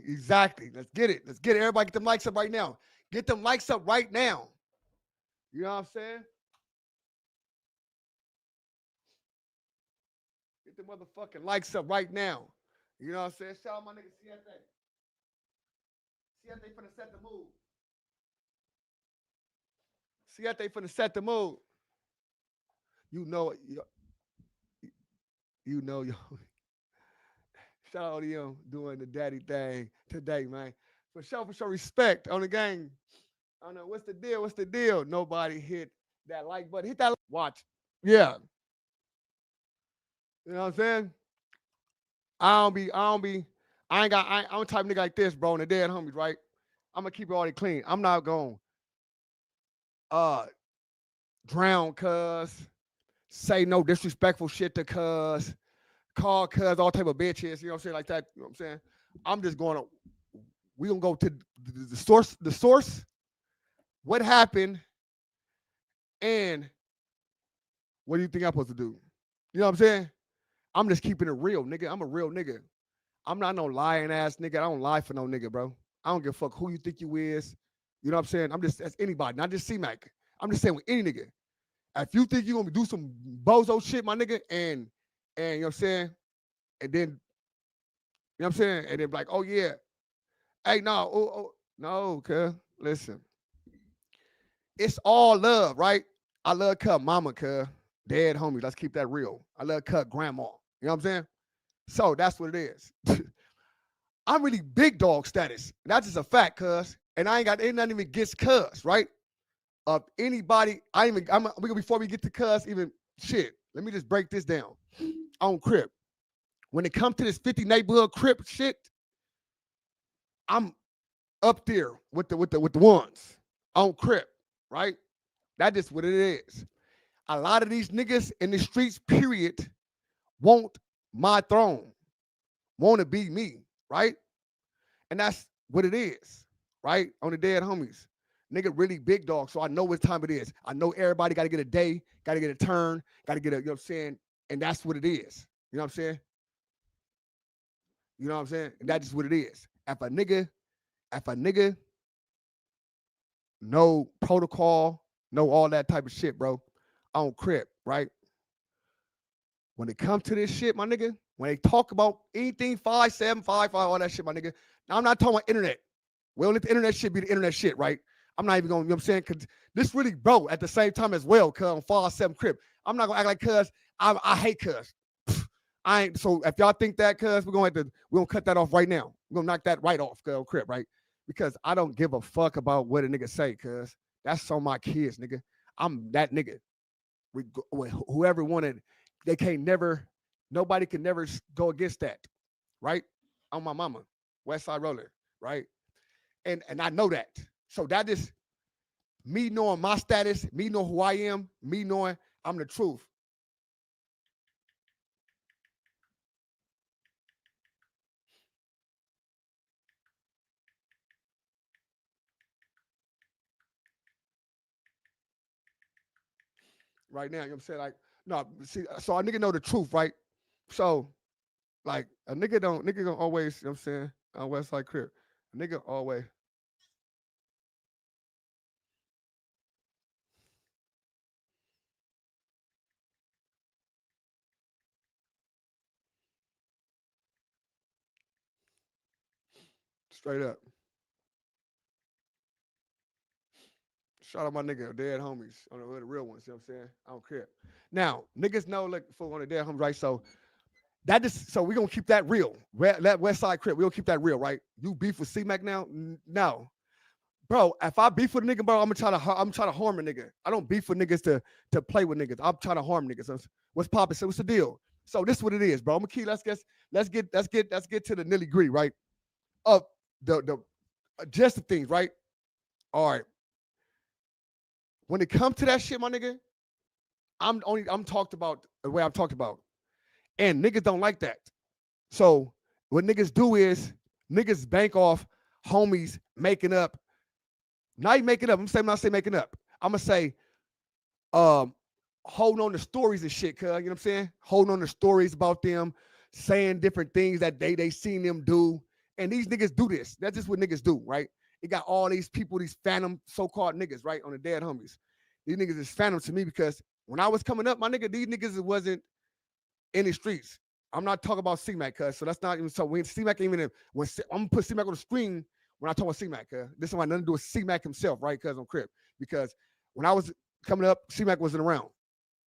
Exactly. Let's get it. Let's get it. Everybody get them likes up right now. Get them likes up right now. You know what I'm saying? Get the motherfucking likes up right now. You know what I'm saying? Shout out my nigga CSA. CSA finna set the mood. CSA finna set the mood. You know it. You know, yo. Shout out to ODM doing the daddy thing today, man. For sure, respect on the game. I don't know what's the deal. What's the deal? Nobody hit that like button. Hit that watch. Yeah, you know what I'm saying. I don't type nigga like this, bro. And the dead homies, right? I'm gonna keep it all clean. I'm not going uh drown cuz, say no disrespectful shit to cuz, call cuz all type of bitches, you know what I'm saying, like that. You know what I'm saying? I'm just going to we gonna go to the source, what happened, and what do you think I'm supposed to do? You know what I'm saying? I'm just keeping it real, nigga. I'm a real nigga. I'm not no lying ass nigga. I don't lie for no nigga, bro. I don't give a fuck who you think you is. You know what I'm saying? I'm just as anybody, not just C-Mac. I'm just saying with any nigga. If you think you gonna do some bozo shit, my nigga, and you know what I'm saying, and then you know what I'm saying, and then like, oh yeah, hey no, no, cuz listen, it's all love, right? I love cut mama, cuz dead homies. Let's keep that real. I love cut grandma. You know what I'm saying? So that's what it is. I'm really big dog status. That's just a fact, cuz. And I ain't got nothing even against cuz, right? Of anybody, before we get to cuz, even shit. Let me just break this down. On Crip. When it comes to this 50 neighborhood Crip shit, I'm up there with the ones on Crip, right? That is what it is. A lot of these niggas in the streets, period, want my throne, want to be me, right? And that's what it is, right? On the dead homies. Nigga really big dog, so I know what time it is. I know everybody got to get a day, got to get a turn, got to get a, you know what I'm saying? And that's what it is. You know what I'm saying? You know what I'm saying? And that's just what it is. If a nigga know protocol, know all that type of shit, bro, on Crip, right? When it comes to this shit, my nigga, when they talk about anything 5755, all that shit, my nigga. Now I'm not talking about internet. Well, let the internet shit be the internet shit, right? I'm not even going, you know what I'm saying? Because this really, bro, at the same time as well, cuz on 5-7 Crip. I'm not going to act like cuz. I hate cuz. I ain't, so if y'all think that, cuz, we're going to cut that off right now. We're going to knock that right off, cuz, on Crip, right? Because I don't give a fuck about what a nigga say, cuz. That's on my kids, nigga. I'm that nigga. Whoever wanted, they can't never, nobody can never go against that, right? On my mama, West Side Roller, right? And I know that. So that is me knowing my status, me knowing who I am, me knowing I'm the truth. Right now, you know what I'm saying? Like, no, see, so a nigga know the truth, right? So, like, nigga don't always, you know what I'm saying, on West Side Crip. A nigga always straight up. Shout out my nigga, dead homies, on the real ones, you know what I'm saying? I don't care. Now, niggas know, like, for on the dead homies, right? So, so we gonna keep that real. That West Side Crip, we gonna keep that real, right? You beef with C-Mac now? No. Bro, if I beef with a nigga, bro, I'm trying to harm a nigga. I don't beef with niggas to play with niggas. I'm trying to harm niggas. So what's poppin'? So what's the deal? So this is what it is, bro. I'm gonna keep. Let's get to the nitty gritty, right? Of the just the things, right? All right. When it comes to that shit, my nigga, I'm talked about the way I'm talked about, and niggas don't like that. So what niggas do is niggas bank off homies making up. Not even making up. When I say making up, I'm gonna say holding on to stories and shit, cuz, you know what I'm saying? Holding on to stories about them, saying different things that they seen them do, And these niggas do this. That's just what niggas do, right? It got all these people, these phantom so-called niggas, right, on the dead homies. These niggas is phantom to me because when I was coming up, my nigga, these niggas wasn't in the streets. I'm not talking about C-Mac, cuz. So that's not even so. When C-Mac even when I'm gonna put C-Mac on the screen when I talk about C-Mac, cuz. This don't have nothing to do with C-Mac himself, right? Cuz on Crip. Because when I was coming up, C-Mac wasn't around.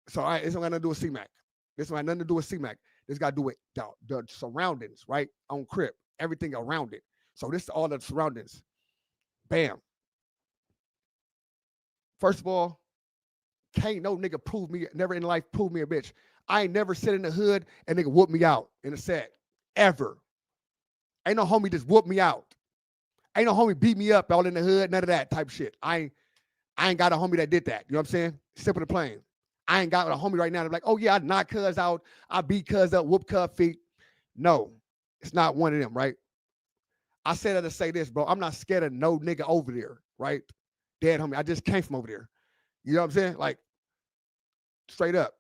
So it's don't got nothing to do with C-Mac. This don't have nothing to do with C-Mac. This got to do with the surroundings, right? On Crip. Everything around it. So this is all the surroundings. Bam. First of all, can't no nigga prove me, never in life prove me a bitch. I ain't never sit in the hood and nigga whoop me out in a set. Ever. Ain't no homie just whoop me out. Ain't no homie beat me up all in the hood, none of that type of shit. I ain't got a homie that did that. You know what I'm saying? Simple and plain. I ain't got a homie right now that's like, oh yeah, I knock cuz out, I beat cuz up, whoop cuz feet. No, it's not one of them, right? I said that to say this, bro. I'm not scared of no nigga over there, right? Dead homie. I just came from over there. You know what I'm saying? Like, straight up.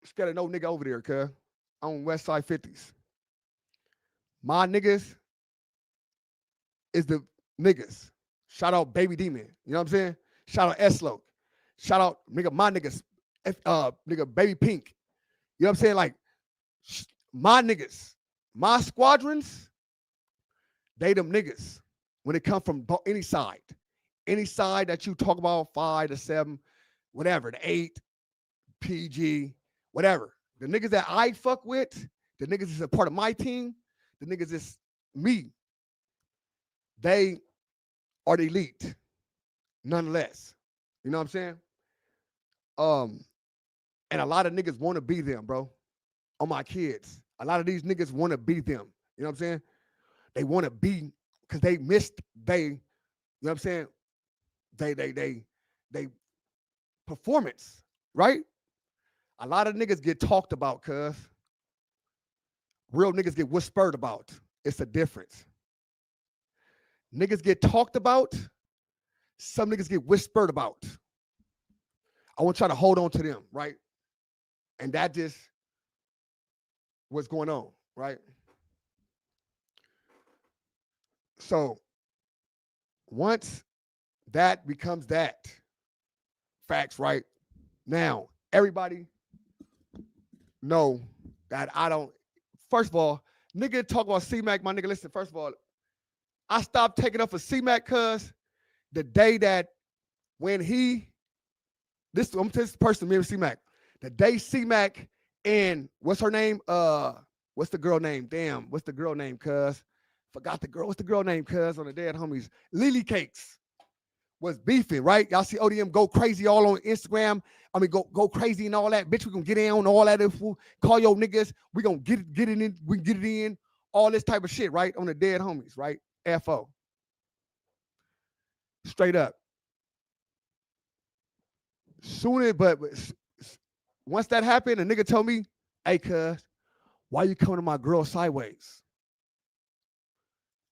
Scared of no nigga over there, cuz. On West Side 50s. My niggas is the niggas. Shout out Baby Demon. You know what I'm saying? Shout out Eslo. Shout out, nigga, my niggas. Nigga, Baby Pink. You know what I'm saying? Like, my niggas. My squadrons, they them niggas. When it come from any side. Any side that you talk about, 5 to 7, whatever, the 8, PG, whatever. The niggas that I fuck with, the niggas is a part of my team, the niggas is me. They are the elite, nonetheless. You know what I'm saying? And a lot of niggas want to be them, bro. On my kids. A lot of these niggas want to be them. You know what I'm saying? They want to be, because they missed you know what I'm saying? They performance, right? A lot of niggas get talked about, cuz. Real niggas get whispered about. It's a difference. Niggas get talked about. Some niggas get whispered about. I want to try to hold on to them, right? And that just what's going on, right? So once that becomes that, facts, right? Now, everybody know that I don't, first of all, nigga talk about C-Mac, my nigga, listen, first of all, I stopped taking up for C-Mac cuz the day that when I'm this person, me and C-Mac, the day C-Mac and what's her name? What's the girl name? Damn, what's the girl name, cuz? Forgot the girl. What's the girl name, cuz, on the dead homies? Lily Cakes was beefing, right? Y'all see ODM go crazy all on Instagram. I mean, go crazy and all that. Bitch, we gonna get in on all that info. Call your niggas. We gonna get it in. We get it in. All this type of shit, right? On the dead homies, right? FO. Straight up. But once that happened, a nigga told me, hey, cuz, why you coming to my girl sideways?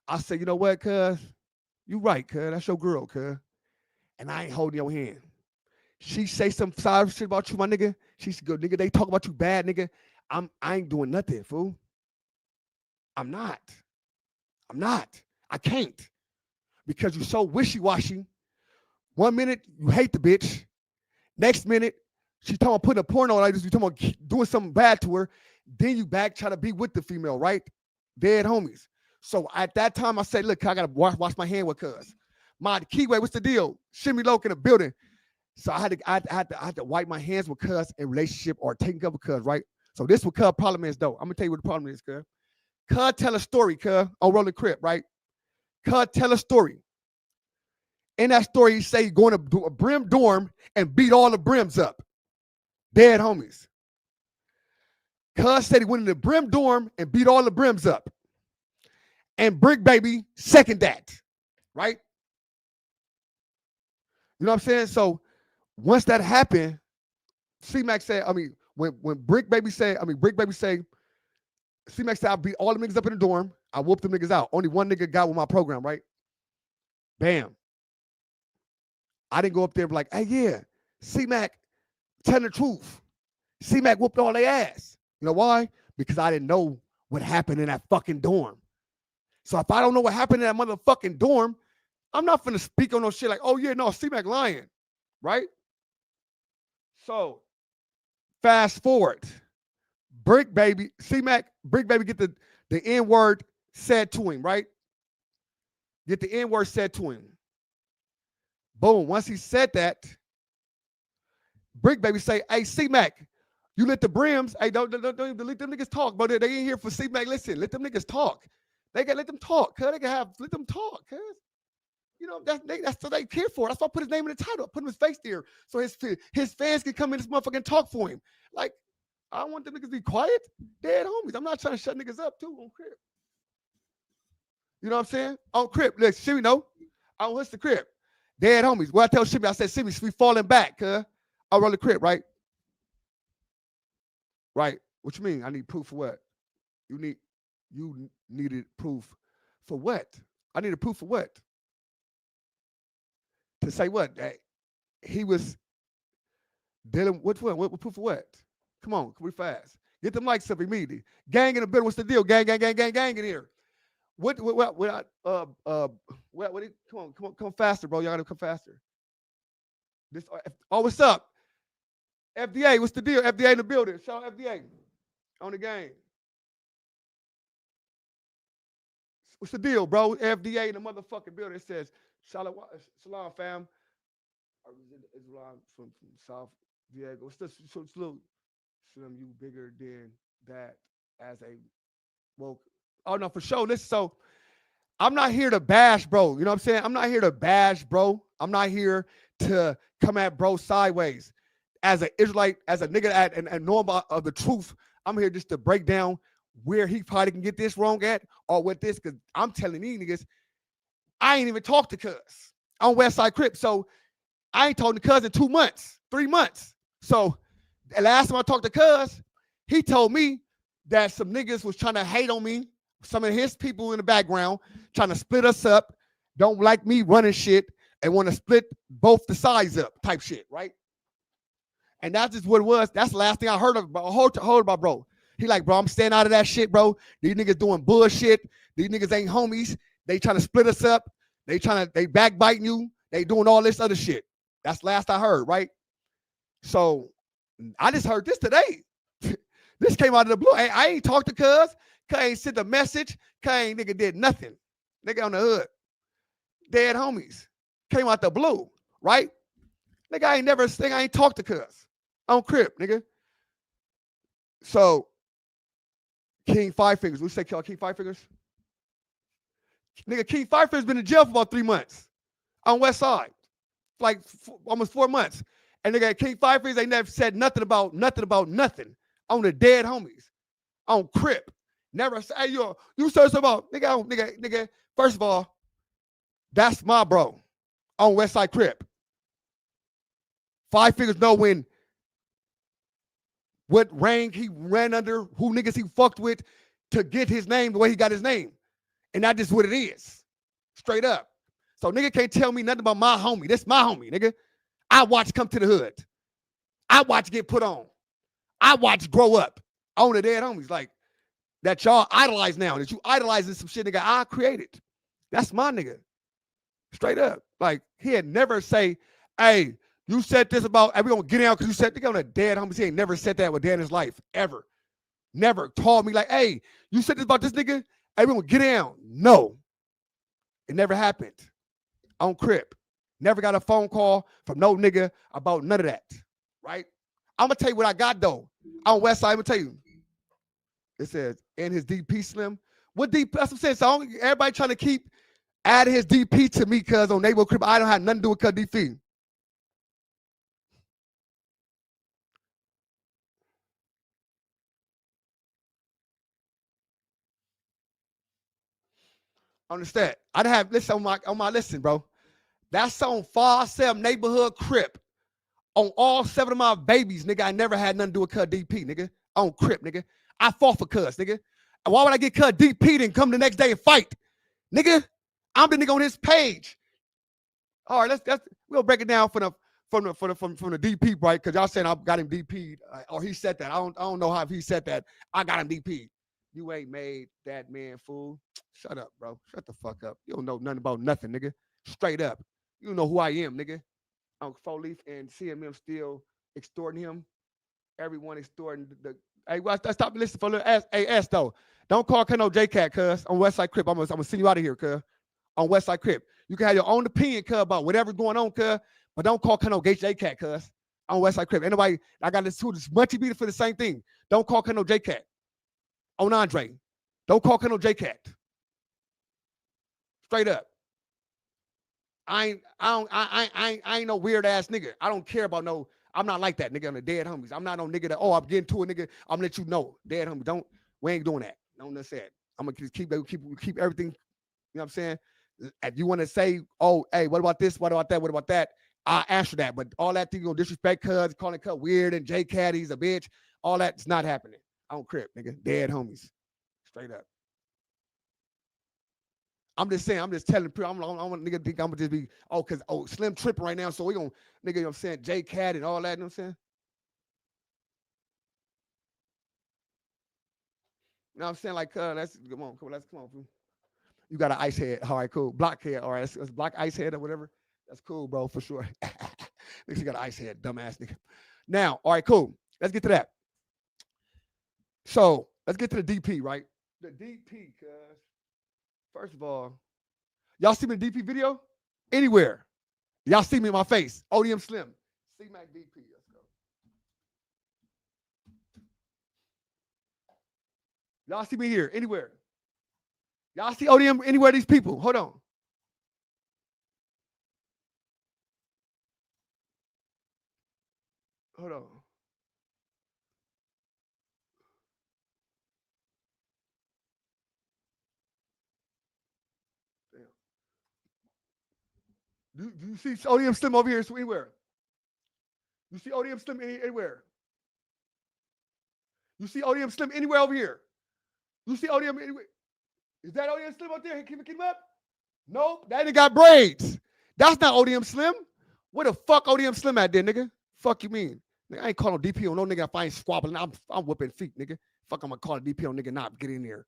I said, you know what, cuz? You right, cuz. That's your girl, cuz. And I ain't holding your hand. She say some side shit about you, my nigga. She said, go, nigga, they talk about you bad, nigga. I ain't doing nothing, fool. I'm not. I can't. Because you so wishy-washy. 1 minute, you hate the bitch. Next minute, she talking about putting a porno like this. You talking about doing something bad to her. Then you back trying to be with the female, right? Dead homies. So at that time, I said, look, I got to wash my hand with cuz. My keyway, what's the deal? Shimmy Loke in the building. So I had to wipe my hands with cuz in relationship or taking up with cuz, right? So this what cuz problem is, though. I'm going to tell you what the problem is, cuz. Cuz tell a story, cuz, on Rolling Crip, right? Cuz tell a story. In that story, he say he going to do a brim dorm and beat all the brims up. Dead homies. Cuz said he went in the brim dorm and beat all the brims up. And Brick Baby second that, right? You know what I'm saying? So once that happened, C-Mac said, I mean, when Brick Baby say, C-Mac said I beat all the niggas up in the dorm. I whooped them niggas out. Only one nigga got with my program, right? Bam. I didn't go up there and be like, hey, yeah, C-Mac, tell the truth. C-Mac whooped all their ass. You know why? Because I didn't know what happened in that fucking dorm. So if I don't know what happened in that motherfucking dorm, I'm not finna speak on no shit like, oh yeah, no, C-Mac lying, right? So fast forward, Brick Baby, C-Mac, Brick Baby get the N-word said to him, right? Get the N-word said to him. Boom, once he said that, Brick Baby say, hey, C-Mac, you let the brims, hey, don't let them niggas talk, bro. They ain't here for C-Mac. Listen, let them niggas talk. They can let them talk, cuz. They can let them talk, cuz. You know, that's what they care for. That's why I put his name in the title. I put his face there so his fans can come in this motherfucker and talk for him. Like, I don't want them niggas to be quiet. Dead homies. I'm not trying to shut niggas up, too, on Crip. You know what I'm saying? On Crip. Look, Shimmy, no. I don't listen to Crip. Dead homies. Well, I tell Shimmy, I said, Shimmy, we falling back, cuz. I roll the Crip, right? Right. What you mean? I need proof for what? You needed proof for what? I needed proof for what? To say what? That he was dealing with what? What proof for what? Come on, we fast. Get the mics up immediately. Gang in the building. What's the deal? Gang in here. Come faster, bro. Y'all gotta come faster. What's up? FDA, what's the deal? FDA in the building. Shout out FDA on the game. What's the deal, bro? FDA in the motherfucking building. It says, Shalom, fam. Islam from South Diego. What's this? Salute. Slim, you bigger than that as a woke. Oh, no, for sure. Listen, so I'm not here to bash, bro. You know what I'm saying? I'm not here to bash, bro. I'm not here to come at bro sideways. As an Israelite, as a nigga and normal of the truth, I'm here just to break down where he probably can get this wrong at or with this, because I'm telling these niggas, I ain't even talked to cuz on Westside Crip. So I ain't talked to cuz in 2 months, 3 months. So the last time I talked to cuz, he told me that some niggas was trying to hate on me. Some of his people in the background trying to split us up, don't like me running shit, and want to split both the sides up type shit, right? And that's just what it was. That's the last thing I heard about, bro. He like, bro, I'm staying out of that shit, bro. These niggas doing bullshit. These niggas ain't homies. They trying to split us up. They backbiting you. They doing all this other shit. That's last I heard, right? So I just heard this today. This came out of the blue. I ain't talked to cuz. Cuz ain't sent a message. Cuz ain't nigga did nothing. Nigga on the hood. Dead homies. Came out the blue, right? Nigga, I ain't talked to cuz. On Crip, nigga. So, King Five Fingers. We say King Five Fingers? Nigga, King Five Fingers been in jail for about 3 months. On West Side. Like almost 4 months. And nigga, King Five Fingers ain't never said nothing about nothing. On the dead homies. On Crip. Never say, hey, you said something about, nigga, first of all, that's my bro. On West Side Crip. Five Fingers know what rank he ran under, who niggas he fucked with to get his name the way he got his name. And that's just what it is. Straight up. So nigga can't tell me nothing about my homie. That's my homie, nigga. I watch come to the hood. I watch get put on. I watch grow up on the dead homies. Like, that y'all idolize now. That you idolizing some shit nigga I created. That's my nigga. Straight up. Like, he had never say, hey, you said this about, hey, we gonna get out because you said, nigga on a dead homies. He ain't never said that with Dan in his life, ever. Never called me like, hey, you said this about this nigga? Hey, we gonna get down. No. It never happened. On Crip. Never got a phone call from no nigga about none of that. Right? I'm gonna tell you what I got though. On West Side, I'm gonna tell you. It says, and his DP Slim. What DP? That's what I'm saying. So everybody trying to keep adding his DP to me because on Neighborhood Crip, I don't have nothing to do with cuz DP. Understand? I didn't have listen on my listen, bro. That's on 5-7 Neighborhood Crip. On all 7 of my babies, nigga, I never had nothing to do with cuz DP, nigga. On Crip, nigga. I fought for cuz, nigga. Why would I get cuz DP and come the next day and fight? Nigga, I'm the nigga on his page. All right, we'll break it down from the DP, right? Because y'all saying I got him DP'd or he said that. I don't know how if he said that. I got him DP'd. You ain't made that man, fool. Shut up, bro. Shut the fuck up. You don't know nothing about nothing, nigga. Straight up. You know who I am, nigga. I'm Four Leaf and CMM still extorting him. Everyone extorting the hey, well, stop listening for a little ass. Hey, S though. Don't call no JCat, cuz. On Westside Crip. I'm gonna send you out of here, cuz. On Westside Crip. You can have your own opinion, cuz, about whatever's going on, cuz. But don't call no JCat, cuz. On Westside Crip. Anybody, I got this too. This munchy beat for the same thing. Don't call no JCat. On Andre. Don't call no JCat. Straight up. I ain't no weird ass nigga. I don't care about no. I'm not like that nigga on the dead homies. I'm not no nigga that, oh, I'm getting to a nigga. I'm gonna let you know. Dead homie. Don't, we ain't doing that. Don't understand. I'm gonna just keep everything, you know what I'm saying? If you want to say, oh, hey, what about this? What about that? What about that? I'll answer that. But all that thing on disrespect, cuz calling cut weird and J Cat, he's a bitch. All that's not happening. I don't crip, nigga. Dead homies. Straight up. I'm just saying, I'm just telling people, I don't want nigga think I'm gonna just be, cause Slim tripping right now, so we gonna, nigga, you know what I'm saying, J Cat and all that, you know what I'm saying? You know what I'm saying? Like, let's come on, fool. You got an ice head. All right, cool. Block head. All right, let's block ice head or whatever. That's cool, bro, for sure. Nigga, you got an ice head, dumbass nigga. Now, all right, cool. Let's get to that. So let's get to the DP, right? The DP, cuz. First of all, y'all see me in the DP video? Anywhere. Y'all see me in my face. ODM Slim. C-Mac DP. Let's go. Y'all see me here, anywhere. Y'all see ODM anywhere, these people. Hold on. Hold on. Damn. Do you see ODM Slim over here anywhere? You see ODM Slim anywhere? You see ODM Slim anywhere over here? You see ODM anywhere? Is that ODM Slim out there? Keep him up? Nope, that nigga got braids. That's not ODM Slim. Where the fuck ODM Slim at there, nigga? Fuck you mean? Nigga, I ain't calling DP on no nigga if I ain't squabbling. I'm whipping feet, nigga. Fuck, I'm gonna call a DP on nigga not get in here.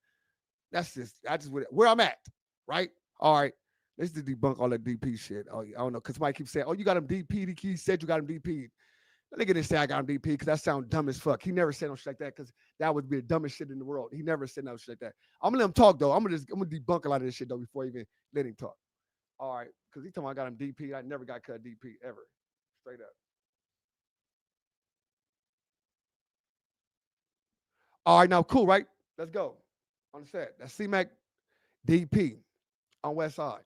That's just where I'm at, right? All right. Let's just debunk all that DP shit. Oh, I don't know, because somebody keeps saying, oh, you got him DP. He said you got him DP. That nigga didn't say I got him DP because that sounds dumb as fuck. He never said no shit like that because that would be the dumbest shit in the world. He never said no shit like that. I'm gonna let him talk though. I'm gonna debunk a lot of this shit though before I even let him talk. All right, because he told me I got him DP. I never got cut DP ever. Straight up. All right, now cool, right? Let's go. On the set. That's C-Mac DP on West Side.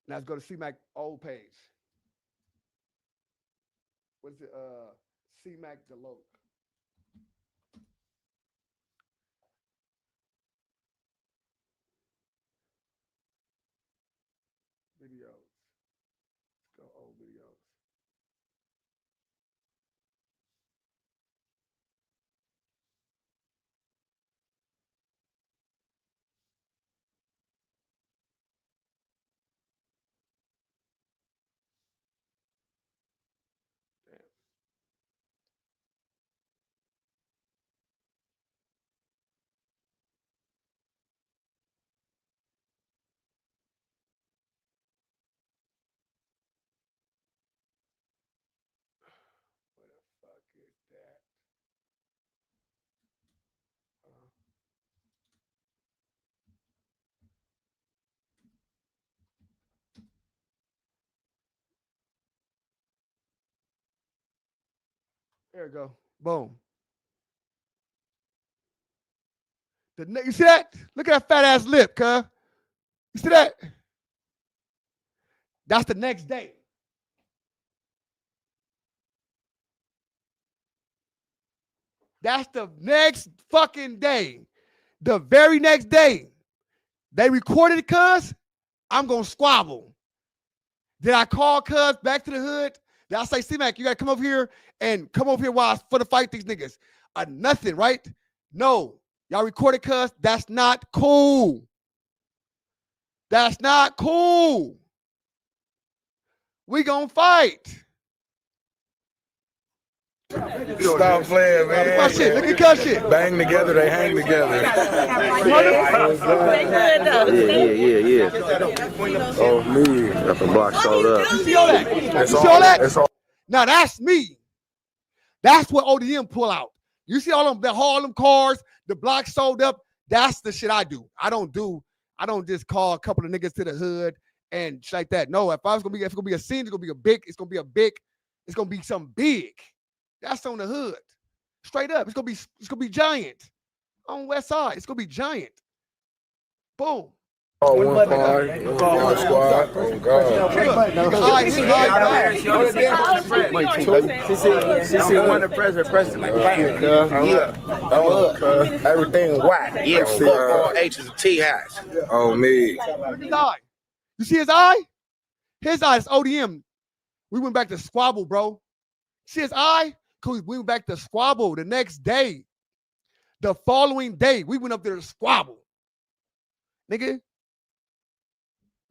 Now let's go to C-Mac old page. What is it? C-Mac Deloach. Videos. Let's go old videos. Damn. What the fuck is that? There we go. Boom. You see that? Look at that fat ass lip, cuz. You see that? That's the next day. That's the next fucking day. The very next day. They recorded it, cuz. I'm gonna squabble. Did I call cuz back to the hood? Did I say, C-Mac, you gotta come over here and come over here while for the fight these niggas? Nothing, right? No. Y'all recorded cuz. That's not cool. That's not cool. We gonna fight. Stop playing, man. Look at my shit. Look at cut shit. Bang together, they hang together. Yeah. Oh, me. Got the block sold up. You see all that? You see all that? Now that's me. That's what ODM pull out. You see all them, the Harlem cars, the block sold up. That's the shit I do. I don't just call a couple of niggas to the hood and shit like that. No, if it's gonna be a scene, it's gonna be something big. That's on the hood. Straight up. It's gonna be giant. On West Side. It's gonna be giant. Boom. Oh, one party, one squad. Oh, God. She said one of the president like Everything white. Yeah, football H's and T hats. Oh, me. His eye. You see his eye? His eye is ODM. We went back to squabble, bro. See his eye? Cause we went back to squabble the next day. The following day, we went up there to squabble. Nigga.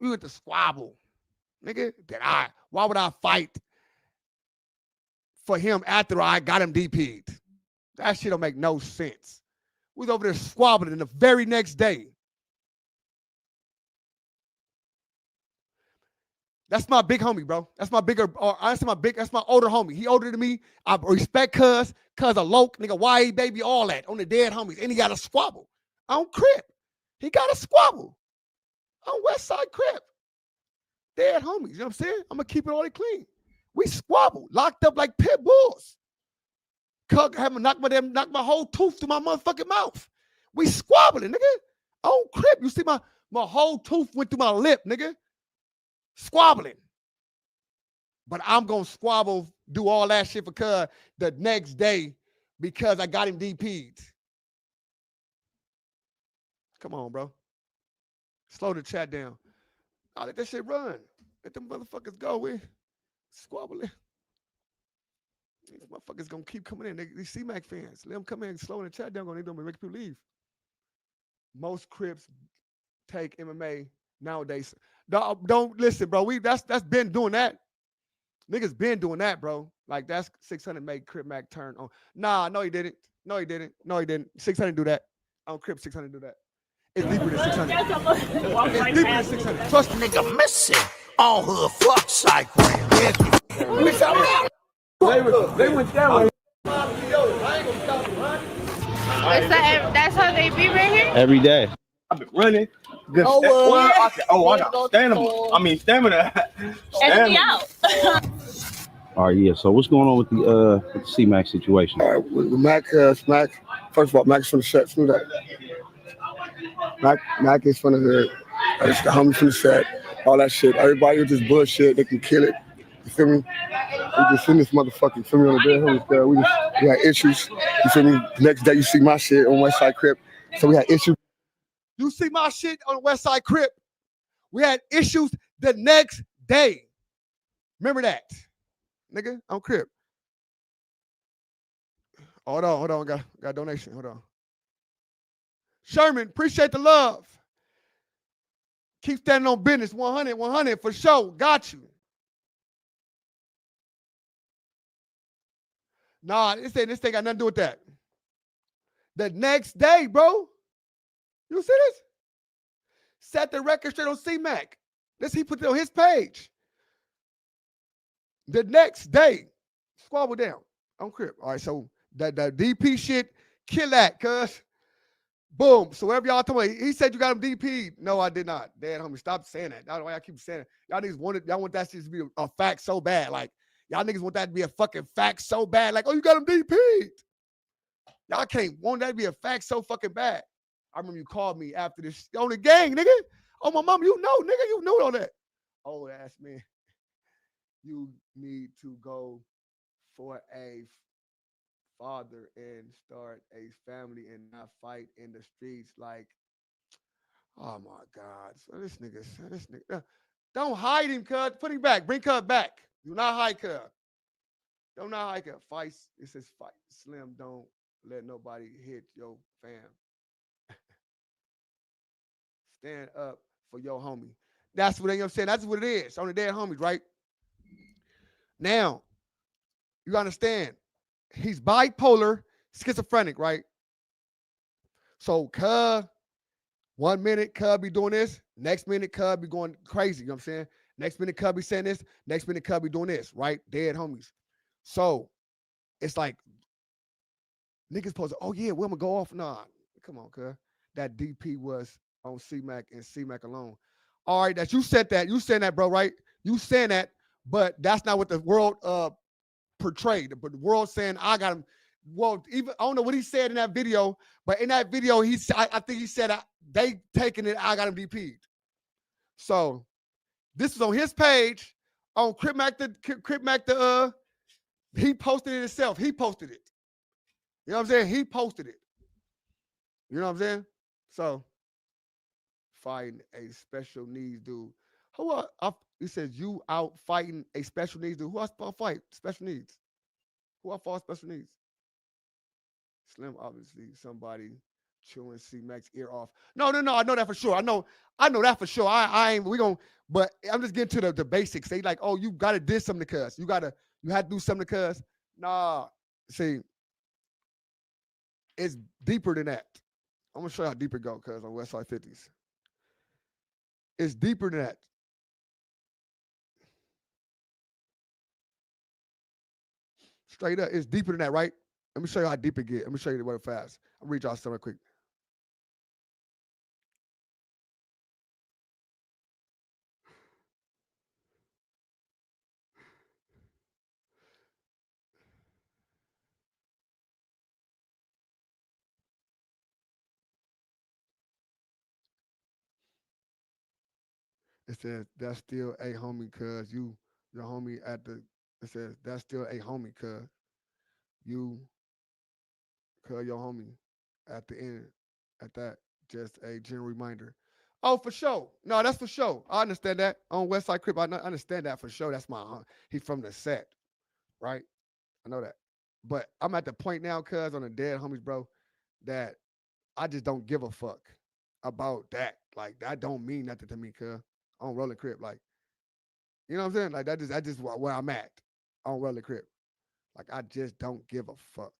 We went to squabble. Nigga. Why would I fight for him after I got him DP'd? That shit don't make no sense. We was over there squabbling the very next day. That's my big homie, bro. That's my that's my older homie. He older than me. I respect cuz a loc, nigga, YA baby, all that on the dead homies. And he got a squabble on Crip. He got a squabble on West Side Crip. Dead homies, you know what I'm saying? I'm gonna keep it all clean. We squabble, locked up like pit bulls. Cuck having knocked my whole tooth through my motherfucking mouth. We squabbling, nigga. On Crip. You see my whole tooth went through my lip, nigga. Squabbling. But I'm gonna squabble, do all that shit for cuz the next day because I got him DP'd. Come on, bro. Slow the chat down. I'll let that shit run. Let them motherfuckers go. We squabbling. These motherfuckers gonna keep coming in. These C-Mac fans. Let them come in, slow the chat down. They don't make people leave. Most Crips take MMA nowadays. Don't listen, bro. That's been doing that. Niggas been doing that, bro. Like that's 600 made Crip Mac turn on. Nah, no, he didn't. No, he didn't. 600 do that. On Crip, 600 do that. It's deeper than 600. It's deeper than 600. Trust me. Nigga missing on her fuck cycle. They went that way. That's how they be right here? Every day. I've been running. Good I got stamina. Stamina. out. All right, yeah. So what's going on with the C-Mac situation? All right, with Mac, Mac. First of all, Mac's from the set. Screw that. Mac is from the homie from the set. All that shit. Everybody with this bullshit, they can kill it. You feel me? We just seen this motherfucker. You feel me on the dead homies? We had issues. You feel me? The next day you see my shit on West Side Crip. So we had issues. You see my shit on West Side Crip. We had issues the next day. Remember that, nigga, on Crip. Hold on. Got a donation. Hold on. Sherman, appreciate the love. Keep standing on business. 100 for sure. Got you. Nah, this thing got nothing to do with that. The next day, bro. You see this? Set the record straight on C-Mac. This he put it on his page. The next day, squabble down on Crip. All right, so that DP shit, kill that, cuz. Boom. So whatever y'all talking about, he said you got him DP'd. No, I did not. Dad, homie, stop saying that. That's why I keep saying it. Y'all niggas want that shit to be a fact so bad. Like, y'all niggas want that to be a fucking fact so bad. Like, oh, you got him DP'd. Y'all can't want that to be a fact so fucking bad. I remember you called me after this on the gang, nigga. Oh, my mom, you know, nigga, you know all that. Oh, that's me. You need to go for a father and start a family and not fight in the streets like, oh my God. So this nigga, don't hide him, cuz. Put him back. Bring cuz back. Do not hide cuz. Don't not hide cuz. Fight. It says fight. Slim, don't let nobody hit your fam. Stand up for your homie. That's what I'm saying. That's what it is. On the dead homies, right? Now, you understand. he's bipolar, schizophrenic, right? So Cub, 1 minute Cub be doing this, next minute Cub be going crazy, you know what I'm saying? Next minute Cub be saying this, next minute Cub be doing this, right? Dead homies. So it's like niggas supposed to, oh yeah, we're gonna go off. Nah, come on, cuz. That DP was on C-Mac and C-Mac alone. All right, that you said that. You saying that, bro, right? You saying that, but that's not what the world portrayed. But the world saying I got him. Well, even I don't know what he said in that video, but in that video, I think he said they taking it, I got him DP'd. So this is on his page on Crip Mac he posted it himself. He posted it. You know what I'm saying? He posted it. You know what I'm saying? So fighting a special needs dude. He says you out fighting a special needs dude. Who else fight special needs? Who I fought special needs? Slim, obviously, somebody chewing C-Mac's ear off. No. I know that for sure. I know that for sure. I ain't, we gon', but I'm just getting to the basics. They like, oh, you gotta do something to cuss. You had to do something to cuss. Nah, see, it's deeper than that. I'm gonna show you how deep it go, cuz on Westside 50s. It's deeper than that. Straight up, it's deeper than that, right? Let me show you how deep it get. Let me show you the word fast. I'll read y'all something quick. It says that's still a homie, cuz your homie at the. It says that's still a homie, cuz your homie at the end. At that, just a general reminder. Oh, for sure. No, that's for sure. I understand that. On Westside Crip, I understand that for sure. That's my he's from the set, right? I know that. But I'm at the point now, cuz on the dead homies, bro, that I just don't give a fuck about that. Like that don't mean nothing to me, cuz on Rolling Crip. Like, you know what I'm saying? Like that's just where I'm at on Rolling Crip. Like I just don't give a fuck.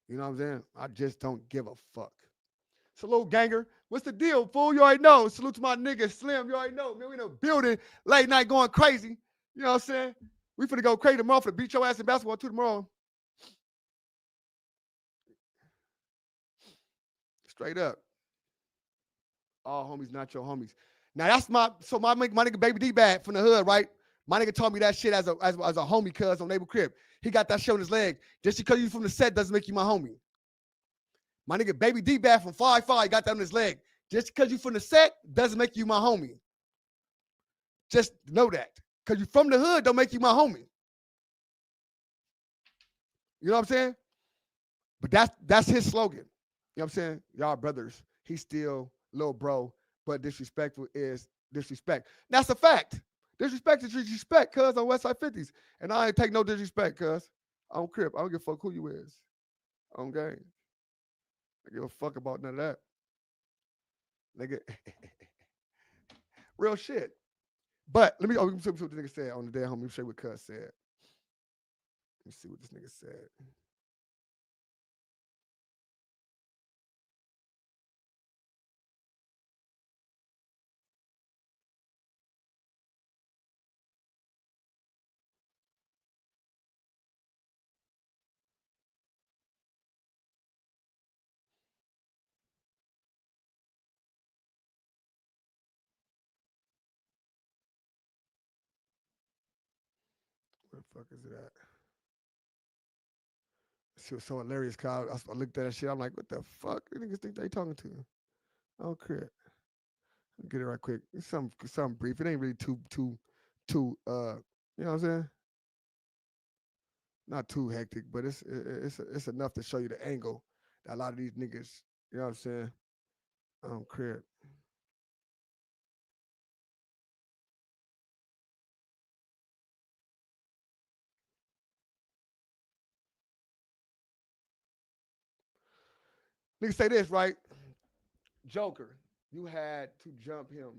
You know what I'm saying? I just don't give a fuck. Salute, ganger. What's the deal, fool? You already know. Salute to my nigga Slim. You already know. Man, we in the building, late night going crazy. You know what I'm saying? We finna go crazy tomorrow for beat your ass in basketball too tomorrow. Straight up. All homies, not your homies. Now that's my nigga Baby D bad from the hood, right? My nigga told me that shit as a homie, cuz on Neighbor Crip. He got that shit on his leg. Just because you from the set doesn't make you my homie. My nigga Baby D bad from 5'5" got that on his leg. Just because you from the set doesn't make you my homie. Just know that. Because you from the hood don't make you my homie. You know what I'm saying? But that's his slogan. You know what I'm saying? Y'all brothers. He's still little bro, but disrespectful is disrespect. That's a fact. Disrespect is disrespect, cuz on Westside 50s. And I ain't take no disrespect, cuz. On Crip. I don't give a fuck who you is. On game. I give a fuck about none of that. Nigga. Real shit. But let me see what the nigga said on the day home. Let me show you what cuz said. Let me see what this nigga said. Where the fuck is it at? She was so hilarious, Kyle. I looked at that shit. I'm like, what the fuck? You niggas think they talking to? Oh, crap. Get it right quick. It's something brief. It ain't really too you know what I'm saying? Not too hectic, but it's enough to show you the angle that a lot of these niggas, you know what I'm saying? Crap. Niggas say this, right? Joker, you had to jump him.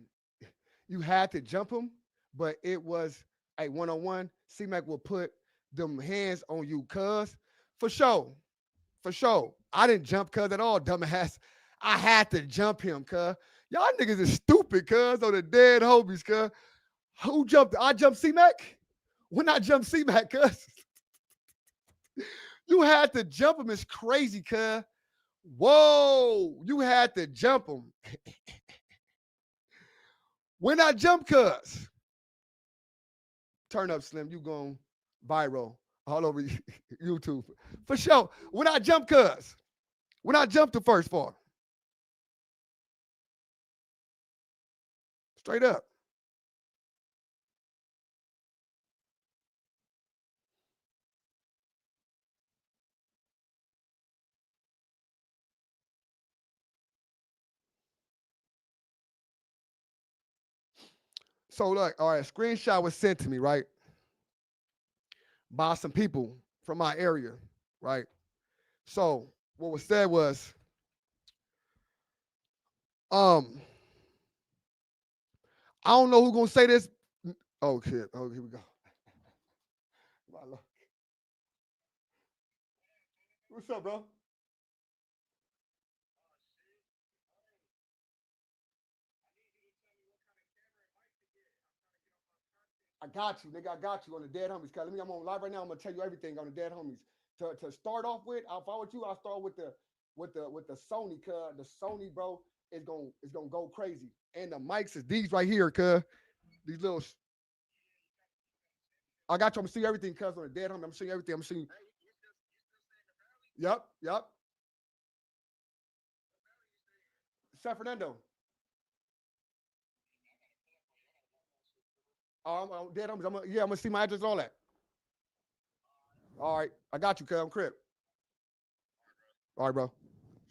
You had to jump him, but it was a one-on-one. C-Mac will put them hands on you, cuz. For sure. For sure. I didn't jump cuz at all, dumbass. I had to jump him, cuz. Y'all niggas is stupid, cuz, on the dead homies, cuz. Who jumped? I jumped C-Mac? When I jumped C-Mac, cuz. You had to jump him. It's crazy, cuz. Whoa. You had to jump him. When I jump, cuz. Turn up, Slim. You going viral all over YouTube. For sure. When I jump, cuz. When I jump the first fall. Straight up. So look, all right, a screenshot was sent to me, right? By some people from my area, right? So what was said was, I don't know who's gonna say this. Oh shit. Oh, here we go. My Lord. What's up, bro? I got you, nigga. I got you on the dead homies. Cause I'm on live right now. I'm gonna tell you everything on the dead homies. To start off with, if I were you, I'll start with the Sony, cuz the Sony, bro, is gonna go crazy. And the mics is these right here, cuz. These little I got you. I'm gonna see everything, cuz on the dead homie. I'm seeing everything. I'm seeing. Yep. San Fernando. I'm dead homies. I'm gonna see my address, all that. All right, I got you, cuz. I'm Crip. All right, bro.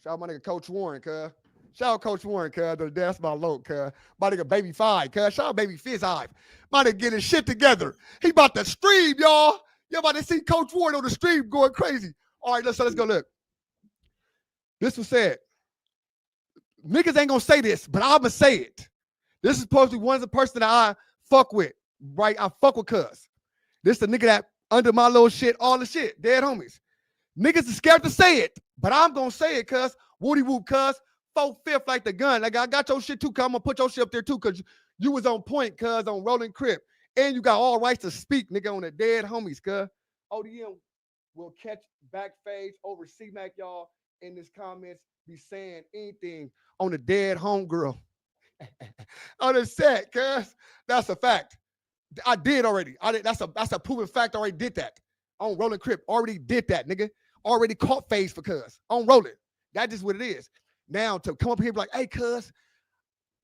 Shout out my nigga Coach Warren, cuz. Shout out Coach Warren, cuz. That's my load, cuz. My nigga Baby Five, cuz. Shout out Baby Fizz Hive. My nigga getting shit together. He about to stream, y'all. You about to see Coach Warren on the stream going crazy. All right, let's go look. This was said. Niggas ain't gonna say this, but I'ma say it. This is supposed to be one of the person that I fuck with, right? I fuck with cuz. This the nigga that under my little shit, all the shit, dead homies. Niggas is scared to say it, but I'm gonna say it, cuz. Woody whoop, cuz. 4/5 like the gun. Like, I got your shit too, cuz. I'm gonna put your shit up there too, cuz you was on point, cuz, on Rolling Crip. And you got all rights to speak, nigga, on the dead homies, cuz. ODM will catch backpage over C-Mac, y'all, in this comments. Be saying anything on the dead homegirl. On the set, cuz. That's a fact. I did already. That's a proven fact. I already did that. On Rolling Crip. Already did that, nigga. Already caught phase for cuz. On Rolling. That's just what it is. Now to come up here and be like, hey, cuz,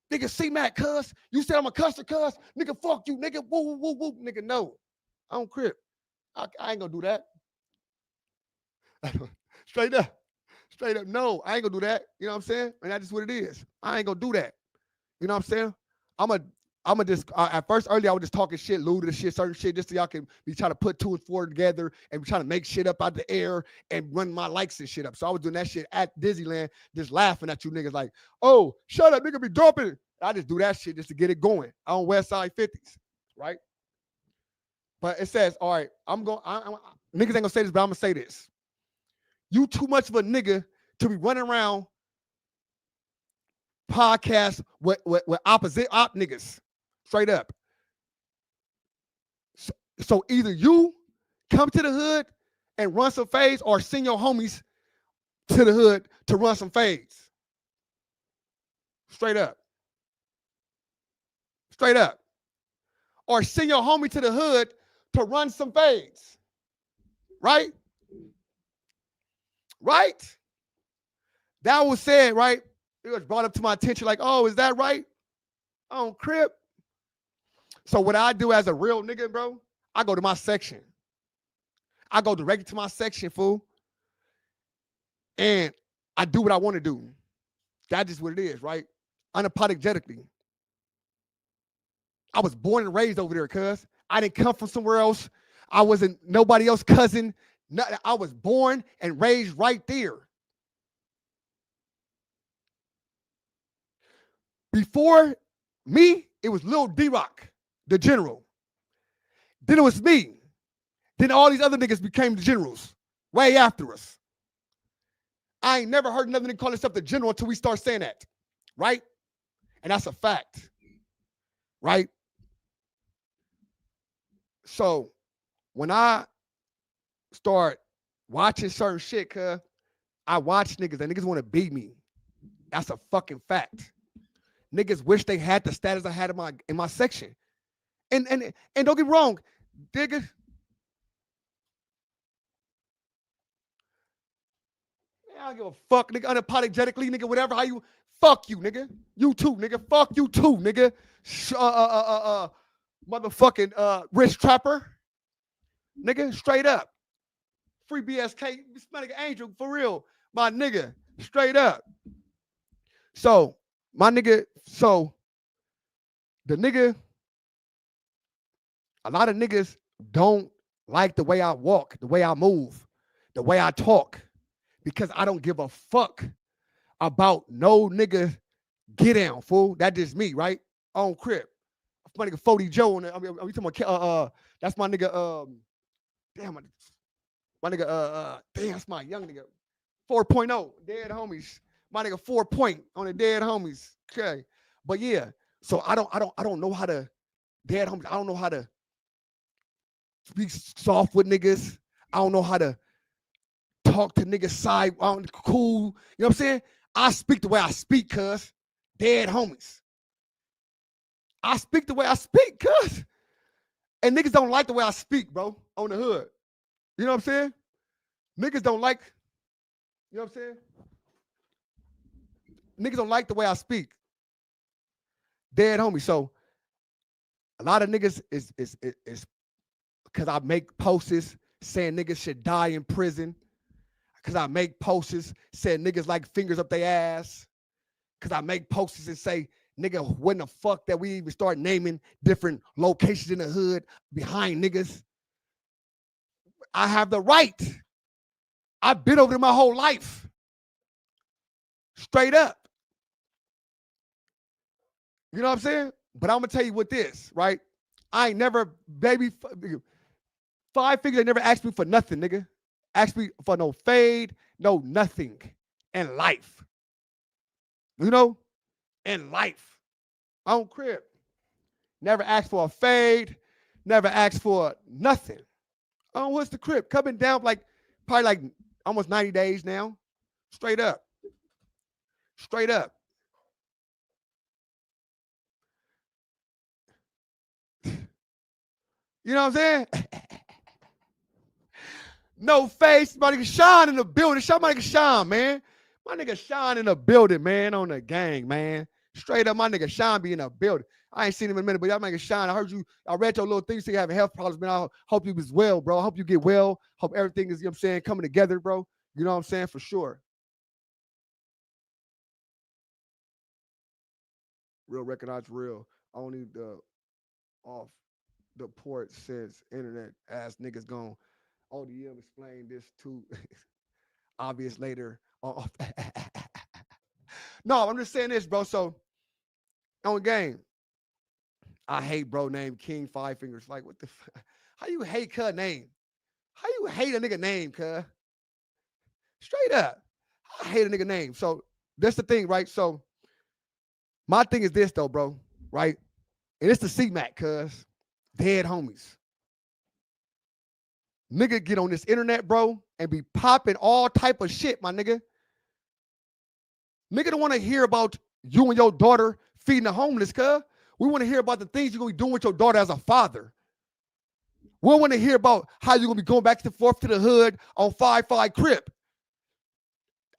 nigga, C-Mac, cuz, you said I'm a cusser, cuz, nigga, fuck you, nigga, woo, woo, woo, nigga, no. I don't Crip. I ain't gonna do that. Straight up. Straight up, no, I ain't gonna do that. You know what I'm saying? And that's just what it is. I ain't gonna do that. You know what I'm saying? I'm a just at first earlier I was just talking shit, lewd to shit, certain shit, just so y'all can be trying to put 2 and 4 together and be trying to make shit up out the air and run my likes and shit up. So I was doing that shit at Disneyland, just laughing at you niggas like, oh, shut up, nigga, be dropping. I just do that shit just to get it going. I on West Side 50s, right? But it says, all right, niggas ain't gonna say this, but I'm gonna say this. You too much of a nigga to be running around podcasts with opposite op niggas. Straight up. So either you come to the hood and run some fades or send your homies to the hood to run some fades. Straight up. Straight up. Or send your homie to the hood to run some fades. Right? Right? That was said, right? It was brought up to my attention like, oh, is that right? On Crip. So what I do as a real nigga, bro, I go to my section. I go directly to my section, fool. And I do what I want to do. That's just what it is, right? Unapologetically. I was born and raised over there, cuz. I didn't come from somewhere else. I wasn't nobody else's cousin. I was born and raised right there. Before me, it was Lil D-Rock, the general. Then it was me. Then all these other niggas became the generals way after us. I ain't never heard another nigga call himself the general until we start saying that, right? And that's a fact, right? So when I start watching certain shit, cuz I watch niggas and niggas want to beat me. That's a fucking fact. Niggas wish they had the status I had in my section. And don't get me wrong, nigga. I don't give a fuck, nigga. Unapologetically, nigga. Whatever, how you fuck you, nigga. You too, nigga. Fuck you too, nigga. Motherfucking rich trapper, nigga. Straight up. Free BSK, nigga Angel for real, my nigga. Straight up. So my nigga. So the nigga. A lot of niggas don't like the way I walk, the way I move, the way I talk. Because I don't give a fuck about no nigga get down, fool. That's just me, right? On Crip. My nigga 40 Joe on it. I mean, we talking about that's my nigga damn my nigga damn, that's my young nigga. 4.0, dead homies. My nigga 4 point on the dead homies. Okay. But yeah, so I don't know how to dead homies. I don't know how to speak soft with niggas. I don't know how to talk to niggas side, cool. You know what I'm saying? I speak the way I speak, cuz. Dead homies. I speak the way I speak, cuz. And niggas don't like the way I speak, bro, on the hood. You know what I'm saying? Niggas don't like, you know what I'm saying? Niggas don't like the way I speak. Dead homies. So a lot of niggas is because I make posts saying niggas should die in prison. Because I make posts saying niggas like fingers up their ass. Because I make posts and say, nigga, when the fuck that we even start naming different locations in the hood behind niggas? I have the right. I've been over there my whole life. Straight up. You know what I'm saying? But I'm going to tell you what this, right? I ain't never, baby, 5 figures, they never asked me for nothing, nigga. Asked me for no fade, no nothing in life. You know? In life. On Crip. Never asked for a fade, never asked for nothing. Oh, what's the Crip? Coming down probably like almost 90 days now. Straight up. Straight up. You know what I'm saying? No face, my nigga Sean in the building. Shout my nigga Sean, man. My nigga Sean in the building, man, on the gang, man. Straight up, my nigga Sean be in the building. I ain't seen him in a minute, but y'all nigga Sean, I heard you, I read your little things, so you having health problems, man. I hope you was well, bro. I hope you get well. Hope everything is, you know what I'm saying, coming together, bro. You know what I'm saying? For sure. Real recognize real. Only the off the port since internet ass niggas gone. ODM explained this too obvious later. No, I'm just saying this, bro. So on game, I hate bro named King Five Fingers. Like, what the how you hate cuz name? How you hate a nigga name, cuz? Straight up. I hate a nigga name. So that's the thing, right? So my thing is this though, bro, right? And it's the C-Mac, cuz. Dead homies. Nigga get on this internet, bro, and be popping all type of shit, my nigga. Nigga don't want to hear about you and your daughter feeding the homeless, cuz. We want to hear about the things you're going to be doing with your daughter as a father. We don't want to hear about how you're going to be going back and forth to the hood on 5-5 Crip.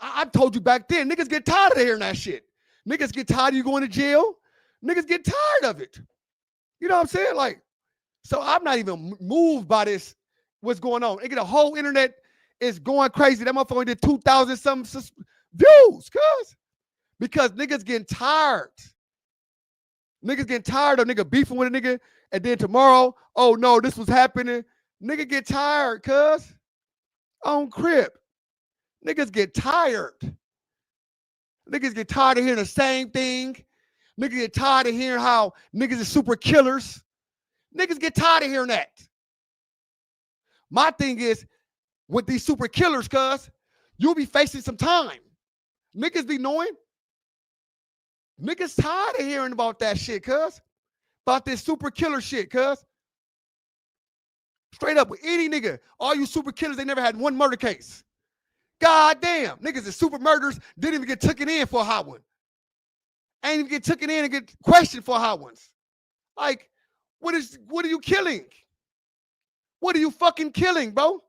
I told you back then, niggas get tired of hearing that shit. Niggas get tired of you going to jail. Niggas get tired of it. You know what I'm saying? Like, so I'm not even moved by this. What's going on? Nigga, the whole internet is going crazy. That motherfucker did 2,000 some views, cuz. Because niggas getting tired. Niggas getting tired of nigga beefing with a nigga. And then tomorrow, oh no, this was happening. Nigga get tired, cuz. On Crip. Niggas get tired. Niggas get tired of hearing the same thing. Niggas get tired of hearing how niggas are super killers. Niggas get tired of hearing that. My thing is, with these super killers, cuz, you'll be facing some time. Niggas be knowing. Niggas tired of hearing about that shit, cuz. About this super killer shit, cuz. Straight up with any nigga. All you super killers, they never had one murder case. God damn. Niggas is super murders, didn't even get taken in for a hot one. Ain't even get taken in and get questioned for hot ones. Like, what are you killing? What are you fucking killing, bro?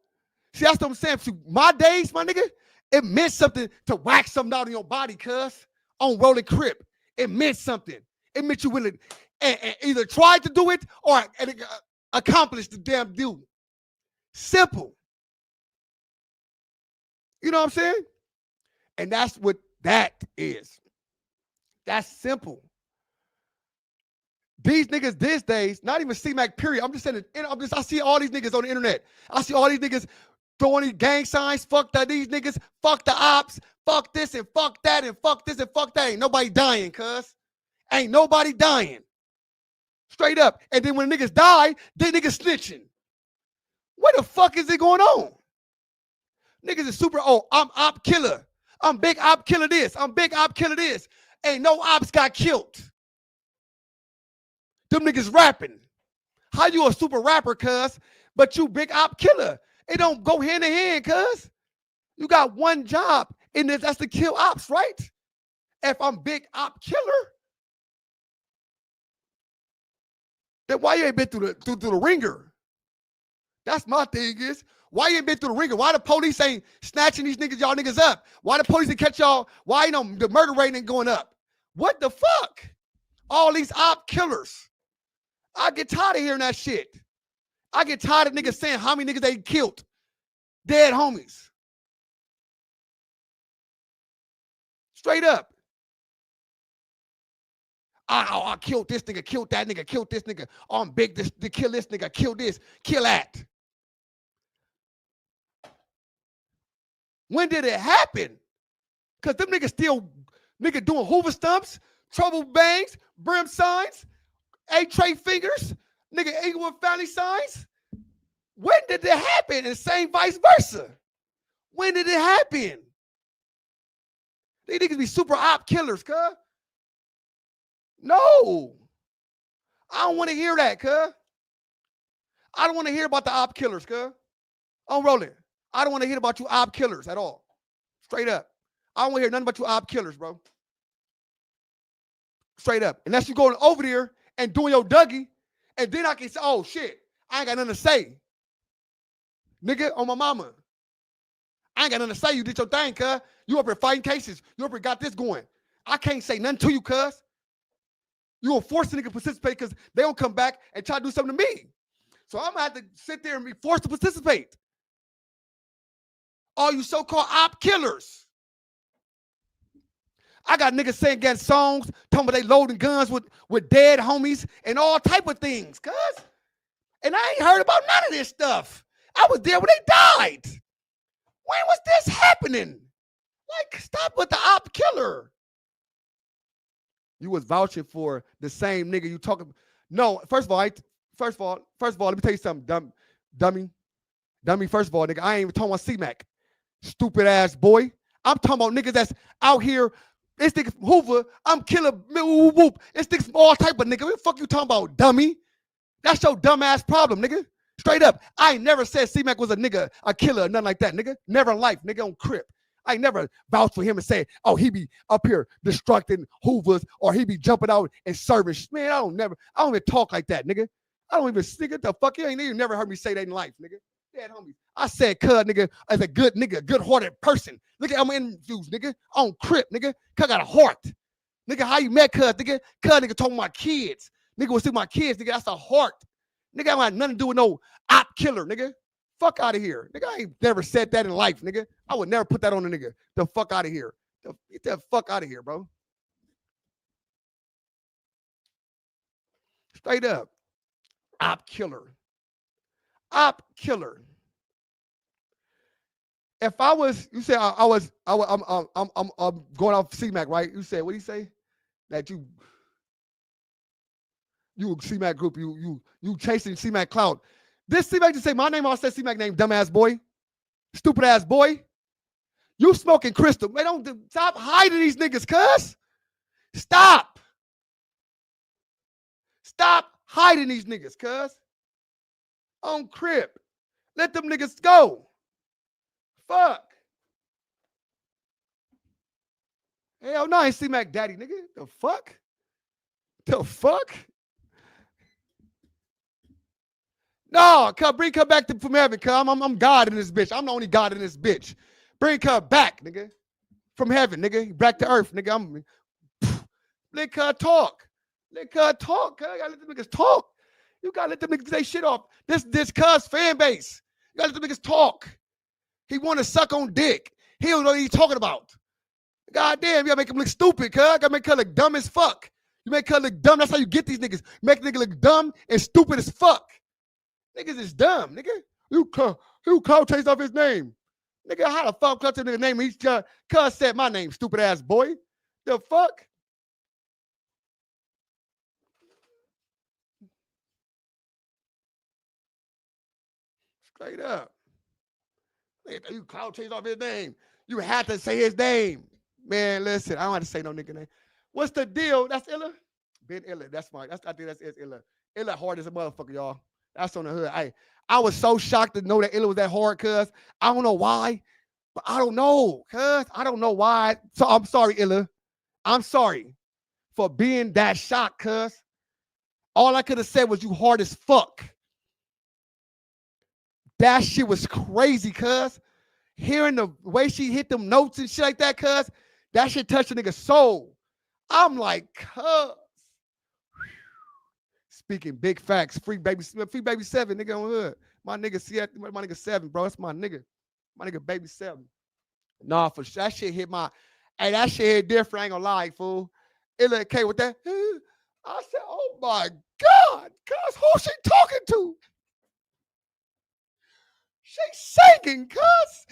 See, that's what I'm saying. See, my days, my nigga, it meant something to whack something out of your body, cuz, on rolling Crip. It meant something. It meant you willing and either tried to do it or accomplished the damn deal. Simple. You know what I'm saying? And that's what that is. That's simple. These niggas these days, not even C-Mac, period. I'm just saying, I see all these niggas on the internet. I see all these niggas throwing these gang signs. Fuck that, these niggas. Fuck the ops. Fuck this and fuck that and fuck this and fuck that. Ain't nobody dying, cuz. Ain't nobody dying. Straight up. And then when niggas die, then niggas snitching. What the fuck is it going on? Niggas is super, I'm op killer. I'm big op killer this. I'm big op killer this. Ain't no ops got killed. Them niggas rapping. How you a super rapper, cuz, but you big op killer? It don't go hand in hand, cuz. You got one job, and that's to kill ops, right? If I'm big op killer, then why you ain't been through the ringer? That's my thing is, why you ain't been through the ringer? Why the police ain't snatching these niggas, y'all niggas up? Why the police ain't catch y'all? Why ain't the murder rate ain't going up? What the fuck? All these op killers. I get tired of hearing that shit. I get tired of niggas saying how many niggas they killed. Dead homies. Straight up. I killed this nigga, killed that nigga, killed this nigga. Oh, I'm big to kill this nigga, kill this, kill that. When did it happen? Because them niggas still doing Hoover stumps, trouble bangs, brim signs, A-tray fingers, nigga Inglewood family signs. When did it happen? And the same vice versa. When did it happen? These niggas be super op killers, cuz. No. I don't want to hear that, cuz. I don't want to hear about the op killers, cuz. I'm rolling. I don't want to hear about you op killers at all. Straight up. I don't want to hear nothing about you op killers, bro. Straight up. Unless you going over there and doing your Dougie, and then I can say, oh shit, I ain't got nothing to say. Nigga, on my mama. I ain't got nothing to say. You did your thing, cuz. You up here fighting cases. You up here got this going. I can't say nothing to you, cuz. You gonna force the nigga to participate because they don't come back and try to do something to me. So I'm gonna have to sit there and be forced to participate. All you so-called op killers. I got niggas saying getting songs, talking about they loading guns with dead homies and all type of things, cuz. And I ain't heard about none of this stuff. I was there when they died. When was this happening? Like, stop with the op killer. You was vouching for the same nigga you talking. No, first of all, let me tell you something, dummy. First of all, nigga, I ain't even talking about C-Mac. Stupid ass boy. I'm talking about niggas that's out here. This nigga from Hoover, I'm killer, whoop. This nigga from all type of nigga. What the fuck you talking about, dummy? That's your dumb ass problem, nigga. Straight up. I ain't never said C-Mac was a nigga, a killer, or nothing like that, nigga. Never in life, nigga, on Crip. I ain't never vouched for him and say, oh, he be up here destructing Hoovers or he be jumping out and serving. Man, I don't even talk like that, nigga. I don't even, nigga, the fuck, you ain't even never heard me say that in life, nigga. Dead homie. I said, cuz, nigga, as a good nigga, good-hearted person. Look at how I'm interviews, nigga. On Crip, nigga. Cuz got a heart. Nigga, how you met cuz, nigga? Cuz, nigga, talking about my kids. Nigga was see my kids, nigga. That's a heart. Nigga, I got nothing to do with no op killer, nigga. Fuck out of here. Nigga, I ain't never said that in life, nigga. I would never put that on a nigga. The fuck out of here. Get that fuck out of here, bro. Straight up. Op killer. Op killer. If I was, you say I'm going off C-Mac, right? You said, what do you say? That you C-Mac group, you chasing C-Mac clout. This C-Mac just say my name, I said C-Mac name, dumbass boy. Stupid ass boy. You smoking crystal. Man, don't stop hiding these niggas, cuz. Stop. Stop hiding these niggas, cuz. On Crip. Let them niggas go. Fuck. Hell no, I ain't C-Mac daddy, nigga. The fuck? The fuck? No, bring her back from heaven, cuz. I'm God in this bitch. I'm the only God in this bitch. Bring her back, nigga. From heaven, nigga. Back to earth, nigga. Let her talk. Let her talk, cuz. You gotta let them niggas talk. You gotta let them niggas say shit off. This cuz fan base. You gotta let them niggas talk. He wanna suck on dick. He don't know what he's talking about. God damn, you gotta make him look stupid, cuz. You gotta make her look dumb as fuck. You make her look dumb. That's how you get these niggas. Make the nigga look dumb and stupid as fuck. Niggas is dumb, nigga. You cloud chase off his name. Nigga, how the fuck cloud chase nigga name? He's cuz said my name, stupid ass boy. The fuck? Straight up. Nigga, you cloud chase off his name. You had to say his name. Man, listen, I don't have to say no nigga name. What's the deal? That's Illa? Ben Illa. I think that's Illa. Illa hard as a motherfucker, y'all. That's on the hood. I was so shocked to know that Illa was that hard, cuz. I don't know why, but I don't know, cuz. I don't know why. So I'm sorry, Illa. I'm sorry for being that shocked, cuz. All I could have said was you hard as fuck. That shit was crazy, cuz. Hearing the way she hit them notes and shit like that, cuz, that shit touched a nigga's soul. I'm like, cuz. Speaking big facts, free baby 7, nigga on hood. My nigga my nigga 7, bro. That's my nigga. My nigga baby 7. Nah, for sure. That shit hit that shit hit different. I ain't gonna lie, fool. It look okay with that. I said, oh my God, cuz who she talking to? She singing, cuz.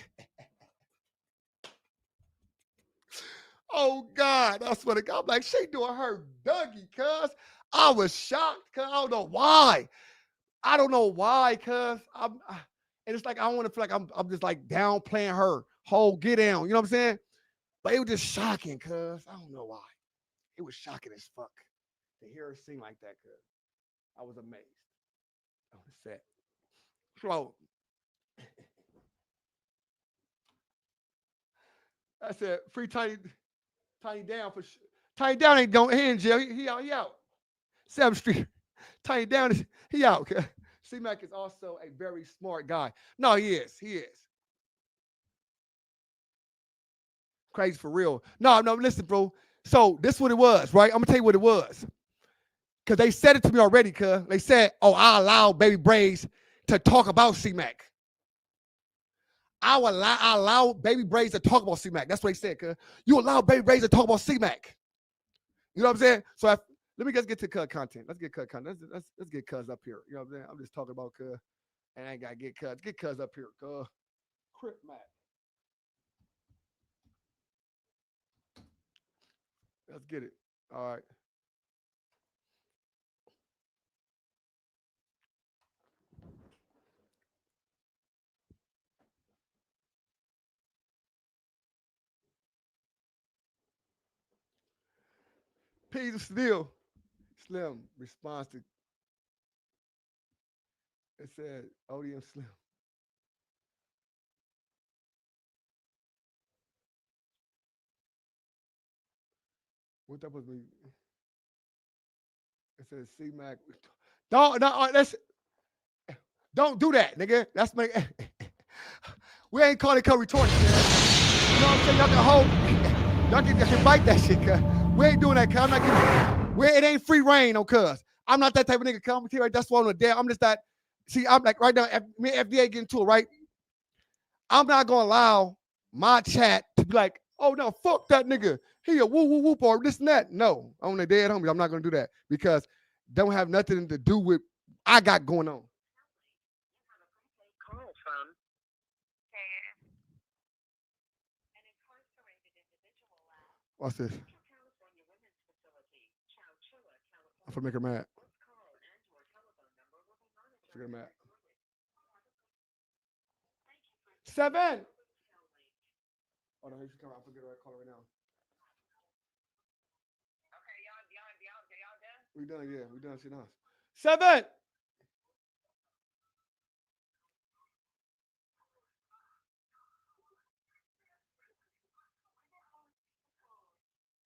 Oh God, that's what I'm like. She doing her Dougie, cuz. I was shocked, cuz. I don't know why. Cuz. And it's like I don't want to feel like I'm just like downplaying her whole get down. You know what I'm saying? But it was just shocking, cuz. I don't know why. It was shocking as fuck to hear her sing like that, cuz. I was amazed. I was sad. So I said, free Tiny Down for Tiny Down ain't going in jail. He out. 7th Street. Tiny Down he out. C-Mac is also a very smart guy. No, he is. Crazy for real. No, listen, bro. So this is what it was, right? I'm gonna tell you what it was. Cause they said it to me already, cuz. They said, oh, I allow Baby Braids to talk about C-Mac. I allow Baby Braids to talk about C-Mac. That's what they said, cuz. You allow Baby Braids to talk about C-Mac. You know what I'm saying? So let me just get to cut content. Let's get cut content. Let's get cuz up here. You know what I'm saying? I'm just talking about cuz. And I ain't gotta get cuz. Get cuz up here, cuz. Crip Mac. Let's get it. All right. Peter Slim responds to, it said ODM Slim. What that was me? It says C-Mac. Don't do that, nigga. That's my we ain't calling it retarded, man. You know what I'm saying? Y'all can y'all can bite that shit, cuz. We ain't doing that, cuz. I'm not getting it ain't free reign, no cuz. I'm not that type of nigga. Commentary, that's why I'm a dad. I'm just that. See, I'm like right now, me and FDA getting to it, right? I'm not gonna allow my chat to be like, oh no, fuck that nigga. He a woo woo whoop or this and that. No, on the dead homie, I'm not gonna do that because don't have nothing to do with I got going on. What's this? I'm gonna make her mad. Make her mad. 7. Oh no, he should come out. I forget what I call it right now. We done, yeah. We done. Shit now. 7.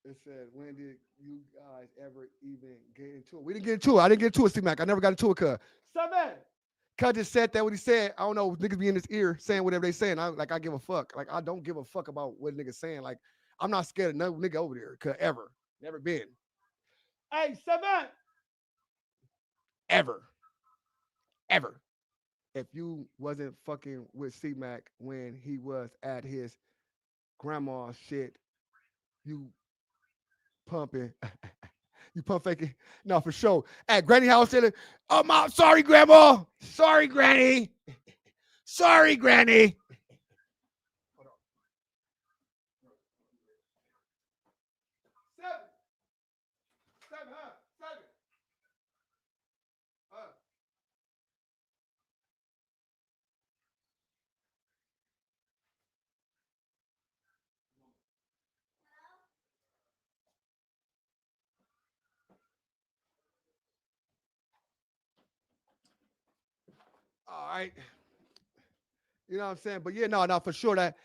It said, when did you guys ever even get into it? We didn't get into it. I didn't get into it, C-Mac. I never got into it, cuz. 7. Cuz just said that what he said. I don't know. Niggas be in his ear saying whatever they saying. I give a fuck. Like, I don't give a fuck about what niggas saying. Like, I'm not scared of no nigga over there, cuz ever. Never been. Hey, 7. Ever. If you wasn't fucking with C-Mac when he was at his grandma's shit, you pumping. You pump faking? No, for sure. At Granny house, saying, "Oh, mom, sorry, grandma. Sorry, Granny. Sorry, Granny." Hold on. 7. 7, huh? 7. All right. You know what I'm saying? But yeah, no, for sure that,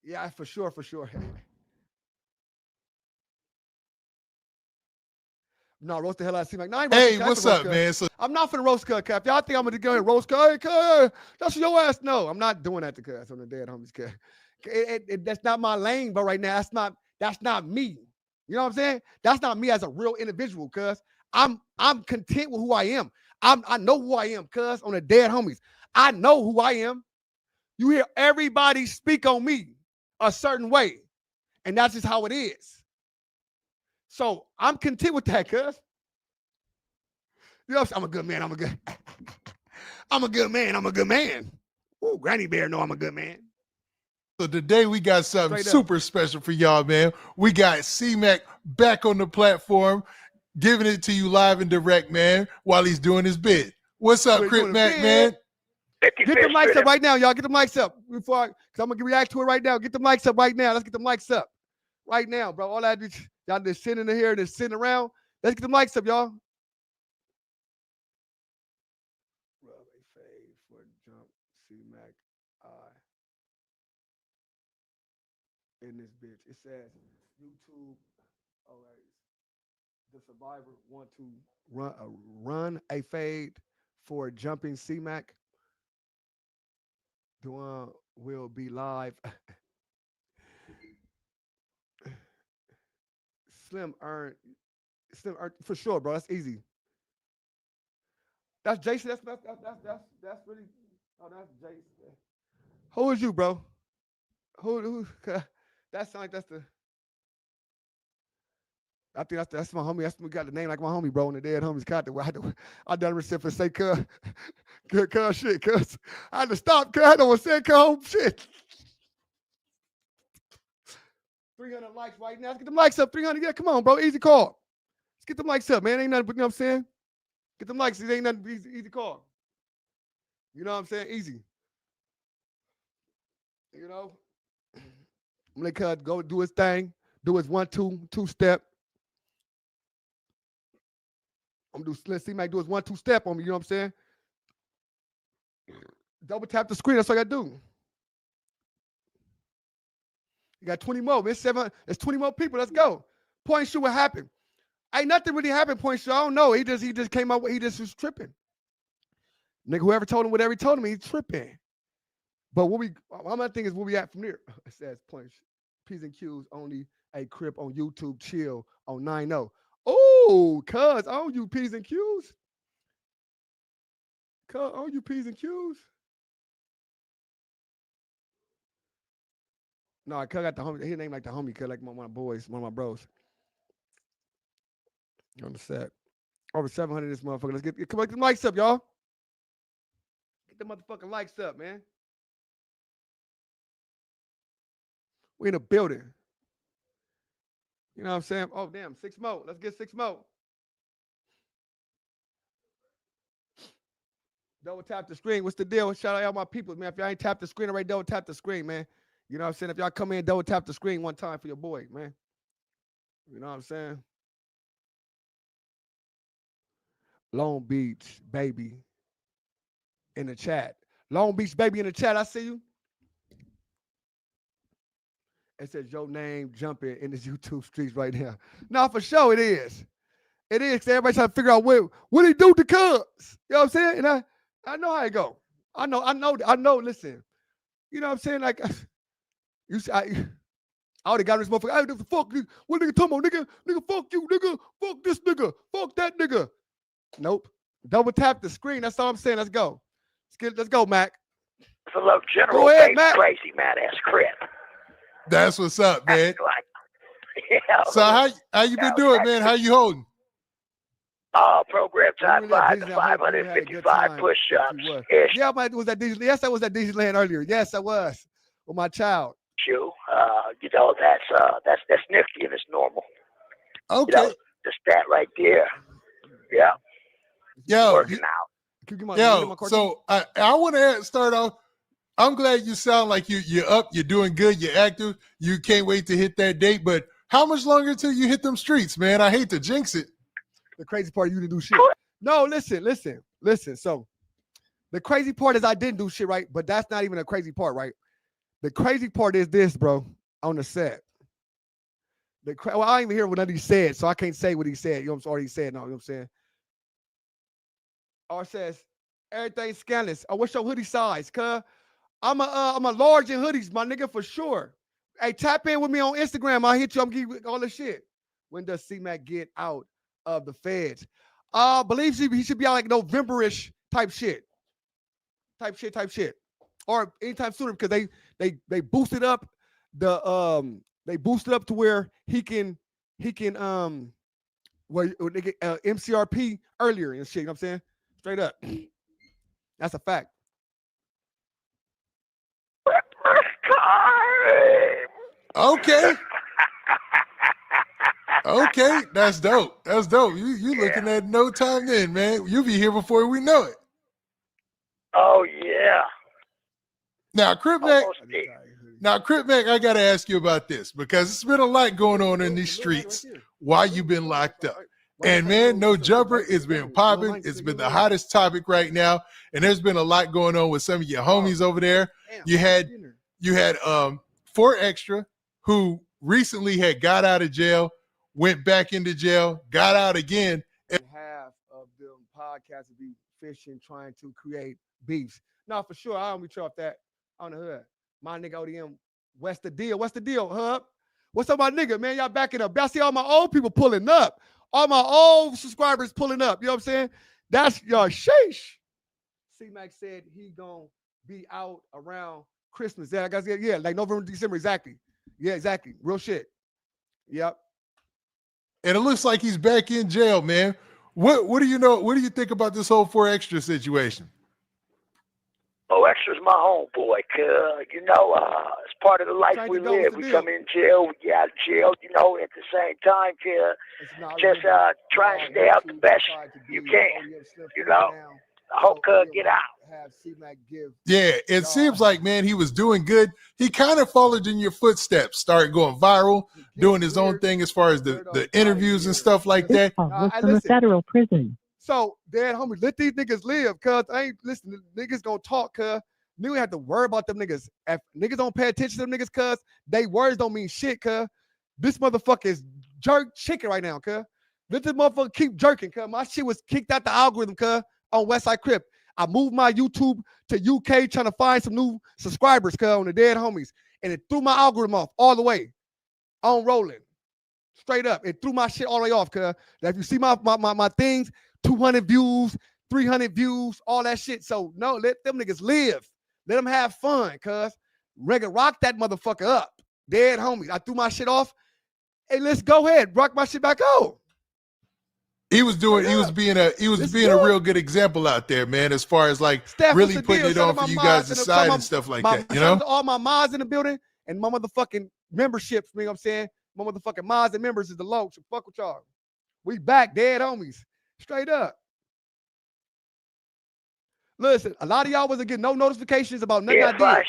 yeah, for sure. No, roast the hell out of C-Mac. No, I ain't roasting Hey, Cut. what's up, man? So I'm not finna roast Cut, Cap. Y'all think I'm gonna go ahead and roast Cut? Hey, Cut, that's your ass. No, I'm not doing that to Cut on the dead homies, Cut. That's not my lane, but right now, that's not me. You know what I'm saying? That's not me as a real individual, cuz. I'm content with who I am. I know who I am, cuz, on the dead homies. I know who I am. You hear everybody speak on me a certain way, and that's just how it is. So I'm content with that, cuz. You know what I'm saying? I'm a good man. I'm a good man. Ooh, Granny Bear know I'm a good man. today we got something Straight up. super special for y'all, man. We got C-Mac back on the platform, giving it to you live and direct, man, while he's doing his bid. What's up, Wait, Crip doing a Mac, bid? man? Get the mics up right now, y'all. Get the mics up because I'm gonna react to it right now. Get the mics up right now. Let's get the mics up right now, bro. All that y'all just sitting in here, just sitting around. Let's get the mics up, y'all. Rub a fade for jump C-Mac eye in this bitch. It says YouTube. All right. The survivor want to run a fade for jumping C-Mac. Duan will be live. Slim earned for sure, bro. That's easy. That's Jason. That's really. Oh, that's Jason. Who is you, bro? Who? That sounds like that's the. I think that's my homie. We got the name like my homie, bro. And the dead homies got the. I done receipt for say cuz shit, cuz I had to stop, cuz I don't want to say cuz shit. 300 likes right now. Let's get the likes up. 300. Yeah, come on, bro. Easy call. Let's get the likes up, man. Ain't nothing, but you know what I'm saying? Get them likes. It ain't nothing. Easy call. You know what I'm saying? Easy. You know? I'm gonna let go do his thing. Do his 1-2 step. I'm gonna do C-Mac do his 1-2 step on me. You know what I'm saying? Double tap the screen. That's all I gotta do. You got 20 more. It's 20 more people. Let's go. Point shoot what happened. Ain't nothing really happened, point shoot. I don't know. He just came out with he just was tripping. Nigga, whoever told him whatever he told him, he's tripping. But my thing is where we at from there. It says point P's and Q's only a Crip on YouTube chill on 9-0. Oh, cuz on you P's and Q's. Cuz on you P's and Q's. No, cuz got the homie. His name like the homie, cuz like one of my boys, one of my bros. On the set. Over 700 this motherfucker. Let's get the mics up, y'all. Get the motherfucking likes up, man. We in a building. You know what I'm saying? Oh, damn, 6 more. Let's get 6 more. Double tap the screen. What's the deal? Shout out all my people, man. If y'all ain't tapped the screen already, double tap the screen, man. You know what I'm saying? If y'all come in, double tap the screen one time for your boy, man. You know what I'm saying? Long Beach, baby, in the chat. Long Beach, baby, in the chat. I see you. It says your name jumping in this YouTube streets right now. No, for sure it is. It is. Everybody trying to figure out what he do to Cubs. You know what I'm saying? And I know how it go. I know. Listen, you know what I'm saying? Like, you see, I already got this motherfucker. Hey, fuck you. What nigga talking about, nigga? Nigga, fuck you, nigga. Fuck this nigga. Fuck that nigga. Nope. Double tap the screen. That's all I'm saying. Let's go. Let's go, Mac. Hello, General. Go ahead, Mac. Crazy mad ass Crip. That's what's up, man. Yeah. So how you been doing, man? How you holding? Program time 5 to 555 push-ups. Yeah, was that Disney? Yes, I was at Disneyland earlier. Yes, I was with my child. You know, that's nifty and it's normal. Okay. You know, just that right there. Yeah. Yo, working out. So I want to start off. I'm glad you sound like you're up, you're doing good, you're active. You can't wait to hit that date. But how much longer till you hit them streets, man? I hate to jinx it. The crazy part, you didn't do shit. No, listen. So the crazy part is I didn't do shit, right? But that's not even a crazy part, right? The crazy part is this, bro, on the set. Well, I didn't even hear what none of he said, so I can't say what he said. You know what I'm saying? He said, no, you know what I'm saying? Or says, everything's scandalous. Oh, what's your hoodie size? Cuz I'm a large in hoodies, my nigga, for sure. Hey, tap in with me on Instagram. I'll hit you. I'm giving you all the shit. When does C-Mac get out of the feds? Believe he should be out like November-ish type shit. Or anytime sooner because they boosted up they boosted up to where he can where they get MCRP earlier and shit, you know what I'm saying? Straight up. That's a fact. Okay. Okay, that's dope. That's dope. You looking at no time then, man. You'll be here before we know it. Oh yeah. Now, Crip Mac, I gotta ask you about this because it's been a lot going on in these streets while you've been locked up. And man, no jumper, it's been popping. It's been the hottest topic right now. And there's been a lot going on with some of your homies over there. You had 4 Extra, who recently had got out of jail, went back into jail, got out again. And half of them podcasts be fishing, trying to create beefs. No, for sure, I don't be off that on the hood. My nigga ODM, what's the deal? What's the deal, Hub? What's up, my nigga, man? Y'all backing up. Y'all see all my old people pulling up. All my old subscribers pulling up. You know what I'm saying? That's your sheesh. C-Mac said he gonna be out around Christmas. Yeah, like November, December, exactly. Yeah, exactly. Real shit. Yep. And it looks like he's back in jail, man. What do you know? What do you think about this whole 4 Extra situation? Oh, Extra's my homeboy, you know, it's part of the life we live. We come in jail, we get out of jail, you know, at the same time, just try and stay out the best you can, you know. I hope get out. Yeah, it seems like, man, he was doing good. He kind of followed in your footsteps, started going viral, doing his own thing as far as the interviews and stuff like that. From a federal prison. So, dad, homie, let these niggas live, cuz I ain't listening. Niggas gonna talk, cuz. Niggas have to worry about them niggas. If niggas don't pay attention to them niggas, cuz they words don't mean shit, cuz. This motherfucker is jerk chicken right now, cuz. Let this motherfucker keep jerking, cuz. My shit was kicked out the algorithm, cuz, on Westside Crip. I moved my YouTube to UK trying to find some new subscribers, cuz, on the dead homies. And it threw my algorithm off all the way. On rolling. Straight up. It threw my shit all the way off, cuz. If you see my things, 200 views, 300 views, all that shit. So, no, let them niggas live. Let them have fun, cuz. Rock that motherfucker up. Dead homies. I threw my shit off. Hey, let's go ahead. Rock my shit back on. He was being a real good example out there, man, as far as like Steph, really putting it on for you guys to decide and stuff like that, you know? All my mods in the building and my motherfucking memberships, you know what I'm saying? My motherfucking mods and members is the low, so fuck with y'all. We back, dead homies. Straight up. Listen, a lot of y'all wasn't getting no notifications about nothing I did.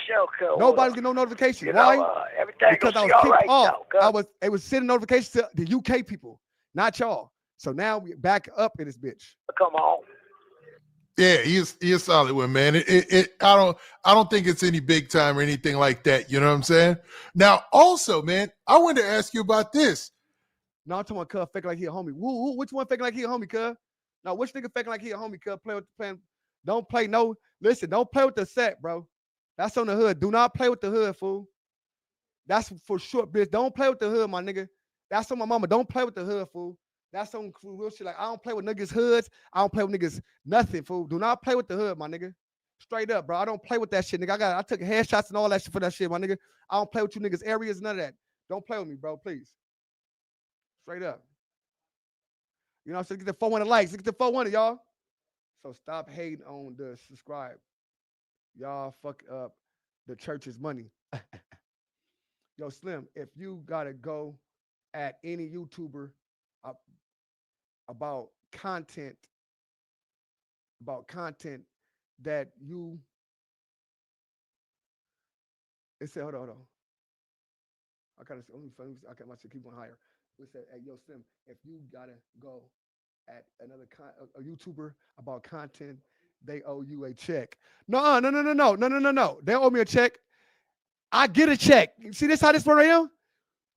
Nobody's getting no notifications. Why? Everything Because I was kicked off. It was sending notifications to the UK people, not y'all. So now we back up in this bitch. Come on. Yeah, he is a solid one, man. I don't think it's any big time or anything like that. You know what I'm saying? Now, also, man, I wanted to ask you about this. No, I'm talking about cuz faking like he a homie. Woo, which one faking like he a homie, cuz? Now, which nigga faking like he a homie, cuz? Don't play no. Listen, don't play with the set, bro. That's on the hood. Do not play with the hood, fool. That's for sure, bitch. Don't play with the hood, my nigga. That's on my mama. Don't play with the hood, fool. That's some real shit. Like, I don't play with niggas' hoods. I don't play with niggas nothing, fool. Do not play with the hood, my nigga. Straight up, bro. I don't play with that shit, nigga. I took headshots and all that shit for that shit, my nigga. I don't play with you niggas' areas, none of that. Don't play with me, bro, please. Straight up. You know what I'm saying? Get the 400 likes. Get the 400, y'all. So stop hating on the subscribe. Y'all fuck up the church's money. Yo, Slim, if you gotta go at any YouTuber about content that you, it said, hold on. I got my shit keep going higher. It said, hey, yo, Slim, if you gotta go at another a YouTuber about content, they owe you a check. No. They owe me a check. I get a check. See this how this one right now?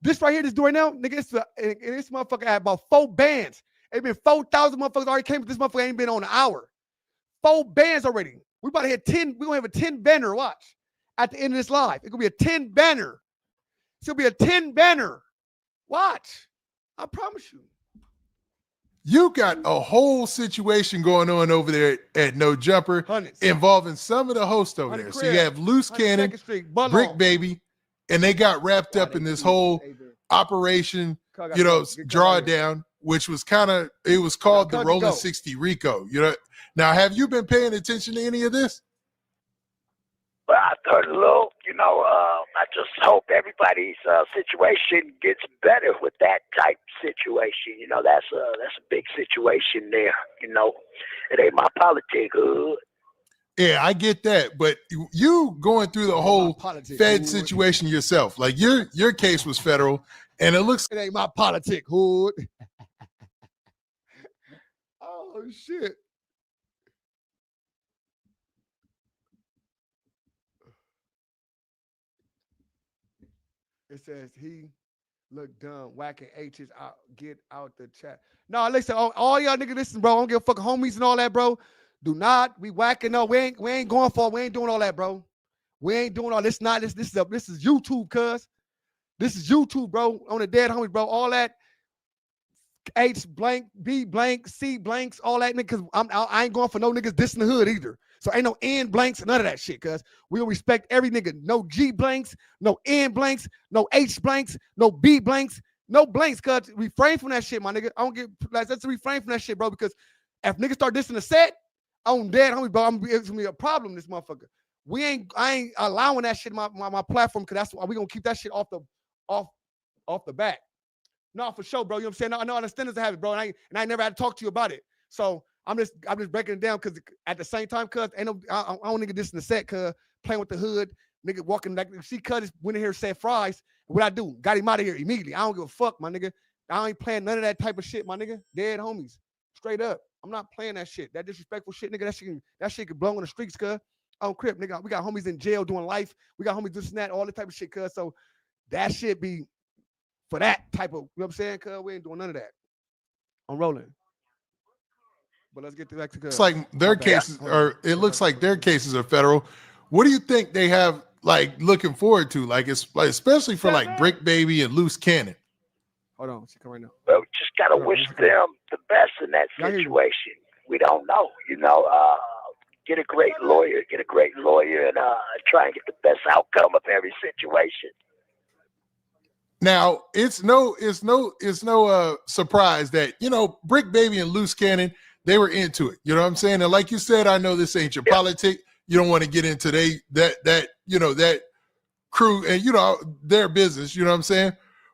This right here, this doing now, nigga. This motherfucker had about 4 bands. It been 4,000 motherfuckers already came. This motherfucker ain't been on an hour. 4 bands already. We about to hit 10. We gonna have a 10 banner. Watch at the end of this live. It's gonna be a 10 banner. It's gonna be a 10 banner. Watch. I promise you. You got a whole situation going on over there at No Jumper involving some of the hosts over there. So you have Loose Cannon, Brick Baby, and they got wrapped up in this whole operation, drawdown, which was it was called the Rolling 60 Rico. Now, have you been paying attention to any of this? Well, I thought a little, I just hope everybody's situation gets better with that type situation. That's a big situation there. It ain't my politics. Yeah, I get that, but you going through the whole Fed situation yourself. Like your case was federal, and it ain't my politic, hood. Oh shit. It says he look dumb, whacking H's out, get out the chat. No, listen, all y'all niggas listen, bro. I don't give a fuck homies and all that, bro. Do not be whacking up. We ain't going for it. We ain't doing all that, bro. We ain't doing all this. This is YouTube, cuz. This is YouTube, bro. On the dead homies, bro. All that H blank, B blank, C blanks, all that niggas. I ain't going for no niggas dissing the hood either. So ain't no N blanks, none of that shit, cuz we'll respect every nigga. No G blanks, no N blanks, no H blanks, no B blanks, no blanks, cuz refrain from that shit, my nigga. I don't get let's refrain from that shit, bro, because if niggas start dissing the set, on dead homie, bro, it's gonna be a problem, this motherfucker. I ain't allowing that shit on my platform, because that's why we gonna keep that shit off the back. No, for sure, bro. You know what I'm saying? I know understanders have it, bro, and I never had to talk to you about it. So I'm just breaking it down, because at the same time, cuz I don't nigga this in the set, cuz playing with the hood, nigga walking like, see, cuz went in here and said fries. What I do? Got him out of here immediately. I don't give a fuck, my nigga. I ain't playing none of that type of shit, my nigga. Dead homies, straight up. I'm not playing that shit. That disrespectful shit, nigga. That shit could blow on the streets, cuz. On Crip, nigga. We got homies in jail doing life. We got homies this and that, all the type of shit, cuz. So that shit be for that type of, you know what I'm saying, cuz? We ain't doing none of that. I'm rolling. But let's get back to cuz. It's like their cases are, it looks like their cases are federal. What do you think they have like looking forward to? Like, it's like, especially for like Brick Baby and Loose Cannon. Hold on, she come right now. Well, we just gotta wish them the best in that situation. We don't know, get a great lawyer, and try and get the best outcome of every situation. Now, it's no surprise that Brick Baby and Loose Cannon, they were into it. You know what I'm saying? And like you said, I know this ain't your politic. You don't want to get into that crew and their business. You know what I'm saying?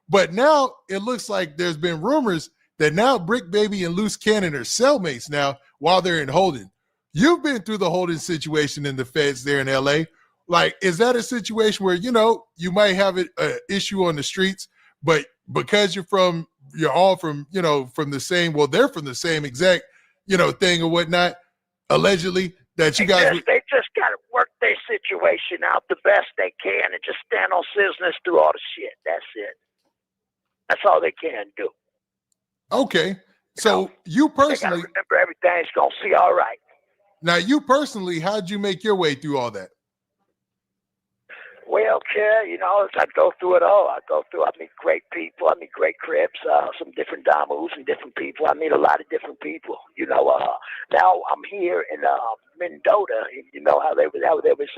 But now it looks like there's been rumors that now Brick Baby and Loose Cannon are cellmates now while they're in holding. you've been through the holding situation in the feds there in LA. Like, is that a situation where, you know, you might have an issue on the streets, but because you're all from, you know, from the same, well, they're from the same exact, you know, thing or whatnot, allegedly, that you guys... They just got to work their situation out the best they can and just stand on business through all the shit. That's it. That's all they can do. Okay. So you personally... They gotta remember everything's going to be all right. Now, you personally, how'd you make your way through all that? Well, kid, you know, I go through it all. I meet great people. I meet great Crips, some different Damus and different people. I meet a lot of different people. You know, now I'm here in Mendota. You know how there was,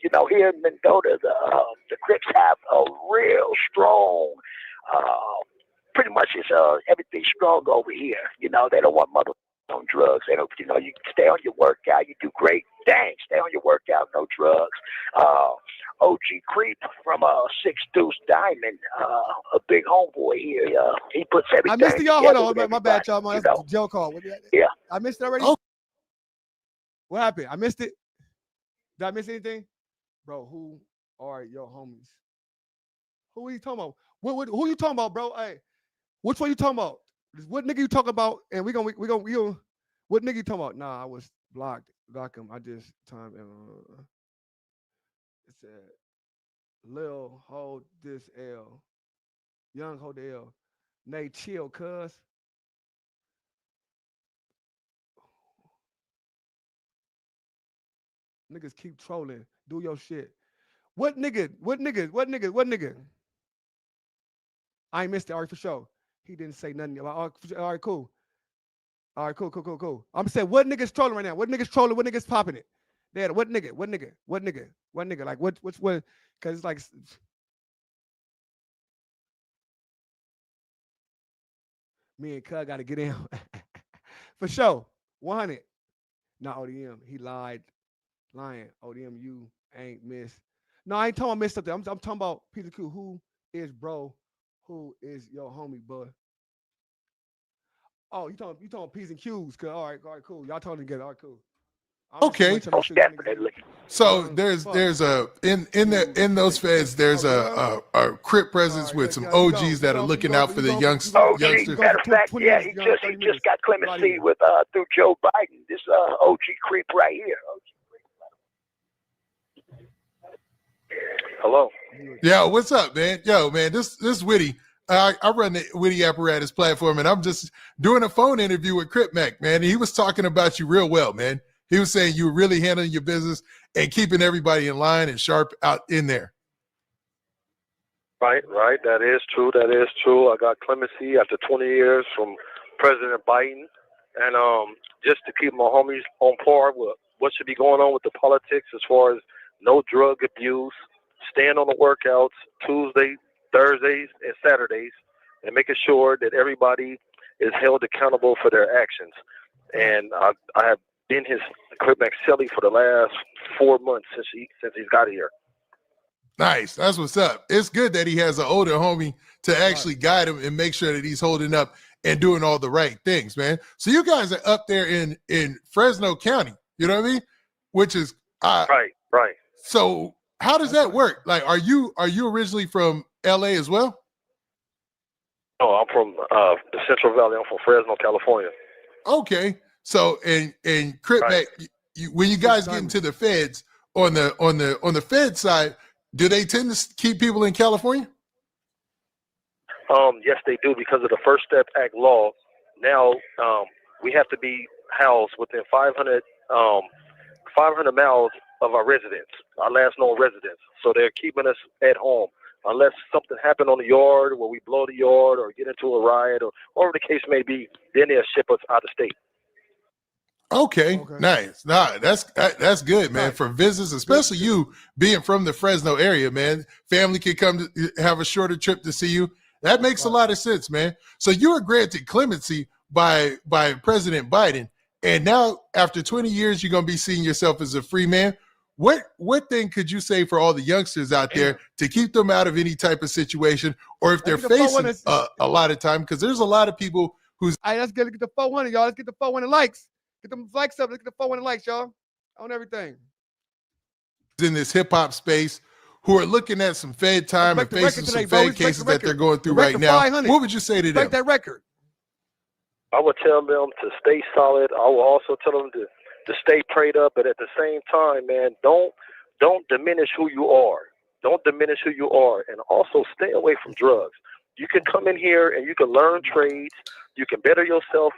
you know, here in Mendota, the Crips have a real strong, pretty much it's everything strong over here. You know, they don't want mother on drugs. They don't, you know, you stay on your workout. You do great. Dang, stay on your workout. No drugs. OG Crip from 6 Deuce Diamond, a big homeboy here. He puts everything. I missed it, y'all. Hold on, my bad, y'all. You That's know? Joe call. Yeah, I missed it already. Oh. What happened? I missed it. Did I miss anything, bro? Who are your homies? Who are you talking about? Who you talking about, bro? Hey, which one you talking about? What nigga you talking about? And we gonna what nigga you talking about? Nah, I was block him. I just time it said Lil hold this L. Young hold the L. Nay, chill, cuz. Niggas keep trolling. Do your shit. What nigga? I ain't missed it. All right, for sure. He didn't say nothing. All right, cool. All right, cool. I'm saying, what niggas trolling right now? What niggas trolling? What niggas popping it? Dad, what nigga? Like, which one? Because it's like, me and Cuz got to get in. For sure. 100. Not ODM. He lied. Lying. ODM, you ain't missed. No, I ain't talking about missed something. I'm talking about Peter Q. Who is bro? Who is your homie, bud? Oh, you talking P's and Q's? All right, cool. Y'all talking together. All right, cool. Okay. Definitely. So there's a in those feds there's a Crip presence with some OGs that are looking out for the youngsters. Matter of fact, yeah, he just got clemency with through Joe Biden. This OG Crip right here. Hello. Yeah, what's up, man? Yo, man, this Witty. I run the Witty Apparatus platform, and I'm just doing a phone interview with Crip Mac, man. And he was talking about you real well, man. He was saying you were really handling your business and keeping everybody in line and sharp out in there. Right. That is true. I got clemency after 20 years from President Biden. And just to keep my homies on par with what should be going on with the politics as far as no drug abuse, staying on the workouts Tuesday, Thursdays, and Saturdays, and making sure that everybody is held accountable for their actions. And I have been his Crip Mac celly for the last 4 months since he's got here. Nice. That's what's up. It's good that he has an older homie to actually guide him and make sure that he's holding up and doing all the right things, man. So you guys are up there in Fresno County, you know what I mean? Which is right. So how does that work? Like, are you originally from LA as well? No, I'm from the Central Valley. I'm from Fresno, California. Okay. So and Crip Mac, when you guys get into the feds on the Fed side, do they tend to keep people in California? Yes, they do, because of the First Step Act law. Now we have to be housed within 500 miles of our residence, our last known residence. So they're keeping us at home unless something happened on the yard where we blow the yard or get into a riot or whatever the case may be. Then they'll ship us out of state. Okay. Nice. Nah, that's good, man. For visitors, especially you being from the Fresno area, man, family can come to have a shorter trip to see you. That makes a lot of sense, man. So you were granted clemency by President Biden, and now after 20 years, you're gonna be seeing yourself as a free man. What thing could you say for all the youngsters out there to keep them out of any type of situation, or if they're facing a lot of time? Because there's a lot of people who's. All right, let's get the 400, y'all. Let's get the 400 likes. Get them likes up. Look at the 400 likes, y'all. On everything. In this hip hop space who are looking at some Fed time and facing some Fed cases that they're going through right now. What would you say to them? Break that record. I would tell them to stay solid. I will also tell them to stay prayed up, but at the same time, man, don't diminish who you are. Don't diminish who you are, and also stay away from drugs. You can come in here and you can learn trades. You can better yourself.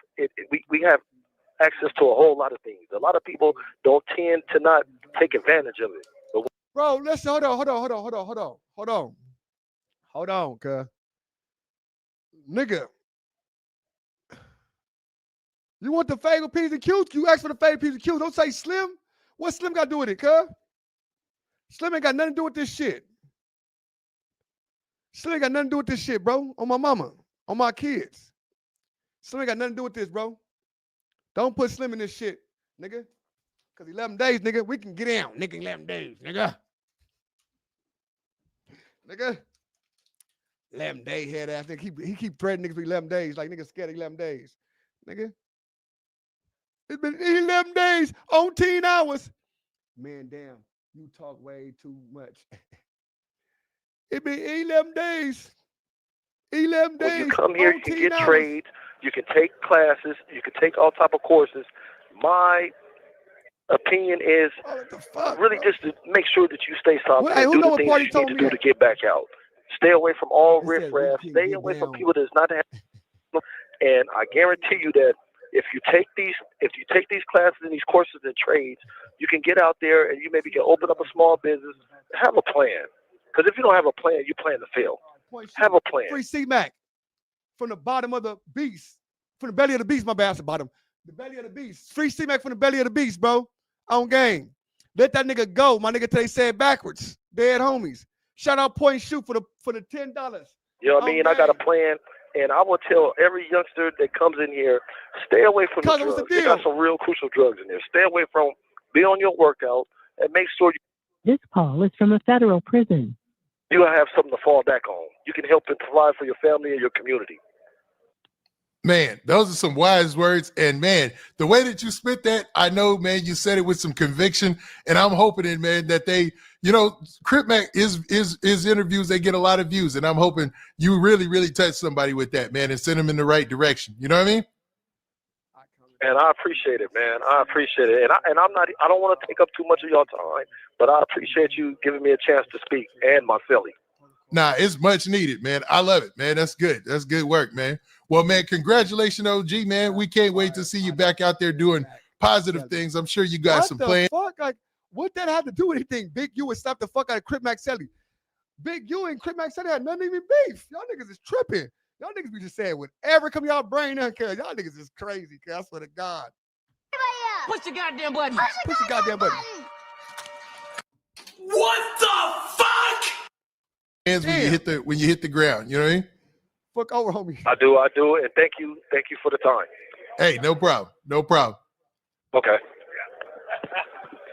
We have access to a whole lot of things. A lot of people don't tend to not take advantage of it. But bro, listen, hold on, cuz. Nigga. You want the favorite P's and Q's? You ask for the favorite P's and Q's. Don't say Slim. What Slim got to do with it, cuz? Slim ain't got nothing to do with this shit. Slim ain't got nothing to do with this shit, bro. On my mama. On my kids. Slim ain't got nothing to do with this, bro. Don't put Slim in this shit, nigga. Because 11 days, nigga, we can get down. Nigga, 11 days, nigga. Nigga. 11 day head ass nigga. He keep threatening niggas for 11 days. Like niggas scared of 11 days. Nigga. It's been 11 days on 10 hours. Man, damn. You talk way too much. It been 11 days. 11 days. When you come here, you can get trades. You can take classes. You can take all type of courses. My opinion is really just to make sure that you stay solid and do the things you need to do to get back out. Stay away from all riffraff. Stay away from people that's not having. And I guarantee you that if you take these classes and these courses and trades, you can get out there and you maybe can open up a small business. Have a plan. Because if you don't have a plan, you plan to fail. Have a plan. Free C Mac from the bottom of the beast. From the belly of the beast, my bad, that's the bottom. The belly of the beast. Free C Mac from the belly of the beast, bro. On game. Let that nigga go. My nigga today said backwards. Dead homies. Shout out Point Shoot for the $10. You know what I mean? I got a plan. And I will tell every youngster that comes in here, stay away from the drugs. They got some real crucial drugs in there. Stay away from, be on your workout, and make sure This call is from a federal prison. You have something to fall back on. You can help and provide for your family and your community. Man, those are some wise words. And man, the way that you spit that, I know, man, you said it with some conviction. And I'm hoping, man, that they, Crip Mac is interviews, they get a lot of views. And I'm hoping you really, really touch somebody with that, man, and send them in the right direction. You know what I mean? And I appreciate it, man. I appreciate it. And I don't want to take up too much of your time, but I appreciate you giving me a chance to speak and my Philly. Nah, it's much needed, man. I love it, man. That's good. That's good work, man. Well, man, congratulations, OG, man. We can't wait to see you back out there doing positive things. I'm sure you got some plans. Like, what that have to do with anything? Big U would slap the fuck out of Crip Mac Selly. Big U and Crip Mac Selly had nothing even beef. Y'all niggas is tripping. Y'all niggas be just saying whatever come y'all brain on, cuz y'all niggas is crazy, cuz I swear to God. Push the goddamn button. Push the goddamn button. What the fuck? Hands when you hit the ground, you know what I mean? Fuck over, homie. I do, and thank you for the time. Hey, no problem. No problem. Okay.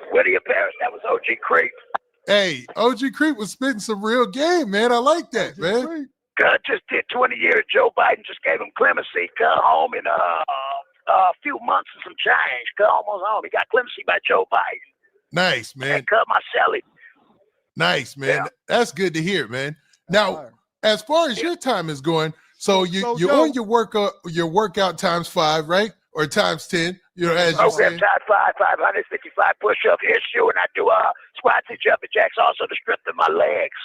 Where do your parents? That was OG Crip. Hey, OG Crip was spitting some real game, man. I like that, man. God just did 20 years. Joe Biden just gave him clemency. Come home in a few months and some change. Come almost home. He got clemency by Joe Biden. Nice, man. And cut my celly. Nice, man. Yeah. That's good to hear, man. Now, as far as your time is going, so you're on your workout times 5, right? Or times 10, as you say. Time 555 push-up issue, and I do squats and jumping jacks also to strengthen my legs.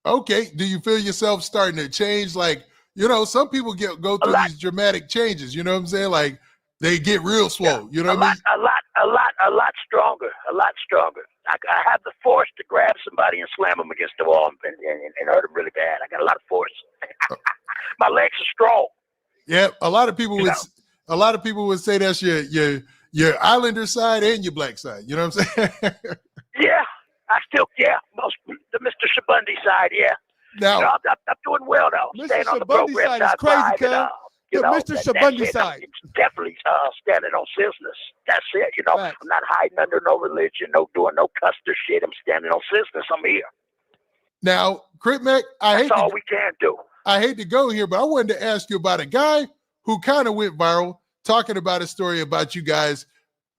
Okay. Do you feel yourself starting to change? Like, some people go through these dramatic changes. You know what I'm saying? Like they get real swole. You know what I mean? A lot stronger. I have the force to grab somebody and slam them against the wall and hurt them really bad. I got a lot of force. My legs are strong. Yeah, a lot of people would say that's your Islander side and your black side. You know what I'm saying? Yeah. Most the Mr. Shabundi side, yeah. Now I'm doing well though. Mr. Staying on the Shabundi program side is crazy, side, Mr. Shabundi side. I'm definitely standing on business. That's it. I'm not hiding under no religion, doing no custer shit. I'm standing on business. I'm here. Now, Crip Mac, that's all we can do. I hate to go here, but I wanted to ask you about a guy who kind of went viral talking about a story about you guys,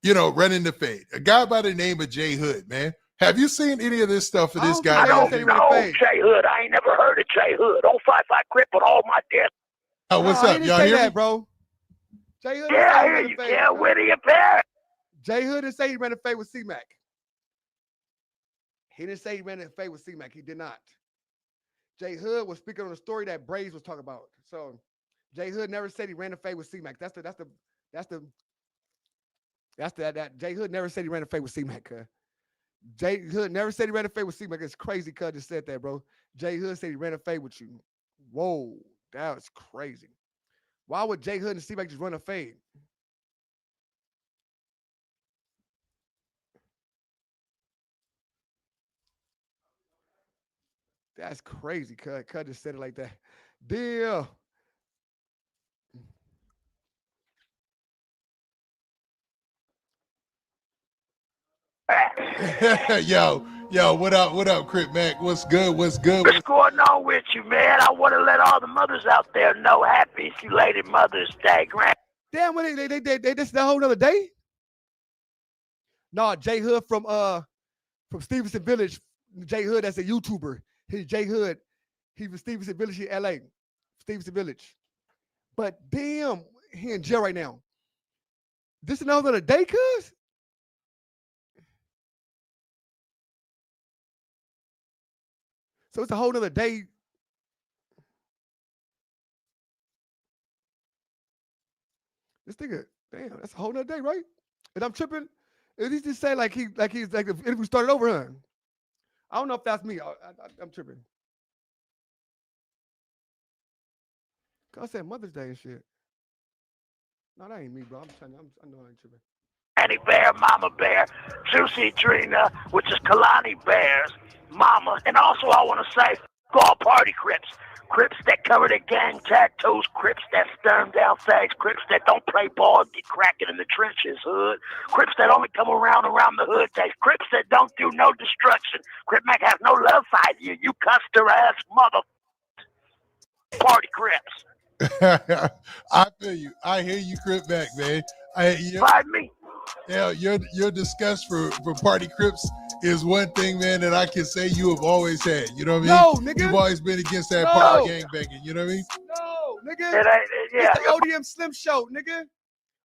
you know, running the fade. A guy by the name of Jay Hood, man. Have you seen any of this stuff for this guy? I don't know Jay Hood. I ain't never heard of Jay Hood. Don't fight Crip with all my death. Oh, what's up? Y'all hear me? Bro. Jay Hood I hear you. Yeah, where do you pair? Jay Hood didn't say he ran a fade with C-Mac. He didn't say he ran a fade with C-Mac. He did not. Jay Hood was speaking on the story that Braves was talking about. So Jay Hood never said he ran a fade with C-Mac. That Jay Hood never said he ran a fade with C-Mac. Jay Hood never said he ran a fade with C-Mac. It's crazy cuz just said that, bro. Jay Hood said he ran a fade with you. Whoa, that was crazy. Why would Jay Hood and C-Mac just run a fade? That's crazy, cuz just said it like that. Deal. yo, what up, Crip Mac? What's good? What's going on with you, man? I want to let all the mothers out there know happy belated Mother's Day. Damn, what they this the whole other day? No, Jay Hood from Stevenson Village. Jay Hood, that's a YouTuber. Jay Hood, he was Stevenson Village in LA. Stevenson Village. But damn, he in jail right now. This another day, cuz? So it's a whole nother day. This nigga, damn, that's a whole nother day, right? And I'm tripping. At least just say like he's like the interview started over, huh? I don't know if that's me. I'm tripping. I said Mother's Day and shit. No, that ain't me, bro. I know I ain't tripping. Annie Bear, Mama Bear, Juicy Drina, which is Kalani Bear's mama. And also I want to say, all party Crips. Crips that cover their gang tattoos, Crips that sturm down fags, Crips that don't play ball, get cracking in the trenches, hood. Crips that only come around the hood days. Crips that don't do no destruction. Crip Mac has no love for you, you custer ass mother. Party Crips. I feel you. I hear you, Crip Mac, man. Pardon me. Yeah, your disgust for party Crips is one thing, man, that I can say you have always had. You know what I mean? No, nigga. You've always been against that party gangbanging. You know what I mean? No, nigga. It's the ODM Slim show, nigga.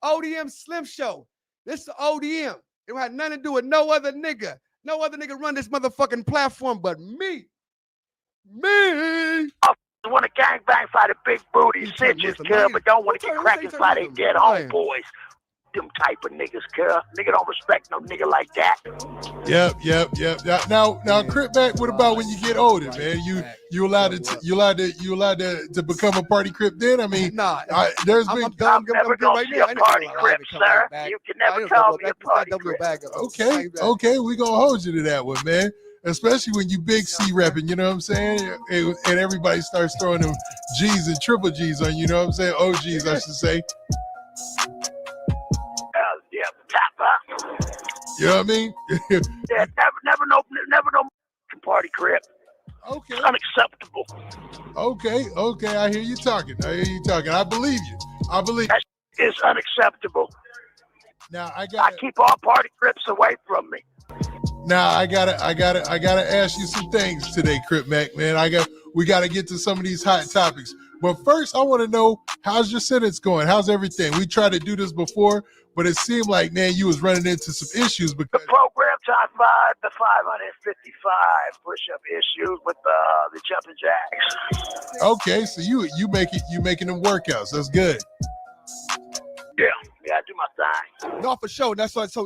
ODM Slim show. This is the ODM. It had nothing to do with no other nigga. No other nigga run this motherfucking platform but me. Me. I want to gangbang fight a big booty cinches, kid, but don't want to get cracking by they dead homeboys. Them type of niggas, cuz. Nigga don't respect no nigga like that. Yep. Now, Crip Mac, what about when you get older, man? You allowed to become a party Crip then? I mean, nah. I'm never gonna be a party Crip, sir. You can never call me a party Crip. Okay, we gonna hold you to that one, man. Especially when you big C repping, you know what I'm saying? And everybody starts throwing them G's and triple G's on you, you know what I'm saying? OGs, I should say. You know what I mean? Yeah, never no party Crip. Okay. Unacceptable. Okay. I hear you talking. I believe you. That is unacceptable. Now I keep all party Crips away from me. Now I gotta ask you some things today, Crip Mac, man. We gotta get to some of these hot topics. But first, I want to know, how's your sentence going? How's everything? We tried to do this before, but it seemed like, man, you was running into some issues because the program time 555 push-up issues with the jumping jacks. Okay, so you making them workouts. That's good. Yeah, I do my thing. No, for sure. That's why. So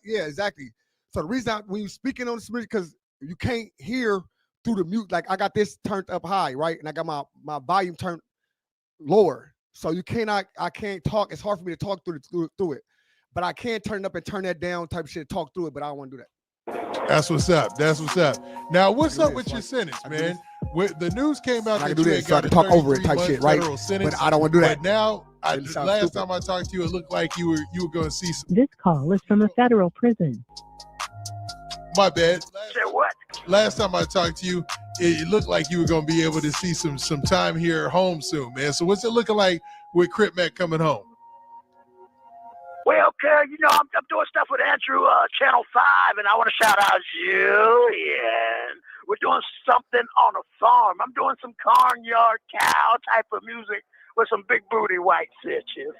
yeah, exactly. So the reason when you're speaking on this, because you can't hear through the mute, like I got this turned up high, right? And I got my volume turned lower. So I can't talk. It's hard for me to talk through it. But I can turn it up and turn that down type of shit, talk through it, but I don't want to do that. That's what's up. Now, what's up with your sentence, man? The news came out that you so I can talk over it type shit, right? Sentence, but I don't want to do that. But now, last time I talked to you, it looked like you were going to see some. This call is from a federal prison. My bad. Say what? Last time I talked to you, it looked like you were going to be able to see some time here at home soon, man. So what's it looking like with Crip Mac coming home? You know, I'm doing stuff with Andrew, Channel 5, and I want to shout out Julian. We're doing something on a farm. I'm doing some cornyard cow type of music with some big booty white bitches.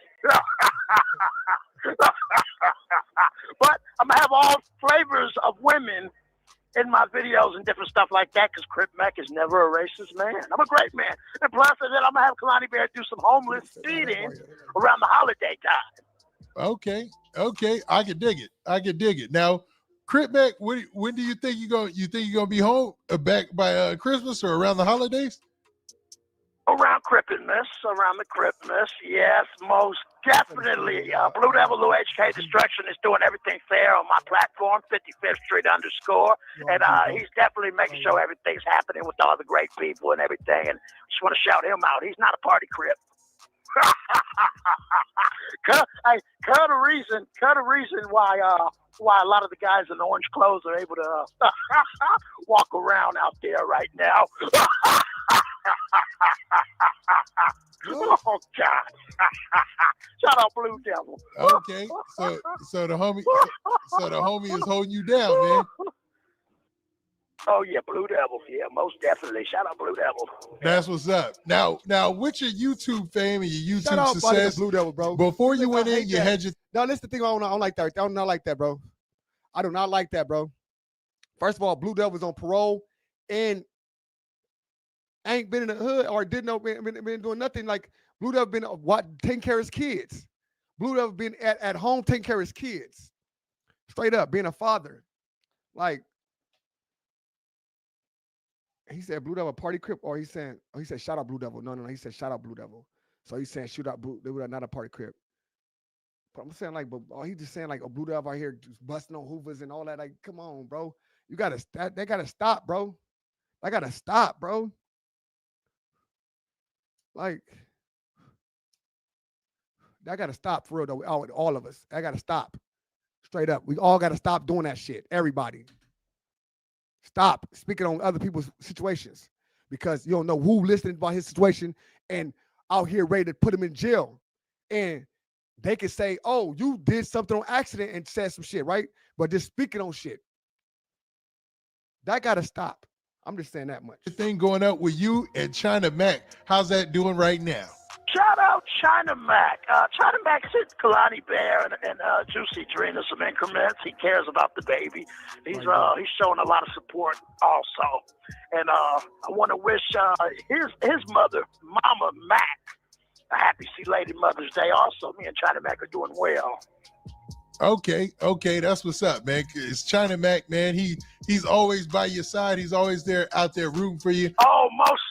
But I'm going to have all flavors of women in my videos and different stuff like that, because Crip Mac is never a racist man. I'm a great man. And plus, I'm going to have Kalani Bear do some homeless feeding around the holiday time. Okay. I can dig it. Now, Crip Mac, when do you think you're gonna be home? Back by Christmas or around the holidays? Around the Christmas, yes, most definitely. Blue Devil Lou HK Destruction is doing everything fair on my platform, 55th Street _, and he's definitely making sure everything's happening with all the great people and everything. And just want to shout him out. He's not a party crip. Cut a reason why a lot of the guys in orange clothes are able to walk around out there right now. Oh God! Shout out Blue Devil. Okay, so the homie is holding you down, man. Oh yeah, Blue Devil. Yeah, most definitely. Shout out Blue Devil. That's what's up. Now with your YouTube fame and your YouTube Shout out, success, Blue Devil, bro. Before you went in, you had your. No, this is the thing. I don't like that. I do not like that, bro. I do not like that, bro. First of all, Blue Devil's on parole and ain't been in the hood or been doing nothing. Like Blue Devil been taking care of his kids. Blue Devil been at home taking care of his kids. Straight up, being a father. Like he said, Blue Devil party crip, or he said shout out Blue Devil. No, he said shout out Blue Devil. So he's saying shoot out Blue Devil, not a party crip. But I'm saying like, but he's just saying like, Blue Devil out here just busting on hoovers and all that. Like, come on, bro. You gotta they gotta stop, bro. I gotta stop, bro. Like, that gotta stop for real though. All of us. I gotta stop. Straight up. We all gotta stop doing that shit. Everybody. Stop speaking on other people's situations because you don't know who listening about his situation and out here ready to put him in jail. And they can say, oh, you did something on accident and said some shit, right? But just speaking on shit. That gotta stop. I'm just saying that much. The thing going up with you and China Mac, how's that doing right now? Shout out China Mac. China Mac sent Kalani Bear and Juicy Drina some increments. He cares about the baby. He's showing a lot of support also. And I want to wish his mother, Mama Mac, a happy Lady Mother's Day also. Me and China Mac are doing well. Okay, that's what's up, man. It's China Mac, man. He's always by your side. He's always out there rooting for you. Oh, most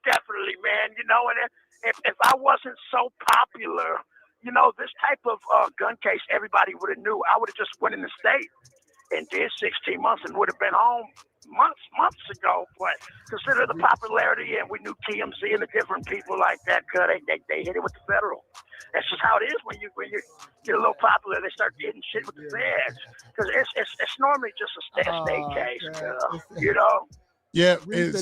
definitely, man. You know, and if I wasn't so popular, you know, this type of gun case, everybody would have knew. I would have just went in the state and did 16 months and would have been home months ago. But consider the popularity, and we knew TMZ and the different people like that. They hit it with the federal. That's just how it is when you get a little popular. They start getting shit with the feds because it's normally just a state case, you know. Yeah,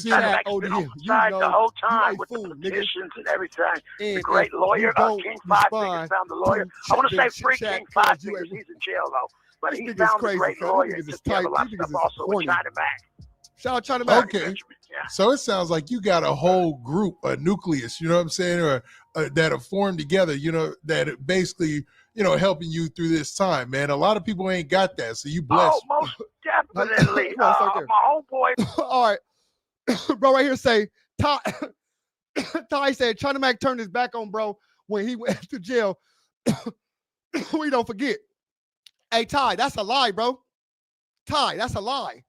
China Mac's been on the side the whole time with the petitions and everything. The great lawyer, King Five Fingers found the lawyer. I want to say free King Five Fingers. He's in jail though, but he found a great lawyer. He took care of a lot of stuff also with China Mac. Shout out China Mac. Okay, so it sounds like you got a whole group, a nucleus. You know what I'm saying, or that are formed together. You know that are basically, you know, helping you through this time, man. A lot of people ain't got that, so you blessed. Oh, most definitely. My homeboy. All right, bro, right here say Ty said China Mac turned his back on bro when he went to jail. We don't forget. Hey Ty, that's a lie, bro. Ty, that's a lie.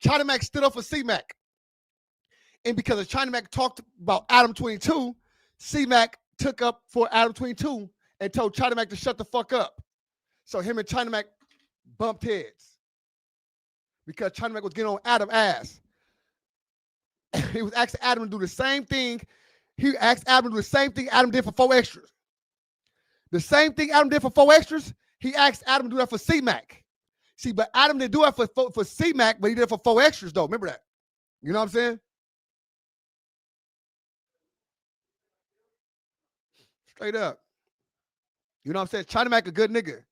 China Mac stood up for C-Mac. And because China Mac talked about Adam 22, C-Mac took up for Adam 22 and told China Mac to shut the fuck up. So him and China Mac bumped heads. Because China Mac was getting on Adam's ass. He was asking Adam to do the same thing. He asked Adam to do the same thing Adam did for 4 extras. The same thing Adam did for 4 extras, he asked Adam to do that for C-Mac. See, but Adam didn't do that for C-Mac, but he did it for 4 extras, though. Remember that? You know what I'm saying? Straight up. You know what I'm saying? China Mac a good nigga.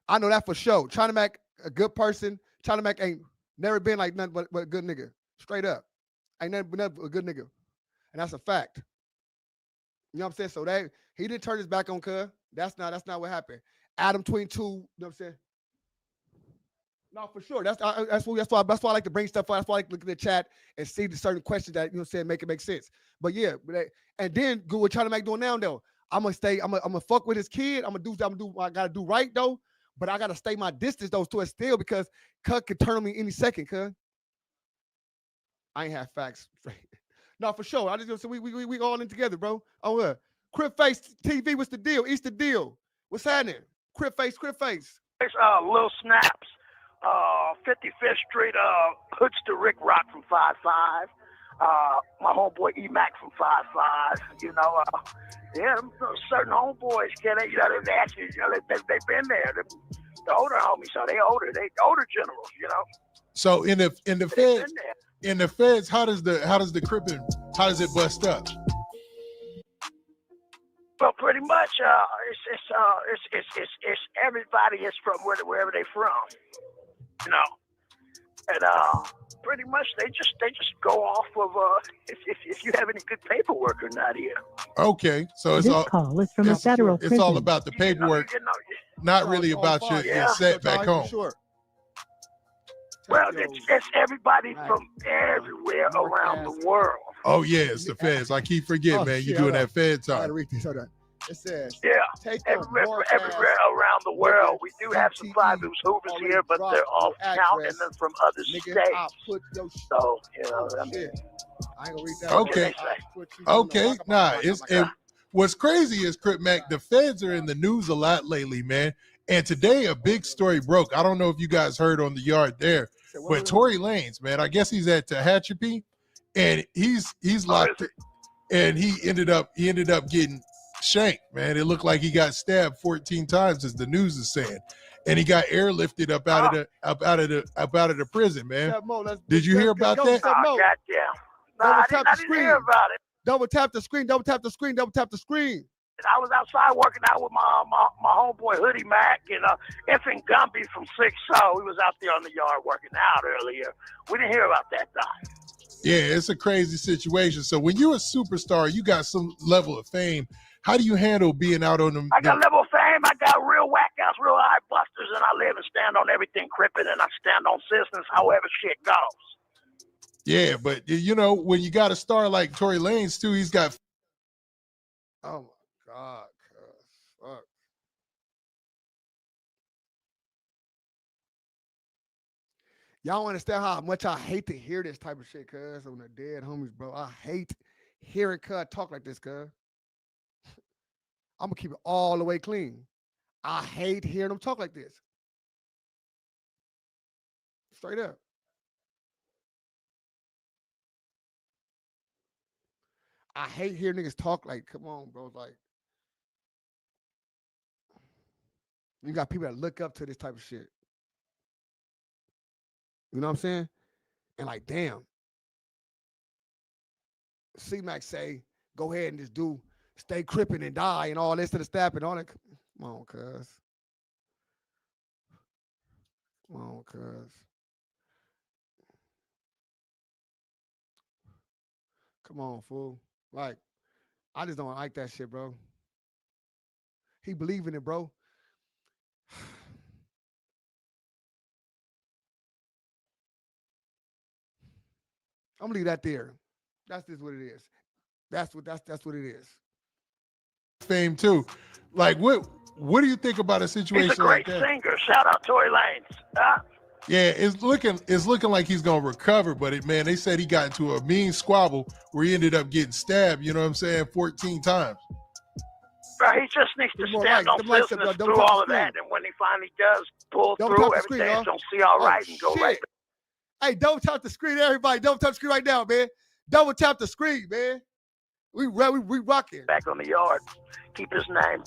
I know that for sure. China Mac a good person. China Mac ain't never been like nothing but a good nigga. Straight up. Ain't never been a good nigga. And that's a fact. You know what I'm saying? So he didn't turn his back on Cuz. That's not what happened. Adam Tween 2, you know what I'm saying? No, for sure. That's why I like to bring stuff up. That's why I like to look at the chat and see the certain questions that, you know what I'm saying, make it make sense. But yeah, and then go with China Mac doing now though. I'm gonna fuck with his kid. I'm gonna do what I gotta do right though. But I gotta stay my distance though to it still because Cuz can turn on me any second, Cuz. I ain't have facts straight. No, for sure. I just so we all in together, bro. Oh Crip Face TV, what's the deal? East the deal. What's happening? Crip Face. It's Lil Snaps, 55th Street, Hoodster Rick Rock from 5'5". My homeboy E-Mac from 5'5". You know, yeah, certain homeboys can they, you know, they actually, you know, they've been there. The older homies, so they older generals, you know. So in the feds, how does the Crippin, how does it bust up? Well, pretty much, it's everybody is from wherever they from, you know, and pretty much they just go off of if you have any good paperwork or not here. Okay, so it's this call is from a federal prison. It's all about the paperwork, not really about your set back home. Sure. Well, it's everybody from everywhere around the world. Oh yeah, it's the feds. I keep forgetting, man. You're doing that fed time. It says, everywhere around the world. We do have some Five-Ooze Hoovers here, but they're off counting them from other states. So, you know what I mean? I ain't gonna read that. Okay. Nah, what's crazy is Crip Mac, the feds are in the news a lot lately, man. And today a big story broke. I don't know if you guys heard on the yard there, but Tory Lanez, man, I guess he's at Tehachapi, and he's locked, and he ended up getting shanked, man. It looked like he got stabbed 14 times, as the news is saying, and he got airlifted up out of the prison, man. Did you hear about that? Oh, goddamn. No, I didn't hear about it. Double tap the screen. I was outside working out with my homeboy Hoodie Mac and Infant Gumby from 6 So. He was out there on the yard working out earlier. We didn't hear about that though. Yeah, it's a crazy situation. So when you're a superstar, you got some level of fame. How do you handle being out on them? I got level of fame. I got real whack outs, real high busters, and I live and stand on everything Crippin, and I stand on systems, however shit goes. Yeah, but you know, when you got a star like Tory Lanez too, he's got. Oh my God, fuck. Y'all don't understand how much I hate to hear this type of shit, cuz, on the dead homies, bro. I hate hearing cuz talk like this, cuz. I'm gonna keep it all the way clean. I hate hearing them talk like this. Straight up. I hate hearing niggas talk like, come on, bro. Like, you got people that look up to this type of shit. You know what I'm saying? And like, damn. C-Mac say, go ahead and just stay crippin' and die and all this to the step and all that. Come on, cuz. Come on, cuz. Come on, fool. Like, I just don't like that shit, bro. He believe in it, bro. I'm gonna leave that there. That's just what it is. That's what it is. Fame too. Like, what do you think about a situation He's a great like that? singer. Shout out Tory Lanez. Yeah, it's looking like he's gonna recover, but man, they said he got into a mean squabble where he ended up getting stabbed. You know what I'm saying? 14 times. Bro, he just needs to stand on business through all of that, and when he finally does pull through, everything's gonna see all right and go right. Hey, double tap the screen, everybody. Double tap the screen right now, man. Double tap the screen, man. We rocking. Back on the yard. Keep his name.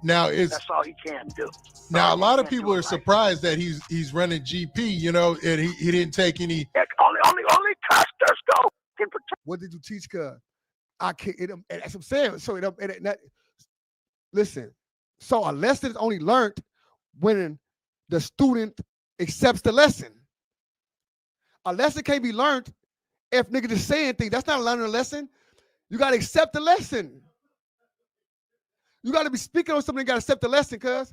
Now that's all he can do. Now a lot of people are surprised that he's running GP, you know, and he didn't take any. Only customers go. What did you teach, cuz? I can't. That's what I'm saying. So listen, So a lesson is only learned when the student accepts the lesson. A lesson can't be learned if nigga just saying things. That's not learning a lesson. You gotta accept the lesson. You gotta be speaking on something. You gotta accept the lesson, cuz.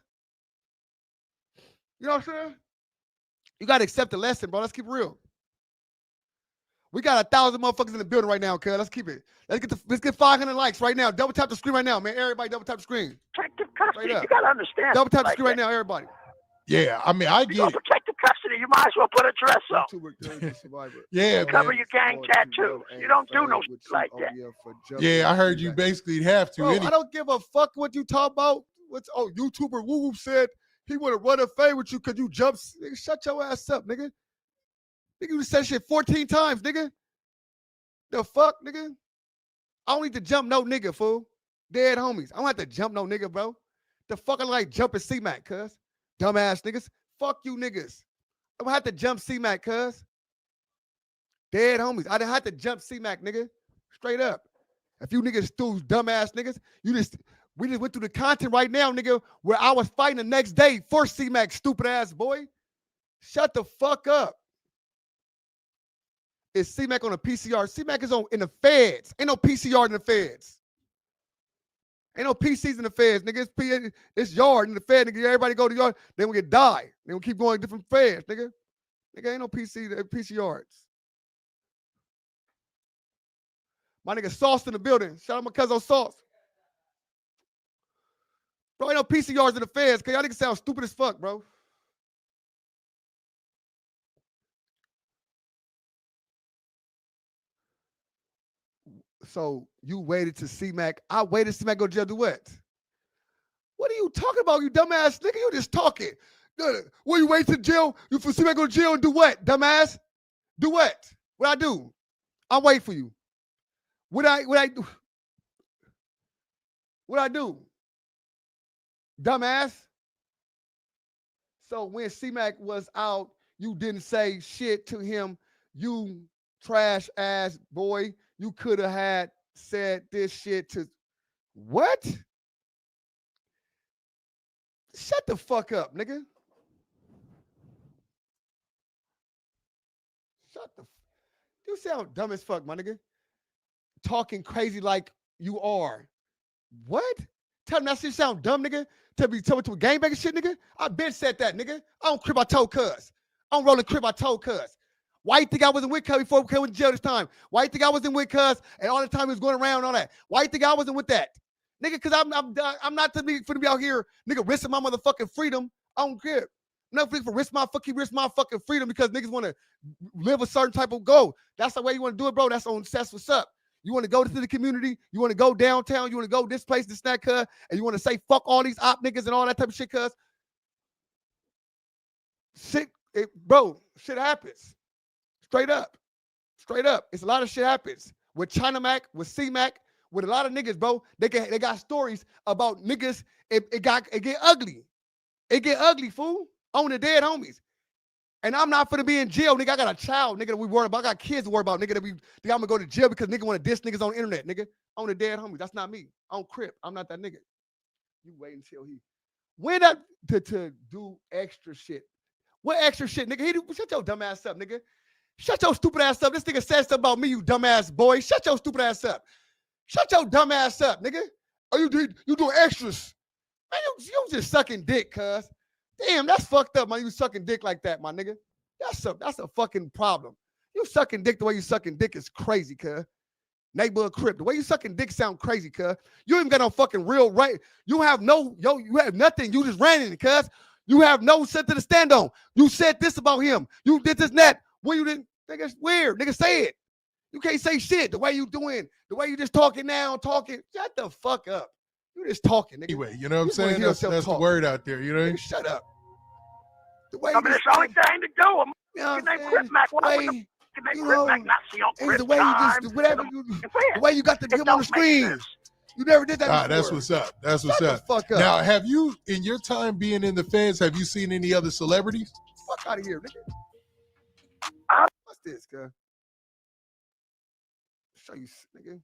You know what I'm saying? You gotta accept the lesson, bro. Let's keep it real. We got 1,000 motherfuckers in the building right now, cuz. Let's keep it. Let's get 500 likes right now. Double tap the screen right now, man. Everybody double tap the screen. Protective custody. You gotta understand. Double tap the screen right now, everybody. Yeah, I mean, I get it. Protective custody. You might as well put a dress on. Yeah, cover man. your gang tattoos. You don't do no shit like that. Yeah, I heard you basically have to. Bro, I don't give a fuck what you talk about. YouTuber Woo Woo said he would have run a fade with you because you jumped. Nigga, shut your ass up, nigga. Nigga, you said shit 14 times, nigga. The fuck, nigga? I don't need to jump no nigga, fool. Dead homies. I don't have to jump no nigga, bro. The fuck I like jumping C-Mac, cuz. Dumbass niggas. Fuck you niggas. I don't have to jump C-Mac, cuz. Dead homies. I didn't have to jump C-Mac, nigga. Straight up. If you niggas still dumbass niggas, we just went through the content right now, nigga, where I was fighting the next day for C-Mac, stupid ass boy. Shut the fuck up. Is C-Mac on a PCR? C-Mac is in the feds. Ain't no PCR in the feds. Ain't no PCs in the feds, nigga. It's yard in the fed, nigga. Everybody go to yard, then we get die. Then we keep going to different feds, nigga. Nigga, ain't no PCRs. My nigga Sauce in the building. Shout out my cousin Sauce. Bro, ain't no PCRs in the feds, cause y'all niggas sound stupid as fuck, bro. So you waited to C-Mac. I waited to C-Mac go to jail to do what? What are you talking about, you dumbass nigga? You just talking. What you wait to jail? You for C-Mac go to jail and do what, dumbass? Do what? What I do? I'm waiting for you. What I do? What I do? Dumbass. So when C-Mac was out, you didn't say shit to him. You trash ass boy. You could have had said this shit to what? Shut the fuck up, nigga. You sound dumb as fuck, my nigga. Talking crazy like you are. What? Tell me that shit sound dumb, nigga. Tell me to a gangbanging shit, nigga. I been said that, nigga. I don't crib, I told cuz. I don't roll a crib, I told cuz. Why you think I wasn't with cuz before we came to jail this time? Why you think I wasn't with cuz and all the time he was going around and all that? Why you think I wasn't with that? Nigga, cause I'm not to be out here, nigga, risking my motherfucking freedom. I don't care. I'm not for risk my fucking freedom because niggas want to live a certain type of goal. That's the way you want to do it, bro. That's what's up. You want to go to the community, you want to go downtown, you want to go this place, this, that, cuz, and you want to say fuck all these op niggas and all that type of shit, cuz. Shit, bro, shit happens. Straight up. It's a lot of shit happens. With China Mac, with C-Mac, with a lot of niggas, bro. They got stories about niggas. It get ugly. It get ugly, fool. On the dead homies. And I'm not finna be in jail, nigga. I got a child, nigga, that we worry about. I got kids to worry about, nigga, that I'm gonna go to jail because nigga want to diss niggas on the internet, nigga. On the dead homies. That's not me. On Crip. I'm not that nigga. You wait until he went up to do extra shit. What extra shit, nigga? Shut your dumb ass up, nigga. Shut your stupid ass up. This nigga said something about me, you dumbass boy. Shut your stupid ass up. Shut your dumb ass up, nigga. Oh, you doing extras. Man, you just sucking dick, cuz. Damn, that's fucked up, man. You sucking dick like that, my nigga. That's a fucking problem. You sucking dick the way you sucking dick is crazy, cuz. Neighborhood Crip. The way you sucking dick sound crazy, cuz. You ain't got no fucking real right. You have nothing. You just ran in it, cuz. You have no shit to stand on. You said this about him. You did this and that. Well, you didn't. Nigga, it's weird. Nigga, say it. You can't say shit the way you doing. The way you just talking now, talking. Shut the fuck up. You just talking, nigga. Anyway, you know what I'm saying? That's the word out there, you know? Nigga, shut up. The way it's the only thing to do. You know what I'm saying? Crip Mac. Why would the Crip Mac not see on Crip the way you just, whatever you, the way you got the him on the screen. You never did that before. That's what's up. That's what's up. Fuck up. Now, have you, in your time being in the feds, have you seen any other celebrities? Fuck out of here, nigga. What's this, cuz? Show you, nigga.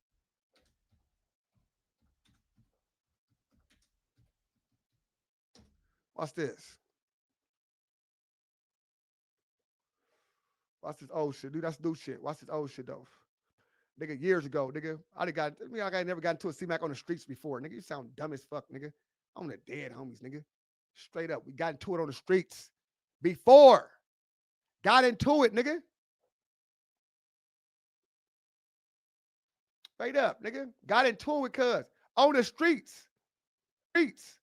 Watch this. Watch this old shit, dude. That's new shit. Watch this old shit though. Nigga, years ago, nigga. I never got into a C-Mac on the streets before. Nigga, you sound dumb as fuck, nigga. I'm the dead homies, nigga. Straight up. We got into it on the streets before. Got into it, nigga. Straight up, nigga. Got into it, cuz. On the streets. Streets.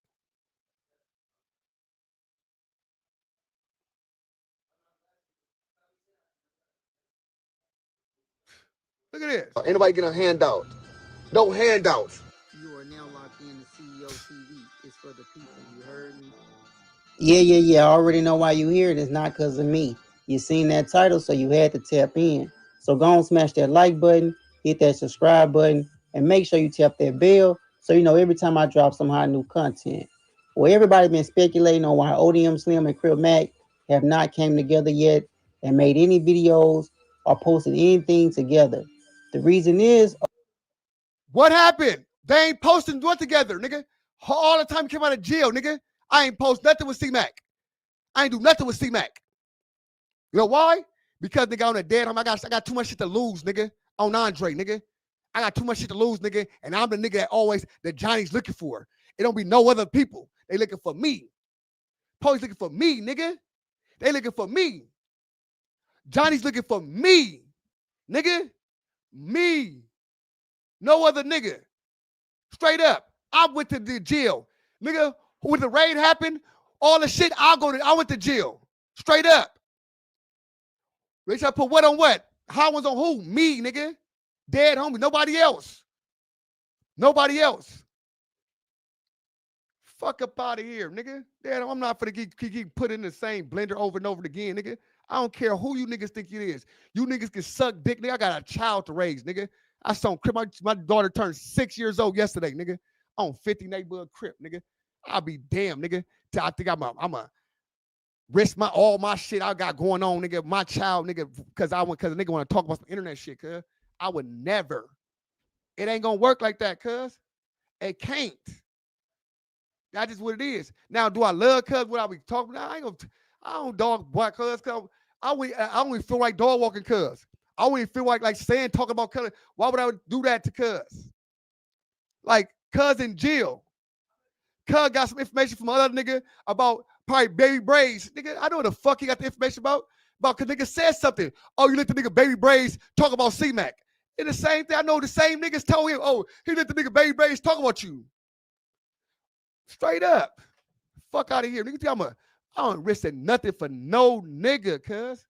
Look at this. Anybody get a handout? No handouts. You are now locked in to CEO TV. It's for the people. You heard me? Yeah. I already know why you here. It's not because of me. You seen that title, so you had to tap in. So go on, smash that like button, hit that subscribe button, and make sure you tap that bell so you know every time I drop some hot new content. Well, everybody been speculating on why ODM Slim and Crip Mac have not came together yet and made any videos or posted anything together. The reason is, what happened? They ain't posting what together, nigga. All the time you came out of jail, nigga. I ain't post nothing with C-Mac. I ain't do nothing with C-Mac. You know why? Because nigga on the dead home, I got too much shit to lose, nigga. On Andre, nigga. I got too much shit to lose, nigga. And I'm the nigga that Johnny's looking for. It don't be no other people. They looking for me. Police looking for me, nigga. They looking for me. Johnny's looking for me, nigga. Me. No other nigga. Straight up. I went to the jail. Nigga, when the raid happened, all the shit, I went to jail. Straight up. They try to put what on what? How was on who? Me, nigga. Dead homie. Nobody else. Nobody else. Fuck up out of here, nigga. Dad, I'm not for to keep put in the same blender over and over again, nigga. I don't care who you niggas think it is. You niggas can suck dick, nigga. I got a child to raise, nigga. I saw Crip. My daughter turned 6 years old yesterday, nigga. On 50 neighborhood Crip, nigga. I'll be damn, nigga. I think I'm a risk all my shit I got going on, nigga. My child, nigga, because a nigga want to talk about some internet shit, cuz. I would never. It ain't gonna work like that, cuz. It can't. That's just what it is. Now, do I love cuz what I be talking about? I don't dog boy cuz. I only feel like dog walking cuz. I only feel like saying, talking about cuz. Why would I do that to cuz? Like, cuz in jail. Cuz got some information from another nigga about probably baby braids. Nigga, I know what the fuck he got the information about cuz nigga said something. Oh, you let the nigga baby braids talk about C-Mac. And the same thing, I know the same niggas told him, oh, he let the nigga baby braids talk about you. Straight up. Fuck out of here. Nigga, I don't risk nothing for no nigga, cuz.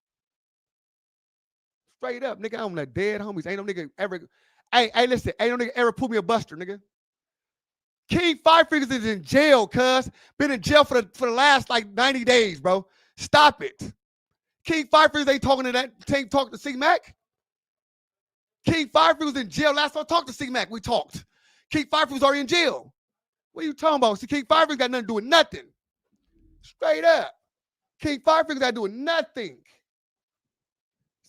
Straight up, nigga, I'm the dead homies. Ain't no nigga ever. Hey, listen, ain't no nigga ever pull me a buster, nigga. King Five Fingers is in jail, cuz. Been in jail for the last like 90 days, bro. Stop it. King Five Fingers ain't talking to C-Mac. King Five Fingers was in jail. Last time I talked to C-Mac, we talked. King Five Fingers already in jail. What are you talking about? See, King Five Fingers got nothing to do with nothing. Straight up. King Five Fingers got to do with nothing.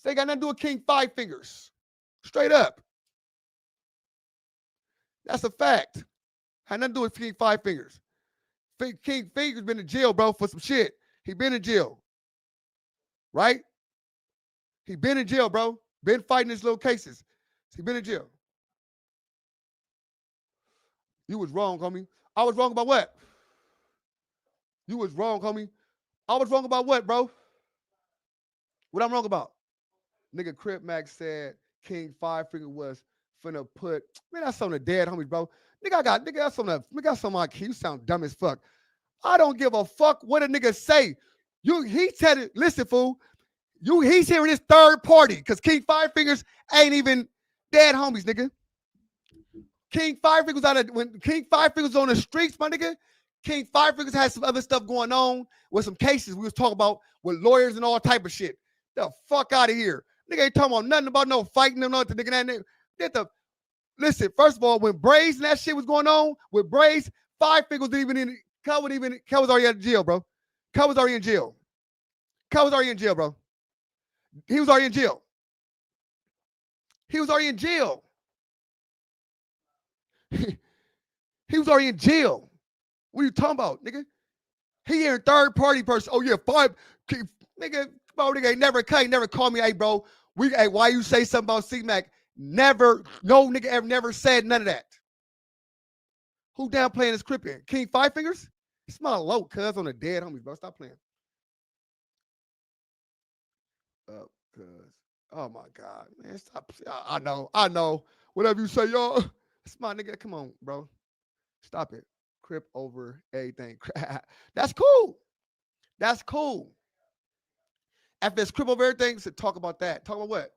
They got nothing to do with King Five Fingers. Straight up. That's a fact. Had nothing to do with King Five Fingers. King Fingers been in jail, bro, for some shit. He been in jail. Right? He been in jail, bro. Been fighting his little cases. He been in jail. You was wrong, homie. I was wrong about what? You was wrong, homie. I was wrong about what, bro? What I'm wrong about? Nigga, Crip Mac said King Five Finger was finna put, man, that's on the dead homies, bro. Nigga, that's on my key. You sound dumb as fuck. I don't give a fuck what a nigga say. He said it, listen, fool. He's hearing his third party, because King Five Fingers ain't even dead homies, nigga. King Five Fingers when King Five Fingers was on the streets, my nigga, King Five Fingers had some other stuff going on with some cases we was talking about with lawyers and all type of shit. The fuck out of here. Nigga ain't talking about nothing about no fighting or nothing, nigga. Listen, first of all, when Braids and that shit was going on, with Braids, Five Fingers didn't even in, Cub was already in jail, bro. Cub was already in jail. Cub was already in jail, bro. He was already in jail. He was already in jail. He was already in jail. What are you talking about, nigga? He hearing third party person. Oh yeah, five nigga, bro, nigga ain't never call me. Hey, bro, hey, why you say something about C-Mac? Never, no nigga ever never said none of that. Who down playing this Crippin? King Five Fingers? Smell low, cuz on the dead homies, bro. Stop playing. Cuz. Oh my God, man. Stop. I know. Whatever you say, y'all. It's my nigga. Come on, bro. Stop it. Crip over everything. That's cool. That's cool. After it's Crip over everything, so talk about that. Talk about what?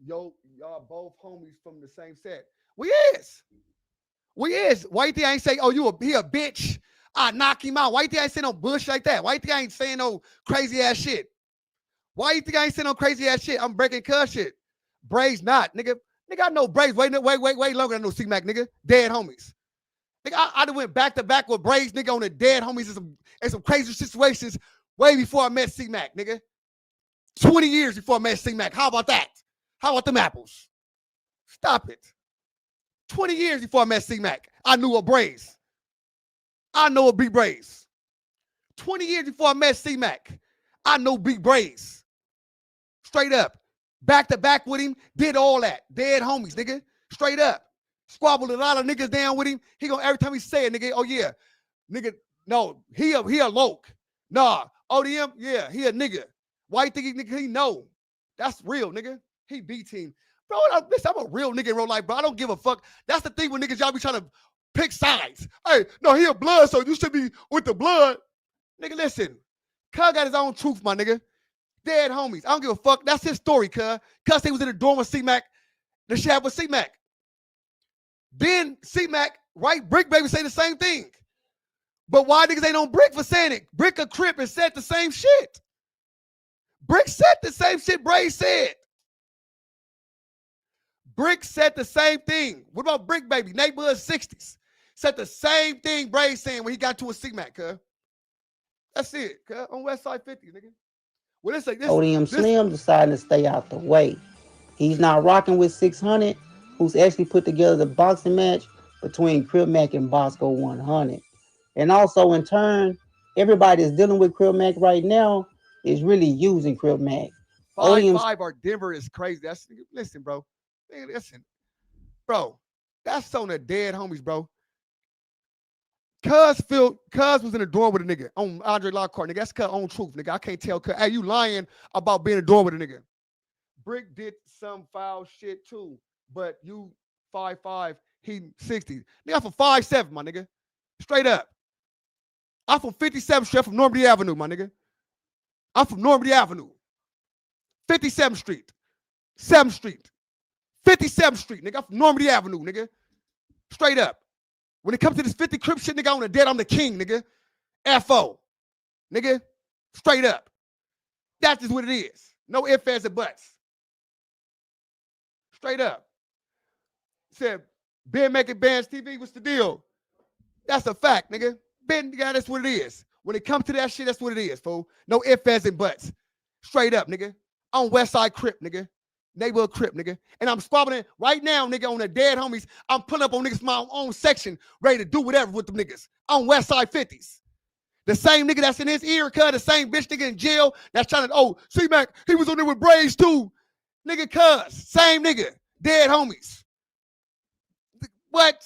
Yo, y'all both homies from the same set. We is. Why you think I ain't say, oh, he a bitch? I knock him out. Why you think I ain't say no bullshit like that? Why you think I ain't saying no crazy ass shit? Why you think I ain't saying no crazy ass shit? I'm breaking cuz shit. Braves not, nigga. Nigga, I know Braves way longer than I know C-Mac, nigga. Dead homies. Nigga, I done went back to back with Braves, nigga, on the dead homies in some crazy situations way before I met C-Mac, nigga. 20 years before I met C-Mac. How about that? How about them apples? Stop it. 20 years before I met C-Mac, I knew a Braves. I know a big Braves. 20 years before I met C-Mac, I know big Braves. Straight up. Back to back with him, did all that. Dead homies, nigga. Straight up. Squabbled a lot of niggas down with him. He gonna every time he say it, nigga, oh yeah. Nigga, no, he a loke. Nah, ODM, yeah, he a nigga. Why you think he know? That's real, nigga. He B-team. Bro, I'm a real nigga in real life, bro. I don't give a fuck. That's the thing when niggas, y'all be trying to pick sides. Hey, no, he a blood, so you should be with the blood. Nigga, listen. Cuz got his own truth, my nigga. Dead homies. I don't give a fuck. That's his story, cuz. Cuz he was in the dorm with C-Mac. The shab with C-Mac. Then C-Mac, right? Brick Baby say the same thing. But why niggas ain't on Brick for saying it? Brick or Crip and said the same shit. Brick said the same shit Bray said. Brick said the same thing. What about Brick Baby? Neighborhood 60s. Said the same thing Bray saying when he got to a C-Mac, cuz. That's it, cuz. On West Side 50, nigga. Well, this ODM Slim decided to stay out the way. He's not rocking with 600, who's actually put together the boxing match between Crip Mac and Bosco 100. And also, in turn, everybody that's dealing with Crip Mac right now is really using Crip Mac. 5-5 or Denver is crazy. That's listen, bro. Man, listen, bro. That's on the dead homies, bro. Cuz was in the dorm with a nigga on Andre Lockhart, nigga. That's Cuz own truth, nigga. I can't tell Cuz. Hey, you lying about being in the dorm with a nigga. Brick did some foul shit too, but you 5'5", he 60. Nigga, I'm from 5'7", my nigga. Straight up. I'm from 57th Street, from Normandy Avenue, my nigga. I'm from Normandy Avenue. 57th Street. 7th Street. 57th Street, nigga. I'm from Normandy Avenue, nigga. Straight up. When it comes to this 50 Crip shit, nigga, on the dead, I'm the king, nigga. F.O. Nigga. Straight up. That's just what it is. No ifs, ands, and buts. Straight up. Said, Ben making bands TV, what's the deal? That's a fact, nigga. Ben, yeah, that's what it is. When it comes to that shit, that's what it is, fool. No ifs, ands, and buts. Straight up, nigga. I'm West Side Crip, nigga. Neighborhood Crip, nigga. And I'm squabbling right now, nigga, on the dead homies. I'm pulling up on niggas from my own section, ready to do whatever with them niggas. On West Side 50s. The same nigga that's in his ear, cuz, the same bitch nigga in jail that's trying to, oh, C-Mac, he was on there with Braves too. Nigga, cuz, same nigga. Dead homies. What?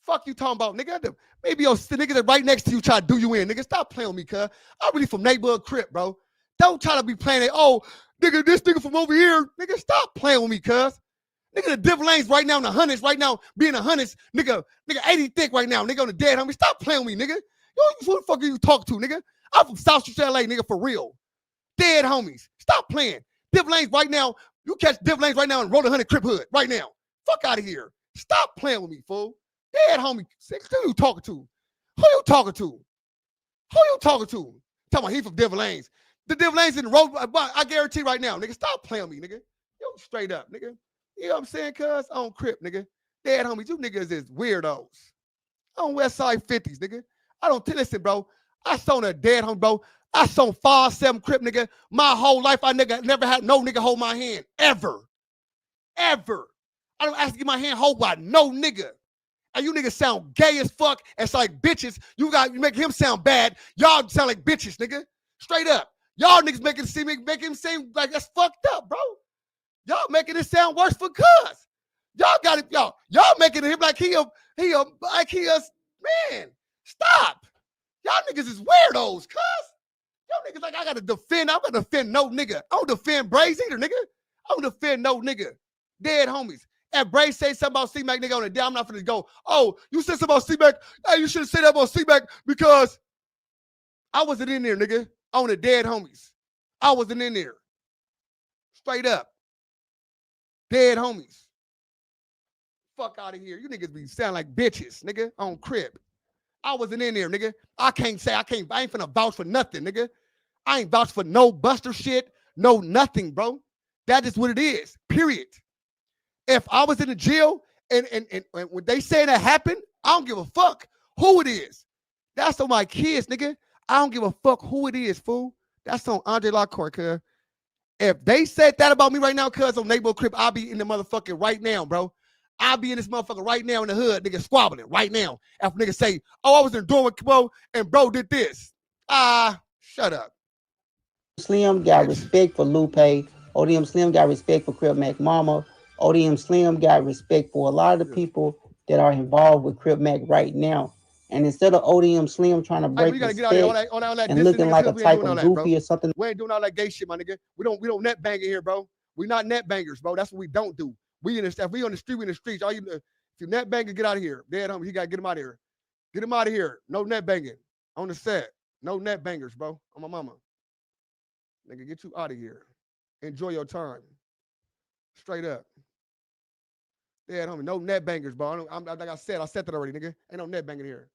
Fuck you talking about, nigga? Maybe your nigga that right next to you try to do you in. Nigga, stop playing with me, cuz. I'm really from neighborhood Crip, bro. Don't try to be playing it. Oh, nigga, this nigga from over here. Nigga, stop playing with me, cuz. Nigga, the Div Lanes right now in the hundreds, right now being a hundreds. Nigga, 80 thick right now. Nigga on the dead homie. Stop playing with me, nigga. Who the fuck are you talking to, nigga? I'm from South Street, LA, nigga, for real. Dead homies. Stop playing. Div Lanes right now. You catch Div Lanes right now and roll 100 Crip Hood right now. Fuck out of here. Stop playing with me, fool. Dead homie. Who you talking to? Who you talking to? Who you talking to? Talking about he from Div Lanes. The Div Lanes in the road, I guarantee right now, nigga. Stop playing with me, nigga. Yo, straight up, nigga. You know what I'm saying, cuz? On Crip, nigga. Dead homies, you niggas is weirdos. On West Side 50s, nigga. I don't listen, bro. I saw a dead homie, bro. I saw 5'7" Crip, nigga. My whole life, I never had no nigga hold my hand. Ever. Ever. I don't ask to get my hand hold by no nigga. And you niggas sound gay as fuck. And it's like bitches. You make him sound bad. Y'all sound like bitches, nigga. Straight up. Y'all niggas make him seem like that's fucked up, bro. Y'all making it sound worse for cuz. Y'all got it, y'all making him like he a man. Stop. Y'all niggas is weirdos, cuz. Y'all niggas like I gotta defend. I'm gonna defend no nigga. I don't defend Braze either, nigga. I don't defend no nigga. Dead homies. And Braze say something about C-Mac, nigga, on the day, I'm not finna go, oh, you said something about C-Mac. Hey, you shouldn't say that about C-Mac because I wasn't in there, nigga. On the dead homies. I wasn't in there. Straight up. Dead homies. Fuck out of here. You niggas be sound like bitches, nigga, on Crip. I wasn't in there, nigga. I ain't finna vouch for nothing, nigga. I ain't vouch for no Buster shit, no nothing, bro. That is what it is, period. If I was in the jail and when they say that happened, I don't give a fuck who it is. That's on my kids, nigga. I don't give a fuck who it is, fool. That's on Andre Lacour, cuz. If they said that about me right now, cuz on Neighborhood Crip, I'll be in the motherfucking right now, bro. I'll be in this motherfucker right now in the hood, nigga, squabbling right now. After niggas say, oh, I was in the door with bro, and bro did this. Shut up. Slim got respect for Lupe. ODM Slim got respect for Crip Mac Mama. ODM Slim got respect for a lot of the people that are involved with Crip Mac right now. And instead of ODM Slim trying to break respect and looking like a type of goofy or something. We ain't doing all that gay shit, my nigga. We don't net bang in here, bro. We not net bangers, bro. That's what we don't do. We in the stuff. We on the street. We in the streets. All you, if you net banging, get out of here. Dead homie, you gotta get him out of here. Get him out of here. No net banging on the set. No net bangers, bro. On my mama. Nigga, get you out of here. Enjoy your time. Straight up. Dead homie, no net bangers, bro. Like I said that already, nigga. Ain't no net banging here.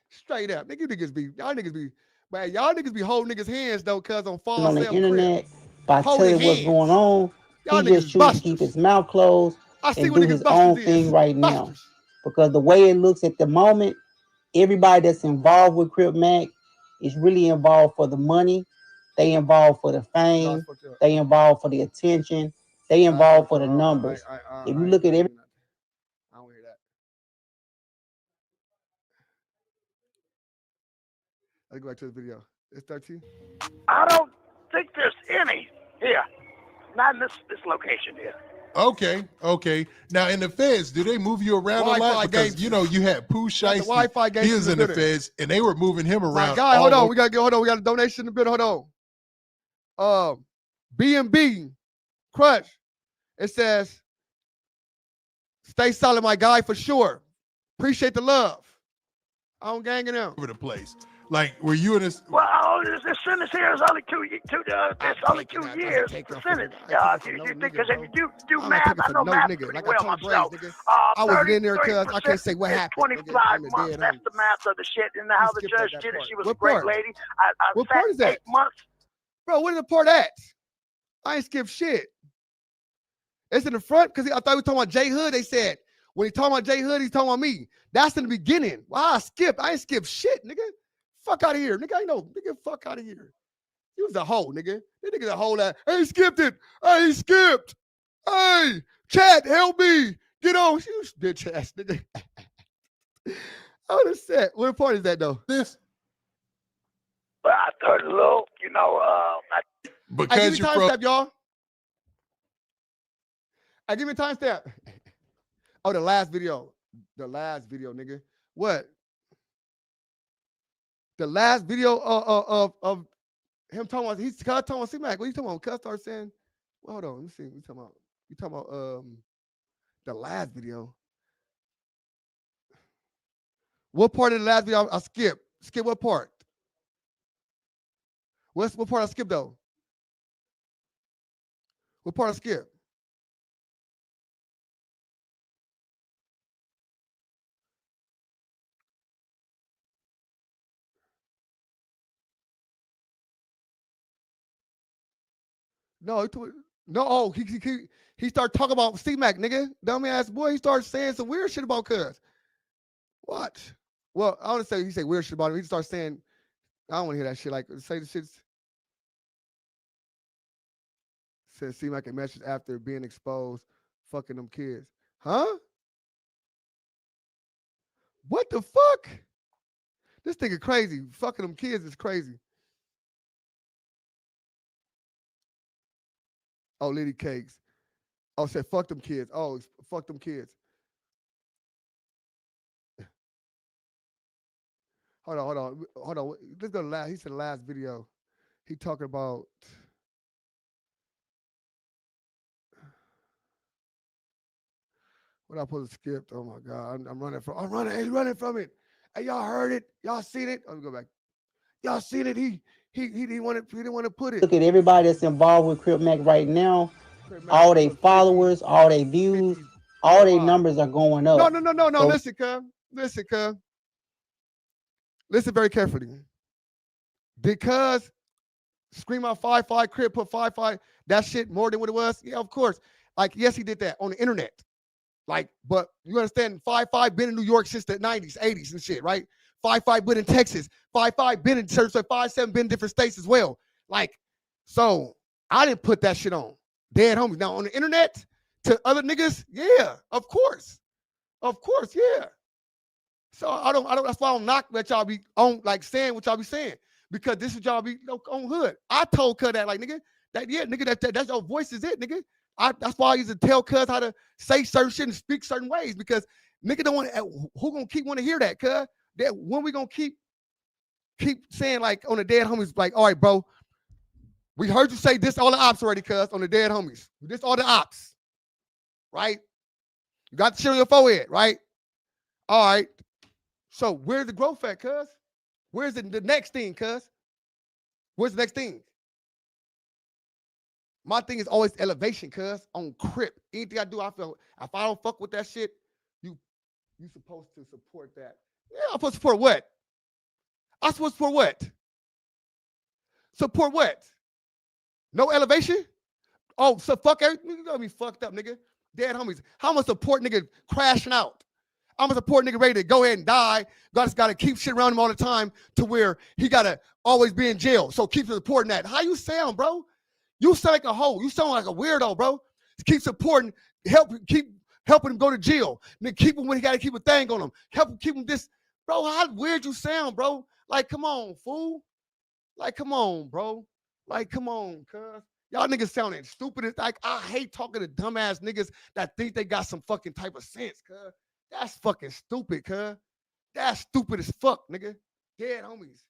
Straight up, nigga. Y'all niggas be holding niggas' hands though, cuz on fall on the internet by telling what's going on. He just chooses to keep his mouth closed and do his own thing right now. Because the way it looks at the moment, everybody that's involved with Crip Mac is really involved for the money. They involved for the fame. They involved for the attention. They involved for the numbers. If you look at every I don't hear that. Let's go back to the video. It's 13. I don't think there's any here. Not in this location here. Okay. Now in the feds, do they move you around a lot? Because you know you had Pooh Shiesty. He was in the feds, and they were moving him around. My guy, hold on. We got a donation in the building. Hold on. B&B Crush. It says, "Stay solid, my guy, for sure. Appreciate the love. I don't gang it out." Over the place. Like, were you in this? Well, this sentence here is only 2 years. It's only 2 years. The sentence. Because if you do math, I know math pretty well myself. I was in there because I can't say what happened. 25 months. That's the math of the shit. And how the judge did it. She was a great lady. What part is that? 8 months. Bro, where's the part at? I ain't skipped shit. It's in the front because I thought we were talking about J Hood. They said when he talking about J Hood, he's talking about me. That's in the beginning. Wow, I ain't skipped shit, nigga. Fuck out of here, nigga. I know, nigga. Fuck out of here. He was a hoe, nigga. This nigga's a hoe that. Hey, skipped it. Hey, skipped. Hey, chat, help me. Get on. You bitch ass nigga. I would have said. What part is that though? This. But I thought a little, because you're timestamp, y'all. Give me a timestamp. Oh, the last video. The last video, nigga. What? The last video of him talking about he's talking about C-Mac. What are you talking about? Cuz started saying, well, hold on, let me see. You talking about the last video. What part of the last video I skipped? Skip what part? What part I skipped though? What part I skipped? No, he started talking about C-Mac, nigga. Dummy ass boy. He started saying some weird shit about cuz. What? Well, I want to say he said weird shit about him. He started saying, I don't want to hear that shit. Like, say the shit. Said C-Mac and message after being exposed, fucking them kids. Huh? What the fuck? This nigga crazy. Fucking them kids is crazy. Oh, Liddy Cakes. Oh, said fuck them kids. Oh, fuck them kids. Hold on. Let's go to last. He said the last video. He talking about. What I supposed to skip? Oh my God, I'm running from. I'm running. He's running from it. Hey, y'all heard it? Y'all seen it? Let me go back. Y'all seen it? He didn't want to put it. Look at everybody that's involved with Crip Mac right now. All their followers, all their views, all their numbers are going up. No. So, listen, cuz. Listen very carefully. Because Scream Out 5-5, Crip put 5-5, that shit more than what it was. Yeah, of course. Like, yes, he did that on the internet. Like, but you understand, 5-5 been in New York since the 90s, 80s and shit, right? 5-5 been in Texas. 5-5 been in church. So 5-7 been in different states as well. Like, so I didn't put that shit on. Dead homies. Now on the internet to other niggas, yeah, of course, yeah. So I don't. That's why I don't knock that y'all be on, like saying what y'all be saying, because this is y'all be on hood. I told Cuz that, like, nigga, that's your voice is it, nigga. That's why I used to tell Cuz how to say certain shit and speak certain ways, because nigga don't want who gonna keep want to hear that, Cuz that when we gonna keep saying, like, on the dead homies, like, all right, bro, we heard you say this all the ops already, Cuz on the dead homies, this all the ops, right? You got the shit on your forehead, right? All right. So where's the growth at, Cuz? Where's the next thing, Cuz? Where's the next thing? My thing is always elevation, Cuz, on Crip. Anything I do, I feel if I don't fuck with that shit, you supposed to support that. Yeah, I'm supposed to support what? I'm supposed to support what? Support what? No elevation? Oh, so fuck everything. You gonna be fucked up, nigga. Dead homies. How much support nigga crashing out? I'm a support nigga ready to go ahead and die. Gotta keep shit around him all the time to where he gotta always be in jail. So keep supporting that. How you sound, bro? You sound like a hoe. You sound like a weirdo, bro. Keep supporting, keep helping him go to jail. Then keep him when he gotta keep a thing on him. Help him keep him this. Bro, how weird you sound, bro? Like, come on, fool. Like, come on, bro. Like, come on, cuz. Y'all niggas sounding stupid. Like, I hate talking to dumbass niggas that think they got some fucking type of sense, cuz. That's fucking stupid, cuz. That's stupid as fuck, nigga. Dead homies.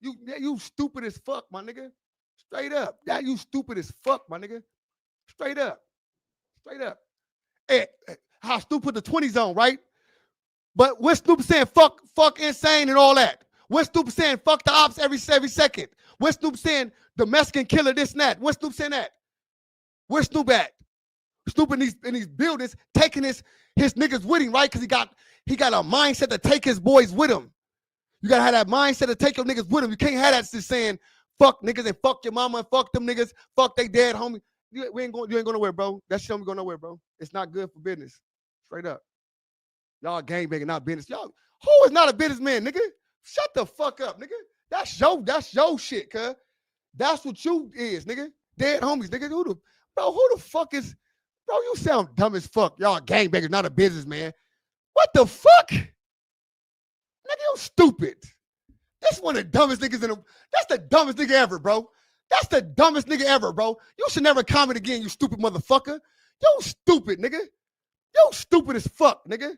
You stupid as fuck, my nigga. Straight up. Yeah, you stupid as fuck, my nigga. Straight up. Straight up. Hey, how stupid the 20 zone, right? But we're stupid saying fuck insane and all that. We're stupid saying fuck the ops every second. We're stupid saying the Mexican killer, this and that. We're stupid saying that. We're stupid at. Stupid in these buildings, taking his niggas with him, right? Because he got a mindset to take his boys with him. You gotta have that mindset to take your niggas with him. You can't have that just saying fuck niggas and fuck your mama and fuck them niggas, fuck they dead homie. You ain't going nowhere, bro. That shit don't go nowhere, bro. It's not good for business. Straight up. Y'all gangbanging, not business. Y'all, who is not a businessman, nigga? Shut the fuck up, nigga. That's your shit, cuz. That's what you is, nigga. Dead homies, nigga. Who the fuck is, bro, you sound dumb as fuck. Y'all gangbangers, not a businessman. What the fuck? Nigga, you stupid. This one of the dumbest niggas that's the dumbest nigga ever, bro. That's the dumbest nigga ever, bro. You should never comment again, you stupid motherfucker. You stupid, nigga. You stupid as fuck, nigga.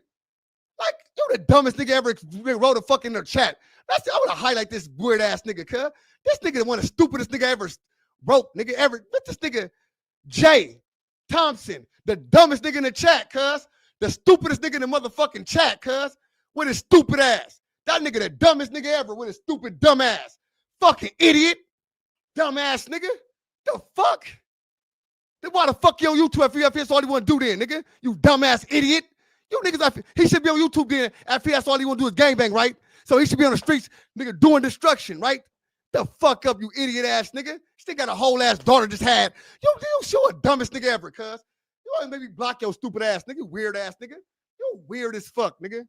Like, you the dumbest nigga ever wrote a fuck in the chat. I want to highlight this weird ass nigga, cuz. This nigga one of the stupidest nigga ever wrote, nigga, ever. But this nigga, Jay Thompson, the dumbest nigga in the chat, cuz. The stupidest nigga in the motherfucking chat, cuz. With his stupid ass. That nigga the dumbest nigga ever with his stupid dumb ass. Fucking idiot. Dumbass nigga. The fuck? Then why the fuck you on YouTube if that's all he want to do then, nigga? You dumbass idiot. You niggas, he should be on YouTube then after that's all he want to do is gangbang, right? So he should be on the streets, nigga, doing destruction, right? The fuck up, you idiot ass nigga. Still got a whole ass daughter just had. You sure dumbest nigga ever, cuz. You always make me block your stupid ass nigga, weird ass nigga. You weird as fuck, nigga.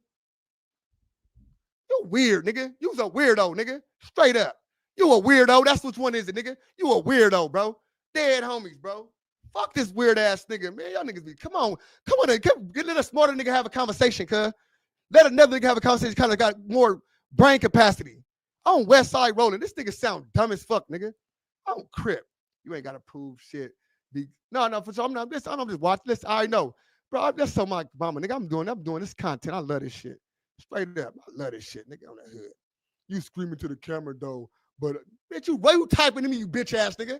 You weird, nigga. You's a weirdo, nigga. Straight up. You a weirdo. That's which one is it, nigga. You a weirdo, bro. Dead homies, bro. Fuck this weird ass nigga, man. Y'all niggas be, come on, let a smarter nigga have a conversation, cuz. Let another nigga have a conversation, kind of got more brain capacity. On West Side rolling. This nigga sound dumb as fuck, nigga. On Crip. You ain't gotta prove shit. No, for sure. I'm just watching this. I already know. Bro, that's so my mama, nigga. I'm doing this content. I love this shit. Straight up. I love this shit, nigga, on the hood. You screaming to the camera though, but bitch, you typing to me, you bitch ass nigga.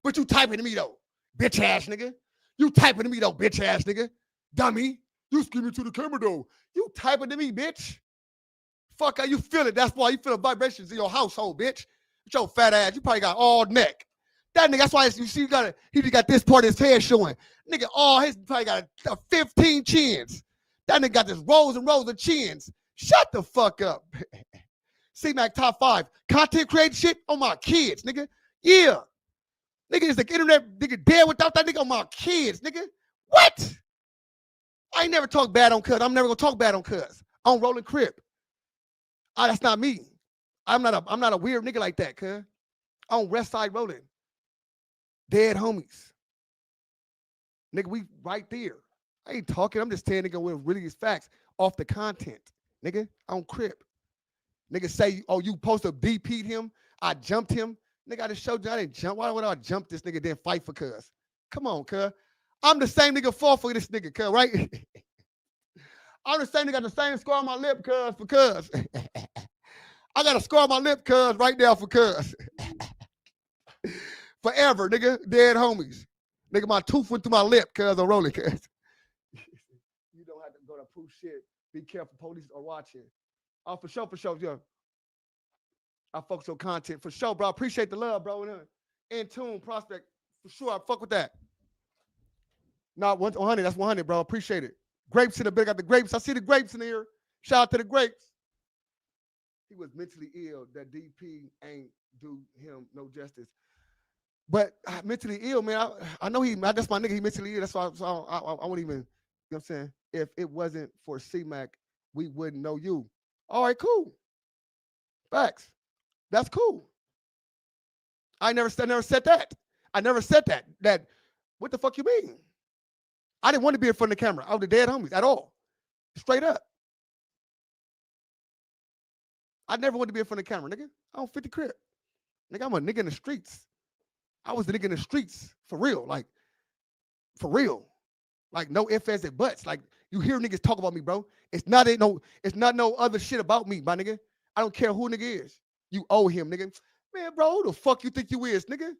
But you typing to me though, bitch ass nigga. You typing to me though, bitch ass nigga. Dummy. You screaming to the camera though. You typing to me, bitch. Fuck how you feel it. That's why you feel the vibrations in your household, bitch. With your fat ass, you probably got all neck. That nigga, that's why you see he just got this part of his head showing. Nigga, all his probably got a 15 chins. That nigga got this rows and rows of chins. Shut the fuck up. C-Mac top 5. Content creating shit on my kids, nigga. Yeah. Nigga, is the internet nigga dead without that nigga on my kids, nigga? What? I ain't never talk bad on Cuz. I'm never gonna talk bad on Cuz. On Rolling Crip. That's not me. I'm not a weird nigga like that, Cuz. On West Side Rolling. Dead homies. Nigga, we right there. I ain't talking. I'm just telling nigga what really is facts off the content. Nigga, on Crip. Nigga say, oh, you supposed to DP'd him. I jumped him. Nigga, I just showed you I didn't jump. Why would I jump this nigga then fight for Cuz? Come on, Cuz. I'm the same nigga fall for this nigga, Cuz, right? I'm the same nigga, got the same scar on my lip, Cuz, for Cuz. I got a scar on my lip, Cuz, right now for Cuz. Forever, nigga. Dead homies. Nigga, my tooth went through my lip, Cuz, I'm rolling, Cuz. You don't have to go to proof shit. Be careful, police are watching. Oh, for sure, yeah. I fuck with your content. For sure, bro. I appreciate the love, bro. In tune, prospect. For sure, I fuck with that. Not 100, that's 100, bro. Appreciate it. Grapes in the bit. Got the grapes. I see the grapes in here. Shout out to the grapes. He was mentally ill. That DP ain't do him no justice. But mentally ill, man. I know that's my nigga. He mentally ill. That's why I wouldn't even, you know what I'm saying? If it wasn't for C-Mac, we wouldn't know you. All right, cool. Facts. That's cool. I never said that. I never said that. That, what the fuck you mean? I didn't want to be in front of the camera. I was the dead homies at all. Straight up. I never wanted to be in front of the camera, nigga. I don't fit the crib. Nigga, I'm a nigga in the streets. I was the nigga in the streets for real. Like, for real. Like, no ifs, ands, and buts. Like, you hear niggas talk about me, bro. It's not no other shit about me, my nigga. I don't care who nigga is. You owe him, nigga. Man, bro, who the fuck you think you is, nigga?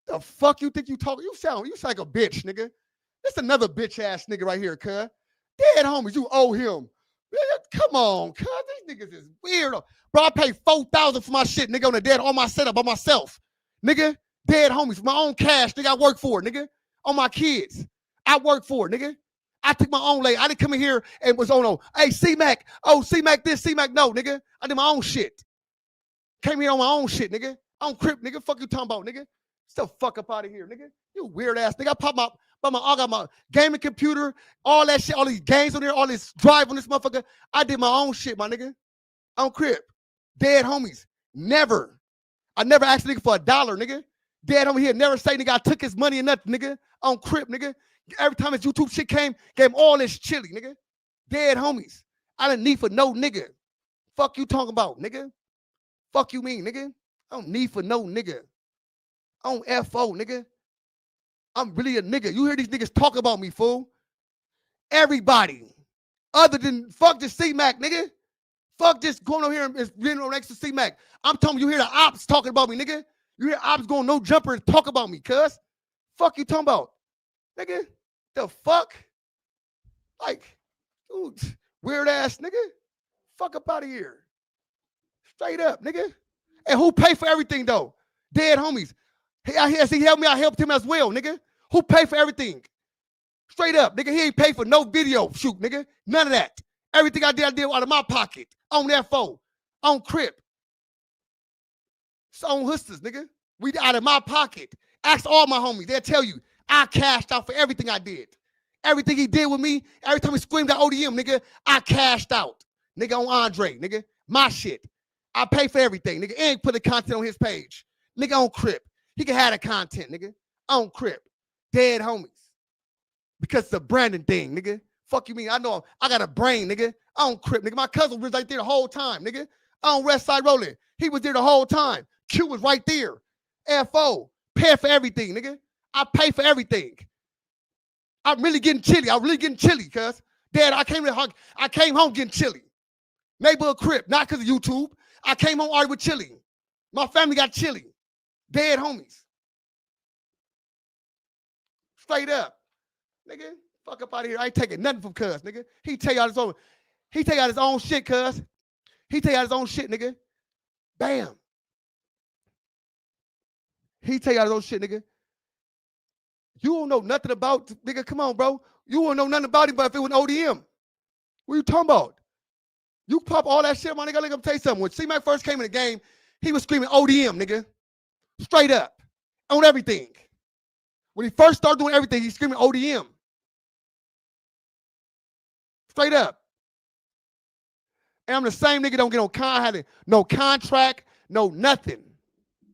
The fuck you think you talking? You sound like a bitch, nigga. This another bitch ass nigga right here, cuz. Dead homies, you owe him. Man, come on, cuz. These niggas is weird. Bro, I paid $4,000 for my shit, nigga, on the dead, on my setup by myself. Nigga, dead homies, my own cash, nigga. I work for it, nigga. On my kids. I work for it, nigga. I took my own lane. I didn't come in here and was on, hey, C-Mac. Oh, C-Mac this, C-Mac no, nigga. I did my own shit. Came here on my own shit, nigga. On Crip, nigga. Fuck you talking about, nigga. Get the fuck up out of here, nigga. You weird ass nigga. I got my gaming computer, all that shit, all these games on there, all this drive on this motherfucker. I did my own shit, my nigga. On Crip. Dead homies. Never. I never asked a nigga for $1, nigga. Dead homie here. Never say nigga I took his money or nothing, nigga. On Crip, nigga. Every time his YouTube shit came, gave him all this chili, nigga. Dead homies. I didn't need for no nigga. Fuck you talking about, nigga. Fuck you mean, nigga. I don't need for no nigga. I don't FO, nigga. I'm really a nigga. You hear these niggas talk about me, fool. Everybody. Other than fuck this C-Mac, nigga. Fuck just going over here and being next to C-Mac. I'm telling you, hear the ops talking about me, nigga. You hear ops going no jumper and talk about me, cuz. Fuck you talking about. Nigga, the fuck? Like, dude, weird ass nigga. Fuck up out of here. Straight up, nigga. And who pay for everything, though? Dead homies. He helped me, I helped him as well, nigga. Who pay for everything? Straight up, nigga. He ain't pay for no video shoot, nigga. None of that. Everything I did out of my pocket. On FO. On Crip. It's on hustlers, nigga. We out of my pocket. Ask all my homies. They'll tell you. I cashed out for everything I did. Everything he did with me, every time he screamed at ODM, nigga, I cashed out. Nigga, on Andre, nigga. My shit. I pay for everything, nigga. And put the content on his page. Nigga, on Crip. He can have the content, nigga. On Crip. Dead homies. Because it's a branding thing, nigga. Fuck you mean? I know I got a brain, nigga. I don't Crip, nigga. My cousin was right there the whole time, nigga. I don't West Side Rolling. He was there the whole time. Q was right there. FO, pay for everything, nigga. I pay for everything. I'm really getting chilly. I'm really getting chilly, cuz. Dad, I came home getting chilly. Neighborhood Crip, not because of YouTube. I came home already with chilly. My family got chilly. Dead homies. Straight up. Nigga, fuck up out of here. I ain't taking nothing from cuz, nigga. He take out his own shit, cuz. He take out his own shit, nigga. Bam. He take out his own shit, nigga. You don't know nothing about, nigga, come on, bro. You won't know nothing about him, but if it was ODM. What you talking about? You pop all that shit, my nigga. Let me tell you something. When C-Mac first came in the game, he was screaming ODM, nigga. Straight up. On everything. When he first started doing everything, he's screaming ODM. Straight up. And I'm the same nigga, don't get no contract, no nothing.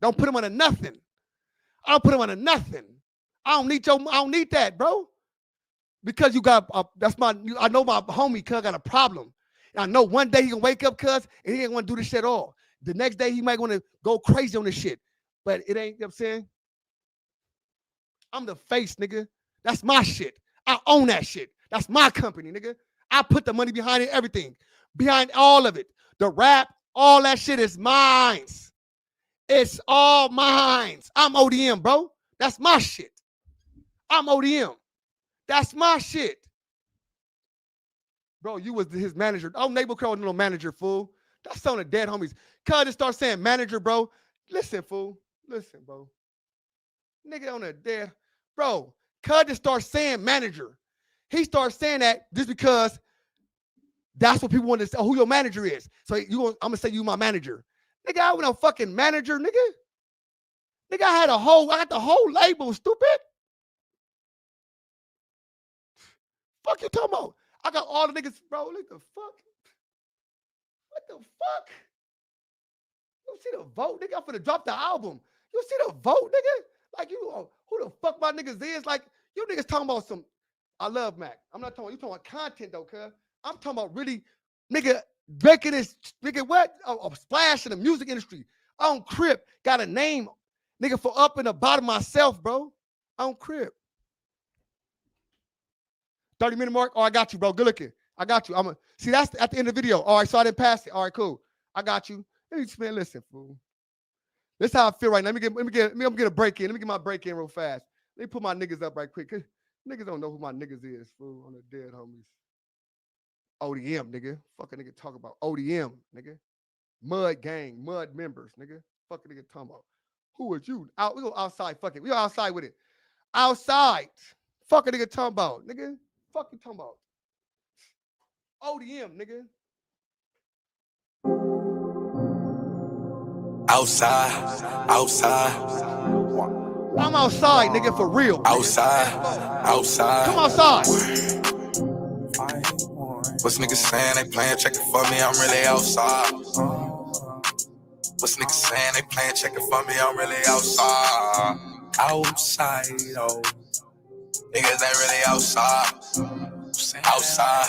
Don't put him under nothing. I don't put him under nothing. I don't need that, bro. Because you got, I know my homie, cuz, got a problem. And I know one day he gonna wake up, cuz, and he ain't want to do this shit at all. The next day he might want to go crazy on this shit. But it ain't, you know what I'm saying? I'm the face, nigga. That's my shit. I own that shit. That's my company, nigga. I put the money behind it, everything. Behind all of it. The rap, all that shit is mine. It's all mine. I'm ODM, bro. That's my shit. I'm ODM. That's my shit. Bro, you was his manager. Oh, Neighbor Crow was no manager, fool. That's on the dead homies. Cuz just start saying manager, bro. Listen, fool. Listen, bro. Nigga on the dead. Bro, cuz just start saying manager. He starts saying that just because that's what people want to say, who your manager is. So I'm going to say you my manager. Nigga, I was no fucking manager, nigga. Nigga, I got the whole label, stupid. Fuck you talking about? I got all the niggas, bro. What the fuck? What the fuck? You see the vote, nigga? I'm finna drop the album. You see the vote, nigga? Like, you, who the fuck my niggas is? Like, you niggas talking about some, I love Mac. I'm not talking about, you talking about content, though, cuz. I'm talking about really, nigga, making this, nigga, what? A splash in the music industry. I don't Crip. Got a name, nigga, for up in the bottom myself, bro. I don't Crip. 30-minute mark. Oh, I got you, bro. Good looking. I got you. See, that's at the end of the video. All right, so I didn't pass it. All right, cool. I got you. Man, listen, fool. This is how I feel right now. Let me get a break in. Let me get my break in real fast. Let me put my niggas up right quick. Niggas don't know who my niggas is, fool, on the dead homies. ODM, nigga. Fuck a nigga talk about ODM, nigga. Mud gang, mud members, nigga. Fuck a nigga talking about. Who is you? We go outside. Fuck it. We go outside with it. Outside. Fuck a nigga talking about, nigga. Fuck you talking about? ODM, nigga. Outside. I'm outside, nigga, for real. Outside. Come outside. What's niggas saying? They playing checking for me. I'm really outside. What's niggas saying? They playing checking for me. I'm really outside. Outside, oh. Niggas ain't really outside. Outside.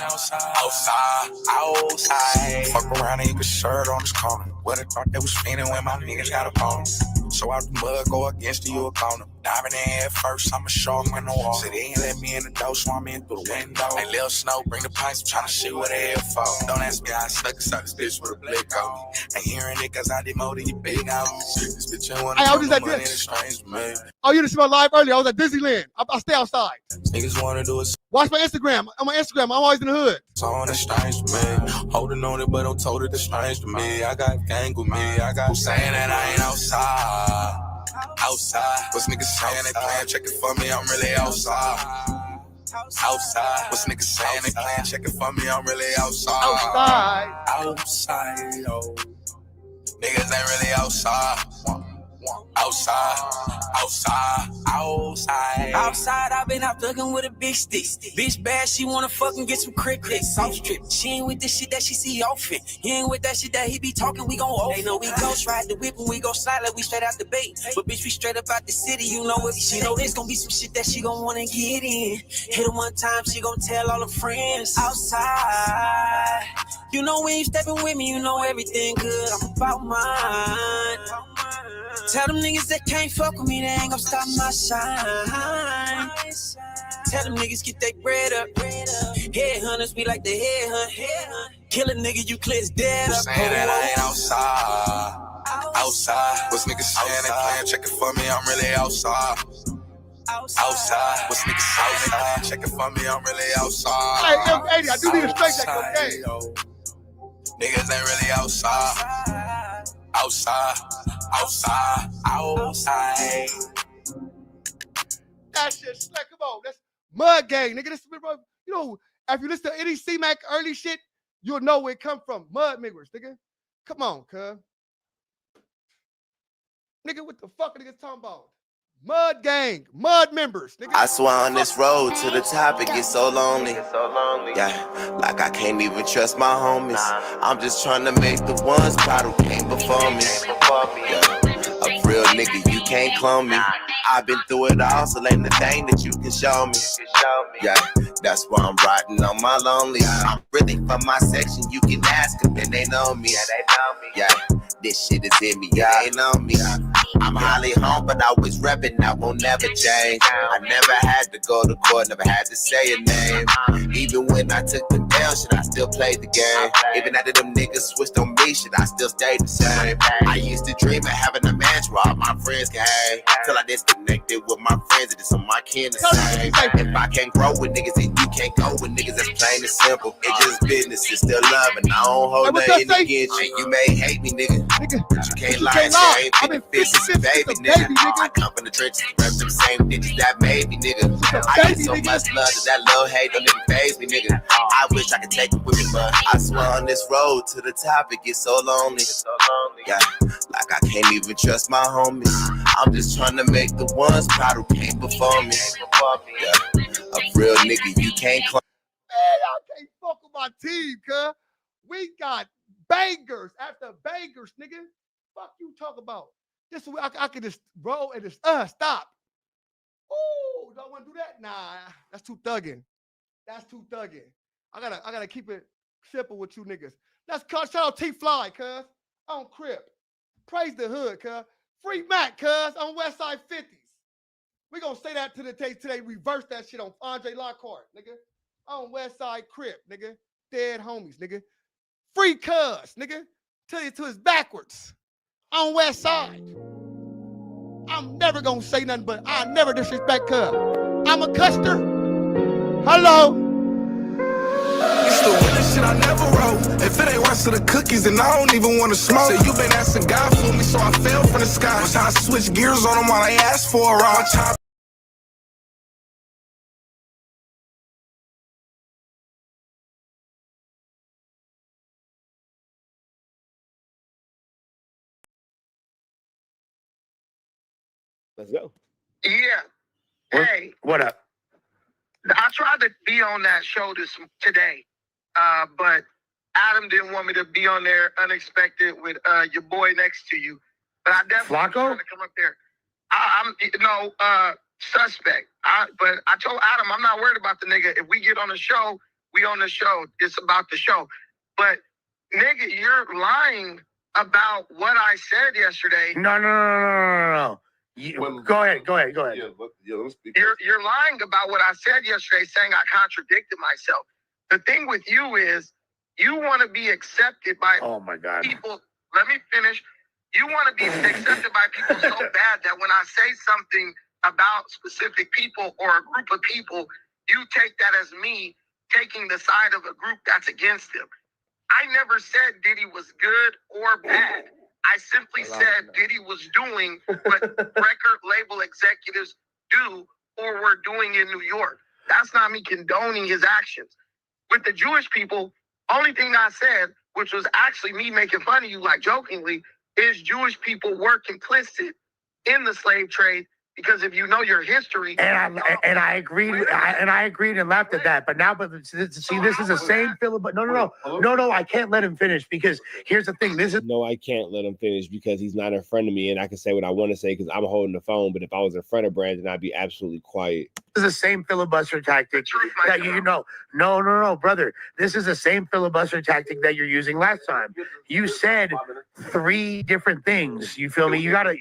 Fuck around and you can shirt on this corner. What I thought they was spinning when my niggas got a bone. So out the mud, go against you a corner. Diving in head first, I'm a shark in the wall. So they ain't let me in the door, so I'm in through the window. Hey, Lil Snow, bring the pints, I'm trying to see what they here for. Don't ask me, I suck this bitch with a blick on me. Ain't hearing it cause I did more than you big out. This bitch ain't wanna do that man. Oh, you didn't see my live earlier. I was at Disneyland. I stay outside. Niggas wanna do it. Watch my Instagram. On my Instagram, I'm always in the hood. It's on the strange to me. Holding on it, but I'm told it it's strange to me. I got gang with me. I got saying that I ain't outside. What's niggas saying? They playing checking for me. I'm really outside. What's niggas saying? They playing checking for me. I'm really outside. Outside, oh. Niggas ain't really outside. Outside, I've been out thugging with a big stick. Bitch bad, she wanna fucking get some Crip sauce strip. She ain't with the shit that she see often. He ain't with that shit that he be talking, we gon' off. They know we ghost ride the whip and we go slide like we straight out the bait. But bitch, we straight up out the city, you know it. She know there's gonna be some shit that she gon' wanna get in. Hit her one time, she gon' tell all her friends. Outside, you know when you stepping with me, you know everything good. I'm about mine. Tell them niggas that can't fuck with me, they ain't gon' stop my shine. Tell them niggas get their bread up. Headhunters be like the headhunt. Kill a nigga, you clear his dead up. Saying that I ain't outside. What's niggas saying they playing, checking for me, I'm really outside. What's niggas saying they playing, checking for me, I'm really outside. Hey, yo, 80, I do need a straight that cocaine. Niggas ain't really outside. That shit, like, come on, that's Mud Gang, nigga. This, bro, you know, if you listen to any C-Mac early shit, you'll know where it come from. Mud Miggers, nigga. Come on, cuz. Nigga, what the fuck are niggas talking about? Mud Gang, Mud members, nigga. I swear on this road to the top, it gets so lonely. Yeah, like I can't even trust my homies. I'm just trying to make the ones proud who came before me. Yeah. A real nigga, you can't clone me. I've been through it all, so ain't the thing that you can show me. Yeah, that's why I'm riding on my lonely. I'm really from my section, you can ask them, and they know me. Yeah, this shit is in me, yeah, they know me. I'm highly home, but I was reppin', that won't never change. I never had to go to court, never had to say a name. Even when I took the L, shit, I still played the game. Even after them niggas switched on me, shit, I still stayed the same. I used to dream of having a match where all my friends can hang. Till I disconnected with my friends, and it's on my kin the same. If I can't grow with niggas, then you can't go with niggas, that's plain and simple. It's just business, it's still love, and I don't hold nothing against you. You may hate me, nigga, but you can't lie, you ain't 50 since a baby, nigga. I come from the trenches, rep them same bitches that made me, nigga. I get so much love that little hate don't even faze me, nigga. I wish I could take it with me, but I swear on this road to the top, it gets so lonely. Yeah, like I can't even trust my homies. I'm just trying to make the ones proud who came before me. Yeah, a real nigga, you can't claim. Man, y'all can't fuck with my team, cuz. We got bangers after bangers, nigga. Fuck you talk about. This way I can just roll and just stop. Ooh, don't want to do that? Nah, that's too thugging. That's too thugging. I gotta keep it simple with you niggas. Let's shout out T-Fly, cuz. On Crip. Praise the hood, cuz. Free Mac, cuz, on Westside 50s. We gonna say that to the taste today. Reverse that shit on Andre Lockhart, nigga. On Westside Crip, nigga. Dead homies, nigga. Free cuz, nigga. Tell you to his backwards. On Westside. I'm never gonna say nothing, but I never disrespect cuz. I'm a custer. Hello. It's the winner shit I never wrote. If it ain't worse to the cookies, then I don't even want to smoke. So you been asking God for me, so I fell from the sky. Was trying to switch gears on them while I asked for a ride. Let's go. Yeah. Hey. What up? I tried to be on that show today, but Adam didn't want me to be on there unexpected with your boy next to you. But I definitely Flacco? trying to come up there. I'm suspect. But I told Adam I'm not worried about the nigga. If we get on the show, we on the show. It's about the show. But nigga, you're lying about what I said yesterday. No. Go ahead. Yeah, let's speak. You're lying about what I said yesterday, saying I contradicted myself. The thing with you is you want to be accepted by people. Let me finish. You want to be accepted by people so bad that when I say something about specific people or a group of people, you take that as me taking the side of a group that's against them. I never said Diddy was good or bad. I simply said Diddy was doing what record label executives do or were doing in New York. That's not me condoning his actions. With the Jewish people, only thing I said, which was actually me making fun of you, like jokingly, is Jewish people were complicit in the slave trade, because if you know your history, and I agreed, I agreed and laughed at that. But now, see, this is the same filibuster. No, I can't let him finish, because here's the thing. No, I can't let him finish because he's not in front of me, and I can say what I want to say because I'm holding the phone. But if I was in front of Brandon, I'd be absolutely quiet. This is the same filibuster tactic that you know. No, brother. This is the same filibuster tactic that you're using last time. You said 3 different things. You feel me? You gotta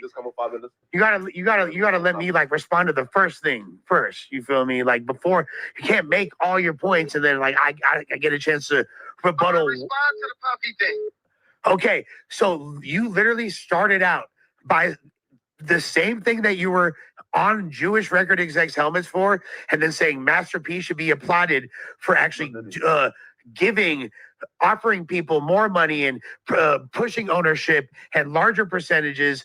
let me like respond to the first thing first. You feel me? Like before, you can't make all your points and then like I get a chance to rebuttal. Respond to the puppy thing. Okay, so you literally started out by the same thing that you were on Jewish record execs helmets for, and then saying Master P should be applauded for actually offering people more money and pushing ownership and larger percentages.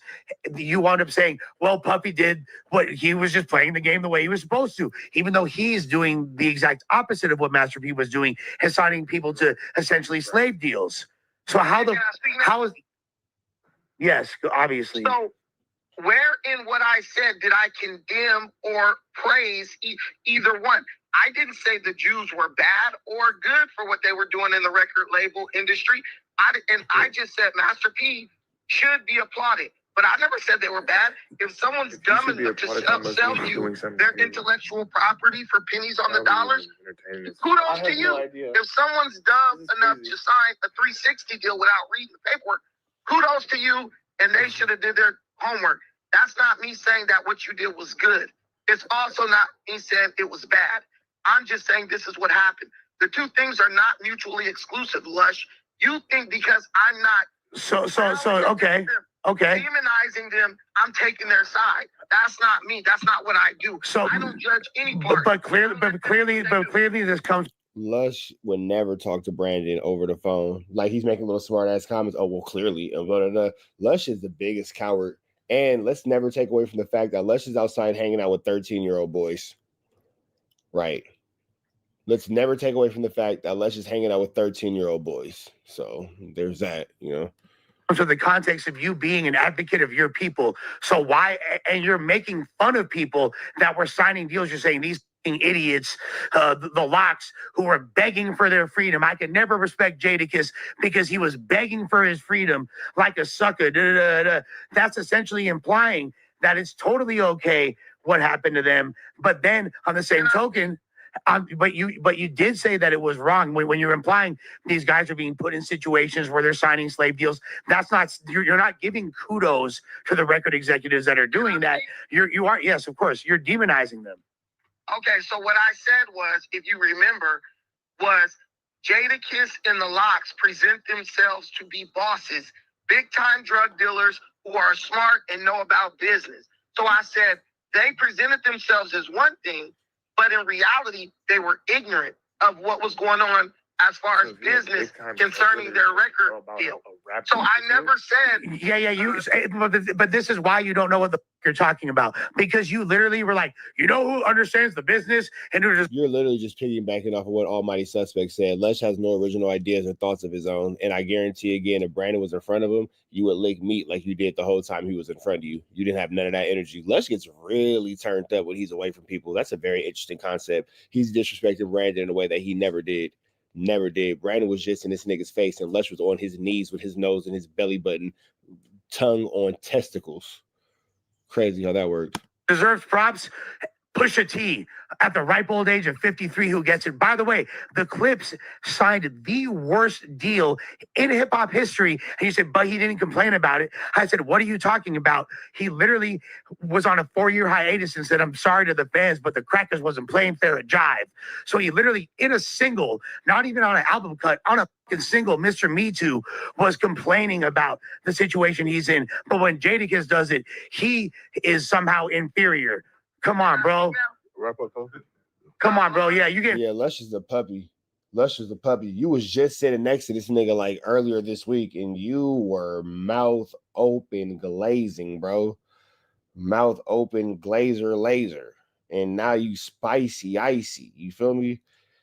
You wound up saying, well, Puppy did what he was, just playing the game the way he was supposed to, even though he's doing the exact opposite of what Master P was doing and signing people to essentially slave deals. So how is yes, obviously. So where in what I said did I condemn or praise either one? I didn't say the Jews were bad or good for what they were doing in the record label industry. I just said Master P should be applauded. But I never said they were bad. If someone's dumb enough to sell you their intellectual property for pennies on the dollars, kudos to you. If someone's dumb enough to sign a 360 deal without reading the paperwork, kudos to you, and they should have did their homework. That's not me saying that what you did was good. It's also not me saying it was bad. I'm just saying this is what happened. The two things are not mutually exclusive, Lush. You think because I'm not okay. Demonizing them, I'm taking their side. That's not me. That's not what I do. So I don't judge any party. But clearly this comes. Lush would never talk to Brandon over the phone. Like he's making little smart ass comments. Oh, well, clearly. Lush is the biggest coward. And let's never take away from the fact that Lush is outside hanging out with 13-year-old boys. Right. Let's never take away from the fact that Lush is hanging out with 13-year-old boys. So there's that, So the context of you being an advocate of your people. So why, and you're making fun of people that were signing deals. You're saying these idiots, the locks who were begging for their freedom. I could never respect Jadakiss because he was begging for his freedom like a sucker. That's essentially implying that it's totally okay what happened to them. But then on the same token, but you did say that it was wrong when you're implying these guys are being put in situations where they're signing slave deals. That's not, you're not giving kudos to the record executives that are doing that. You are, yes, of course, you're demonizing them. Okay, so what I said was, if you remember, was Jadakiss and the Locks present themselves to be bosses, big time drug dealers who are smart and know about business. So I said they presented themselves as one thing, but in reality, they were ignorant of what was going on as far as business concerning their record deal. So I never said... But this is why you don't know what the you're talking about. Because you literally were like, who understands the business? And you're literally just piggybacking off of what Almighty Suspect said. Lush has no original ideas or thoughts of his own. And I guarantee, again, if Brandon was in front of him, you would lick meat like you did the whole time he was in front of you. You didn't have none of that energy. Lush gets really turned up when he's away from people. That's a very interesting concept. He's disrespecting Brandon in a way that he never did. Never did. Brandon was just in this nigga's face, and Lush was on his knees with his nose and his belly button, tongue on testicles. Crazy how that worked. Deserves props. Pusha T at the ripe old age of 53 who gets it. By the way, the Crips signed the worst deal in hip-hop history. And you said, but he didn't complain about it. I said, what are you talking about? He literally was on a 4-year hiatus and said, I'm sorry to the fans, but the Crackers wasn't playing fair at Jive. So he literally, in a single, not even on an album cut, on a fucking single, Mr. Me Too, was complaining about the situation he's in. But when Jadakiss does it, he is somehow inferior. Come on, bro. Come on, bro. Yeah, you get. Yeah, Lush is a puppy. Lush is a puppy. You was just sitting next to this nigga like earlier this week, and you were mouth open glazing, bro. Mouth open glazer laser. And now you spicy icy. You feel me?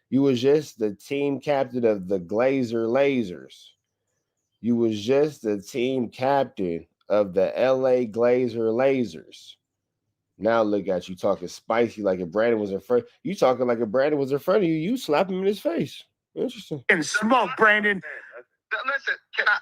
You was just the team captain of the Glazer Lasers. You was just the team captain of the LA Glazer Lasers. Now look at you talking spicy like if Brandon was in front. You talking like if Brandon was in front of you. You slap him in his face. Interesting. And smoke, Brandon. Listen,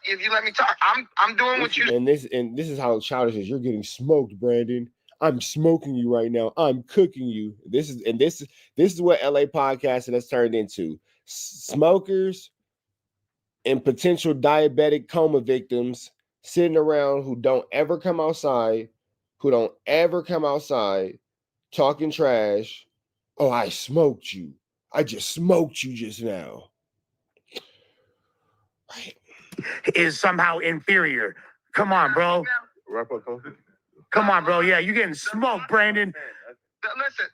if you let me talk, I'm doing what you. And this is how childish is. You're getting smoked, Brandon. I'm smoking you right now. I'm cooking you. This is what LA podcasting has turned into. Smokers and potential diabetic coma victims sitting around who don't ever come outside, talking trash. Oh, I smoked you. I just smoked you just now. Right. Is somehow inferior. Come on, bro. Come on, bro. Yeah, you're getting smoked, Brandon. Listen,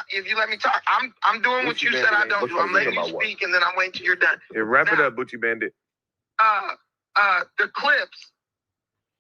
if you let me talk, I'm doing what you said I don't do. I'm letting you speak, and then I'm waiting till you're done. Yeah, wrap it up, Boochie Bandit. The Crips,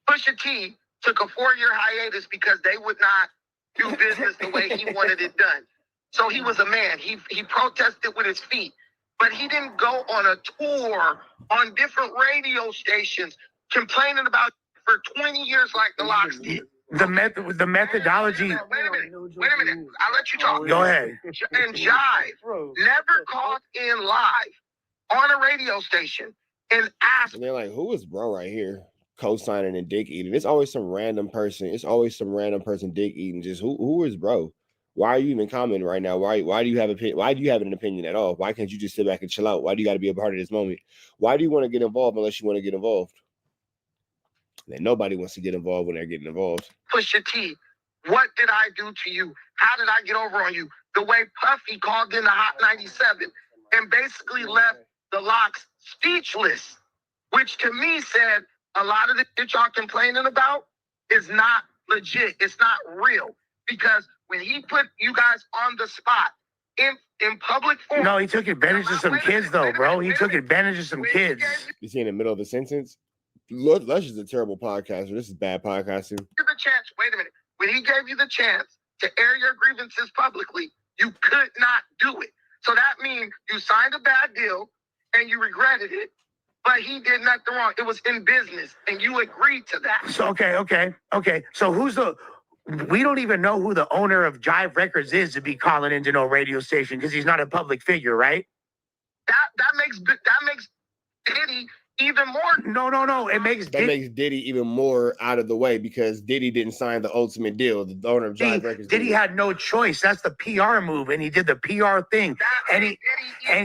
Pusha T took a 4-year hiatus because they would not do business the way he wanted it done. So he was a man. He protested with his feet, but he didn't go on a tour on different radio stations complaining about for 20 years like the Locks did. The methodology. Wait a minute. I'll let you talk. Go ahead. And Jive never called in live on a radio station and asked. And they're like, who is bro right here? Co-signing and dick eating. It's always some random person. It's always some random person dick eating. Just who is bro? Why are you even commenting right now? Why do you have an opinion at all? Why can't you just sit back and chill out? Why do you got to be a part of this moment? Why do you want to get involved unless you want to get involved? And nobody wants to get involved when they're getting involved. Pusha T, what did I do to you? How did I get over on you? The way Puffy called in the Hot 97 and basically left the Locks speechless, which to me said a lot of the shit y'all complaining about is not legit. It's not real. Because when he put you guys on the spot in public form. No, he took advantage of some kids, though, bro. He took advantage of some kids. You see in the middle of the sentence? Lush is a terrible podcaster. This is bad podcasting. The chance. Wait a minute. When he gave you the chance to air your grievances publicly, you could not do it. So that means you signed a bad deal and you regretted it, but he did nothing wrong. It was in business, and you agreed to that. So okay. So we don't even know who the owner of Jive Records is to be calling into no radio station because he's not a public figure, right? That makes Diddy even more. No. It makes Diddy even more out of the way because Diddy didn't sign the ultimate deal. The owner of Jive Records. Diddy had no choice. That's the PR move, and he did the PR thing. And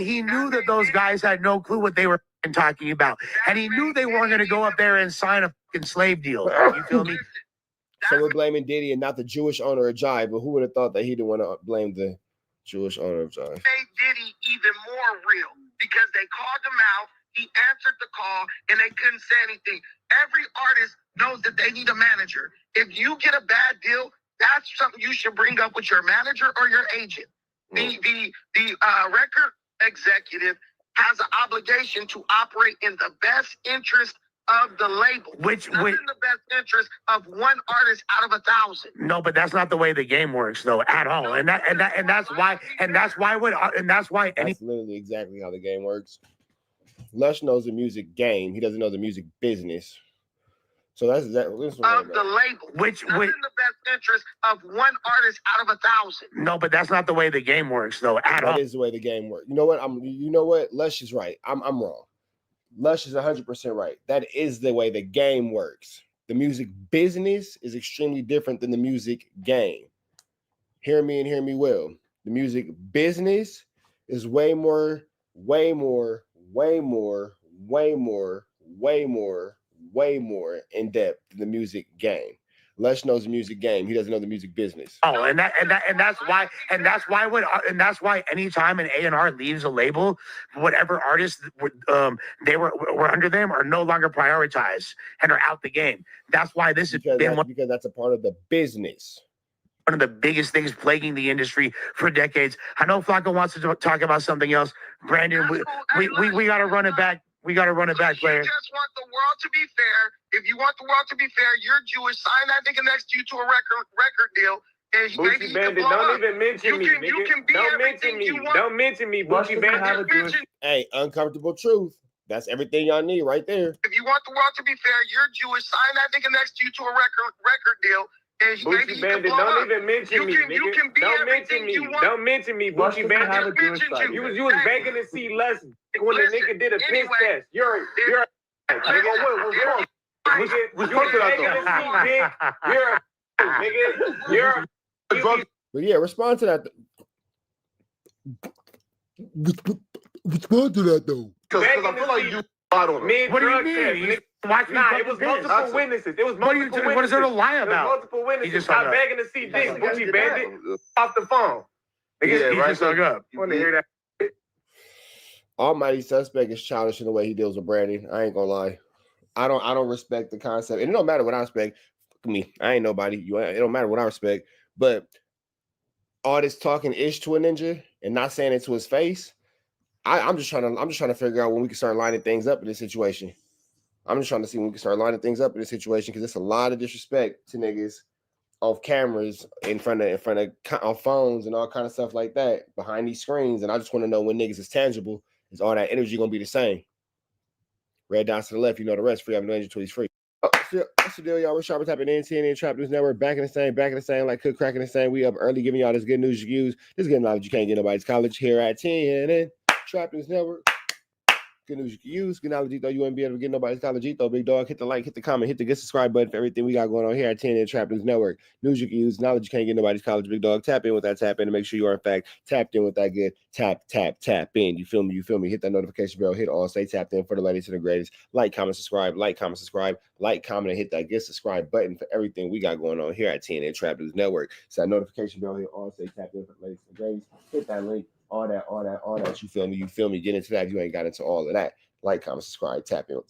he knew that those guys had no clue what they were talking about, and he knew they weren't going to go up there and sign a fucking slave deal. You feel me? So we're blaming Diddy and not the Jewish owner of Jive, but who would have thought that he didn't want to blame the Jewish owner of Jive? Made Diddy even more real because they called him out. He answered the call, and they couldn't say anything. Every artist knows that they need a manager. If you get a bad deal, that's something you should bring up with your manager or your agent. The record executive has an obligation to operate in the best interest of the label, which in the best interest of one artist out of 1,000. No, but that's not the way the game works, though, at all. And that's why that's literally exactly how the game works. Lush knows the music game. He doesn't know the music business. So that's exactly of the label, which in the best interest of one artist out of 1,000. No, but that's not the way the game works, though, at all. That is the way the game works. You know what? Lush is right. I'm wrong. Lush is 100% right. That is the way the game works. The music business is extremely different than the music game. Hear me and hear me well. The music business is way more in depth than the music game. Lush knows the music game. He doesn't know the music business. Oh, and that's why anytime an A&R leaves a label, whatever artists they were under them are no longer prioritized and are out the game. That's why this has been because that's a part of the business. One of the biggest things plaguing the industry for decades. I know Flacco wants to talk about something else. Brandon, we got to run it back. We got to run it back, player. You just want the world to be fair. If you want the world to be fair, you're Jewish. Sign that nigga next to you to a record deal. And Boochie Bandit, don't even mention me. You can be don't everything mention me. you want. Don't mention me, Boochie Bandit. Hey, uncomfortable truth. That's everything y'all need right there. If you want the world to be fair, you're Jewish. Sign that nigga next to you to a record deal. And Bucci Bandit, don't even mention me, nigga. Don't mention me. Don't mention me, Bucci Bandit. You was begging to see less when the nigga did a piss test. You're nigga. Was you begging to see dick? You're a nigga. You're But yeah, respond to that. Respond to that though. Because I feel like you lied on him. What do you mean? Nah, it was multiple witnesses. It was multiple witnesses. What is there to lie about? Multiple witnesses. Stop begging to see dick, Bucci Bandit. Off the phone. He just hung up. You want to hear that? Almighty Suspect is childish in the way he deals with Brandon. I ain't gonna lie. I don't respect the concept, and it don't matter what I respect. Me, I ain't nobody. It don't matter what I respect. But all this talking ish to a ninja and not saying it to his face. I'm just trying to figure out when we can start lining things up in this situation. I'm just trying to see when we can start lining things up in this situation because it's a lot of disrespect to niggas off cameras in front of phones and all kind of stuff like that behind these screens. And I just want to know when niggas is tangible, is all that energy gonna be the same? Red dots to the left, you know the rest. Free, I'm no energy tweets free. What's the deal, y'all? We're sharp tapping NTN Trap News Network. Back in the same, like cook cracking the same. We up early giving y'all this good news you use. This good knowledge you can't get nobody's college here at TNN Trap News Network. Good news you can use. Good knowledge, though. You wouldn't be able to get nobody's college, though. Big dog, hit the like, hit the comment, hit the good subscribe button for everything we got going on here at 10 Trap News Network. News you can use, knowledge you can't get nobody's college. Big dog, tap in with that tap in to make sure you are, in fact, tapped in with that good tap in. You feel me? Hit that notification bell, hit all, stay tapped in for the latest and the greatest. Like, comment, subscribe, and hit that good subscribe button for everything we got going on here at 10 Trap News Network. So that notification bell, hit all, stay tapped in for the latest and the greatest. Hit that link, all that. You feel me? Get into that if you ain't got into all of that. Like, comment, subscribe, tap in.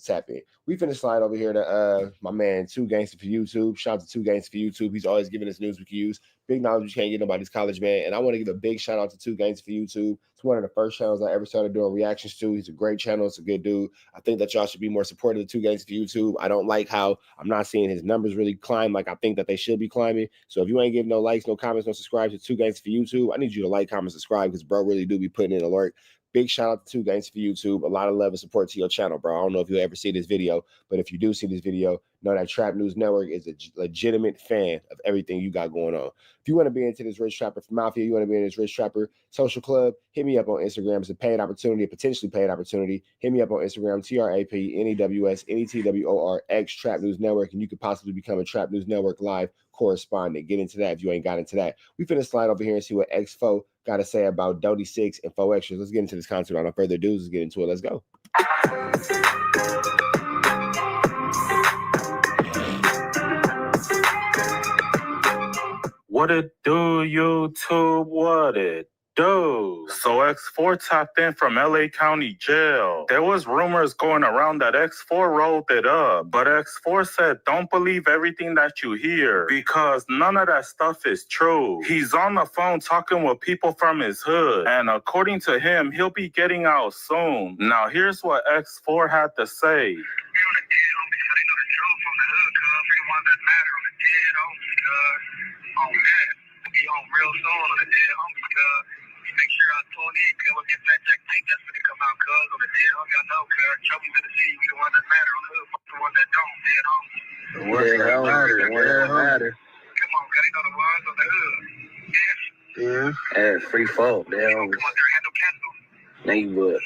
We finna slide over here to my man, 2 Gangsta for YouTube. Shout out to 2 Gangsta for YouTube. He's always giving us news we can use. Big knowledge you can't get nobody's college, man. And I want to give a big shout out to 2 Gangsta for YouTube. It's one of the first channels I ever started doing reactions to. He's a great channel. It's a good dude. I think that y'all should be more supportive of 2 Gangsta for YouTube. I don't like how I'm not seeing his numbers really climb like I think that they should be climbing. So if you ain't giving no likes, no comments, no subscribes to 2 Gangsta for YouTube, I need you to like, comment, subscribe because bro really do be putting in alert. Big shout out to 2 Gangsta for YouTube. A lot of love and support to your channel, bro. I don't know if you'll ever see this video, but if you do see this video, know that Trap News Network is a legitimate fan of everything you got going on. If you want to be into this Rich Trapper Mafia, you want to be in this Rich Trapper social club, hit me up on Instagram. It's a paid opportunity, a potentially paid opportunity. Hit me up on Instagram, TRAPNEWS Trap News Network, and you could possibly become a Trap News Network live correspondent. Get into that if you ain't got into that. We finna slide over here and see what X4 got to say about Dodie 6 and 4 Extras. Let's get into this content. Without no further ado, let's get into it. Let's go. What it do, YouTube? What it do? So X4 tapped in from LA County Jail. There was rumors going around that X4 rolled it up, but X4 said don't believe everything that you hear because none of that stuff is true. He's on the phone talking with people from his hood, and according to him, he'll be getting out soon. Now here's what X4 had to say. Real soon on the dead homie, cuz. Make sure I tune in, cuz we'll get that Jack Tank that's gonna come out, cuz. On the dead homie, I know, cuz. Trophy to the city, we the one that matter on the hood, fuck the one that don't, dead homie. The one that matter. Come on, cuz, they know the ones on the hood. Yeah. Yeah, free fall, dead homie. Come out there and handle cancel. Neighborhood.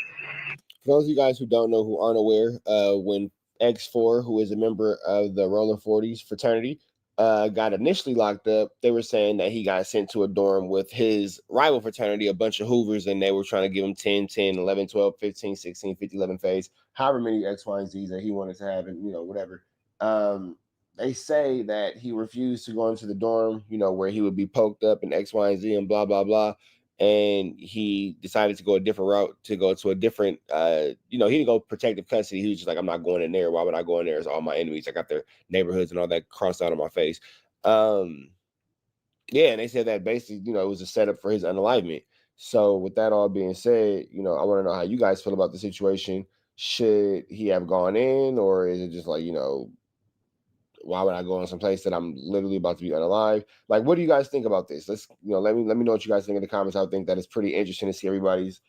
For those of you guys who don't know, who aren't aware, when X4, who is a member of the Rolling 40s fraternity, got initially locked up, they were saying that he got sent to a dorm with his rival fraternity, a bunch of Hoovers, and they were trying to give him 10, 10, 11, 12, 15, 16, 50, 11 phase, however many X, Y, and Z's that he wanted to have, and, whatever. They say that he refused to go into the dorm, where he would be poked up in X, Y, and Z and blah, blah, blah. And he decided to go a different route, to go to a different, he didn't go protective custody. He was just like, I'm not going in there. Why would I go in there? It's all my enemies. I got their neighborhoods and all that crossed out on my face. And they said that basically, it was a setup for his unalivement. So with that all being said, I want to know how you guys feel about the situation. Should he have gone in, or is it just like, why would I go on some place that I'm literally about to be unalive? Like, what do you guys think about this? Let's, let me know what you guys think in the comments. I think that it's pretty interesting to see everybody's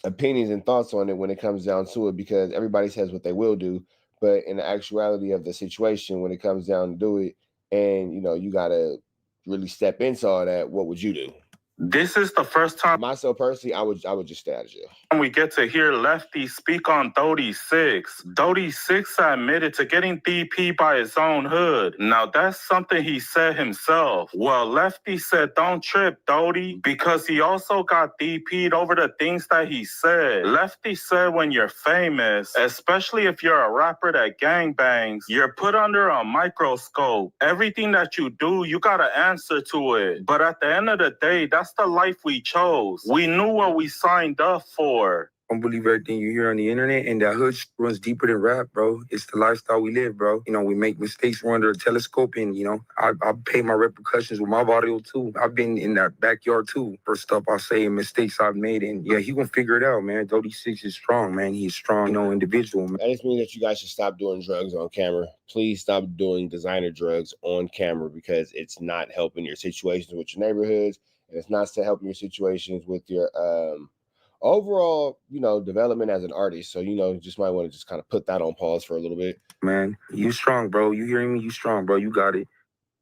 opinions and thoughts on it when it comes down to it, because everybody says what they will do, but in the actuality of the situation, when it comes down to do it, and you gotta really step into all that, what would you do? This is the first time myself personally, I would just stay out of jail. We get to hear Lefty speak on 36. 36 admitted to getting DP by his own hood. Now that's something he said himself. Well, Lefty said, don't trip, Dodie, because he also got DP'd over the things that he said. Lefty said when you're famous, especially if you're a rapper that gangbangs, you're put under a microscope. Everything that you do, you gotta answer to it. But at the end of the day, that's the life we chose. We knew what we signed up for. Don't believe everything you hear on the internet, and that hood runs deeper than rap, bro. It's the lifestyle we live, bro. We make mistakes, we're under a telescope, and I pay my repercussions with my audio too. I've been in that backyard too for stuff I say and mistakes I've made, and yeah, he gonna figure it out, man. 36 is strong, man. He's a strong, individual, man. That just means that you guys should stop doing drugs on camera. Please stop doing designer drugs on camera, because it's not helping your situations with your neighborhoods, and it's not helping your situations with your overall, development as an artist. So, you just might want to just kind of put that on pause for a little bit. Man, you strong, bro. You hearing me? You strong, bro. You got it.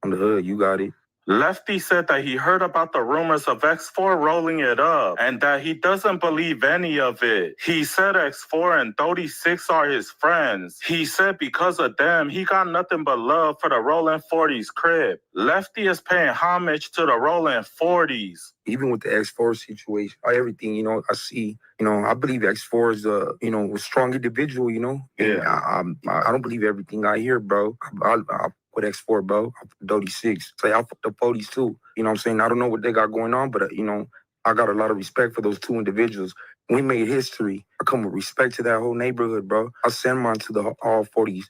On the hood, you got it. Lefty said that he heard about the rumors of X4 rolling it up and that he doesn't believe any of it. He said X4 and 36 are his friends. He said because of them, he got nothing but love for the Rollin' 40s Crip. Lefty is paying homage to the Rollin' 40s. Even with the X4 situation, everything, I see, I believe X4 is a strong individual, Yeah. I don't believe everything I hear, bro. I with X4, bro. I'm 36. Say I fucked up 40s too. You know what I'm saying? I don't know what they got going on, but I got a lot of respect for those two individuals. We made history. I come with respect to that whole neighborhood, bro. I send mine to the all 40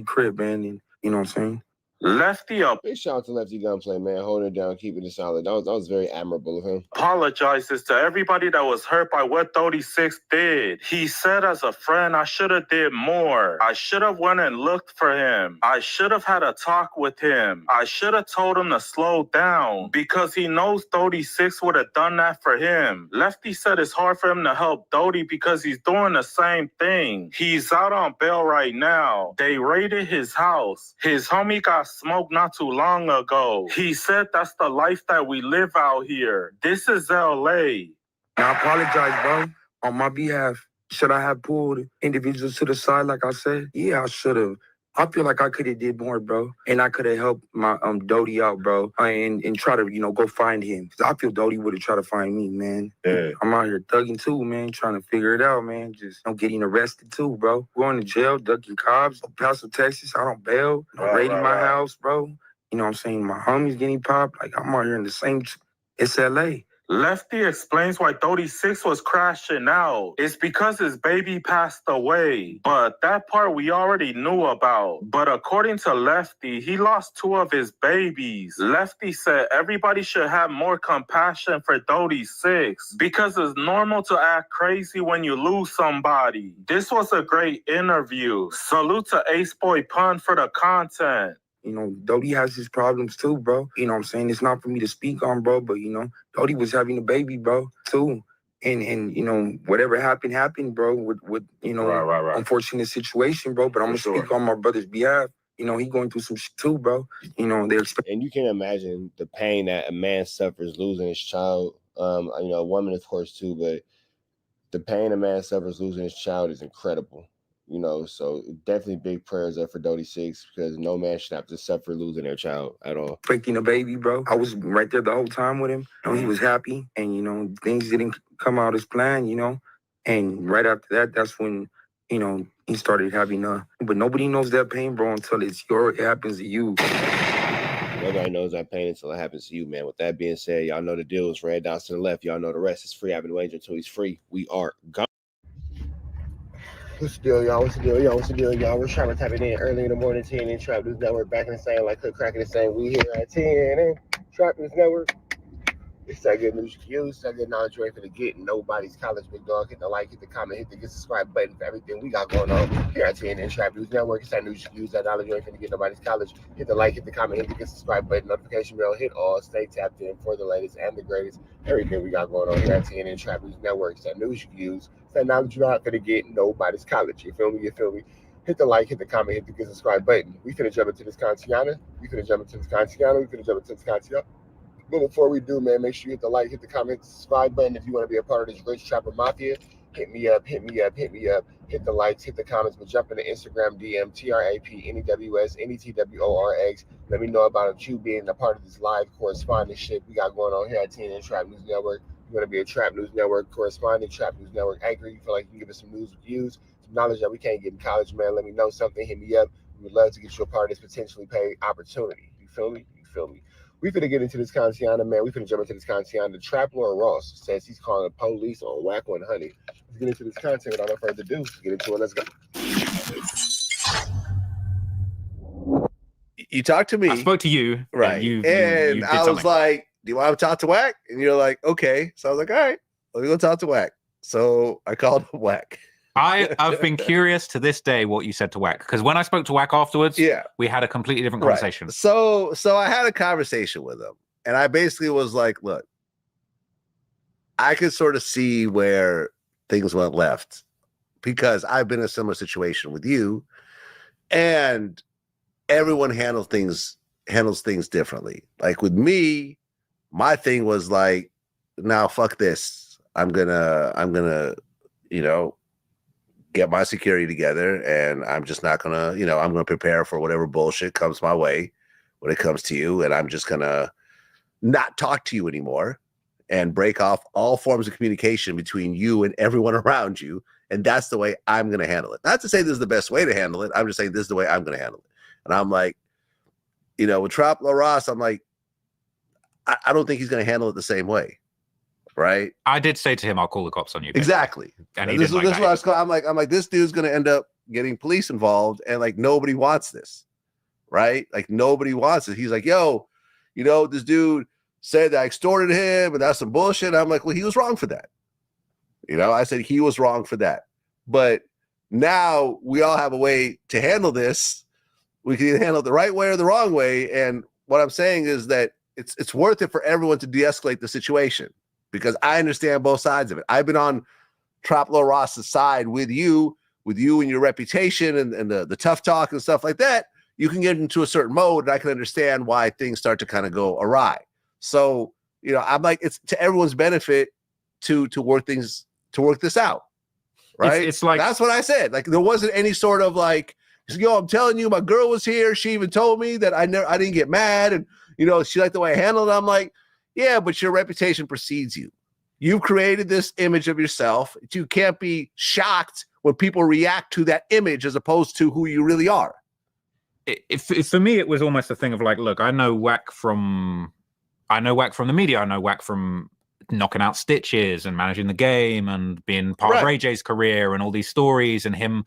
Crip, man, and you know what I'm saying? Lefty up. Big shout out to Lefty Gunplay, man. Holding it down, keeping it solid. That was very admirable of him. Apologizes to everybody that was hurt by what 36 did. He said as a friend, I should have did more. I should have went and looked for him. I should have had a talk with him. I should have told him to slow down because he knows 36 would have done that for him. Lefty said it's hard for him to help Dodie because he's doing the same thing. He's out on bail right now. They raided his house. His homie got smoked not too long ago. He said that's the life that we live out here. This is LA. I apologize, bro, on my behalf. Should I have pulled individuals to the side like I said? Yeah, I should have. I feel like I could have did more, bro. And I could have helped my Dodie out, bro, and try to, go find him. Cause I feel Dodie would have tried to find me, man. Yeah. I'm out here thugging too, man, trying to figure it out, man. Just getting arrested too, bro. Going to jail, ducking cops, El Paso, Texas, out on bail, raiding my house, bro. You know what I'm saying? My homies getting popped. Like, I'm out here in the same, it's LA. Lefty explains why 36 was crashing out. It's because his baby passed away. But that part we already knew about. But according to Lefty, he lost 2 of his babies. Lefty said everybody should have more compassion for 36 because it's normal to act crazy when you lose somebody. This was a great interview. Salute to Ace Boy Pun for the content. Dodie has his problems too, bro. You know what I'm saying? It's not for me to speak on, bro, but, Dodie was having a baby, bro, too. And whatever happened, bro, with unfortunate situation, bro. But I'm going to speak on my brother's behalf. He going through some shit too, bro. And you can imagine the pain that a man suffers losing his child. A woman, of course, too, but the pain a man suffers losing his child is incredible. So definitely big prayers up for 36 because no man should have to suffer losing their child at all. Breaking a baby, bro. I was right there the whole time with him. He was happy and, things didn't come out as planned, And right after that, that's when, he started having but nobody knows that pain, bro, until it happens to you. Nobody knows that pain until it happens to you, man. With that being said, y'all know the deal is red dots to the left. Y'all know the rest is free. Avenue Angel until he's free. We are gone. What's the deal, y'all? We're trying to type it in early in the morning, 10 in Trap News Network. Back in the same, like Cook Cracking the same. We here at 10 in Trap News Network. It's that good news you use. That good knowledge you ain't finna get nobody's college, big dog. Hit the like, hit the comment, hit the get subscribe button for everything we got going on here at TNN Trap News Network. It's that news you use. That knowledge you ain't finna get nobody's college. Hit the like, hit the comment, hit the get subscribe button, notification bell, hit all. Stay tapped in for the latest and the greatest. Everything we got going on here at TNN Trap News Network. It's that news you use. It's that knowledge you're not finna get nobody's college. You feel me? You feel me? Hit the like, hit the comment, hit the get subscribe button. We finna jump into this Kantiana. But before we do, man, make sure you hit the like, hit the comment, subscribe button. If you want to be a part of this Rich Trapper Mafia, hit me up. Hit the likes, hit the comments, but jump into Instagram DM, TRAP, NEWS, Let me know about you being a part of this live correspondence shit we got going on here at TNN Trap News Network. You want to be a Trap News Network correspondent, Trap News Network anchor. You feel like you can give us some news reviews, some knowledge that we can't get in college, man. Let me know something. Hit me up. We would love to get you a part of this potentially paid opportunity. You feel me? We finna get into this Kantiana, man. We finna jump into this Kantiana. Trap Lord Ross says he's calling police on Whack 100. Let's get into this content without no further ado. Let's get into it. Let's go. You talked to me. I spoke to you. Right. You I was like, do you want to talk to Whack? And you're like, okay. So I was like, all right, let me go talk to Whack. So I called Whack. I've been curious to this day what you said to Whack, because when I spoke to Whack afterwards, we had a completely different conversation. Right. So I had a conversation with him, and I basically was like, look, I could sort of see where things went left because I've been in a similar situation with you, and everyone handles things differently. Like with me, my thing was like, now fuck this. I'm gonna, get my security together, and I'm just not gonna, I'm gonna prepare for whatever bullshit comes my way when it comes to you, and I'm just gonna not talk to you anymore and break off all forms of communication between you and everyone around you, and that's the way I'm gonna handle it. Not to say this is the best way to handle it, I'm just saying this is the way I'm gonna handle it. And I'm like, with Trap Ross, I'm like, I don't think he's gonna handle it the same way. Right. I did say to him, I'll call the cops on you. Exactly. And he this didn't is like what I was calling. I'm like, this dude's going to end up getting police involved. And like, nobody wants this. Right. Like nobody wants it. He's like, yo, this dude said that I extorted him and that's some bullshit. I'm like, well, he was wrong for that. I said he was wrong for that. But now we all have a way to handle this. We can either handle it the right way or the wrong way. And what I'm saying is that it's worth it for everyone to de-escalate the situation. Because I understand both sides of it. I've been on Trap Lord Ross's side with you and your reputation and the tough talk and stuff like that. You can get into a certain mode, and I can understand why things start to kind of go awry. So, I'm like, it's to everyone's benefit to work this out, right? It's like, that's what I said. Like there wasn't any sort of like, yo, I'm telling you, my girl was here. She even told me that I didn't get mad, and she liked the way I handled it. I'm like, yeah, but your reputation precedes you. You've created this image of yourself. You can't be shocked when people react to that image as opposed to who you really are. For me, it was almost a thing of like, look, I know Whack from the media. I know Whack from knocking out Stitches and managing the game and being part of Ray J's career and all these stories and him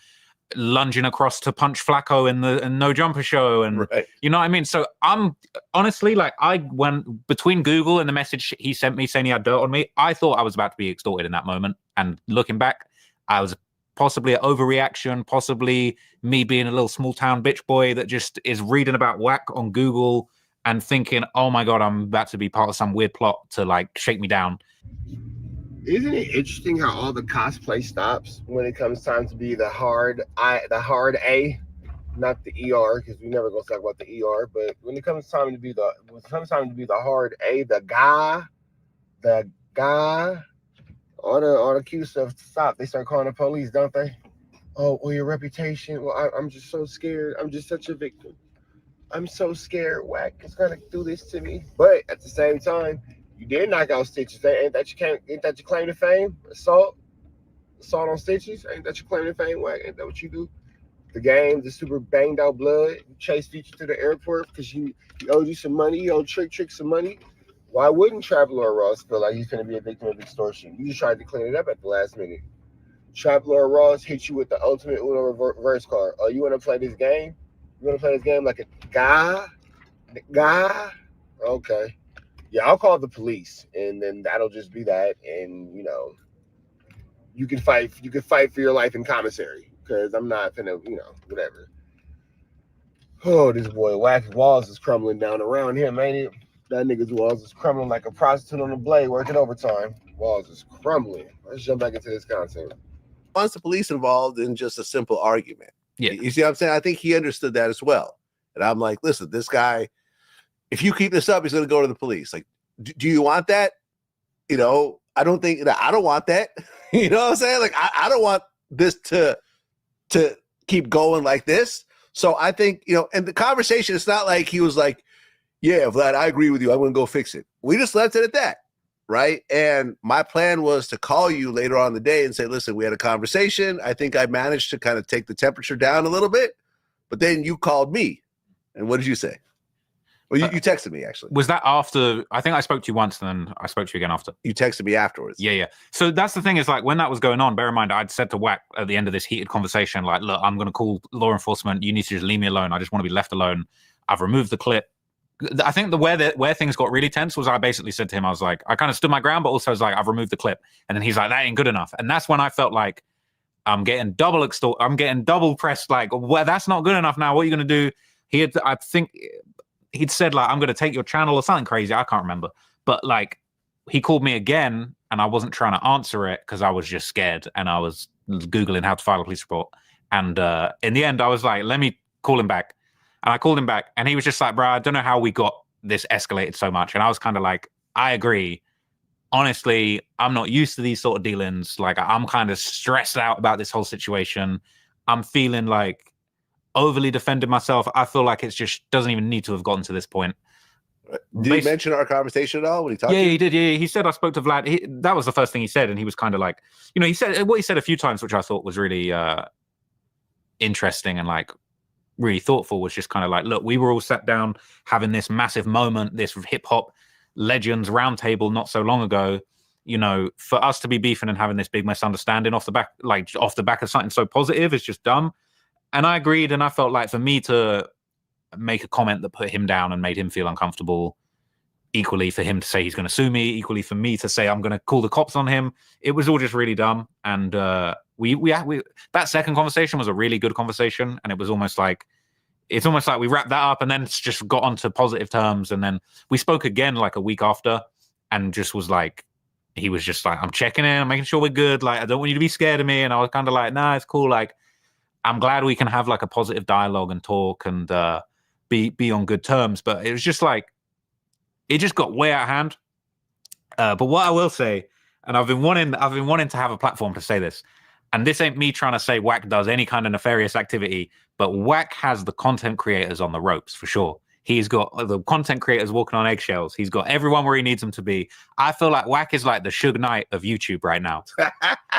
lunging across to punch Flacco in the No Jumper show, and you know what I mean. So I'm honestly like, I went between Google and the message he sent me saying he had dirt on me. I thought I was about to be extorted in that moment, and looking back, I was possibly an overreaction, possibly me being a little small town bitch boy that just is reading about Whack on Google and thinking, oh my god, I'm about to be part of some weird plot to like shake me down. Isn't it interesting how all the cosplay stops when it comes time to be the hard A, not the ER, because we never gonna talk about the ER, but when it comes time to be the hard A, the guy, all the cute stuff stop. They start calling the police, don't they? Oh, well, your reputation. Well, I'm just so scared. I'm just such a victim. I'm so scared. Whack is gonna do this to me. But at the same time, you did knock out Stitches. Ain't that your claim to fame? Assault on Stitches? Ain't that your claim to fame? Whack? Ain't that what you do? The game, the super banged out blood. You chase Feature to the airport because he owed you some money. You owed Trick some money. Why wouldn't Trap Lord Ross feel like he's going to be a victim of extortion? You just tried to clean it up at the last minute. Trap Lord Ross hit you with the ultimate Uno reverse card. Oh, you want to play this game? You want to play this game like a guy? Okay. Yeah, I'll call the police, and then that'll just be that. And you know, you can fight for your life in commissary, because I'm not gonna, you know, whatever. Oh, this boy Wack's walls is crumbling down around him, ain't it? That nigga's walls is crumbling like a prostitute on the blade working overtime. Walls is crumbling. Let's jump back into this content. Wants the police involved in just a simple argument. Yeah. You see what I'm saying? I think he understood that as well. And I'm like, listen, this guy, if you keep this up, he's going to go to the police. Like, do you want that? You know, I don't want that. You know what I'm saying? Like, I don't want this to keep going like this. So I think, you know, and the conversation, it's not like he was like, yeah, Vlad, I agree with you. I'm going to go fix it. We just left it at that. Right. And my plan was to call you later on in the day and say, listen, we had a conversation. I think I managed to kind of take the temperature down a little bit. But then you called me. And what did you say? Well, you texted me, actually. Was that after? I think I spoke to you once, and then I spoke to you again after. You texted me afterwards. Yeah. So that's the thing, is like, when that was going on, bear in mind, I'd said to Wack at the end of this heated conversation, like, look, I'm going to call law enforcement. You need to just leave me alone. I just want to be left alone. I've removed the clip. I think where things got really tense was I basically said to him, I was like, I kind of stood my ground, but also was like, I've removed the clip. And then he's like, that ain't good enough. And that's when I felt like I'm getting double pressed. Like, well, that's not good enough now. What are you going to do? I think he'd said, like, I'm going to take your channel or something crazy. I can't remember. But like, he called me again and I wasn't trying to answer it because I was just scared. And I was Googling how to file a police report. And in the end, I was like, let me call him back. And I called him back and he was just like, bro, I don't know how we got this escalated so much. And I was kind of like, I agree. Honestly, I'm not used to these sort of dealings. Like, I'm kind of stressed out about this whole situation. I'm feeling like overly defending myself. I feel like it's just doesn't even need to have gotten to this point. Did he mention our conversation at all when he talked to you? He did. Yeah, he said I spoke to Vlad. That was the first thing he said. And he was kind of like, you know, he said what he said a few times, which I thought was really interesting and like really thoughtful, was just kind of like, look, we were all sat down having this massive moment, this hip hop legends roundtable not so long ago. You know, for us to be beefing and having this big misunderstanding off the back of something so positive is just dumb. And I agreed. And I felt like for me to make a comment that put him down and made him feel uncomfortable, equally for him to say he's going to sue me, equally for me to say I'm going to call the cops on him, it was all just really dumb. And we that second conversation was a really good conversation, and it was almost like we wrapped that up and then just got onto positive terms. And then we spoke again like a week after, and just was like, he was just like, I'm checking in, I'm making sure we're good. Like, I don't want you to be scared of me. And I was kind of like, nah, it's cool. Like, I'm glad we can have like a positive dialogue and talk and be on good terms. But it was just like, it just got way out of hand. But what I will say, and I've been wanting to have a platform to say this, and this ain't me trying to say Wack does any kind of nefarious activity, but Wack has the content creators on the ropes for sure. He's got the content creators walking on eggshells. He's got everyone where he needs them to be. I feel like Wack is like the Suge Knight of YouTube right now.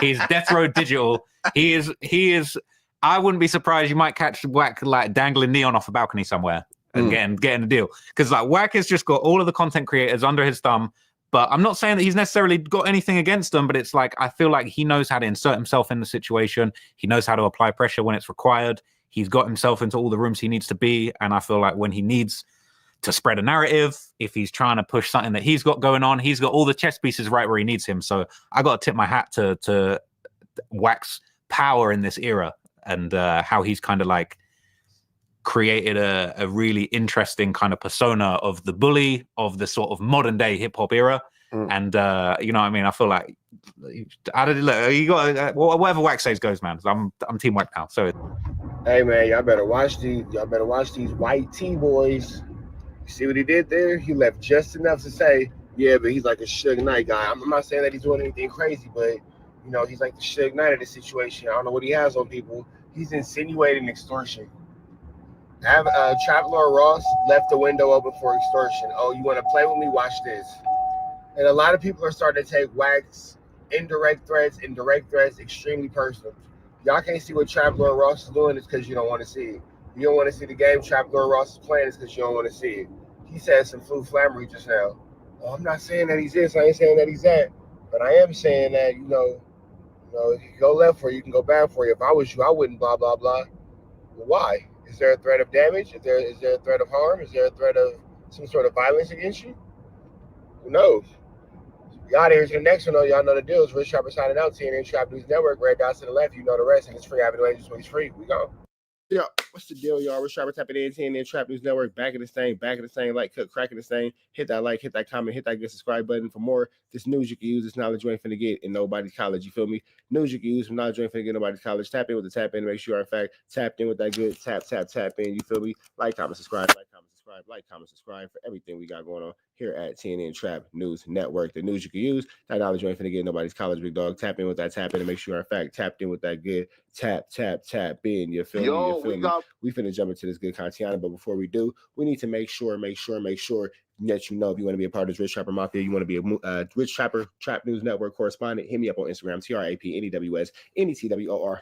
He's Death Row Digital. He is. I wouldn't be surprised you might catch Wack like dangling neon off a balcony somewhere and getting a deal. Because like Wack has just got all of the content creators under his thumb. But I'm not saying that he's necessarily got anything against them, but it's like, I feel like he knows how to insert himself in the situation. He knows how to apply pressure when it's required. He's got himself into all the rooms he needs to be. And I feel like when he needs to spread a narrative, if he's trying to push something that he's got going on, he's got all the chess pieces right where he needs him. So I got to tip my hat to Wack's power in this era, and how he's kind of like created a really interesting kind of persona of the bully of the sort of modern day hip hop era. And you know what I mean? I feel like you got whatever Wack says goes, man. I'm Team Wack now. So hey man, y'all better watch these white T-boys. You see what he did there? He left just enough to say, yeah, but he's like a Suge Knight guy. I'm not saying that he's doing anything crazy, but you know, he's like the Suge Knight of the situation. I don't know what he has on people. He's insinuating extortion. Traveler Ross left the window open for extortion. Oh, you want to play with me? Watch this. And a lot of people are starting to take Wack's indirect threats and direct threats extremely personal. Y'all can't see what Traveler Ross is doing, it's because you don't want to see it. You don't want to see the game Traveler Ross is playing, it's because you don't want to see it. He said some flammery just now. Oh, I'm not saying that he's this, I ain't saying that he's that. But I am saying that, you know, you can go left for you, you can go bad for you. If I was you, I wouldn't blah, blah, blah. Well, why? Is there a threat of damage? Is there a threat of harm? Is there a threat of some sort of violence against you? Who knows? Y'all here to the next one, though. Y'all know the deal. It's Rich Trapper signing out. TNN Trap News Network. Red dots to the left. You know the rest. And it's free. Avenue Agents when it's free. We go. Yeah, what's the deal, y'all? Rich Trapper tapping in, TNN Trap News Network. Back in this thing. Like, cracking this thing. Hit that like, hit that comment, hit that good subscribe button for more. This news you can use. This knowledge you ain't finna get in nobody's college. You feel me? News you can use. From knowledge you ain't finna get in nobody's college. Tap in with the tap in to make sure you're, in fact, tapped in with that good tap in. You feel me? Like, comment, subscribe. Like, comment, subscribe for everything we got going on here at TNN Trap News Network. The news you can use. That knowledge you ain't finna get in nobody's college, big dog. Tap in with that tap in to make sure you're, in fact, tapped in with that good tap in. You feel me? You feel me? We finna jump into this good content, but before we do, we need to make sure that you know if you want to be a part of this Rich Trapper Mafia, you want to be a Rich Trapper Trap News Network correspondent, hit me up on Instagram, TRAPNEWS NETWOR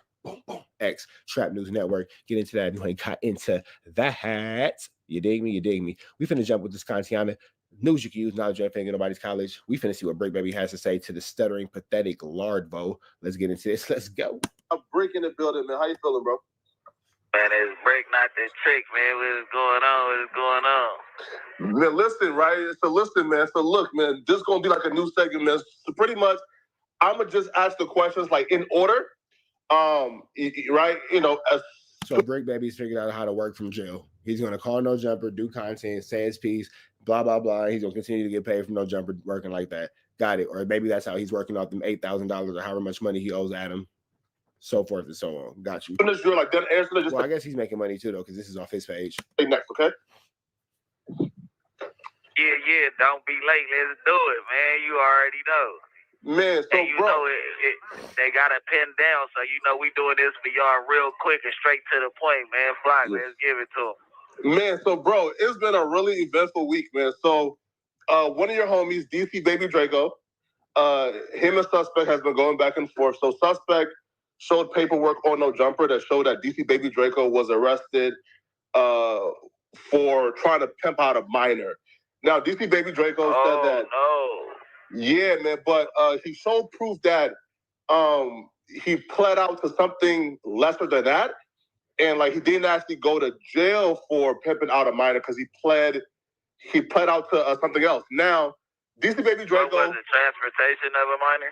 X Trap News Network. Get into that. You ain't got into that. You dig me? We finna jump with this content. News you can use, knowledge you ain't finna get nobody's college. We finna see what Brick Baby has to say to the stuttering, pathetic Lardvo. Let's get into this. Let's go. I'm breaking the building, man. How you feeling, bro? Man, it's Break Not the Trick, man. What is going on? Man, listen, right? So listen, man. So look, man, this is gonna be like a new segment, man. So pretty much, I'ma just ask the questions like in order. Right? You know, so Brick Baby's figured out how to work from jail. He's gonna call No Jumper, do content, say his piece, blah blah blah. He's gonna continue to get paid from No Jumper working like that. Got it. Or maybe that's how he's working off them $8,000 or however much money he owes Adam. So forth and so on. Got you. Well, I guess he's making money too, though, because this is off his page. Hey, next, okay? Yeah. Don't be late. Let's do it, man. You already know. Man, so and you bro, know they got it pinned down, so you know we doing this for y'all real quick and straight to the point, man. Flock, let's give it to them. Man, so bro, it's been a really eventful week, man. So, one of your homies, DC Baby Draco, him and Suspect has been going back and forth. So Suspect showed paperwork on No Jumper that showed that DC Baby Draco was arrested for trying to pimp out a minor. Now, DC Baby Draco said that. Yeah, man, but he showed proof that he pled out to something lesser than that. And like he didn't actually go to jail for pimping out a minor because he pled out to something else. Now, DC Baby Draco. What was it, transportation of a minor?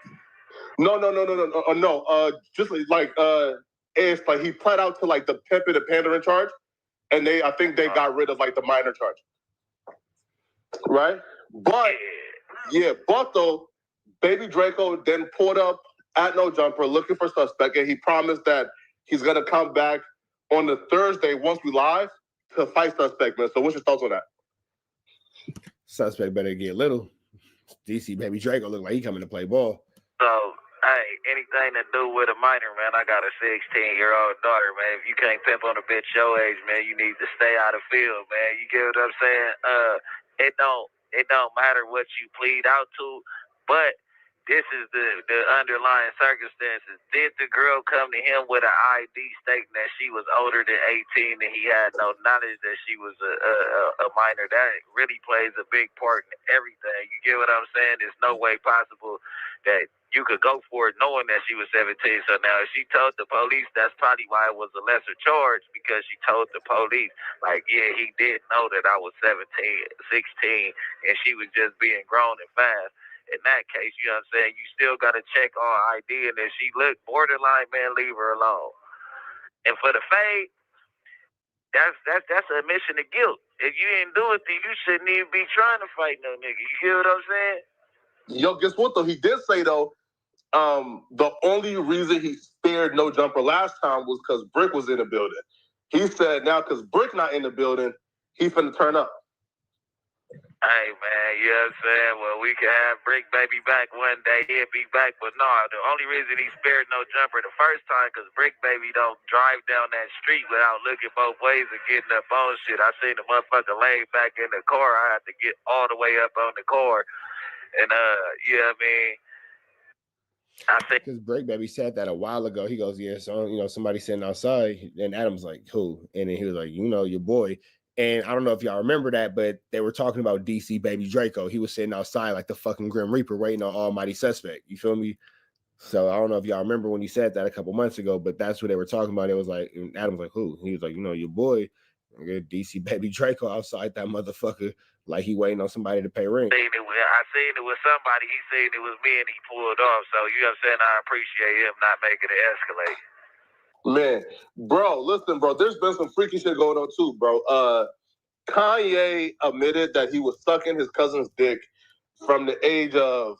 No. Just like it's like he pled out to like the pimping and pandering charge, and I think they got rid of like the minor charge. Right? But though, Baby Draco then pulled up at No Jumper looking for Suspect, and he promised that he's gonna come back on the Thursday once we live to fight Suspect, man. So what's your thoughts on that? Suspect better get little. DC Baby Draco look like he coming to play ball. So, hey, anything to do with a minor, man, I got a 16-year-old daughter, man. If you can't pimp on a bitch your age, man, you need to stay out of field, man. You get what I'm saying? It don't matter what you plead out to, but this is the underlying circumstances. Did the girl come to him with an ID stating that she was older than 18 and he had no knowledge that she was a minor? That really plays a big part in everything. You get what I'm saying? There's no way possible that you could go for it knowing that she was 17. So now if she told the police, that's probably why it was a lesser charge, because she told the police, like, yeah, he did know that I was 17, 16, and she was just being grown and fast. In that case, you know what I'm saying, you still got to check on ID, and if she looked borderline, man, leave her alone. And for the fade, that's an admission of guilt. If you ain't do it, then you shouldn't even be trying to fight no nigga. You get what I'm saying? Yo, guess what, though? He did say, though, the only reason he spared No Jumper last time was because Brick was in the building. He said now because Brick not in the building, he finna turn up. Hey, man, you know what I'm saying? Well, we can have Brick Baby back one day. He'll be back. But no, the only reason he spared No Jumper the first time because Brick Baby don't drive down that street without looking both ways and getting up on shit. I seen the motherfucker laid back in the car. I had to get all the way up on the car. And, you know what I mean? I think because Brick Baby said that a while ago. He goes, yeah, so somebody sitting outside, and Adam's like, who? And then he was like, your boy. And I don't know if y'all remember that, but they were talking about DC Baby Draco. He was sitting outside like the fucking Grim Reaper waiting on Almighty Suspect. You feel me? So I don't know if y'all remember when he said that a couple months ago, but that's what they were talking about. It was like, and Adam's like, who? He was like, your boy. Good DC baby Draco outside that motherfucker like he waiting on somebody to pay rent. I seen it with somebody. He seen it was me and he pulled off. So you know what I'm saying? I appreciate him not making it escalate. Man, bro, listen, bro. There's been some freaky shit going on too, bro. Kanye admitted that he was sucking his cousin's dick from the age of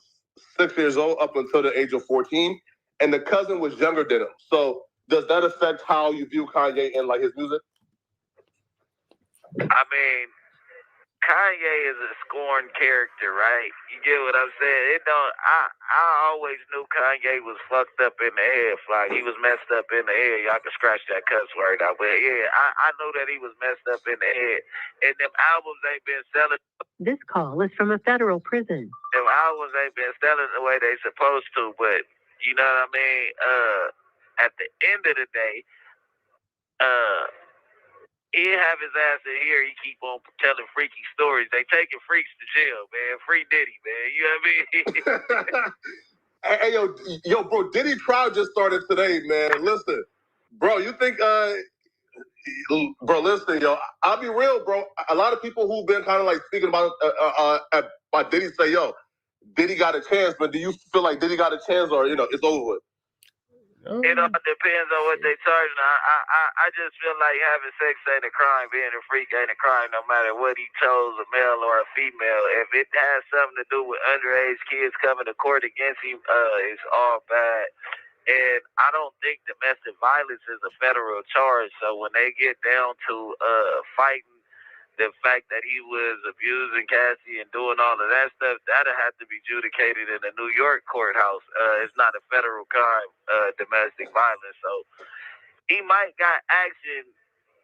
6 years old up until the age of 14, and the cousin was younger than him. So does that affect how you view Kanye and like his music? I mean, Kanye is a scorned character, right? You get what I'm saying? It don't. I always knew Kanye was fucked up in the head. Like he was messed up in the head. Y'all can scratch that cuss word out, but yeah, I know that he was messed up in the head. And them albums ain't been selling. This call is from a federal prison. Them albums ain't been selling the way they supposed to. But you know what I mean? At the end of the day, he'll have his ass in here. He keep on telling freaky stories. They taking freaks to jail, man. Free Diddy, man. You know what I mean? Hey, yo, bro, Diddy trial just started today, man. Listen, bro, you think, bro, listen, yo, I'll be real, bro. A lot of people who've been kind of like speaking about Diddy say, yo, Diddy got a chance, but do you feel like Diddy got a chance or, you know, it's over with? It all depends on what they charging. I just feel like having sex ain't a crime. Being a freak ain't a crime, no matter what he chose, a male or a female. If it has something to do with underage kids coming to court against him, it's all bad. And I don't think domestic violence is a federal charge. So when they get down to fighting the fact that he was abusing Cassie and doing all of that stuff, that'll have to be adjudicated in a New York courthouse. It's not a federal crime, domestic violence. So he might got action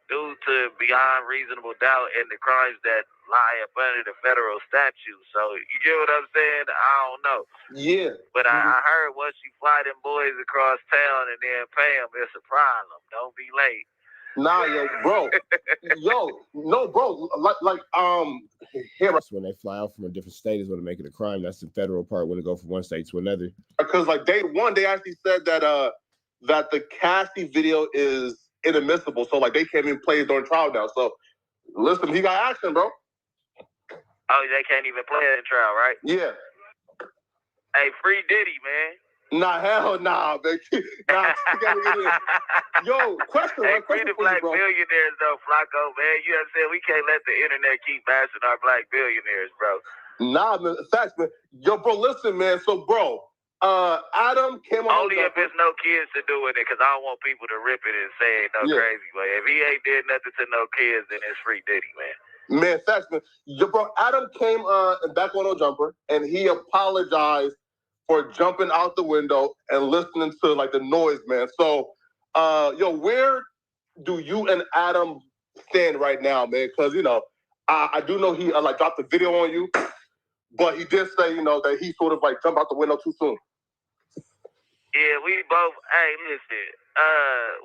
due to beyond reasonable doubt in the crimes that lie up under the federal statute. So you get what I'm saying? I don't know. Yeah. But I heard once you fly them boys across town and then pay them, it's a problem. Don't be late. Nah, yo, bro. No, bro. Here. When they fly out from a different state is when they make it a crime. That's the federal part when they go from one state to another. Because like day one, they actually said that that the Cassie video is inadmissible. So like they can't even play it during trial now. So listen, he got action, bro. Oh, they can't even play it in trial, right? Yeah. Hey, free Diddy, man. Nah, hell nah, man. Nah, you gotta get in. Yo, question, hey, right? Free the black billionaires, though, Flacco, man. You know what I'm saying? We can't let the internet keep bashing our black billionaires, bro. Nah, man. Facts, man. Yo, bro, listen, man. So, bro, Adam came on. Only if it's no kids to do with it, because I don't want people to rip it and say it no crazy way. If he ain't did nothing to no kids, then it's free Diddy, man. Man, facts, man. Yo, bro, Adam came back on a jumper, and he apologized for jumping out the window and listening to like the noise, man. So, yo, where do you and Adam stand right now, man? Because you know, I do know he like dropped the video on you, but he did say, you know, that he sort of like jumped out the window too soon. Yeah, we both. Hey, listen.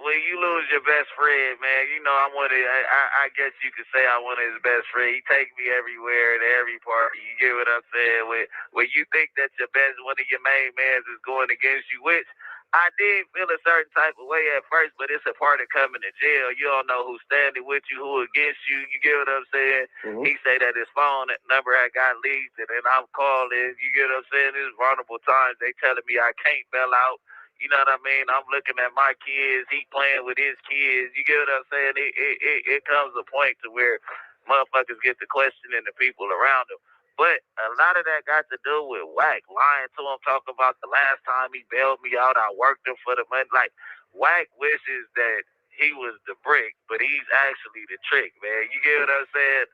When you lose your best friend, man, you know I guess you could say I'm one of his best friends. He take me everywhere to every party. You get what I'm saying? When you think that your best, one of your main mans is going against you, which I did feel a certain type of way at first, but it's a part of coming to jail. You don't know who's standing with you, who against you. You get what I'm saying? Mm-hmm. He say that his phone number had got leaked, and then I'm calling. You get what I'm saying? There's vulnerable times they telling me I can't bail out. You know what I mean? I'm looking at my kids. He playing with his kids. You get what I'm saying? It comes a point to where motherfuckers get to questioning the people around them. But a lot of that got to do with Wack lying to him, talking about the last time he bailed me out, I worked him for the money. Like, Wack wishes that he was the brick, but he's actually the trick, man. You get what I'm saying?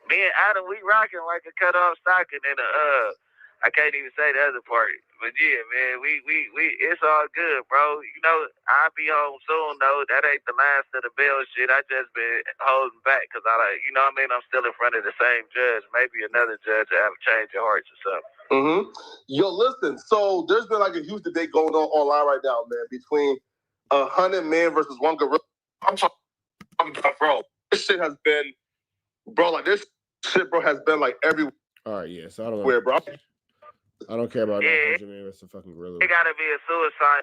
Me and Adam, we rocking like a cut-off stocking in I can't even say the other part. But yeah, man, we it's all good, bro. You know, I'll be home soon, though. That ain't the last of the bail shit. I just been holding back because you know what I mean? I'm still in front of the same judge. Maybe another judge will have a change of hearts or something. Mm-hmm. Yo, listen, so there's been like a huge debate going on online right now, man, between 100 men versus one gorilla. I'm talking, bro, this shit has been, bro, like this shit, bro, has been like everywhere. All right, yeah, so I don't know. Where, bro? I don't care about that. It's a fucking gorilla. It gotta be a suicide.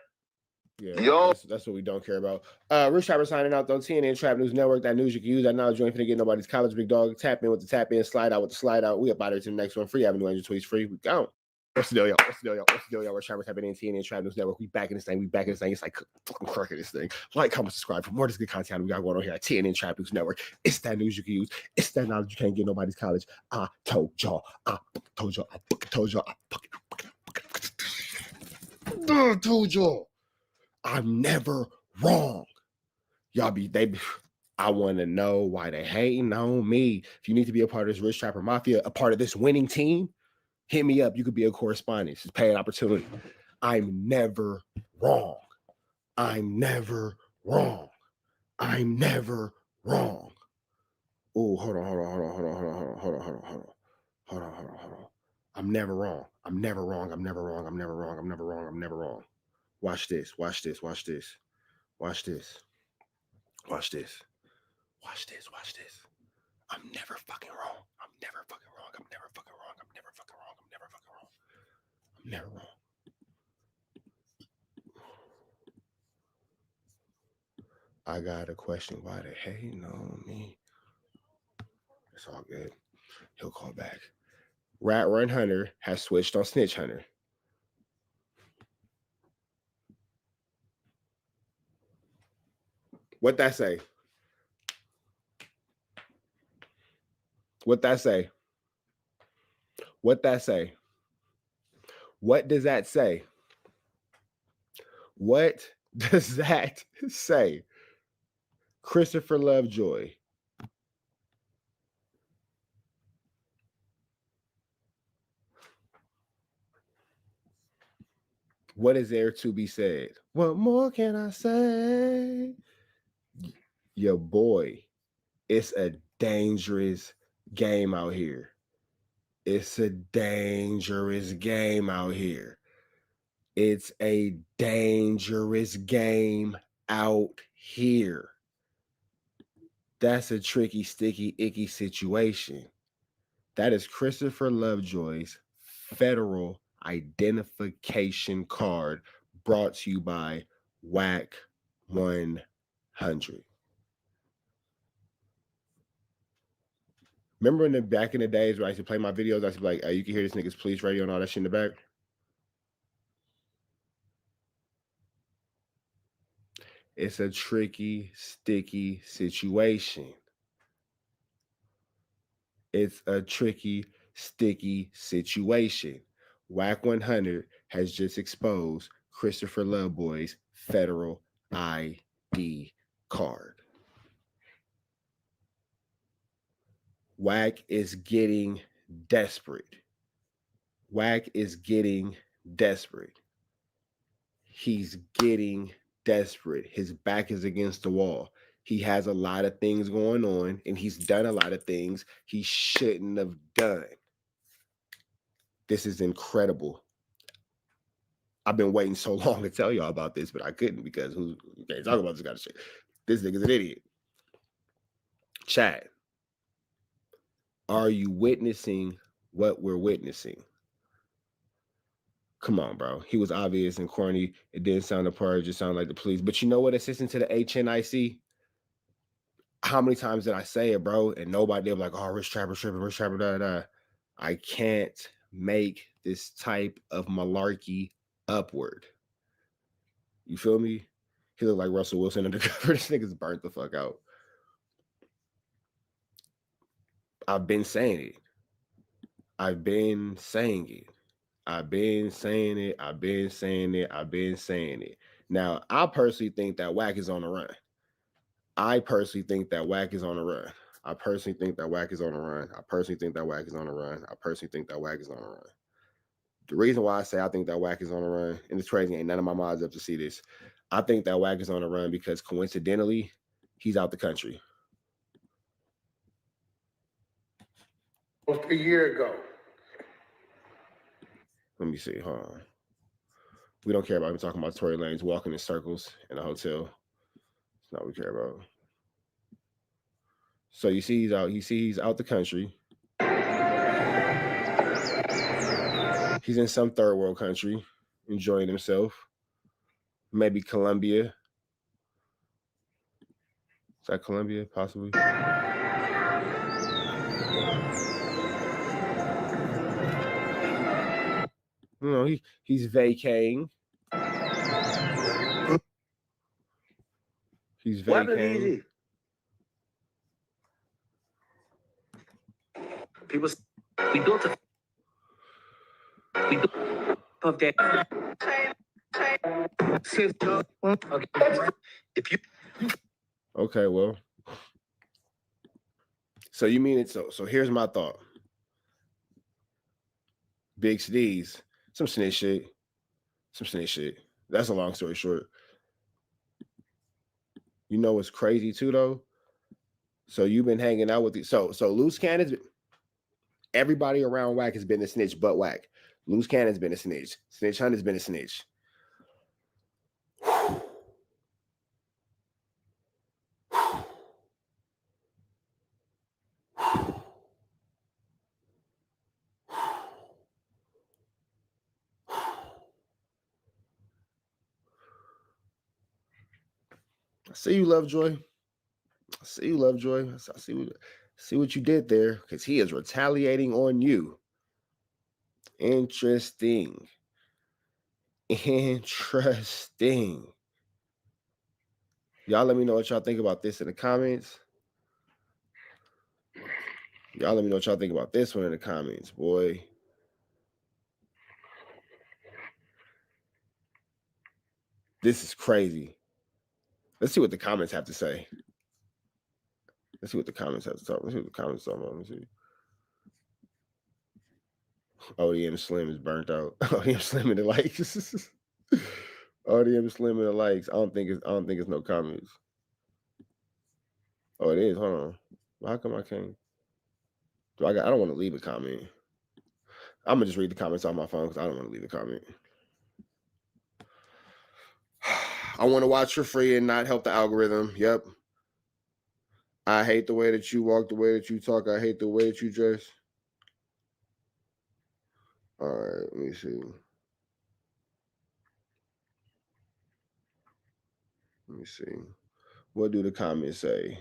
Yeah, Yo. that's what we don't care about. Rich Trapper signing out though. TNN Trap News Network. That news you can use. That knowledge you ain't finna get nobody's college, big dog. Tap in with the tap in, slide out with the slide out. We up out here to the next one. Free Avenue Angel tweets free. We gone. What's the deal, y'all? What's the deal, y'all? What's the deal, y'all? Rich Trapper tapping in TNN Trap News Network. We back in this thing. We back in this thing. It's like fucking cracking this thing. Like, comment, subscribe for more of this good content we got going on here at TNN Trap News Network. It's that news you can use. It's that knowledge you can't get nobody's college. I told y'all. I told y'all. I told y'all. I told y'all. I'm never wrong. Y'all I want to know why they hating on me. If you need to be a part of this Rich Trapper Mafia, a part of this winning team, hit me up. You could be a correspondent. It's a paid opportunity. I'm never wrong. I'm never wrong. I'm never wrong. Oh, hold on. I'm never wrong. I'm never wrong. I'm never wrong. I'm never wrong. I'm never wrong. I'm never wrong. Watch this. Watch this. Watch this. Watch this. Watch this. Watch this. Watch this. I'm never fucking wrong. I'm never fucking wrong. I'm never fucking wrong. I'm never fucking wrong. I'm never fucking wrong. I'm never wrong. I got a question. Why they hating on me? It's all good. He'll call back. Rat Run Hunter has switched on Snitch Hunter. What that say? What that say? What that say? What does that say? What does that say? Christopher Lovejoy. What is there to be said? What more can I say? Your boy, it's a dangerous game out here. It's a dangerous game out here. It's a dangerous game out here. That's a tricky, sticky, icky situation. That is Christopher Lovejoy's federal identification card brought to you by WAC 100. Remember back in the days where I used to play my videos, I used to be like, hey, you can hear this nigga's police radio and all that shit in the back? It's a tricky, sticky situation. It's a tricky, sticky situation. WAC 100 has just exposed Christopher Lovejoy's federal ID card. WAC is getting desperate. WAC is getting desperate. He's getting desperate. His back is against the wall. He has a lot of things going on, and he's done a lot of things he shouldn't have done. This is incredible. I've been waiting so long to tell y'all about this, but I couldn't because who can't talk about this kind of shit. This nigga's an idiot. Chat. Are you witnessing what we're witnessing? Come on, bro. He was obvious and corny. It didn't sound the part. It just sounded like the police. But you know what? Assistant to the HNIC. How many times did I say it, bro? And nobody, they were like, oh, Rich Trapper, Rich Trapper, da, da. I can't make this type of malarkey upward. You feel me? He looked like Russell Wilson undercover. This nigga's burnt the fuck out. I've been saying it. I've been saying it. I've been saying it. I've been saying it. I've been saying it. Now, I personally think that WAC is on the run. I personally think that WAC is on the run. I personally think that WAC is on the run. I personally think that WAC is on the run. I personally think that WAC is on the run. The reason why I say I think that WAC is on the run, and it's crazy, ain't none of my mods up to see this. I think that WAC is on the run because coincidentally, he's out the country. Almost a year ago. Let me see. Hold on. We don't care about him talking about Tory Lanez walking in circles in a hotel. That's not what we care about. So you see he's out. You see he's out the country. He's in some third world country, enjoying himself. Maybe Colombia. Is that Colombia, possibly? No, he's vacating. He's vacating. People, we built of that. If you Okay, well. So you mean it? So here's my thought. Big C's, some snitch shit. That's a long story short. You know what's crazy too, though? So you've been hanging out with these. So Loose Cannon's. Everybody around Wack has been a snitch, but Wack. Loose Cannon's been a snitch. Snitch Hunt has been a snitch. I see you, Lovejoy. I see what you did there, because he is retaliating on you. Interesting. Y'all let me know what y'all think about this in the comments. Y'all let me know what y'all think about this one in the comments, boy. This is crazy. Let's see what the comments have to say. Let's see what the comments have to talk. Let's see what the comments talk about. Let's see. ODM Slim is burnt out. ODM Slim in the likes. ODM Slim in the likes. I don't think it's no comments. Oh, it is. Hold on. How come I can't? I don't want to leave a comment. I'm gonna just read the comments on my phone because I don't want to leave a comment. I want to watch for free and not help the algorithm. Yep. I hate the way that you walk, the way that you talk. I hate the way that you dress. All right, let me see. Let me see. What do the comments say?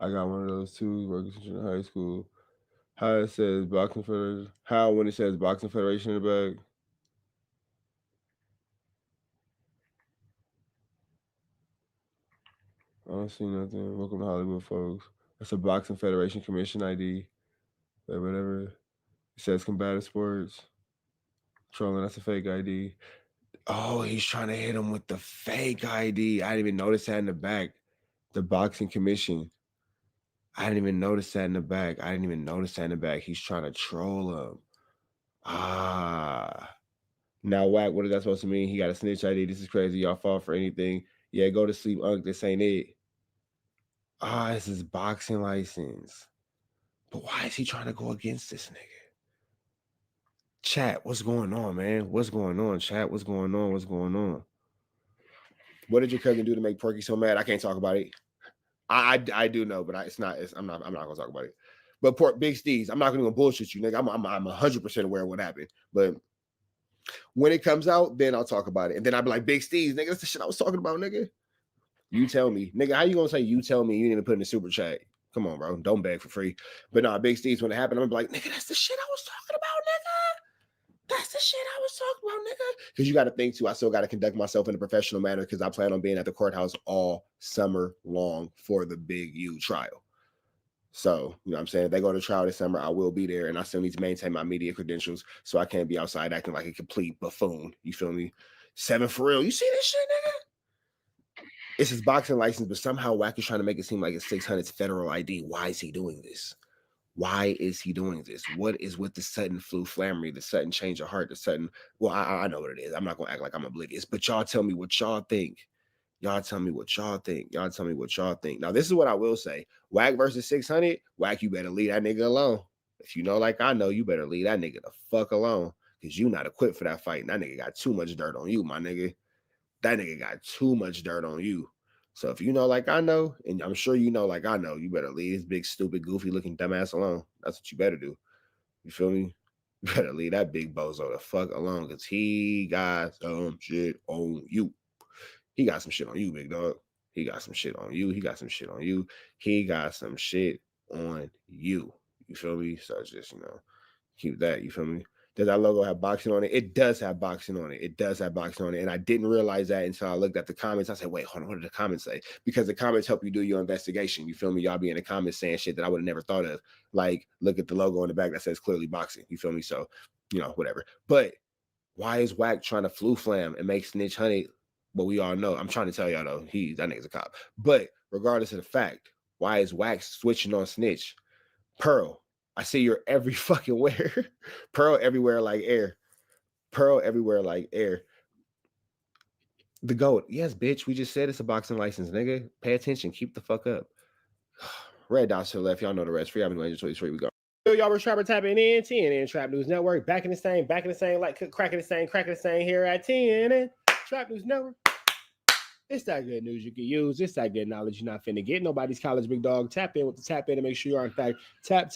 I got one of those too, working in high school. How it says Boxing Federation. How when it says Boxing Federation in the back. I don't see nothing. Welcome to Hollywood, folks. That's a Boxing Federation Commission ID. Whatever. It says combative sports. Trolling, that's a fake ID. Oh, he's trying to hit him with the fake ID. I didn't even notice that in the back. The Boxing Commission. I didn't even notice that in the back. He's trying to troll him. Ah. Now, Wack, what is that supposed to mean? He got a snitch ID. This is crazy. Y'all fall for anything. Yeah, go to sleep, Unc. This ain't it. Ah, this is boxing license. But why is he trying to go against this nigga? Chat, what's going on, man? What's going on, chat? What's going on? What did your cousin do to make Porky so mad? I can't talk about it. I do know, but I'm not gonna talk about it. But Big Steez, I'm not gonna bullshit you, nigga. I'm 100% aware of what happened. But when it comes out, then I'll talk about it. And then I'll be like, Big Steez, nigga, that's the shit I was talking about, nigga. You tell me. Nigga, how you gonna say you tell me? You didn't even put in the super chat. Come on, bro. Don't beg for free. But nah, Big Steez, when it happened, I'm gonna be like, nigga, that's the shit I was talking about, nigga. That's the shit I was talking about, nigga. Because you got to think, too, I still got to conduct myself in a professional manner because I plan on being at the courthouse all summer long for the Big U trial. So, you know what I'm saying? If they go to trial this summer, I will be there, and I still need to maintain my media credentials so I can't be outside acting like a complete buffoon. You feel me? 7 for real. You see this shit, nigga? It's his boxing license, but somehow Wack is trying to make it seem like it's 600's federal ID. Why is he doing this? Why is he doing this? What is with the sudden flammery, the sudden change of heart, the sudden... Well, I know what it is. I'm not going to act like I'm oblivious, but y'all tell me what y'all think. Now, this is what I will say. Wack versus 600, Wack, you better leave that nigga alone. If you know like I know, you better leave that nigga the fuck alone because you not equipped for that fight. And that nigga got too much dirt on you, my nigga. That nigga got too much dirt on you. So if you know like I know, and I'm sure you know like I know, you better leave this big, stupid, goofy-looking dumbass alone. That's what you better do. You feel me? better leave that big bozo the fuck alone, because he got some shit on you. He got some shit on you, big dog. He got some shit on you. He got some shit on you. He got some shit on you. You feel me? So just, keep that. You feel me? Does that logo have boxing on it? It does have boxing on it. It does have boxing on it. And I didn't realize that until I looked at the comments. I said, wait, hold on. What did the comments say? Because the comments help you do your investigation. You feel me? Y'all be in the comments saying shit that I would have never thought of. Like, look at the logo on the back that says clearly boxing. You feel me? So, whatever. But why is Wack trying to flu flam and make Snitch Honey? But we all know, I'm trying to tell y'all though, that nigga's a cop. But regardless of the fact, why is Wack switching on Snitch? Pearl, I see you're every fucking where. Pearl everywhere like air. Pearl everywhere like air. The GOAT. Yes, bitch. We just said it's a boxing license, nigga. Pay attention. Keep the fuck up. Red dots to the left. Y'all know the rest. Free Avenue Angel 23. We go. Yo, y'all were Trapper tapping in. TNN Trap News Network. Back in the same, like cracking the same here at TNN Trap News Network. It's that good news you can use. It's that good knowledge you're not finna get. Nobody's college, big dog. Tap in with the tap in and make sure you are, in fact, tap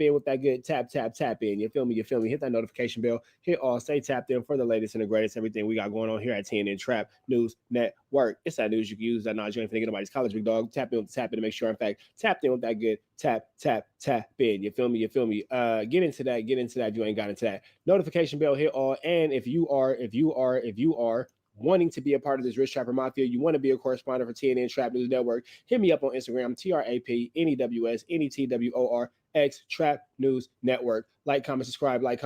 in with that good tap in. You feel me? Hit that notification bell. Hit all. Stay tapped in for the latest and the greatest. Everything we got going on here at TNN Trap News Network. It's that news you can use. That knowledge you ain't finna get. Nobody's college, big dog. Tap in with the tap in and make sure, in fact, tapped in with that good tap in. You feel me? Get into that. If you ain't got into that. Notification bell. Hit all. And if you are wanting to be a part of this Rich Trapper Mafia, you want to be a correspondent for TNN Trap News Network, hit me up on Instagram, TRAPNEWSNETWORX Trap News Network. Like, comment, subscribe for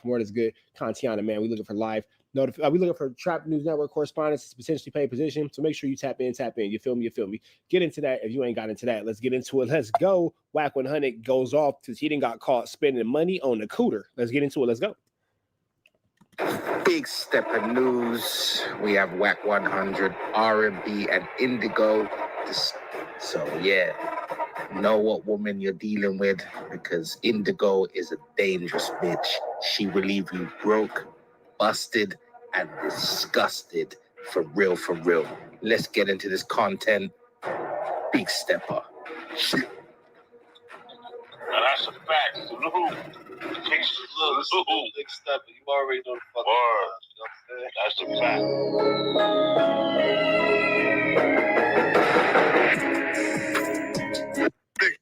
more of this good content, man. We looking for live we looking for Trap News Network correspondents. It's potentially paid position, so make sure you tap in. You feel me? Get into that if you ain't got into that. Let's get into it. Let's go. Wack 100 goes off because he didn't got caught spending money on the cooter. Let's get into it. Let's go. Big step of news. We have Wack 100, R&B, and Indigo. So yeah, know what woman you're dealing with, because Indigo is a dangerous bitch. She will leave you broke, busted, and disgusted. For real. Let's get into this content. Big stepper. That's a fact. Big step. You already know the fuck. That's a fact.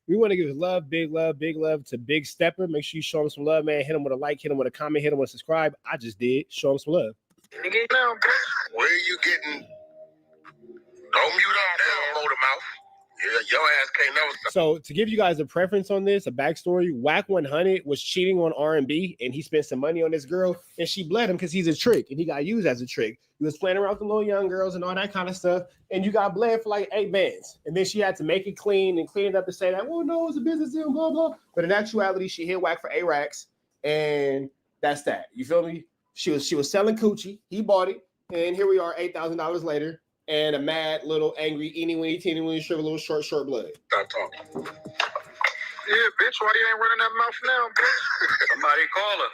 We want to give big love to Big Stepper. Make sure you show him some love, man. Hit him with a like, hit him with a comment, hit him with a subscribe. I just did. Show him some love. Where are you getting? Don't mute up now, motor mouth. Yeah, your ass can't know something. So to give you guys a preference on this, a backstory, Wack 100 was cheating on R&B, and he spent some money on this girl, and she bled him because he's a trick, and he got used as a trick. He was playing around with the little young girls and all that kind of stuff, and you got bled for like 8 bands. And then she had to make it clean and clean it up and say that, well, no, it's a business deal, blah, blah. But in actuality, she hit Wack for 8 racks, and that's that. You feel me? She was selling coochie. He bought it, and here we are $8,000 later. And a mad little angry teeny weeny shrivel little short blood. Stop talking. Yeah, bitch, why you ain't running that mouth now, bitch? Somebody call her.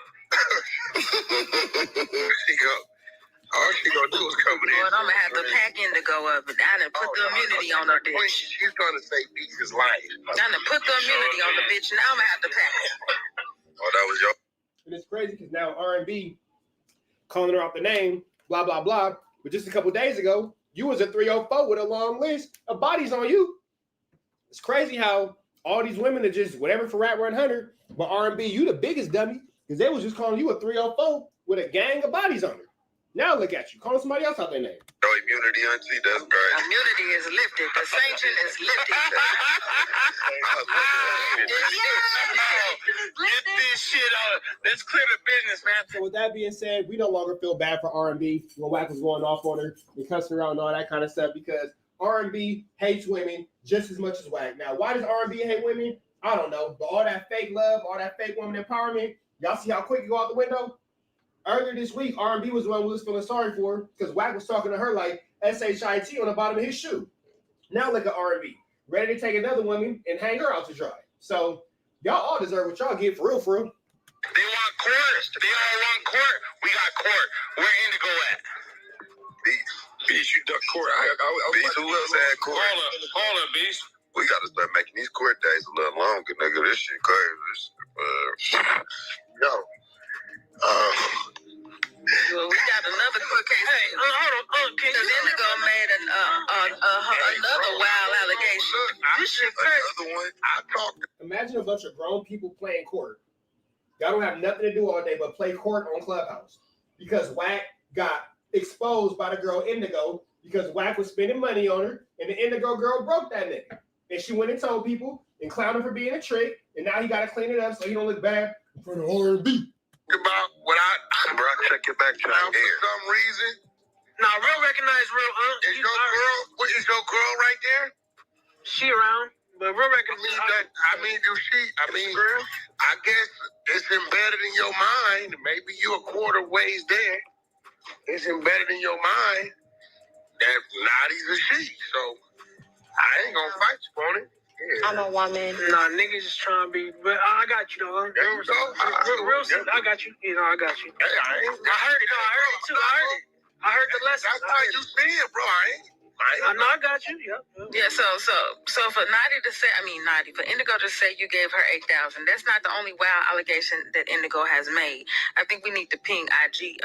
All she gonna do is come in. Lord, I'm gonna have to pack Indigo up, and I done put the immunity on her bitch. She's trying to say beef is lying. I done put the immunity on the bitch, now I'm gonna have to pack it. Oh, that was your. And it's crazy because now R&B calling her out the name, blah blah blah. But just a couple days ago, you was a 304 with a long list of bodies on you. It's crazy how all these women are just whatever for Rap 100, but R&B, you the biggest dummy because they was just calling you a 304 with a gang of bodies on her. Now look at you, calling somebody else out their name. No immunity, auntie, that's great. Immunity is lifted. The sanction is lifted. Get this shit out. Let's clear the business, man. So with that being said, we no longer feel bad for R&B when Wack was going off on her and cussing her out and all that kind of stuff because R&B hates women just as much as Wack. Now, why does R&B hate women? I don't know. But all that fake love, all that fake woman empowerment, y'all see how quick it go out the window? Earlier this week, R&B was the one we was feeling sorry for because Wack was talking to her like SHIT on the bottom of his shoe. Now look at R&B, ready to take another woman and hang her out to dry. So y'all all deserve what y'all get for real, for real. They want court. They all want court. We got court. Where Indigo at? Beast, you duck court. Beast, who else had court? Call her, Beast. We got to start making these court days a little longer, nigga. This shit crazy. Well, we got another court case. Hey, hold on. Because Indigo made another wild allegation. This shit crazy. Imagine a bunch of grown people playing court. Y'all don't have nothing to do all day but play court on Clubhouse because Wack got exposed by the girl Indigo because Wack was spending money on her and the Indigo girl broke that nigga. And she went and told people and clowned him for being a trick, and now he got to clean it up so he don't look bad for the R&B. About what bro, check your back check. Now, for some reason. Nah, real recognize real. Is your girl? What is your girl right there? She around, but real recognize. I guess it's embedded in your mind. Maybe you a quarter ways there. It's embedded in your mind that Nadi's a she. So I ain't gonna fight you on it. Yeah. I'm a woman. Nah, niggas just trying to be. But I got you though. I got you. You know, I got you. Hey, I heard it. No, I heard it too. I heard the lesson. That's how you see it, bro. I got you. Yep. Yeah. So for for Indigo to say you gave her $8,000, that's not the only wild allegation that Indigo has made. I think we need to ping YG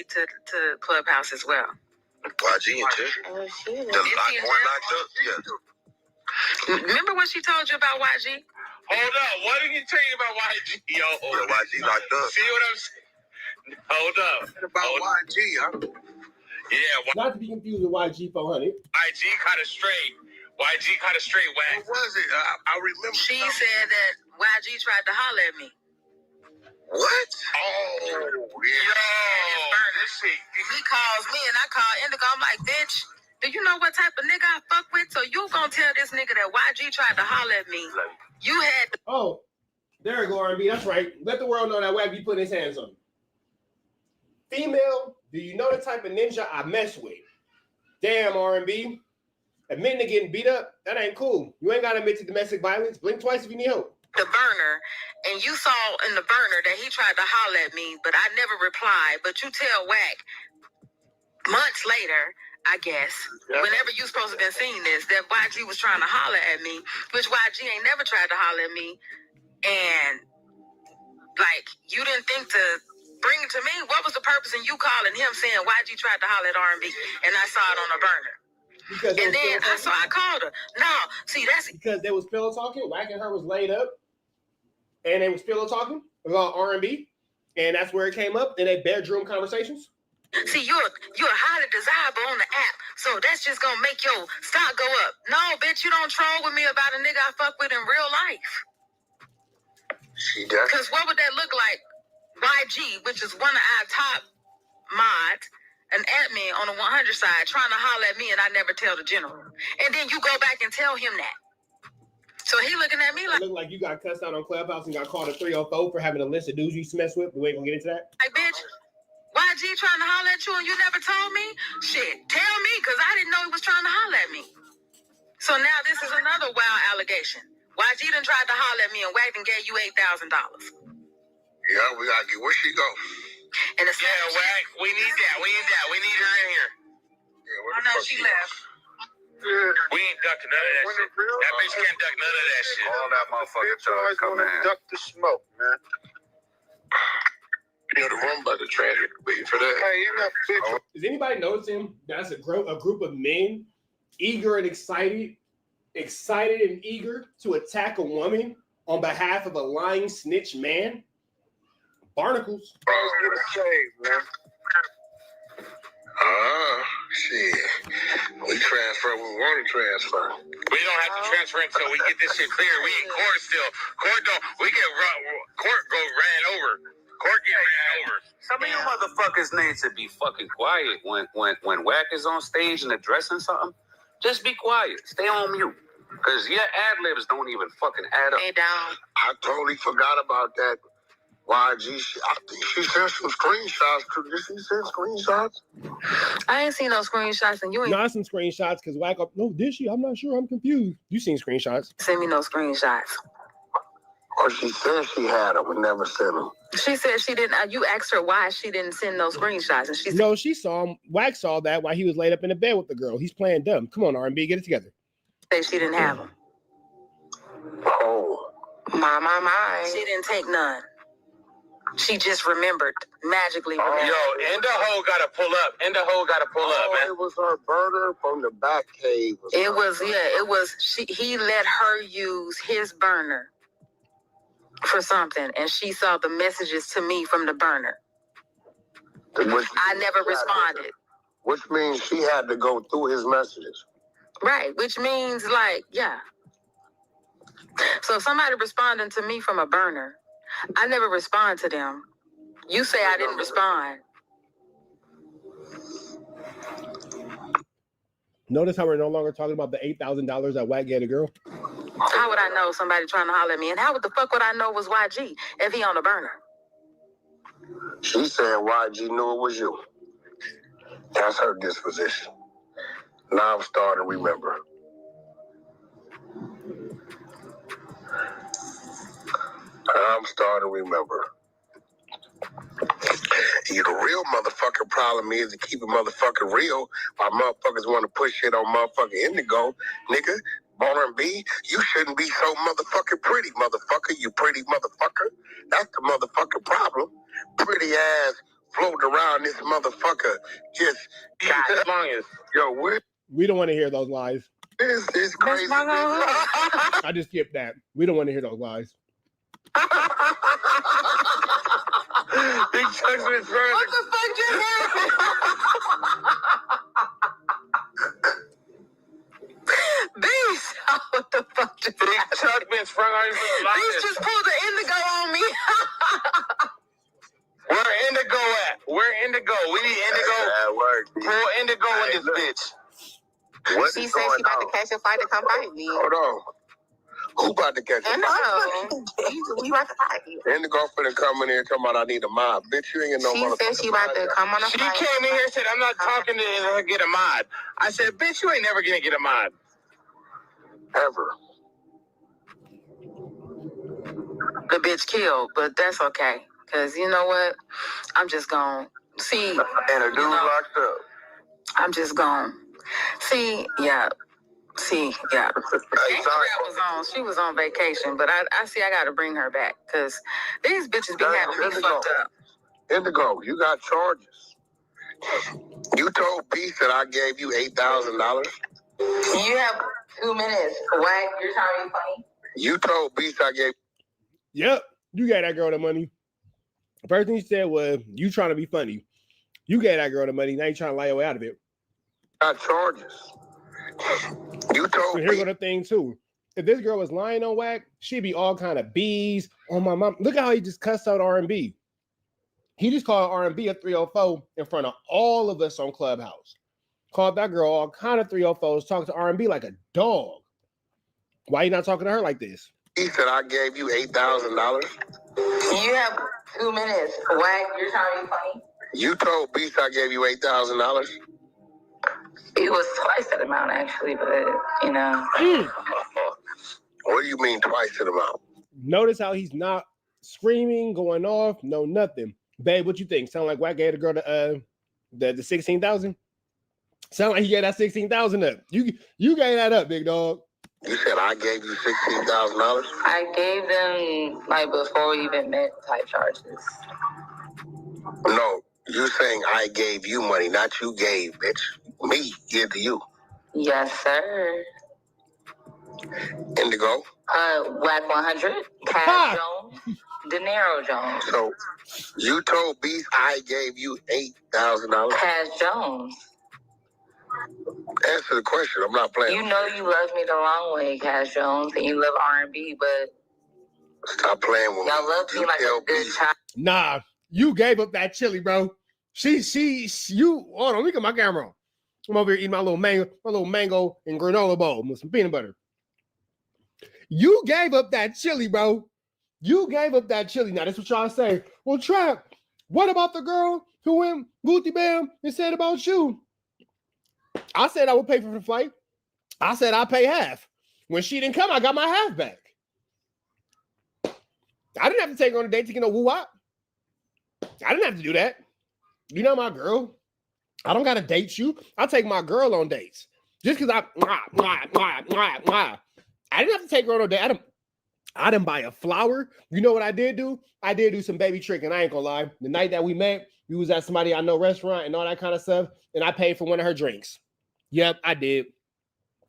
to Clubhouse as well. YG and Tish. The locked up. Yeah. Remember what she told you about YG? Hold up. What did he tell you about YG? Yo, YG locked up. See what I'm saying? Hold up. About YG, huh? Yeah. Not to be confused with YG 400. YG kind of straight. Wack. What was it? I remember. She said that YG tried to holler at me. What? Oh, This shit. He calls me and I call Indigo. I'm like, bitch, do you know what type of nigga I fuck with? So you gonna tell this nigga that YG tried to holler at me? You had. Oh, there you go, R&B. That's right. Let the world know that Wack be putting his hands on you. Female, do you know the type of ninja I mess with? Damn, R&B. Admitting to getting beat up, that ain't cool. You ain't got to admit to domestic violence. Blink twice if you need help. The burner, and you saw in the burner that he tried to holler at me, but I never replied. But you tell Wack months later, I guess, whenever you supposed to have been seeing this, that YG was trying to holler at me, which YG ain't never tried to holler at me. And, like, you didn't think to bring it to me? What was the purpose in you calling him saying YG tried to holler at R&B, and I saw it on the burner? And then I called her. No, see, that's because they was pillow talking. Wack and her was laid up, and they was pillow talking about R&B, and that's where it came up in their bedroom conversations. See, you're highly desirable on the app, so that's just gonna make your stock go up. No, bitch, you don't troll with me about a nigga I fuck with in real life. She does. Because what would that look like? YG, which is one of our top mods, an admin on the 100 side, trying to holler at me, and I never tell the general. And then you go back and tell him that. So he looking at me like... It look like you got cussed out on Clubhouse and got called a 304 for having a list of dudes you mess with, but we ain't gonna get into that. Like, bitch, YG trying to holler at you and you never told me? Shit, tell me, because I didn't know he was trying to holler at me. So now this is another wild allegation. YG done tried to holler at me and Wack done gave you $8,000. Yeah, we gotta get where she go. And the Wack, we need that. We need her in here. Yeah, I know she left. We ain't ducking none of that shit. That bitch can't duck none of that shit. All that motherfucker charge coming in. Duck the smoke, man. You know, the room about the transfer waiting for that. Hey, is anybody noticing that's a group of men eager and excited and eager to attack a woman on behalf of a lying snitch man? Barnacles. Man. Shit. We transfer when we want to transfer. We don't have to transfer until we get this shit clear. We in court still. Court go ran over. Court get ran over. Some of you motherfuckers need to be fucking quiet when Wack is on stage and addressing something. Just be quiet. Stay on mute. Because your ad-libs don't even fucking add up. Hey, down. I totally forgot about that. YG, I think she sent some screenshots. Did she send screenshots? I ain't seen no screenshots, and you ain't. Not some screenshots, because Wack up. No, did she? I'm not sure. I'm confused. You seen screenshots? Send me no screenshots. Or she said she had them, but never sent them. She said she didn't. You asked her why she didn't send no screenshots, and she said, no, she saw him. Wack saw that while he was laid up in the bed with the girl. He's playing dumb. Come on, R&B, get it together. Say she didn't have them. Oh. My. She didn't take none. She just remembered, magically remembered. Yo, and the hoe gotta pull up. And the hoe gotta pull up, man. It was her burner from the back cave. It was. He let her use his burner for something, and she saw the messages to me from the burner. I never responded. Which means she had to go through his messages. Right, which means So if somebody responding to me from a burner, I never respond to them. You say I didn't respond. Notice how we're no longer talking about the $8,000 that Wack gave a girl? How would I know somebody trying to holler at me? And how the fuck would I know it was YG if he on the burner? She said YG knew it was you. That's her disposition. Now I'm starting to remember. The real motherfucking problem is to keep it motherfucking real while motherfuckers want to push shit on motherfucking Indigo. Nigga, R&B, you shouldn't be so motherfucking pretty, motherfucker. You pretty motherfucker. That's the motherfucking problem. Pretty ass floating around this motherfucker. Just, as long as, we don't want to hear those lies. This is crazy. I just skipped that. We don't want to hear those lies. Big Chuck's been sprung. What the fuck just happened? Beast, what the fuck just happened? Big Chuck been sprung on you. Beast just pulled the indigo on me. Where Indigo at? Where Indigo? We need Indigo. Pull Indigo in this bitch. What she is said going she about on? to catch a flight to come fight me. Hold on. Who about to catch a Indigo. flight? We about to fight you. Indigo finna come in here talking about I need a mod. Bitch, you ain't get no She motherfucking said she about to come on a She flight. came in here and said, I'm not talking to her get a mod. I said, bitch, you ain't never gonna get a mod. Ever. The bitch killed, but that's okay. Because you know what? I'm just gone. See. And a dude locked up. I'm just gone. See, yeah. She was on vacation, but I see I got to bring her back because these bitches be having me fucked up. Indigo, you got charges. You told Beast that I gave you $8,000. You have 2 minutes. Why? You're trying to be funny? You told Beast I gave. Yep, you gave that girl the money. The first thing you said was, you trying to be funny. You gave that girl the money. Now you trying to lie your way out of it. Got charges. You told me. Here go the thing too. If this girl was lying on Wack, she'd be all kind of B's on my mom. Look at how he just cussed out R&B. He just called R&B a 304 in front of all of us on Clubhouse. Called that girl all kind of 304s, talking to R&B like a dog. Why you not talking to her like this? He said I gave you $8,000. You have 2 minutes. Wack, you're trying to be funny. You told Beast I gave you $8,000. It was twice that amount, actually, but, you know. What do you mean twice that amount? Notice how he's not screaming, going off, no nothing. Babe, what you think? Sound like Wack gave the girl the 16,000? Sound like he gave that 16,000 up. You gave that up, big dog. You said I gave you $16,000? I gave them, before we even met type charges. No, you saying I gave you money, not you gave, bitch. Me give to you. Yes, sir. Indigo? Wack 100, Cash Jones, De Niro Jones. So, you told Beast I gave you $8,000? Cash Jones. Answer the question. I'm not playing. You know you love me the long way, Cash Jones, and you love R&B, but... Stop playing with me. Y'all love me like a good child. Nah, you gave up that chili, bro. You, hold on, let me get my camera on. I'm over here eating my little mango and granola bowl with some peanut butter. You gave up that chili, bro. You gave up that chili. Now, that's what y'all say. Well, Trap, what about the girl who went Booty Bam and said about you? I said I would pay for the flight. I said I'd pay half. When she didn't come, I got my half back. I didn't have to take her on a date to get no woo-wop. I didn't have to do that. You're not my girl. I don't got to date you. I take my girl on dates. Just because I didn't have to take her on a date. I didn't buy a flower. You know what I did do? I did do some baby tricking. I ain't gonna lie. The night that we met, we was at somebody I know restaurant and all that kind of stuff, and I paid for one of her drinks. Yep, I did.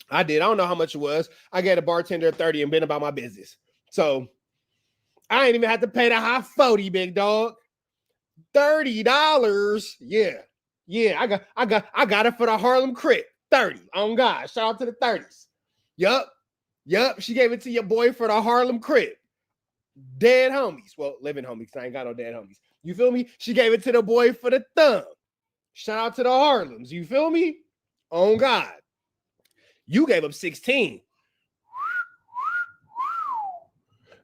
I don't know how much it was. I gave a bartender 30 and been about my business. So I ain't even have to pay the high 40, big dog. $30. Yeah. I got it for the Harlem Crip. 30. Oh God. Shout out to the 30s. Yup. She gave it to your boy for the Harlem Crip. Dead homies. Well, living homies. I ain't got no dead homies. You feel me? She gave it to the boy for the thumb. Shout out to the Harlems. You feel me? Oh God. You gave up 16.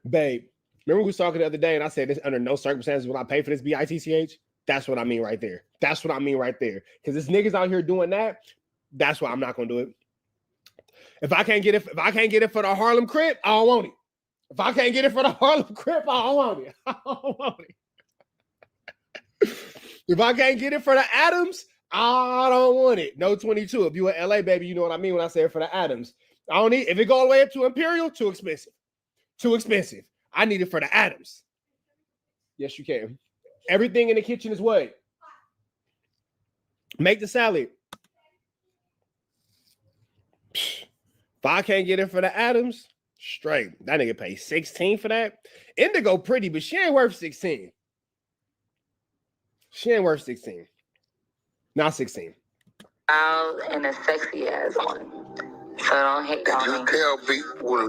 Babe, remember we was talking the other day and I said this under no circumstances will I pay for this BITCH? That's what I mean right there. Because this niggas out here doing that, that's why I'm not gonna do it. If I can't get it for the Harlem Crip, I don't want it. If I can't get it for the Harlem Crip, I don't want it. If I can't get it for the Adams, I don't want it. No 22. If you in LA, baby, you know what I mean when I say it for the Adams. I don't need, if it go all the way up to Imperial, too expensive. I need it for the Adams. Yes, you can. Everything in the kitchen is what? Make the salad. If I can't get it for the Adams, straight. That nigga pay 16 for that. Indigo pretty, but she ain't worth 16. Not 16. And a sexy ass one. So don't hate on me.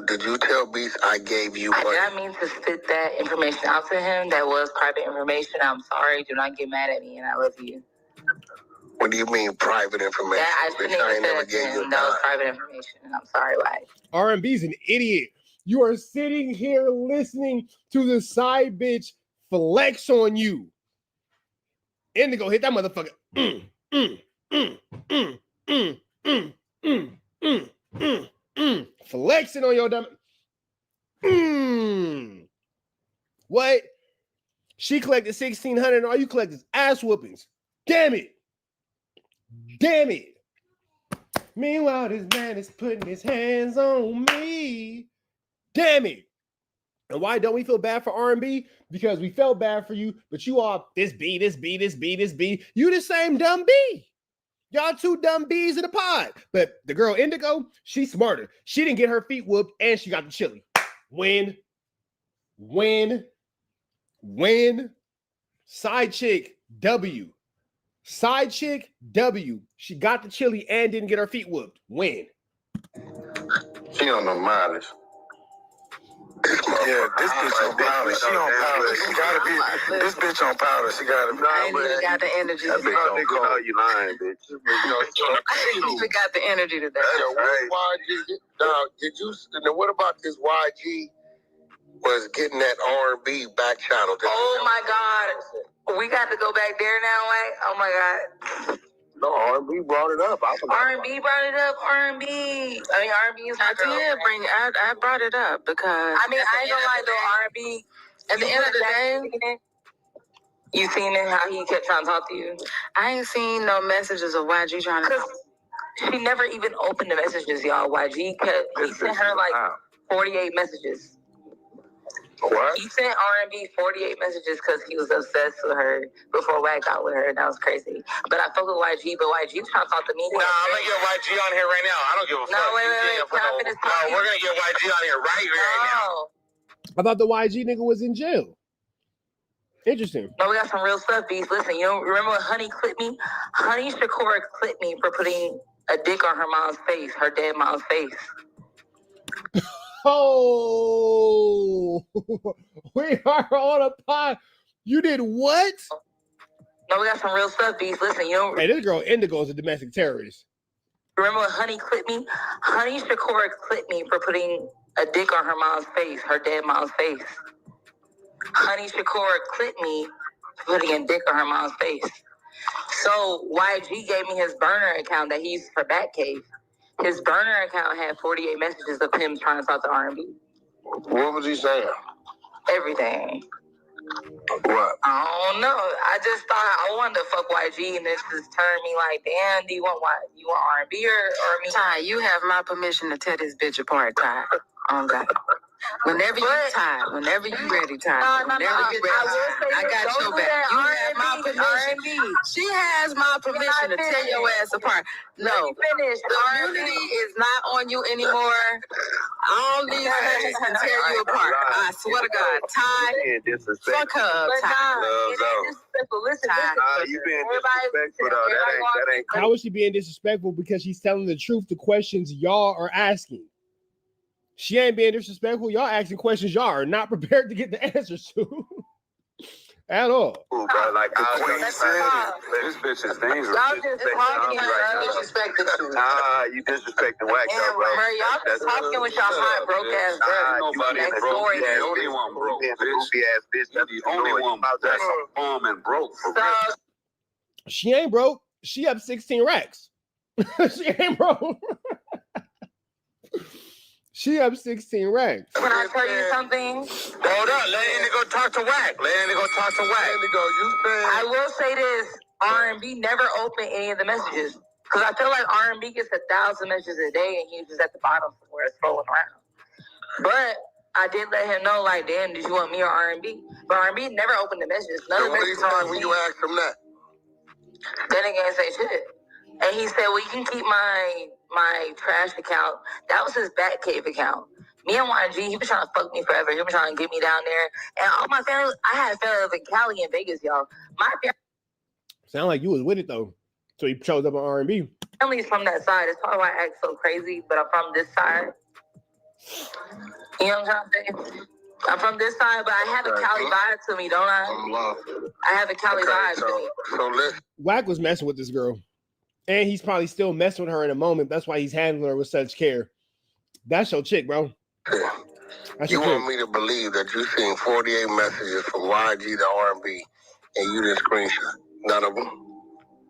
Did you tell Beast I gave you money? I didn't mean to spit that information out to him. That was private information. I'm sorry. Do not get mad at me, and I love you. What do you mean private information? I shouldn't even say that to him. That was private information, and I'm sorry, why? R&B's an idiot. You are sitting here listening to the side bitch flex on you. Indigo, hit that motherfucker. Flexing on your dumb. What? She collected 1,600 and all you collect is ass whoopings. Damn it. Meanwhile, this man is putting his hands on me. Damn it. And why don't we feel bad for R&B? Because we felt bad for you, but you are this B. You the same dumb B. Y'all two dumb B's in the pod. But the girl Indigo, she's smarter. She didn't get her feet whooped and she got the chili. Win. Side chick W. She got the chili and didn't get her feet whooped. Win. She on the mileage. Yeah, this bitch on powder. She on powder. She gotta be. This bitch on powder. She gotta be. I ain't even got the energy. That bitch on cold. You lying, bitch. I ain't even got the energy today. Did you? What about this YG was getting that R&B back channel? Oh my God, we got to go back there now, right? Oh my God. No, R&B brought it up. R&B brought it up. R&B is my girl. I brought it up because I ain't gonna lie though. R&B at the end of the day, you seen it how he kept trying to talk to you. I ain't seen no messages of YG trying to. She never even opened the messages, y'all. YG he sent her like 48 messages. What? He sent R&B 48 messages because he was obsessed with her before Wack got with her, and that was crazy. But I fuck with YG, but YG trying to talk to me. Nah, I'm gonna get YG on here right now. I don't give a fuck. No, wait. No, we're gonna get YG on here right now. I thought the YG nigga was in jail. Interesting. No, we got some real stuff, Beast. Listen, you don't remember when Honey clipped me? Honey Shakur clipped me for putting a dick on her mom's face, her dead mom's face. Oh, we are on a pod. You did what? No, we got some real stuff, Beast. Listen, you don't. Hey, this girl Indigo is a domestic terrorist. Remember when Honey clipped me? Honey Shakur clipped me for putting a dick on her mom's face, her dead mom's face. Honey Shakur clipped me for putting a dick on her mom's face. So YG gave me his burner account that he used for Batcave. His burner account had 48 messages of him trying to talk to R&B. What was he saying? Everything. What? I don't know. I just thought I wanted to fuck YG, and this just turned me like, damn, do you want R&B or me? Ty, you have my permission to tear this bitch apart, Ty. Oh, God. Whenever you're tired, whenever you're ready, Ty. Whenever you're ready, I got your back. You have my permission. She has my permission to tear your ass apart. No, the unity is not on you anymore. All these things can tear you apart. I swear to God, Ty, fuck her, Ty. Listen, you being disrespectful though. That ain't cool. How is she being disrespectful? Because she's telling the truth to questions y'all are asking. She ain't being disrespectful. Y'all asking questions y'all are not prepared to get the answers to at all. Ooh, bro, like the queen said, this bitch is dangerous. Y'all just talking disrespecting you. Nah, you disrespecting Wack though, bro. Y'all just talking with y'all hot broke ass breath. Nobody broke. You the only one broke. Goofy ass bitch. You the only one that's arm and broke for real. She ain't broke. She up 16 racks. She ain't broke. She up 16 racks. Can I tell you something? Hold up, let Indigo talk to Wack. Indigo, you said. I will say this: R&B never opened any of the messages because I feel like R&B gets 1,000 messages a day and he's just at the bottom somewhere scrolling around. But I did let him know, like, damn, did you want me or R&B? But R&B never opened the messages. None of the messages on when you asked him that? Then again, say shit. And he said, well, you can keep my trash account. That was his Batcave account. Me and YG, he was trying to fuck me forever. He was trying to get me down there. And all my family, I had family in Cali and Vegas, y'all. My Sound like you was with it, though. So he chose up on R&B. family's from that side. That's probably why I act so crazy, but I'm from this side. You know what I'm trying to say? I'm from this side, but I have a Cali vibe to me, don't I? I have a Cali vibe to me. So listen. Wack was messing with this girl. And he's probably still messing with her in a moment. That's why he's handling her with such care. That's your chick, bro. You want me to believe that you seen 48 messages from YG to R&B and you didn't screenshot none of them?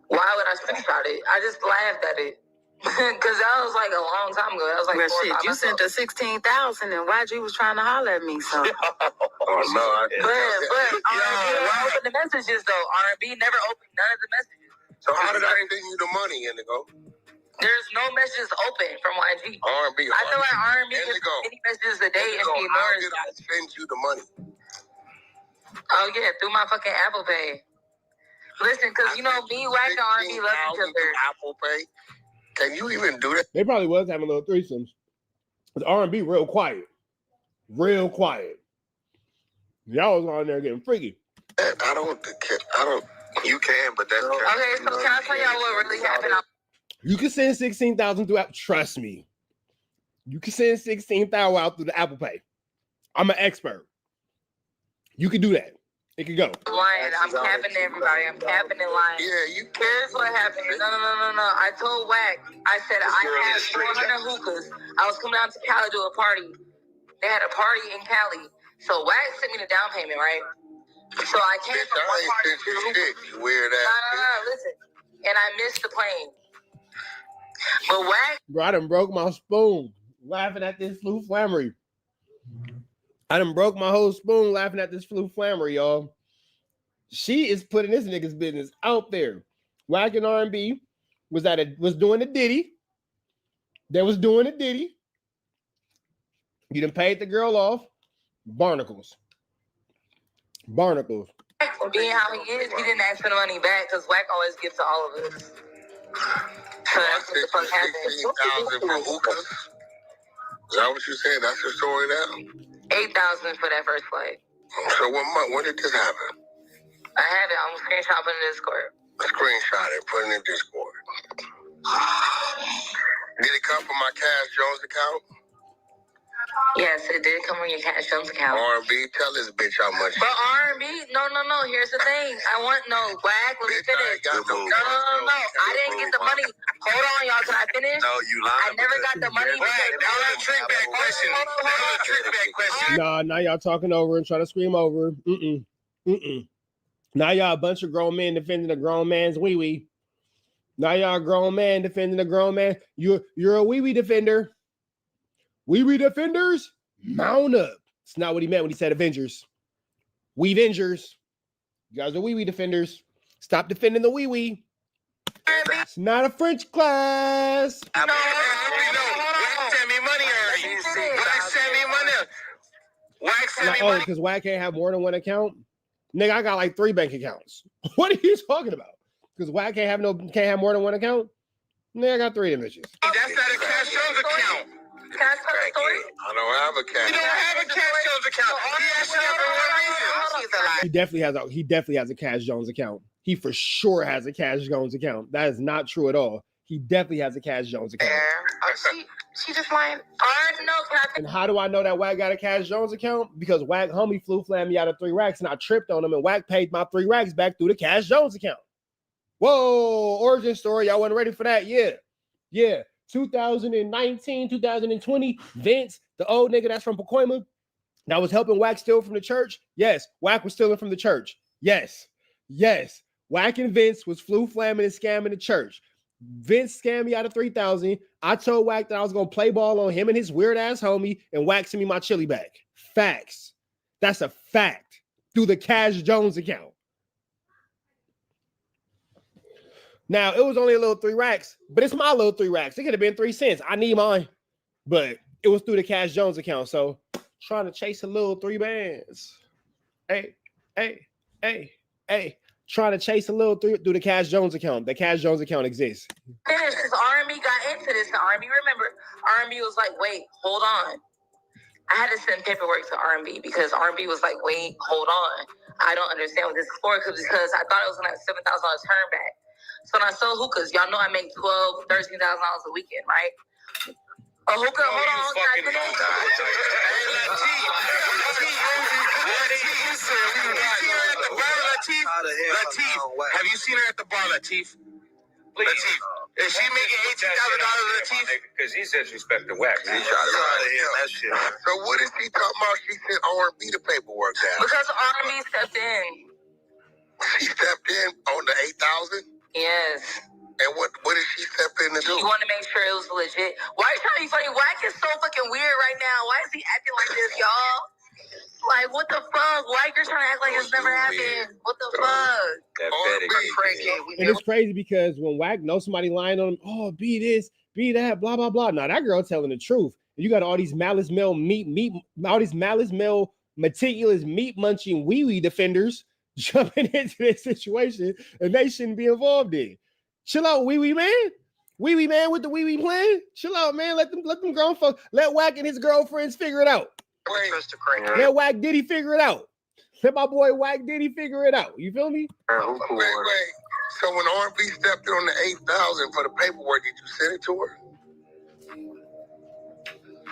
Why would I screenshot it? I just laughed at it. Because that was like a long time ago. That was like shit, you sent her 16,000 and YG was trying to holler at me, so. Oh, no. But R&B opened the messages, though. R&B never opened none of the messages. So how did I send you the money, Indigo? There's no messages open from YG. R&B. I feel like R&B gets many messages a day and she ignores how did I send you the money? Oh, yeah, through my fucking Apple Pay. Listen, because, you know, me, Wack, and R&B love each other. Apple Pay? Can you even do that? They probably was having little threesomes. But R&B real quiet. Real quiet. Y'all was on there getting freaky. I don't. You can, but that's okay. So can I tell y'all what really happened? You can send 16,000 through Apple. Trust me. You can send 16,000 out through the Apple Pay. I'm an expert. You can do that. It can go. Lying. I'm capping everybody. I'm capping and lying. Yeah, you. Here's what happened. No. I told Wack. I said I had 400 hookahs. I was coming out to Cali to a party. They had a party in Cali. So Wack sent me the down payment, right? So I came from one party to the hookah. Weird ass. No, listen. And I missed the plane. But Wack. Bro, I done broke my spoon laughing at this flu flammery. I done broke my whole spoon laughing at this flu flammery, y'all. She is putting this nigga's business out there. Wack and R&B was doing a ditty. They was doing a ditty. You done paid the girl off. Barnacles. Being how he is, he didn't ask for the money back because Wack always gives to all of us. So that's what the fuck happened. 16,000 for hookahs? Is that what you said? That's your story now? 8,000 for that first flight. So what month? When did this happen? I have it. I'm screenshot putting in Discord. Screenshot it, put it in Discord. Did it come from my Cash Jones account? Yes, it did come on your Cash Jones account. R&B, tell this bitch how much. But R&B, no. Here's the thing. Wack, let me finish. No. I didn't get the money. Hold on, y'all. Can I finish? No, you lied. I never got the money. That was a trick back question. Nah, now y'all talking over and trying to scream over. Now y'all a bunch of grown men defending a grown man's wee-wee. Now y'all a grown man defending a grown man. You're a wee-wee defender. Wee-wee defenders, mount up. It's not what he meant when he said Avengers. We-vengers. You guys are wee-wee defenders. Stop defending the wee-wee. It's not a French class. Send me money already. Send me money. Wax sent me Oh, money. because Wack can't have more than one account? Nigga, I got like 3 bank accounts. What are you talking about? Because Wack can't have more than one account? Nigga, I got 3 of them bitches. That's not a Cash Jones account. Can I tell the story? I don't have a cash. He don't have a Cash Jones account. He asked you for one reason. He definitely has a Cash Jones account. He for sure has a Cash Jones account. That is not true at all. He definitely has a Cash Jones account. She just lying. No, And how do I know that Wack got a Cash Jones account? Because Wack homie flew flammed me out of 3 racks and I tripped on him and Wack paid my 3 racks back through the Cash Jones account. Whoa, origin story. Y'all wasn't ready for that? Yeah. 2019, 2020, Vince, the old nigga that's from Pacoima, that was helping Wack steal from the church. Yes, Wack was stealing from the church. Yes. Wack and Vince was flu flamming and scamming the church. Vince scammed me out of 3,000. I told Wack that I was gonna play ball on him and his weird ass homie, and Wack sent me my chili back. Facts. That's a fact. Through the Cash Jones account. Now, it was only a little 3 racks, but it's my little 3 racks. It could have been 3 cents. I need mine. But it was through the Cash Jones account. So, trying to chase a little 3 bands. Hey. Trying to chase a little through the Cash Jones account. The Cash Jones account exists. Finish, because R&B got into this. And R&B, remember, R&B was like, wait, hold on. I had to send paperwork to R&B because R&B was like, wait, hold on. I don't understand what this is for because I thought it was going to have $7,000 turn back. So when I sold hookahs, y'all know I make $12,000, $13,000 a weekend, right? A hookah, hold on. Have you seen her at the bar, Latif? Latif, is she making $18,000, Latif? Because he said respect the Wax. He shot it out of him, that shit. So what is she talking about? She sent R&B the paperwork down. Because R&B stepped in. She stepped in on the 8,000? Yes. And what did she step in to do? She wanted to make sure it was legit. Why are you trying to be funny? Wack is so fucking weird right now. Why is he acting like this, y'all? Like, what the fuck? Wack, you're trying to act like it's never happened. What the fuck? And it's crazy because when Wack knows somebody lying on him, oh, be this, be that, blah, blah, blah. Now, that girl telling the truth. And you got all these malice male meticulous meat munching wee-wee defenders jumping into this situation and they shouldn't be involved in. Chill out, wee-wee man. Wee-wee man with the wee-wee plan. Chill out, man. Let them grown folks, let Wack and his girlfriends figure it out. Let Wack Diddy figure it out. Let my boy Wack Diddy figure it out. You feel me? Wait. So when R&B stepped in on the 8,000 for the paperwork, did you send it to her?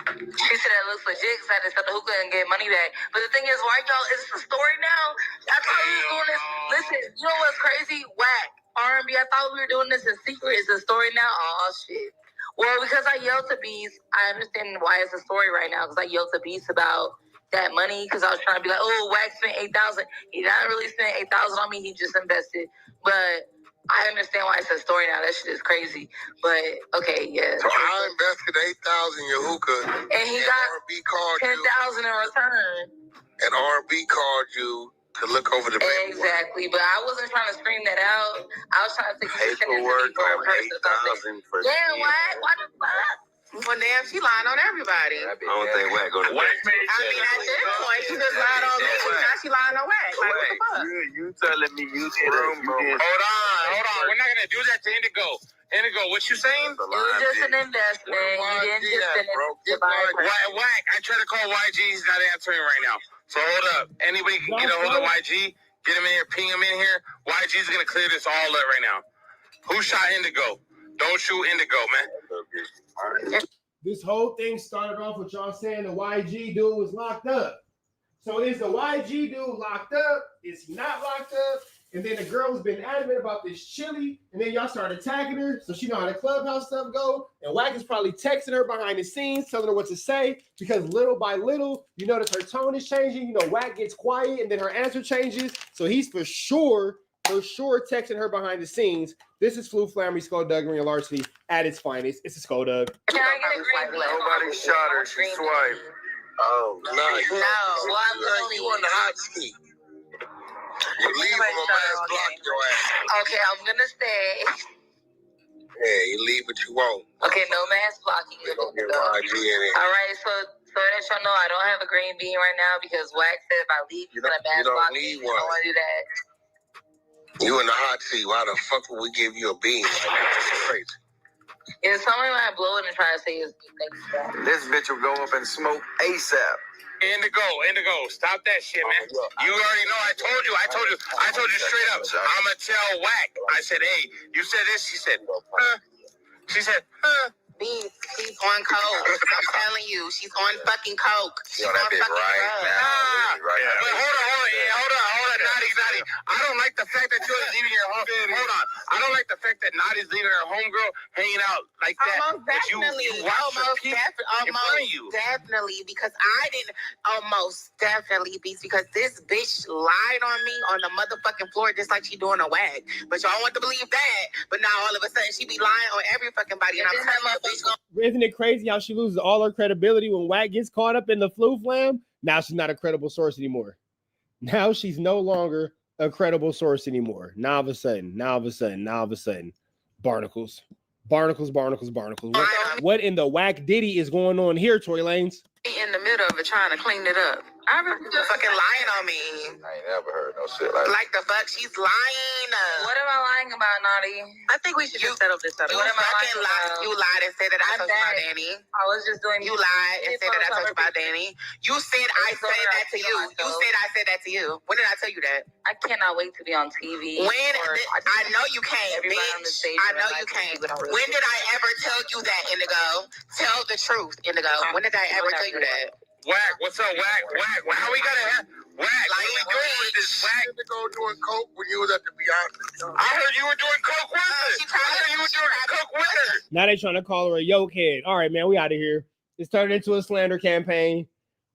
She said that looks legit because I had to sell the hookah and get money back. But the thing is, why y'all, is this a story now? I thought we were doing this. Listen, you know what's crazy? Wack, R&B, I thought we were doing this in secret. It's a story now? Oh, shit. Well, because I yelled to Beast, I understand why it's a story right now. Because I yelled to Beast about that money. Because I was trying to be like, oh, Wack spent 8,000. He didn't really spend 8,000 on me. He just invested. But I understand why it's a story now. That shit is crazy. But, okay, yeah. So I invested 8,000 in your hookah. And he got R&B called 10,000 in return. And R&B called you to look over the paperwork. Exactly. But I wasn't trying to scream that out. I was trying to think you should send it to me for a person or something. Damn, why the fuck? Well, damn, she lying on everybody. I don't think Wack gonna. I mean, at this point, she just lied on me. Now she lying on Wack. Like, what the fuck? You telling me you did it? Hold on. We're not gonna do that to Indigo. Indigo, what you saying? It was just an investment. You didn't just send it to buy a person. Wack, I tried to call YG. He's not answering right now. So hold up. Anybody can get a hold of YG. Get him in here. Ping him in here. YG's gonna clear this all up right now. Who shot Indigo? Don't shoot Indigo, man. This whole thing started off with y'all saying the YG dude was locked up. So is the YG dude locked up? Is he not locked up? And then the girl has been adamant about this chili, and then y'all started attacking her, so she know how the clubhouse stuff go. And Wack is probably texting her behind the scenes, telling her what to say, because little by little, you notice her tone is changing. You know, Wack gets quiet, and then her answer changes. So he's for sure texting her behind the scenes. This is Flu Flammery Skullduggery and Larceny at its finest. It's a Skulldug. Can I get a green light? Nobody shot her. She swiped. Oh, no. Well, you on the hot seat. You leave him, a man's block your ass. Okay, I'm gonna stay. Yeah, you leave what you want. Okay, no mass blocking. We're gonna get YG in here. All right, so it let y'all know I don't have a green bean right now because Wax said if I leave, he's gonna bash block me. I don't want to do that. You in the hot seat. Why the fuck would we give you a bean right now? That's crazy. Yeah, somebody might blow it and try to say his This bitch will go up and smoke ASAP. Indigo, stop that shit, man. You already know. I told you straight up. I'ma tell Wack. I said, hey, you said this. She said, huh? She said, huh? She's on coke. I'm telling you, she's on fucking coke. She's on fucking drugs. But hold on, Naughty. I don't like the fact that you're leaving your home. Hold on. I don't like the fact that Naughty's leaving her homegirl hanging out like that. Almost definitely. Definitely, because I didn't almost definitely because this bitch lied on me on the motherfucking floor just like she doing a wag. But y'all want to believe that. But now all of a sudden she be lying on every fucking body. And I'm telling you, bitch. Isn't it crazy how she loses all her credibility when Wack gets caught up in the flu flam? Now she's not a credible source anymore. Now she's no longer a credible source anymore. Now all of a sudden, barnacles. What in the Wack Diddy is going on here, Tory Lanez? in the middle of it trying to clean it up. I remember fucking lying on me. I ain't never heard no shit like that. Like the fuck, she's lying. What am I lying about, Naughty? I think we should just settle this up. What am I lying about? You lied and said that I told you about Danny. I was just doing. You lied and said that I told you about Danny. You said I said that to you. You said I said that to you. When did I tell you that? I cannot wait to be on TV. When? I know you can't, bitch. I know you can't. When did I ever tell you that, Indigo? Tell the truth, Indigo. When did I ever tell you that? Wack, what's up, Wack? How we gotta have Wack? What we doing with this Wack? Indigo doing coke when you was at the Beyonce. I heard you were doing coke with her. Now they trying to call her a yoke head. All right, man, we out of here. It's turned into a slander campaign.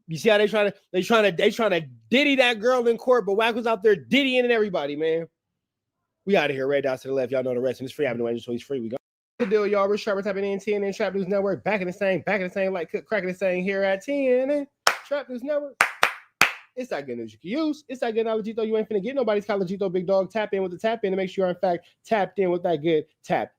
You see how they trying to diddy that girl in court, but Wack was out there diddying everybody, man. We out of here. Red dots to the left. Y'all know the rest. And it's free. Avenue Angel, so he's free. We go. The deal, y'all. We're sharp tapping in TNN Trap News Network. Back in the same, like cracking the same here at TNN Trap News Network. It's that good news you can use. It's that good knowledge you ain't finna get nobody's collegito, big dog. Tap in with the tap in to make sure you're in fact tapped in with that good tap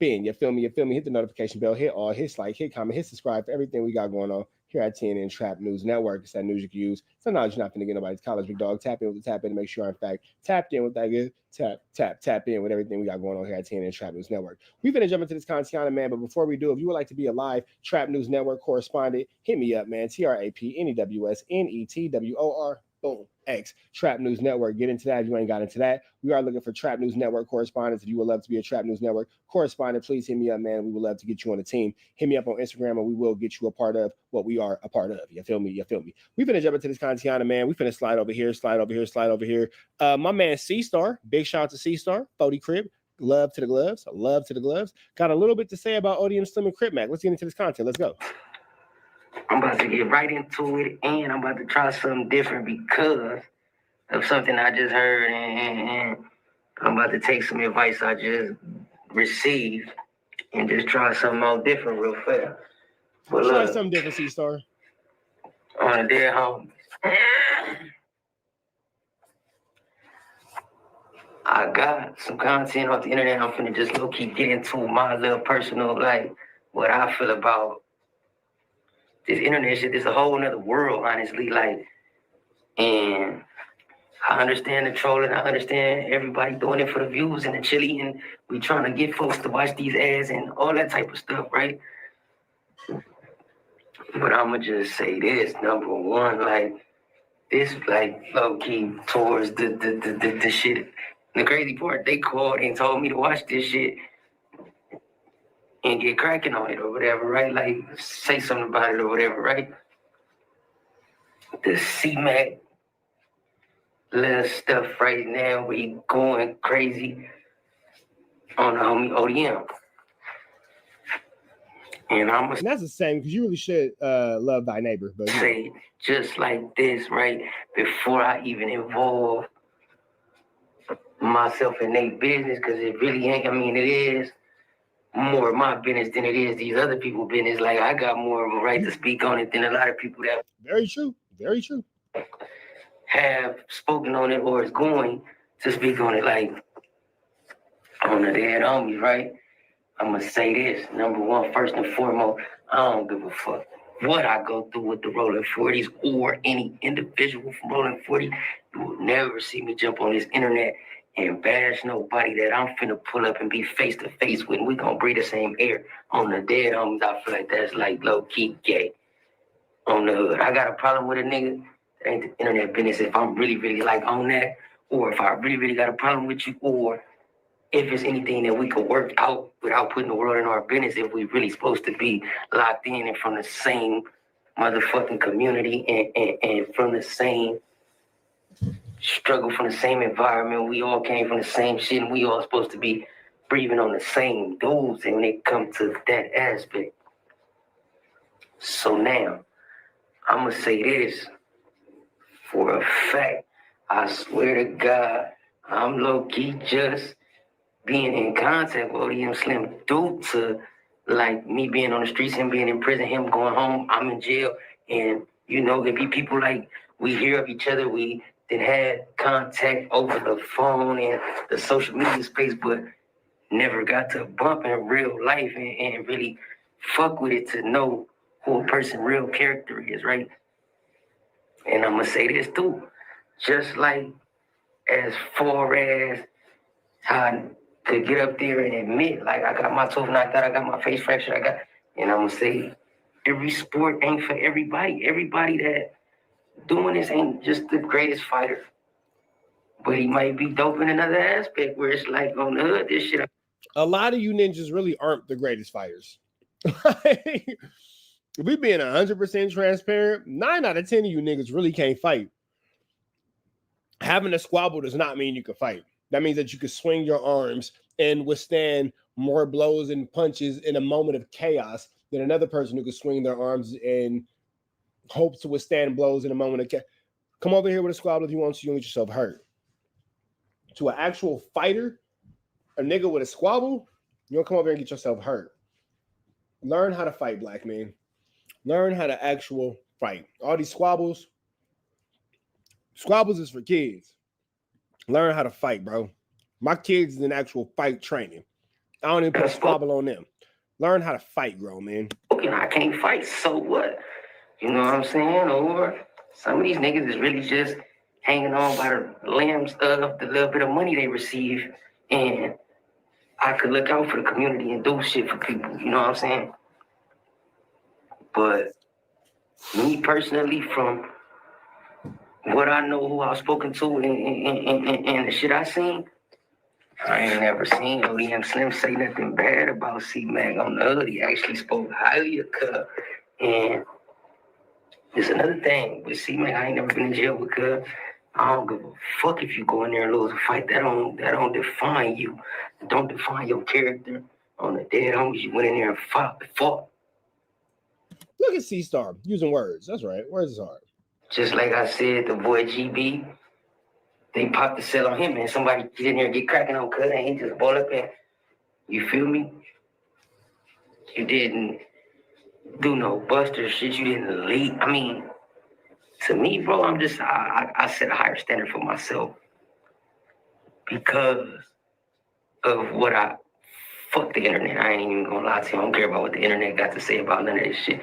in. You feel me? Hit the notification bell, hit all, hit like, hit comment, hit subscribe for everything we got going on here at TNN Trap News Network. It's that news you can use. So knowledge you're not finna get nobody's college, big dog. Tap in with the tap in to make sure you're in fact tapped in with that good tap in with everything we got going on here at TNN Trap News Network. We're gonna jump into this content, man. But before we do, if you would like to be a live Trap News Network correspondent, hit me up, man. TRAPNEWSNETWOR. Boom. X Trap News Network. Get into that if you ain't got into that. We are looking for Trap News Network correspondents. If you would love to be a Trap News Network correspondent, please hit me up, man. We would love to get you on the team. Hit me up on Instagram and we will get you a part of what we are a part of. You feel me? We finna jump into this content, man. We finna slide over here. My man C-Star. Big shout out to C-Star. 40 Crip. Love to the gloves. Got a little bit to say about ODM Slim and Crip Mac. Let's get into this content. Let's go. I'm about to get right into it, and I'm about to try something different because of something I just heard, and I'm about to take some advice I just received and just try something else different real fast. But try something different, C-Star. On a dead home. I got some content off the internet. I'm finna just low-key get into my little personal, like, what I feel about this internet shit. This a whole nother world, honestly. Like, and I understand the trolling. I understand everybody doing it for the views and the chili, and we trying to get folks to watch these ads and all that type of stuff, right? But I'ma just say this, number one, like, this, like, low-key towards the shit. The crazy part, they called and told me to watch this shit and get cracking on it or whatever, right? Like, say something about it or whatever, right? The C-Mac little stuff right now, we going crazy on the homie ODM. And that's the same, because you really should love thy neighbor. But say just like this, right? Before I even involve myself in their business, because it really ain't, I mean, it is more of my business than it is these other people's business. Like, I got more of a right to speak on it than a lot of people that very true have spoken on it or is going to speak on it. Like, on the dead homies, right? I'm gonna say this. Number one, first and foremost, I don't give a fuck what I go through with the Rolling 40s or any individual from Rolling 40, you will never see me jump on this internet and bash nobody that I'm finna pull up and be face to face with. We gonna breathe the same air. On the dead homies, I feel like that's like low key gay. On the hood, I got a problem with a nigga. That ain't the internet business. If I'm really, really like on that, or if I really, really got a problem with you, or if it's anything that we could work out without putting the world in our business, if we really supposed to be locked in and from the same motherfucking community and from the same struggle, from the same environment, we all came from the same shit, and we all supposed to be breathing on the same dudes, and when it comes to that aspect. So now, I'm gonna say this for a fact. I swear to God, I'm low-key just being in contact with ODM Slim due to like me being on the streets, him being in prison, him going home, I'm in jail, and you know, it be people like we hear of each other, we then had contact over the phone and the social media space, but never got to bump in real life and really fuck with it to know who a person real character is, right? And I'm gonna say this too, just like as far as how I could get up there and admit, like I got my tooth knocked out, I got my face fractured, and I'm gonna say every sport ain't for everybody. Everybody that doing this ain't just the greatest fighter, but he might be dope in another aspect where it's like on the hood, this shit. A lot of you ninjas really aren't the greatest fighters. If we being 100% transparent, 9 out of 10 of you niggas really can't fight. Having a squabble does not mean you can fight. That means that you can swing your arms and withstand more blows and punches in a moment of chaos than another person who can swing their arms and hope to withstand blows in a moment of chaos. Come over here with a squabble if you want to, you'll get yourself hurt. To an actual fighter, a nigga with a squabble, you don't come over here and get yourself hurt. Learn how to fight, black man. Learn how to actual fight. All these squabbles is for kids. Learn how to fight, bro. My kids is in actual fight training. I don't even put a squabble on them. Learn how to fight, bro, man. I can't fight, so what? You know what I'm saying? Or some of these niggas is really just hanging on by the limbs of the little bit of money they receive, and I could look out for the community and do shit for people, you know what I'm saying? But me personally, from what I know, who I've spoken to, and the shit I seen, I ain't never seen ODM Slim say nothing bad about C-Mac on the hood. He actually spoke highly of Cub. And there's another thing with C-Mac, I ain't never been in jail with Cub. I don't give a fuck if you go in there and lose a fight. That don't define you. It don't define your character. On the dead homies, you went in there and fought. Look at C-Star using words. That's right. Words is hard. Just like I said, the boy GB, they popped the cell on him, and somebody get in there and get cracking on Cud, and he just ball up and, you feel me? You didn't do no buster shit. You didn't lead. I mean, to me, bro, I set a higher standard for myself because of what fuck the internet. I ain't even gonna lie to you. I don't care about what the internet got to say about none of this shit.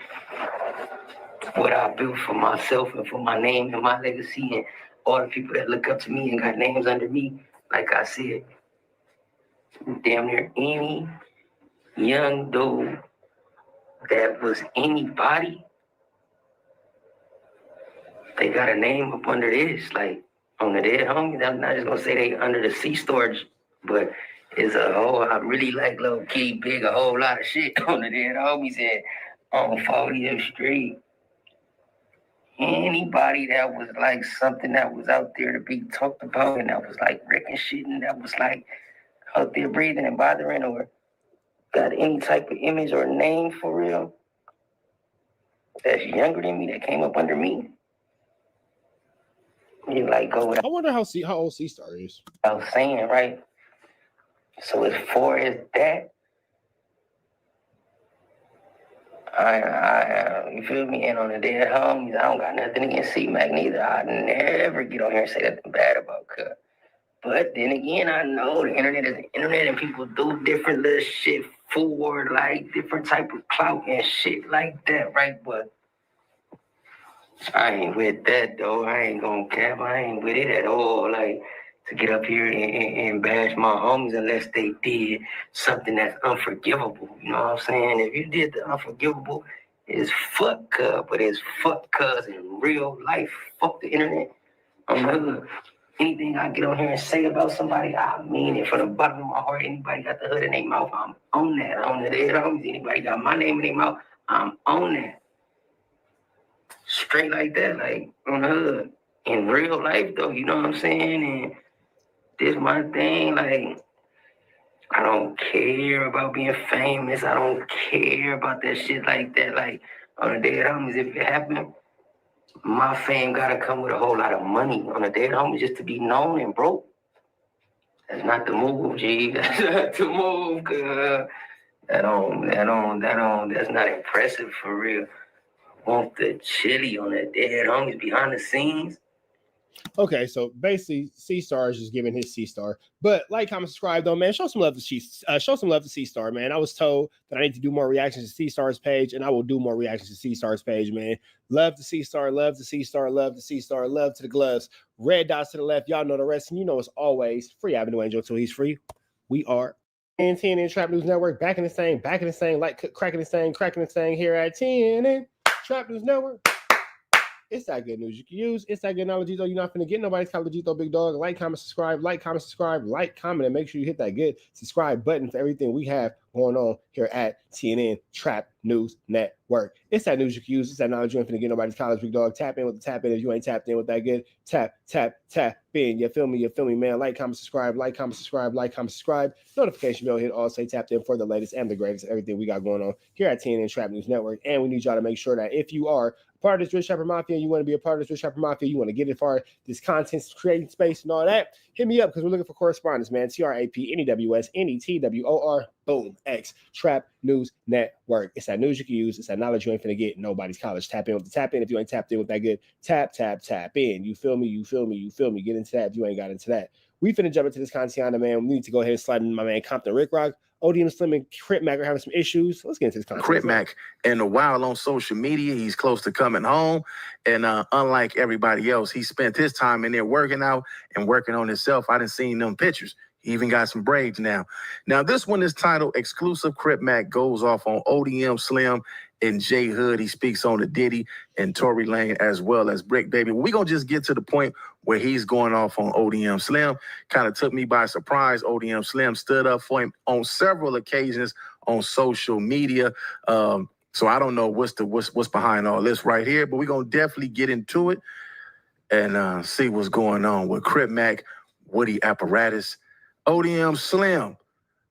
What I built for myself and for my name and my legacy and all the people that look up to me and got names under me, like I said, damn near any young dude that was anybody, they got a name up under this, like on the dead homies. I'm not just gonna say they under the C storage, but it's I really like low key big, a whole lot of shit on the dead homies and on 40th Street. Anybody that was like something that was out there to be talked about and that was like wrecking shit and that was like out there breathing and bothering or got any type of image or name for real that's younger than me that came up under me. You like go with. I wonder how old C-Star is. I was saying, right? So as far as that, I you feel me? And on the dead homies, I don't got nothing against C-Mac neither. I never get on here and say nothing bad about Cub. But then again, I know the internet is the internet and people do different little shit for like different type of clout and shit like that, right? But I ain't with that though. I ain't gonna cap. I ain't with it at all. Like to get up here and bash my homies unless they did something that's unforgivable. You know what I'm saying? If you did the unforgivable, it's fuck cuz, but it's fuck cuz in real life. Fuck the internet. Anything I get on here and say about somebody, I mean it from the bottom of my heart. Anybody got the hood in their mouth, I'm on that. On the dead homies. Anybody got my name in their mouth, I'm on that. Straight like that, like on the hood. In real life though, you know what I'm saying? And this my thing, like I don't care about being famous. I don't care about that shit like that. Like on the dead homies, if it happened, my fame gotta come with a whole lot of money on the dead homies just to be known and broke. That's not the move, G. That's not the move, cuz. That's not impressive for real. Want the chili on the dead homies behind the scenes. Okay, so basically, C-Star is just giving his C-Star. But like, comment, subscribe, though, man. Show some love to C-Star, man. I was told that I need to do more reactions to C-Star's page, and I will do more reactions to C-Star's page, man. Love to C-Star, love to C-Star, love to C-Star, love to the gloves. Red dots to the left. Y'all know the rest, and you know it's always free Avenue Angel until he's free. We are TNN Trap News Network, back in the same, like cracking the same here at TNN Trap News Network. It's that good news you can use. It's that good knowledge, though. You're not finna get nobody's college, though, big dog. Like, comment, subscribe, and make sure you hit that good subscribe button for everything we have going on here at TNN Trap News Network. It's that news you can use. It's that knowledge you ain't finna get nobody's college, big dog. Tap in with the tap in. If you ain't tapped in with that good, tap in. You feel me, man? Like, comment, subscribe. Notification bell hit all, say tapped in for the latest and the greatest, everything we got going on here at TNN Trap News Network. And we need y'all to make sure that if you are part of this Rich Rapper Mafia, you want to be a part of this Rich Rapper Mafia, you want to get it far, this content creating space and all that, hit me up because we're looking for correspondence, man. TRAPNEWSNETWOR, boom, X, Trap News Network. It's that news you can use. It's that knowledge you ain't finna get nobody's college. Tap in with the tap in. If you ain't tapped in with that good, tap in. You feel me? Get into that if you ain't got into that. We finna jump into this content, man. We need to go ahead and slide into my man Compton Rick Rock. ODM Slim and Crip Mac are having some issues. Let's get into this content. Crip Mac, and a while on social media, he's close to coming home. And unlike everybody else, he spent his time in there working out and working on himself. I done seen them pictures. He even got some braids now. Now, this one is titled Exclusive Crip Mac Goes Off on ODM Slim and J Hood. He speaks on the Diddy and Tory Lane as well as Brick Baby. We're going to just get to the point where he's going off on ODM Slim. Kind of took me by surprise. ODM Slim stood up for him on several occasions on social media. So I don't know what's behind all this right here, but we're going to definitely get into it and see what's going on with Crip Mac, Woody Apparatus, ODM Slim.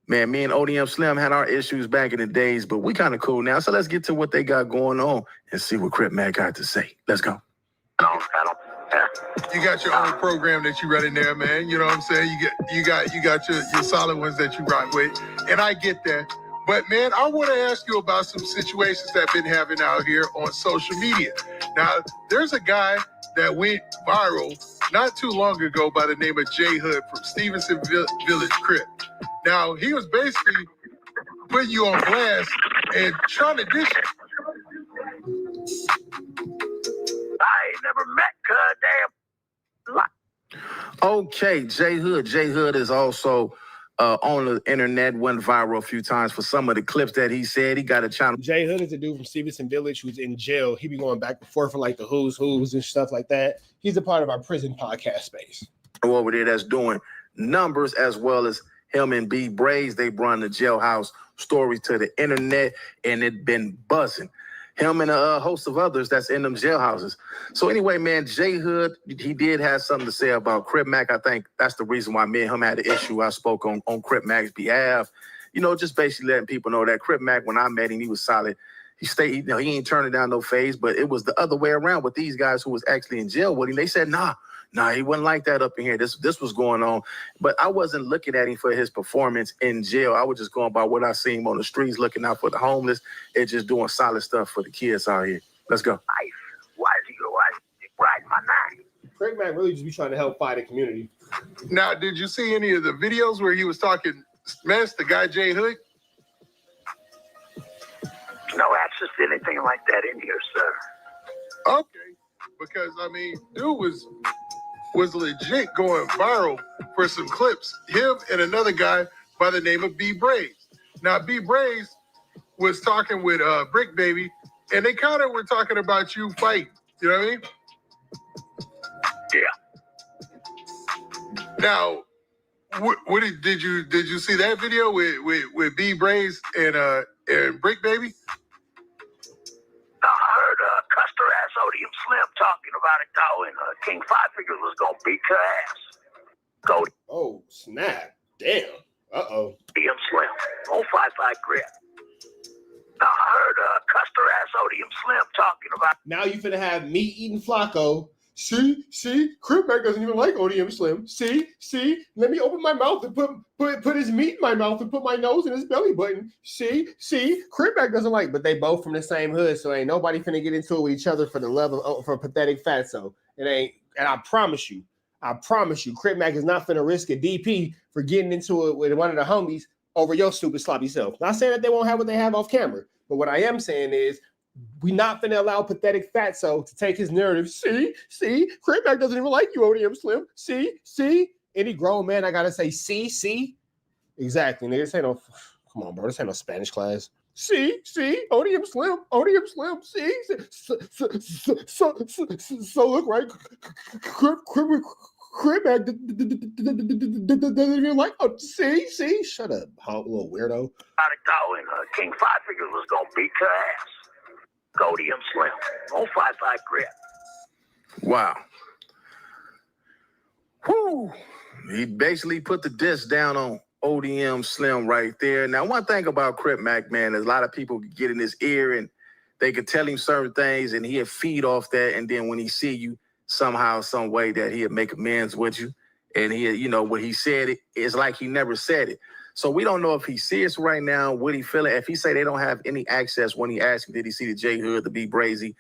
Man, me and ODM Slim had our issues back in the days, but we kind of cool now. So let's get to what they got going on and see what Crip Mac got to say. Let's go. You got your own program that you run in there, man. You know what I'm saying? You got your solid ones that you rock with, and I get that. But man, I want to ask you about some situations that been happening out here on social media. Now, there's a guy that went viral not too long ago by the name of J Hood from Stevenson Village Crip. Now, he was basically putting you on blast and trying to dish you. I ain't never met goddamn. Okay, J Hood. J Hood is also on the internet, went viral a few times for some of the clips that he said. He got a channel. J Hood is a dude from Stevenson Village who's in jail. He be going back and forth for like the who's and stuff like that. He's a part of our prison podcast space. Over there that's doing numbers, as well as him and B Braves. They run the jailhouse stories to the internet, and it been buzzing. Him and a host of others that's in them jailhouses. So anyway, man, J Hood, he did have something to say about Crip Mac. I think that's the reason why me and him had an issue. I spoke on Crip Mac's behalf. You know, just basically letting people know that Crip Mac, when I met him, he was solid. He stayed, you know, he ain't turning down no phase, but it was the other way around with these guys who was actually in jail with him. They said, nah, he wasn't like that up in here. This was going on. But I wasn't looking at him for his performance in jail. I was just going by what I seen him on the streets, looking out for the homeless and just doing solid stuff for the kids out here. Let's go. Why is he riding my nine? Crip Mac really just be trying to help fight the community. Now, did you see any of the videos where he was talking mess, the guy J Hood? No access to anything like that in here, sir. Okay. because I mean, dude was legit going viral for some clips. Him and another guy by the name of B Braves. Now B Braves was talking with Brick Baby, and they kind of were talking about you fighting. You know what I mean? Yeah. Now, what did you see that video with B Braves and Brick Baby? I heard Custer ass ODM Slim talking about it though, and King Five Figures was gonna beat her ass. Go. Oh snap! Damn. Uh-oh. ODM Slim. 055 Crip. I heard Custer ass ODM Slim talking about. Now you finna have me eating Flacco. See, Crip Mac doesn't even like ODM Slim. See, let me open my mouth and put his meat in my mouth and put my nose in his belly button. See, Crip Mac doesn't like, but they both from the same hood, so ain't nobody finna get into it with each other for the love of for pathetic fatso. It ain't, and I promise you, Crip Mac is not finna risk a DP for getting into it with one of the homies over your stupid sloppy self. Not saying that they won't have what they have off camera, but what I am saying is, we not finna allow pathetic fatso to take his narrative. See, Crip Mac doesn't even like you, ODM Slim. See, any grown man, I gotta say, see, exactly. Nigga, this ain't no, come on, bro, this ain't no Spanish class. See, ODM Slim, see, so look right, Crip Mac doesn't even like. Oh, see, shut up, little weirdo. About it though, and King Five Figures was gonna beat her ass. ODM Slim. 055 Crip. Wow. Whoo. He basically put the diss down on ODM Slim right there. Now, one thing about Crip Mac, man, there's a lot of people get in his ear and they could tell him certain things and he'll feed off that. And then when he see you somehow, some way that he'll make amends with you. And he, what he said, it's like he never said it. So we don't know if he's serious right now, what he feeling. If he say they don't have any access when he asked him, did he see the J Hood, the B Brazy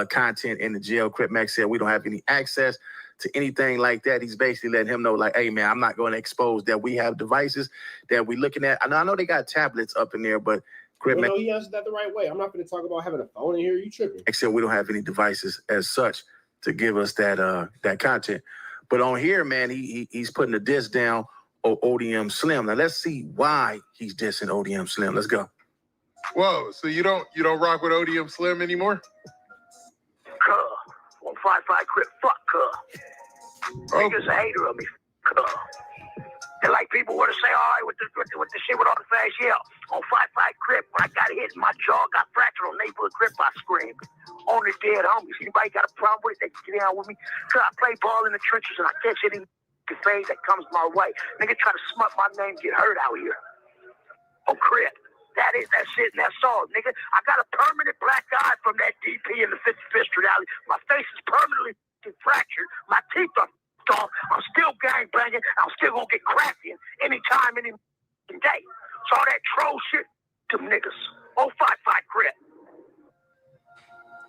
content in the jail? Crip Mac said we don't have any access to anything like that. He's basically letting him know, like, hey, man, I'm not going to expose that we have devices that we're looking at. I know they got tablets up in there, but Crip Mac. No, he answered that the right way. I'm not going to talk about having a phone in here. You tripping. Except we don't have any devices as such to give us that content. But on here, man, he's putting the diss down on ODM Slim. Now let's see why he's dissing ODM Slim. Let's go. Whoa, so you don't rock with ODM Slim anymore? 155 Crip, fuck Niggas a hater of me, And like people want to say, all right, with the shit with all the fast yell. On 55 Crip, when I got hit, my jaw got fractured on neighborhood Crip, I screamed. On the dead homies. Anybody got a problem with it, they can get down with me. Cause I play ball in the trenches and I catch any fade that comes my way. Nigga try to smut my name, get hurt out here. On Crip. That shit and that's all, nigga. I got a permanent black eye from that DP in the 55th Street alley. My face is permanently fractured. My teeth are off. I'm still gang banging. I'm still gonna get cracking anytime, any day. So all that troll shit, them niggas. 055 Crip.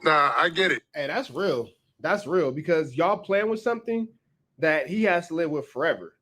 Nah, I get it. Hey, that's real. That's real because y'all playing with something that he has to live with forever.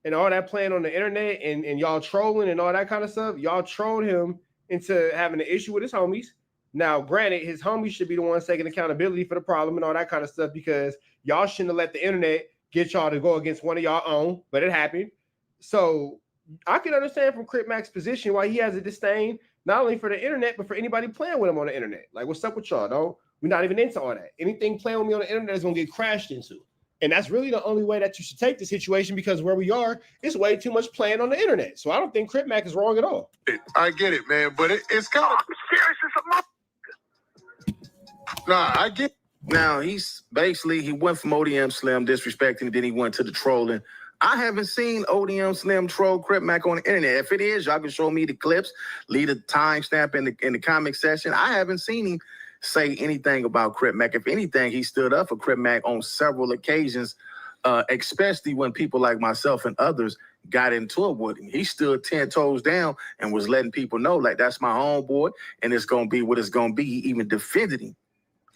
And all that playing on the internet and y'all trolling and all that kind of stuff, y'all trolled him into having an issue with his homies. Now, granted, his homies should be the ones taking accountability for the problem and all that kind of stuff because y'all shouldn't have let the internet get y'all to go against one of y'all own, but it happened. So I can understand from Crip Mac's position why he has a disdain, not only for the internet, but for anybody playing with him on the internet. Like, what's up with y'all? We're not even into all that. Anything playing with me on the internet is going to get crashed into. And that's really the only way that you should take the situation because where we are, it's way too much playing on the internet. So I don't think Crip Mac is wrong at all. I get it, man, but it's kind of serious as a Nah, I get. Now he went from ODM Slim disrespecting, then he went to the trolling. I haven't seen ODM Slim troll Crip Mac on the internet. If it is, y'all can show me the clips, leave a timestamp in the comment section. I haven't seen him say anything about Crip Mac. If anything, he stood up for Crip Mac on several occasions, especially when people like myself and others got into it with him. He stood 10 toes down and was letting people know, like, that's my homeboy, and it's going to be what it's going to be. He even defended him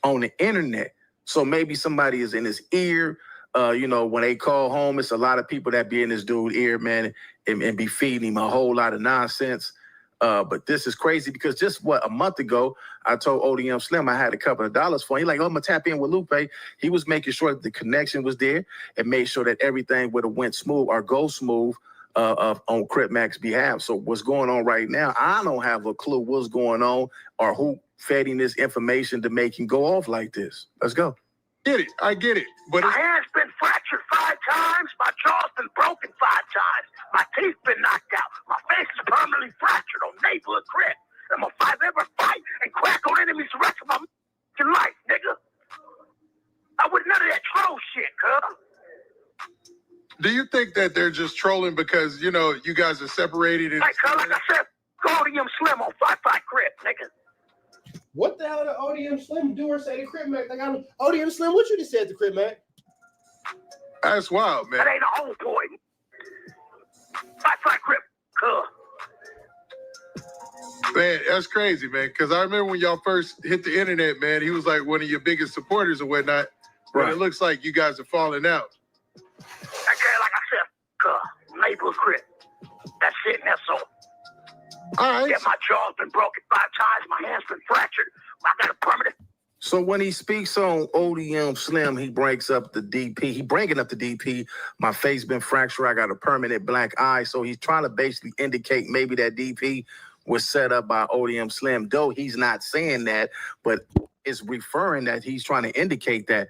on the internet. So maybe somebody is in his ear. When they call home, it's a lot of people that be in this dude's ear, man, and be feeding him a whole lot of nonsense. But this is crazy because just a month ago, I told ODM Slim I had a couple of dollars for him. He like, oh, I'm gonna tap in with Lupe. He was making sure that the connection was there and made sure that everything would have went smooth or go smooth on Crip Mac's behalf. So what's going on right now, I don't have a clue what's going on or who fed him this information to make him go off like this. Let's go. Get it. I get it. But my hand's been fractured 5 times. My jaw's been broken 5 times. My teeth been knocked out. My face is permanently fractured on neighborhood Crip. And if I ever fight and crack on enemies the rest of my life, nigga, I would none of that troll shit, cuz. do you think that they're just trolling because, you know, you guys are separated? And... Hey, cuz, like I said, ODM Slim on 5-5 Crip, nigga. What the hell did ODM Slim do or say to Crip Mac? Like, ODM Slim, what you just said to Crip Mac? That's wild, man. That ain't a whole boy. 5-5 Crip, cuz. Man, that's crazy, man. Because I remember when y'all first hit the internet, man, he was like one of your biggest supporters and whatnot. But it looks like you guys are falling out. Okay, like I said, cuz, neighborhood Crip. That's it, and that's all. All right. Yeah, my jaw's been broken 5 times. My hand's been fractured. I got a permanent. So when he speaks on ODM Slim, he breaks up the DP. He bringing up the DP. My face been fractured. I got a permanent black eye. So he's trying to basically indicate maybe that DP was set up by ODM Slim, though he's not saying that, but it's referring that he's trying to indicate that.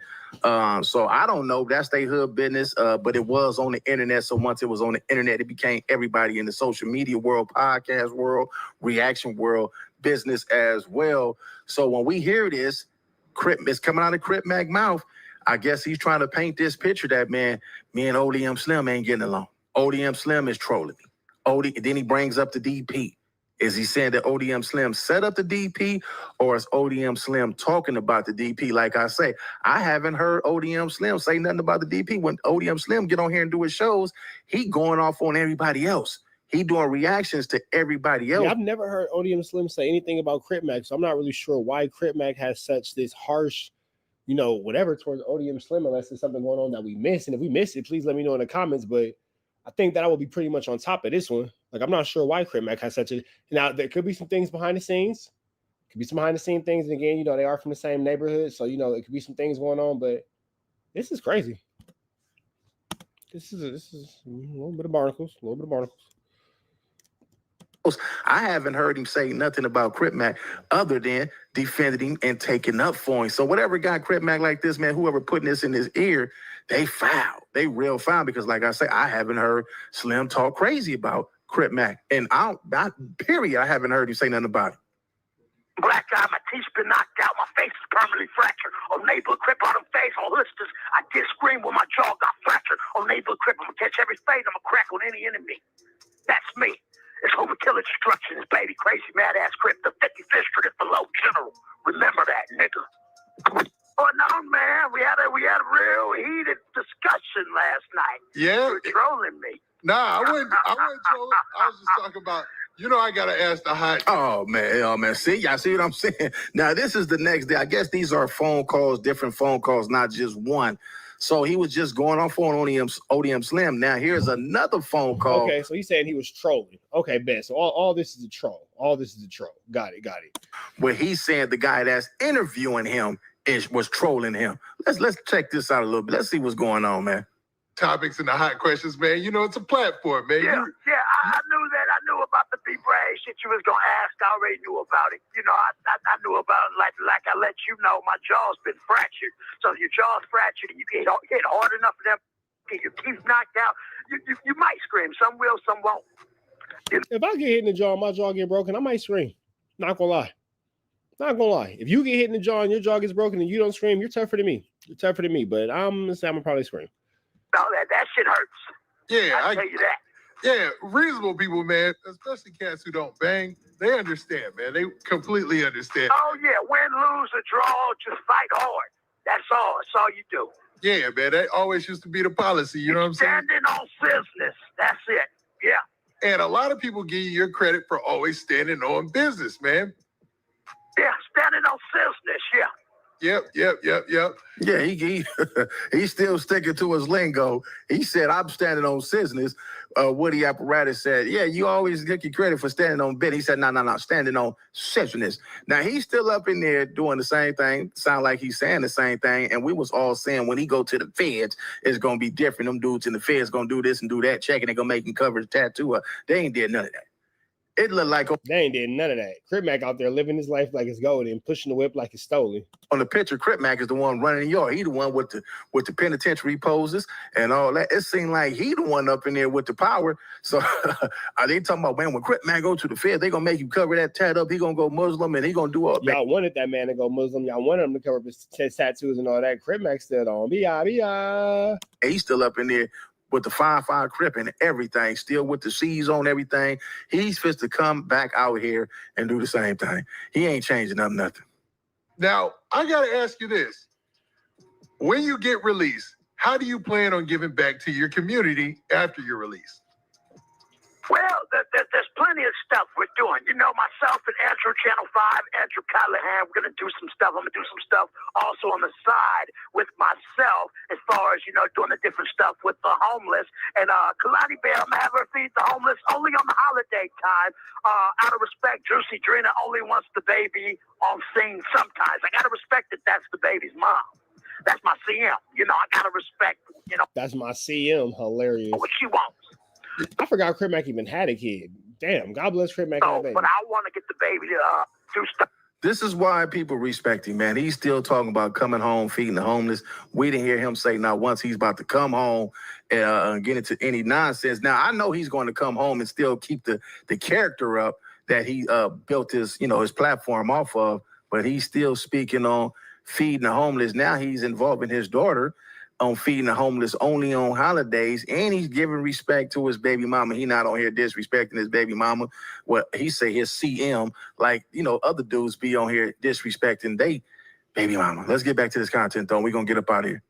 So I don't know. That's their hood business, but it was on the internet. So once it was on the internet, it became everybody in the social media world, podcast world, reaction world, business as well. So when we hear this, Crip is coming out of Crip Mac mouth, I guess he's trying to paint this picture that, man, me and ODM Slim ain't getting along. ODM Slim is trolling me. Then he brings up the DP. Is he saying that ODM Slim set up the DP, or is ODM Slim talking about the DP? Like I say, I haven't heard ODM Slim say nothing about the DP. When ODM Slim get on here and do his shows, he going off on everybody else. He doing reactions to everybody else. Yeah, I've never heard ODM Slim say anything about Crip Mac, so I'm not really sure why Crip Mac has such this harsh, you know, whatever towards ODM Slim, unless there's something going on that we missed. And if we missed it, please let me know in the comments. But I think that I will be pretty much on top of this one. Like, I'm not sure why Crip Mac has such a... Now, there could be some things behind the scenes. Could be some behind the scene things. And again, you know, they are from the same neighborhood. So, you know, it could be some things going on. But this is crazy. This is a little bit of barnacles. A little bit of barnacles. I haven't heard him say nothing about Crip Mac other than defending him and taking up for him. So whatever got Crip Mac like this, man, whoever putting this in his ear, they foul. They real foul because, like I say, I haven't heard Slim talk crazy about Crip Mac. And I haven't heard him say nothing about it. Black guy, my teeth been knocked out. My face is permanently fractured. On neighborhood Crip on them face, on hoosters. I did scream when my jaw got fractured. On neighborhood Crip, I'm gonna catch every fade. I'm gonna crack on any enemy. That's me. It's overkill and destruction. It's baby crazy mad ass Crip, the 55th Street below general. Remember that, nigga. Oh no, man, we had a real heated discussion last night. Yeah, you were trolling me. Nah, I wouldn't troll. I was just talking about. You know, I gotta ask the hot. Oh man. See, y'all see what I'm saying? Now this is the next day. I guess these are phone calls, different phone calls, not just one. So he was just going off on ODM Slim. Now here's another phone call. Okay, so he's saying he was trolling. Okay, Ben. So all this is a troll. All this is a troll. Got it. Where he's saying the guy that's interviewing him was trolling him. Let's check this out a little bit. Let's see what's going on, man. Topics and the hot questions, man. You know, it's a platform, man. Yeah, I knew that. I knew about the be brave shit you was gonna ask. I already knew about it. You know, I knew about it. Like I let you know, my jaw's been fractured. So your jaw's fractured, and you get hit hard enough for them, get your teeth knocked out. You might scream. Some will, some won't. If I get hit in the jaw, my jaw get broken, I might scream. Not gonna lie. Not gonna lie. If you get hit in the jaw and your jaw gets broken and you don't scream, you're tougher than me. But I'm gonna probably scream. No, that shit hurts. Yeah, I tell you that. Yeah, reasonable people, man, especially cats who don't bang, they understand, man. They completely understand. Oh yeah, win, lose, or draw, just fight hard. That's all. That's all you do. Yeah, man, that always used to be the policy. You know what I'm saying? Standing on business. That's it. Yeah. And a lot of people give you your credit for always standing on business, man. Yeah, standing on business. Yeah. Yep. Yeah, he's still sticking to his lingo. He said, I'm standing on business, Woody Apparatus said, yeah, you always get your credit for standing on bit. He said, no, standing on centralness. Now, he's still up in there doing the same thing. Sound like he's saying the same thing. And we was all saying when he go to the feds, it's going to be different. Them dudes in the feds going to do this and do that, checking. They're going to make him cover his tattoo. They ain't did none of that. It looked like they ain't did none of that. Crip Mac out there living his life like it's golden, pushing the whip like it's stolen. On the picture, Crip Mac is the one running the yard. He the one with the penitentiary poses and all that. It seemed like he the one up in there with the power. So are they talking about, man, when Crip Mac go to the Fed, they gonna make him cover that tat up. He gonna go Muslim and he gonna do all that. Y'all wanted that man to go Muslim. Y'all wanted him to cover up his tattoos and all that. Crip Mac still on. B.I. He's still up in there with the 5-5 Crip and everything, still with the C's on everything. He's fit to come back out here and do the same thing. He ain't changing up nothing. Now, I got to ask you this. When you get released, how do you plan on giving back to your community after your release? Well, there's plenty of stuff we're doing. You know, myself and Andrew Channel 5, Andrew Callahan, we're going to do some stuff. I'm going to do some stuff also on the side with myself as far as, you know, doing the different stuff with the homeless. And Kalani Bear, I'm going to have her feed the homeless only on the holiday time. Out of respect, Juicy Drina only wants the baby on scene sometimes. I got to respect that that's the baby's mom. That's my CM. You know, I got to respect, you know. That's my CM. Hilarious. What she wants. I forgot Crip Mac even had a kid. Damn, God bless Crip Mac. Oh, but I want to get the baby to do stuff. This is why people respect him, man. He's still talking about coming home, feeding the homeless. We didn't hear him say not once he's about to come home and get into any nonsense. Now, I know he's going to come home and still keep the character up that he built his platform off of, but he's still speaking on feeding the homeless. Now he's involving his daughter on feeding the homeless only on holidays, and he's giving respect to his baby mama. He not on here disrespecting his baby mama. Well, he say his CM, like, you know, other dudes be on here disrespecting they baby mama. Let's get back to this content, though. We're going to get up out of here.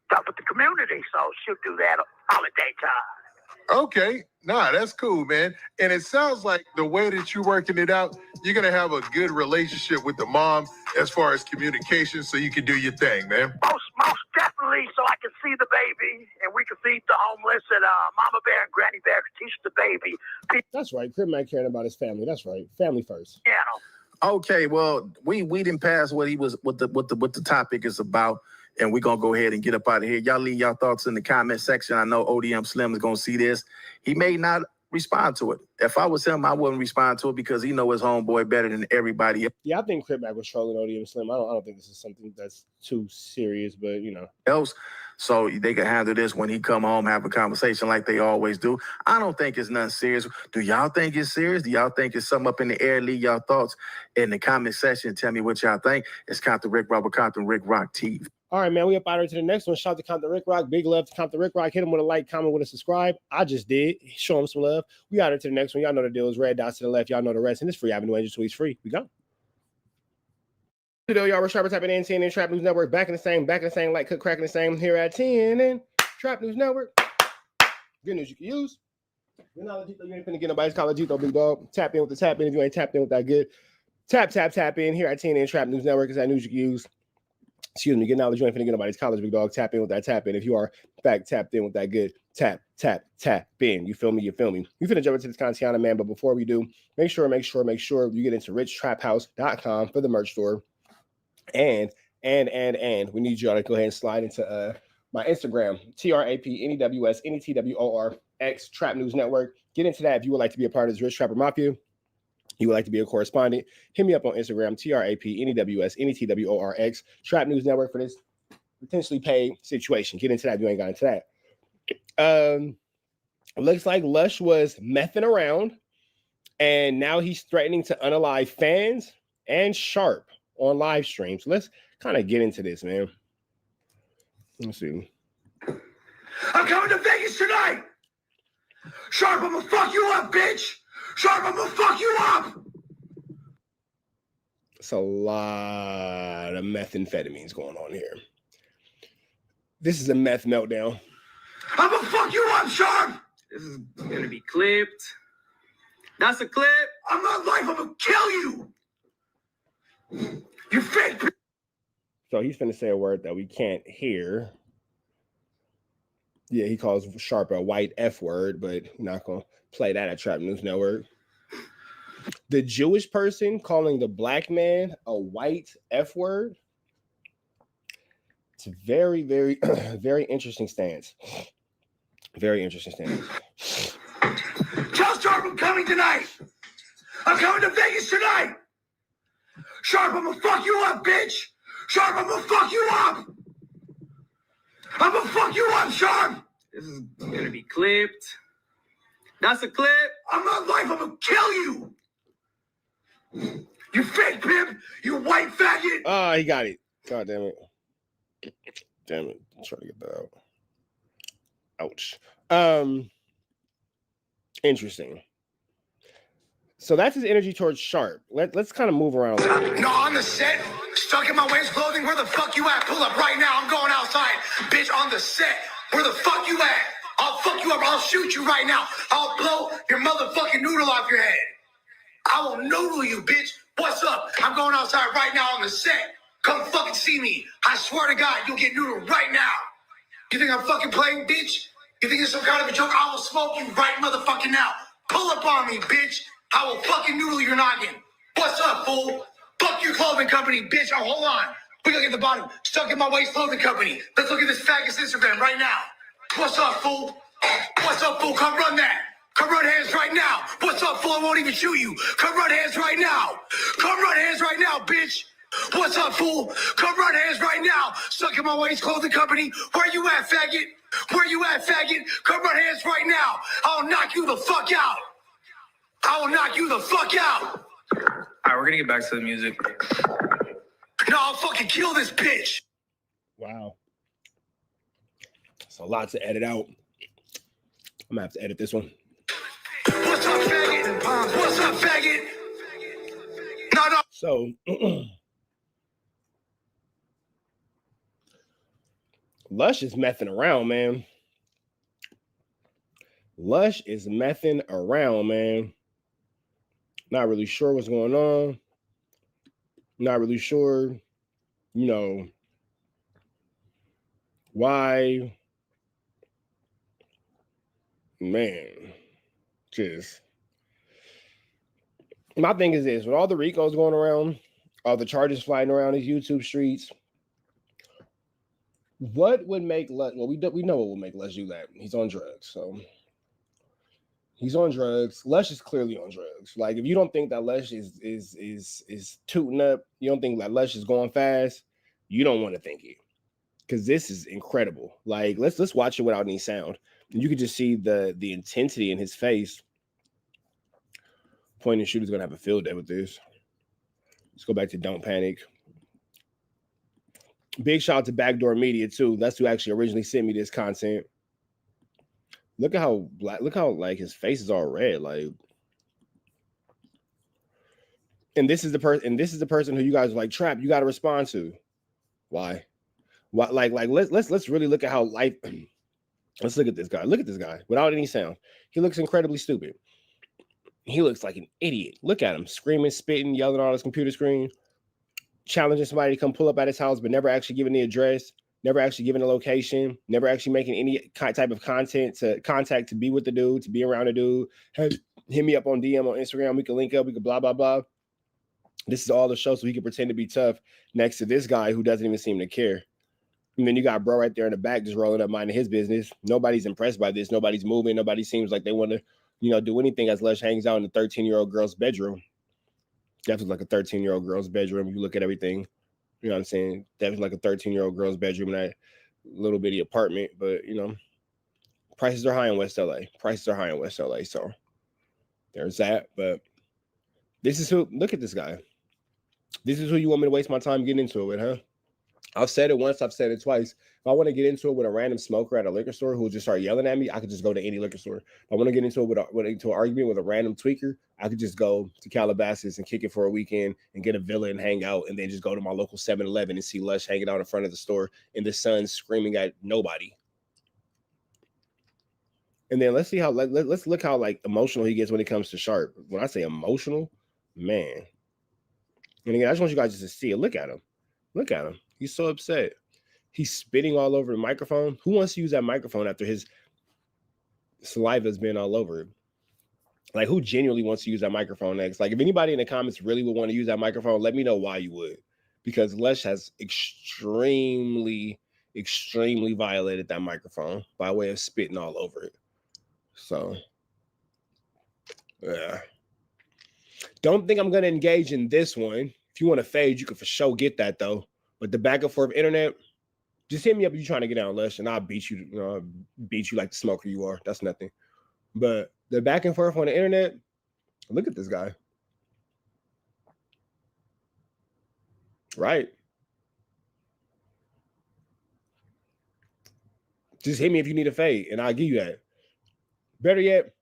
Stuff with the community, so she'll do that holiday time. Okay. Nah, that's cool, man. And it sounds like the way that you're working it out, you're going to have a good relationship with the mom as far as communication so you can do your thing, man. Most definitely, so I can see the baby and we can feed the homeless and Mama Bear and Granny Bear can teach the baby. That's right. Crip Mac caring about his family. That's right. Family first. Yeah. Okay, well, we didn't pass what the topic is about, and we're gonna go ahead and get up out of here. Y'all leave y'all thoughts in the comment section. I know ODM Slim is gonna see this. He may not respond to it. If I was him, I wouldn't respond to it because he know his homeboy better than everybody else. Yeah, I think Crip Mac was trolling ODM Slim. I don't think this is something that's too serious, but you know. Else, so they can handle this when he come home, have a conversation like they always do. I don't think it's nothing serious. Do y'all think it's serious? Do y'all think it's something up in the air? Leave y'all thoughts in the comment section. Tell me what y'all think. It's Compton Rick Robert, Compton Rick Rock TV. All right, man, we up out here to the next one. Shout out to Compton Rick Rock. Big love to Compton Rick Rock. Hit him with a like, comment with a subscribe. I just did. Show him some love. We out here to the next one. Y'all know the deal is red dots to the left. Y'all know the rest. And it's free Avenue Angel Tweets free. We go. Y'all, we're Sharper typing in CNN Trap News Network. Back in the same, like cook cracking the same here at CNN Trap News Network. Good news you can use. Good knowledge, you ain't finna get nobody's college, though, big dog. Tap in with the tap in if you ain't tapped in with that good. Tap in here at CNN Trap News Network. Is that news you can use? Excuse me, get knowledge. You ain't finna get nobody's college, big dog. Tap in with that tap in. If you are, in fact, tapped in with that good tap in. You feel me? You feel me? We finna jump into this content, man. But before we do, make sure you get into richtraphouse.com for the merch store. And we need y'all to go ahead and slide into my Instagram, TRAPNEWS NETWORX Trap News Network. Get into that if you would like to be a part of this Rich Trapper Mafia. You would like to be a correspondent, hit me up on Instagram, TRAPNEWS NETWORX Trap News Network for this potentially paid situation. Get into that if you ain't got into that. Looks like Lush was messing around, and now he's threatening to unalive fans and Sharp on live streams. Let's kind of get into this, man. Let's see. I'm coming to Vegas tonight. Sharp, I'm gonna fuck you up, bitch. Sharp, I'm gonna fuck you up. It's a lot of methamphetamines going on here. This is a meth meltdown. I'm gonna fuck you up, Sharp. This is gonna be clipped. That's a clip. I'm not life. I'm gonna kill you. You fake. So he's finna say a word that we can't hear. Yeah, he calls Sharp a white F word, but we're not gonna play that at Trap News Network. The Jewish person calling the black man a white F word. It's a very, very, very interesting stance. Very interesting stance. Tell Sharp I'm coming tonight. I'm coming to Vegas tonight. Sharp, I'm gonna fuck you up, bitch. Sharp, I'm gonna fuck you up. I'm gonna fuck you up, Sharp. This is gonna be clipped. That's a clip. I'm not life. I'm gonna kill you. You fake pimp. You white faggot. Oh, he got it. God damn it. Damn it. I'm trying to get that out. Ouch. Interesting. So that's his energy towards Sharp. Let's kind of move around. No, on the set, stuck in my waist clothing. Where the fuck you at? Pull up right now. I'm going outside. Bitch, on the set. Where the fuck you at? I'll fuck you up. I'll shoot you right now. I'll blow your motherfucking noodle off your head. I will noodle you, bitch. What's up? I'm going outside right now on the set. Come fucking see me. I swear to God, you'll get noodled right now. You think I'm fucking playing, bitch? You think it's some kind of a joke? I will smoke you right motherfucking now. Pull up on me, bitch. I will fucking noodle your noggin. What's up, fool? Fuck your clothing company, bitch. Oh, hold on. We look at the bottom. Stuck in my waist clothing company. Let's look at this faggot's Instagram right now. What's up, fool? What's up, fool? Come run that. Come run hands right now. What's up, fool? I won't even shoot you. Come run hands right now. Come run hands right now, bitch. What's up, fool? Come run hands right now. Stuck in my waist clothing company. Where you at, faggot? Where you at, faggot? Come run hands right now. I'll knock you the fuck out. I will knock you the fuck out. All right, we're gonna get back to the music. No, I'll fucking kill this bitch. Wow. It's a lot to edit out. I'm gonna have to edit this one. What's up, faggot? What's up, faggot? No. So, Lush is messing around, man. Lush is messing around, man. Not really sure what's going on. Not really sure, why. Man, just. My thing is this, with all the Ricos going around, all the charges flying around these YouTube streets, what would make Lush, well, we know what would make Lush do that. He's on drugs, so. He's on drugs. Lush is clearly on drugs. Like, if you don't think that Lush is tooting up, you don't think that Lush is going fast, you don't want to think it. Because this is incredible. Like, let's watch it without any sound. And you can just see the intensity in his face. Point and Shooter's gonna have a field day with this. Let's go back to Don't Panic. Big shout out to Backdoor Media too. That's who actually originally sent me this content. Look at how black. Look how like his face is all red. Like, and this is the person. And this is the person who you guys are like, Trap. You got to respond to. Why? What? Like let's really look at how life. Let's look at this guy. Look at this guy without any sound. He looks incredibly stupid. He looks like an idiot. Look at him, screaming, spitting, yelling on his computer screen, challenging somebody to come pull up at his house, but never actually giving the address, never actually giving the location, never actually making any type of contact to be with the dude, to be around the dude. Hey, hit me up on DM on Instagram. We can link up. We can blah, blah, blah. This is all the show so he can pretend to be tough next to this guy who doesn't even seem to care. And then you got bro right there in the back just rolling up minding his business. Nobody's impressed by this. Nobody's moving. Nobody seems like they want to, do anything as Lush hangs out in the 13-year-old girl's bedroom. Definitely like a 13-year-old girl's bedroom. You look at everything, you know what I'm saying? Definitely like a 13-year-old girl's bedroom in that little bitty apartment. But, prices are high in West LA. So there's that. But this is who, look at this guy. This is who you want me to waste my time getting into it with, huh? I've said it once, I've said it twice. If I want to get into it with a random smoker at a liquor store who will just start yelling at me, I could just go to any liquor store. If I want to get into it into an argument with a random tweaker, I could just go to Calabasas and kick it for a weekend and get a villa and hang out, and then just go to my local 7-Eleven and see Lush hanging out in front of the store and the sun screaming at nobody. And then let's see how let's look how like emotional he gets when it comes to Sharp. When I say emotional, man. And again, I just want you guys just to see it. Look at him. Look at him. He's so upset. He's spitting all over the microphone. Who wants to use that microphone after his saliva's been all over it? Like, who genuinely wants to use that microphone next? Like, if anybody in the comments really would want to use that microphone, let me know why you would. Because Lesh has extremely violated that microphone by way of spitting all over it. So, yeah. Don't think I'm going to engage in this one. If you want to fade, you can for sure get that, though. But the back and forth internet, just hit me up if you're trying to get down, Lesh, and I'll beat you. Beat you like the smoker you are. That's nothing. But the back and forth on the internet, look at this guy. Right. Just hit me if you need a fade, and I'll give you that. Better yet,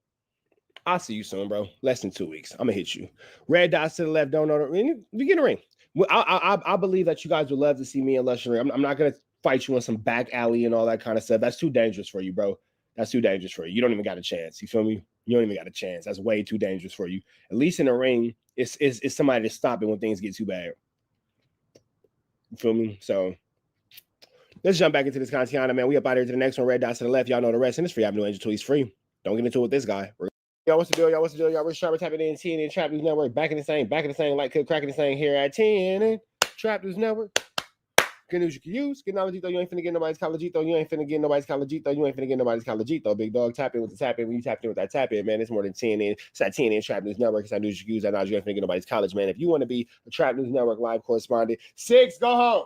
I'll see you soon, bro. Less than 2 weeks. I'm going to hit you. Red dots to the left. Don't know. Begin the ring. I believe that you guys would love to see me in Lush in the ring. I'm not going to fight you on some back alley and all that kind of stuff. That's too dangerous for you, bro. That's too dangerous for you. You don't even got a chance. You feel me? You don't even got a chance. That's way too dangerous for you. At least in the ring, it's somebody to stop it when things get too bad. You feel me? So let's jump back into this content, man. We up out here to the next one. Red dots to the left. Y'all know the rest. And it's free. Avenue Angel 2. He's free. Don't get into it with this guy. Y'all, what's the deal? Y'all, what's the deal? Y'all, we're sharp tapping in TNN Trap News Network. Back in the same, like cracking the same here at TNN Trap News Network. Good news you can use. Good knowledge, though. You ain't finna get nobody's collegito. You ain't finna get nobody's collegito. You ain't finna get nobody's collegito. Big dog, tap in with the tap in. When you tap in with that tap in, man, it's more than TNN. It's that TNN Trap News Network. It's that news you can use. That knowledge you ain't finna get nobody's college, man. If you want to be a Trap News Network live correspondent, 6, go home.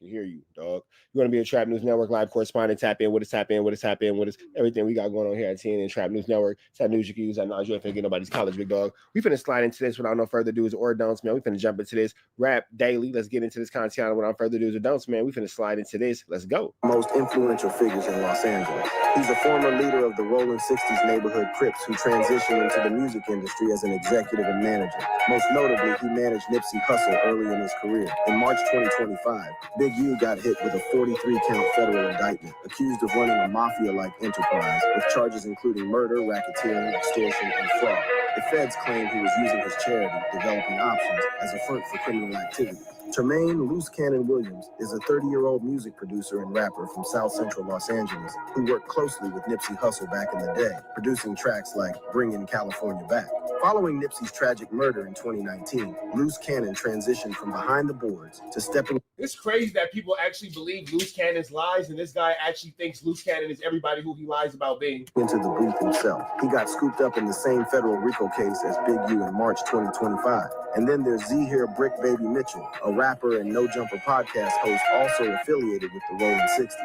I hear you, dog. You want to be a Trap News Network live correspondent? Tap in with us, tap in with us, tap in with us. Everything we got going on here at TNN Trap News Network. It's that news you can use. That knowledge you ain't finna get nobody's college, big dog. We finna slide into this without no further do's or don'ts, man. We finna jump into this rap daily. Let's get into this content without further do's or don'ts, man. We finna slide into this. Let's go. Most influential figures in Los Angeles. He's a former leader of the rolling 60s neighborhood Crips who transitioned into the music industry as an executive and manager. Most notably, he managed Nipsey Hussle early in his career. In March 2025, Big U got hit with a 43-count federal indictment, accused of running a mafia-like enterprise with charges including murder, racketeering, extortion, and fraud. The feds claim he was using his charity, Developing Options, as a front for criminal activity. Tremaine Loose Cannon Williams is a 30-year-old music producer and rapper from South Central Los Angeles who worked closely with Nipsey Hussle back in the day, producing tracks like Bringin' California Back. Following Nipsey's tragic murder in 2019, Loose Cannon transitioned from behind the boards to stepping... It's crazy that people actually believe Loose Cannon's lies, and this guy actually thinks Loose Cannon is everybody who he lies about being. ...into the booth himself. He got scooped up in the same federal RICO case as Big U in March 2025. And then there's Z here Brick Baby Mitchell, a rapper and No Jumper podcast host also affiliated with the Rolling 60s.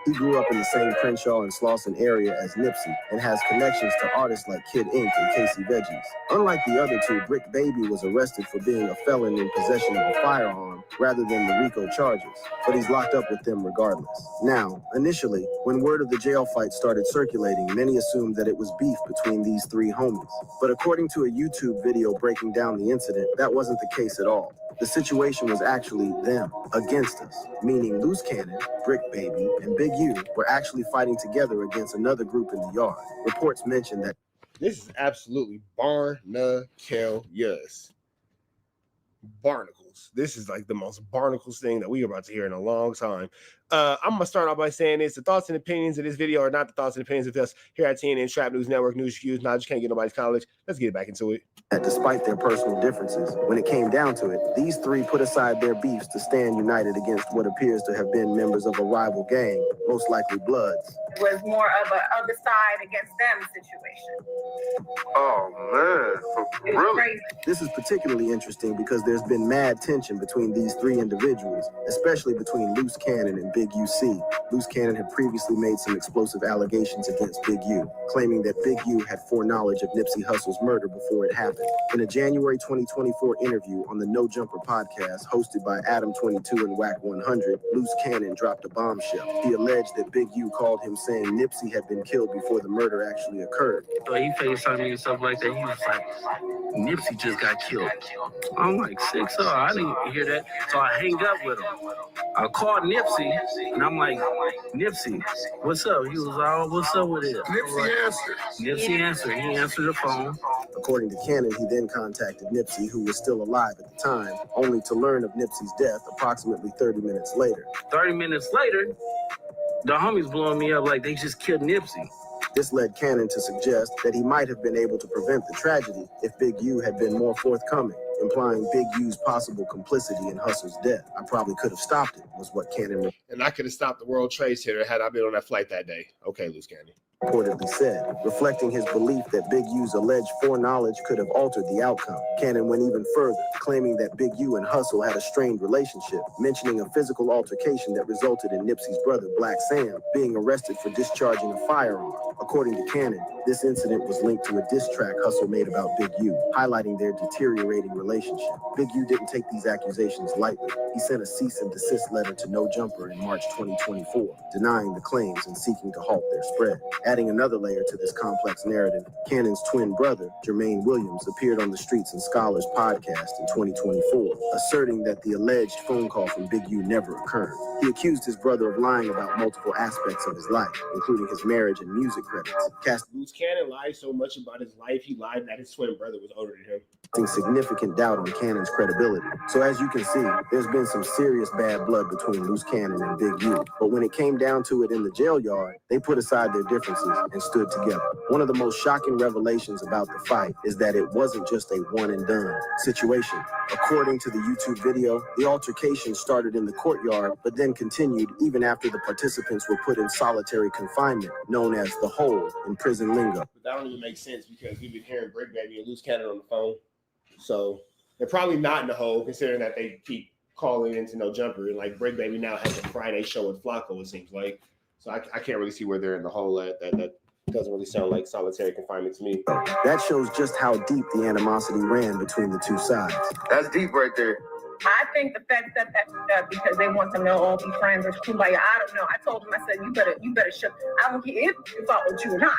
He grew up in the same Crenshaw and Slauson area as Nipsey and has connections to artists like Kid Ink and Casey Veggies. Unlike the other two, Brick Baby was arrested for being a felon in possession of a firearm rather than the RICO charges, but he's locked up with them regardless. Now, initially, when word of the jail fight started circulating, many assumed that it was beef between these three homies. But according to a YouTube video breaking down the incident, that wasn't the case at all. The situation was actually them against us, meaning Loose Cannon, Brick Baby, and Big U were actually fighting together against another group in the yard. Reports mention that this is absolutely barnacles. Barnacles. This is like the most barnacles thing that we are about to hear in a long time. I'm going to start off by saying this. The thoughts and opinions of this video are not the thoughts and opinions of us here at TNN Trap News Network, News Cues. Now, I just can't get nobody's college. Let's get back into it. Despite their personal differences, when it came down to it, these three put aside their beefs to stand united against what appears to have been members of a rival gang, most likely Bloods. It was more of an other side against them situation. Oh, man. Really? This is particularly interesting because there's been mad tension between these three individuals, especially between Loose Cannon and Big UC. Loose Cannon had previously made some explosive allegations against Big U, claiming that Big U had foreknowledge of Nipsey Hussle's murder before it happened. In a January 2024 interview on the No Jumper podcast hosted by Adam22 and Whack 100, Loose Cannon dropped a bombshell. He alleged that Big U called him saying Nipsey had been killed before the murder actually occurred. So he FaceTimed me and stuff like that. He was like, Nipsey just got killed. I'm like, 6 I didn't hear that. So I hang up with him. I called Nipsey And I'm like, Nipsey, what's up? He was like, what's up with it? Nipsey answered. Nipsey answered. He answered the phone. According to Cannon, he then contacted Nipsey, who was still alive at the time, only to learn of Nipsey's death approximately 30 minutes later. 30 minutes later, the homies blowing me up like they just killed Nipsey. This led Cannon to suggest that he might have been able to prevent the tragedy if Big U had been more forthcoming, implying Big U's possible complicity in Hustle's death. I probably could have stopped it, was what Cannon And I could have stopped the World Trade Center had I been on that flight that day. Okay, Loose Cannon. reportedly said, reflecting his belief that Big U's alleged foreknowledge could have altered the outcome. Cannon went even further, claiming that Big U and Hustle had a strained relationship, mentioning a physical altercation that resulted in Nipsey's brother, Black Sam, being arrested for discharging a firearm. According to Cannon, this incident was linked to a diss track Hustle made about Big U, highlighting their deteriorating relationship. Big U didn't take these accusations lightly. He sent a cease and desist letter to No Jumper in March 2024, denying the claims and seeking to halt their spread. Adding another layer to this complex narrative, Cannon's twin brother, Jermaine Williams, appeared on the Streets and Scholars podcast in 2024, asserting that the alleged phone call from Big U never occurred. He accused his brother of lying about multiple aspects of his life, including his marriage and music credits. Loose Cannon lied so much about his life, he lied that his twin brother was older than him. Significant doubt on Cannon's credibility. So as you can see, there's been some serious bad blood between Loose Cannon and Big U. But when it came down to it in the jail yard, they put aside their differences and stood together. One of the most shocking revelations about the fight is that it wasn't just a one and done situation. According to the YouTube video, the altercation started in the courtyard, but then continued even after the participants were put in solitary confinement, known as the hole in prison lingo. But that don't even make sense because we've been hearing Brick Baby and Loose Cannon on the phone. So they're probably not in the hole, considering that they keep calling into No Jumper. And like Brick Baby now has a Friday show with Flacco, it seems like. So I can't really see where they're in the hole at. That doesn't really sound like solitary confinement to me. That shows just how deep the animosity ran between the two sides. That's deep right there. I think the fact that because they want them to all be friends or kumbaya, I don't know. I told him, I said, you better shut. I don't care if you fought with you or not.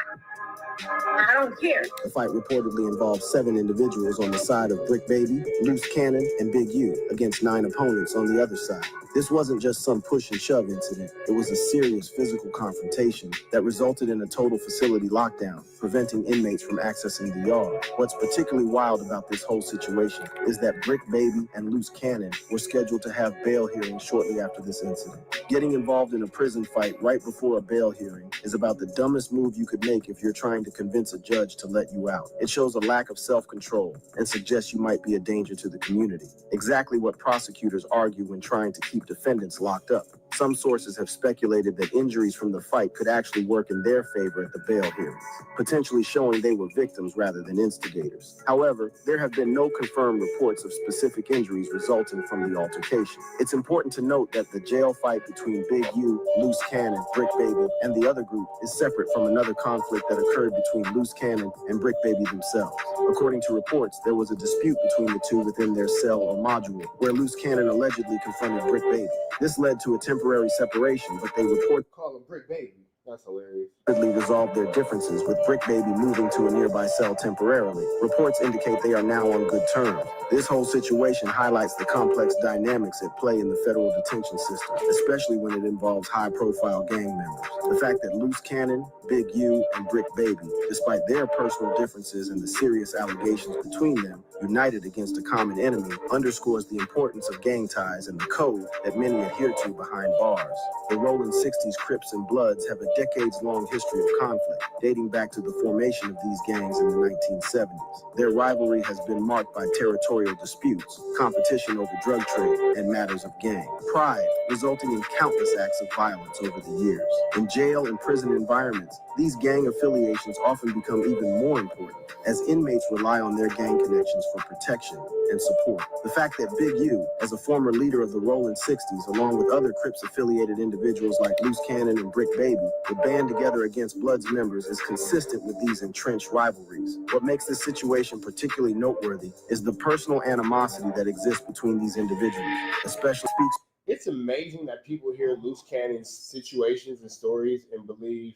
I don't care. The fight reportedly involved 7 individuals on the side of Brick Baby, Loose Cannon, and Big U against 9 opponents on the other side. This wasn't just some push and shove incident. It was a serious physical confrontation that resulted in a total facility lockdown, preventing inmates from accessing the yard. What's particularly wild about this whole situation is that Brick Baby and Loose Cannon were scheduled to have bail hearings shortly after this incident. Getting involved in a prison fight right before a bail hearing is about the dumbest move you could make if you're trying to convince a judge to let you out. It shows a lack of self-control and suggests you might be a danger to the community. Exactly what prosecutors argue when trying to keep defendants locked up. Some sources have speculated that injuries from the fight could actually work in their favor at the bail hearings, potentially showing they were victims rather than instigators. However, there have been no confirmed reports of specific injuries resulting from the altercation. It's important to note that the jail fight between Big U, Loose Cannon, Brick Baby, and the other group is separate from another conflict that occurred between Loose Cannon and Brick Baby themselves. According to reports, there was a dispute between the two within their cell or module, where Loose Cannon allegedly confronted Brick Baby. This led to a temporary separation, but they report call him Brick Baby. That's hilarious. Resolved their differences, with Brick Baby moving to a nearby cell temporarily. Reports indicate they are now on good terms. This whole situation highlights the complex dynamics at play in the federal detention system, especially when it involves high-profile gang members. The fact that Loose Cannon, Big U, and Brick Baby, despite their personal differences and the serious allegations between them, united against a common enemy, underscores the importance of gang ties and the code that many adhere to behind bars. The rolling 60s Crips and Bloods have a decades-long history of conflict, dating back to the formation of these gangs in the 1970s. Their rivalry has been marked by territorial disputes, competition over drug trade, and matters of gang pride, resulting in countless acts of violence over the years. In jail and prison environments, these gang affiliations often become even more important, as inmates rely on their gang connections for protection and support. The fact that Big U, as a former leader of the Rolling 60s, along with other Crips-affiliated individuals like Loose Cannon and Brick Baby, would band together against Bloods members is consistent with these entrenched rivalries. What makes this situation particularly noteworthy is the personal animosity that exists between these individuals, especially speaks. It's amazing that people hear Loose Cannon's situations and stories and believe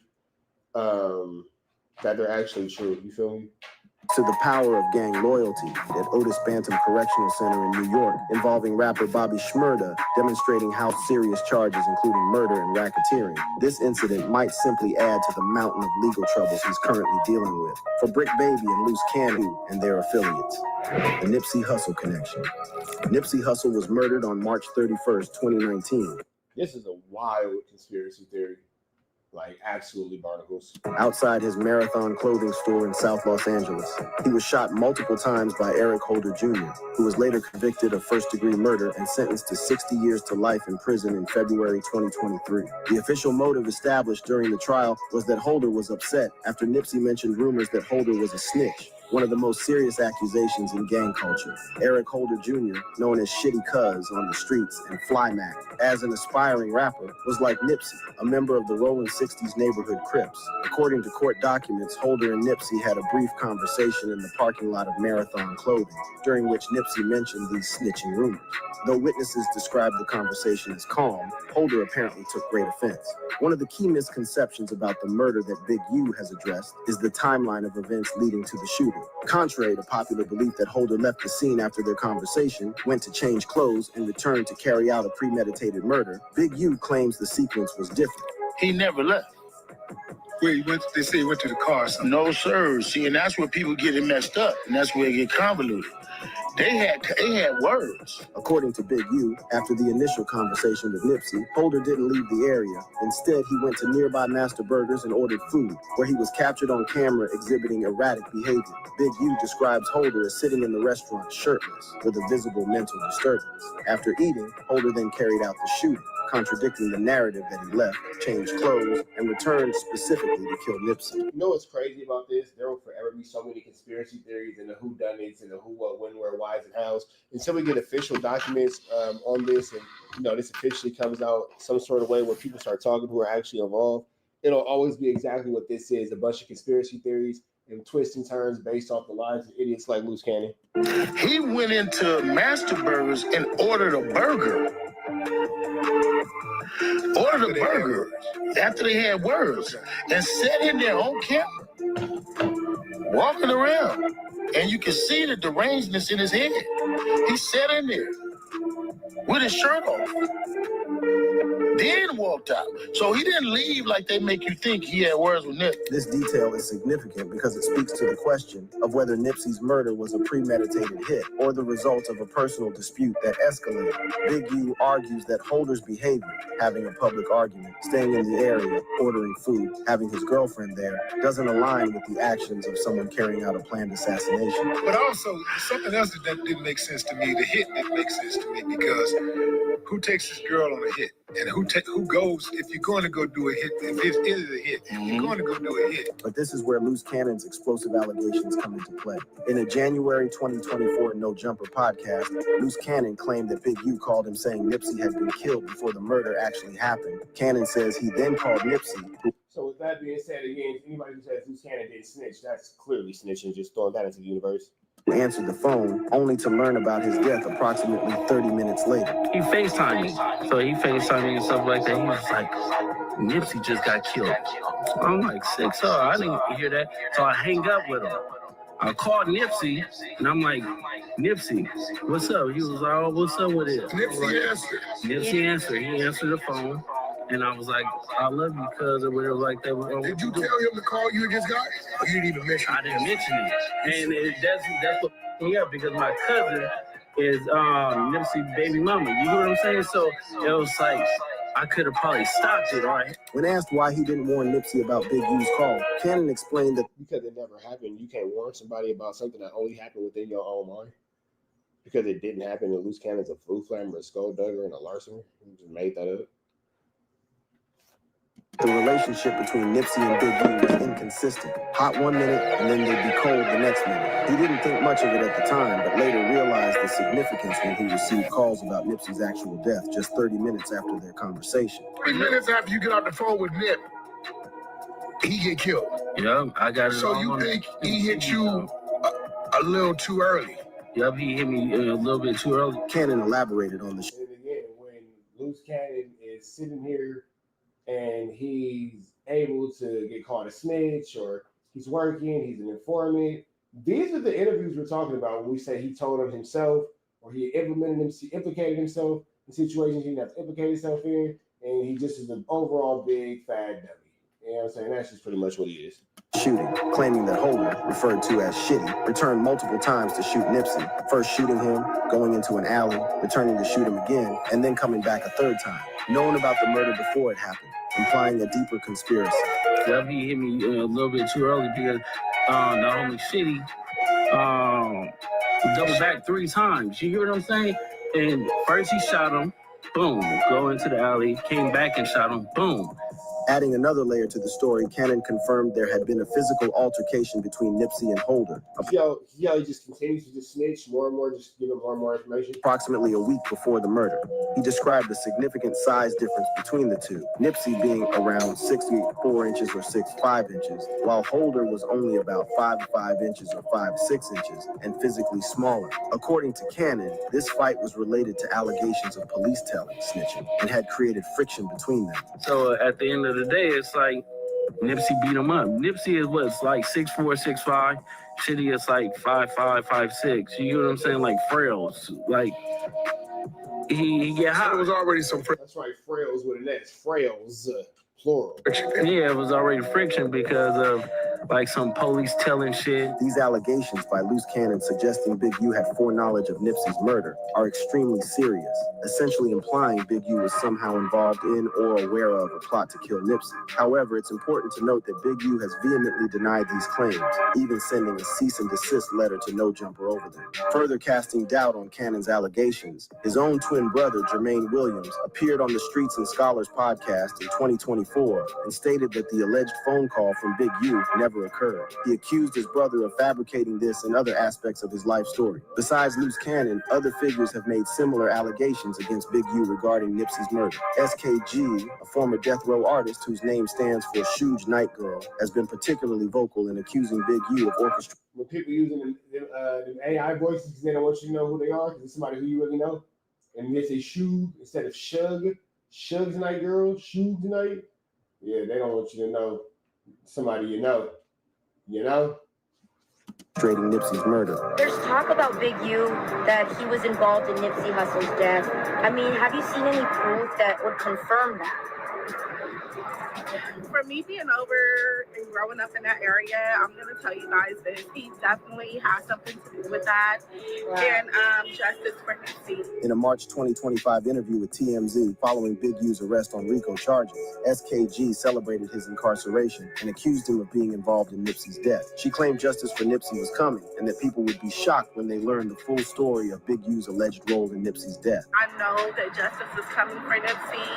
that they're actually true. You feel me? To the power of gang loyalty at Otis Bantam Correctional Center in New York, involving rapper Bobby Shmurda, demonstrating how serious charges, including murder and racketeering. This incident might simply add to the mountain of legal troubles he's currently dealing with. For Brick Baby and Loose Cannon and their affiliates, the Nipsey Hussle connection. Nipsey Hussle was murdered on March 31st, 2019. This is a wild conspiracy theory. Like, absolutely barnacles. Outside his Marathon clothing store in South Los Angeles, he was shot multiple times by Eric Holder Jr., who was later convicted of first-degree murder and sentenced to 60 years to life in prison in February 2023. The official motive established during the trial was that Holder was upset after Nipsey mentioned rumors that Holder was a snitch, one of the most serious accusations in gang culture. Eric Holder Jr., known as Shitty Cuz on the streets and Fly Mac, as an aspiring rapper, was like Nipsey, a member of the rolling 60s neighborhood Crips. According to court documents, Holder and Nipsey had a brief conversation in the parking lot of Marathon Clothing, during which Nipsey mentioned these snitching rumors. Though witnesses described the conversation as calm, Holder apparently took great offense. One of the key misconceptions about the murder that Big U has addressed is the timeline of events leading to the shooting. Contrary to popular belief that Holder left the scene after their conversation, went to change clothes, and returned to carry out a premeditated murder, Big U claims the sequence was different. He never left. Where he went, they say he went to the car or something. No, sir. See, and that's where people get it messed up, and that's where it get convoluted. They had words. According to Big U, after the initial conversation with Nipsey, Holder didn't leave the area. Instead, he went to nearby Master Burgers and ordered food, where he was captured on camera exhibiting erratic behavior. Big U describes Holder as sitting in the restaurant shirtless, with a visible mental disturbance. After eating, Holder then carried out the shooting, contradicting the narrative that he left, changed clothes, and returned specifically to kill Nipsey. You know what's crazy about this? There will forever be so many conspiracy theories and the whodunits and the who, what, when, where, whys, and hows. Until we get official documents on this, and this officially comes out some sort of way where people start talking who are actually involved, it'll always be exactly what this is: a bunch of conspiracy theories and twists and turns based off the lives of idiots like Loose Cannon. He went into Master Burgers and ordered a burger. Ordered a burger after they had words and sat in there on camera, walking around. And you can see the derangedness in his head. He sat in there with his shirt off, then walked out. So he didn't leave like they make you think he had words with Nip. This detail is significant because it speaks to the question of whether Nipsey's murder was a premeditated hit or the result of a personal dispute that escalated. Big U argues that Holder's behavior, having a public argument, staying in the area, ordering food, having his girlfriend there, doesn't align with the actions of someone carrying out a planned assassination. But also, something else that didn't make sense to me, the hit didn't make sense to me, because who takes this girl on a hit? And who goes, if you're going to go do a hit, if it is a hit, if you're going to go do a hit. But this is where Loose Cannon's explosive allegations come into play. In a January 2024 No Jumper podcast, Loose Cannon claimed that Big U called him saying Nipsey had been killed before the murder actually happened. Cannon says he then called Nipsey. So with that being said, again, anybody who says Loose Cannon didn't snitch, that's clearly snitching, just throwing that into the universe. Who answered the phone, only to learn about his death approximately 30 minutes later. He FaceTimed me. So he FaceTimed me and stuff like that. He was like, Nipsey just got killed. I'm like, sick, so I didn't hear that. So I hang up with him. I called Nipsey, and I'm like, Nipsey, what's up? He was like, oh, what's up with it? Nipsey answered. Nipsey answered. He answered the phone. And I was like, I love you, cuz, or whatever like that. Did you tell him to call you this guy? Or you didn't even mention it? I didn't mention it. And that's what me up, because my cousin is Nipsey baby mama. You know what I'm saying? So it was like, I could have probably stopped it, right? When asked why he didn't warn Nipsey about Big U's call, Cannon explained that because it never happened, you can't warn somebody about something that only happened within your own mind. Because it didn't happen, and Loose Cannon's a food flammer, a skulldugger, and a larceny. You just made that up. the relationship between Nipsey and Big U was inconsistent. Hot one minute, and then they'd be cold the next minute. He didn't think much of it at the time, but later realized the significance when he received calls about Nipsey's actual death just 30 minutes after their conversation. 3 minutes after you get off the phone with Nip, he get killed. Yeah, I got it. So you think he hit you a little too early? Yep, he hit me a little bit too early. Cannon elaborated on the And again, when Loose Cannon is sitting here and he's able to get called a snitch, or he's working, he's an informant, These are the interviews we're talking about when we say he told him himself, or he implicated himself in situations he didn't have to implicate himself in, and he just is an overall big fat dummy. You know what I'm saying? That's just pretty much what he is. Shooting, claiming that Holder, referred to as Shitty, returned multiple times to shoot Nipsey, first shooting him, going into an alley, returning to shoot him again, and then coming back a third time, knowing about the murder before it happened, implying a deeper conspiracy. Well, he hit me a little bit too early because the homie Shitty doubled back 3 times. You hear what I'm saying? And first he shot him, boom, go into the alley, came back and shot him, boom. Adding another layer to the story, Cannon confirmed there had been a physical altercation between Nipsey and Holder. He just continues to just snitch more and more, just give him more and more information. Approximately a week before the murder, he described the significant size difference between the two, Nipsey being around 6'4" inches or 6'5" inches, while Holder was only about 5'5" inches or 5'6" inches and physically smaller. According to Cannon, this fight was related to allegations of police telling, snitching, and had created friction between them. So at the end of the day, it's like Nipsey beat him up. Nipsey is what's like 6'4", 6'5". Shitty is like 5'5", 5'6". You know what I'm saying? Like frails. Like he get hot. There was already some friction. That's right, frails with an S. Frails, plural. Yeah, it was already friction because of like some police telling shit. These allegations by Loose Cannon suggesting Big U had foreknowledge of Nipsey's murder are extremely serious, essentially implying Big U was somehow involved in or aware of a plot to kill Nipsey. However, it's important to note that Big U has vehemently denied these claims, even sending a cease and desist letter to No Jumper over them. Further casting doubt on Cannon's allegations, his own twin brother, Jermaine Williams, appeared on the Streets and Scholars podcast in 2024 and stated that the alleged phone call from Big U never occurred. He accused his brother of fabricating this and other aspects of his life story. Besides Loose Cannon, other figures have made similar allegations against Big U regarding Nipsey's murder. SKG, a former death row artist whose name stands for Shuge Night Girl, has been particularly vocal in accusing Big U of orchestrating. When people using the AI voices because they don't want you to know who they are, because it's somebody who you really know, and they say Shug instead of Shug, Shug's Night Girl, Shug's Night, yeah, they don't want you to know somebody you know. You know? Trading Nipsey's murder. There's talk about Big U that he was involved in Nipsey Hussle's death. I mean, have you seen any proof that would confirm that? For me being over and growing up in that area, I'm going to tell you guys this. He definitely has something to do with that. Wow. And justice for Nipsey. In a March 2025 interview with TMZ following Big U's arrest on RICO charges, SKG celebrated his incarceration and accused him of being involved in Nipsey's death. She claimed justice for Nipsey was coming and that people would be shocked when they learned the full story of Big U's alleged role in Nipsey's death. I know that justice is coming for Nipsey,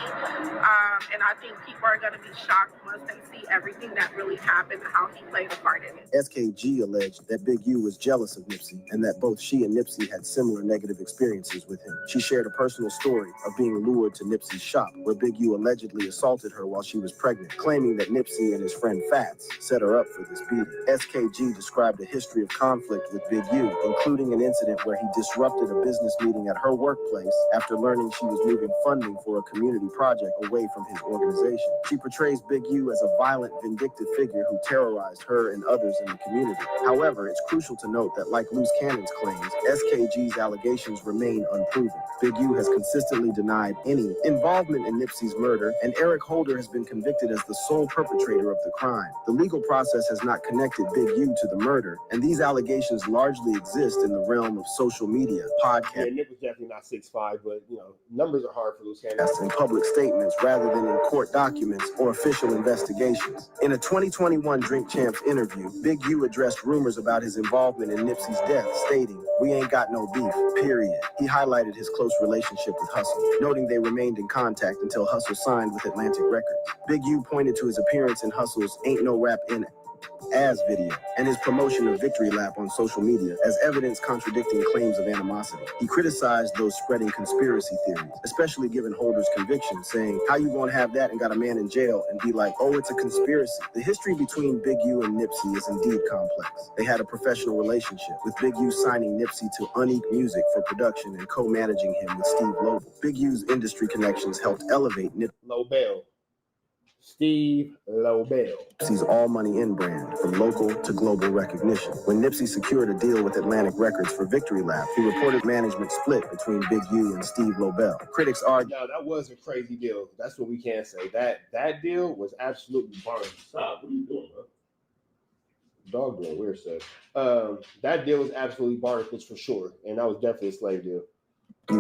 and I think people are going to be shocked once they see everything that really happened and how he played a part in it. SKG alleged that Big U was jealous of Nipsey and that both she and Nipsey had similar negative experiences with him. She shared a personal story of being lured to Nipsey's shop where Big U allegedly assaulted her while she was pregnant, claiming that Nipsey and his friend Fats set her up for this beating. SKG described a history of conflict with Big U, including an incident where he disrupted a business meeting at her workplace after learning she was moving funding for a community project away from his organization. She portrays Big U as a violent, vindictive figure who terrorized her and others in the community. However, it's crucial to note that like Loose Cannon's claims, SKG's allegations remain unproven. Big U has consistently denied any involvement in Nipsey's murder, and Eric Holder has been convicted as the sole perpetrator of the crime. The legal process has not connected Big U to the murder, and these allegations largely exist in the realm of social media, podcasts. Yeah, Nick was definitely not 6'5", but numbers are hard for Loose Cannon. And public statements rather than in court documents or official investigations. In a 2021 Drink Champs interview, Big U addressed rumors about his involvement in Nipsey's death, stating, "We ain't got no beef, period." He highlighted his close relationship with Hustle, noting they remained in contact until Hustle signed with Atlantic Records. Big U pointed to his appearance in Hustle's Ain't No Rap in As video and his promotion of Victory Lap on social media as evidence contradicting claims of animosity. He criticized those spreading conspiracy theories, especially given Holder's conviction, saying, "How you gonna have that and got a man in jail and be like, oh, it's a conspiracy?" The history between Big U and Nipsey is indeed complex. They had a professional relationship, with Big U signing Nipsey to Unique Music for production and co-managing him with Steve Lobel. Big U's industry connections helped elevate Nipsey. Lobel. Steve Lobel. Nipsey's All Money In brand, from local to global recognition. When Nipsey secured a deal with Atlantic Records for Victory Lap, he reported management split between Big U and Steve Lobel. Critics argue. No, that was a crazy deal. That's what we can say. That deal was absolutely barn. Stop. What are you doing, bro? Dog doing weird stuff. That deal was absolutely barnacles for sure, and that was definitely a slave deal.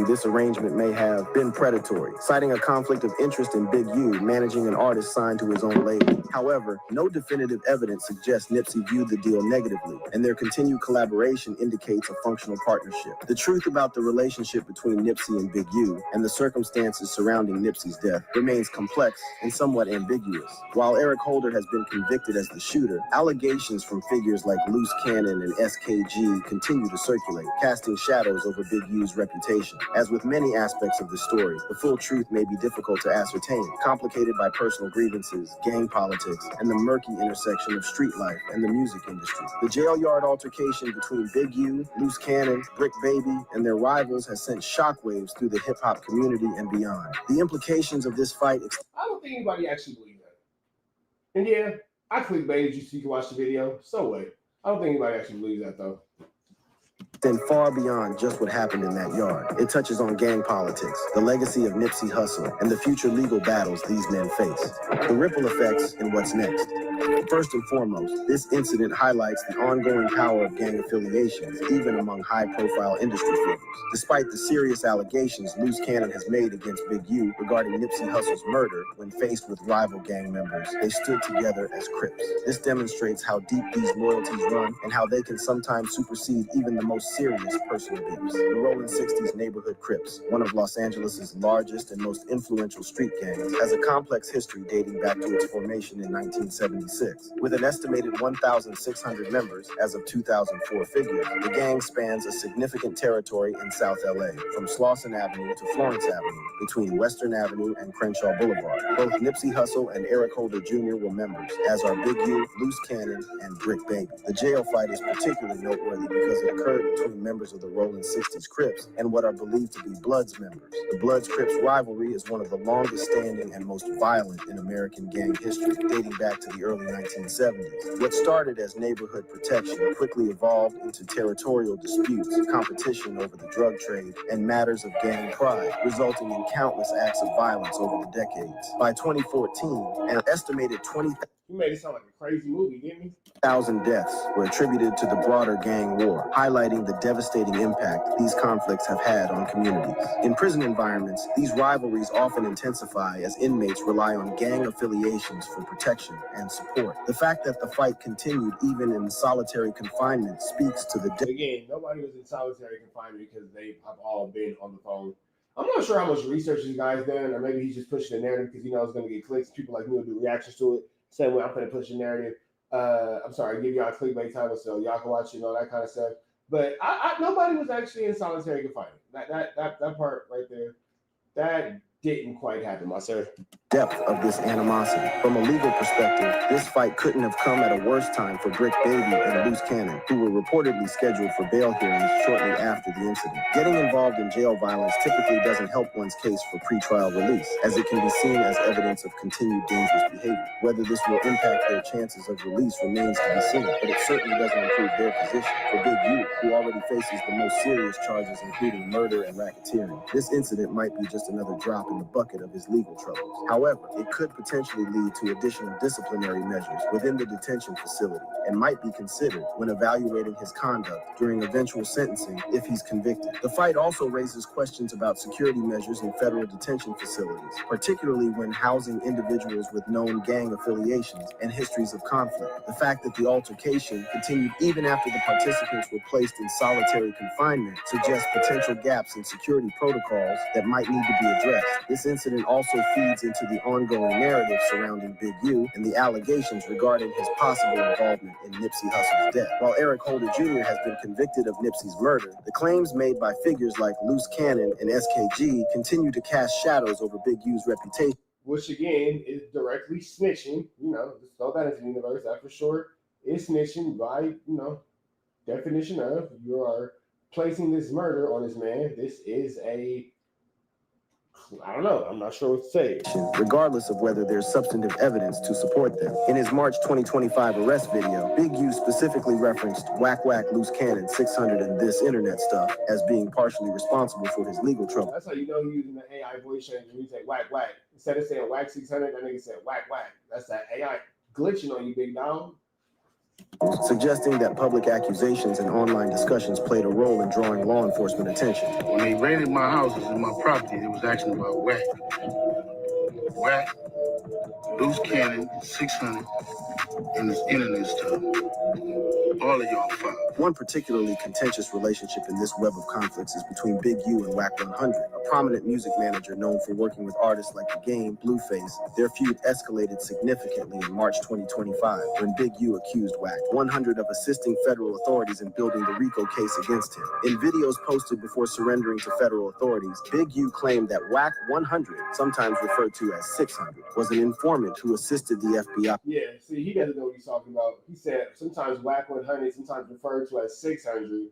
This arrangement may have been predatory, citing a conflict of interest in Big U managing an artist signed to his own label. However, no definitive evidence suggests Nipsey viewed the deal negatively, and their continued collaboration indicates a functional partnership. The truth about the relationship between Nipsey and Big U and the circumstances surrounding Nipsey's death remains complex and somewhat ambiguous. While Eric Holder has been convicted as the shooter, allegations from figures like Loose Cannon and SKG continue to circulate, casting shadows over Big U's reputation. As with many aspects of the story, the full truth may be difficult to ascertain, complicated by personal grievances, gang politics, and the murky intersection of street life and the music industry. The jail yard altercation between Big U, Loose Cannon, Brick Baby, and their rivals has sent shockwaves through the hip-hop community and beyond. The implications of this fight... I don't think anybody actually believes that. And yeah, I clickbaited you so you can watch the video. So what? I don't think anybody actually believes that, though. Then far beyond just what happened in that yard. It touches on gang politics, the legacy of Nipsey Hussle, and the future legal battles these men face. The ripple effects and what's next. First and foremost, this incident highlights the ongoing power of gang affiliations, even among high-profile industry figures. Despite the serious allegations Loose Cannon has made against Big U regarding Nipsey Hussle's murder when faced with rival gang members, they stood together as Crips. This demonstrates how deep these loyalties run and how they can sometimes supersede even the most serious personal beefs. The Rolling 60s neighborhood Crips, one of Los Angeles' largest and most influential street gangs, has a complex history dating back to its formation in 1976. With an estimated 1,600 members as of 2004 figures, the gang spans a significant territory in South LA, from Slauson Avenue to Florence Avenue, between Western Avenue and Crenshaw Boulevard. Both Nipsey Hussle and Eric Holder Jr. were members, as are Big U, Loose Cannon, and Brick Baby. The jail fight is particularly noteworthy because it occurred between members of the Rolling 60s Crips and what are believed to be Bloods members. The Bloods-Crips rivalry is one of the longest standing and most violent in American gang history, dating back to the early 1970s. What started as neighborhood protection quickly evolved into territorial disputes, competition over the drug trade, and matters of gang pride, resulting in countless acts of violence over the decades. By 2014, an estimated 20,000 You made it sound like a crazy movie, didn't you? 1,000 deaths were attributed to the broader gang war, highlighting the devastating impact these conflicts have had on communities. In prison environments, these rivalries often intensify as inmates rely on gang affiliations for protection and support. The fact that the fight continued even in solitary confinement speaks to the... Again, nobody was in solitary confinement because they have all been on the phone. I'm not sure how much research this guy's done, or maybe he's just pushing the narrative because he knows it's going to get clicks. People like me will do reactions to it. Same way I'm going to push the narrative. I'm sorry, I give y'all a clickbait title so y'all can watch it and all that kind of stuff. But nobody was actually in solitary confinement. That part right there, that didn't quite happen, my sir. Depth of this animosity. From a legal perspective, this fight couldn't have come at a worse time for Brick Baby and Loose Cannon, who were reportedly scheduled for bail hearings shortly after the incident. Getting involved in jail violence typically doesn't help one's case for pretrial release, as it can be seen as evidence of continued dangerous behavior. Whether this will impact their chances of release remains to be seen, but it certainly doesn't improve their position. For Big U, who already faces the most serious charges, including murder and racketeering, this incident might be just another drop in the bucket of his legal troubles. However, it could potentially lead to additional disciplinary measures within the detention facility and might be considered when evaluating his conduct during eventual sentencing if he's convicted. The fight also raises questions about security measures in federal detention facilities, particularly when housing individuals with known gang affiliations and histories of conflict. The fact that the altercation continued even after the participants were placed in solitary confinement suggests potential gaps in security protocols that might need to be addressed. This incident also feeds into the ongoing narrative surrounding Big U and the allegations regarding his possible involvement in Nipsey Hussle's death. While Eric Holder Jr. has been convicted of Nipsey's murder, the claims made by figures like Loose Cannon and SKG continue to cast shadows over Big U's reputation. Which again is directly snitching, just throw that into the universe, that for sure is snitching by, definition of you are placing this murder on this man. This is a I don't know. I'm not sure what to say. Regardless of whether there's substantive evidence to support them. In his March 2025 arrest video, Big U specifically referenced Whack Whack, Loose Cannon, 600, and This Internet Stuff as being partially responsible for his legal trouble. That's how you know he's using the AI voice changer. He say Whack Whack. Instead of saying Whack 600, that nigga said Whack Whack. That's that AI glitching on you, big dog. Suggesting that public accusations and online discussions played a role in drawing law enforcement attention. When they raided my houses and my property, they was asking about Whack. Whack, Loose Cannon, 600, and This Internet Stuff. All of y'all fine. One particularly contentious relationship in this web of conflicts is between Big U and Whack 100, a prominent music manager known for working with artists like The Game, Blueface. Their feud escalated significantly in March 2025 when Big U accused Whack 100 of assisting federal authorities in building the RICO case against him. In videos posted before surrendering to federal authorities, Big U claimed that Whack 100, sometimes referred to as 600, was an informant who assisted the FBI. Yeah, see, he doesn't know what he's talking about. He said sometimes Whack 100, sometimes referred to as 600.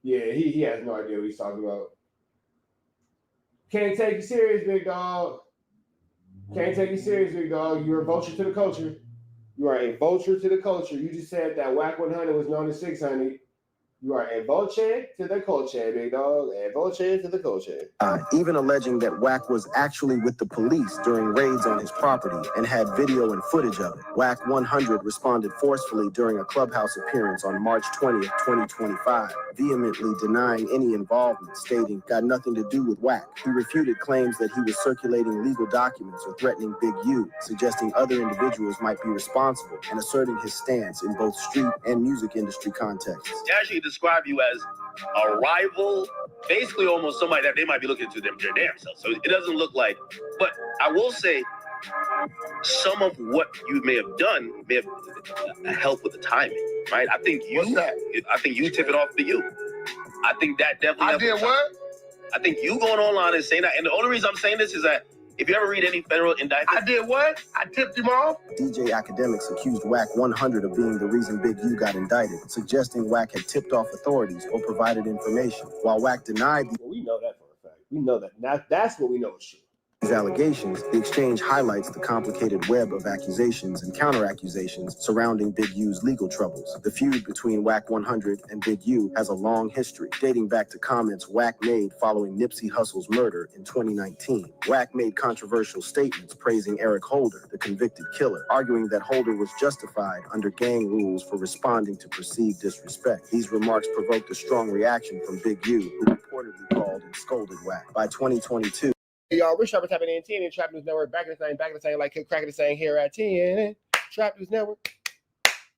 Yeah, he has no idea what he's talking about. Can't take you serious, big dog. Can't take you serious, big dog. You're a vulture to the culture. You are a vulture to the culture. You just said that Whack 100 was known as 600. You are a vulture to the culture, big dog. A vulture to the culture. Even alleging that Whack was actually with the police during raids on his property and had video and footage of it. Whack 100 responded forcefully during a Clubhouse appearance on March 20th, 2025, vehemently denying any involvement, stating, "Got nothing to do with Whack." He refuted claims that he was circulating legal documents or threatening Big U, suggesting other individuals might be responsible, and asserting his stance in both street and music industry contexts. Actually describe you as a rival, basically almost somebody that they might be looking to their damn self. So it doesn't look like, but I will say some of what you may have done may have helped with the timing, right? I think you tip it off to you. I think that definitely. I did what? I think you going online and saying that, and the only reason I'm saying this is that if you ever read any federal indictment, I did what? I tipped him off? DJ Academics accused Whack 100 of being the reason Big U got indicted, suggesting Whack had tipped off authorities or provided information. While Whack denied we know that for a fact. We know that. That's what we know is true. these allegations, the exchange highlights the complicated web of accusations and counter-accusations surrounding Big U's legal troubles. The feud between Whack 100 and Big U has a long history, dating back to comments Whack made following Nipsey Hussle's murder in 2019. Whack made controversial statements praising Eric Holder, the convicted killer, arguing that Holder was justified under gang rules for responding to perceived disrespect. These remarks provoked a strong reaction from Big U, who reportedly called and scolded Whack. By 2022, y'all, we're Sharper tapping in TNN Trap News Network. Back in the same, like Kick Cracker saying here at TNN Trap News Network.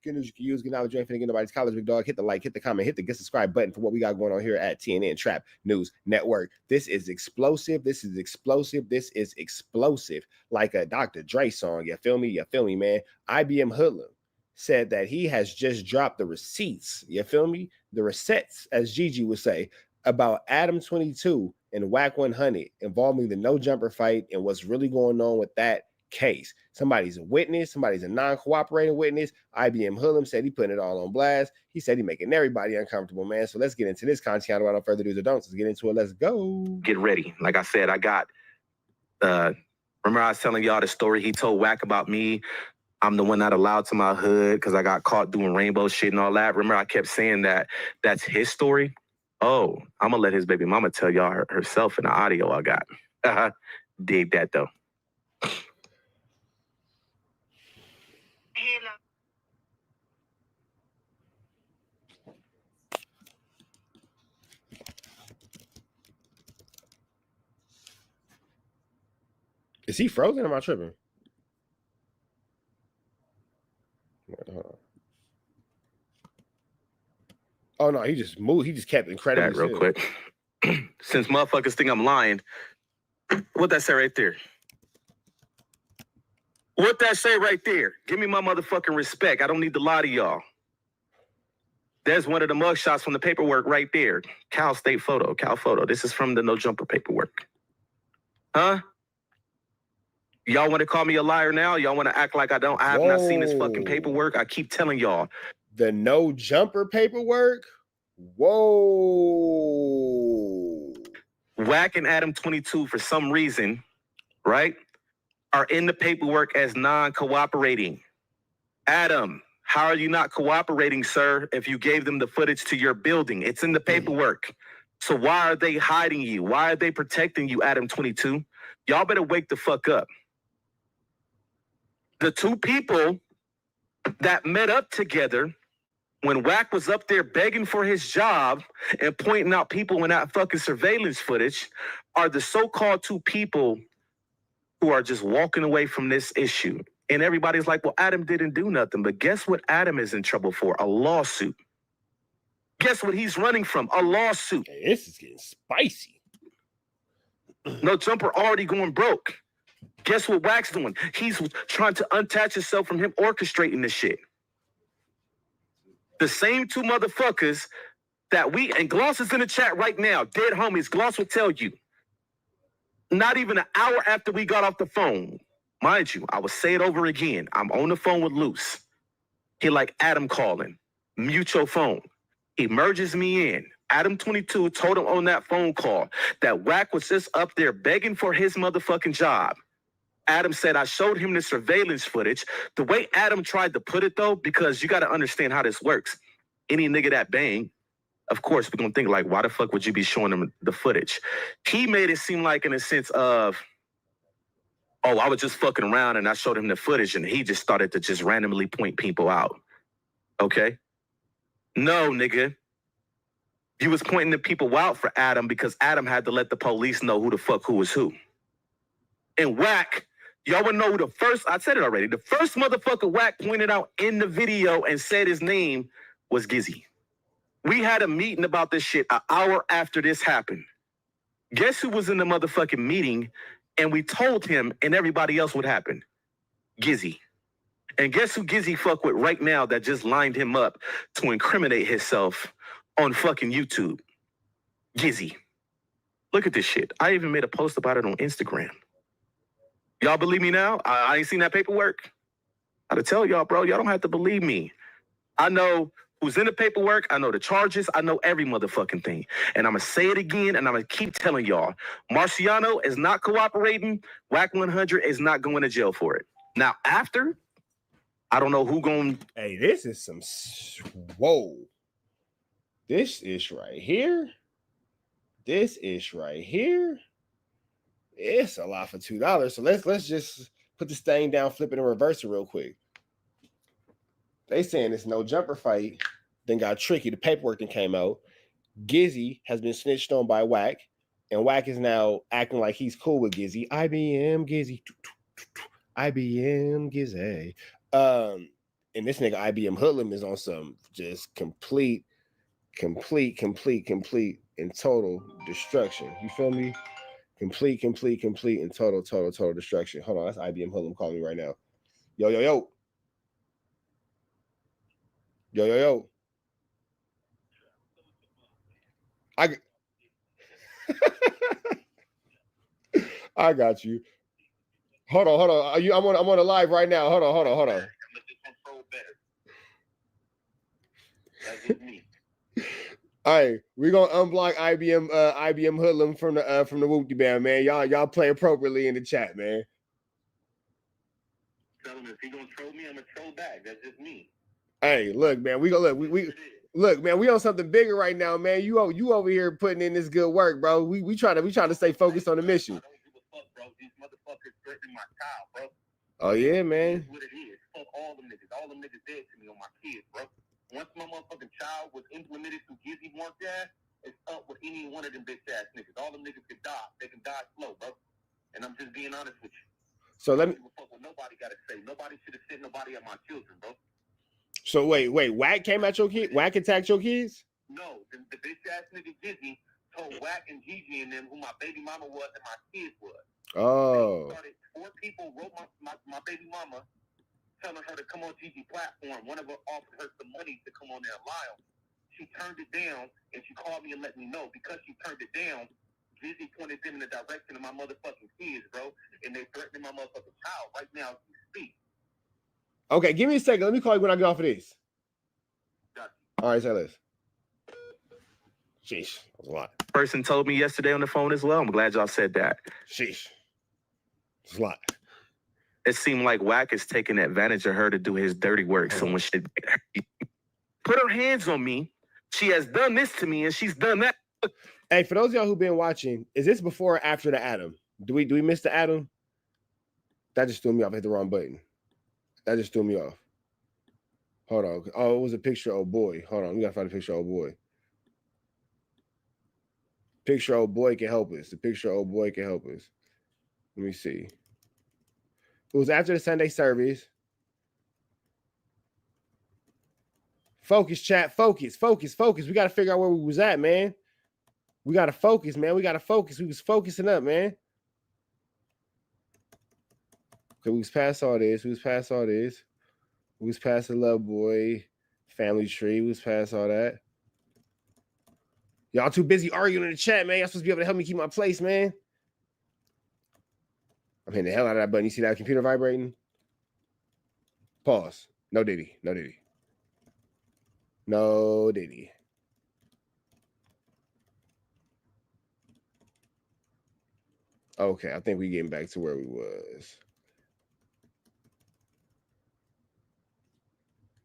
Good news you can use. Good knowledge you ain't finna get nobody's college, big dog. Hit the like, hit the comment, hit the get subscribe button for what we got going on here at TNN Trap News Network. This is explosive. This is explosive. This is explosive. Like a Dr. Dre song. You feel me? You feel me, man? IBM Hoodlum said that he has just dropped the receipts. You feel me? The receipts, as Gigi would say, about Adam 22 and Whack 100 involving the no jumper fight and what's really going on with that case. Somebody's a witness, somebody's a non-cooperating witness. IBM Hoodlum said he putting it all on blast. He said he making everybody uncomfortable, man. So let's get into this content without further do's or don'ts. Let's get into it. Let's go. Get ready. Like I said, I got remember I was telling y'all the story he told Whack about me. I'm the one not allowed to my hood because I got caught doing rainbow shit and all that. Remember I kept saying that that's his story. Oh, I'm going to let his baby mama tell y'all herself in the audio I got. Dig that, though. Is he frozen or am I tripping? Oh, no, he just moved. He just kept incredibly that real quick. Since motherfuckers think I'm lying, what that say right there? What that say right there? Give me my motherfucking respect. I don't need to lie to y'all. There's one of the mugshots from the paperwork right there. Cal State photo, Cal photo. This is from the no jumper paperwork. Huh? Y'all want to call me a liar now? Y'all want to act like I have not seen this fucking paperwork? I keep telling y'all. The no jumper paperwork? Whoa. Wack and Adam 22, for some reason, right, are in the paperwork as non-cooperating. Adam, how are you not cooperating, sir, if you gave them the footage to your building? It's in the paperwork. So why are they hiding you? Why are they protecting you, Adam 22? Y'all better wake the fuck up. The two people that met up together when Wack was up there begging for his job and pointing out people in that fucking surveillance footage are the so-called two people who are just walking away from this issue. And everybody's like, well, Adam didn't do nothing. But guess what Adam is in trouble for? A lawsuit. Guess what he's running from? A lawsuit. Hey, this is getting spicy. No Jumper already going broke. Guess what Wack's doing? He's trying to unattach himself from him orchestrating this shit. The same two motherfuckers that and Gloss is in the chat right now, dead homies, Gloss will tell you. Not even an hour after we got off the phone, mind you, I will say it over again. I'm on the phone with Luce. He like, Adam calling, mute your phone. He merges me in. Adam 22 told him on that phone call that Wack was just up there begging for his motherfucking job. Adam said, I showed him the surveillance footage. The way Adam tried to put it, though, because you got to understand how this works. Any nigga that bang, of course, we're going to think, like, why the fuck would you be showing him the footage? He made it seem like in a sense of, oh, I was just fucking around and I showed him the footage and he just started to just randomly point people out. Okay? No, nigga. You was pointing the people out for Adam because Adam had to let the police know who the fuck who was who. And Wack, y'all would know who the first, I said it already, the first motherfucker Wack pointed out in the video and said his name was Gizzy. We had a meeting about this shit an hour after this happened. Guess who was in the motherfucking meeting and we told him and everybody else what happened? Gizzy. And guess who Gizzy fuck with right now that just lined him up to incriminate himself on fucking YouTube? Gizzy. Look at this shit. I even made a post about it on Instagram. Y'all believe me now? I ain't seen that paperwork. I gotta tell y'all, bro, y'all don't have to believe me. I know who's in the paperwork. I know the charges. I know every motherfucking thing. And I'm gonna say it again, and I'm gonna keep telling y'all. Marciano is not cooperating. Wack 100 is not going to jail for it. Now, after, I don't know who going. Hey, this is some. Whoa. This is right here. This is right here. It's a lot for $2. So let's just put this thing down, flip it, and reverse it real quick. They saying it's no jumper fight. Then got tricky. The paperwork then came out. Gizzy has been snitched on by Wack, and Wack is now acting like he's cool with Gizzy. IBM Gizzy. IBM Gizzy. And this nigga IBM Hoodlum is on some just complete and total destruction. You feel me? Complete and total destruction. Hold on, that's IBM Hoodlum calling me right now. Yo. I got you. Hold on. I'm on a live right now. Hold on. All right, we're gonna unblock IBM Hoodlum from the Whoopty Band, man. Y'all play appropriately in the chat, man. Tell him if he gonna troll me, I'm gonna troll back. That's just me. Hey, look, man, we on something bigger right now, man. You over here putting in this good work, bro. We trying to stay focused on the mission. I don't give a fuck, bro. These motherfuckers threatening my child, bro. Oh yeah, man. That's what it is. Fuck all them niggas. All them niggas dead to me on my kids, bro. Once my motherfucking child was implemented through Gizzy Mark ass, it's up with any one of them bitch ass niggas. All them niggas can die. They can die slow, bro. And I'm just being honest with you. So let me. I don't give a fuck what nobody gotta say. Nobody should have sent nobody at my children, bro. So wait, Wack came at your kid? Wack attacked your kids? No, the bitch ass nigga Gizzy told Wack and Gigi and them who my baby mama was and my kids was. Oh. Four people wrote my baby mama telling her to come on Gigi platform. One of her offered her some money to come on there and lie on. She turned it down and she called me and let me know. Because she turned it down, Gizzy pointed them in the direction of my motherfucking kids, bro. And they threatening my motherfucking child right now as we speak. Okay, give me a second. Let me call you when I get off of this. All right, say this. Sheesh, that was a lot. Person told me yesterday on the phone as well. I'm glad y'all said that. Sheesh. It's a lot. It seemed like Wack is taking advantage of her to do his dirty work. So when she put her hands on me, she has done this to me and she's done that. Hey, for those of y'all who've been watching, is this before or after the Adam? Do we miss the Adam? That just threw me off. I hit the wrong button. That just threw me off. Hold on. Oh, it was a picture of old boy. Hold on. We gotta find a picture of old boy. Picture of old boy can help us. The picture of old boy can help us. Let me see. It was after the Sunday service. Focus, chat. Focus. We got to figure out where we was at, man. We got to focus, man. We got to focus. We was focusing up, man. Okay, we was past all this. We was past the love boy, family tree. We was past all that. Y'all too busy arguing in the chat, man. Y'all supposed to be able to help me keep my place, man. I'm hitting the hell out of that button. You see that computer vibrating? Pause. No diddy. Okay, I think we getting back to where we was.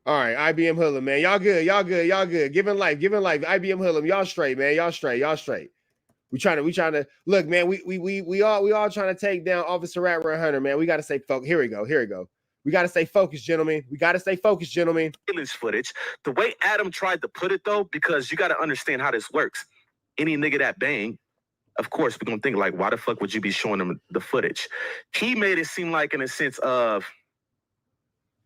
All right, IBM Hoodlum, man. Y'all good. Giving life. IBM Hoodlum, y'all straight, man. Y'all straight. We trying to look, man. We all trying to take down Officer Rat Run Hunter, man. We got to stay focused. Here we go. We got to stay focused, gentlemen. Feelings footage. The way Adam tried to put it, though, because you got to understand how this works. Any nigga that bang, of course, we're going to think like, why the fuck would you be showing them the footage? He made it seem like in a sense of,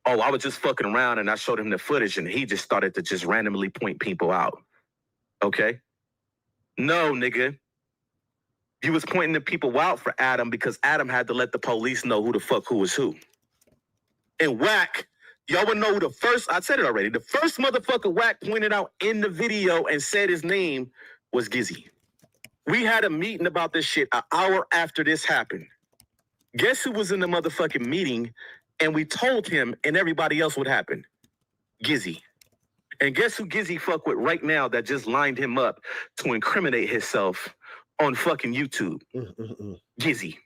oh, I was just fucking around and I showed him the footage and he just started to just randomly point people out. Okay? No, nigga. You was pointing the people out for Adam because Adam had to let the police know who the fuck who was who. And Wack, y'all would know the first, I said it already, the first motherfucker Wack pointed out in the video and said his name was Gizzy. We had a meeting about this shit an hour after this happened. Guess who was in the motherfucking meeting and we told him and everybody else what happened? Gizzy. And guess who Gizzy fuck with right now that just lined him up to incriminate himself on fucking YouTube? Gizzy.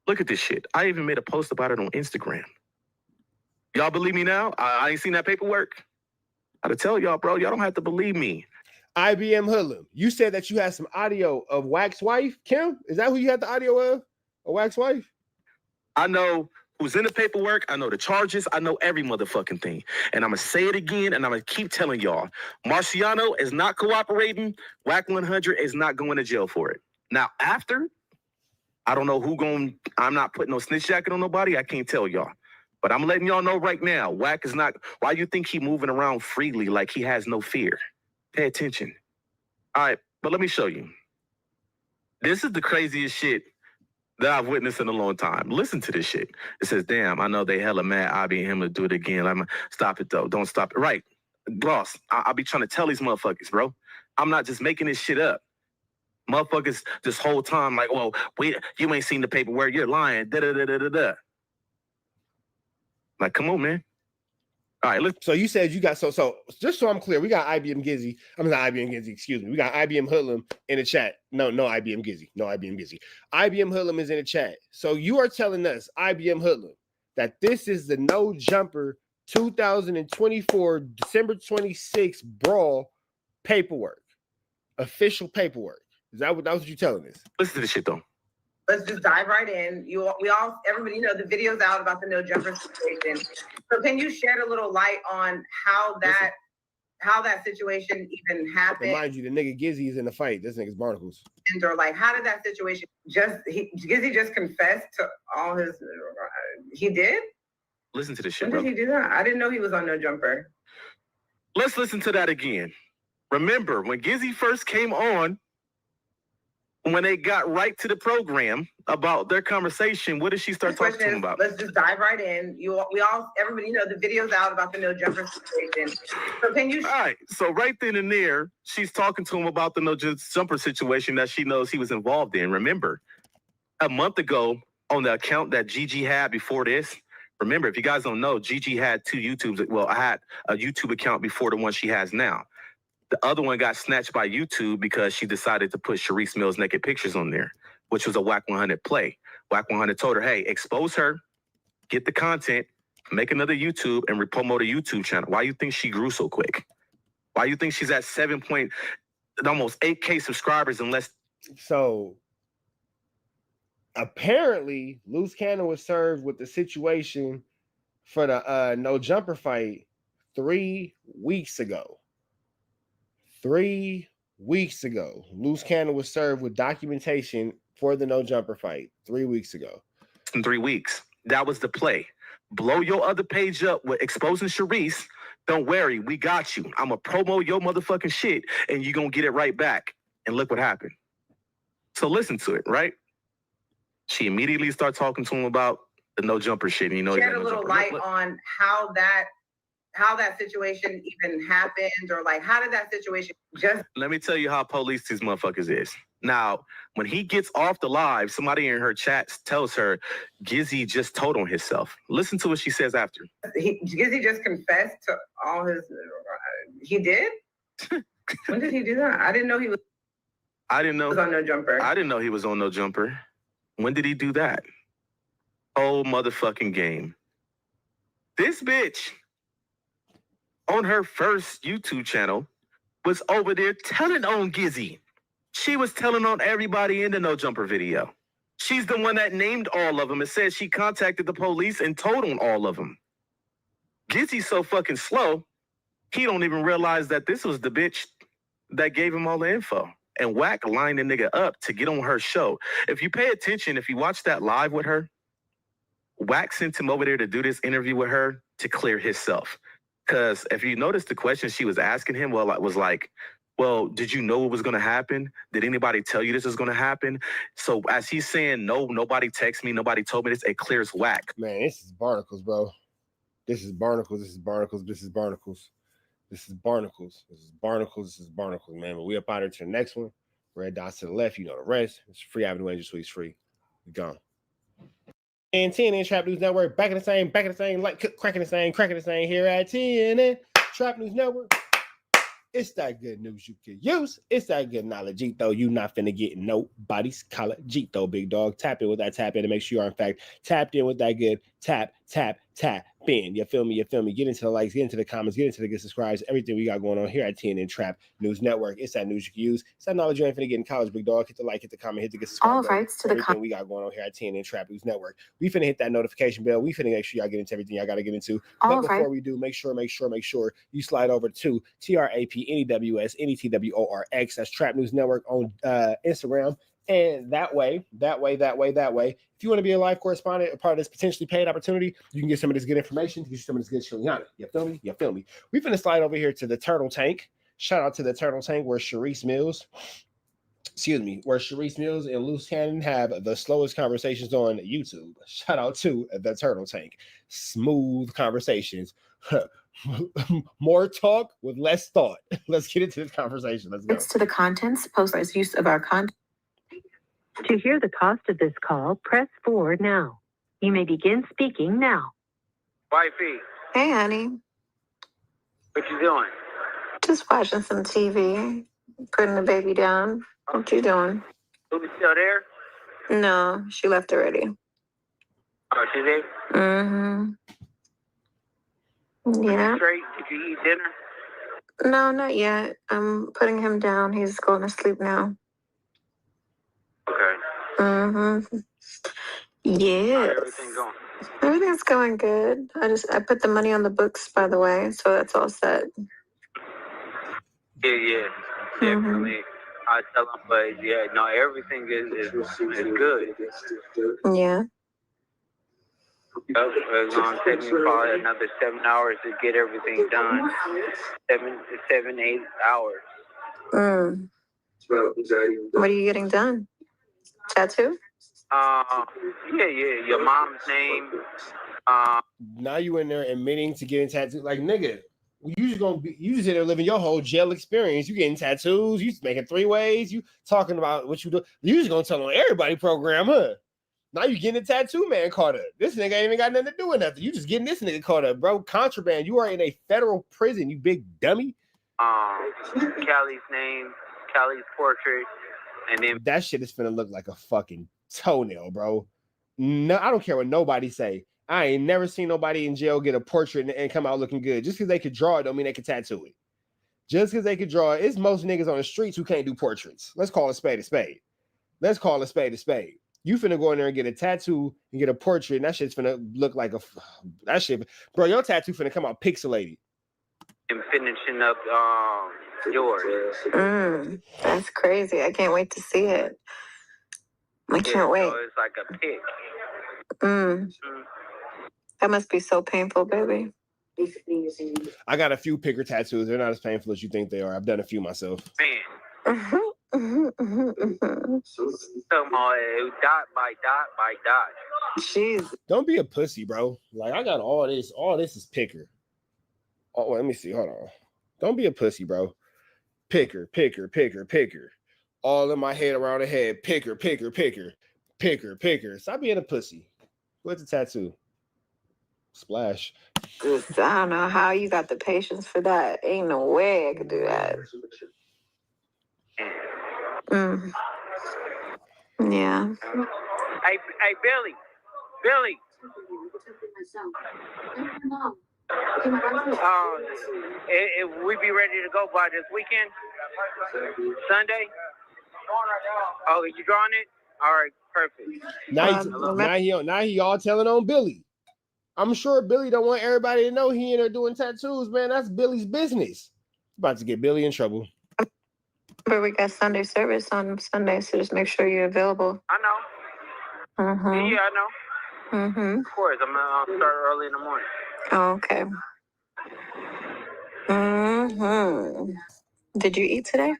Look at this shit. I even made a post about it on Instagram. Y'all believe me now? I ain't seen that paperwork. I gotta tell y'all, bro, y'all don't have to believe me. IBM Hoodlum, you said that you had some audio of Wack's wife, Kim? Is that who you had the audio of Wack's wife? I know who's in the paperwork. I know the charges. I know every motherfucking thing. And I'm gonna say it again, and I'm gonna keep telling y'all. Marciano is not cooperating. Wack 100 is not going to jail for it. Now, after, I don't know I'm not putting no snitch jacket on nobody. I can't tell y'all. But I'm letting y'all know right now, Wack is not, why you think he moving around freely like he has no fear? Pay attention. All right, but let me show you. This is the craziest shit that I've witnessed in a long time. Listen to this shit. It says, damn, I know they hella mad. I'll be him to do it again. I'm stop it though. Don't stop it. Right. Boss, I'll be trying to tell these motherfuckers, bro. I'm not just making this shit up. Motherfuckers this whole time like, well, you ain't seen the paperwork. You're lying. Da-da-da-da-da-da. Like, come on, man. All right, so you said you got so just so I'm clear, we got IBM Gizzy. I'm not IBM Gizzy, excuse me. We got IBM Hoodlum in the chat. No IBM Gizzy. IBM Hoodlum is in the chat. So you are telling us, IBM Hoodlum, that this is the No Jumper 2024 December 26th brawl paperwork, official paperwork. Is that what you're telling us? Listen to this shit though. Let's just dive right in. Everybody know the video's out about the No Jumper situation. So can you shed a little light on how that situation even happened? Remind you, the nigga Gizzy is in the fight. This nigga's barnacles. Or like, how did that situation Gizzy just confessed to all his? He did. Listen to this shit. When did he do that? I didn't know he was on No Jumper. Let's listen to that again. Remember when Gizzy first came on? When they got right to the program about their conversation, what did she start talking to him about? Let's just dive right in. Everybody know the video's out about the No Jumper situation. So can you? All right. So right then and there, she's talking to him about the No Jumper situation that she knows he was involved in. Remember, a month ago on the account that Gigi had before this. Remember, if you guys don't know, Gigi had two YouTubes. Well, I had a YouTube account before the one she has now. The other one got snatched by YouTube because she decided to put Sharice Mills' naked pictures on there, which was a Whack 100 play. Whack 100 told her, hey, expose her, get the content, make another YouTube, and promote a YouTube channel. Why you think she grew so quick? Why you think she's at almost 8K subscribers in less? So apparently, Loose Cannon was served with the situation for the No Jumper fight 3 weeks ago. 3 weeks ago, Loose Cannon was served with documentation for the No Jumper fight 3 weeks ago. In 3 weeks. That was the play. Blow your other page up with exposing Sharice. Don't worry, we got you. I'm going to promo your motherfucking shit, and you're going to get it right back. And look what happened. So listen to it, right? She immediately started talking to him about the No Jumper shit. And you know, shed a little light on how that situation even happened, or like how did that situation just... Let me tell you how police these motherfuckers is. Now, when he gets off the live, somebody in her chat tells her Gizzy just told on himself. Listen to what she says after. Gizzy just confessed to all his... He did? When did he do that? I didn't know he was... I didn't know he was on No Jumper. I didn't know he was on No Jumper. When did he do that? Whole motherfucking game. This bitch on her first YouTube channel was over there telling on Gizzy. She was telling on everybody in the No Jumper video. She's the one that named all of them and said she contacted the police and told on all of them. Gizzy's so fucking slow, he don't even realize that this was the bitch that gave him all the info. And Whack lined the nigga up to get on her show. If you pay attention, if you watch that live with her, Whack sent him over there to do this interview with her to clear himself. Because if you notice the question she was asking him, was like, well, did you know what was going to happen? Did anybody tell you this was going to happen? So as he's saying, no, nobody texted me, nobody told me this, it clears Whack. Man, this is barnacles, bro. This is barnacles. This is barnacles. This is barnacles. This is barnacles. This is barnacles. This is barnacles, man. But we up out here to the next one. Red dots to the left. You know the rest. It's free Avenue Angel Suites free. We gone. And TNN Trap News Network. Back in the same, like cracking the same here at TNN Trap News Network. It's that good news you can use. It's that good knowledge, though. You not finna get nobody's collar, though, big dog. Tap in with that tap in to make sure you are, in fact, tapped in with that good tap in. You feel me? Get into the likes, get into the comments, get into the good subscribes, everything we got going on here at TNN Trap News Network. It's that news you can use. It's that knowledge you ain't finna get in college, big dog. Hit the like, hit the comment, hit the good subscribe. All rights to the everything we got going on here at TNN Trap News Network. We finna hit that notification bell. We finna make sure y'all get into everything y'all gotta get into. But before we do, make sure you slide over to TRAPNEWS NETWORX. That's Trap News Network on Instagram. And that way, if you want to be a live correspondent, a part of this potentially paid opportunity, you can get some of this good information, get some of this good Shiliana. You feel me? We finna slide over here to the Turtle Tank. Shout out to the Turtle Tank where Sharice Mills and Loose Cannon have the slowest conversations on YouTube. Shout out to the Turtle Tank. Smooth conversations. More talk with less thought. Let's get into this conversation. Let's go. It's to the contents, post as use of our content. To hear the cost of this call, press 4 now. You may begin speaking now. Wifey, Hey, honey. what you doing? Just watching some TV. Putting the baby down. What you doing? Lucy still there? No, she left already. Oh, she's there? Mm-hmm. Yeah. Straight? Did you eat dinner? No, not yet. I'm putting him down. He's going to sleep now. Okay. Mm-hmm. Yes. How's everything going? Everything's going good. I put the money on the books, by the way, so that's all set. Yeah. Definitely. I tell them, but yeah, no, everything is good. Yeah. It's going to take me probably another 7 hours to get everything done. 8 hours. What are you getting done? Tattoo? Yeah. Your mom's name. Now you in there admitting to getting tattoos. Like, nigga, you just in there living your whole jail experience. You getting tattoos, you making 3-ways, you talking about what you do. You just gonna tell on everybody program, huh? Now you getting a tattoo man caught up. This nigga ain't even got nothing to do with nothing. You just getting this nigga caught up, bro. Contraband. You are in a federal prison, you big dummy. Callie's name, Callie's portrait, and then that shit is finna look like a fucking toenail, bro. No, I don't care what nobody say. I ain't never seen nobody in jail get a portrait and come out looking good. Just because they could draw it don't mean they can tattoo it. Just because they could draw it, it's most niggas on the streets who can't do portraits. Let's call a spade a spade. Let's call a spade a spade. You finna go in there and get a tattoo and get a portrait, and that shit's finna look like that shit, bro. Your tattoo finna come out pixelated. And finishing up yours. That's crazy. I can't wait to see it. I can't wait. So it's like a pic. That must be so painful, baby. I got a few picker tattoos. They're not as painful as you think they are. I've done a few myself. Man. Come on, dot by dot by dot. Jeez. Don't be a pussy, bro. Like, I got all this. All this is picker. Oh, let me see. Hold on. Don't be a pussy, bro. Picker, picker, picker, picker. All in my head, around the head. Picker, picker, picker. Picker, picker. Stop being a pussy. What's the tattoo? Splash. Just, I don't know how you got the patience for that. Ain't no way I could do that. Yeah. Hey, Billy. If we be ready to go by this weekend, Sunday. Oh, you drawing it? All right, perfect. Now he all telling on Billy. I'm sure Billy don't want everybody to know he in there doing tattoos, man. That's Billy's business. About to get Billy in trouble. But we got Sunday service on Sunday, so just make sure you're available. I know. Yeah, I know. Of course, I'm gonna start early in the morning. Oh, okay. Did you eat today?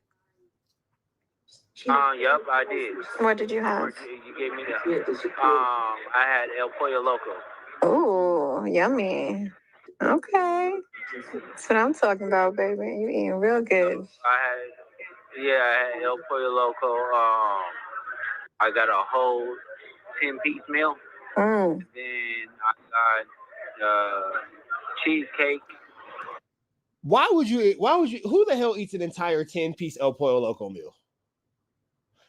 Yep, I did. What did you have? You gave me that. I had El Pollo Loco. Oh, yummy. Okay. That's what I'm talking about, baby. You eating real good. I had El Pollo Loco. I got a whole 10-piece meal. And then I got cheesecake. Why would you, who the hell eats an entire 10-piece El Pollo Loco meal?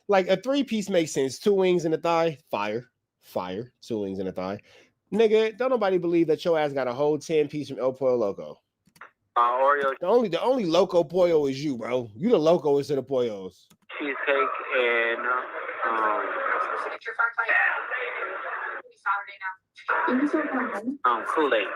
Like, a 3-piece makes sense. 2 wings and a thigh, fire. 2 wings and a thigh. Nigga, don't nobody believe that your ass got a whole 10-piece from El Pollo Loco. Oreo. The only loco pollo is you, bro. You the locoest of the pollos. Cheesecake and Kool-Aid.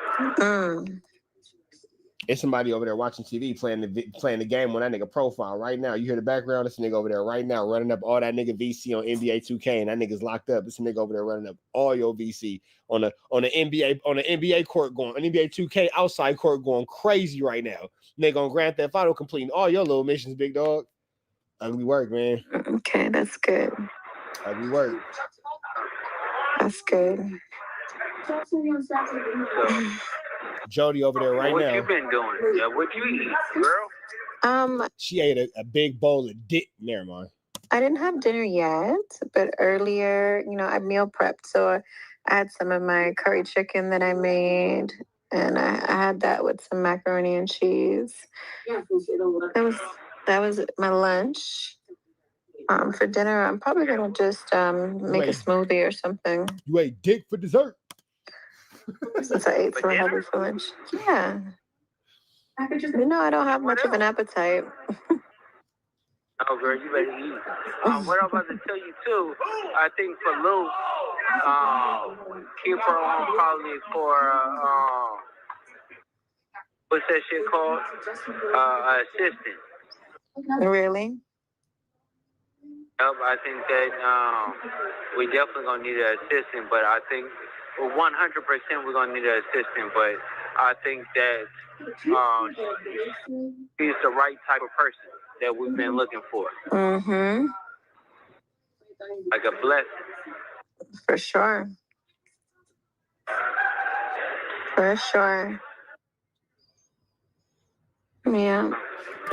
It's somebody over there watching TV playing the game on that nigga profile right now. You hear the background? This nigga over there right now running up all that nigga VC on NBA 2K, and that nigga's locked up. This nigga over there running up all your VC on the NBA court going, on NBA 2K outside court going crazy right now. Nigga on Grand Theft Auto completing all your little missions, big dog. Ugly work, man. Okay, that's good. Ugly work. That's good. Jody over there right now. What you been doing? Yeah, what you eat, girl? She ate a big bowl of dick. Never mind. I didn't have dinner yet, but earlier, I meal prepped, so I had some of my curry chicken that I made, and I had that with some macaroni and cheese. That was my lunch. For dinner, I'm probably gonna just make a smoothie or something. You ate dick for dessert. Since I ate so heavy for lunch. Yeah. I don't have much of an appetite. Oh, girl, you better eat. What I'm about to tell you, too, I think for Lou, keep her on probably for, what's that shit called? Assistant. Really? Yep, I think that we definitely going to need an assistant, but I think 100% we're going to need an assistant, but I think that she's the right type of person that we've been looking for. Like a blessing. For sure. For sure. Yeah.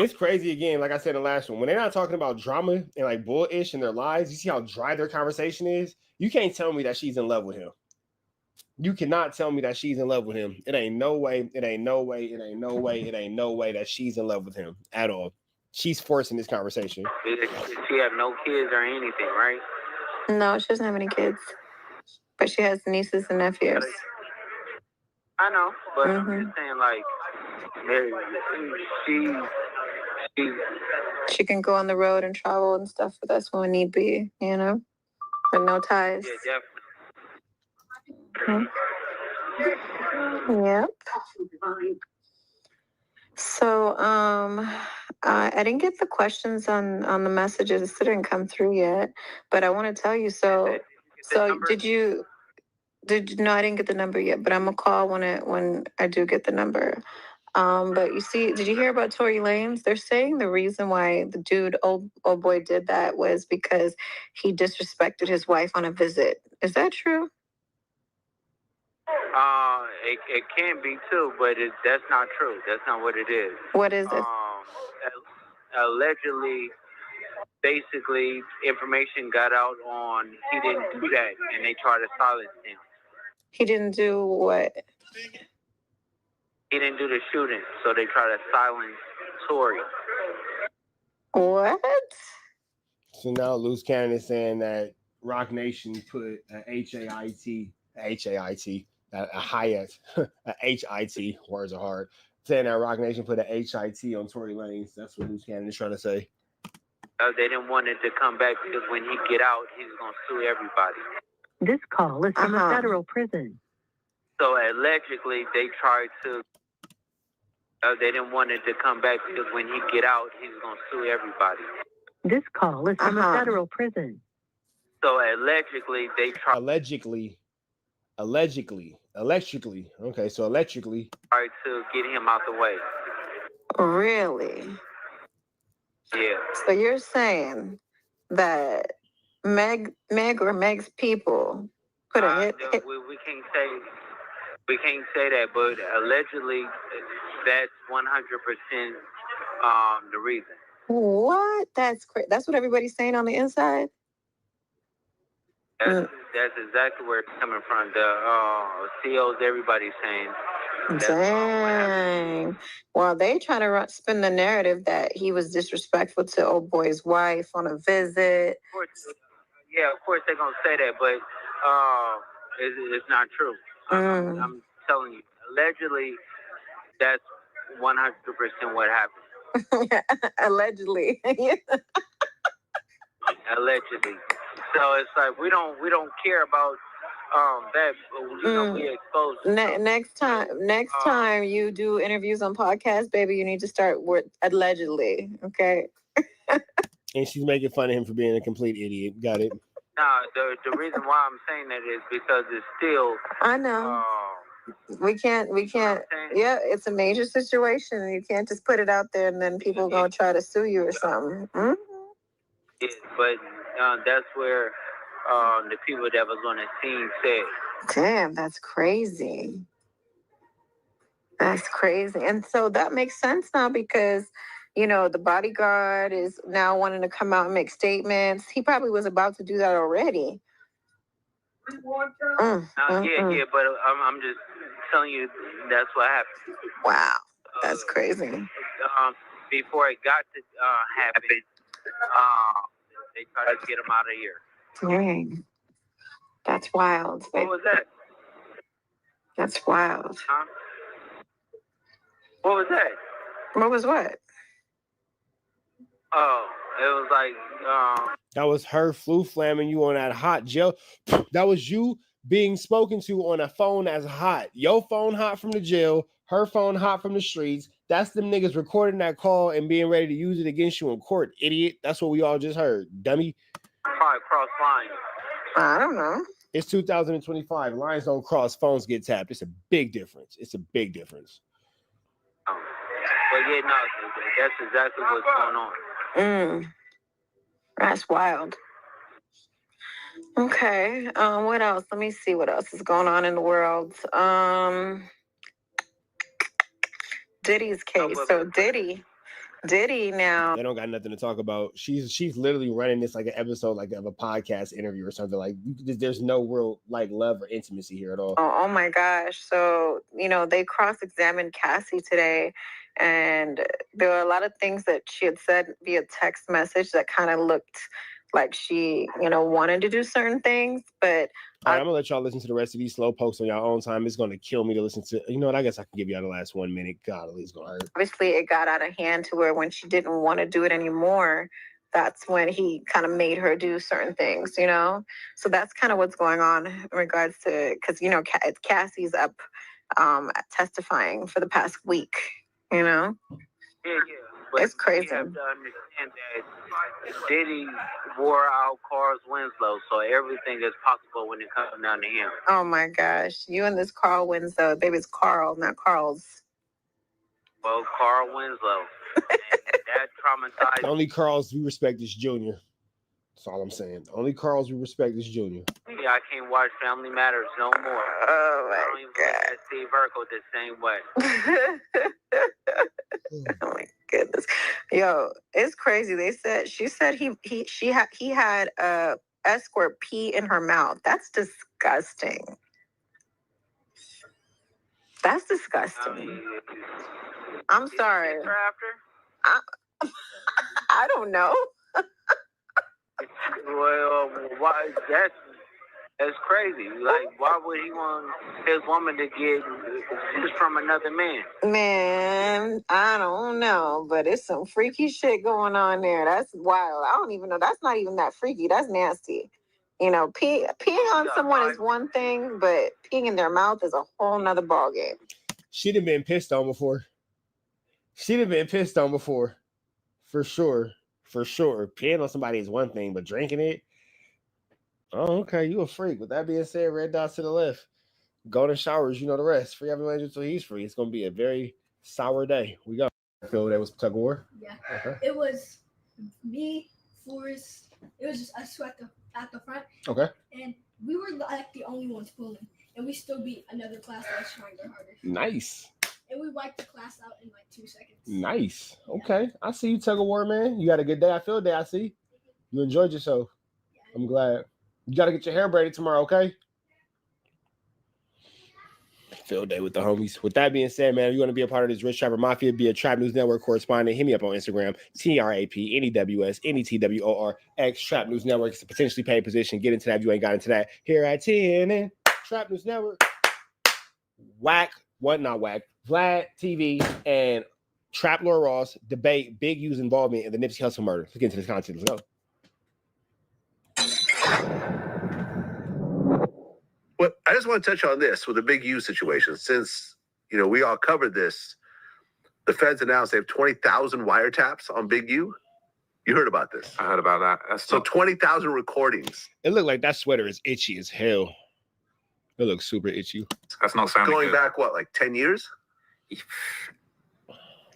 It's crazy again, like I said in the last one. When they're not talking about drama and like bullish in their lives, you see how dry their conversation is? You can't tell me that she's in love with him. You cannot tell me that she's in love with him. It ain't no way. It ain't no way. It ain't no way. It ain't no way that she's in love with him at all. She's forcing this conversation. She have no kids or anything, right? No, she doesn't have any kids, but she has nieces and nephews. I know, but I'm just saying, like, she can go on the road and travel and stuff with us when need be, you know, with no ties. Yeah, definitely. Yep. So, I didn't get the questions on the messages. It didn't come through yet, but I want to tell you. So did you? No, I didn't get the number yet, but I'm gonna call when I do get the number. But you see, did you hear about Tory Lanez? They're saying the reason why the dude, old boy, did that was because he disrespected his wife on a visit. Is that true? It can be too, but that's not true. That's not what it is. What is it? Allegedly, basically, information got out on he didn't do that, and they tried to silence him. He didn't do what? He didn't do the shooting, so they tried to silence Tory. What? So now Loose Cannon is saying that Rock Nation put a HIT, words are hard, saying that Rock Nation put a HIT on Tory Lanez. That's what Loose Cannon is trying to say. They didn't want it to come back because when he get out, he's going to sue everybody. This call is from a federal prison. So allegedly, they tried to. They didn't want it to come back because when he get out, he's going to sue everybody. This call is from a federal prison. So allegedly, they tried. Allegedly. Okay, so electrically. Tried to get him out the way. Really? Yeah. So you're saying that Meg or Meg's people put a hit? We can't say that, but allegedly, that's 100% the reason. What? That's crazy. That's what everybody's saying on the inside? That's exactly where it's coming from. The CEOs, everybody's saying. Dang. Well, they trying to spin the narrative that he was disrespectful to old boy's wife on a visit. Of course they're going to say that, but it's not true. I'm telling you. Allegedly, that's 100% what happened. Allegedly. Allegedly. So it's like we don't care about that. We expose. Next time you do interviews on podcasts, baby, you need to start with allegedly. Okay. And she's making fun of him for being a complete idiot. Got it. Nah, the reason why I'm saying that is because it's still. I know. We can't. Yeah, it's a major situation. You can't just put it out there and then people gonna try to sue you or something. Mm-hmm. Yeah, but that's where the people that was on the scene said. Damn, that's crazy. That's crazy. And so that makes sense now because, you know, the bodyguard is now wanting to come out and make statements. He probably was about to do that already. Yeah, but I'm just telling you that's what happened. Wow, that's crazy. Before it got to happen, they tried to get him out of here. Dang. That's wild. What was that? That's wild. Huh? What was that? What was what? Oh, it was like... That was her flu flamming you on that hot jail. That was you being spoken to on a phone that's hot. Your phone hot from the jail, her phone hot from the streets. That's them niggas recording that call and being ready to use it against you in court, idiot. That's what we all just heard, dummy. Probably cross lines. I don't know. It's 2025. Lines don't cross, phones get tapped. It's a big difference. But yeah, no, that's exactly what's going on. That's wild. Okay. What else? Let me see what else is going on in the world. Diddy's case. So Diddy Diddy now. They don't got nothing to talk about. She's literally running this like an episode like of a podcast interview or something. Like there's no real like love or intimacy here at all. Oh my gosh. So, they cross-examined Cassie today, and there were a lot of things that she had said via text message that kind of looked like she, wanted to do certain things, but all right, I'm gonna let y'all listen to the rest of these slow pokes on your own time. It's gonna kill me to listen to. You know what? I guess I can give y'all the last 1 minute. God, it's gonna hurt. Obviously, it got out of hand to where when she didn't want to do it anymore, that's when he kind of made her do certain things, So that's kind of what's going on in regards to, because, Cassie's up testifying for the past week, Yeah. But it's crazy. You have to understand that Diddy wore out Carl Winslow, so everything is possible when it comes down to him. Oh my gosh. You and this Carl Winslow. Baby, it's Carl, not Carl's. Well, Carl Winslow. And that traumatized. The only Carls we respect is Junior. That's all I'm saying. The only Carls we respect is Junior. Yeah, I can't watch Family Matters no more. Oh my I don't even look at Steve Urkel the same way. Oh my goodness. Yo, it's crazy. She said he had a escort pee in her mouth. That's disgusting. That's disgusting. I'm sorry. I don't know. Well, why? That's crazy. Like, why would he want his woman to get just from another man? Man, I don't know, but it's some freaky shit going on there. That's wild. I don't even know. That's not even that freaky. That's nasty. Peeing on someone is one thing, but peeing in their mouth is a whole nother ballgame. She'd have been pissed on before. For sure. Peeing on somebody is one thing, but drinking it. Oh, okay. You a freak. With that being said, red dots to the left. Golden showers, you know the rest. Free every man until he's free. It's going to be a very sour day. We got. Feel that was tug of war? Yeah. Okay. It was me, Forrest. It was just us two at the front. Okay. And we were like the only ones pulling. And we still beat another class that was trying to go harder. Nice. And we wiped the class out in like 2 seconds. Nice. Okay. I see you, tug of war, man. You had a good day. I feel day. I see. You enjoyed yourself. I'm glad. You got to get your hair braided tomorrow, okay? Field day with the homies. With that being said, man, if you want to be a part of this Rich Trapper Mafia, be a Trap News Network correspondent, hit me up on Instagram, TRAPNEWSNETWORX, Trap News Network. It's a potentially paid position. Get into that if you ain't got into that. Here at TNN, Trap News Network. Vlad TV and Trap Laura Ross debate Big U's involvement in the Nipsey Hussle murder. Let's get into this content. Let's go. Well, I just want to touch on this with the Big U situation. Since, we all covered this, the feds announced they have 20,000 wiretaps on Big U. You heard about this? I heard about that. So 20,000 recordings. It looked like that sweater is itchy as hell. It looks super itchy. That's not sounding Going good. back, what, like 10 years?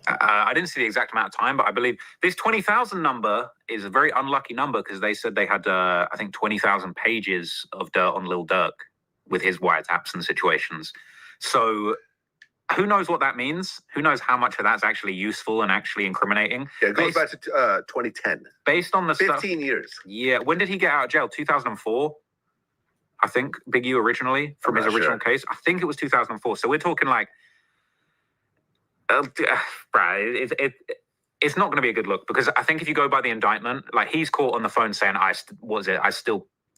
I didn't see the exact amount of time, but I believe this 20,000 number is a very unlucky number because they said they had, I think, 20,000 pages of dirt on Lil Durk with his wiretaps and situations. So who knows what that means? Who knows how much of that's actually useful and actually incriminating? Yeah, it goes back to 2010. Based on the 15 years. Yeah. When did he get out of jail? 2004? I think Big U originally from his original case. I think it was 2004. So we're talking like, it's not going to be a good look because I think if you go by the indictment, like he's caught on the phone saying,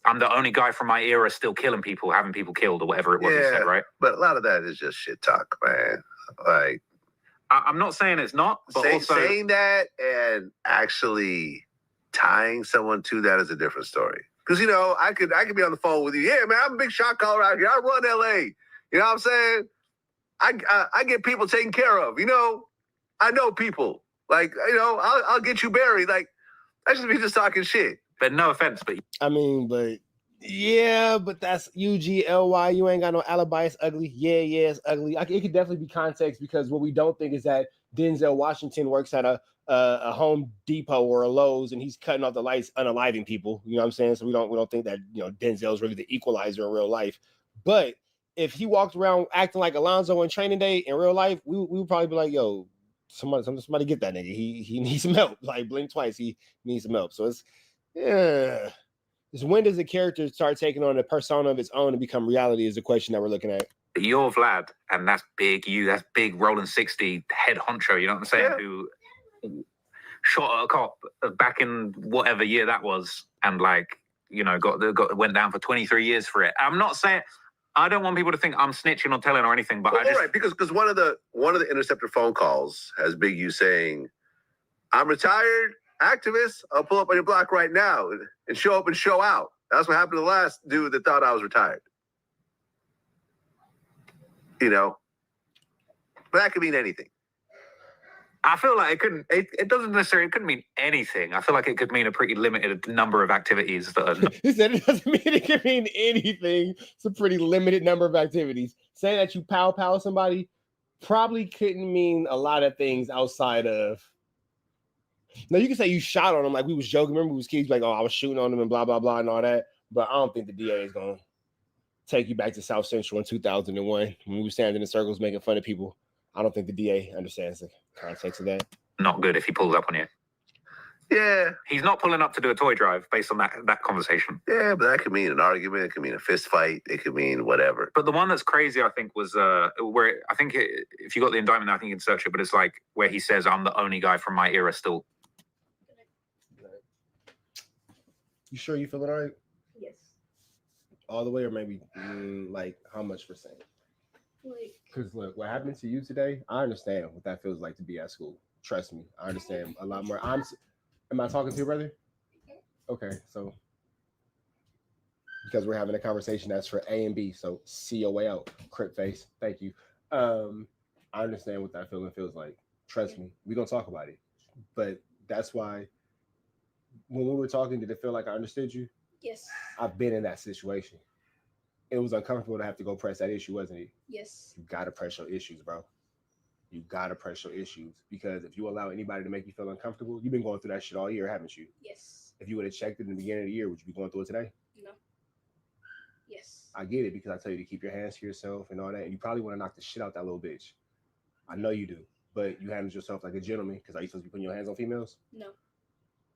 I'm the only guy from my era still killing people, having people killed or whatever it was he said, right? But a lot of that is just shit talk, man. Like, I'm not saying it's not, but also saying that and actually tying someone to that is a different story. Because, I could be on the phone with you. Yeah, man, I'm a big shot caller out here. I run LA. You know what I'm saying? I get people taken care of. I know people. Like, I'll get you buried. Like, I should be just talking shit. But no offense, but but that's UGLY. You ain't got no alibi. It's ugly. Yeah, it's ugly. It could definitely be context because what we don't think is that Denzel Washington works at a Home Depot or a Lowe's and he's cutting off the lights, unaliving people. You know what I'm saying? So we don't think that Denzel's really the equalizer in real life. But if he walked around acting like Alonzo on Training Day in real life, we would probably be like, yo, Somebody get that nigga. He needs some help. Like blink twice, he needs some help. So it's when does the character start taking on a persona of its own and become reality is the question that we're looking at. You're Vlad, and that's big you. That's big rolling 60 head honcho. You know what I'm saying? Yeah. Who shot at a cop back in whatever year that was, and like went down for 23 years for it. I'm not saying. I don't want people to think I'm snitching or telling or anything, but right, because one of the interceptor phone calls has Big U saying, "I'm retired activist. I'll pull up on your block right now and show up and show out." That's what happened to the last dude that thought I was retired. But that could mean anything. I feel like it couldn't. It doesn't necessarily. It couldn't mean anything. I feel like it could mean a pretty limited number of activities. That are... He said it doesn't mean it can mean anything. It's a pretty limited number of activities. Saying that you pow somebody probably couldn't mean a lot of things outside of. Now you can say you shot on him, like we was joking. Remember, we was kids like, "Oh, I was shooting on him," and blah blah blah and all that. But I don't think the DA is gonna take you back to South Central in 2001 when we were standing in circles making fun of people. I don't think the DA understands the context of that. Not good if he pulls up on you. Yeah. He's not pulling up to do a toy drive based on that conversation. Yeah, but that could mean an argument. It could mean a fist fight. It could mean whatever. But the one that's crazy, I think, was where I think if you got the indictment, I think you can search it, but it's like where he says, "I'm the only guy from my era still." You sure you feeling all right? Yes. All the way, or maybe like how much %? Because look, what happened to you today, I understand what that feels like to be at school. Trust me, I understand a lot more. Am I talking to your brother? Okay, so because we're having a conversation that's for A and B, so see your way out, Crip face. Thank you. I understand what that feeling feels like. Trust me, we're gonna talk about it. But that's why when we were talking, did it feel like I understood you? Yes. I've been in that situation. It was uncomfortable to have to go press that issue, wasn't it? Yes. You gotta press your issues, bro. You gotta press your issues, because if you allow anybody to make you feel uncomfortable, you've been going through that shit all year, haven't you? Yes. If you would have checked it in the beginning of the year, would you be going through it today? No. Yes. I get it, because I tell you to keep your hands to yourself and all that, and you probably want to knock the shit out that little bitch. I know you do, but you handled yourself like a gentleman, because are you supposed to be putting your hands on females? No.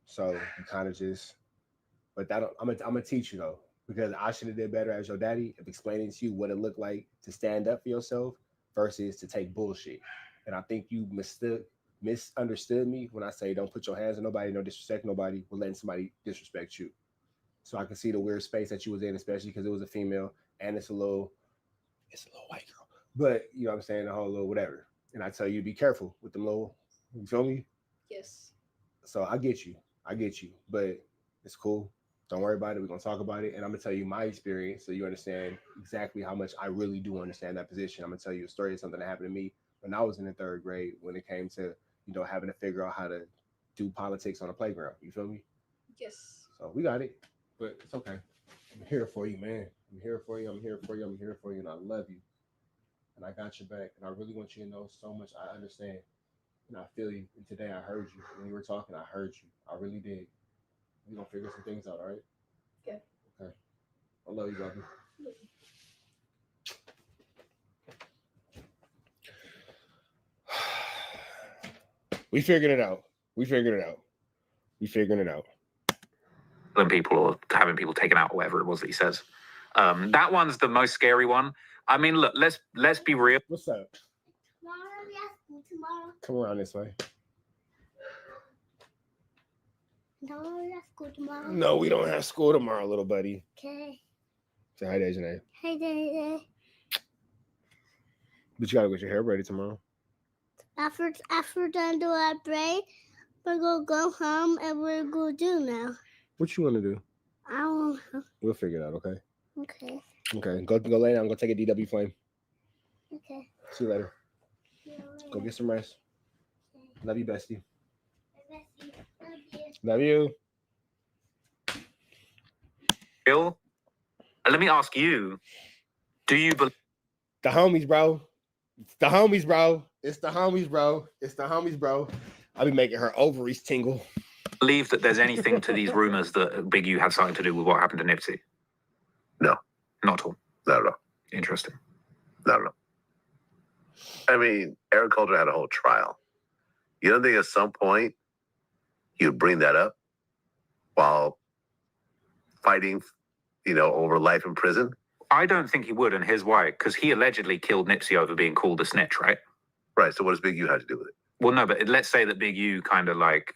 So you kind of just, but that I'm gonna teach you though, because I should have did better as your daddy of explaining to you what it looked like to stand up for yourself versus to take bullshit. And I think you misunderstood me when I say don't put your hands on nobody, don't disrespect nobody, we're letting somebody disrespect you. So I can see the weird space that you was in, especially because it was a female and it's a little white girl. But you know what I'm saying, the whole little whatever. And I tell you, be careful with them little, you feel me? Yes. So I get you, but it's cool. Don't worry about it. We're gonna talk about it, and I'm gonna tell you my experience so you understand exactly how much I really do understand that position. I'm gonna tell you a story of something that happened to me when I was in the 3rd grade when it came to, having to figure out how to do politics on a playground. You feel me? Yes. So we got it, but it's okay. I'm here for you, man. I'm here for you, and I love you. And I got your back, and I really want you to know so much. I understand, and I feel you. And today I heard you. When you were talking, I heard you. I really did. We're going to figure some things out, all right? Okay. Okay. I love you, brother. We figured it out. Killing people or having people taken out, or whatever it was that he says. That one's the most scary one. I mean, look, let's be real. What's up? Come around this way. No, we have school tomorrow. No, we don't have school tomorrow, little buddy. Okay. Say hi, Dejanay. Hey, Daddy. But you gotta get your hair braided tomorrow. After done do our braid, we're gonna go home and we're gonna do now. What you want to do? I don't know. We'll figure it out, okay? Okay. Okay, go lay down. Go take a DW flame. Okay. See you later. Go get some rest. Love you, bestie. Love you. Bill, let me ask you, do you believe the homies, bro? It's the homies, bro. I'll be making her ovaries tingle. Believe that there's anything to these rumors that Big U had something to do with what happened to Nipsey? No. Not at all. Not at all. Interesting. Not at all. I mean, Aaron Coulter had a whole trial. You don't think at some point he would bring that up while fighting, over life in prison? I don't think he would, and here's why. Because he allegedly killed Nipsey over being called a snitch, right? Right. So what does Big U have to do with it? Well, no, but let's say that Big U kind of like...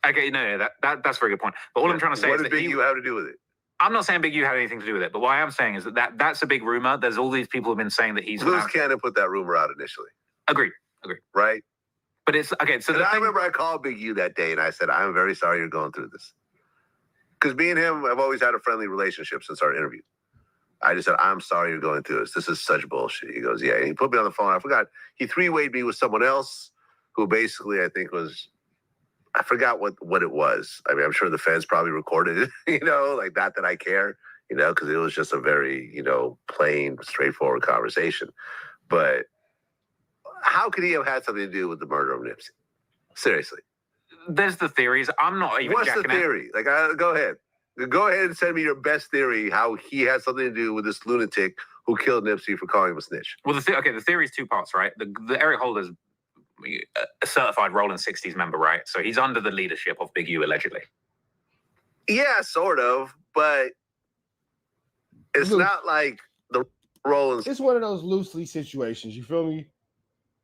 Okay, no, that's a very good point. But all I'm trying to say is what does Big U have to do with it? I'm not saying Big U had anything to do with it, but what I am saying is that's a big rumor. There's all these people who've been saying that he's... Loose Cannon put that rumor out initially. Agreed. Right? But it's... Okay, so... I remember I called Big U that day and I said, I'm very sorry you're going through this. Because me and him have always had a friendly relationship since our interview. I just said, I'm sorry you're going through this. This is such bullshit. He goes, yeah. And he put me on the phone. I forgot. He three-wayed me with someone else who basically I think was... I forgot what it was. I mean, I'm sure the fans probably recorded it, like that I care, because it was just a very, plain, straightforward conversation. But how could he have had something to do with the murder of Nipsey? Seriously. There's the theories. I'm not even What's the theory? Go ahead. Go ahead and send me your best theory how he has something to do with this lunatic who killed Nipsey for calling him a snitch. Well, the theory is two parts, right? The Eric Holder's a certified Rolling 60s member, right? So he's under the leadership of Big U, allegedly. Yeah, sort of, but it's not like the Rolling... It's one of those loosely situations, you feel me?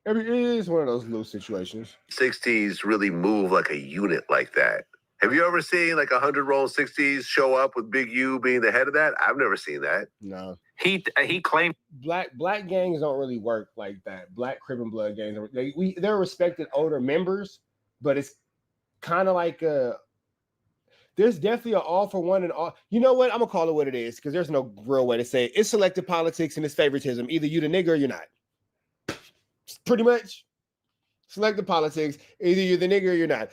It is one of those loose situations. 60s really move like a unit like that. Have you ever seen like 100 Rolling 60s show up with Big U being the head of that? I've never seen that. No. He claimed black gangs don't really work like that. Black Crippin blood gangs, they're respected older members, but it's kind of like there's definitely an all for one and all. You know what? I'm gonna call it what it is because there's no real way to say it. It's selective politics and it's favoritism. Either you the nigga or you're not. Pretty much. Selective politics. Either you're the nigga or you're not.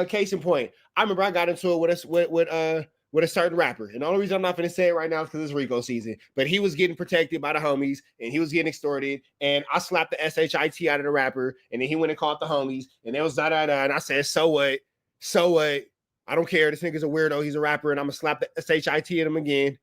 Case in point, I remember I got into it with a certain rapper. And the only reason I'm not going to say it right now is because it's Rico season. But he was getting protected by the homies and he was getting extorted. And I slapped the SHIT out of the rapper. And then he went and called the homies. And it was da-da-da. And I said, so what? So what? I don't care. This nigga's a weirdo. He's a rapper. And I'm going to slap the SHIT at him again.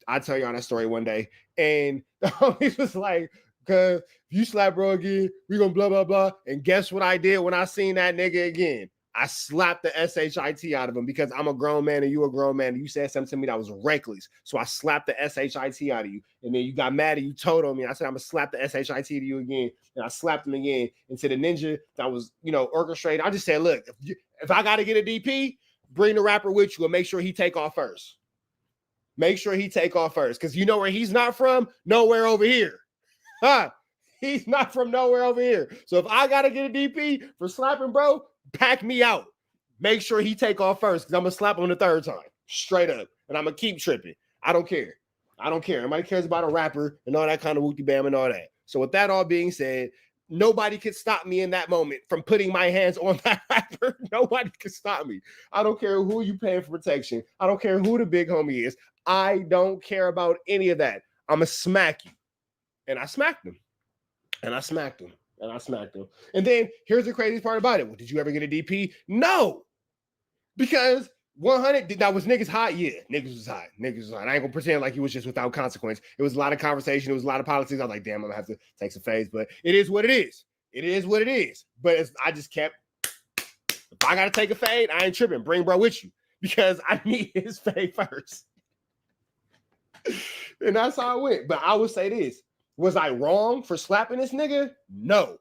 I'll tell you on that story one day. And the homies was like, because if you slap bro again, we going to blah, blah, blah. And guess what I did when I seen that nigga again? I slapped the SHIT out of him because I'm a grown man and you a grown man. And you said something to me that was reckless. So I slapped the SHIT out of you. And then you got mad and you told on me. I said, I'm going to slap the SHIT to you again. And I slapped him again. And to the ninja that was, orchestrated, I just said, look, if I got to get a DP, bring the rapper with you and make sure he take off first. Make sure he take off first. Because you know where he's not from? Nowhere over here. Huh? He's not from nowhere over here. So if I got to get a DP for slapping bro, pack me out. Make sure he take off first because I'm going to slap him the third time. Straight up. And I'm going to keep tripping. I don't care. Nobody cares about a rapper and all that kind of wookie bam and all that. So with that all being said, nobody could stop me in that moment from putting my hands on that rapper. Nobody could stop me. I don't care who you paying for protection. I don't care who the big homie is. I don't care about any of that. I'm going to smack you. And I smacked him. And then here's the craziest part about it. Well, did you ever get a DP? No. Because 100, that was niggas hot? Yeah, niggas was hot. I ain't gonna pretend like it was just without consequence. It was a lot of conversation. It was a lot of politics. I was like, damn, I'm gonna have to take some fades. But it is what it is. But I just kept, if I gotta take a fade, I ain't tripping. Bring bro with you. Because I need his fade first. And that's how it went. But I would say this. Was I wrong for slapping this nigga? No.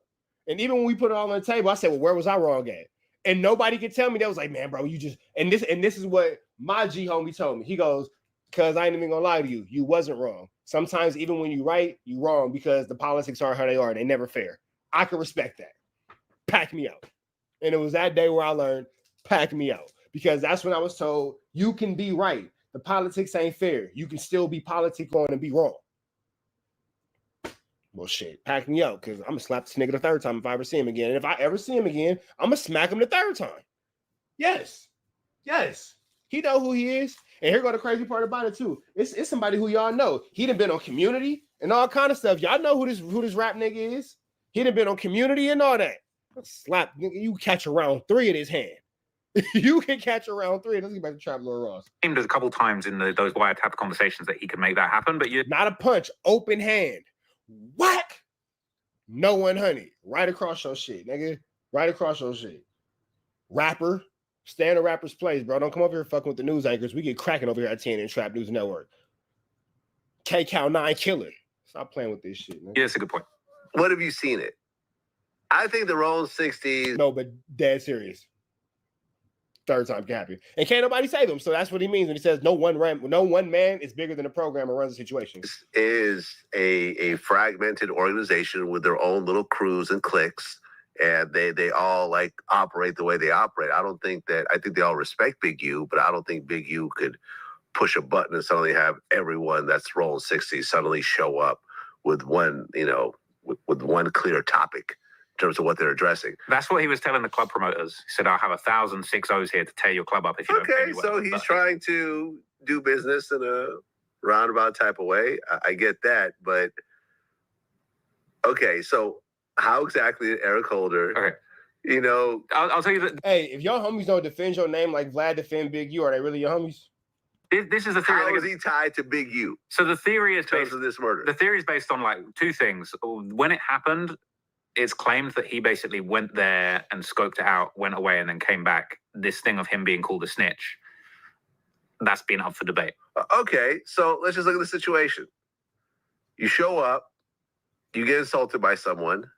And even when we put it all on the table, I said, well, where was I wrong at? And nobody could tell me. That was like, man, bro, you just, and this is what my G homie told me. He goes, cause I ain't even gonna lie to you. You wasn't wrong. Sometimes even when you right, you wrong because the politics are how they are. They never fair. I can respect that. Pack me out. And it was that day where I learned, pack me out. Because that's when I was told, you can be right. The politics ain't fair. You can still be politic on and be wrong. Well, shit, pack me out because I'm going to slap this nigga the third time if I ever see him again. And if I ever see him again, I'm going to smack him the third time. Yes. He know who he is. And here go the crazy part about it, too. It's somebody who y'all know. He done been on Community and all kind of stuff. Y'all know who this rap nigga is. He done been on Community and all that. Slap, nigga, you catch around 3 in his hand. You can catch around 3. Let's get back to Trap Lord Ross. Aimed a couple times in those wiretap conversations that he could make that happen, but you not a punch, open hand. Whack! No 100. Right across your shit, nigga. Right across your shit. Rapper. Stay in a rapper's place, bro. Don't come over here fucking with the news anchors. We get cracking over here at TNN Trap News Network. K-Cow 9 Killer. Stop playing with this shit, man. Yeah, that's a good point. What have you seen it? I think the Rolling 60s. No, but dead serious. Third time can happen. And can't nobody save him. So that's what he means when he says no one man is bigger than a program or runs a situation. This is a fragmented organization with their own little crews and cliques. And they all like operate the way they operate. I think they all respect Big U, but I don't think Big U could push a button and suddenly have everyone that's rolling 60s suddenly show up with one, with one clear topic in terms of what they're addressing. That's what he was telling the club promoters. He said, I'll have 1,000 6-0s here to tear your club up if you don't pay me Okay, so he's trying to do business in a roundabout type of way. I get that, but okay, so how exactly did Eric Holder, I'll tell you that. Hey, if your homies don't defend your name like Vlad defend Big U, are they really your homies? This is the theory. How is he tied to Big U? So the theory is based on this murder. The theory is based on like two things. When it happened, it's claimed that he basically went there and scoped it out, went away, and then came back. This thing of him being called a snitch, that's been up for debate. Okay, so let's just look at the situation. You show up, you get insulted by someone.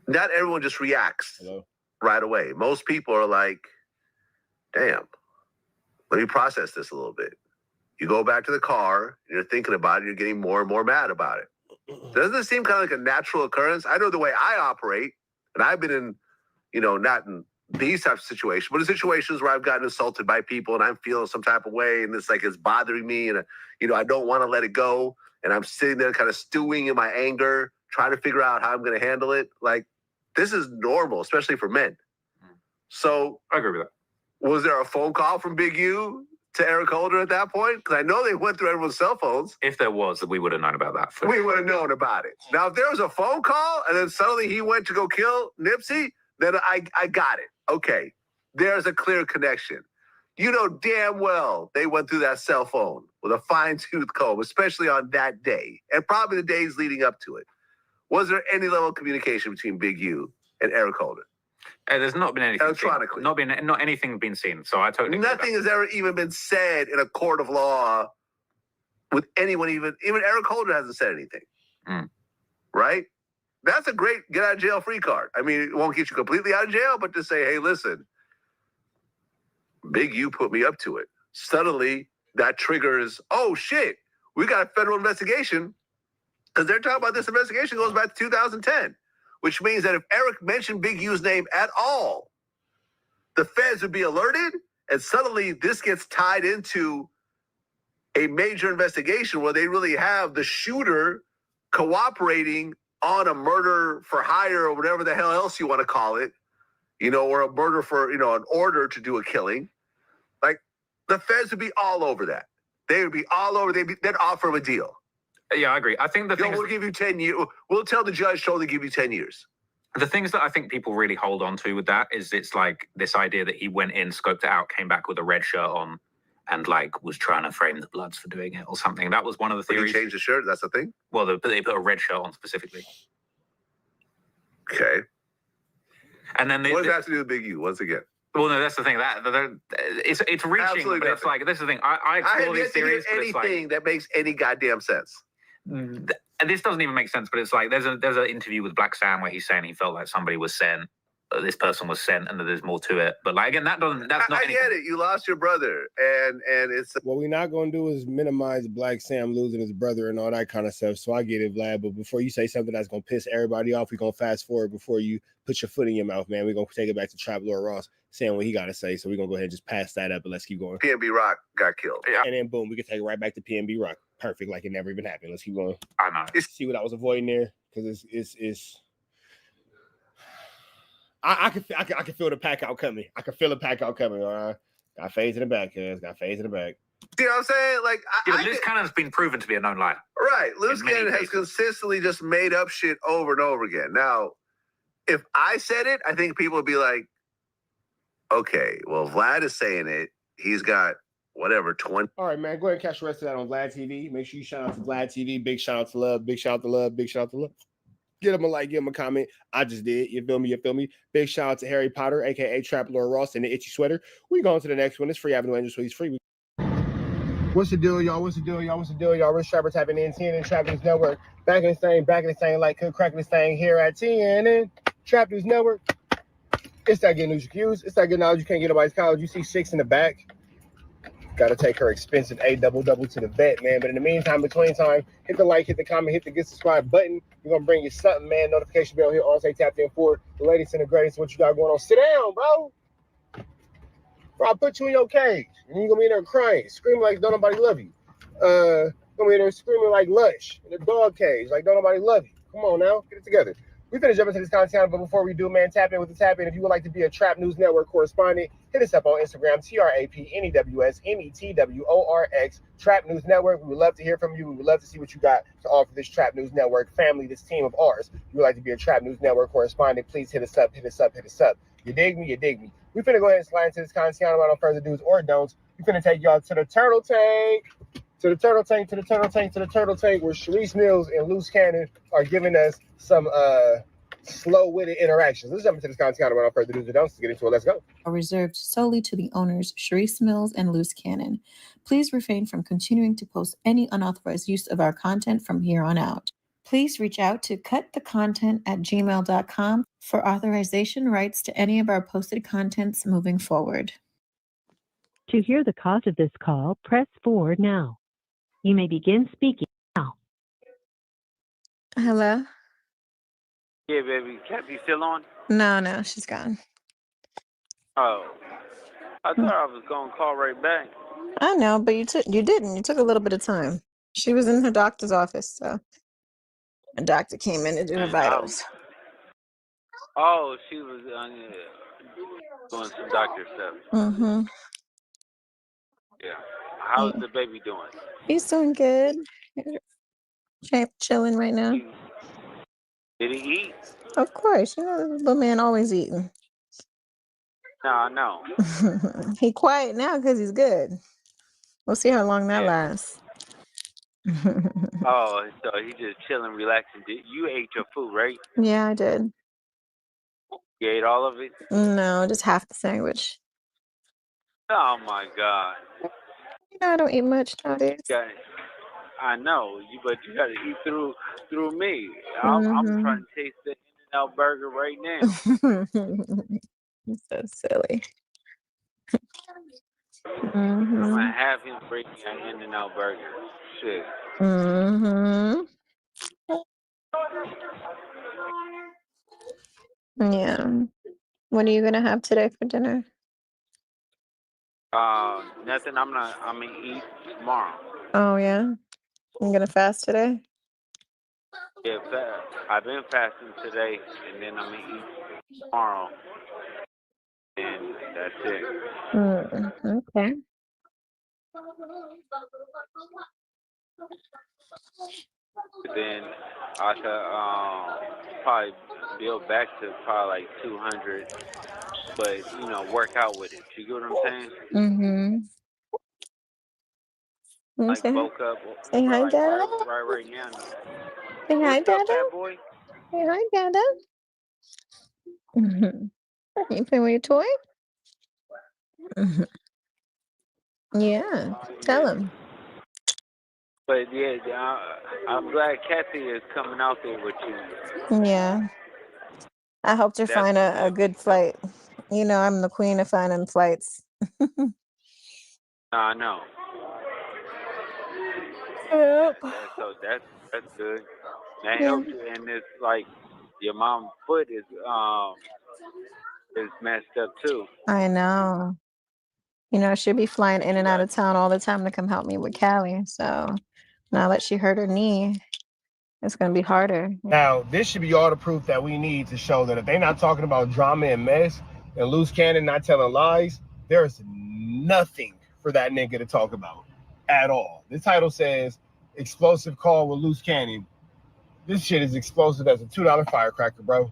Not everyone just reacts right away. Most people are like, damn, let me process this a little bit. You go back to the car, and you're thinking about it, you're getting more and more mad about it. Doesn't it seem kind of like a natural occurrence? I know the way I operate, and I've been in, not in these types of situations, but in situations where I've gotten insulted by people and I'm feeling some type of way and it's like it's bothering me and, I don't want to let it go. And I'm sitting there kind of stewing in my anger, trying to figure out how I'm going to handle it. Like, this is normal, especially for men. So I agree with that. Was there a phone call from Big U to Eric Holder at that point? Because I know they went through everyone's cell phones. If there was, we would have known about that. We would have known about it. Now, if there was a phone call and then suddenly he went to go kill Nipsey, then I got it. Okay, there's a clear connection. You know damn well they went through that cell phone with a fine-tooth comb, especially on that day, and probably the days leading up to it. Was there any level of communication between Big U and Eric Holder? There's not been anything electronically. Not anything been seen. So I totally. Nothing has ever even been said in a court of law with anyone. Even Eric Holder hasn't said anything. Right? That's a great get out of jail free card. I mean, it won't get you completely out of jail, but to say, hey, listen, Big U put me up to it. Suddenly, that triggers, oh shit, we got a federal investigation. Because they're talking about this investigation goes back to 2010, which means that if Eric mentioned Big U's name at all, the feds would be alerted, and suddenly this gets tied into a major investigation where they really have the shooter cooperating on a murder for hire or whatever the hell else you want to call it, or a murder for, an order to do a killing. Like, the feds would be all over that. They would be all over. They'd offer him a deal. Yeah, I agree. I think we'll give you 10 years. We'll tell the judge to only give you 10 years. The things that I think people really hold on to with that is it's like this idea that he went in, scoped it out, came back with a red shirt on, and like was trying to frame the Bloods for doing it or something. That was one of the theories. He changed the shirt? That's the thing? Well, they put a red shirt on specifically. Okay. And then what does that have to do with Big U once again? Well, no, that's the thing. It's reaching, absolutely but nothing. Uh, it's like this is the thing. I explore these theories, but it's anything that makes any goddamn sense. And this doesn't even make sense, but it's like there's an interview with Black Sam where he's saying he felt like somebody was sent, this person was sent, and that there's more to it. But like again, that's not. I get it. You lost your brother, and it's what we're not gonna do is minimize Black Sam losing his brother and all that kind of stuff. So I get it, Vlad. But before you say something that's gonna piss everybody off, we're gonna fast forward before you put your foot in your mouth, man. We're gonna take it back to Trap Lord Ross saying what he gotta say. So we're gonna go ahead and just pass that up and let's keep going. PNB Rock got killed. Yeah. And then boom, we can take it right back to PNB Rock. Perfect, like it never even happened. Let's keep going. I know. See what I was avoiding there, because it's. I can feel the pack out coming. I can feel the pack out coming. All right, got phase in the back, cuz got phase in the back. You know what I'm saying? Like, Loose Cannon's been proven to be a known liar. Right, Loose Cannon has consistently just made up shit over and over again. Now, if I said it, I think people would be like, "Okay, well, Vlad is saying it. He's got." Whatever, 20. All right, man. Go ahead and catch the rest of that on Vlad TV. Make sure you shout out to Vlad TV. Big shout out to love. Big shout out to love. Big shout out to love. Give him a like, give him a comment. I just did. You feel me? You feel me? Big shout out to Harry Potter, aka Trap Lord Ross, and the Itchy Sweater. We going to the next one. It's free Avenue Angel, so he's free. What's the deal, y'all? What's the deal, y'all? What's the deal, y'all? Rich Trapper tapping in, TNN Trap News Network. Back in the thing, like could crack this thing here at TNN Trap News Network. It's that getting news accused. It's that good knowledge you can't get nobody's college. You see 6 in the back. Gotta take her expensive double to the vet, man. But in the meantime, between time, hit the like, hit the comment, hit the get subscribe button. We're gonna bring you something, man. Notification bell here. All say tapped in for the latest and the greatest. What you got going on? Sit down, bro. Bro, I'll put you in your cage. And you're gonna be in there crying, screaming like don't nobody love you. Gonna be in there screaming like Lush in the dog cage, like don't nobody love you. Come on now, get it together. We finna jump into this content, but before we do, man, tap in with the tap in. If you would like to be a Trap News Network correspondent, hit us up on Instagram, TRAPNEWSNETWORX, Trap News Network. We would love to hear from you. We would love to see what you got to offer this Trap News Network family, this team of ours. If you would like to be a Trap News Network correspondent, please hit us up, hit us up, hit us up. You dig me? You dig me? We finna go ahead and slide into this content without no further do's or don'ts. We finna take y'all to the turtle tank. To the turtle tank, to the turtle tank, to the turtle tank, where Sharice Mills and Loose Cannon are giving us some slow-witted interactions. Let's jump into this content without further ado. Don't get into it. Let's go. Are reserved solely to the owners, Sharice Mills and Loose Cannon. Please refrain from continuing to post any unauthorized use of our content from here on out. Please reach out to cutthecontent@gmail.com for authorization rights to any of our posted contents moving forward. To hear the cost of this call, press 4 now. You may begin speaking now. Hello? Yeah, baby. Kathy still on? No, she's gone. Oh. I thought I was going to call right back. I know, but you didn't. You took a little bit of time. She was in her doctor's office, so a doctor came in to do her vitals. Oh, she was doing some doctor stuff. Mm-hmm. Yeah. How's the baby doing? He's doing good. Chilling right now. Did he eat? Of course, you know the little man always eating. No, no. He quiet now because he's good. We'll see how long that lasts. Oh, so he just chilling, relaxing. You ate your food, right? Yeah, I did. You ate all of it? No, just half the sandwich. Oh my God. You know I don't eat much nowadays. I know, but you got to eat through me. I'm trying to taste the In-N-Out burger right now. You're so silly. I'm gonna have him bring me an In-N-Out burger. Shit. Yeah. What are you gonna have today for dinner? Nothing. I'm gonna eat tomorrow. Oh yeah. I'm gonna fast today. Yeah, I've been fasting today, and then I'm gonna eat tomorrow, and that's it. Okay. Then I could probably build back to probably like 200, but work out with it. You get what I'm saying? Like bulk up. Say hi, Dada. Right now. Say hi, What's up, Dada. fat boy? Say hi, Dada. You playing with your toy? Yeah. Tell him. But yeah, I'm glad Kathy is coming out there with you. Yeah. I hope to find a good flight. You know, I'm the queen of finding flights. I know. Yep. So that's good. That helps you, and it's like your mom's foot is messed up too. I know. You know, she'll be flying in and out of town all the time to come help me with Callie. So now that she hurt her knee, it's going to be harder. Now, this should be all the proof that we need to show that if they're not talking about drama and mess and Loose Cannon not telling lies, there's nothing for that nigga to talk about at all. The title says, explosive call with Loose Cannon. This shit is explosive as a $2 firecracker, bro.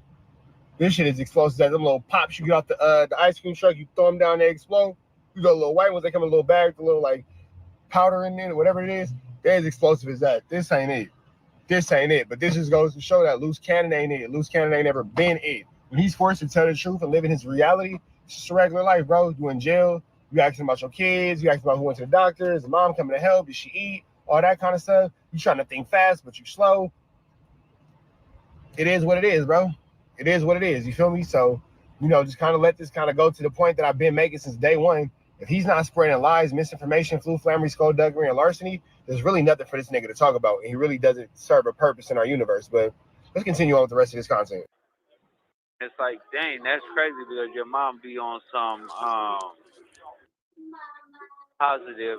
This shit is explosive as them little pops you get off the ice cream truck, you throw them down, they explode. You got little white ones, they come in a little bag with a little like powder in there, whatever it is. They're as explosive as that. This ain't it. this ain't it. But this just goes to show that loose cannon ain't it. Loose cannon ain't ever been it. When he's forced to tell the truth and live in his reality, it's just a regular life, bro. You in jail, you asking about your kids, you asking about who went to the doctor, is the mom coming to help, did she eat, all that kind of stuff. You trying to think fast, but you slow. It is what it is, bro. It is what it is. You feel me? So, just kind of let this kind of go to the point that I've been making since day one. If he's not spreading lies, misinformation, flummery, skullduggery, and larceny, there's really nothing for this nigga to talk about. And he really doesn't serve a purpose in our universe. But let's continue on with the rest of this content. It's like, dang, that's crazy because your mom be on some positive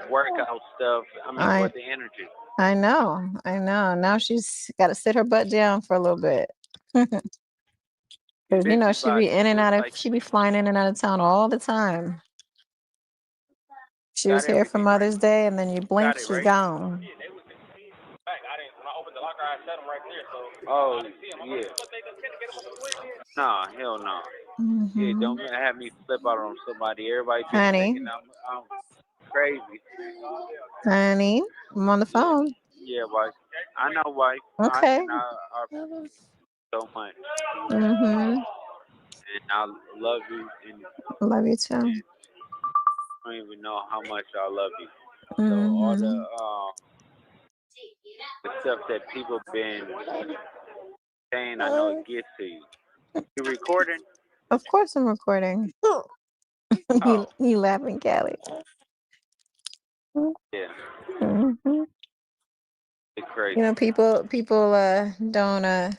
workout stuff. For the energy. I know. Now she's got to sit her butt down for a little bit. Because, she be in and out of, she be flying in and out of town all the time. She was here for Mother's Day, and then you blink, she's gone. Oh, yeah. Nah, hell no. Yeah, don't have me flip out on somebody. Everybody just thinking I'm crazy. Honey, I'm on the phone. Yeah, wife. I know, wife. Okay. I so much. Mm-hmm. And I love you. And Love you too. I don't even know how much I love you. Mm-hmm. So all the stuff that people been saying, I know it gets to you. You recording? Of course I'm recording. You laughing, Callie. Yeah. Mm-hmm. It's crazy. People don't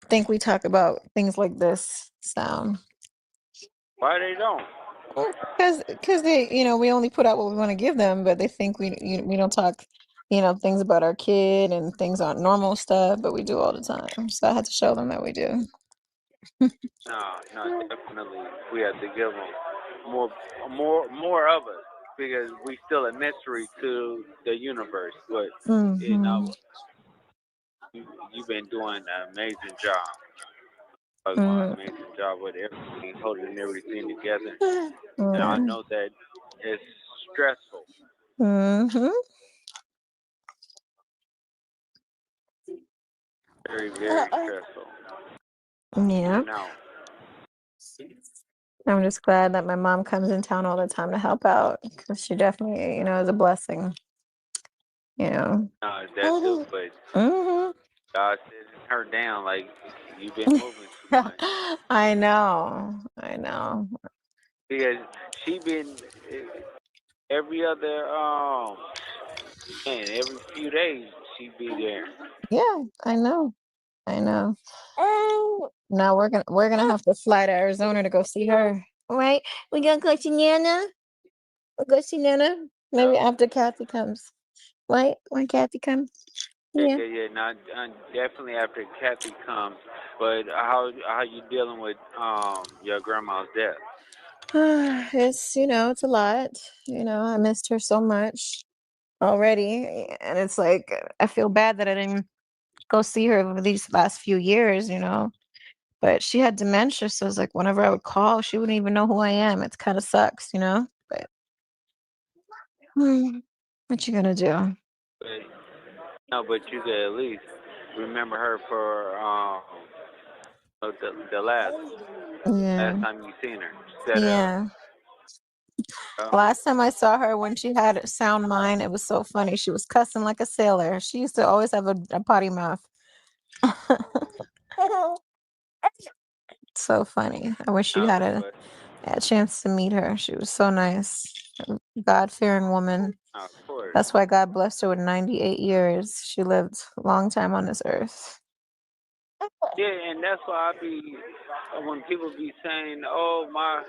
think we talk about things like this. So Why they don't? because they, we only put out what we want to give them, but they think we don't talk, things about our kid and things aren't normal stuff, but we do all the time. So I had to show them that we do. No, definitely. We have to give them more of us because we still a mystery to the universe. But you've been doing an amazing job. Amazing job with everything, holding everything together. And I know that it's stressful. Mm-hmm. Very, very stressful. Yeah. I'm just glad that my mom comes in town all the time to help out because she definitely, is a blessing. That too, but God sitting her down like you've been moving too much. I know. Because she been every other every few days she be there. Yeah, I know. Now we're gonna have to fly to Arizona to go see her. Right? We gonna go to Nana. We'll go see Nana. Maybe after Kathy comes. Right? When Kathy comes. Yeah. Not definitely after Kathy comes. But how you dealing with your grandma's death? It's it's a lot. I missed her so much already, and it's like I feel bad that I didn't go see her over these last few years. But she had dementia, so it's like whenever I would call, she wouldn't even know who I am. It kind of sucks, But what you gonna do? But you could at least remember her for the last time you seen her. Yeah. Last time I saw her when she had sound mind, it was so funny. She was cussing like a sailor. She used to always have a potty mouth. So funny. I wish you had a chance to meet her. She was so nice. God-fearing woman. Of course. That's why God blessed her with 98 years. She lived a long time on this earth. Yeah, and that's why when people be saying, "Oh, my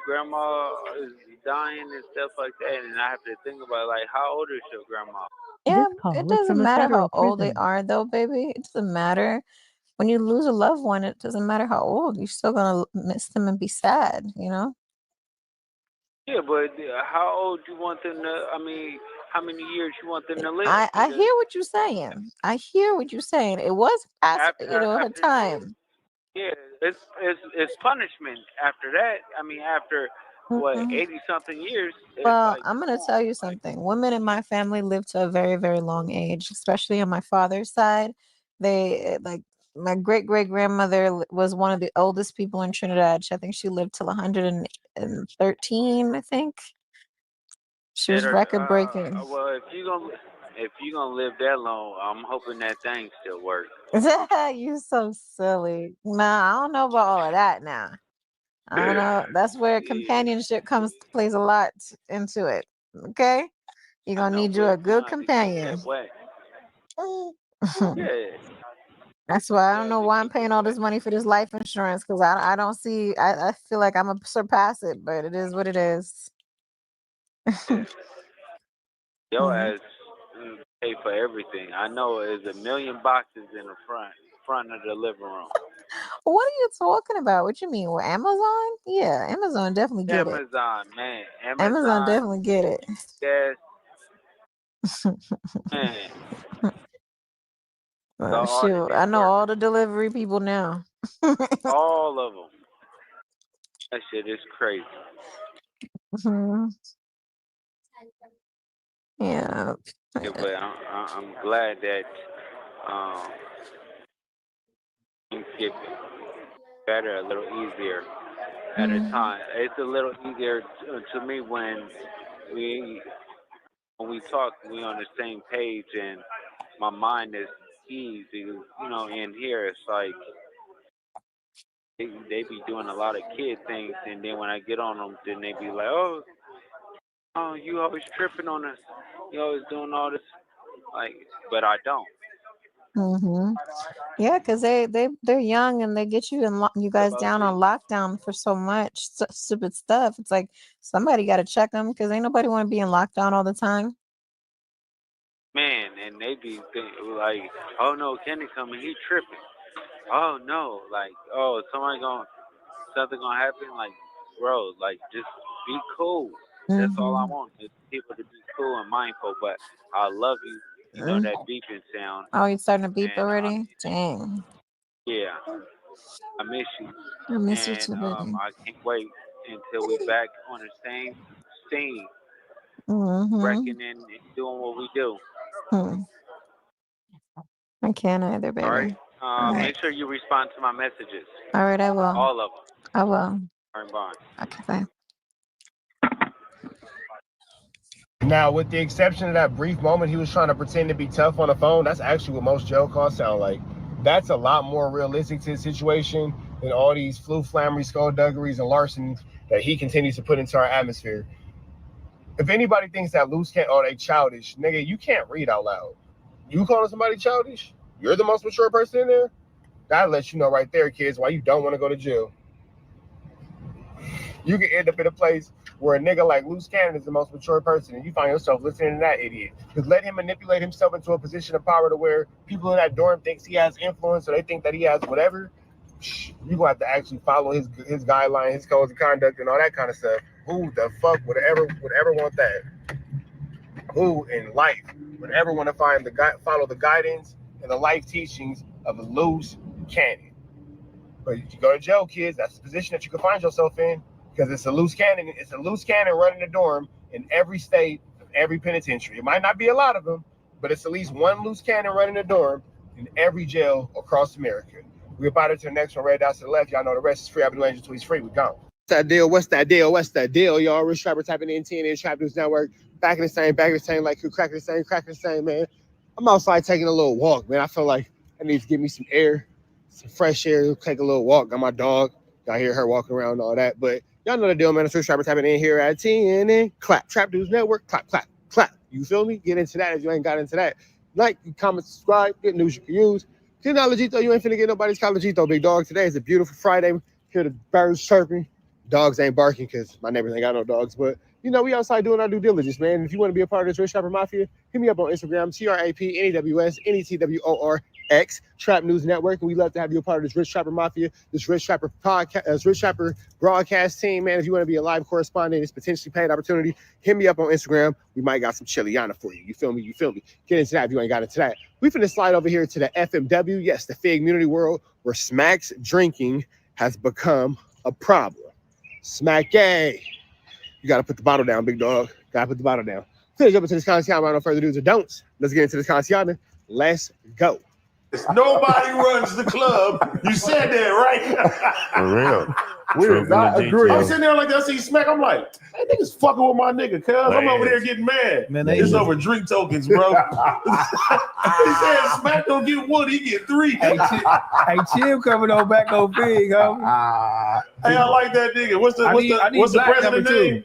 grandma is dying" and stuff like that, and I have to think about like, how old is your grandma? Yeah, it doesn't matter how old they are, though, baby. It doesn't matter. When you lose a loved one, it doesn't matter how old. You're still gonna miss them and be sad, Yeah, but how old you want them to? How many years you want them to live? I hear what you're saying. It was past, her time. Yeah, it's punishment after that. After what 80-something years. It's Well, like, I'm come gonna on. tell you something. Women in my family live to a very, very long age, especially on my father's side. They like my great great grandmother was one of the oldest people in Trinidad. I think she lived till 113, I think. She was record breaking. Well, if you gonna live that long, I'm hoping that thing still works. You so silly. Nah, I don't know about all of that now. I don't know. That's where companionship plays a lot into it. Okay? You're I gonna know, need you but a you don't good have to keep companion. that way. Yeah. That's why I don't Yeah, know to why I'm keep it paying all wet. this money for this life insurance because I don't see I feel like I'm gonna surpass it, but it is what it is. Your Mhm. ass pay for everything. I know there's a million boxes in the front of the living room. What are you talking about? What you mean? Well, Amazon? Yeah, Amazon definitely get it. Amazon, man. Amazon Amazon, definitely get it. yes, man. Well, Got all the shoot, I know network, all the delivery people now. all of them. That shit is crazy. Mhm. Yeah. Yeah, but I'm glad that things get better, a little easier at a Mhm. time. It's a little easier to me when we talk, we on the same page, and my mind is easy. You know, in here it's like they be doing a lot of kid things, and then when I get on them, then they be like, oh, you always tripping on us. You always doing all this, like, but I don't. Mhm. Yeah, because they're young and they get you you What guys about down you? on lockdown for so much stupid stuff. It's like somebody got to check them because ain't nobody want to be in lockdown all the time. Man, and they be like, oh no, Kenny coming, he tripping. Oh no, like, oh, something gonna happen. Like, bro, like, just be cool. That's all I Mhm. want is people to be cool and mindful. But I love you. You know that Mhm. beeping sound, Oh, you starting to beep and already? Dang. yeah, I miss you, I miss you and too, baby. I can't wait until we back on the same scene, Mhm. wrecking and doing what we do. Hmm. I can't either, All baby. right. All right. Make sure you respond to my messages, All right, I will. all of them. I will. All right, bye. Okay, bye. Now, with the exception of that brief moment he was trying to pretend to be tough on the phone, that's actually what most jail calls sound like. That's a lot more realistic to the situation than all these flammery, skullduggeries, and larcenies that he continues to put into our atmosphere. If anybody thinks that loose can't, oh, they childish, nigga, you can't read out loud. You calling somebody childish? You're the most mature person in there? That lets you know right there, kids, why you don't want to go to jail. You can end up in a place where a nigga like Loose Cannon is the most mature person, and you find yourself listening to that idiot. Because let him manipulate himself into a position of power to where people in that dorm thinks he has influence, or they think that he has whatever. You gonna have to actually follow his guidelines, his codes of conduct, and all that kind of stuff. Who the fuck would ever want that? Who in life would ever want to follow the guidance and the life teachings of a Loose Cannon? But you go to jail, kids. That's the position that you can find yourself in because it's a loose cannon. It's a loose cannon running the dorm in every state, every penitentiary. It might not be a lot of them, but it's at least one loose cannon running the dorm in every jail across America. We're about to the next one, right down to the left. Y'all know the rest is free. Avenue Angel Tweets free. We gone. What's that deal? What's that deal? What's that deal, y'all? Rich Trapper typing in TNN Trap News Network. Back in the same, like who cracking the same, man. I'm outside taking a little walk, man. I feel like I need to give me some air. Some fresh air, take a little walk. Got my dog. Y'all hear her walking around and all that. But y'all know the deal, man. It's Rich Trapper tapping in here at TNN. Clap. Trap News Network. Clap, clap, clap. You feel me? Get into that if you ain't got into that. Like, comment, subscribe. Get news you can use. Get knowledge, you ain't finna get nobody's college, big dog. Today is a beautiful Friday. Hear the birds chirping. Dogs ain't barking because my neighbors ain't got no dogs. But, you know, we outside doing our due diligence, man. If you want to be a part of this Rich Trapper Mafia, hit me up on Instagram, TRAPNEWS, Trap News Network, and we love to have you a part of this Rich Trapper Mafia, this Rich Trapper podcast, this Rich Trapper broadcast team, man. If you want to be a live correspondent, it's potentially paid opportunity. Hit me up on Instagram. We might got some chiliana for you. You feel me? You feel me? Get into that if you ain't got into that. We finna slide over here to the FMW, yes, the Fig Community World, where Smack's drinking has become a problem. Smack A. You got to put the bottle down, big dog. Got to put the bottle down. Let's jump into this content. Without no further do's or don'ts. Let's get into this content. Let's go. Nobody runs the club. You said that, right? For real. We did not agree. I'm I'm sitting there like that, see Smack. I'm like, that nigga's fucking with my nigga, cuz. I'm over there getting mad. Man, it's over drink tokens, bro. He said Smack don't get one, he get three. Hey, Chim coming on back on big, huh? Hey, I like that nigga. What's the president name?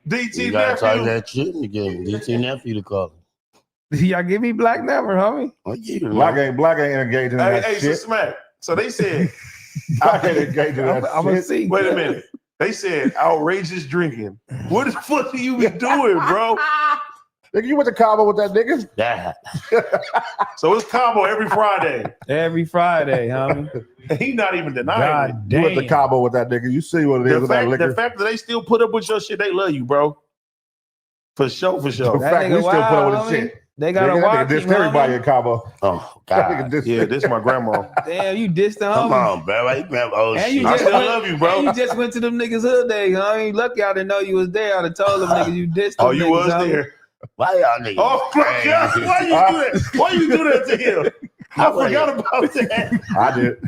DT You gotta talk nephew. that shit again. DT nephew to call him. Y'all give me black number, homie. Oh, yeah, Black ain't engaged in that Hey, shit. so Smack. So they said, Black ain't engaged in that I'm gonna shit. see. wait a minute. They said outrageous drinking. What the fuck do you be doing, bro? Nigga, you went to Cabo with that nigga? Yeah. So it's combo every Friday. Every Friday, homie. He not even denying God it. You went to damn. Cabo with that nigga. You see what it is with that liquor. The fact that they still put up with your shit, they love you, bro. For sure, for The sure. That fact we nigga still put up wild, with his homie. shit. They got Nigga, a that watch nigga dissed everybody in Cabo. Oh, That nigga God. dissed Yeah, this my grandma. Damn, you dissed the Come homie. on, bro. Why you remember old And shit? you I just still went, love you, bro. and you just went to them niggas hood day, huh? I ain't lucky I didn't know you was there. I'd have told them niggas you dissed them Oh, you niggas, was homie. there. Why y'all niggas? Oh my God! Why you do that? Why you do that to him? I wasn't- forgot about that. I did.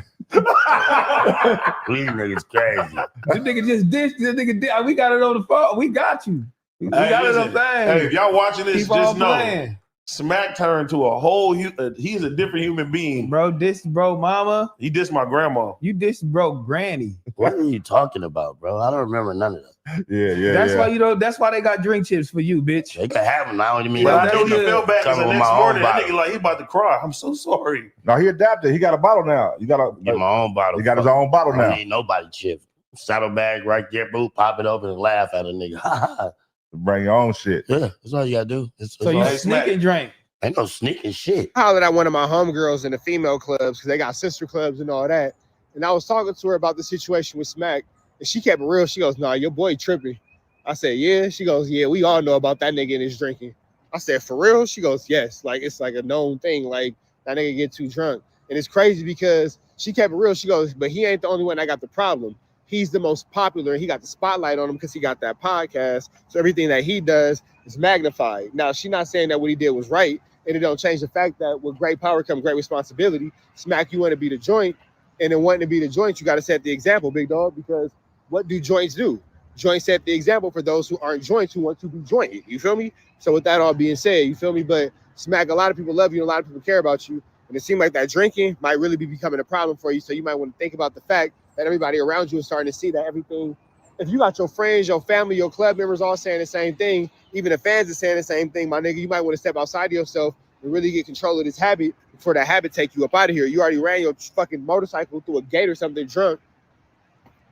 These niggas crazy. This nigga just dished. This nigga did. We got it on the phone. We got you. We Hey, got listen. it on thing. Hey, if y'all watching this, Keep on just know playing. Smack turned to a whole. He's a different human being. Bro, this bro mama. He dissed my grandma. You this bro granny. What are you talking about, bro? I don't remember none of that. Yeah. That's why you know. That's why they got drink chips for you, bitch. They can have them. I don't mean But I that's know you good. felt bad because the Coming with next my own morning, that bottle. nigga like he about to cry. I'm so sorry. No, he adapted. He got a bottle now. You got a. Get my own bottle. He got his own bottle I don't now. need nobody chip. Saddlebag right there, boo. Pop it open and laugh at a nigga. Ha ha. Bring your own shit. Yeah, that's all you gotta do. So you sneak and drink. Ain't no sneaking shit. I hollered at one of my homegirls in the female clubs because they got sister clubs and all that. And I was talking to her about the situation with Smack, and she kept it real. She goes, "Nah, your boy tripping." I said, "Yeah." She goes, "Yeah, we all know about that nigga and his drinking." I said, "For real?" She goes, "Yes." Like it's like a known thing. Like that nigga get too drunk, and it's crazy because she kept it real. She goes, "But he ain't the only one that got the problem. He's the most popular. He got the spotlight on him because he got that podcast. So everything that he does is magnified." Now she's not saying that what he did was right. And it don't change the fact that with great power comes great responsibility. Smack, you want to be the joint, and in wanting to be the joint, you got to set the example, big dog, because what do joints do? Joints set the example for those who aren't joints who want to be jointed. You feel me? So with that all being said, you feel me? But Smack, a lot of people love you, and a lot of people care about you, and it seems like that drinking might really be becoming a problem for you. So you might want to think about the fact that everybody around you is starting to see that everything. If you got your friends, your family, your club members all saying the same thing, even the fans are saying the same thing, my nigga, you might want to step outside of yourself and really get control of this habit before that habit take you up out of here. You already ran your fucking motorcycle through a gate or something drunk.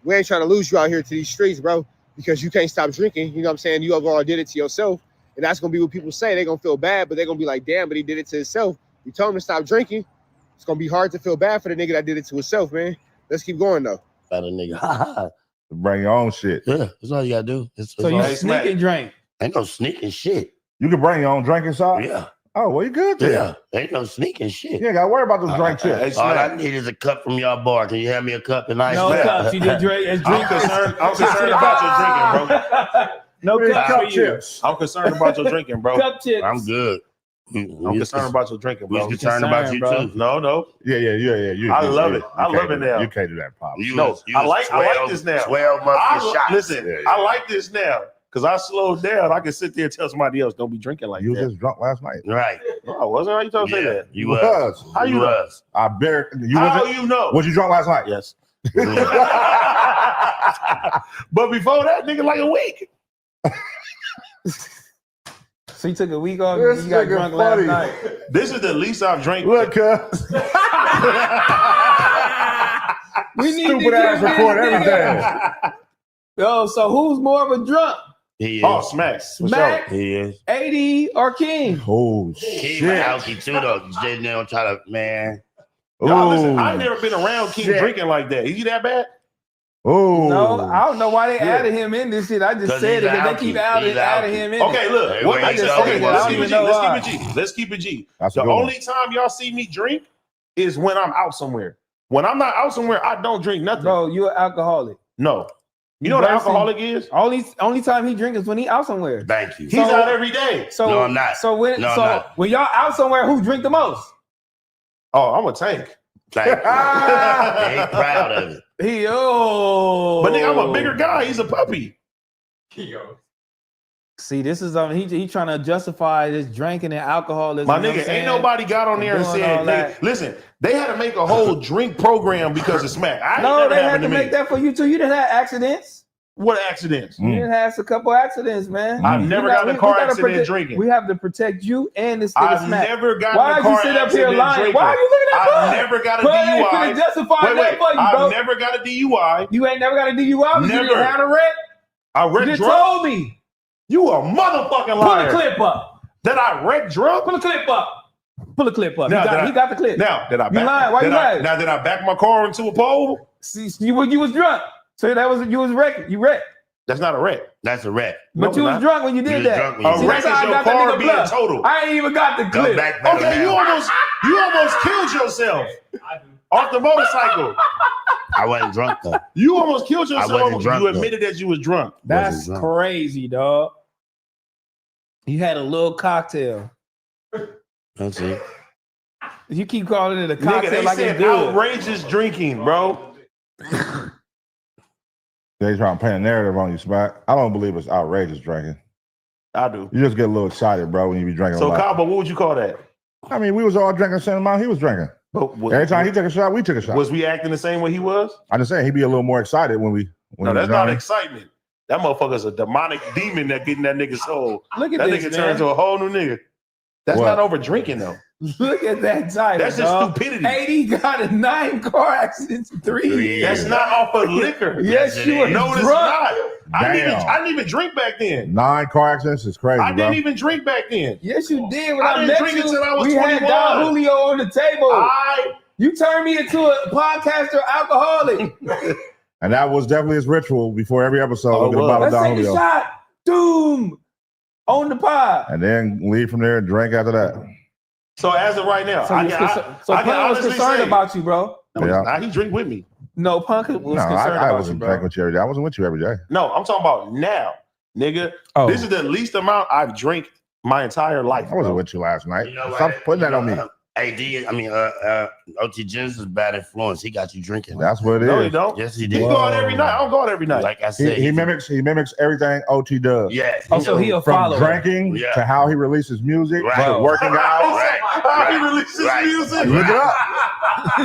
We ain't trying to lose you out here to these streets, bro, because you can't stop drinking. You know what I'm saying? You overall did it to yourself, and that's going to be what people say. They're going to feel bad, but they're going to be like, damn, but he did it to himself. You told him to stop drinking. It's going to be hard to feel bad for the nigga that did it to himself, man. Let's keep going, though. About a nigga. Ha ha. Bring your own shit. Yeah, that's all you gotta do. So you sneak and drink. Ain't no sneaking shit. You can bring your own drinking shot? Yeah. Oh, well, you good then. Yeah. Ain't no sneaking shit. You ain't got to worry about those drink chips. All I need is a cup from y'all bar. Can you have me a cup and ice? No cups. You did drink. I'm concerned about your drinking, bro. No cup for you. chips. I'm concerned about your drinking, bro. Cup chips. I'm good. I'm concerned about your drinking, bro. We concerned about you bro. too. No. Yeah. I love it. I love it now. You can't do that, problem. I like this now. 12 months shots. Listen, I like this now because I slowed down. I can sit there and tell somebody else, don't be drinking like You that. was just drunk last night. Right. No, I wasn't. How you trying to say that? You was. How you know? I bear. You How wasn't? you know? Was you drunk last night? Yes. But before that, nigga, like a week. So you took a week off This and you got nigga drunk funny. last night. This is the least I've drank. Look, We need stupid to ass get record this everything. nigga. Yo, so who's more of a drunk? He is. Oh, Smack. Smack, He is. 80 or King? Oh, King shit. healthy too though. Sitting there and try to, man. Y'all, listen, Ooh. I've never been around King Shit. drinking like that. Is he that bad? Oh. No, I don't know why they Yeah. added him in this shit. I just 'Cause said he's it because out they keep here. adding He's out him in. Okay, look. Hey, What, wait, I just so okay, he let's wasn't keep it even G. know Let's why. keep it G. Let's keep it G. That's a The good one. only time y'all see me drink is when I'm out somewhere. When I'm not out somewhere, I don't drink nothing. Bro, you're an alcoholic. No. You know what an alcoholic is? Only time he drinks is when he out somewhere. Thank you. He's out every day. So no, I'm not. So when when y'all out somewhere, who drink the most? Oh, I'm a tank. Thank you. They ain't proud of it. But nigga, I'm a bigger guy. He's a puppy. See, this is he trying to justify this drinking and alcoholism. My nigga, ain't nobody got on there and said, listen, they had to make a whole drink program because of Smack. They had to make that for you too. You didn't have accidents. What accidents? You didn't have a couple accidents, man. I've never gotten in a car accident drinking. We have to protect you and this nigga Smack. I've never gotten in a car accident drinking. Why are you looking at that? I've never got a DUI. Justify that for you, bro. I've never got a DUI. You ain't never got a DUI? Never. You had a wreck? I wrecked You drunk. told me. You a motherfucking liar. Pull the clip up. That I wrecked drunk? Pull the clip up. Pull the clip up. Now, He got the clip. Now, did I back? You lying? Why you lying? Now, did I back my car into a pole? See, you was drunk. So you was wrecked. You wrecked. That's not a wreck. That's a wreck. But you was drunk when you did that. A wreck is your car being total. I ain't even got the clip. Okay, you almost killed yourself off the motorcycle. I wasn't drunk though. You almost killed yourself. I wasn't drunk, you admitted that you was drunk. That's crazy, dog. You had a little cocktail. That's it. You keep calling it a cocktail Nigga, they like said it's good. outrageous drinking, bro. They trying to paint a narrative on you, Smack. I don't believe it's outrageous drinking. I do. You just get a little excited, bro, when you be drinking a lot. Kyle, but what would you call that? I mean, we was all drinking the same amount he was drinking. Every time he took a shot, we took a shot. Was we acting the same way he was? I'm just saying, he'd be a little more excited when we. No, that's not excitement. That motherfucker's a demonic demon that get in that nigga's soul. Look at that this, nigga man. turns to a whole new nigga. That's What? not over drinking though. Look at that title. That's just dog. stupidity. 80 got in 9 car accidents, 3. That's not off of liquor. Yes, you were No, it's drunk. not. I Damn. didn't even drink back then. 9 car accidents is crazy, I bro. didn't even drink back then. Yes, you did. When I I didn't met drink you, until I was we 21. had Don Julio on the table. You turned me into a podcaster alcoholic. And that was definitely his ritual before every episode. Look at the bottle Let's of Don take a Julio. shot. Doom. On the pod. And then leave from there and drink after that. So as of right now, So I Punk was honestly concerned say, about you, bro. Yeah. He drink with me. No, Punk was No, concerned I about you, wasn't bro. drinking with you every day. I wasn't with you every day. No, I'm talking about now, nigga. Oh. This is the least amount I've drank my entire life. I wasn't bro. with you last night. You know Stop what? putting that on me. OT Genesis bad influence. He got you drinking. That's what it is. No, you don't. Yes, he He did. go out every night. I don't go out every night. Like I said, He mimics everything OT does. Yes. Oh, so he a From follower. drinking Yeah. to how he releases music Right. to working out. How he releases music. Look it up.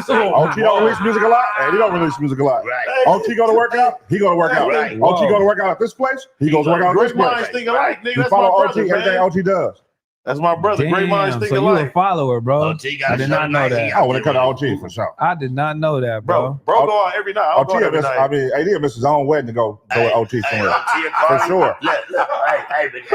OT don't release music a lot, and he don't release music a lot. Right. OT go to work out, he go to work out. Right. OT go to work out at this place, he goes to work out at this Great minds place. think alike, nigga. You That's my follow brother, OT, everything man. OT does. That's my brother. Great minds Damn, think so you a alike. follower, bro. OT got I did not know that. Oh, when it comes to OT, for sure. I did not know that, bro. Bro go out every night. I don't go out OT, every night. I mean, AD missed his own wedding to go with OT somewhere. For sure.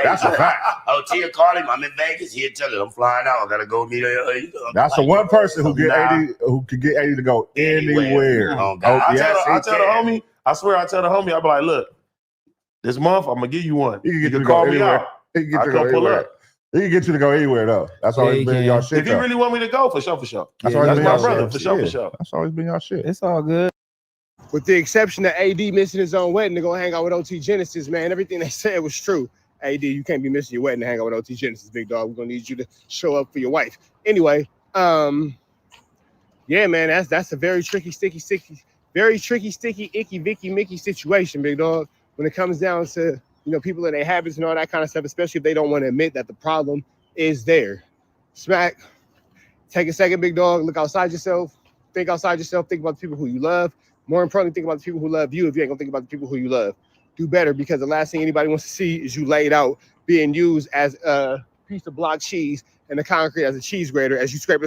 That's a fact. OT will call him. I'm in Vegas. He'll tell him I'm flying out. I gotta go meet her. That's the one person who could get AD to go anywhere. Oh, God. I tell the homie, I swear I tell the homie, I be like, look, this month I'm gonna give you one. He can You get you can to call go me anywhere. out. He can get I you to come go pull anywhere. up. He can get you to go anywhere though. That's always been y'all shit. If he really want me to go, for sure. That's That's always been my y'all brother, shit. for sure, Yeah. for sure. That's always been y'all shit. It's all good. With the exception of AD missing his own wedding to go hang out with OT Genesis, man, everything they said was true. AD, you can't be missing your wedding to hang out with OT Genesis, big dog. We're gonna need you to show up for your wife. Anyway, yeah, man, that's a very tricky, sticky, icky, Vicky, Mickey situation, big dog. When it comes down to people and their habits and all that kind of stuff, especially if they don't want to admit that the problem is there. Smack, take a second, big dog. Look outside yourself. Think outside yourself. Think about the people who you love. More importantly, think about the people who love you if you ain't gonna think about the people who you love. Do better, because the last thing anybody wants to see is you laid out being used as a piece of block cheese and the concrete as a cheese grater as you scrape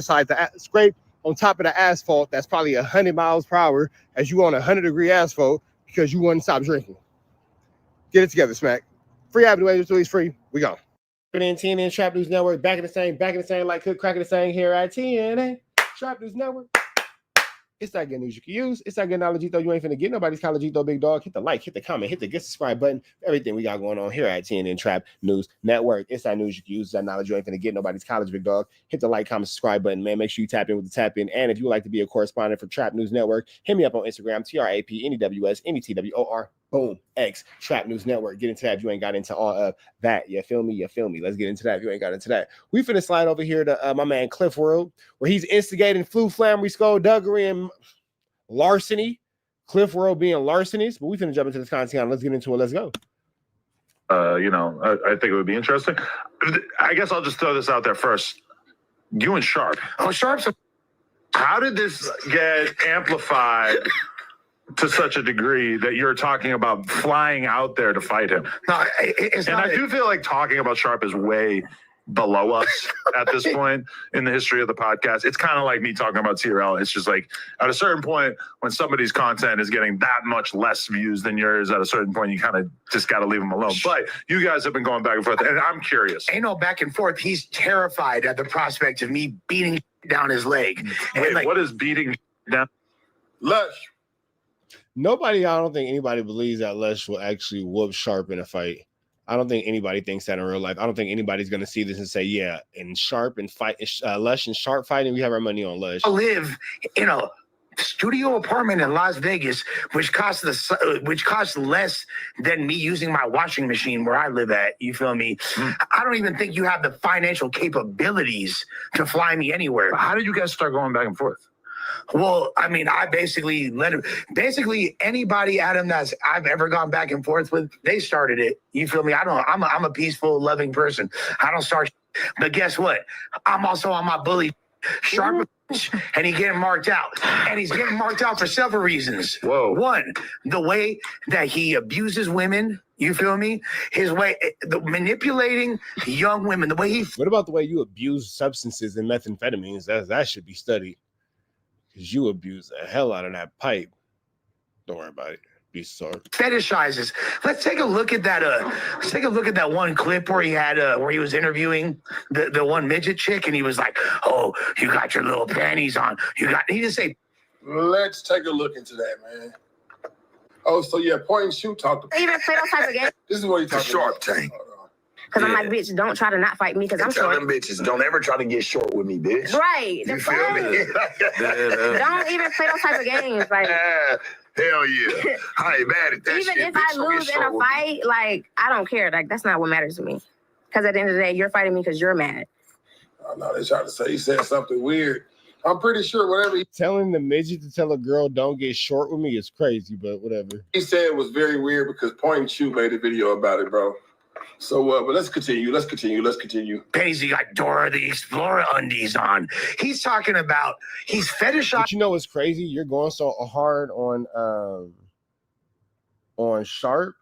on top of the asphalt that's probably 100 miles per hour as you on 100-degree asphalt because you wouldn't stop drinking. Get it together, Smack. Free Avenue, it's free. We gone. TNN Trap News Network, back in the same, like Cook cracking the same here at TNN Trap News Network. It's that good news you can use. It's that good knowledge, though. You ain't finna get nobody's college, though, big dog. Hit the like, hit the comment, hit the get subscribe button. Everything we got going on here at TNN Trap News Network. It's that news you can use. It's that knowledge you ain't finna get nobody's college, big dog. Hit the like, comment, subscribe button, man. Make sure you tap in with the tap in. And if you would like to be a correspondent for Trap News Network, hit me up on Instagram, TRAPNEWS, NETWOR. Boom. X Trap News Network. Get into that if you ain't got into all of that. You feel me? You feel me? Let's get into that if you ain't got into that. We finna slide over here to my man Cliff World, where he's instigating flu, flammery, skullduggery, and larceny. Cliff World being larcenies, but we finna jump into this content. Let's get into it. Let's go. I think it would be interesting. I guess I'll just throw this out there first. You and Sharp. Oh, Sharp's How did this get amplified to such a degree that you're talking about flying out there to fight him? No, it's and not. I do feel like talking about Sharp is way below us at this point in the history of the podcast. It's kind of like me talking about TRL. It's just like at a certain point when somebody's content is getting that much less views than yours, at a certain point you kind of just got to leave them alone. But you guys have been going back and forth, and I'm curious. Ain't no back and forth. He's terrified at the prospect of me beating down his leg. Wait, what is beating down? Lush. I don't think anybody believes that Lush will actually whoop Sharp in a fight. I don't think anybody thinks that in real life. I don't think anybody's going to see this and say, yeah, in Sharp and fight, Lush and Sharp fighting, we have our money on Lush. I live in a studio apartment in Las Vegas, which costs less than me using my washing machine where I live at. You feel me? I don't even think you have the financial capabilities to fly me anywhere. How did you guys start going back and forth? Well, I mean, I basically let him. Basically, anybody, Adam, that's I've ever gone back and forth with, they started it. You feel me? I'm a peaceful, loving person. I don't start. But guess what? I'm also on my bully Sharp, and he's getting marked out. And he's getting marked out for several reasons. Whoa. One, the way that he abuses women. You feel me? His way, the manipulating young women. The way he. What about the way you abuse substances and methamphetamines? That should be studied. Because you abuse the hell out of that pipe. Don't worry about it. Be sorry. Fetishizes. Let's take a look at that. Let's take a look at that one clip where he had where he was interviewing the one midget chick, and he was like, "Oh, you got your little panties on. You got." He didn't say. Let's take a look into that, man. Oh, so yeah, point and shoot talked about. Even play those type of games. This is what he talked Sharp about. tank. Because I'm like, bitch, don't try to not fight me because I'm Tell short. them bitches, don't ever try to get short with me, bitch. Right. You feel me? Don't even play those type of games. Like, hell yeah. I ain't mad at that even shit. if bitch, I don't get lose in short a with me. fight, like, I don't care. Like, that's not what matters to me. Because at the end of the day, you're fighting me because you're mad. Oh, no, they tried to say he said something weird. I'm pretty sure whatever Telling the midget to tell a girl don't get short with me is crazy, but whatever. he said was very weird because point and shoot made a video about it, bro. So, but let's continue. Penny's, he got Dora the Explorer undies on. He's talking about he's fetishizing. But you know what's crazy? You're going so hard on Sharp.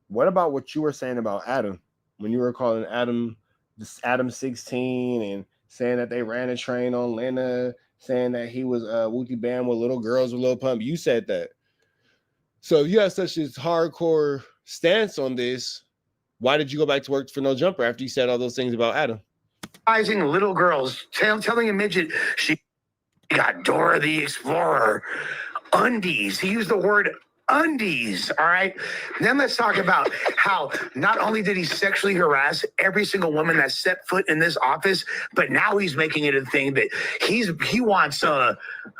What about what you were saying about Adam when you were calling Adam 16 and saying that they ran a train on Lena, saying that he was Wookie Bam with little girls with Lil Pump? You said that. So if you have such a hardcore stance on this, why did you go back to work for No Jumper after you said all those things about Adam? Little girls, telling a midget she got Dora the Explorer undies. He used the word undies, all right? Then let's talk about how not only did he sexually harass every single woman that set foot in this office, but now he's making it a thing that he wants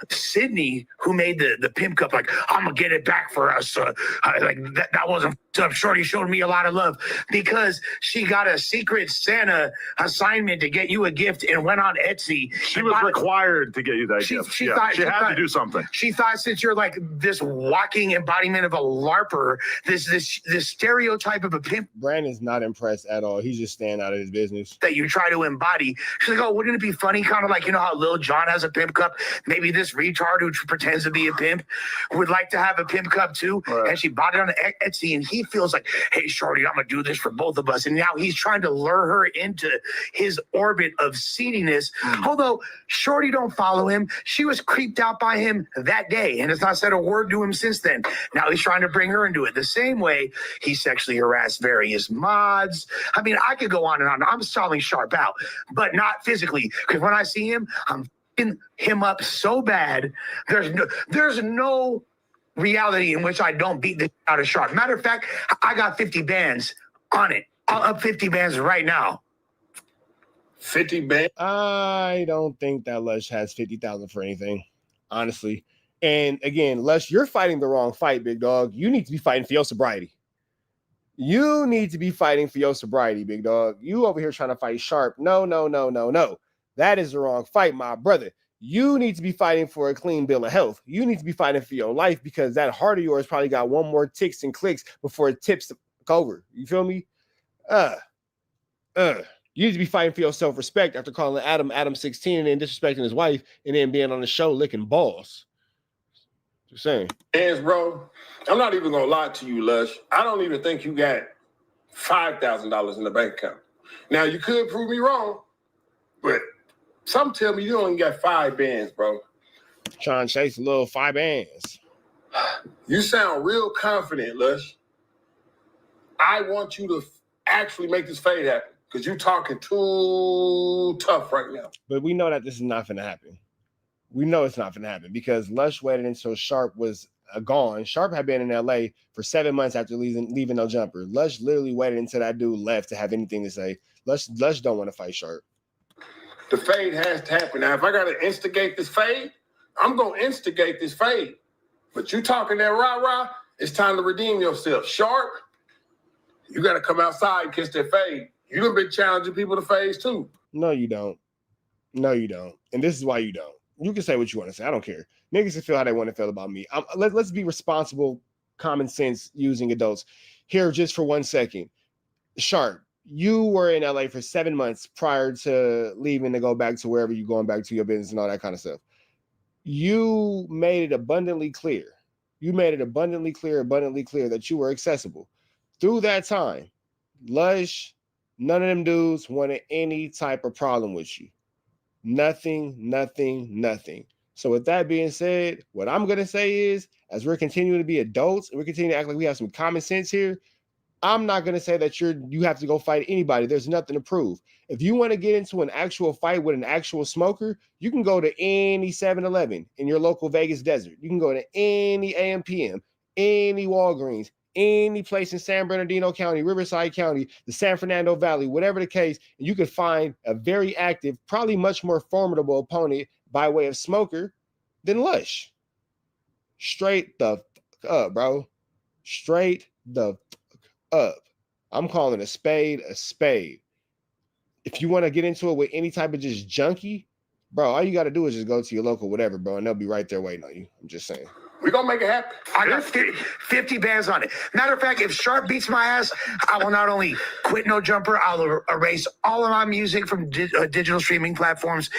Sydney, who made the pimp cup, like, I'm gonna get it back for us. Like that wasn't up. Shorty showed me a lot of love because she got a secret Santa assignment to get you a gift and went on Etsy. She was required to get you that gift. She had to do something. She thought since you're like this walking embodiment of a LARPer, this stereotype of a pimp. Brandon's not impressed at all. He's just staying out of his business. That you try to embody. She's like, oh, wouldn't it be funny? Kind of like, you know how Lil Jon has a pimp cup? Maybe this retard who pretends to be a pimp would like to have a pimp cup too. Right. And she bought it on Etsy, and he feels like, hey, shorty, I'm gonna do this for both of us. And now he's trying to lure her into his orbit of seediness. Although shorty don't follow him, she was creeped out by him that day and has not said a word to him since then. Now he's trying to bring her into it. The same way he sexually harassed various mods. I mean, I could go on and on. I'm calling Sharp out, but not physically. Because when I see him, I'm f***ing him up so bad. There's no reality in which I don't beat the shit out of Sharp. Matter of fact, I got 50 bands on it. I'll up 50 bands right now. 50 bands? I don't think that Lush has 50,000 for anything. Honestly, And again, Lush, you're fighting the wrong fight, big dog. You need to be fighting for your sobriety. You need to be fighting for your sobriety, big dog. You over here trying to fight Sharp. No. That is the wrong fight, my brother. You need to be fighting for a clean bill of health. You need to be fighting for your life because that heart of yours probably got one more ticks and clicks before it tips over. You feel me? You need to be fighting for your self-respect after calling Adam 16 and then disrespecting his wife and then being on the show licking balls. Just saying. Yes, bro. I'm not even gonna lie to you, Lush. I don't even think you got $5,000 in the bank account. Now you could prove me wrong, but some tell me you only got 5 bands, bro. Trying to chase a little 5 bands. You sound real confident, Lush. I want you to actually make this fade happen because you're talking too tough right now. But we know that this is not going to happen. We know it's not going to happen because Lush waited until Sharp was gone. Sharp had been in LA for 7 months after leaving No Jumper. Lush literally waited until that dude left to have anything to say. Lush don't want to fight Sharp. The fade has to happen. Now, if I got to instigate this fade, I'm going to instigate this fade. But you talking that rah-rah, it's time to redeem yourself. Sharp, you got to come outside and kiss that fade. You done been challenging people to fades too. No, you don't. No, you don't. And this is why you don't. You can say what you want to say. I don't care. Niggas can feel how they want to feel about me. Let's be responsible, common sense using adults. Here, just for 1 second. Sharp, you were in LA for 7 months prior to leaving to go back to wherever you're going back to your business and all that kind of stuff. You made it abundantly clear. Abundantly clear that you were accessible. Through that time, Lush, none of them dudes wanted any type of problem with you. Nothing. So with that being said, what I'm going to say is, as we're continuing to be adults and we're continuing to act like we have some common sense here, I'm not going to say that you have to go fight anybody. There's nothing to prove. If you want to get into an actual fight with an actual smoker, you can go to any 7-Eleven in your local Vegas desert. You can go to any AMPM, any Walgreens, any place in San Bernardino County, Riverside County, the San Fernando Valley, whatever the case, and you could find a very active, probably much more formidable opponent by way of smoker than Lush. Straight the fuck up, bro. Straight the fuck up. I'm calling a spade a spade. If you want to get into it with any type of just junkie, bro, all you got to do is just go to your local whatever, bro, and they'll be right there waiting on you. I'm just saying. We're going to make it happen. I got 50 bands on it. Matter of fact, if Sharp beats my ass, I will not only quit No Jumper, I'll erase all of my music from digital streaming platforms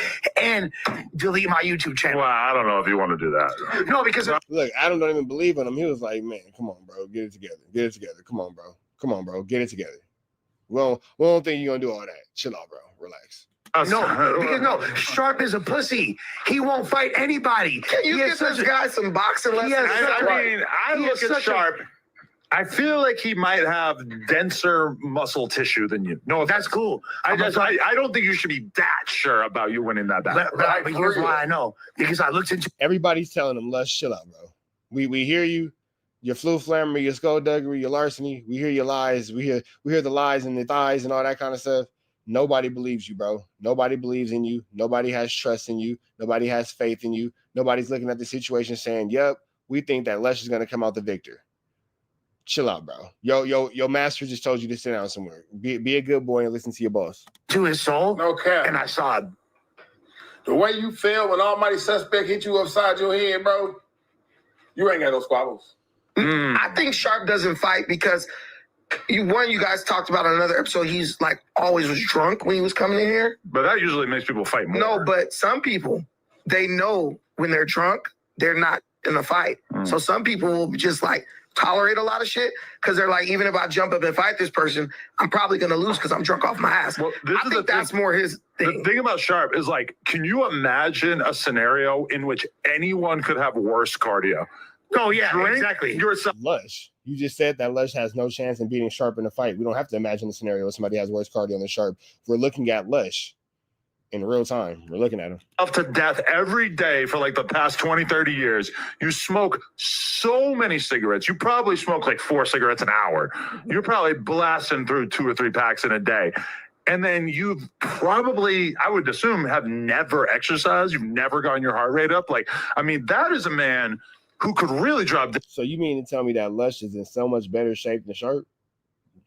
and delete my YouTube channel. Well, I don't know if you want to do that. No, because... Look, Adam don't even believe in him. He was like, man, come on, bro. Get it together. Come on, bro. Get it together. We don't think you're going to do all that. Chill out, bro. Relax. No, Sharp is a pussy. He won't fight anybody. Can you give this guy some boxing lessons? I look at Sharp. I feel like he might have denser muscle tissue than you. No, that's cool. I don't think you should be that sure about you winning that battle. But here's why I know. Because I looked into... Everybody's telling him, let's chill out, bro. We hear you. Your flu flammer, your skullduggery, your larceny. We hear your lies. We hear the lies in the thighs and all that kind of stuff. Nobody believes you, bro. Nobody believes in you. Nobody has trust in you. Nobody has faith in you. Nobody's looking at the situation saying, yep, we think that Lush is going to come out the victor. Chill out, bro. Your master just told you to sit down somewhere. Be a good boy and listen to your boss. To his soul? No cap. And I saw it. The way you feel when Almighty Suspect hit you upside your head, bro, you ain't got no squabbles. I think Sharp doesn't fight because... you guys talked about on another episode, he's like always was drunk when he was coming in here. But that usually makes people fight more. No, but some people, they know when they're drunk, they're not in a fight. So some people will just like tolerate a lot of shit because they're like, even if I jump up and fight this person, I'm probably going to lose because I'm drunk off my ass. Well, I think that's more his thing. The thing about Sharp is like, can you imagine a scenario in which anyone could have worse cardio? Oh, yeah, exactly. Lush. You just said that Lush has no chance in beating Sharp in a fight. We don't have to imagine the scenario where somebody has worse cardio than Sharp. We're looking at Lush in real time. We're looking at him. Up to death every day for like the past 20, 30 years. You smoke so many cigarettes. You probably smoke like 4 cigarettes an hour. You're probably blasting through 2 or 3 packs in a day. and then you've probably, I would assume, have never exercised. You've never gotten your heart rate up. Like, I mean, that is a man who could really drop. So you mean to tell me that Lush is in so much better shape than Sharp?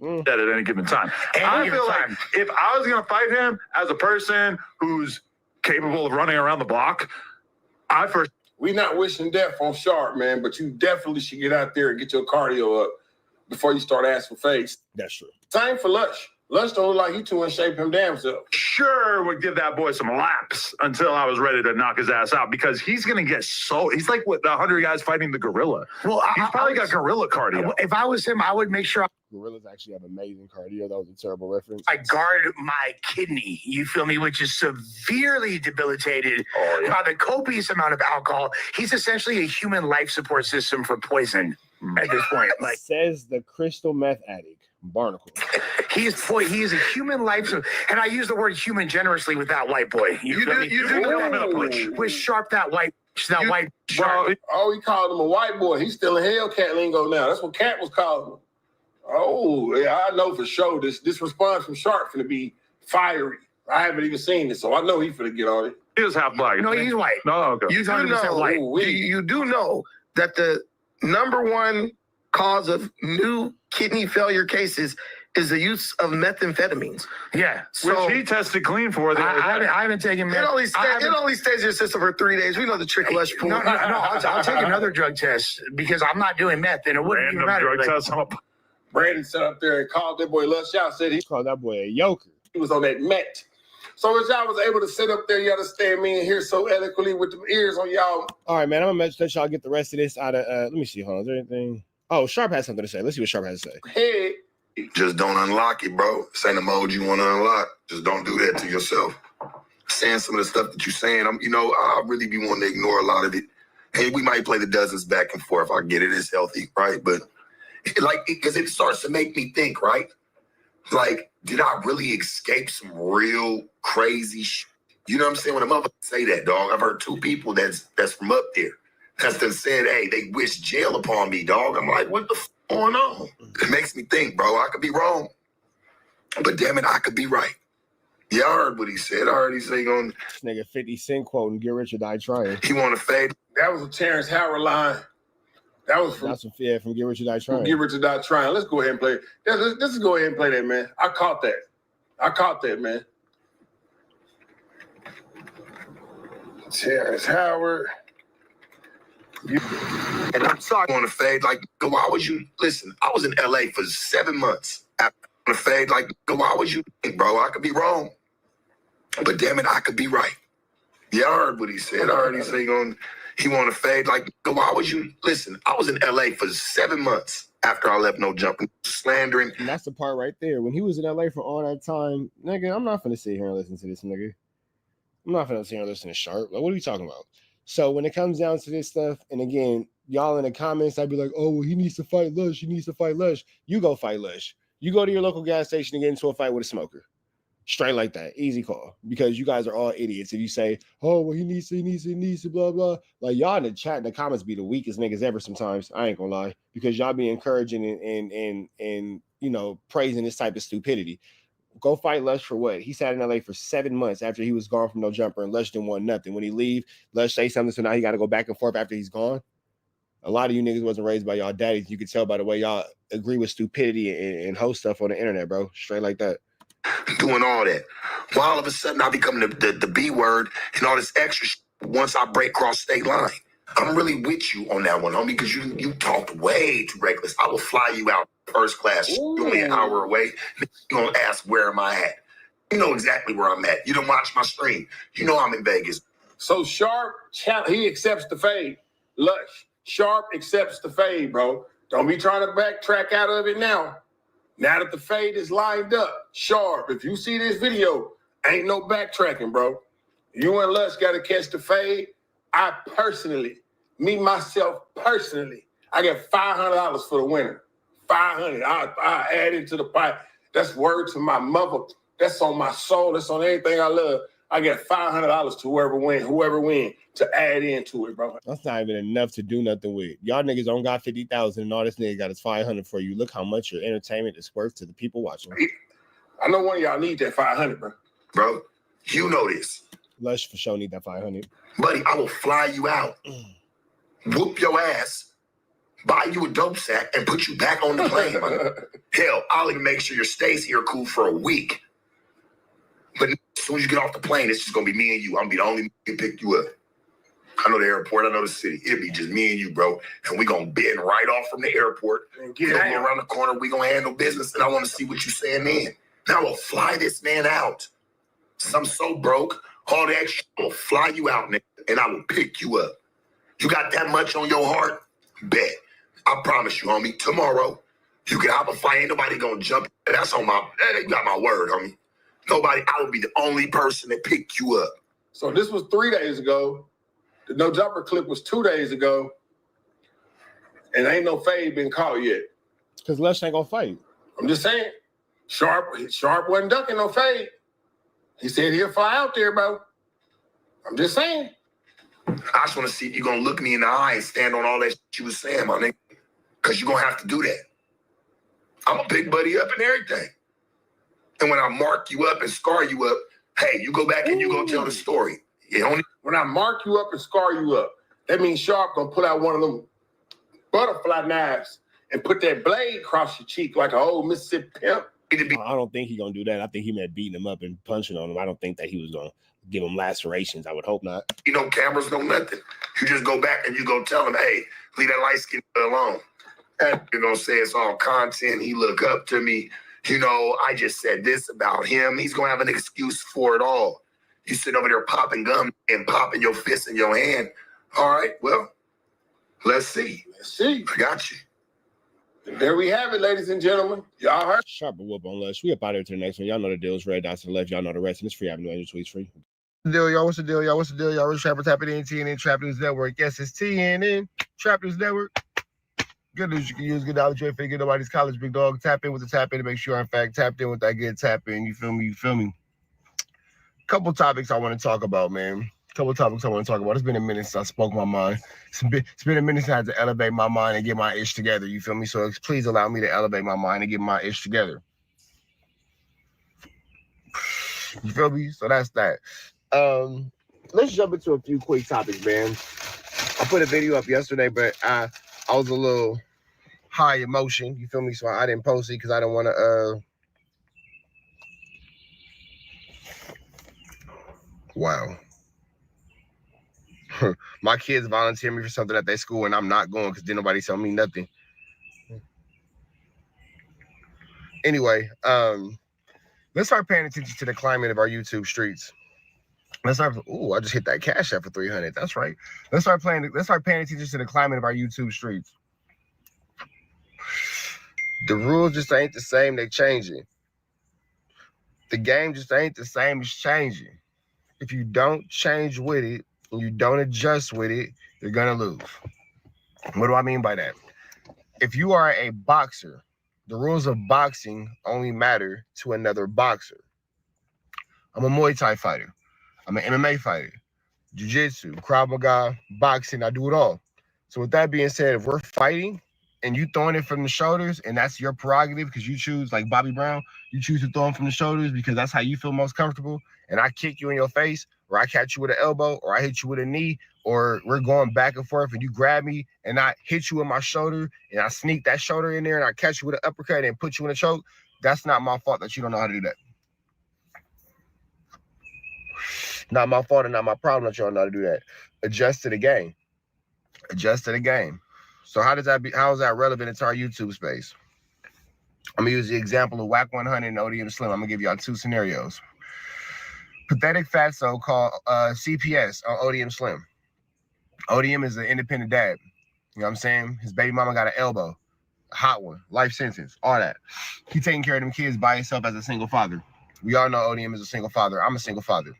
At any given time. I feel like if I was going to fight him as a person who's capable of running around the block, we not wishing death on Sharp, man, but you definitely should get out there and get your cardio up before you start asking for fakes. That's true. Same for Lush. Lush don't look like he too in shape him damn self. Sure would give that boy some laps until I was ready to knock his ass out, because he's going to get he's like what the 100 guys fighting the gorilla. Well, he's probably got gorilla cardio. If I was him, I would make sure gorillas actually have amazing cardio. That was a terrible reference. I guard my kidney, you feel me, which is severely debilitated by the copious amount of alcohol. He's essentially a human life support system for poison at this point. Like, says the crystal meth addict. Barnacle. He is a human life, and I use the word human generously with that white boy. You do with Sharp, that white Sharp. Oh, he called him a white boy. He's still in Hellcat lingo now. That's what Cat was calling him. Oh, yeah, I know for sure. This response from Sharp finna be fiery. I haven't even seen it, so I know he's finna get on it. He was half black. No, he's white. No, okay. He's 100% white. You do know that the number one cause of new kidney failure cases is the use of methamphetamines. Yeah. So, which he tested clean for. I haven't taken meth. It only stays in your system for 3 days. We know the trick Lush pool. No, I'll take another drug test because I'm not doing meth, and it wouldn't even matter. Drug test. Brandon sat up there and called that boy Lush out, said he called that boy a yoker. He was on that met. So as y'all was able to sit up there, you understand me and hear so eloquently with the ears on y'all. All right, man, I'm gonna let y'all get the rest of this out of let me see, hold on, is there anything? Oh, Sharp has something to say. Let's see what Sharp has to say. Hey. Just don't unlock it, bro. This ain't a mode you want to unlock. Just don't do that to yourself. Saying some of the stuff that you're saying, I really be wanting to ignore a lot of it. And we might play the dozens back and forth. I get it, it's healthy, right? But because it starts to make me think, right? Like, did I really escape some real crazy shit? You know what I'm saying? When a motherfucker say that, dog, I've heard two people that's from up there that's done said, hey, they wish jail upon me, dog. I'm like, what the f going on? It makes me think, bro, I could be wrong. But damn it, I could be right. Yeah, I heard what he said. I heard he say on this nigga 50 Cent quote and Get Rich or Die Trying. He want to fade. That was a Terrence Howard line. That was from from Get Rich or Die Trying. Get Rich or Die Trying. Let's go ahead and play. Let's go ahead and play that, man. I caught that, man. Terrence Howard. And I'm sorry on the fade. Like, why would you listen? I was in LA for 7 months. After on the fade, like, why would you think, bro? I could be wrong. But damn it, I could be right. Yeah, I heard what he said. I heard he say he want to fade. Like, why would you listen? I was in LA for 7 months after I left No Jumping, slandering. And that's the part right there. When he was in LA for all that time, nigga, I'm not finna sit here and listen to this nigga. I'm not finna sit here and listen to Sharp. Like, what are we talking about? So when it comes down to this stuff, and again, y'all in the comments, I'd be like, oh, well, he needs to fight Lush. He needs to fight Lush. You go fight Lush. You go to your local gas station and get into a fight with a smoker. Straight like that. Easy call. Because you guys are all idiots. If you say, oh, well, he needs to, blah, blah. Like, y'all in the chat, in the comments be the weakest niggas ever sometimes. I ain't gonna lie. Because y'all be encouraging and you know, praising this type of stupidity. Go fight Lush for what? He sat in LA for 7 months after he was gone from No Jumper, and Lush didn't want nothing. When he leave, Lush say something, so now he got to go back and forth after he's gone. A lot of you niggas wasn't raised by y'all daddies. You can tell by the way y'all agree with stupidity and host stuff on the internet, bro. Straight like that. Doing all that. Well, all of a sudden, I become the B word and all this extra shit once I break cross state line. I'm really with you on that one, homie, because you talked way too reckless. I will fly you out first class. You're only an hour away. You're going to ask, where am I at? You know exactly where I'm at. You don't watch my stream. You know I'm in Vegas. So Sharp, he accepts the fade. Lush, Sharp accepts the fade, bro. Don't be trying to backtrack out of it now. Now that the fade is lined up, Sharp, if you see this video, ain't no backtracking, bro. You and Lush got to catch the fade. I personally, I get $500 for the winner. $500. I add it to the pot. That's word to my mother. That's on my soul. That's on everything I love. I get $500 to whoever win to add into it, bro. That's not even enough to do nothing with. Y'all niggas don't got 50,000 and all this nigga got his 500 for you. Look how much your entertainment is worth to the people watching. I know one of y'all need that 500, bro. Bro, you know this. Lush for sure need that 500. Buddy, I will fly you out, whoop your ass, buy you a dope sack, and put you back on the plane, man. Hell, I'll even make sure your stays here cool for a week. But as soon as you get off the plane, it's just gonna be me and you. I'm gonna be the only one to pick you up. I know the airport, I know the city. It'll be just me and you, bro. And we gonna bend right off from the airport. Get around the corner, we gonna handle business, and I wanna see what you saying then. Now I will fly this man out. Since I'm so broke, all the extra, I will fly you out, nigga, and I will pick you up. You got that much on your heart? Bet. I promise you, homie, tomorrow, you can hop a flight. Ain't nobody gonna jump. That's on my, you got my word, homie. Nobody, I will be the only person that pick you up. So this was 3 days ago. The no jumper clip was 2 days ago. And ain't no fade been caught yet. Because Lush ain't gonna fight. I'm just saying. Sharp wasn't ducking no fade. He said he'll fly out there, bro. I'm just saying. I just want to see if you're going to look me in the eye and stand on all that shit you was saying, my nigga. Because you're going to have to do that. I'm a big buddy up and everything. And when I mark you up and scar you up, hey, you go back and you go tell the story. When I mark you up and scar you up, that means Sharp going to pull out one of them butterfly knives and put that blade across your cheek like an old Mississippi pimp. I don't think he's gonna do that. I think he meant beating him up and punching on him. I don't think that he was gonna give him lacerations. I would hope not. You know, cameras, no nothing. You just go back and you go tell him, hey, leave that light skin alone. And you're gonna say it's all content. He look up to me. You know, I just said this about him. He's gonna have an excuse for it all. You sit over there popping gum and popping your fist in your hand. All right, well, let's see. Let's see. I got you. And there we have it, ladies and gentlemen. Y'all heard? Sharp a whoop on Lush. We up out here to the next one. Y'all know the deal. It's red dots to the left. Y'all know the rest. And it's free avenue. Your tweets free. Deal, y'all. What's the deal, y'all? What's the deal, y'all? We're Trapper Tapping in TNN Trap News Network. Yes, it's TNN Trap News Network. Good news you can use. Good knowledge. You ain't figure nobody's college, big dog. Tap in with the tap in to make sure, in fact, tapped in with that good tap in. You feel me? You feel me? Couple topics I want to talk about, man. It's been a minute since I spoke my mind. It's been a minute since I had to elevate my mind and get my ish together. You feel me? So please allow me to elevate my mind and get my ish together. You feel me? So that's that. Let's jump into a few quick topics, man. I put a video up yesterday, but I was a little high emotion. You feel me? So I didn't post it because I didn't want to. Wow. My kids volunteer me for something at their school and I'm not going because didn't nobody tell me nothing. Anyway, let's start paying attention to the climate of our YouTube streets. I just hit that cash app for 300. That's right. Let's start paying attention to the climate of our YouTube streets. The rules just ain't the same, they changing. The game just ain't the same, it's changing. If you don't change with it, and you don't adjust with it, you're gonna lose. What do I mean by that? If you are a boxer, the rules of boxing only matter to another boxer. I'm a Muay Thai fighter. I'm an MMA fighter. Jiu-Jitsu, Krav Maga, boxing, I do it all. So with that being said, if we're fighting and you throwing it from the shoulders and that's your prerogative because you choose, like Bobby Brown, you choose to throw him from the shoulders because that's how you feel most comfortable, and I kick you in your face, or I catch you with an elbow, or I hit you with a knee, or we're going back and forth and you grab me and I hit you with my shoulder and I sneak that shoulder in there and I catch you with an uppercut and put you in a choke, that's not my fault that you don't know how to do that. Not my fault and not my problem that you don't know how to do that. Adjust to the game. Adjust to the game. So how is that relevant into our YouTube space? I'm gonna use the example of Whack 100 and ODM Slim. I'm gonna give y'all two scenarios. Pathetic fatso called CPS on ODM Slim. ODM is an independent dad. You know what I'm saying? His baby mama got an elbow, a hot one, life sentence, all that. He taking care of them kids by himself as a single father. We all know ODM is a single father. I'm a single father.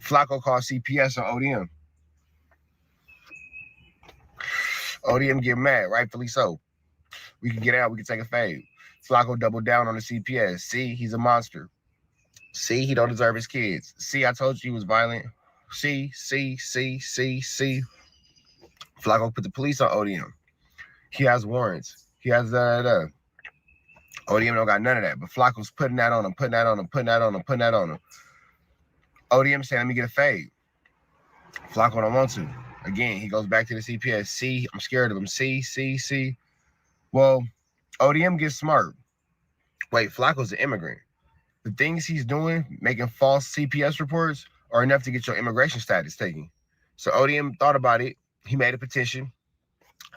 Flacco called CPS on ODM. ODM get mad, rightfully so. We can get out, we can take a fade. Flacco doubled down on the CPS. See, he's a monster. See, he don't deserve his kids. See, I told you he was violent. See. Flacco put the police on ODM. He has warrants. He has ODM don't got none of that, but Flacco's putting that on him, putting that on him, putting that on him, putting that on him. ODM saying, let me get a fade. Flacco don't want to. Again, he goes back to the CPS. C, I'm scared of him. C. Well, ODM gets smart. Wait, Flacco's an immigrant. The things he's doing, making false CPS reports, are enough to get your immigration status taken. So ODM thought about it. He made a petition.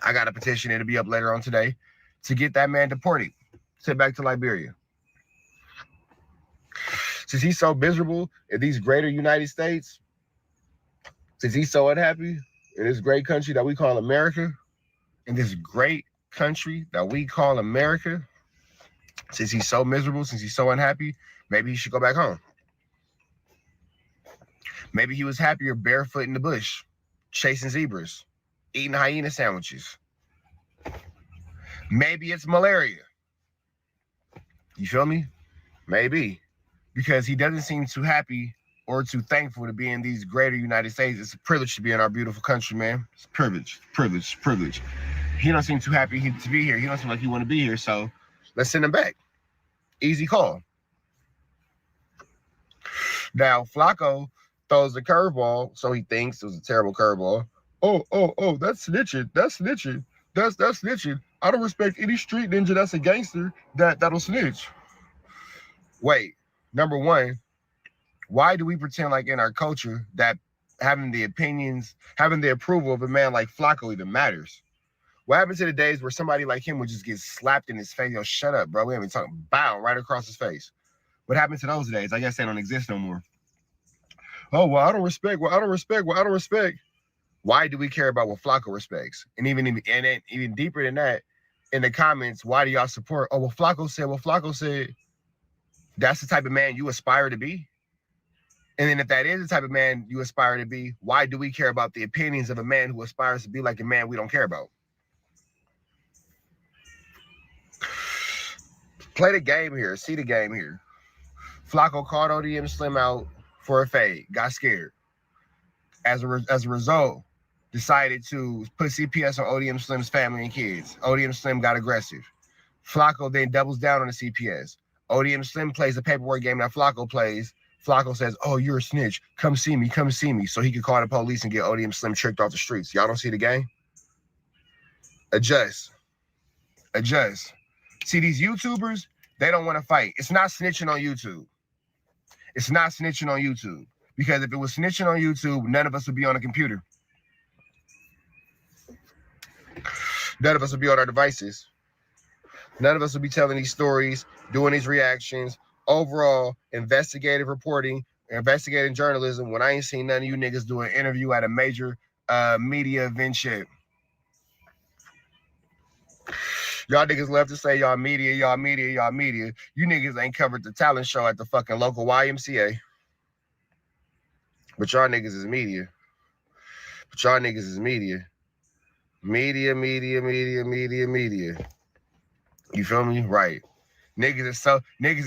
I got a petition. It'll be up later on today to get that man deported. Sent back to Liberia. Since he's so miserable in these greater United States, since he's so unhappy in this great country that we call America, in this great country that we call America, since he's so miserable, since he's so unhappy, maybe he should go back home. Maybe he was happier barefoot in the bush, chasing zebras, eating hyena sandwiches. Maybe it's malaria. You feel me? Maybe. Because he doesn't seem too happy or too thankful to be in these greater United States. It's a privilege to be in our beautiful country, man. It's a privilege. He don't seem too happy to be here. He don't seem like he want to be here, so let's send him back. Easy call. Now, Flacco throws the curveball, so he thinks it was a terrible curveball. Oh, that's snitching. That's snitching. I don't respect any street ninja that's a gangster that'll snitch. Wait, number one, why do we pretend like in our culture that having the opinions, having the approval of a man like Flacco even matters? What happened to the days where somebody like him would just get slapped in his face? Yo, shut up, bro. We haven't talking, bow, right across his face. What happened to those days? I guess they don't exist no more. Oh, well, I don't respect. Why do we care about what Flacco respects? And even deeper than that, in the comments, why do y'all support? Oh, well, Flacco said, that's the type of man you aspire to be? And then if that is the type of man you aspire to be, why do we care about the opinions of a man who aspires to be like a man we don't care about? Play the game here. See the game here. Flacco called ODM Slim out for a fade. Got scared. As a result, decided to put CPS on ODM Slim's family and kids. ODM Slim got aggressive. Flacco then doubles down on the CPS. ODM Slim plays the paperwork game that Flacco plays. Flacco says, oh, you're a snitch. Come see me. So he could call the police and get ODM Slim tricked off the streets. Y'all don't see the game? Adjust. See, these YouTubers, they don't want to fight. It's not snitching on YouTube. Because if it was snitching on YouTube, none of us would be on a computer. None of us would be on our devices. None of us would be telling these stories, doing these reactions, overall investigative reporting, investigating journalism, when I ain't seen none of you niggas do an interview at a major media event shit. Y'all niggas love to say y'all media. You niggas ain't covered the talent show at the fucking local YMCA. But y'all niggas is media. Media. You feel me? Right. Niggas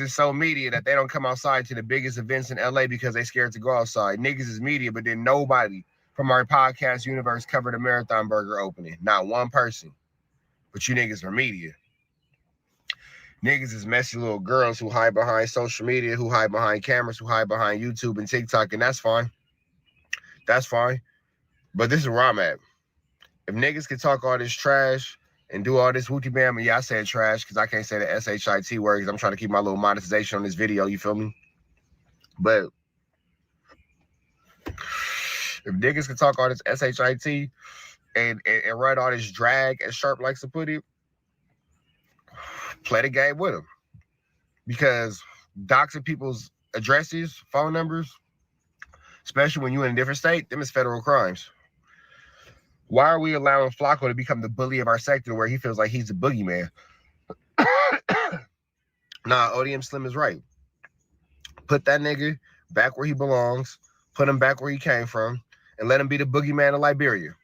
is so media that they don't come outside to the biggest events in LA because they scared to go outside. Niggas is media, but then nobody from our podcast universe covered a Marathon Burger opening. Not one person. But you niggas are media. Niggas is messy little girls who hide behind social media, who hide behind cameras, who hide behind YouTube and TikTok, and that's fine. But this is where I'm at. If niggas can talk all this trash and do all this wooty bam, and yeah, I said trash because I can't say the SHIT word because I'm trying to keep my little monetization on this video, you feel me? But if niggas can talk all this SHIT and write all this drag, as Sharp likes to put it, play the game with them. Because doxing people's addresses, phone numbers, especially when you're in a different state, them is federal crimes. Why are we allowing Flacco to become the bully of our sector where he feels like he's the boogeyman? Nah, ODM Slim is right. Put that nigga back where he belongs, put him back where he came from, and let him be the boogeyman of Liberia.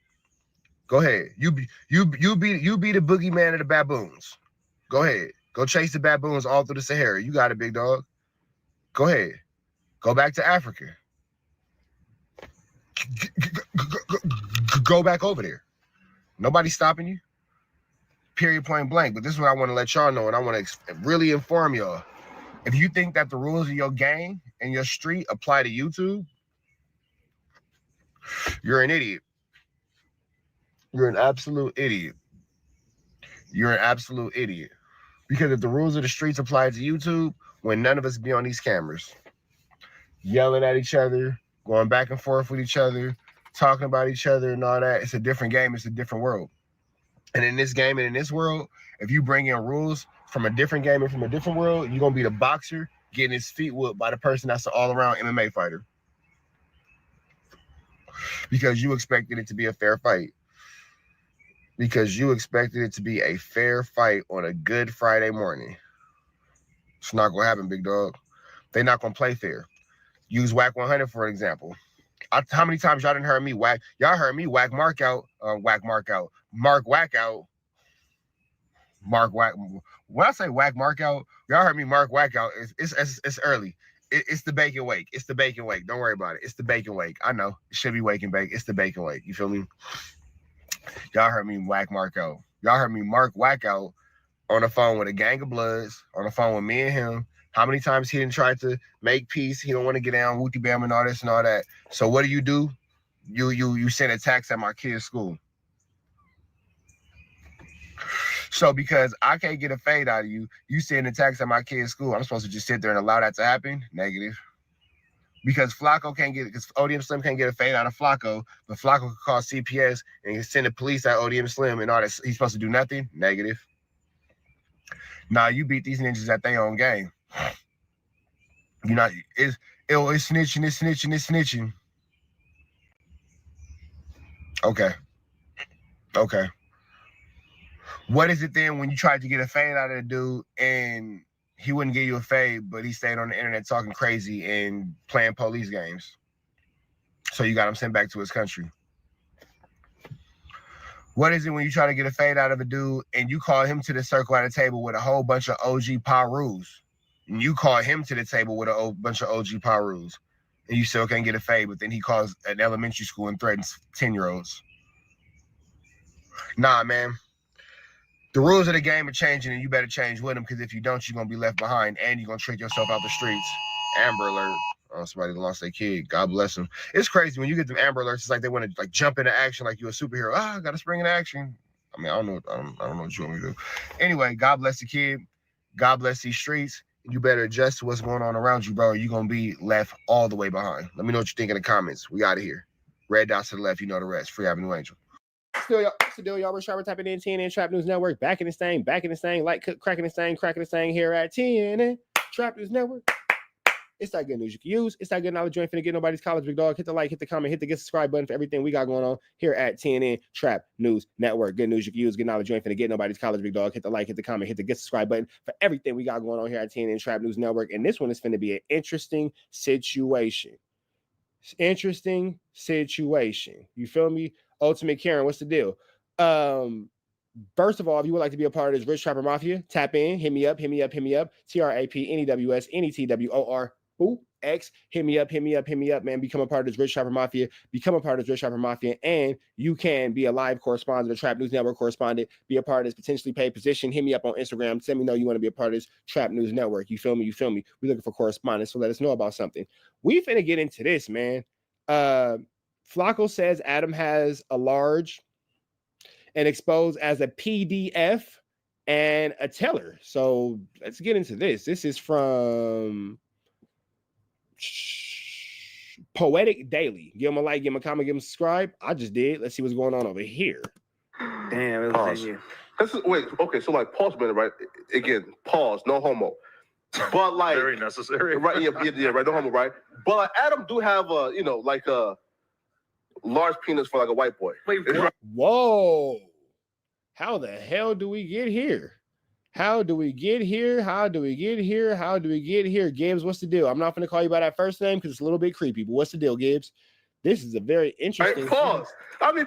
Go ahead. You be the boogeyman of the baboons. Go ahead. Go chase the baboons all through the Sahara. You got it, big dog. Go ahead. Go back to Africa. Go back over there. Nobody's stopping you. Period, point blank. But this is what I want to let y'all know, and I want to really inform y'all. If you think that the rules of your game and your street apply to YouTube, you're an idiot. You're an absolute idiot. You're an absolute idiot. Because if the rules of the streets apply to YouTube, when none of us be on these cameras, yelling at each other, going back and forth with each other, talking about each other and all that, it's a different game. It's a different world. And in this game and in this world, if you bring in rules from a different game and from a different world, you're going to be the boxer getting his feet whooped by the person that's an all-around MMA fighter. Because you expected it to be a fair fight. Because you expected it to be a fair fight on a good Friday morning. It's not going to happen, big dog. They're not going to play fair. Use Whack 100 for example. How many times y'all didn't heard me whack? Y'all heard me whack Mark out. Mark whack out. Mark whack. When I say whack Mark out, y'all heard me Mark whack out. It's early. It's the bacon wake. It's the bacon wake. Don't worry about it. It's the bacon wake. I know. It should be wake and bake. It's the bacon wake. You feel me? Y'all heard me whack Mark out. Y'all heard me Mark whack out on the phone with a gang of bloods, on the phone with me and him. How many times he didn't try to make peace? He don't want to get down, wooty bam and all this and all that. So what do? You send attacks at my kid's school. So because I can't get a fade out of you, you send attacks at my kid's school. I'm supposed to just sit there and allow that to happen? Negative. Because Flacco can't get it, because ODM Slim can't get a fade out of Flacco, but Flacco could call CPS and send the police at ODM Slim and all that. He's supposed to do nothing? Negative. Nah, you beat these ninjas at their own game. You know, it's snitching. Okay. What is it then when you tried to get a fade out of the dude and he wouldn't give you a fade, but he stayed on the internet talking crazy and playing police games? So you got him sent back to his country. What is it when you try to get a fade out of a dude and you call him to the circle at a table with a whole bunch of OG Parus? And you call him to the table with a bunch of OG Parus and you still can't get a fade, but then he calls an elementary school and threatens 10-year-olds. Nah, man. The rules of the game are changing and you better change with them, because if you don't, you're going to be left behind and you're going to trick yourself out the streets. Amber alert. Oh, somebody lost their kid. God bless them. It's crazy when you get them Amber alerts. It's like they want to like jump into action like you're a superhero. I got to spring into action. I mean, I don't know what you want me to do. Anyway, God bless the kid. God bless these streets. You better adjust to what's going on around you, bro. Or you're going to be left all the way behind. Let me know what you think in the comments. We out of here. Red dots to the left. You know the rest. Free Avenue Angel. Still, y'all. We're sharper typing in TNN Trap News Network. Back in this thing. Like cracking this thing here at TNN Trap News Network. It's that good news you can use. It's that good knowledge you ain't finna get nobody's college, big dog. Hit the like, hit the comment, hit the get subscribe button for everything we got going on here at TNN Trap News Network. Good news you can use. Good knowledge you ain't finna get nobody's college, big dog. Hit the like, hit the comment, hit the get subscribe button for everything we got going on here at TNN Trap News Network. And this one is finna be an interesting situation. You feel me? Ultimate Karen, what's the deal? First of all, if you would like to be a part of this Rich Trapper Mafia, tap in, hit me up. TRAPNEWS X. Hit me up, man. Become a part of this Rich Trapper Mafia. And you can be a live correspondent, a Trap News Network correspondent, be a part of this potentially paid position. Hit me up on Instagram. Let me know you want to be a part of this Trap News Network. You feel me? We're looking for correspondence, so let us know about something. We finna get into this, man. Flacco says Adam has a large and exposed as a PDF and a teller. So let's get into this. This is from Poetic Daily. Give him a like, give him a comment, give him a subscribe. I just did. Let's see what's going on over here. Damn, pause. Wait, okay, so like pause a minute, right? Again, pause, no homo. But like very necessary. Right, yeah, right, no homo, right? But like, Adam do have a, like a large penis for like a white boy. Wait, whoa. How the hell do we get here? Gibbs, what's the deal? I'm not going to call you by that first name because it's a little bit creepy, but what's the deal, Gibbs? This is a very interesting. Pause. Pause. Okay,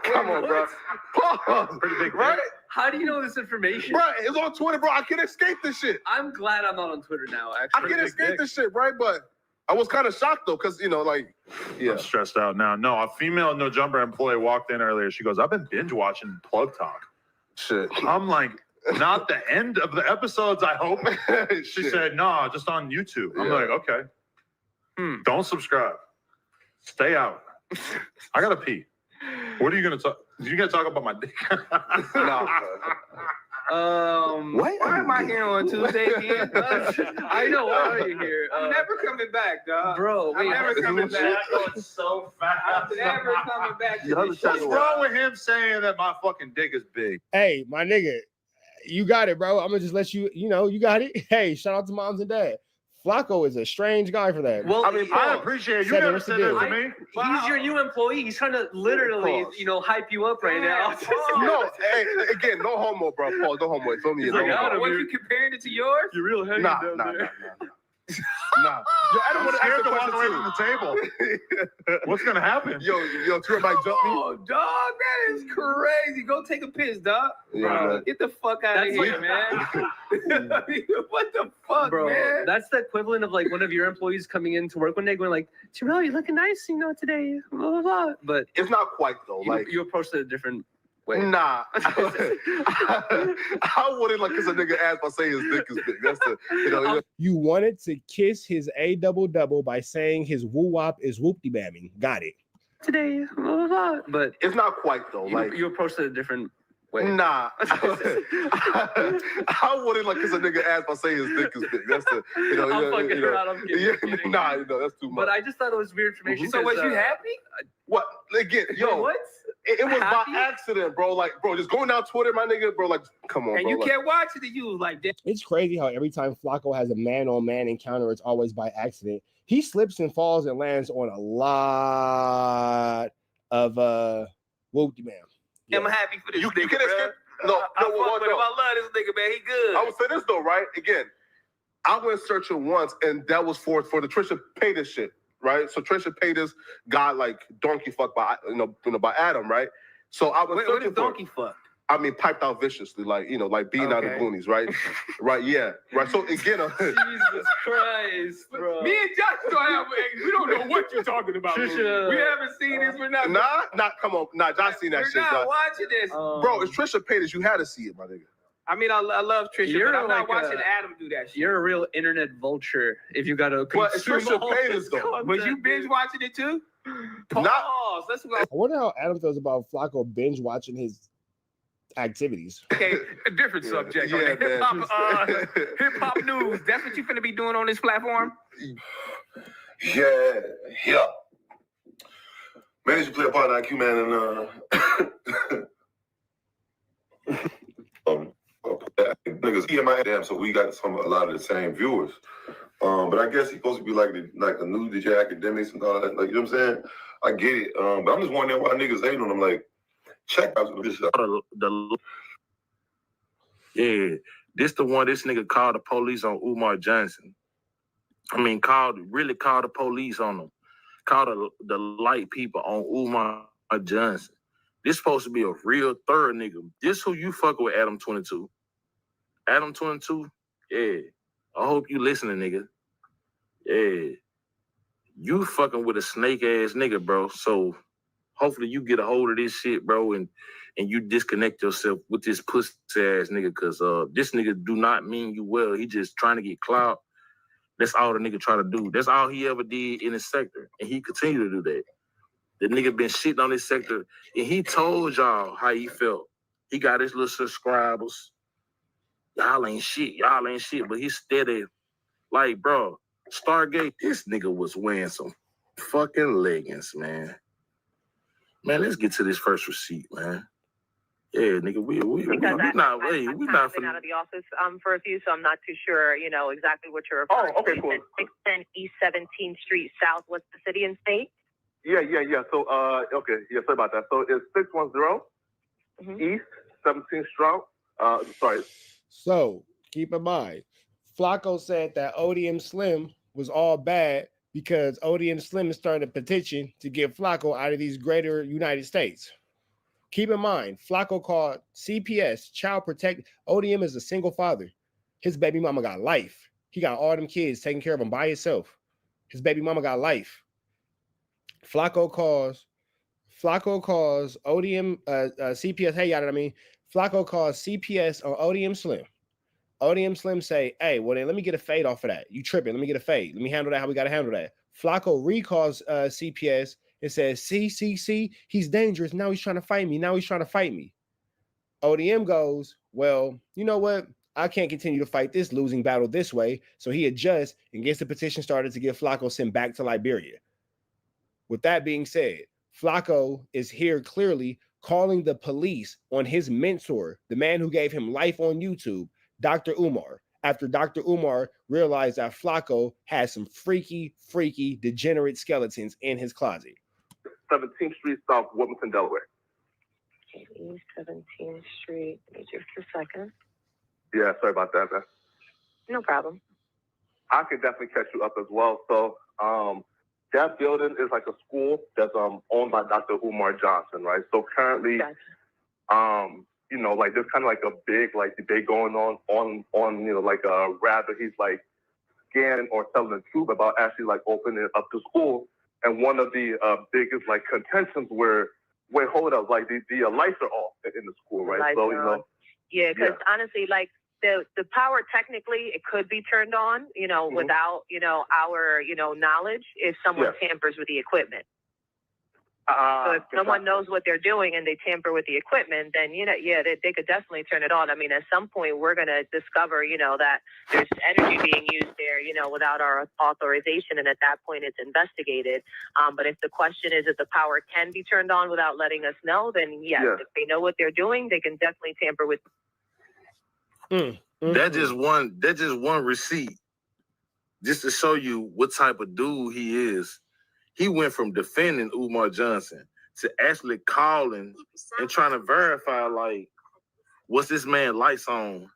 come on, bro. Pause. Pretty big, right? How do you know this information? Bro, it's on Twitter, bro. I can't escape this shit. I'm glad I'm not on Twitter now, I actually. can't escape this shit, right? But I was kind of shocked though, because I'm stressed out now. No, a female No Jumper employee walked in earlier. She goes, I've been binge watching Plug Talk. Shit. I'm like, not the end of the episodes, I hope. She said, no, just on YouTube. I'm like, okay. Don't subscribe. Stay out. I gotta pee. What are you gonna talk? You gonna talk about my dick? No. Why am I here on Tuesday again? I know why are you here? I'm never coming back, dog. Bro, I'm never coming back. Going so fast. I'm never coming back. What's wrong with him saying that my fucking dick is big? Hey, my nigga, you got it, bro. I'm gonna just let you know, you got it. Hey, shout out to moms and dad. Flacco is a strange guy for that. Well, I mean, I appreciate you never said that to me. He's your new employee. He's trying to literally, hype you up right now. No, hey, again, no homo, bro. Paul, no homo. It's only you. What, you comparing it to yours? You're real heavy. Nah. Nah. Yo, I don't want to scared ask to a walk away question from the table. What's gonna happen? Yo, Trip might jump me. Oh, dog, that is crazy. Go take a piss, dog. Yeah, get the fuck out of here, man. What the fuck, Bro, man? that's the equivalent of like one of your employees coming in to work one day going like, Terrell, you're looking nice, today, blah, blah, blah. But it's not quite though. You approached it a different way. Nah. I wouldn't kiss a nigga ass by saying his dick is big. That's the You wanted to kiss his A double by saying his woo wop is whoopty bamming. Got it. Today, blah, blah, blah. But it's not quite though. You approached it a different way. Nah. I wouldn't kiss a nigga ass by saying his dick is big. That's the I'm fucking around. I'm kidding. Nah, that's too much. But I just thought it was weird information. So was you happy? What? Again, yo. What? It was by accident, bro. Just going down Twitter, my nigga, bro. Come on, and bro. You kept watching it. You was like that. It's crazy how every time Flacco has a man-on-man encounter, it's always by accident. He slips and falls and lands on a lot of whoopty man. Yeah. I'm happy for this nigga, you can't bro. escape. No, I love this nigga, man. He good. I would say this though, right? Again, I went searching once, and that was for the Trisha Paytas shit, right? So Trisha Paytas got donkey fucked by by Adam, right? So I was searching for donkey fucked. I mean, piped out viciously, being out of Goonies, right? Right, yeah, right. So again, Jesus Christ, bro. Me and Josh we don't know what you're talking about. We haven't seen this. We're not. Come on, Josh seen that shit. We're not watching this, bro. It's Trisha Paytas. You had to see it, my nigga. I mean, I love Trisha, but I'm not watching Adam do that shit. You're a real internet vulture if you got to. Well, it's Trisha Paytas though. Was you binge watching it too? Pause. Let's go. I wonder how Adam feels about Flacco binge watching his activities. Okay, a different subject. Yeah, hip hop news. That's what you finna be doing on this platform? Yeah. Managed to play a part of IQ, man, and niggas he and my damn, so we got a lot of the same viewers. But I guess he's supposed to be like the new DJ academics and all that. You know what I'm saying? I get it. But I'm just wondering why niggas hating on him. Check out this. This the one. This nigga called the police on Umar Johnson. I mean, really called the police on him. Called the light people on Umar Johnson. This supposed to be a real third nigga. This who you fucking with, Adam 22. Adam 22, yeah. I hope you listening, nigga. Yeah. You fucking with a snake ass nigga, bro. So hopefully you get a hold of this shit, bro, and you disconnect yourself with this pussy ass nigga, cause this nigga do not mean you well. He just trying to get clout. That's all the nigga try to do. That's all he ever did in his sector, and he continue to do that. The nigga been shitting on his sector, and he told y'all how he felt. He got his little subscribers. Y'all ain't shit, but he's steady. Bro, Stargate, this nigga was wearing some fucking leggings, man. Man, let's get to this first receipt, man. Yeah, nigga, we not been out of the office for a few, so I'm not too sure, exactly what you're referring to. Okay, cool. 610 East 17th Street South. What's the city and state? Yeah. So, okay, yeah, sorry about that. So it's 610 East 17th Street. Sorry. So keep in mind, Flacco said that ODM Slim was all bad because ODM Slim is starting a petition to get Flacco out of these greater United States. Keep in mind, Flacco called CPS, Child Protect. ODM is a single father. His baby mama got life. He got all them kids taking care of him by himself. His baby mama got life. Flacco calls ODM CPS. Hey, y'all know what I mean? Flacco calls CPS on ODM Slim. ODM Slim say, hey, well then let me get a fade off of that. You tripping? Let me get a fade. Let me handle that how we gotta handle that. Flacco recalls CPS and says, see, he's dangerous. Now he's trying to fight me. ODM goes, well, you know what? I can't continue to fight this losing battle this way. So he adjusts and gets the petition started to get Flacco sent back to Liberia. With that being said, Flacco is here clearly calling the police on his mentor, the man who gave him life on YouTube, Dr. Umar, after Dr. Umar realized that Flacco had some freaky, degenerate skeletons in his closet. 17th Street, South Wilmington, Delaware. East 17th Street. Just a second. Yeah, sorry about that, man. No problem. I can definitely catch you up as well. So, that building is like a school that's owned by Dr. Umar Johnson, right? So currently, you know, like there's kind of like a big like debate going on you know, like rather he's like scaring or telling the truth about actually like opening up the school. And one of the biggest like contentions were, wait, hold up, like the lights are off in the school, right? So you know, yeah, because honestly, like the power technically it could be turned on, you know, without our knowledge if someone tampers with the equipment. So if someone knows what they're doing and they tamper with the equipment, then, they could definitely turn it on. I mean, at some point, we're going to discover, that there's energy being used there, without our authorization. And at that point, it's investigated. But if the question is if the power can be turned on without letting us know, then yes, if they know what they're doing, they can definitely tamper with. That's just one receipt, just to show you what type of dude he is. He went from defending Umar Johnson to actually calling and trying to verify, like, what's this man lights on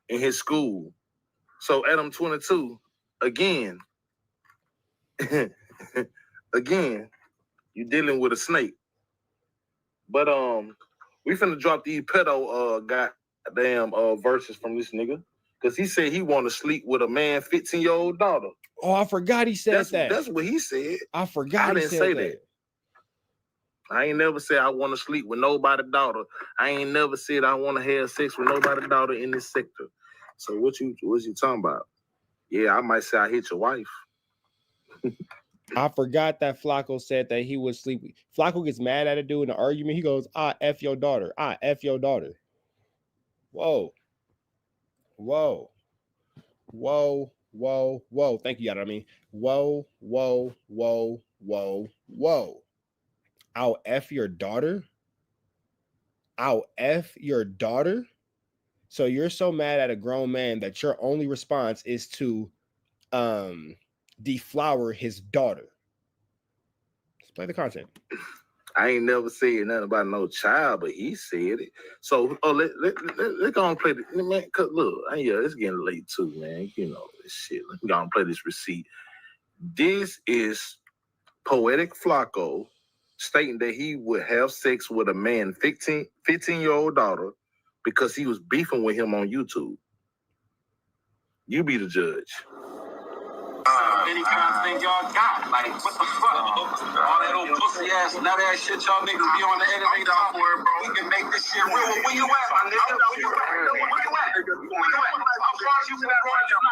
in his school? So Adam 22, again, you dealing with a snake. But we finna drop these pedo goddamn verses from this nigga. Cause he said he want to sleep with a man 15-year-old daughter. Oh, I forgot he said that. That's what he said. I forgot. I didn't say that. I ain't never said I want to sleep with nobody's daughter. I ain't never said I want to have sex with nobody's daughter in this sector. So what you talking about? Yeah, I might say I hit your wife. I forgot that Flacco said that he would sleep. Flacco gets mad at a dude in an argument. He goes, F your daughter. F your daughter. Whoa. Thank you, y'all. I mean, whoa. I'll F your daughter. So you're so mad at a grown man that your only response is to deflower his daughter. Let's play the content. I ain't never said nothing about no child, but he said it. So, let's go and play the man. Cause look, it's getting late too, man. You know this shit. Let's go and play this receipt. This is Poetic Flacco stating that he would have sex with a man 15-year-old daughter because he was beefing with him on YouTube. You be the judge. Any kind of thing y'all got. Like, what the fuck? All that old pussy ass, nut ass shit y'all niggas be on the internet talk where, bro. We can make this shit real. Where you at, my nigga? Where you at? How far you been at Broad Street?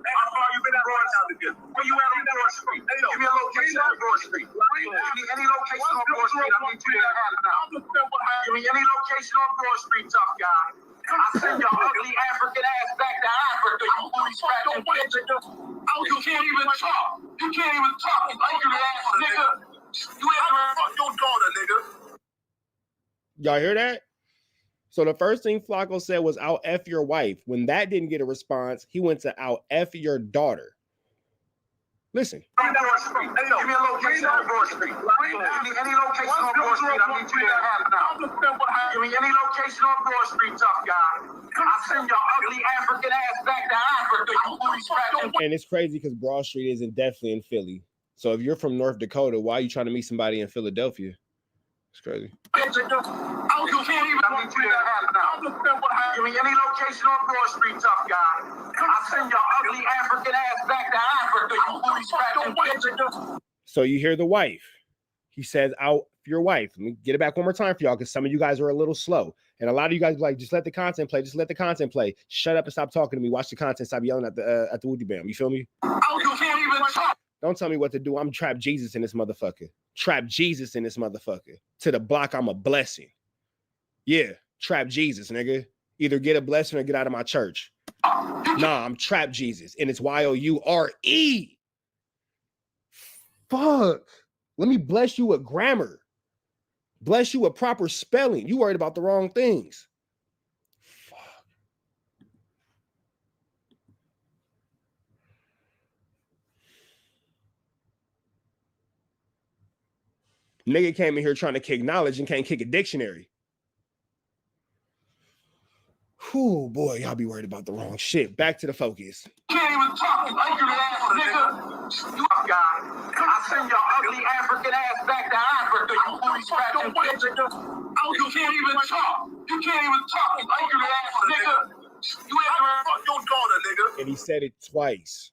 How far you been at Broad Street? Where you at on Broad Street? Give me a location on Broad Street. Any location on Broad Street, I need you to have it now. Give me any location on Broad Street, tough guy. I send your ugly African ass back to Africa, you booty scratching bitch. You can't even talk. You ugly ass nigga. You ain't fuck your daughter, nigga. Y'all hear that? So the first thing Flacco said was, I'll F your wife. When that didn't get a response, he went to, I'll F your daughter. Listen. Give me a location on Broad Street. Any location on Broad Street, I need you to have it now. Give me any location on Broad Street, tough guy. I send your ugly African ass back to Africa, you booty scratching. And it's crazy because Broad Street isn't definitely in Philly. So if you're from North Dakota, why are you trying to meet somebody in Philadelphia? It's crazy. You can't even, I need you to have it now. Give me any location on Broad Street, tough guy. I'll send your ugly African ass back to Africa, you booty scratching bitch. So you hear the wife. He says, out your wife. Let me get it back one more time for y'all, because some of you guys are a little slow. And a lot of you guys are like, just let the content play. Just let the content play. Shut up and stop talking to me. Watch the content. Stop yelling at the Woody Bam. You feel me? Oh, you can't even talk. Don't tell me what to do. I'm Trap Jesus in this motherfucker. Trap Jesus in this motherfucker. To the block, I'm a blessing. Yeah, Trap Jesus, nigga. Either get a blessing or get out of my church. Nah, I'm Trap Jesus. And it's Y-O-U-R-E. Fuck. Let me bless you with grammar. Bless you with proper spelling. You worried about the wrong things. Fuck. Nigga came in here trying to kick knowledge and can't kick a dictionary. Whew, boy, y'all be worried about the wrong shit. Back to the focus. You can't even talk like you ass nigga. You a guy. I'll send your ugly African ass back to Africa, you booty scratching bitch. Oh, you can't even talk. You can't even talk like you ass nigga. You ain't fuck your daughter, nigga. And he said it twice.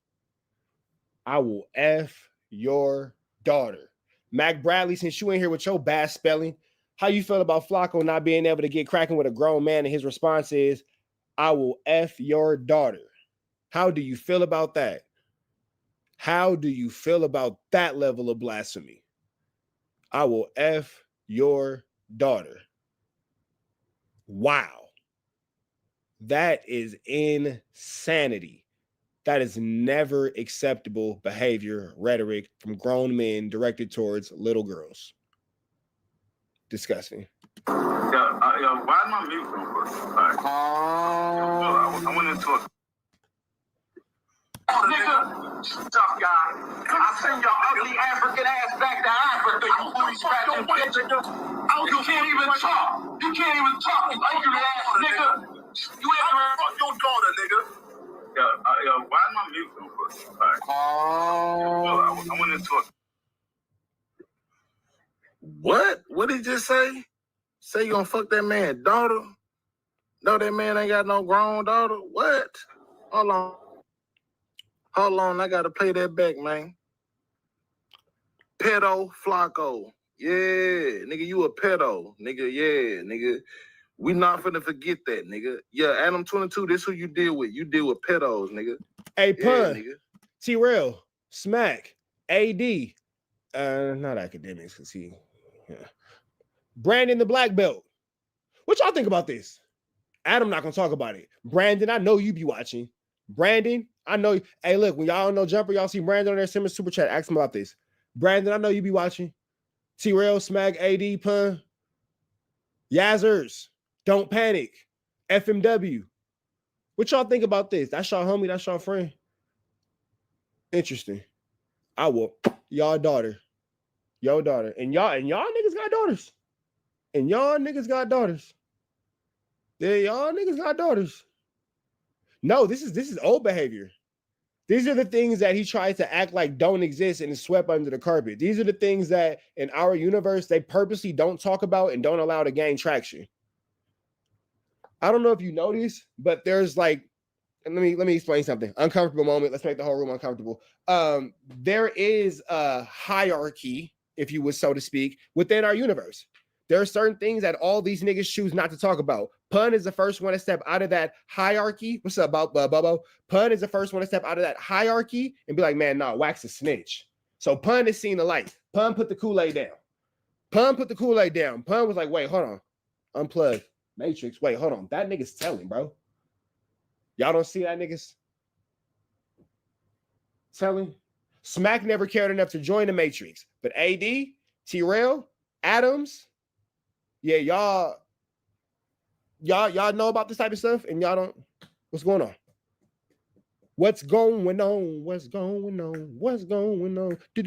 I will F your daughter. Mac Bradley, since you ain't here with your bad spelling, how you feel about Flacco not being able to get cracking with a grown man? And his response is, I will F your daughter. How do you feel about that? How do you feel about that level of blasphemy? I will F your daughter. Wow. That is insanity. That is never acceptable behavior, rhetoric from grown men directed towards little girls. Disgusting. Yo, why am I mute real quick? I went into a nigga, tough guy. I'll send your ugly African ass back to Africa, you booty scratching bitch. Oh, you can't even talk. You can't even talk like you ass nigga. You ain't fuck your daughter, nigga. Yo, why am I mute real quick? I went into a What? What did he just say? Say you gonna fuck that man's daughter? No, that man ain't got no grown daughter. What? Hold on. I gotta play that back, man. Pedo Flacco. Yeah, nigga, you a pedo. Nigga, yeah, nigga. We not finna forget that, nigga. Yeah, Adam 22, this who you deal with. You deal with pedos, nigga. Hey, Pun, nigga. T-Rail, Smack, AD, not academics, because Brandon the Black Belt. What y'all think about this? Adam not gonna talk about it. Brandon, I know you be watching. Brandon, I know. Hey, look, when y'all don't know Jumper, y'all see Brandon on there, send him a super chat, ask him about this. Brandon, I know you be watching. T-Rail, Smack, AD, Pun, Yazzers, Don't Panic, FMW. What y'all think about this? That's y'all homie, that's y'all friend. Interesting. I will y'all daughter. Your daughter. And y'all niggas got daughters. And y'all niggas got daughters. Yeah, y'all niggas got daughters. No, this is old behavior. These are the things that he tries to act like don't exist and is swept under the carpet. These are the things that in our universe they purposely don't talk about and don't allow to gain traction. I don't know if you notice, but there's like, let me explain something. Uncomfortable moment. Let's make the whole room uncomfortable. There is a hierarchy, if you would, so to speak, within our universe. There are certain things that all these niggas choose not to talk about. Pun is the first one to step out of that hierarchy. What's up, Bubbo? Pun is the first one to step out of that hierarchy and be like, man, nah, Wax a snitch. So Pun has seen the light. Pun put the Kool-Aid down. Pun was like, wait, hold on. Unplug. Matrix. Wait, hold on. That nigga's telling, bro. Y'all don't see that niggas telling? Smack never cared enough to join the Matrix. But AD, T-Rail, Adams, yeah, y'all know about this type of stuff, and y'all don't. What's going on? What's going on? What's going on? What's going on? Do.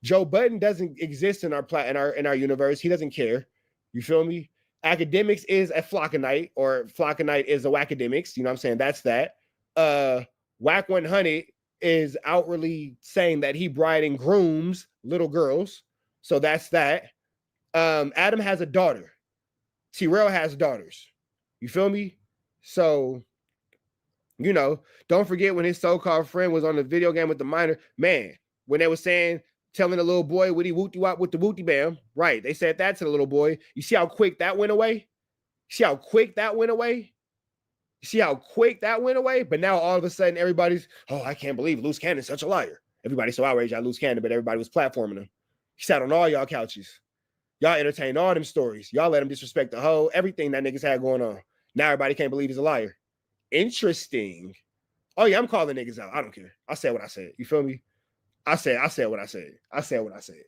Joe Budden doesn't exist in our universe. He doesn't care. You feel me? Academics is a Flockanite, or Flockanite is a Wackademics. You know what I'm saying? That's that. Whack 100 is outwardly saying that he bride and grooms little girls. So that's that. Adam has a daughter. T-Rail has daughters. You feel me? So, you know, don't forget when his so-called friend was on the video game with the minor, man, when they were saying, telling the little boy would he wooty wop with the wooty bam, right? They said that to the little boy. You see how quick that went away? See how quick that went away? See how quick that went away? But now all of a sudden everybody's, oh, I can't believe Loose Cannon's such a liar. Everybody's so outraged at Loose Cannon, but everybody was platforming him. He sat on all y'all couches. Y'all entertained all them stories. Y'all let him disrespect the whole, everything that niggas had going on. Now everybody can't believe he's a liar. Interesting. Oh yeah, I'm calling niggas out. I don't care. I said what I said. You feel me? I said what I said. I said what I said.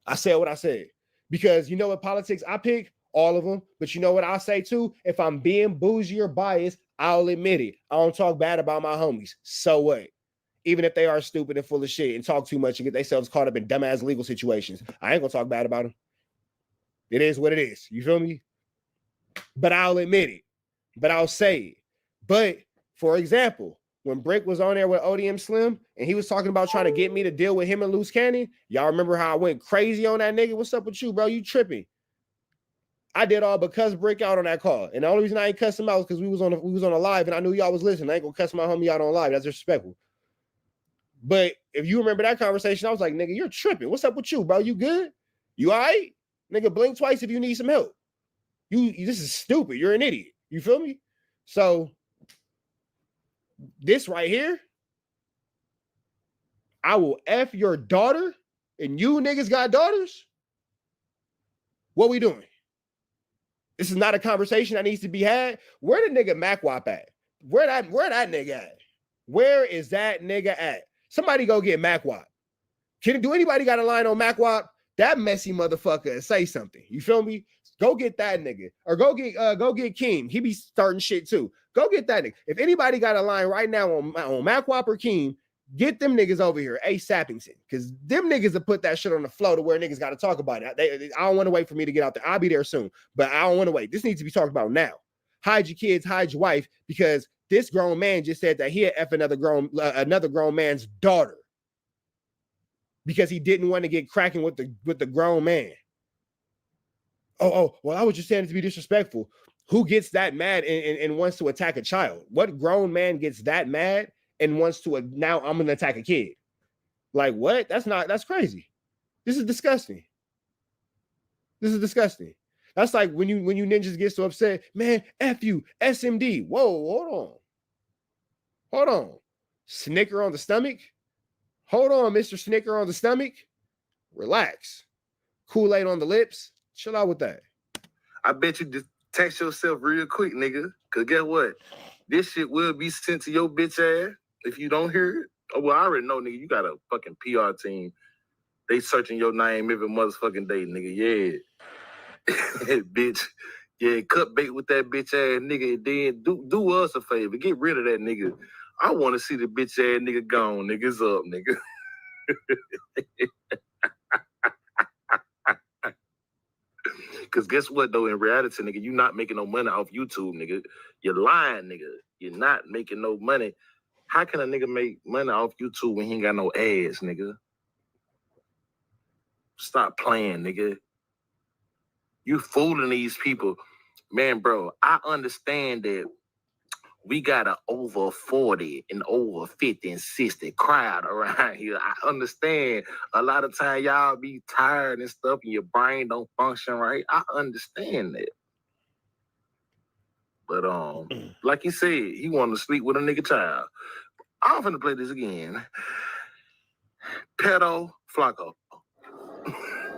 I said what I said. Because you know what politics I pick? All of them. But you know what I'll say too? If I'm being bougie or biased, I'll admit it. I don't talk bad about my homies. So what? Even if they are stupid and full of shit and talk too much and get themselves caught up in dumbass legal situations, I ain't gonna talk bad about them. It is what it is. You feel me? But I'll admit it. But I'll say it. But for example, when Brick was on there with ODM Slim and he was talking about trying to get me to deal with him and Loose Cannon, y'all remember how I went crazy on that nigga? What's up with you, bro? You tripping? I did all but cuss Brick out on that call. And the only reason I ain't cuss him out is because we was on a live and I knew y'all was listening. I ain't gonna cuss my homie out on live. That's disrespectful. But if you remember that conversation, I was like, nigga, you're tripping. What's up with you, bro? You good? You all right? Nigga, blink twice if you need some help. This is stupid. You're an idiot. You feel me? So this right here, I will F your daughter and you niggas got daughters? What we doing? This is not a conversation that needs to be had. Where the nigga Mac Wop at? Where that nigga at? Where is that nigga at? Somebody go get Mac Wop. Do anybody got a line on Mac Wop? That messy motherfucker and say something. You feel me? Go get that nigga. Or go get Keem. He be starting shit too. Go get that nigga. If anybody got a line right now on Mac Wop or Keem, get them niggas over here, A$APington. Because them niggas will put that shit on the floor to where niggas got to talk about it. I don't want to wait for me to get out there. I'll be there soon. But I don't want to wait. This needs to be talked about now. Hide your kids, hide your wife, because this grown man just said that he'll F another grown man's daughter. Because he didn't want to get cracking with the grown man. Oh, well, I was just saying it to be disrespectful. Who gets that mad and wants to attack a child? What grown man gets that mad and wants to now I'm gonna attack a kid? Like what? That's crazy. This is disgusting. This is disgusting. That's like when you ninjas get so upset, man, F you, SMD. Whoa, hold on. Snicker on the stomach. Hold on, Mr. Snicker on the stomach. Relax. Kool-Aid on the lips. Chill out with that. I bet you just text yourself real quick, nigga. Cause guess what? This shit will be sent to your bitch ass if you don't hear it. Oh, well, I already know, nigga. You got a fucking PR team. They searching your name every motherfucking day, nigga. Yeah. Bitch. Yeah, cut bait with that bitch ass nigga. Then do us a favor. Get rid of that nigga. I want to see the bitch ass nigga gone. Nigga's up, nigga. Because guess what, though? In reality, nigga, you not making no money off YouTube, nigga. You're lying, nigga. You're not making no money. How can a nigga make money off YouTube when he ain't got no ads, nigga? Stop playing, nigga. You fooling these people. Man, bro, I understand that we got a over 40 and over 50 and 60 crowd around here. I understand a lot of time y'all be tired and stuff and your brain don't function right. I understand that. But like he said, he wanted to sleep with a nigga child. I'm finna play this again. Pedo Flacco.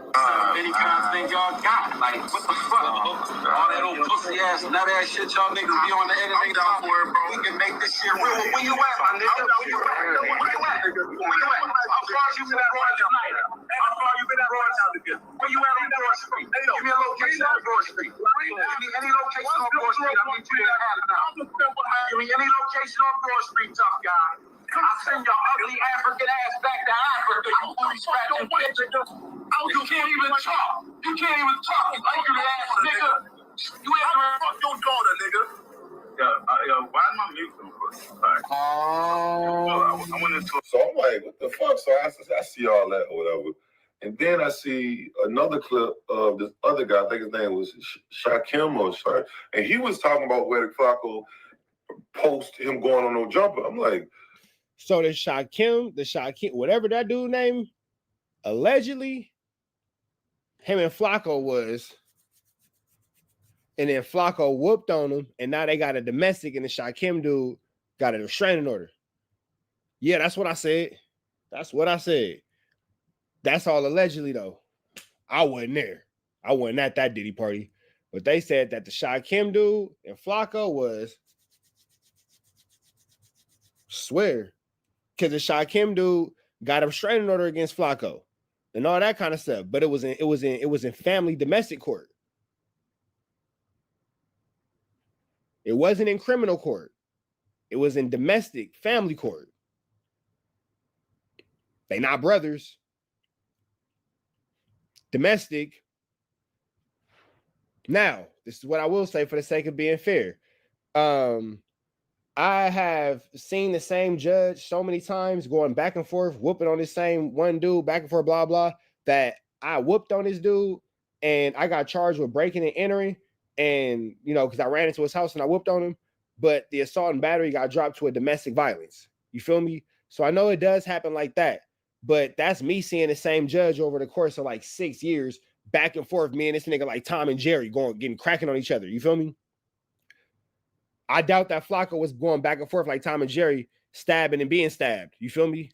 Many kinds of things y'all got. Like, what the fuck? All that old pussy ass, nut ass shit y'all niggas be on the internet. We can make this shit real. Where you at, my nigga? Where you at? How far you been at Broad tonight? How far you been at Broad tonight? Where you at on Broad Street? Give me a location on Broad Street. Any location on Broad Street, I need you to have it now. Give me any location on Broad Street, tough guy. I'll send your ugly African ass back to Africa, you booty scratching bitch. You can't even talk. You can't even talk, you ugly ass nigga. You ain't gonna fuck your daughter, nigga. Yo, why am I muting? So I'm like, what the fuck? So I see all that or whatever. And then I see another clip of this other guy, I think his name was Shaquem or something, and he was talking about where Flacco post him going on no jumper. I'm like, so the Shaquem, whatever that dude name, allegedly, him and Flacco was, and then Flacco whooped on him, and now they got a domestic, and the Shaquem dude got a restraining order. Yeah, that's what I said. That's what I said. That's all allegedly, though. I wasn't there. I wasn't at that Diddy party. But they said that the Shaquem dude and Flacco was, swear, because the Shaquem dude got a restraining order against Flacco and all that kind of stuff. But it was in family domestic court. It wasn't in criminal court. It was in domestic family court. They not brothers. Domestic. Now, this is what I will say for the sake of being fair. I have seen the same judge so many times going back and forth, whooping on this same one dude, back and forth, blah, blah, that I whooped on this dude and I got charged with breaking and entering. And, you know, because I ran into his house and I whooped on him, but the assault and battery got dropped to a domestic violence. You feel me? So I know it does happen like that. But that's me seeing the same judge over the course of like 6 years, back and forth, me and this nigga like Tom and Jerry getting cracking on each other. You feel me? I doubt that Flacco was going back and forth like Tom and Jerry, stabbing and being stabbed. You feel me?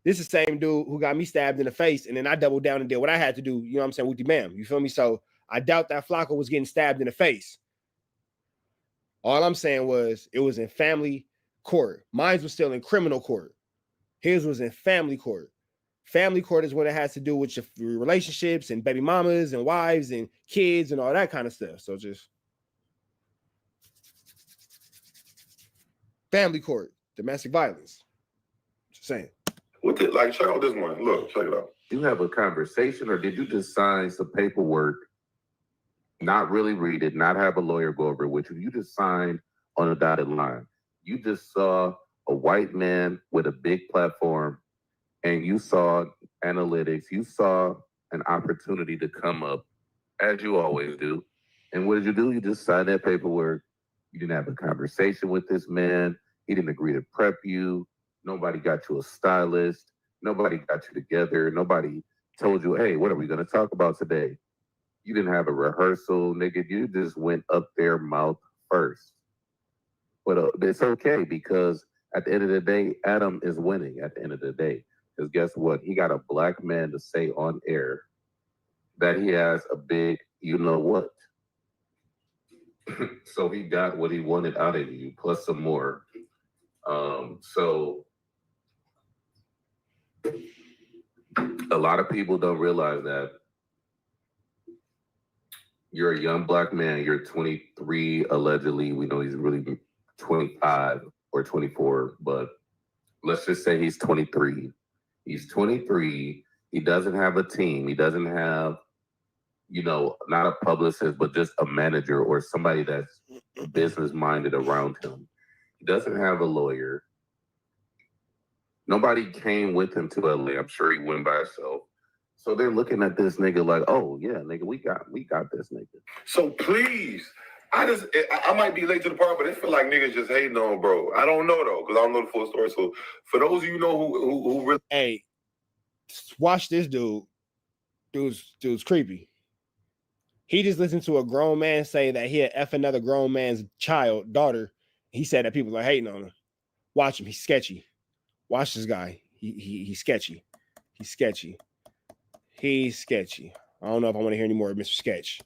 This is the same dude who got me stabbed in the face, and then I doubled down and did what I had to do. You know what I'm saying? With the bam. You feel me? So I doubt that Flacco was getting stabbed in the face. All I'm saying was it was in family court. Mine was still in criminal court. His was in family court. Family court is when it has to do with your relationships and baby mamas and wives and kids and all that kind of stuff. So just family court, domestic violence. Just saying. what the, like, check out this one. Look, check it out. You have a conversation, or did you just sign some paperwork, not really read it, not have a lawyer go over it with you? You just signed on a dotted line. You just saw a white man with a big platform, and you saw analytics. You saw an opportunity to come up, as you always do. And what did you do? You just signed that paperwork. You didn't have a conversation with this man. He didn't agree to prep you. Nobody got you a stylist. Nobody got you together. Nobody told you, hey, what are we going to talk about today? You didn't have a rehearsal, nigga. You just went up there mouth first. But it's okay, because at the end of the day, Adam is winning at the end of the day. Because guess what? He got a black man to say on air that he has a big, you know what? So he got what he wanted out of you, plus some more. So a lot of people don't realize that you're a young black man. You're 23, allegedly. We know he's really 25 or 24, but let's just say he's 23. He's 23. He doesn't have a team. He doesn't have, you know, not a publicist, but just a manager or somebody that's business-minded around him. He doesn't have a lawyer. Nobody came with him to LA. I'm sure he went by himself. So they're looking at this nigga like, oh yeah, nigga, we got this nigga. So please, I might be late to the party, but it feel like niggas just hating on bro. I don't know though, because I don't know the full story. So for those of you know who really, hey, watch this dude. Dude's creepy. He just listened to a grown man say that he'd F another grown man's daughter. He said that people are hating on him. Watch him. He's sketchy. Watch this guy. He's sketchy. He's sketchy. He's sketchy. I don't know if I want to hear any more of Mr. Sketch.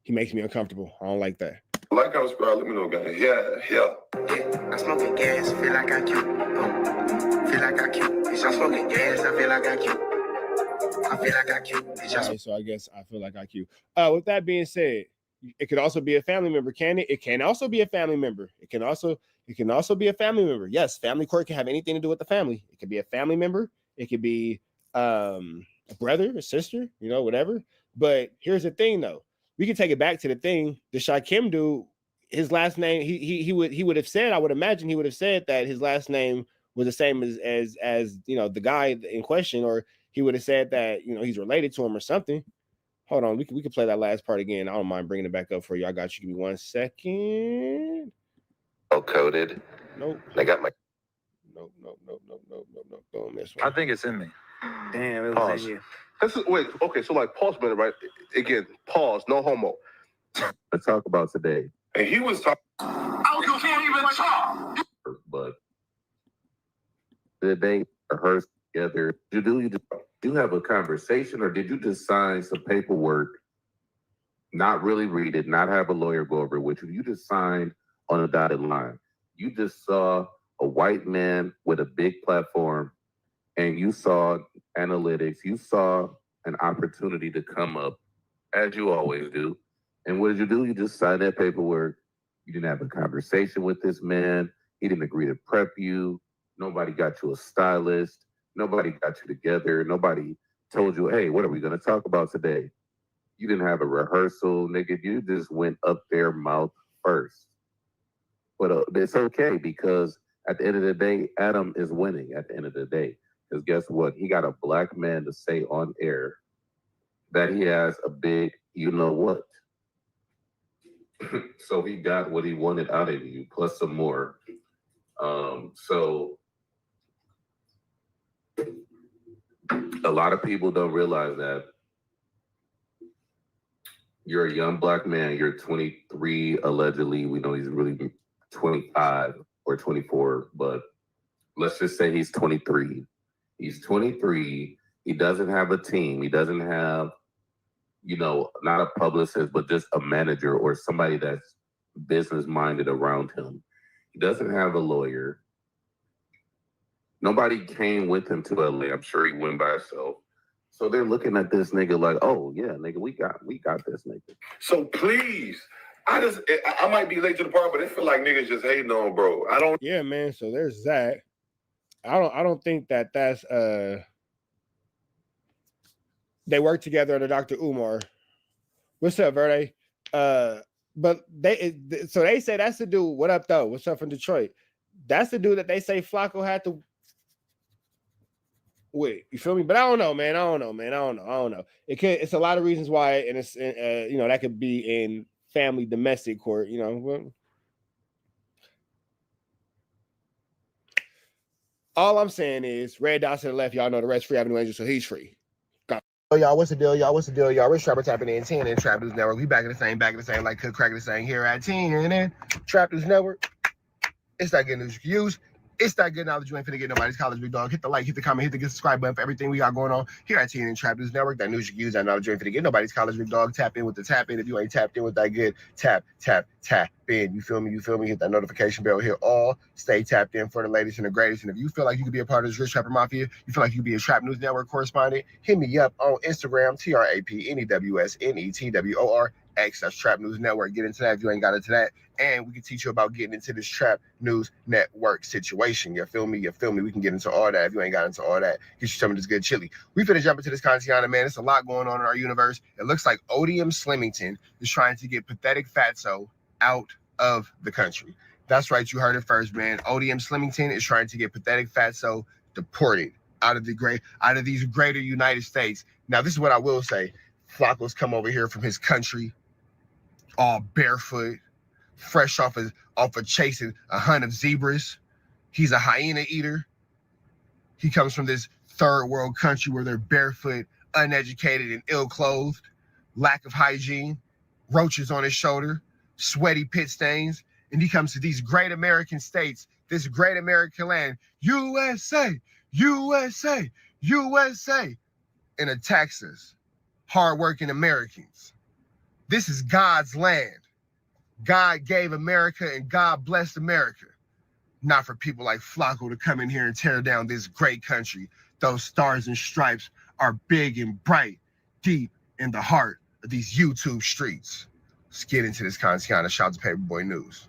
He makes me uncomfortable. I don't like that. like I was proud, let me know, guys. Yeah. I'm smoking gas, feel like I cute. Feel like I cute. Bitch, I'm smoking gas, I feel like I cute. I feel like I cute. Bitch, Okay, so I guess I feel like I cute. With that being said, it could also be a family member, can it? It can also be a family member. It can also be a family member. Yes, family court can have anything to do with the family. It could be a family member. It could be a brother, a sister, whatever. But here's the thing, though. We can take it back to the thing. The Shaquem dude, his last name, he would have said, I would imagine he would have said that his last name was the same as the guy in question, or he would have said that, you know, he's related to him or something. Hold on, we could play that last part again. I don't mind bringing it back up for you. I got you. Give me 1 second. Coded. Nope. I got my. Nope. Don't miss one. I think it's in me. Damn, it was Pause. in you. Wait, okay, so like pause a minute, right? Again, pause, no homo. Let's talk about today. And he was talking. Oh, you can't even talk. But did they rehearse together? You have a conversation, or did you just sign some paperwork, not really read it, not have a lawyer go over it with you? You just signed on a dotted line. You just saw a white man with a big platform, and you saw analytics. You saw an opportunity to come up, as you always do. And what did you do? You just signed that paperwork. You didn't have a conversation with this man. He didn't agree to prep you. Nobody got you a stylist. Nobody got you together. Nobody told you, hey, what are we going to talk about today? You didn't have a rehearsal, nigga. You just went up there mouth first. But it's okay, because at the end of the day, Adam is winning at the end of the day. Because guess what? He got a black man to say on air that he has a big you know what. So he got what he wanted out of you, plus some more. So a lot of people don't realize that you're a young black man. You're 23, allegedly. We know he's really 25 or 24, but let's just say he's 23. He's 23. He doesn't have a team. He doesn't have, you know, not a publicist, but just a manager or somebody that's business minded around him. He doesn't have a lawyer. Nobody came with him to LA. I'm sure he went by himself. So they're looking at this nigga like, oh yeah, nigga, we got this nigga. So please, I might be late to the party, but it feel like niggas just hating on bro. I don't. Yeah, man. So there's that. I don't think that's they work together under Dr. Umar. What's up, Verde? But they say that's the dude. What up though? What's up from Detroit? That's the dude that they say Flacco had to wait. You feel me? But I don't know, man. I don't know. It's a lot of reasons why, and it's you know, that could be in family domestic court. You know. All I'm saying is red dots to the left. Y'all know the rest free Avenue Angel, so he's free. Oh, y'all, what's the deal? Y'all, Rich Trapper tapping in 10 in Trap News Network. We back in the same, like Cook Cracker is saying here at 10 and then Trap News Network. It's that good news you can use. It's that good knowledge you ain't finna get nobody's college, big dog. Hit the like, hit the comment, hit the subscribe button for everything we got going on here at 10 and Trap News Network. That news you can use, that knowledge you ain't finna get nobody's college, big dog. Tap in with the tap in. If you ain't tapped in with that good, tap in. You feel me? Hit that notification bell here. All stay tapped in for the latest and the greatest. And if you feel like you could be a part of this Rich Trapper Mafia, you feel like you could be a Trap News Network correspondent, hit me up on Instagram, TRAPNEWSNETWORX. That's Trap News Network. Get into that if you ain't got into that. And we can teach you about getting into this Trap News Network situation. You feel me? We can get into all that if you ain't got into all that. Get you some of this good chili. We finna jump into this Contiana, man. It's a lot going on in our universe. It looks like ODM Slimington is trying to get Pathetic Fatso out of the country. That's right, you heard it first, man. ODM Slimington is trying to get Pathetic Fatso deported out of these greater United States. Now, this is what I will say. Flacco's come over here from his country, all barefoot, fresh off of chasing a hunt of zebras. He's a hyena eater. He comes from this third world country where they're barefoot, uneducated, and ill-clothed, lack of hygiene, roaches on his shoulder, sweaty pit stains, and he comes to these great American states, this great American land, USA, and attacks us, hardworking Americans. This is God's land. God gave America and God blessed America. Not for people like Flacco to come in here and tear down this great country. Those stars and stripes are big and bright, deep in the heart of these YouTube streets. Let's get into this Contiana. Shout out to Paperboy News.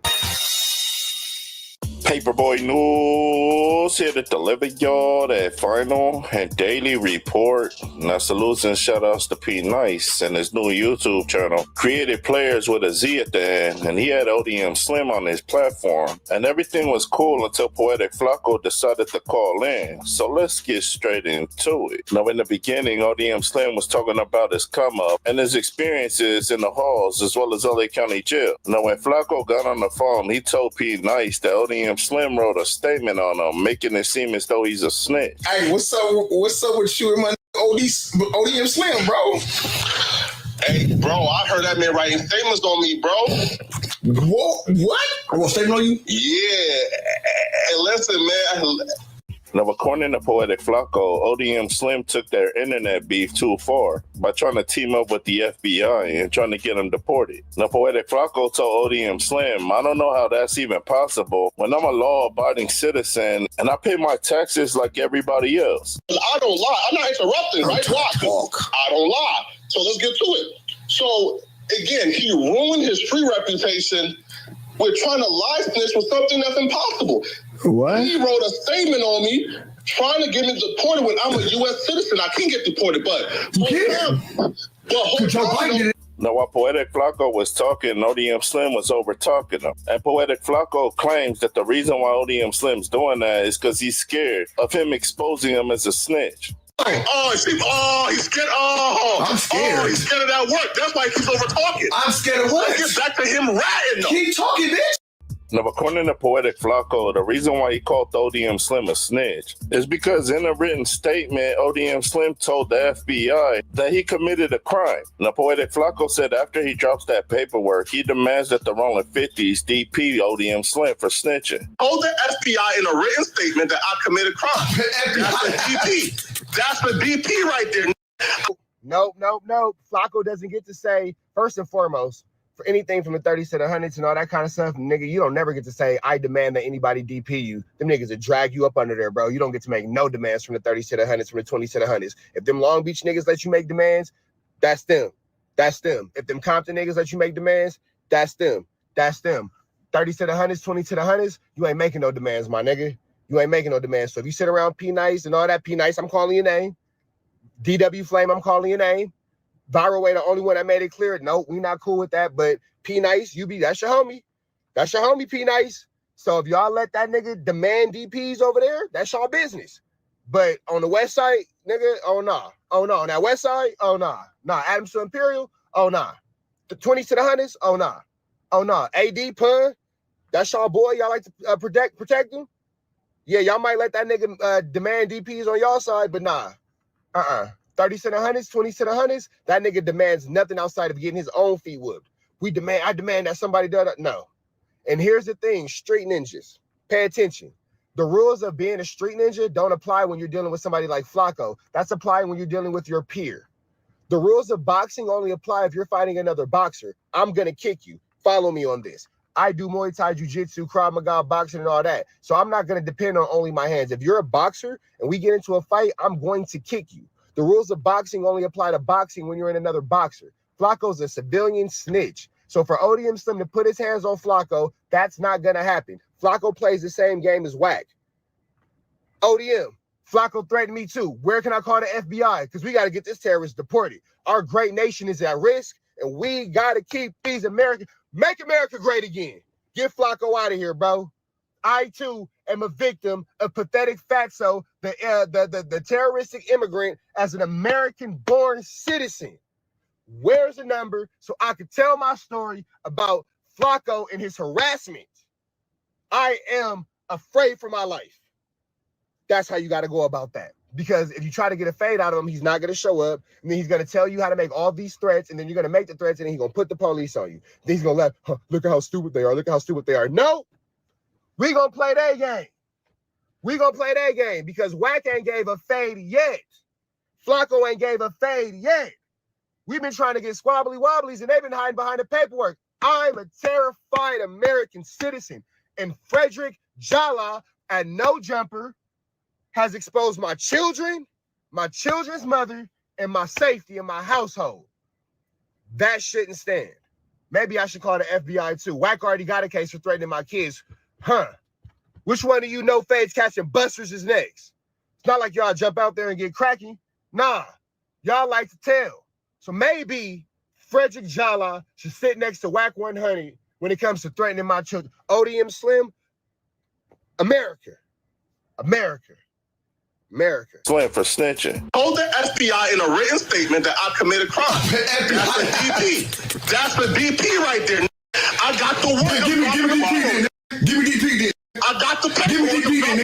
Paperboy News here to deliver y'all that final and daily report. Now salutes and shout outs to P Nice and his new YouTube channel. Created players with a Z at the end, and he had ODM Slim on his platform. And everything was cool until Poetic Flacco decided to call in. So let's get straight into it. Now in the beginning, ODM Slim was talking about his come up and his experiences in the halls as well as LA County Jail. Now when Flacco got on the phone, he told P Nice that ODM Slim wrote a statement on him, making it seem as though he's a snitch. Hey, what's up with you and my ODM Slim, bro? Hey, bro, I heard that man writing statements on me, bro. What? What statement on you? Yeah. Hey, listen, man. Now, according to Poetic Flacco, ODM Slim took their internet beef too far by trying to team up with the FBI and trying to get them deported. Now, Poetic Flacco told ODM Slim, I don't know how that's even possible when I'm a law-abiding citizen and I pay my taxes like everybody else. I don't lie. I'm not interrupting, right? Why? I don't lie. So let's get to it. So, again, he ruined his free reputation with trying to license with something that's impossible. What? He wrote a statement on me trying to get me deported when I'm a U.S. citizen. I can't get deported, but Now, while Poetic Flacco was talking, ODM Slim was over talking him. And Poetic Flacco claims that the reason why ODM Slim's doing that is because he's scared of him exposing him as a snitch. He's scared. I'm scared. He's scared of that work. That's why he's over talking. I'm scared of what? Let's get back to him ratting. Keep talking, bitch. Now, according to Poetic Flacco, the reason why he called ODM Slim a snitch is because in a written statement, ODM Slim told the FBI that he committed a crime. Now, Poetic Flacco said after he drops that paperwork, he demands that the Rolling 50s DP ODM Slim for snitching. Told the FBI in a written statement that I committed crime. That's the DP. That's the DP right there. Nope. Flacco doesn't get to say, first and foremost, for anything from the 30s to the 100s and all that kind of stuff, nigga, you don't never get to say, I demand that anybody DP you. Them niggas will drag you up under there, bro. You don't get to make no demands from the 30s to the 100s, from the 20s to the 100s. If them Long Beach niggas let you make demands, that's them. That's them. If them Compton niggas let you make demands, that's them. That's them. 30s to the 100s, 20s to the 100s, you ain't making no demands, my nigga. You ain't making no demands. So if you sit around P Nice and all that, P Nice, I'm calling your name. DW Flame, I'm calling your name. Viral Way, the only one that made it clear. No, we not cool with that. But P Nice, that's your homie. That's your homie, P Nice. So if y'all let that nigga demand DPs over there, that's y'all business. But on the west side, nigga, oh nah. Oh no. On that west side, oh nah. Nah, Adams to Imperial, oh nah. The 20s to the 100s, oh nah. Oh nah. AD Pun, that's y'all boy. Y'all like to protect him? Yeah, y'all might let that nigga demand DPs on y'all side, but nah. 30s to the 100s, 20s to the 100s, that nigga demands nothing outside of getting his own feet whooped. I demand that somebody does that. No. And here's the thing, street ninjas, pay attention. The rules of being a street ninja don't apply when you're dealing with somebody like Flacco. That's applying when you're dealing with your peer. The rules of boxing only apply if you're fighting another boxer. I'm going to kick you. Follow me on this. I do Muay Thai, Jiu-Jitsu, Krav Maga, boxing, and all that. So I'm not going to depend on only my hands. If you're a boxer and we get into a fight, I'm going to kick you. The rules of boxing only apply to boxing when you're in another boxer. Flacco's a civilian snitch. So for ODM Slim to put his hands on Flacco, that's not going to happen. Flacco plays the same game as Wack. ODM, Flacco threatened me too. Where can I call the FBI? Because we got to get this terrorist deported. Our great nation is at risk, and we got to keep these Americans. Make America great again. Get Flacco out of here, bro. I, too, am a victim of pathetic fatso, the terroristic immigrant, as an American-born citizen. Where's the number so I could tell my story about Flacco and his harassment? I am afraid for my life. That's how you got to go about that. Because if you try to get a fade out of him, he's not going to show up. And then he's going to tell you how to make all these threats. And then you're going to make the threats. And then he's going to put the police on you. Then he's going to look at how stupid they are. Look at how stupid they are. No, we going to play their game. We going to play their game because Wack ain't gave a fade yet. Flacco ain't gave a fade yet. We've been trying to get squabbly wobblies and they've been hiding behind the paperwork. I'm a terrified American citizen. And Frederick Jala at No Jumper has exposed my children, my children's mother, and my safety in my household. That shouldn't stand. Maybe I should call the FBI too. Wack already got a case for threatening my kids. Huh. Which one of you know feds catching busters is next? It's not like y'all jump out there and get cracky. Nah, y'all like to tell. So maybe Frederick Jala should sit next to Whack 100 when it comes to threatening my children. ODM Slim, America. Slim for snitching. Told the FBI in a written statement that I committed crime. That's the DP. That's the DP right there. I got the word. Give me DP then. Give me DP then. I got the paperwork. Give me DP then.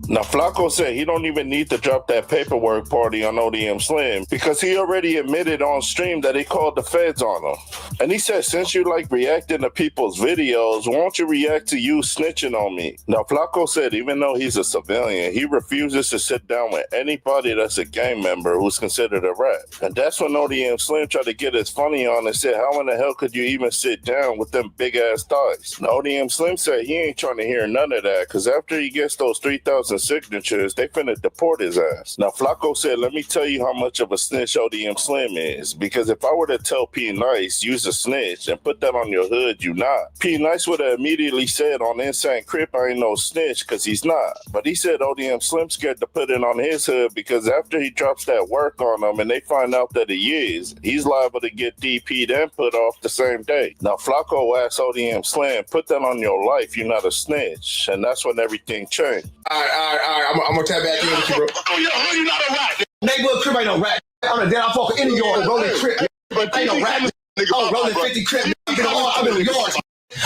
Now, Flacco said he don't even need to drop that paperwork party on ODM Slim because he already admitted on stream that he called the feds on him. And he said, since you like reacting to people's videos, won't you react to you snitching on me? Now, Flacco said even though he's a civilian, he refuses to sit down with anybody that's a gang member who's considered a rat. And that's when ODM Slim tried to get his funny on and said, how in the hell could you even sit down with them big-ass thighs? Now, ODM Slim said he ain't trying to hear none of that because after he gets those 3,000 signatures, they finna deport his ass. Now, Flacco said, let me tell you how much of a snitch ODM Slim is, because if I were to tell P Nice, use a snitch, and put that on your hood, you not. P Nice would have immediately said on Insane Crip, I ain't no snitch, because he's not. But he said ODM Slim scared to put it on his hood, because after he drops that work on him and they find out that he is, he's liable to get DP'd and put off the same day. Now, Flacco asked ODM Slim, put that on your life, you're not a snitch. And that's when everything changed. All right. I'm gonna tap back in with you, bro. Oh, you're not a rat. Neighborhood Crip ain't no rat. I'm a dead off in the yard rolling Crip. Ain't no rat. Oh, rolling 50 Crip. I'm in the yards.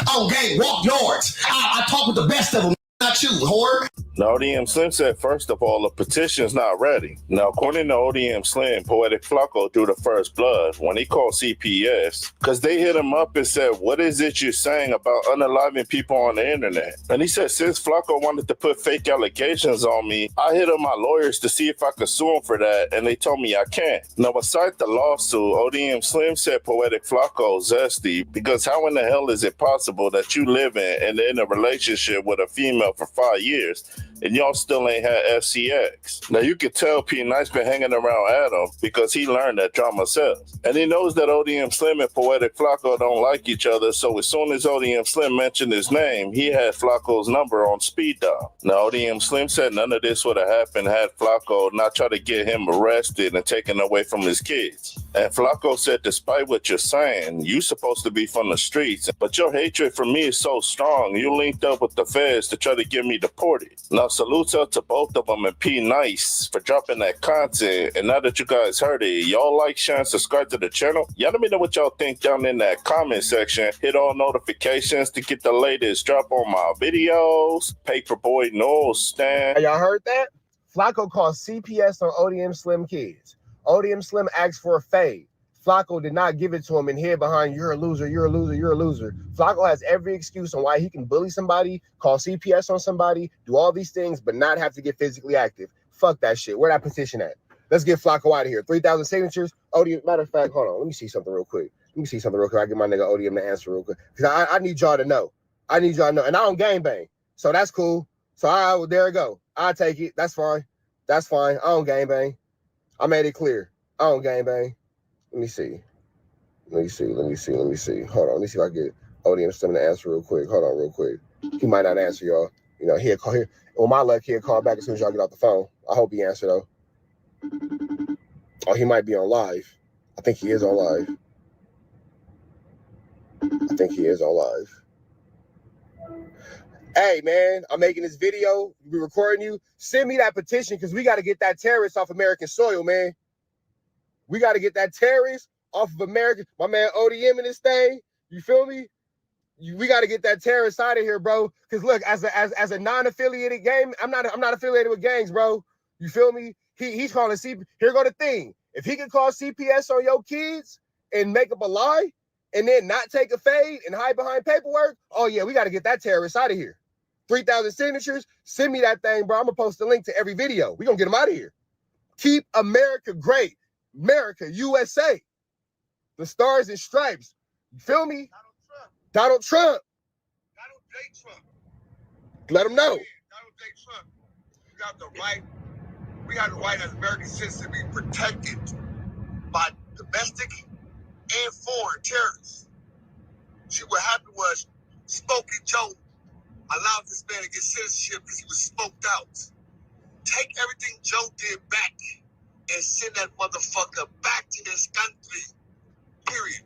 Oh, gang, walk yards. I talk with the best of them. Not you, whore. Now, ODM Slim said, first of all, the petition's not ready. Now, according to ODM Slim, Poetic Flacco drew the first blood when he called CPS because they hit him up and said, what is it you're saying about unaliving people on the internet? And he said, since Flacco wanted to put fake allegations on me, I hit up my lawyers to see if I could sue him for that, and they told me I can't. Now, beside the lawsuit, ODM Slim said Poetic Flacco zesty because how in the hell is it possible that you live in a relationship with a female for 5 years and y'all still ain't had FCX? Now, you could tell P Nice been hanging around Adam because he learned that drama sells. And he knows that ODM Slim and Poetic Flacco don't like each other, so as soon as ODM Slim mentioned his name, he had Flacco's number on speed dial. Now, ODM Slim said none of this would have happened had Flacco not tried to get him arrested and taken away from his kids. And Flacco said, despite what you're saying, you supposed to be from the streets, but your hatred for me is so strong, you linked up with the feds to try to get me deported. Now, salutes out to both of them and P Nice for dropping that content. And now that you guys heard it, y'all like, share, and subscribe to the channel. Y'all let me know what y'all think down in that comment section. Hit all notifications to get the latest drop on my videos. Paperboy Noel Stan. Y'all heard that? Flacco called CPS on ODM Slim kids. ODM Slim asked for a fade. Flacco did not give it to him and hid behind, you're a loser, you're a loser, you're a loser. Flacco has every excuse on why he can bully somebody, call CPS on somebody, do all these things, but not have to get physically active. Fuck that shit. Where that petition at? Let's get Flacco out of here. 3,000 signatures. ODM, matter of fact, hold on. Let me see something real quick. I get my nigga ODM to answer real quick. Because I need y'all to know. And I don't gangbang. So that's cool. So there it go. I'll take it. That's fine. I don't gangbang. I made it clear. I don't gangbang. Let me see. Hold on. Let me see if I get ODM Slim to answer real quick. Hold on real quick. He might not answer, y'all. You know, he'll call here. On my luck, he'll call back as soon as y'all get off the phone. I hope he answer though. Oh, he might be on live. I think he is on live. Hey, man, I'm making this video. We're recording you. Send me that petition because we got to get that terrorist off American soil, man. We got to get that terrorist off of America. My man ODM in this thing. You feel me? We got to get that terrorist out of here, bro. Because look, as a non-affiliated game, I'm not affiliated with gangs, bro. You feel me? He's calling CPS. Here go the thing. If he can call CPS on your kids and make up a lie and then not take a fade and hide behind paperwork, oh yeah, we got to get that terrorist out of here. 3,000 signatures. Send me that thing, bro. I'm gonna post a link to every video. We gonna get him out of here. Keep America great. America, USA. The stars and stripes. You feel me? Donald Trump. Let him know. We got the right as American citizens to be protected by domestic and foreign terrorists. See, what happened was Smokey Joe allowed this man to get citizenship because he was smoked out. Take everything Joe did back and send that motherfucker back to this country. Period.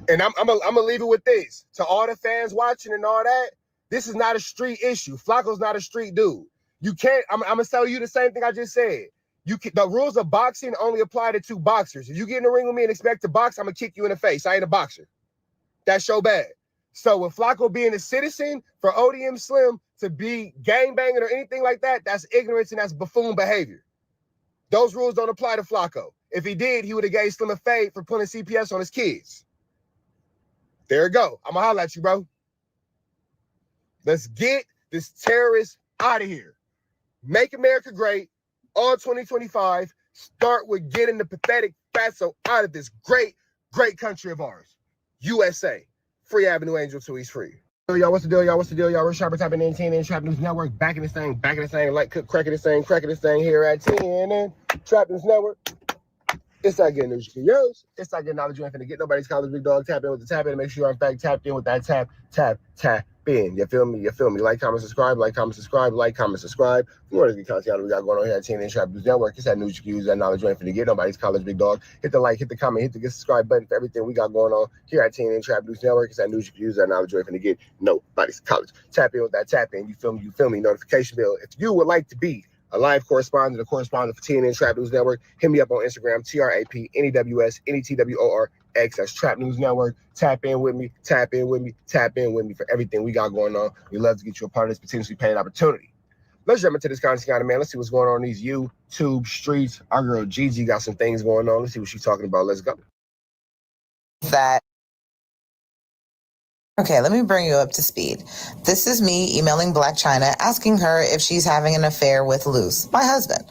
And I'm gonna leave it with this. To all the fans watching and all that, this is not a street issue. Flacco's not a street dude. You can't, I'm gonna tell you the same thing I just said. The rules of boxing only apply to two boxers. If you get in the ring with me and expect to box, I'm gonna kick you in the face. I ain't a boxer. That's so bad. So with Flacco being a citizen, for ODM Slim to be gangbanging or anything like that, that's ignorance and that's buffoon behavior. Those rules don't apply to Flacco. If he did, he would have gave Slim a fade for pulling CPS on his kids. There you go. I'm gonna holler at you, bro. Let's get this terrorist out of here. Make America great. All 2025. Start with getting the pathetic fatso out of this great, great country of ours. USA. Free Avenue Angel till he's free. Yo, y'all, what's the deal, y'all? What's the deal, y'all? We're Sharper Tapping in TNN Trap News Network. Back in this thing, like cook, cracking this thing here at TNN Trap News Network. It's not getting news you can use. It's not getting knowledge you ain't finna get. Nobody's college big dog. Tap in with the tap in. Make sure you're in fact tapped in with that tap in. You feel me? Like, comment, subscribe. Like, comment, subscribe. For more of the content we got going on here at TNN Trap News Network. It's that news you can use, that knowledge you ain't finna get. Nobody's college big dog. Hit the like, hit the comment, hit the subscribe button for everything we got going on here at TNN Trap News Network. It's that news you can use, that knowledge you ain't finna get. Nobody's college. Tap in with that tap in. You feel me? Notification bell. If you would like to be a live correspondent for TNN Trap News Network, hit me up on Instagram, TRAPNEWS, NETWORX. That's Trap News Network. Tap in with me for everything we got going on. We love to get you a part of this potentially paid opportunity. Let's jump into this content, man. Let's see what's going on in these YouTube streets. Our girl Gigi got some things going on. Let's see what she's talking about. Let's go. Okay, let me bring you up to speed. This is me emailing Black China asking her if she's having an affair with Luce, my husband.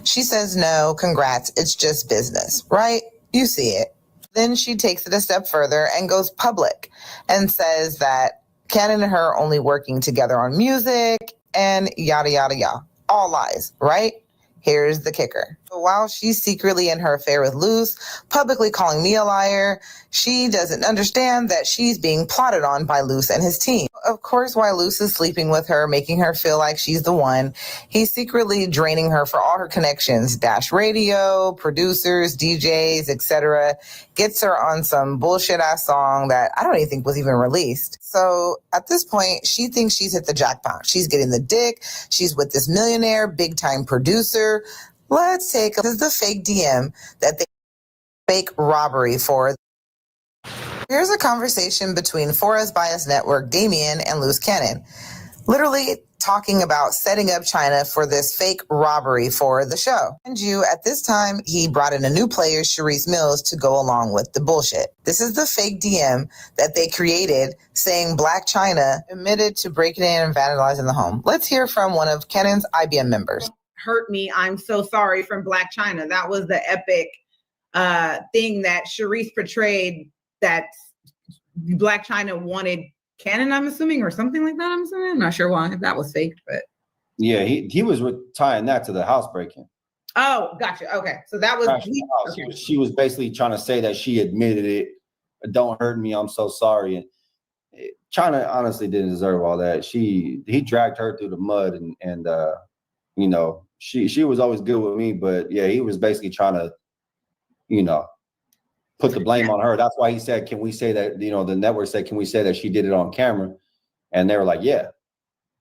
She says no, congrats, it's just business, right? You see it. Then she takes it a step further and goes public and says that Cannon and her are only working together on music and yada, yada, yada. All lies, right? Here's the kicker. While she's secretly in her affair with Luce, publicly calling me a liar, she doesn't understand that she's being plotted on by Luce and his team. Of course, while Luce is sleeping with her, making her feel like she's the one, he's secretly draining her for all her connections, Dash Radio, producers, DJs, etc. Gets her on some bullshit-ass song that I don't even think was even released. So at this point, she thinks she's hit the jackpot. She's getting the dick. She's with this millionaire, big-time producer. Let's take this is the fake DM that they fake robbery for. Here's a conversation between Forrest Bias Network, Damien, and Luce Cannon, literally talking about setting up China for this fake robbery for the show. And at this time, he brought in a new player, Sharice Mills, to go along with the bullshit. This is the fake DM that they created saying Black China admitted to breaking in and vandalizing the home. Let's hear from one of Cannon's IBM members. Hurt me, I'm so sorry from Black China. That was the epic thing that Sharice portrayed, that Black China wanted Cannon, I'm assuming, or something like that. I'm not sure why that was fake, but yeah, he was tying that to the house breaking. Oh, gotcha. Okay, so that was okay. She was basically trying to say that she admitted it. Don't hurt me, I'm so sorry. And China honestly didn't deserve all that. He dragged her through the mud, and you know, she was always good with me, but yeah, he was basically trying to, you know, put the blame on her. That's why he said, can we say that, you know, the network said, can we say that she did it on camera? And they were like, yeah,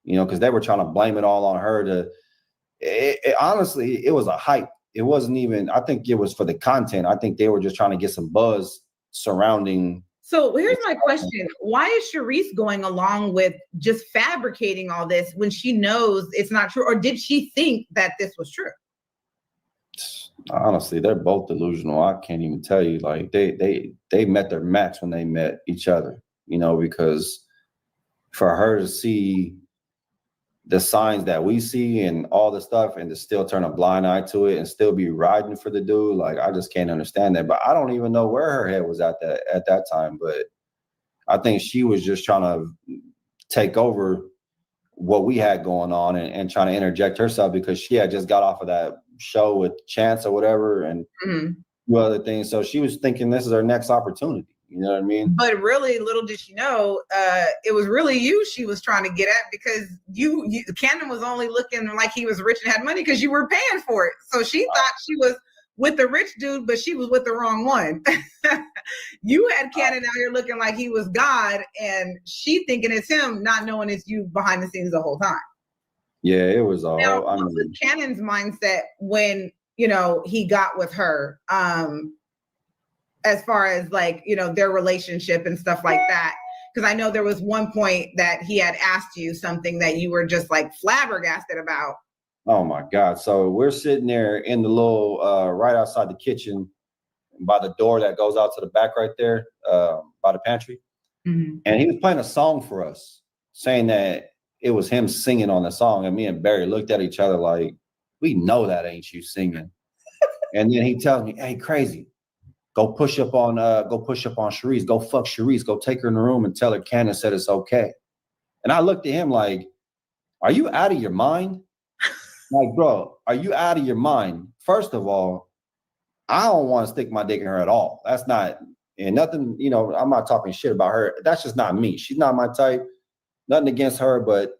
you know, because they were trying to blame it all on her. Honestly, it was a hype. It wasn't even, I think it was for the content. I think they were just trying to get some buzz surrounding. So here's my question. Why is Sharice going along with just fabricating all this when she knows it's not true? Or did she think that this was true? Honestly, they're both delusional. I can't even tell you. Like they met their max when they met each other, you know, because for her to see the signs that we see and all the stuff and to still turn a blind eye to it and still be riding for the dude, like I just can't understand that. But I don't even know where her head was at that time. But I think she was just trying to take over what we had going on and trying to interject herself because she had just got off of that show with Chance or whatever and other things. So she was thinking this is her next opportunity. You know what I mean? But really, little did she know, it was really you she was trying to get at, because you Cannon was only looking like he was rich and had money because you were paying for it. So she thought she was with the rich dude, but she was with the wrong one. You had Cannon out here looking like he was God, and she thinking it's him, not knowing it's you behind the scenes the whole time. Yeah, it was all. Now, what was Cannon's mindset when, you know, he got with her? As far as like, you know, their relationship and stuff like that. Because I know there was one point that he had asked you something that you were just like flabbergasted about. Oh my God. So we're sitting there in the little, right outside the kitchen by the door that goes out to the back right there, by the pantry. Mm-hmm. And he was playing a song for us, saying that it was him singing on the song. And me and Barry looked at each other like, we know that ain't you singing. And then he tells me, hey, Crazy, go push up on Sharice. Go fuck Sharice. Go take her in the room and tell her Cannon said it's okay. And I looked at him like, are you out of your mind? Like, bro, are you out of your mind? First of all, I don't want to stick my dick in her at all. That's not, and nothing, you know, I'm not talking shit about her. That's just not me. She's not my type. Nothing against her, but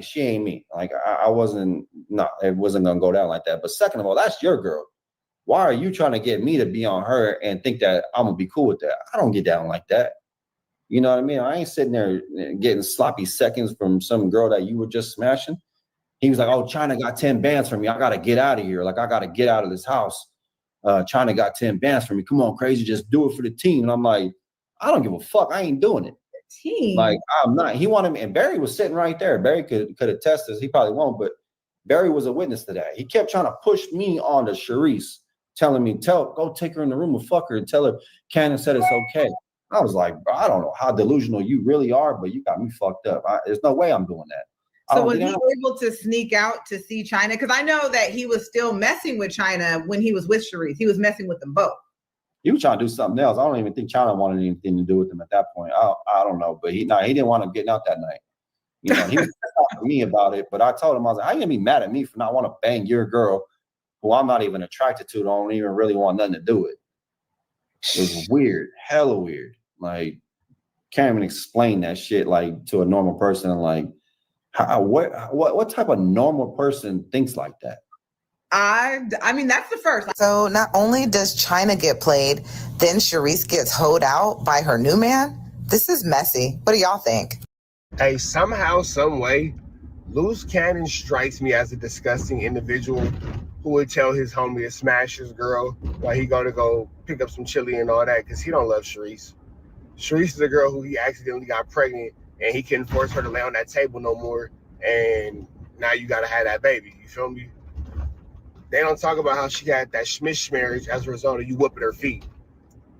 she ain't me. Like, it wasn't gonna go down like that. But second of all, that's your girl. Why are you trying to get me to be on her and think that I'm gonna be cool with that? I don't get down like that. You know what I mean? I ain't sitting there getting sloppy seconds from some girl that you were just smashing. He was like, oh, China got 10 bands from me. I got to get out of here. Like, I got to get out of this house. China got 10 bands from me. Come on, Crazy, just do it for the team. And I'm like, I don't give a fuck. I ain't doing it. Team. Like, I'm not. He wanted me, and Barry was sitting right there. Barry could attest this. He probably won't, but Barry was a witness to that. He kept trying to push me on to Sharice, telling me, go take her in the room and fuck her and tell her Cannon said it's okay. I was like, bro, I don't know how delusional you really are, but you got me fucked up. There's no way I'm doing that. So was he able to sneak out to see China? Because I know that he was still messing with China when he was with Sharice. He was messing with them both. He was trying to do something else. I don't even think China wanted anything to do with him at that point. I don't know, but he didn't want him getting out that night. You know, he was talking to me about it, but I told him, I was like, how you gonna be mad at me for not want to bang your girl who I'm not even attracted to, don't even really want nothing to do with? It was weird, hella weird. Like, can't even explain that shit like to a normal person. Like, what type of normal person thinks like that? I mean, that's the first. So not only does China get played, then Sharice gets hoed out by her new man. This is messy. What do y'all think? Hey, somehow, some way, Loose Cannon strikes me as a disgusting individual who would tell his homie to smash his girl while he gonna go pick up some chili and all that, because he don't love Sharice. Sharice is a girl who he accidentally got pregnant and he couldn't force her to lay on that table no more, and now you gotta have that baby. You feel me? They don't talk about how she got that schmish marriage as a result of you whooping her feet.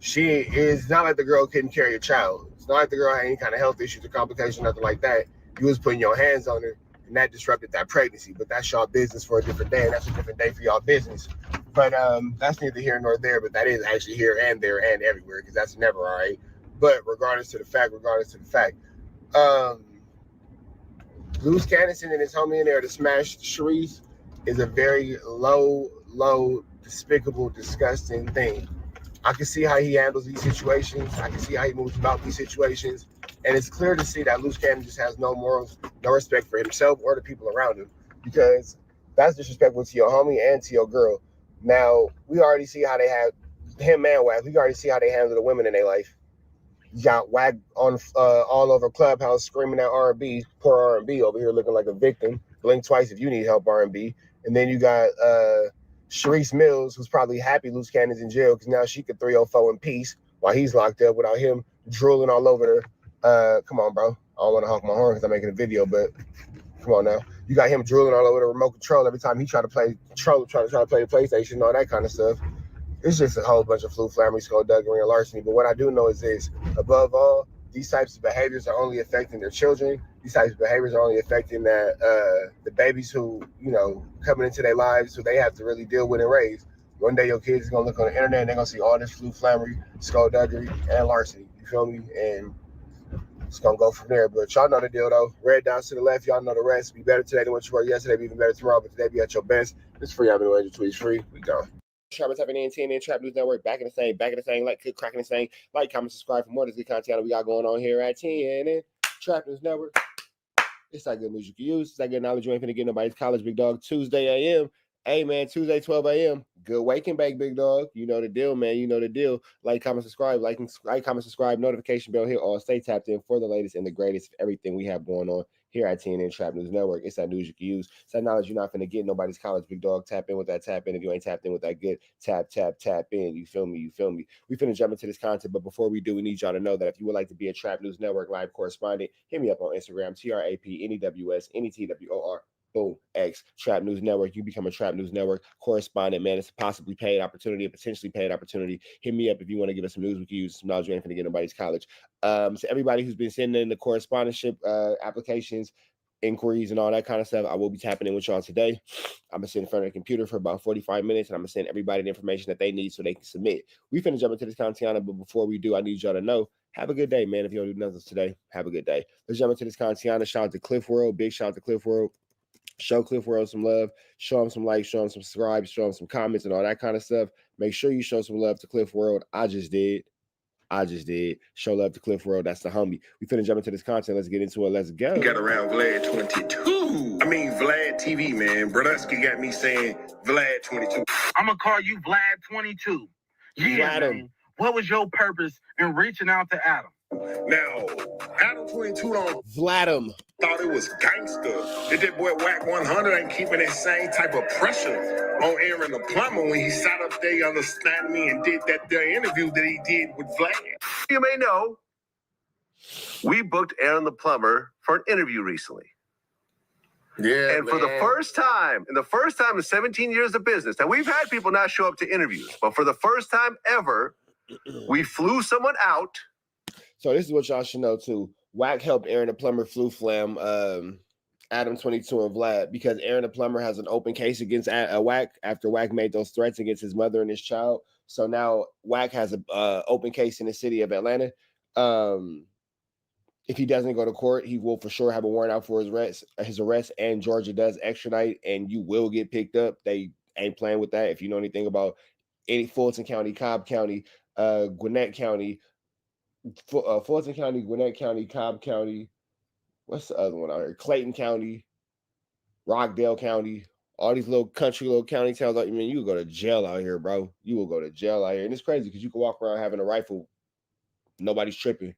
It's not like the girl couldn't carry a child. It's not like the girl had any kind of health issues or complications, nothing like that. You was putting your hands on her, and that disrupted that pregnancy. But that's y'all business for a different day, and that's a different day for y'all business. But that's neither here nor there, but that is actually here and there and everywhere, because that's never all right. But regardless to the fact, Loose Cannon and his homie in there to smash Sharice is a very low, despicable, disgusting thing. I can see how he handles these situations. I can see how he moves about these situations. And it's clear to see that Loose Cannon just has no morals, no respect for himself or the people around him, because that's disrespectful to your homie and to your girl. Now, we already see how they have him and Wag. We already see how they handle the women in their life. You got Wag on all over Clubhouse screaming at R&B, poor R&B over here looking like a victim. Blink twice if you need help, R&B. And then you got Sharice Mills, who's probably happy Loose Cannon's in jail because now she could 304 in peace while he's locked up without him drooling all over her. Come on, bro. I don't want to honk my horn because I'm making a video, but come on now. You got him drooling all over the remote control every time he try to play control, try to play the PlayStation and all that kind of stuff. It's just a whole bunch of flammery, skullduggery, and larceny. But what I do know is this: above all, these types of behaviors are only affecting their children. These types of behaviors are only affecting the babies who, you know, coming into their lives, who they have to really deal with and raise. One day your kids are gonna look on the internet and they're gonna see all this flammery, skullduggery, and larceny. You feel me? And it's gonna go from there. But y'all know the deal though. Red down to the left, y'all know the rest. Be better today than what you were yesterday. Be even better tomorrow, but today be at your best. It's free. I've been waiting. Tweets free. We gone. Sharp tapping in TNN Trap News Network. Back in the same, like cracking the same. Like, comment, subscribe for more of this good content we got going on here at TNN Trap News Network. It's that good news you can use. It's that good knowledge you ain't finna get nobody's college, big dog. Tuesday a.m. Hey, man, Tuesday, 12 a.m. Good wake and bake, big dog. You know the deal, man. You know the deal. Like, comment, subscribe. Like, comment, subscribe. Notification bell, hit all. Stay tapped in for the latest and the greatest of everything we have going on here at TNN Trap News Network. It's that news you can use. It's that knowledge you're not finna get nobody's college, big dog. Tap in with that tap in. If you ain't tapped in with that good, tap in. You feel me? You feel me? We finna jump into this content, but before we do, we need y'all to know that if you would like to be a Trap News Network live correspondent, hit me up on Instagram, TRAPNEWSNETWOR. Boom, X, Trap News Network. You become a Trap News Network correspondent, man. It's a possibly paid opportunity, a potentially paid opportunity. Hit me up if you want to give us some news. We can use some knowledge. You ain't finna get nobody's college. So everybody who's been sending in the correspondentship applications, inquiries, and all that kind of stuff, I will be tapping in with y'all today. I'm gonna sit in front of the computer for about 45 minutes, and I'm gonna send everybody the information that they need so they can submit. We finna jump into this content, but before we do, I need y'all to know, have a good day, man. If you don't do nothing today, have a good day. Let's jump into this content. Shout out to Cliff World. Big shout out to Cliff World. Show Cliff World some love. Show him some likes. Show him some subscribes. Show him some comments and all that kind of stuff. Make sure you show some love to Cliff World. I just did. Show love to Cliff World. That's the homie. We finna jump into this content. Let's get into it. Let's go. You got around Vlad 22. I mean, Vlad TV, man. Brodusky got me saying Vlad 22. I'm going to call you Vlad 22. Yeah, man. What was your purpose in reaching out to Adam? Now, Adam 22 don't Vladim thought it was gangster. That boy Whack 100 ain't keeping that same type of pressure on Aaron the plumber when he sat up there understanding me and did that interview that he did with Vlad. You may know, we booked Aaron the plumber for an interview recently. Yeah, and for the first time in 17 years of business, now we've had people not show up to interviews, but for the first time ever, we flew someone out. So this is what y'all should know too. Wack helped Aaron the plumber flu flam Adam 22 and Vlad because Aaron the plumber has an open case against Wack after Wack made those threats against his mother and his child. So now Wack has a open case in the city of Atlanta. If he doesn't go to court, he will for sure have a warrant out for his arrest, and Georgia does extradite, and you will get picked up. They ain't playing with that. If you know anything about any Fulton County, Cobb County, Gwinnett County, Fulton County, Gwinnett County, Cobb County, what's the other one out here? Clayton County, Rockdale County, all these little country, little county towns. I mean, you will go to jail out here, bro. You will go to jail out here. And it's crazy because you can walk around having a rifle. Nobody's tripping.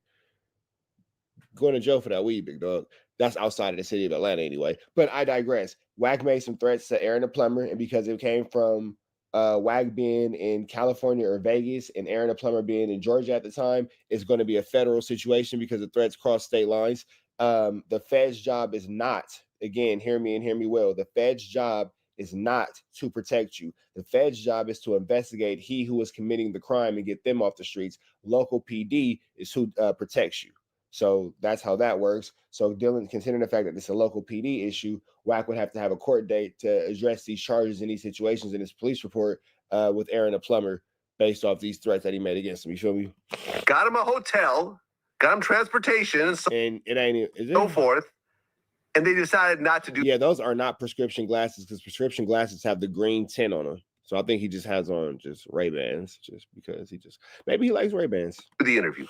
Going to jail for that weed, big dog. That's outside of the city of Atlanta anyway. But I digress. Wack made some threats to Aaron the plumber, and because it came from Wack being in California or Vegas and Aaron the plumber being in Georgia at the time, it's going to be a federal situation because the threats cross state lines. The Fed's job is not, again, hear me and hear me well, the Fed's job is not to protect you. The Fed's job is to investigate he who is committing the crime and get them off the streets. Local PD is who protects you. So that's how that works. So considering the fact that it's a local PD issue, Wack would have to have a court date to address these charges in these situations in his police report with Aaron the plumber based off these threats that he made against him. You feel me? Got him a hotel, got him transportation, and it ain't so forth. And they decided not to do. Yeah, those are not prescription glasses because prescription glasses have the green tint on them. So I think he just has on just Ray-Bans just because maybe he likes Ray-Bans. For the interview.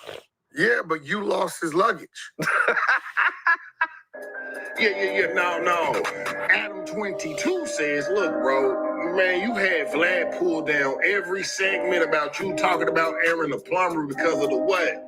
Yeah, but you lost his luggage. Yeah. No. Adam 22 says, look, bro, man, you had Vlad pull down every segment about you talking about Aaron the plumber because of the what?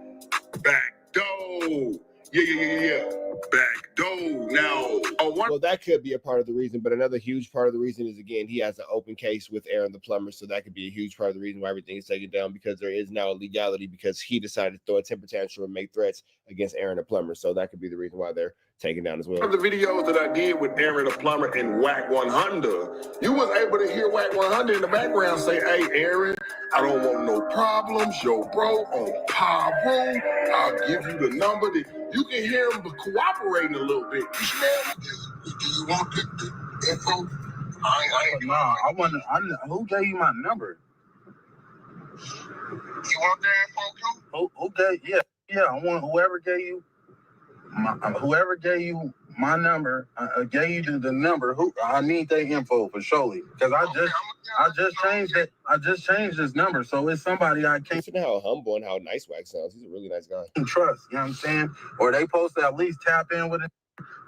Back door. Yeah. Back door. Now, well, that could be a part of the reason, but another huge part of the reason is, again, he has an open case with Aaron the plumber, so that could be a huge part of the reason why everything is taken down, because there is now a legality because he decided to throw a temper tantrum and make threats against Aaron the plumber, so that could be the reason why they're taken down as well. One of the videos that I did with Aaron the plumber and Wack 100, you was able to hear Wack 100 in the background say, hey, Aaron, I don't want no problems, yo, bro, on Pyro, I'll give you the number. That you can hear him cooperating a little bit. You smell? Do you want the info? Who gave you my number? You want their info too? Okay, yeah. I want whoever gave you whoever gave you my number, gave you the number. Who I need their info for surely, because I just changed it. I just changed this number, so it's somebody I can't. Listen to how humble and how nice Wax sounds. He's a really nice guy. Trust, you know what I'm saying? Or they supposed to at least tap in with it.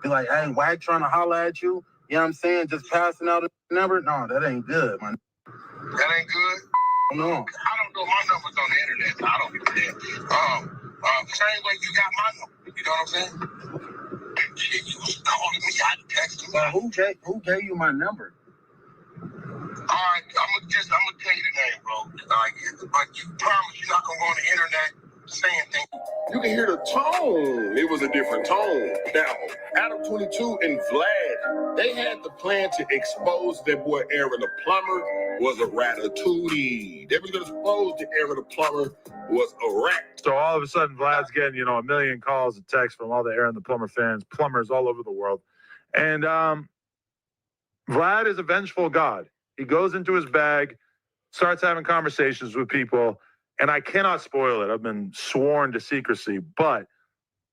Be like, hey, Wax trying to holler at you. You know what I'm saying? Just passing out a number. No, that ain't good, man. That ain't good? No. I don't know my numbers on the internet. So I don't give a damn. Same way you got my number. You know what I'm saying? Shit, you was calling me, I texted me. Who gave you my number? All right, I'm gonna tell you the name, bro. Like you promise you're not gonna go on the internet saying things. You can hear the tone. It was a different tone. Now, Adam 22 and Vlad, they had the plan to expose that boy Aaron the plumber was a ratatouille. They were going to expose that Aaron the plumber was a rat. So all of a sudden, Vlad's getting, a million calls and texts from all the Aaron the Plumber fans, plumbers all over the world. And Vlad is a vengeful god. He goes into his bag, starts having conversations with people, and I cannot spoil it. I've been sworn to secrecy, but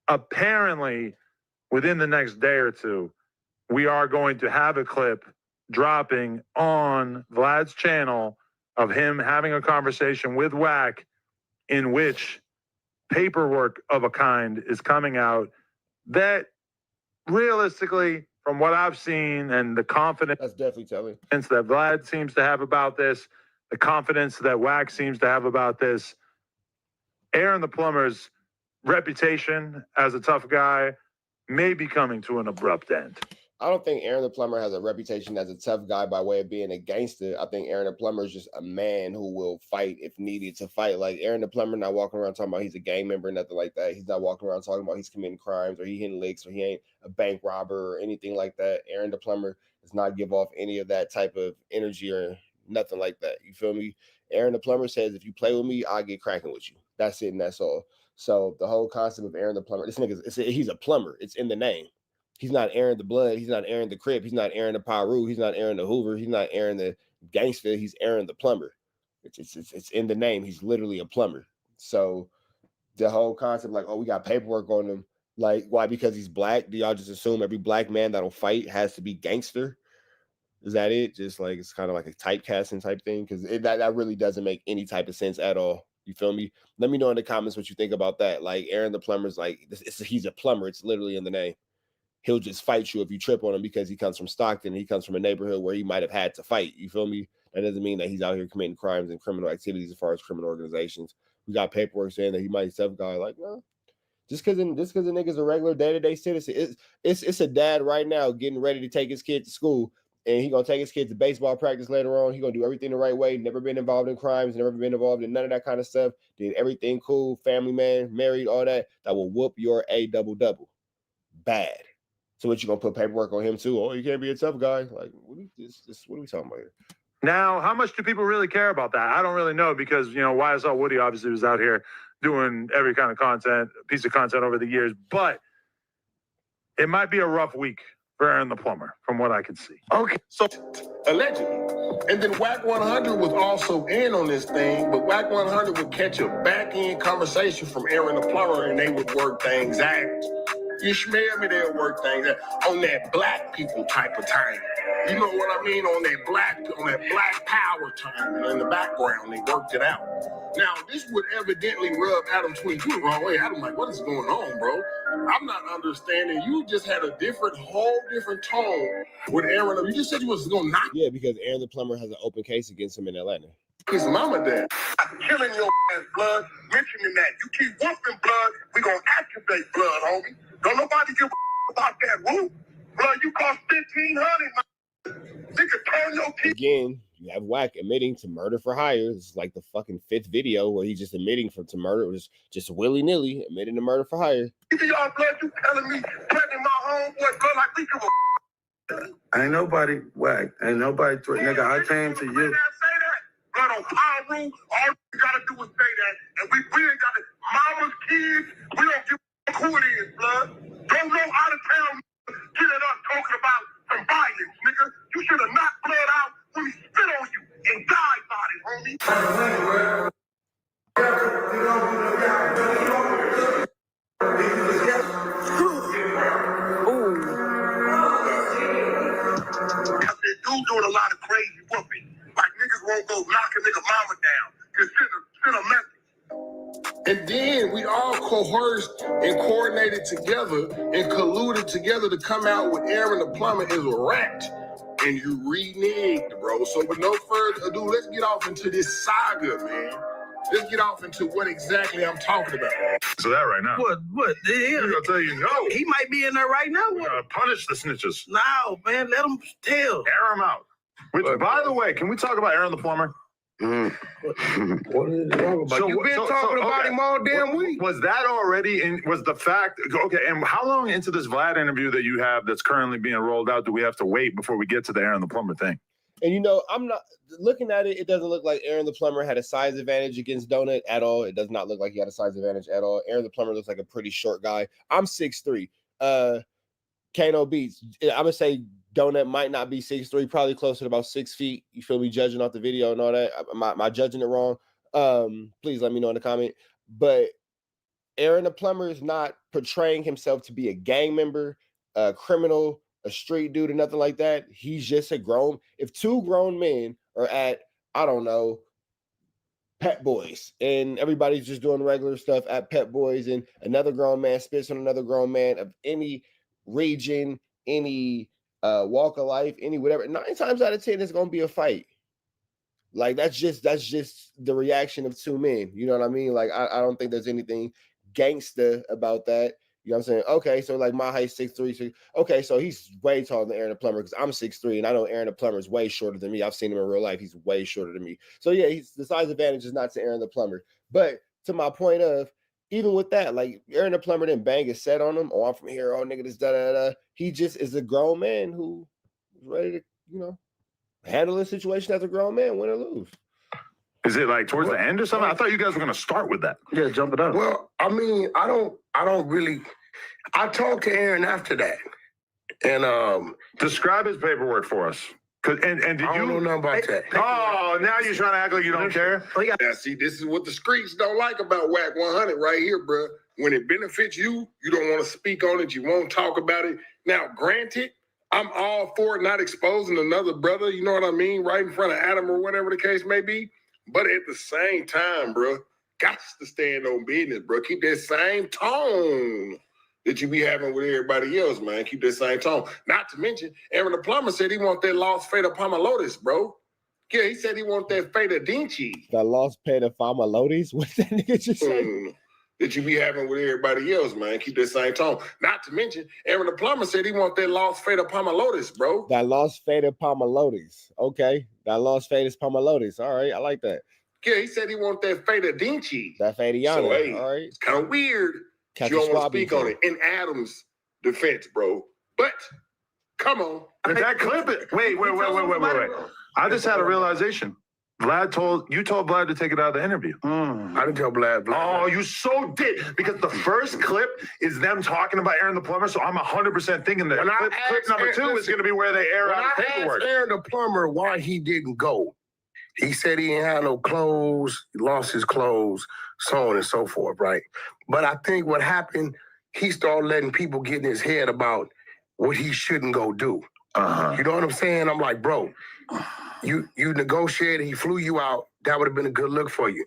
apparently within the next day or two, we are going to have a clip dropping on Vlad's channel of him having a conversation with Wack in which paperwork of a kind is coming out that realistically, from what I've seen and the confidence that's definitely telling that Vlad seems to have about this, the confidence that Wack seems to have about this, Aaron the plumber's reputation as a tough guy may be coming to an abrupt end. I don't think Aaron the plumber has a reputation as a tough guy by way of being a gangster. I think Aaron the plumber is just a man who will fight if needed to fight. Like Aaron the plumber not walking around talking about he's a gang member, nothing like that. He's not walking around talking about he's committing crimes or he hitting licks or he ain't a bank robber or anything like that. Aaron the plumber does not give off any of that type of energy or nothing like that. You feel me? Aaron the plumber says, if you play with me, I'll get cracking with you. That's it and that's all. So the whole concept of Aaron the plumber, this nigga, he's a plumber. It's in the name. He's not Aaron the Blood. He's not Aaron the Crip. He's not Aaron the Pyru. He's not Aaron the Hoover. He's not Aaron the Gangster. He's Aaron the Plumber. It's in the name. He's literally a plumber. So the whole concept, like, oh, we got paperwork on him. Like, why? Because he's black? Do y'all just assume every black man that'll fight has to be gangster? Is that it? Just like it's kind of like a typecasting type thing? Because that really doesn't make any type of sense at all. You feel me? Let me know in the comments what you think about that. Like Aaron the Plumber's like, he's a plumber. It's literally in the name. He'll just fight you if you trip on him because he comes from Stockton. He comes from a neighborhood where he might have had to fight. You feel me? That doesn't mean that he's out here committing crimes and criminal activities as far as criminal organizations. We got paperwork saying that he might be a tough guy. Like, no. Just because the nigga's a regular day-to-day citizen. It's a dad right now getting ready to take his kid to school, and he going to take his kid to baseball practice later on. He going to do everything the right way. Never been involved in crimes. Never been involved in none of that kind of stuff. Did everything cool. Family man. Married. All that. That will whoop your A double-double. Bad. So what, you gonna put paperwork on him too? Oh, you can't be a tough guy. Like, what are we talking about here? Now, how much do people really care about that? I don't really know because, YSL Woody obviously was out here doing every kind of piece of content over the years, but it might be a rough week for Aaron the Plumber from what I can see. Okay, so allegedly. And then Wack 100 was also in on this thing, but Wack 100 would catch a back-end conversation from Aaron the Plumber and they would work things out. You smell me, they'll work things on that black people type of time. You know what I mean? On that black power time. In the background, they worked it out. Now, this would evidently rub Adam 22 the wrong way. Adam like, what is going on, bro? I'm not understanding. You just had a whole different tone with Aaron. You just said you was going to knock. Yeah, because Aaron the Plumber has an open case against him in Atlanta. His mama dead. Killing your ass blood, mentioning that. You keep whooping blood, we going to activate blood, homie. Don't nobody give a about that whoop. Blood, you cost $1,500. Nigga, turn your teeth. Again, you have Wack admitting to murder for hire. This is like the fucking 5th video where he's just admitting to murder. It was just willy-nilly admitting to murder for hire. Y'all blood, you telling me threatening my homeboy, blood, like we give a Ain't nobody Wack. Ain't nobody nigga, I came to you. Say that. Blood on power room, all you gotta do is say that. And we ain't got it. Mama's kids, we don't give a who it is, blood. Don't know out of town get at us talking about some violence, nigga. You should have knocked blood out when he spit on you and died by it, homie. doing a lot of crazy whooping. Like niggas won't go knock a nigga mama down. Just send a message. And then we all coerced and coordinated together and colluded together to come out with Aaron the plumber is a rat. And you reneged, bro. So with no further ado, let's get off into this saga, man. Let's get off into what exactly I'm talking about. So that right now. What? I'm gonna tell you no. He might be in there right now. Punish the snitches. No, man, let him tell. Air them out. Which, by the way, can we talk about Aaron the plumber? What is it wrong about? You've been talking about him all damn week. Was that already in? Was the fact okay? And how long into this Vlad interview that you have that's currently being rolled out do we have to wait before we get to the Aaron the plumber thing? And you know, I'm not looking at it. It doesn't look like Aaron the plumber had a size advantage against Donut at all. It does not look like he had a size advantage at all. Aaron the plumber looks like a pretty short guy. I'm 6'3". Kano beats. I'm gonna say Donut might not be 6'3", probably closer to about 6 feet. You feel me? Judging off the video and all that. Am I judging it wrong? Please let me know in the comment. But Aaron the plumber is not portraying himself to be a gang member, a criminal, a street dude, or nothing like that. He's just a grown. If two grown men are at, I don't know, Pet Boys, and everybody's just doing regular stuff at Pet Boys, and another grown man spits on another grown man of any region, any walk of life, any whatever, 9 times out of 10 it's gonna be a fight. Like that's just the reaction of two men. You know what I mean? Like I don't think there's anything gangster about that. You know what I'm saying? Okay, so like my height 6'3". Okay, so he's way taller than Aaron the plumber because I'm 6'3", and I know Aaron the plumber is way shorter than me. I've seen him in real life. He's way shorter than me. So yeah, the size advantage is not to Aaron the plumber. But to my point of, even with that, like Aaron the plumber didn't bang his set on him. Oh, I'm from here. Oh, nigga, this da. He just is a grown man who is ready to, you know, handle the situation as a grown man, win or lose. Is it like towards the end or something? I thought you guys were gonna start with that. Yeah, jump it up. Well, I mean, I don't really. I talked to Aaron after that, and describe his paperwork for us. And did I don't know nothing about that. Oh, now you're trying to act like you don't care. Yeah, see, this is what the streets don't like about Whack 100 right here, bro. When it benefits you, you don't want to speak on it. You won't talk about it. Now, granted, I'm all for not exposing another brother. You know what I mean? Right in front of Adam or whatever the case may be. But at the same time, bro, got to stand on business, bro. Keep that same tone that you be having with everybody else, man. Keep that same tone. Not to mention, Aaron the plumber said he want that lost fate of Pomalotis, bro. Yeah, he said he want that fate of Dinci. The lost fate of Pomalotis? What that nigga just say? That you be having with everybody else, man. Keep that same tone. Not to mention, Aaron the plumber said he want that lost fate of Pomalotis, bro. That lost fate of Pomalotis. Okay. That lost fate is Pomalotis. All right. I like that. Yeah, he said he want that fate of Dinci. That fate of Yana. So, hey, all right. It's kind of weird. You don't want to speak on it in Adam's defense, bro. But come on. Did that clip it? Wait. I just had a realization. Vlad told Vlad to take it out of the interview. I didn't tell Vlad. Oh, you so did. Because the first clip is them talking about Aaron the plumber, so I'm 100% thinking that clip number 2 is going to be where they air out the paperwork. I asked Aaron the plumber why he didn't go. He said he didn't have no clothes, he lost his clothes, so on and so forth, right? But I think what happened, he started letting people get in his head about what he shouldn't go do. You know what I'm saying? I'm like, bro, you negotiated, he flew you out, that would have been a good look for you.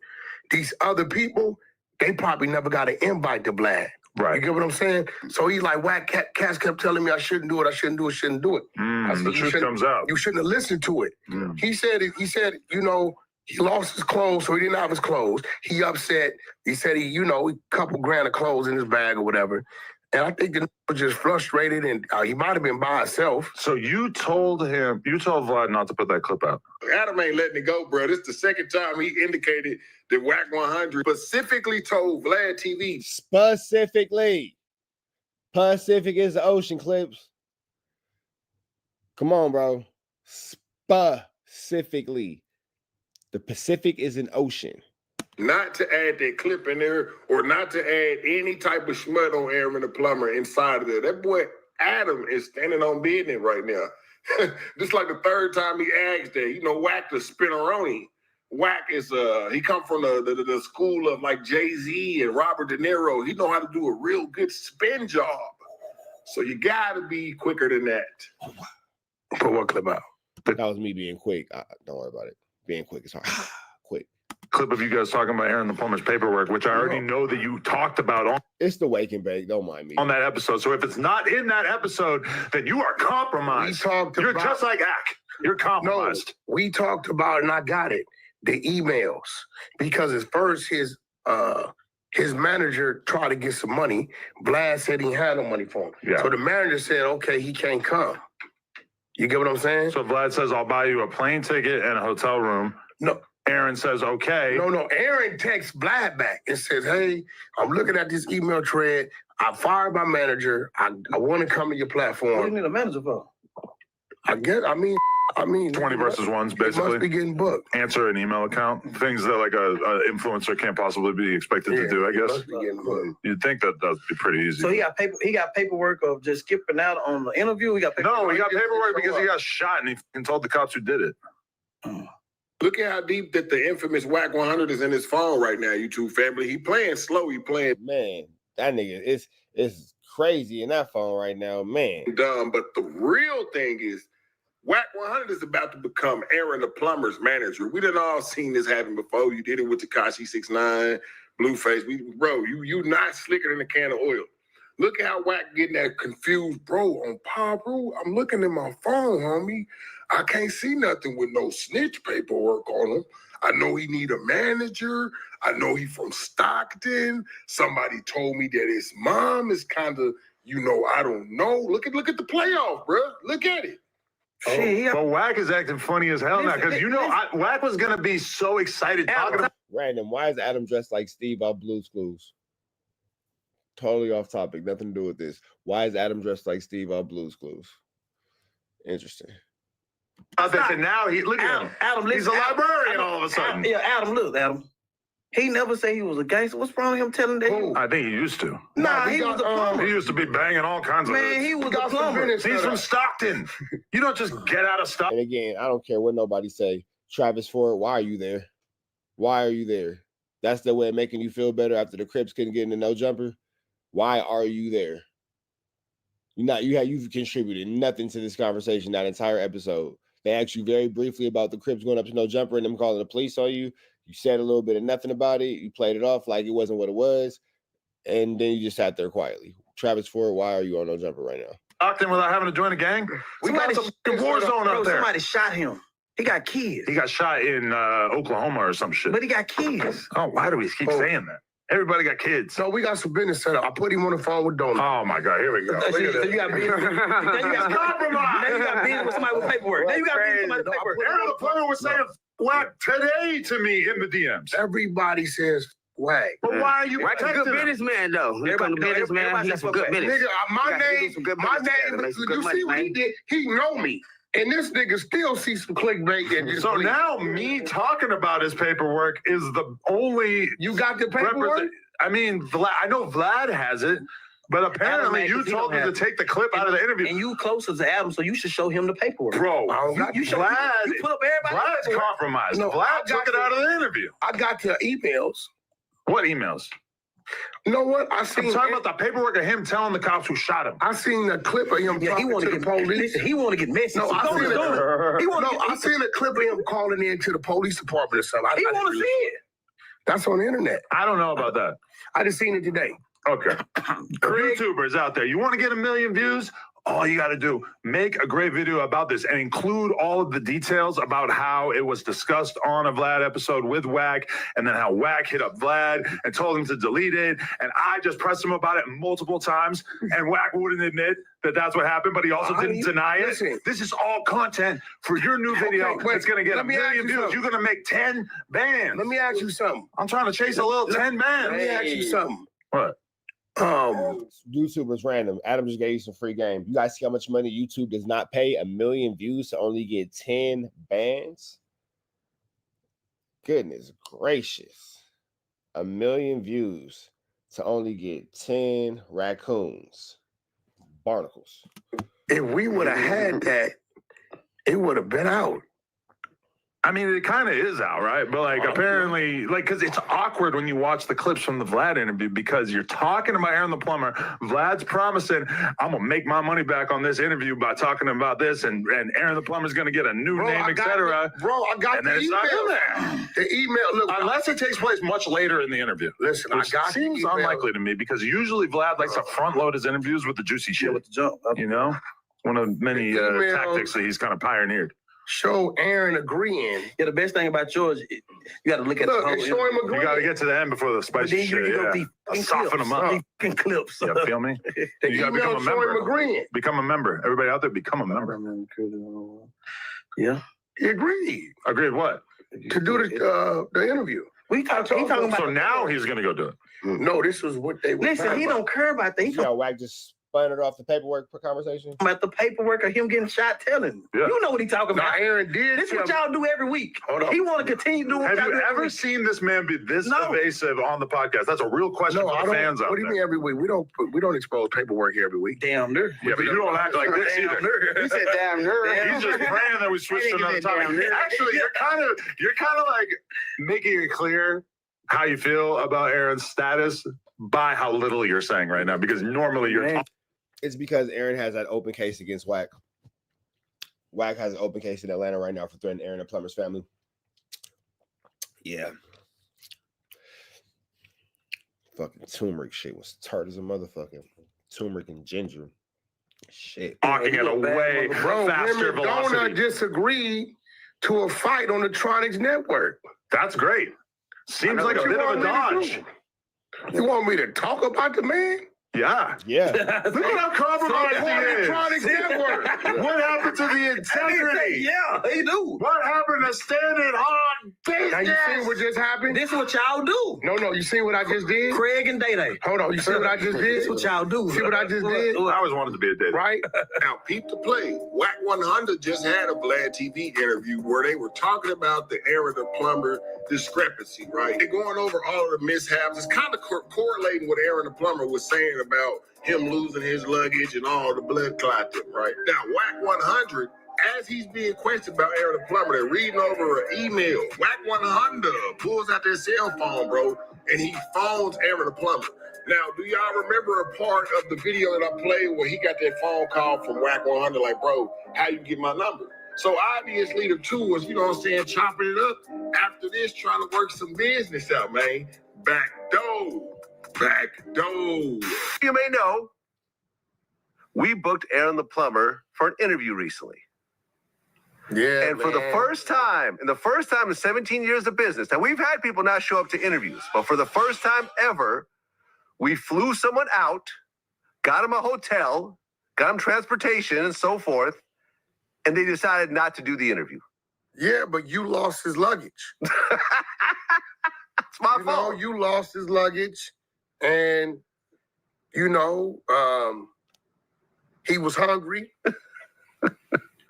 These other people, they probably never got an invite to Vlad. Right. You get what I'm saying? So he's like, Whack Cass kept telling me I shouldn't do it. I said, the truth comes out. You shouldn't have listened to it. He said, you know, he lost his clothes, so he didn't have his clothes. He upset. He said he couple grand of clothes in his bag or whatever. And I think the nigga was just frustrated, and he might have been by himself. So you told Vlad not to put that clip out. Adam ain't letting it go, bro. This is the second time he indicated that Whack 100 specifically told Vlad TV. Specifically. Pacific is the ocean, Clips. Come on, bro. Specifically. The Pacific is an ocean. Not to add that clip in there or not to add any type of schmut on Aaron the plumber inside of there. That boy Adam is standing on business right now. Just like the third time he asked that. You know, Whack the spinneroni. Whack is he come from the school of like Jay-Z and Robert De Niro. He know how to do a real good spin job. So you gotta be quicker than that. Put what clip out? That was me being quick. Don't worry about it. Being quick is hard. Quick. Clip of you guys talking about Aaron the plumber's paperwork, which I already know that you talked about on. It's the wake and bake. Don't mind me. On that episode. So if it's not in that episode, then you are compromised. You're just like Ack. You're compromised. No, we talked about, and I got it, the emails. Because at first his manager tried to get some money. Vlad said he had no money for him. Yeah. So the manager said, okay, he can't come. You get what I'm saying? So Vlad says, I'll buy you a plane ticket and a hotel room. No. Aaron says, okay. No. Aaron texts Vlad back and says, hey, I'm looking at this email thread. I fired my manager. I want to come to your platform. What do you need a manager for? I mean, 20 versus ones, basically. Must be getting booked. Answer an email account. Things that like a influencer can't possibly be expected to do, I guess. You'd think that that'd be pretty easy. So he got paperwork of just skipping out on the interview. He got paperwork. No, he got paperwork because he got shot and he told the cops who did it. Look at how deep that the infamous Whack 100 is in his phone right now, YouTube family. He playing slow. He playing. Man, that nigga, it's crazy in that phone right now, man. Dumb, but the real thing is, Whack 100 is about to become Aaron the plumber's manager. We done all seen this happen before. You did it with Tekashi 6ix9ine, Blueface. Bro, you not slicker than a can of oil. Look at how Whack getting that confused, bro. On Paul, bro, I'm looking at my phone, homie. I can't see nothing with no snitch paperwork on him. I know he need a manager. I know he from Stockton. Somebody told me that his mom is kind of, I don't know. Look at the playoff, bro. Look at it. But Whack is acting funny as hell now because Whack was gonna be so excited talking about. Random. Why is Adam dressed like Steve out Blue's Clues? Totally off topic. Nothing to do with this. Why is Adam dressed like Steve out Blue's Clues? Interesting. I think that now look at him. Adam, he's a librarian all of a sudden. Adam, look, Adam. He never said he was a gangster. What's wrong with him telling that? I think he used to. Nah, he was a plumber. He used to be banging all kinds of. Man, he was a plumber. He's from Stockton. You don't just get out of Stockton. And again, I don't care what nobody say. Travis Ford, why are you there? Why are you there? That's the way of making you feel better after the Crips couldn't get into no jumper. Why are you there? You've contributed nothing to this conversation that entire episode. They asked you very briefly about the Crips going up to no jumper and them calling the police on you. You said a little bit of nothing about it. You played it off like it wasn't what it was. And then you just sat there quietly. Travis Ford, why are you on no jumper right now? Stockton without having to join a gang? We got the war zone up there. Somebody shot him. He got kids. He got shot in Oklahoma or some shit. But he got kids. Oh, why do we keep saying that? Everybody got kids. So we got some business set up. I put him on the phone with Donald. Oh my God, here we go. So you got business. Now you got business with somebody with paperwork. Now you got business with somebody with paperwork. Aaron the plumber was saying Whack today to me in the DMs. Everybody says Whack. But why are you Whack's a good businessman, though. Everybody, businessman, he's some good business. Nigga, my name, you see what he did? He know me. And this nigga still see some clickbait. And so now me talking about his paperwork is the only. You got the paperwork? I mean, I know Vlad has it, but apparently you told me to take the clip out of the interview. And you closer to Adam, so you should show him the paperwork. Bro, you put up everybody. Vlad's compromised. No, Vlad took it out of the interview. I got the emails. What emails? You know what? I'm talking about the paperwork of him telling the cops who shot him. I seen a clip of him talking to the police. He want to get messy. No, I seen a clip of him calling in to the police department or something. He want to see it. That's on the internet. I don't know about that. I just seen it today. Okay. YouTubers out there, you want to get 1 million views? All you got to do, make a great video about this and include all of the details about how it was discussed on a Vlad episode with Whack, and then how Whack hit up Vlad and told him to delete it. And I just pressed him about it multiple times, and Whack wouldn't admit that that's what happened, but he also didn't deny it. Listen. This is all content for your new video. It's going to get 1 million views. You're going to make 10 bands. Let me ask you something. I'm trying to chase a little 10 bands. Let me ask you something. What? YouTubers random. Adam just gave you some free game. You guys see how much money YouTube does not pay 1 million views to only get 10 bands? Goodness gracious. 1 million views to only get 10 raccoons. Barnacles. If we would have had that, it would have been out. I mean, it kind of is out, right? But like, apparently, like, because it's awkward when you watch the clips from the Vlad interview because you're talking about Aaron the Plumber. Vlad's promising, I'm gonna make my money back on this interview by talking about this, and Aaron the Plumber's gonna get a new name, etc. Bro, I got And the then it's not in email. there. The email. Look, Unless it takes place much later in the interview. Listen, which I got the seems email. unlikely to me because usually Vlad likes to front load his interviews with the juicy shit. With the jump. You know, one of many Email. tactics that he's kind of pioneered. Show Aaron agreeing. Yeah, the best thing about yours, you got to look at Look, the and whole. show him You got to agreeing. get to the end before the But spicy then shit. you go Yeah, deep soften them up. Deep clips. Yeah, feel me? The You got to become email a show him member. agreeing. Become a member. Everybody out there, become a member. Yeah. He agreed Agreed. What? to do the interview. He talking about. So now he's gonna go do it. No, this was what they were Listen, talking he about. don't care about that. He You know, Wack just spun it off the paperwork conversation. about the paperwork of him getting shot telling. Yeah. You know what he talking Now, about. Aaron did. This is what y'all do every week. Hold on. He want to continue doing what Have y'all you do every ever week. seen this man be this No. evasive on the podcast? That's a real question No, for I the don't. fans out What do you there. mean every week? We don't expose paperwork here every week. Damn nerd. Yeah, but you don't act like this Damn either. nerd. You said damn nerd. He's just praying that we switched to another topic. Actually, you're kind of like making it clear how you feel about Aaron's status by how little you're saying right now, because normally you're talking. It's because Aaron has that open case against Wack. Wack has an open case in Atlanta right now for threatening Aaron the Plumber's family. Yeah. Fucking turmeric shit was tart as a motherfucker. Turmeric and ginger. Shit. Talking at a way Bro, faster him and Donut velocity. just agreed to a fight on the Tronics Network. That's great. Seems like a What you bit of a want me to dodge. do? You want me to talk about the man? Yeah. Yeah. Look at how compromised he is. Tronics Network. What happened to the integrity? Yeah, he do. What happened to standing on business? Now you see what just happened? This is what y'all do. No, you see what I just did? Craig and Day Day. Hold on, you see what I just did? This is what y'all do. See what I just did? I always wanted to be a date. Right? Now, peep the play. Whack 100 just had a Vlad TV interview where they were talking about the Aaron the Plumber discrepancy, right? They're going over all of the mishaps. It's kind of correlating what Aaron the Plumber was saying about him losing his luggage and all the blood clotting, right? Now, Whack 100, as he's being questioned about Aaron the Plumber, they're reading over an email. Whack 100 pulls out their cell phone, bro, and he phones Aaron the Plumber. Now, do y'all remember a part of the video that I played where he got that phone call from Whack 100, like, bro, how you get my number? So obviously the two was, you know what I'm saying, chopping it up. After this, trying to work some business out, man. Back door. You may know, we booked Aaron the Plumber for an interview recently. Yeah, And for the first time in 17 years of business, now we've had people not show up to interviews, but for the first time ever, we flew someone out, got him a hotel, got him transportation and so forth, and they decided not to do the interview. Yeah, but you lost his luggage. It's my fault. You lost his luggage, and he was hungry,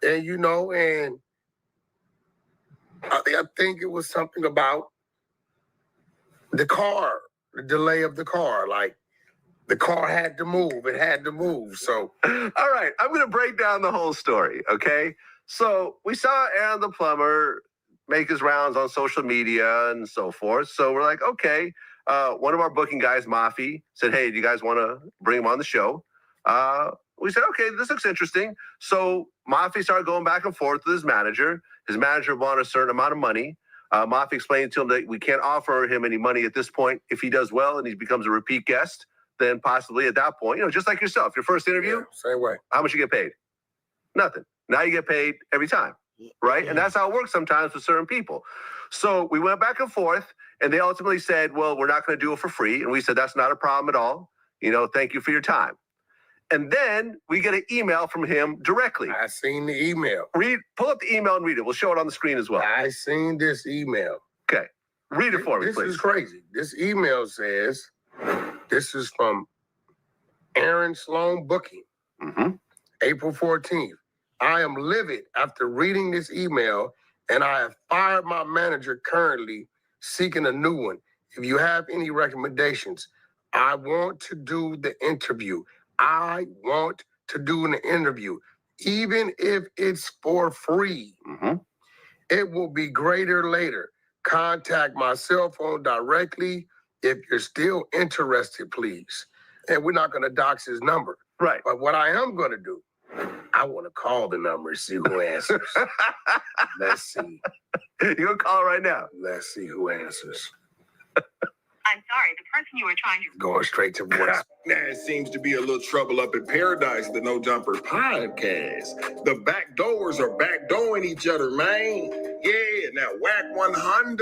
and I think it was something about the car, the delay of the car, like the car had to move. It had to move. So, all right, I'm going to break down the whole story, okay? So we saw Aaron the Plumber make his rounds on social media and so forth. So we're like, okay. One of our booking guys, Mafi, said, hey, do you guys want to bring him on the show? We said, okay, this looks interesting. So Mafi started going back and forth with his manager. His manager wanted a certain amount of money. Mafi explained to him that we can't offer him any money at this point. If he does well and he becomes a repeat guest, then possibly at that point, just like yourself, your first interview, same way. How much you get paid? Nothing. Now you get paid every time, right? And that's how it works sometimes with certain people. So we went back and forth, and they ultimately said, well, we're not going to do it for free. And we said, that's not a problem at all. Thank you for your time. And then we get an email from him directly. I seen the email. Pull up the email and read it. We'll show it on the screen as well. I seen this email. Okay. Read it for me, please. This is crazy. This email says, this is from Aaron Sloan Booking, April 14th. I am livid after reading this email, and I have fired my manager currently, seeking a new one. If you have any recommendations, I want to do the interview. even if it's for free. It will be greater later. Contact my cell phone directly if you're still interested, please. And we're not going to dox his number. Right. But what I am going to do, I want to call the number and see who answers. Let's see. You're going to call right now. Let's see who answers. I'm sorry, the person you were trying to... Going straight to voice. Now, it seems to be a little trouble up in paradise, the No Jumper podcast. The back doors are backdooring each other, man. Yeah, now whack 100.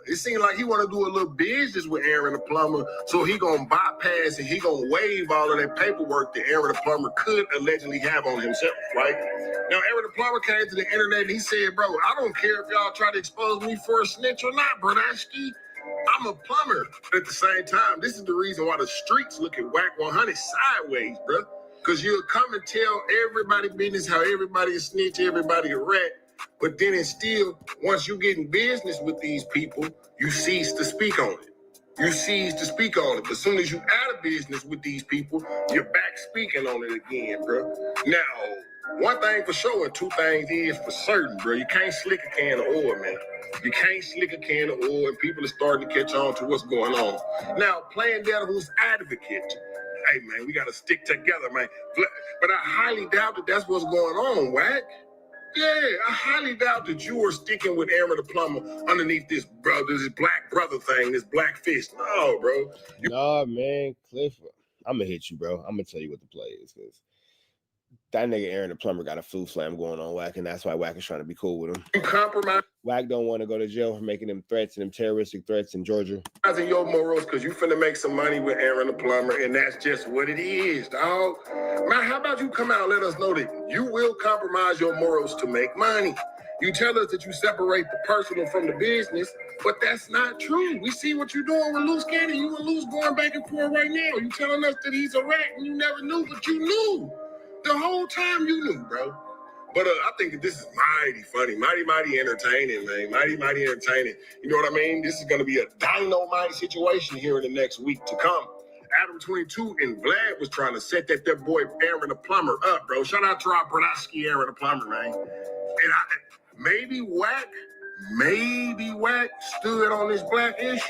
It seems like he want to do a little business with Aaron the plumber, so he gonna bypass and he gonna waive all of that paperwork that Aaron the plumber could allegedly have on himself, right? Now, Aaron the plumber came to the internet and he said, bro, I don't care if y'all try to expose me for a snitch or not, Brodowski. I'm a plumber. But at the same time, this is the reason why the streets look at whack 100 sideways, bro. Because you'll come and tell everybody business, how everybody is snitch, everybody a rat. But then it's still, once you get in business with these people, you cease to speak on it. You cease to speak on it. But as soon as you out of business with these people, you're back speaking on it again, bro. Now, one thing for sure and two things is for certain, bro. You can't slick a can of oil, man. You can't slick a can of oil, and people are starting to catch on to what's going on. Now, playing devil's advocate, hey, man, we got to stick together, man. But I highly doubt that that's what's going on, Wack. Yeah, I highly doubt that you are sticking with Aaron the plumber underneath this black brother thing, this black fist. No, bro. Nah, man, Cliff, I'm going to hit you, bro. I'm going to tell you what the play is, because that nigga Aaron the plumber got a flu slam going on Wack, and that's why Wack is trying to be cool with him. You compromise. Wack don't want to go to jail for making them threats and them terroristic threats in Georgia. Your morals because you finna make some money with Aaron the plumber, and that's just what it is, dog. Man, how about you come out and let us know that you will compromise your morals to make money? You tell us that you separate the personal from the business, but that's not true. We see what you're doing with Loose Cannon. You and Loose going back and forth right now. You telling us that he's a rat and you never knew, but you knew. The whole time you knew, bro. But I think that this is mighty funny, mighty entertaining, man. Mighty entertaining. You know what I mean? This is going to be a dynamite situation here in the next week to come. Adam 22 and Vlad was trying to set that boy Aaron the plumber up, bro. Shout out to our Brodowski Aaron the plumber, man. And maybe Wack stood on this blackish.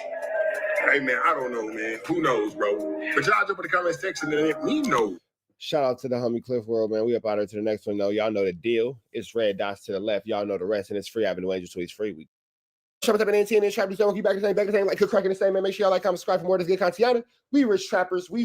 Hey, man, I don't know, man. Who knows, bro? But y'all jump in the comment section and let me know. Shout out to the homie Cliff World, man. We up out here to the next one, though. Y'all know the deal. It's red dots to the left. Y'all know the rest, and it's free. Avenue Angel Tweets free. We Trap up in NT Trap. Don't keep back the same, like cracking the same, man. Make sure y'all like, comment, subscribe for more of this good content. We rich trappers. We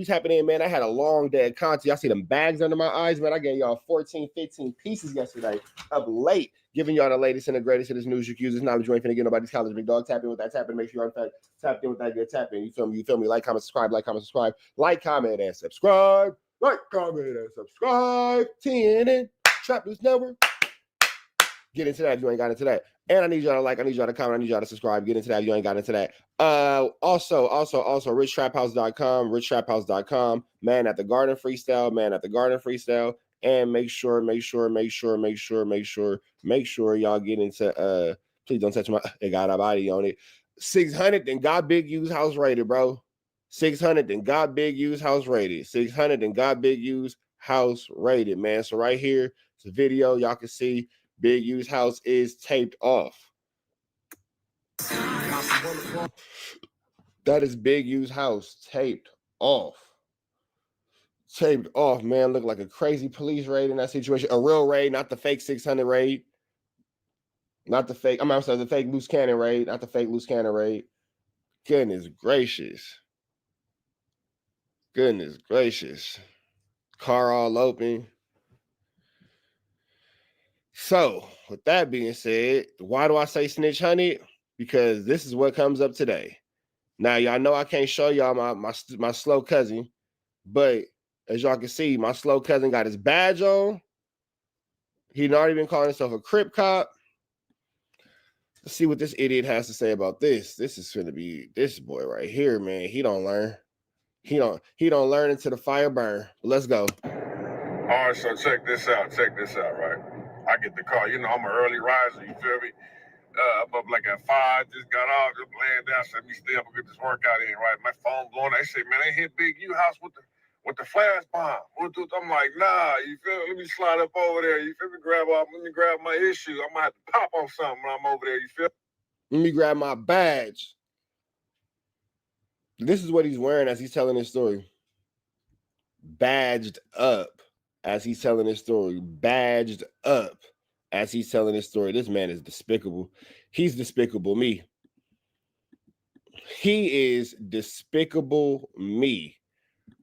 tapping in, man. I had a long day at Conti. I see them bags under my eyes, man. I gave y'all 14, 15 pieces yesterday up late, giving y'all the latest and the greatest of this news you use. This knowledge you ain't finna get nobody's college. Big dog, tap in with that tap in. Make sure you're on tapped in with that good tap in. You feel me? Like, comment, subscribe. Like, comment, and subscribe. Like, comment, and subscribe. TNN, Trap News Network. Get into that if you ain't got into that. And I need y'all to like, I need y'all to comment, I need y'all to subscribe. Get into that if you ain't got into that. Also, richtraphouse.com, Man at the Garden Freestyle. And make sure y'all get into please don't touch my it got a body on it. 600 and got big use house rated, bro. 600 and got big use house rated. 600 and got big use house rated, man. So right here, it's a video y'all can see. Big U's house is taped off. That is Big U's house taped off. Taped off, man. Look like a crazy police raid in that situation. A real raid, not the fake 600 raid. Not the fake, I'm sorry, the fake loose cannon raid, not the fake loose cannon raid. Goodness gracious. Car all open. So, with that being said, why do I say snitch hunted? Because this is what comes up today. Now, y'all know I can't show y'all my slow cousin, but as y'all can see, my slow cousin got his badge on. He'd already been calling himself a Crip cop. Let's see what this idiot has to say about this. This is going to be this boy right here, man. He don't learn. He don't learn until the fire burn. Let's go. All right, so check this out, right? I get the call. You know, I'm an early riser, you feel me? I'm up like at 5, just got off, just laying down, said, let me stay up and get this workout in, right? My phone blowing. They say, man, they hit Big U house with with the flash bomb. I'm like, nah, you feel me? Let me slide up over there. You feel me? Let me grab my issue. I'm gonna have to pop on something when I'm over there. You feel me? Let me grab my badge. This is what he's wearing as he's telling his story. Badged up as he's telling his story. Badged up as he's telling his story. This man is despicable. He's despicable me. He is despicable me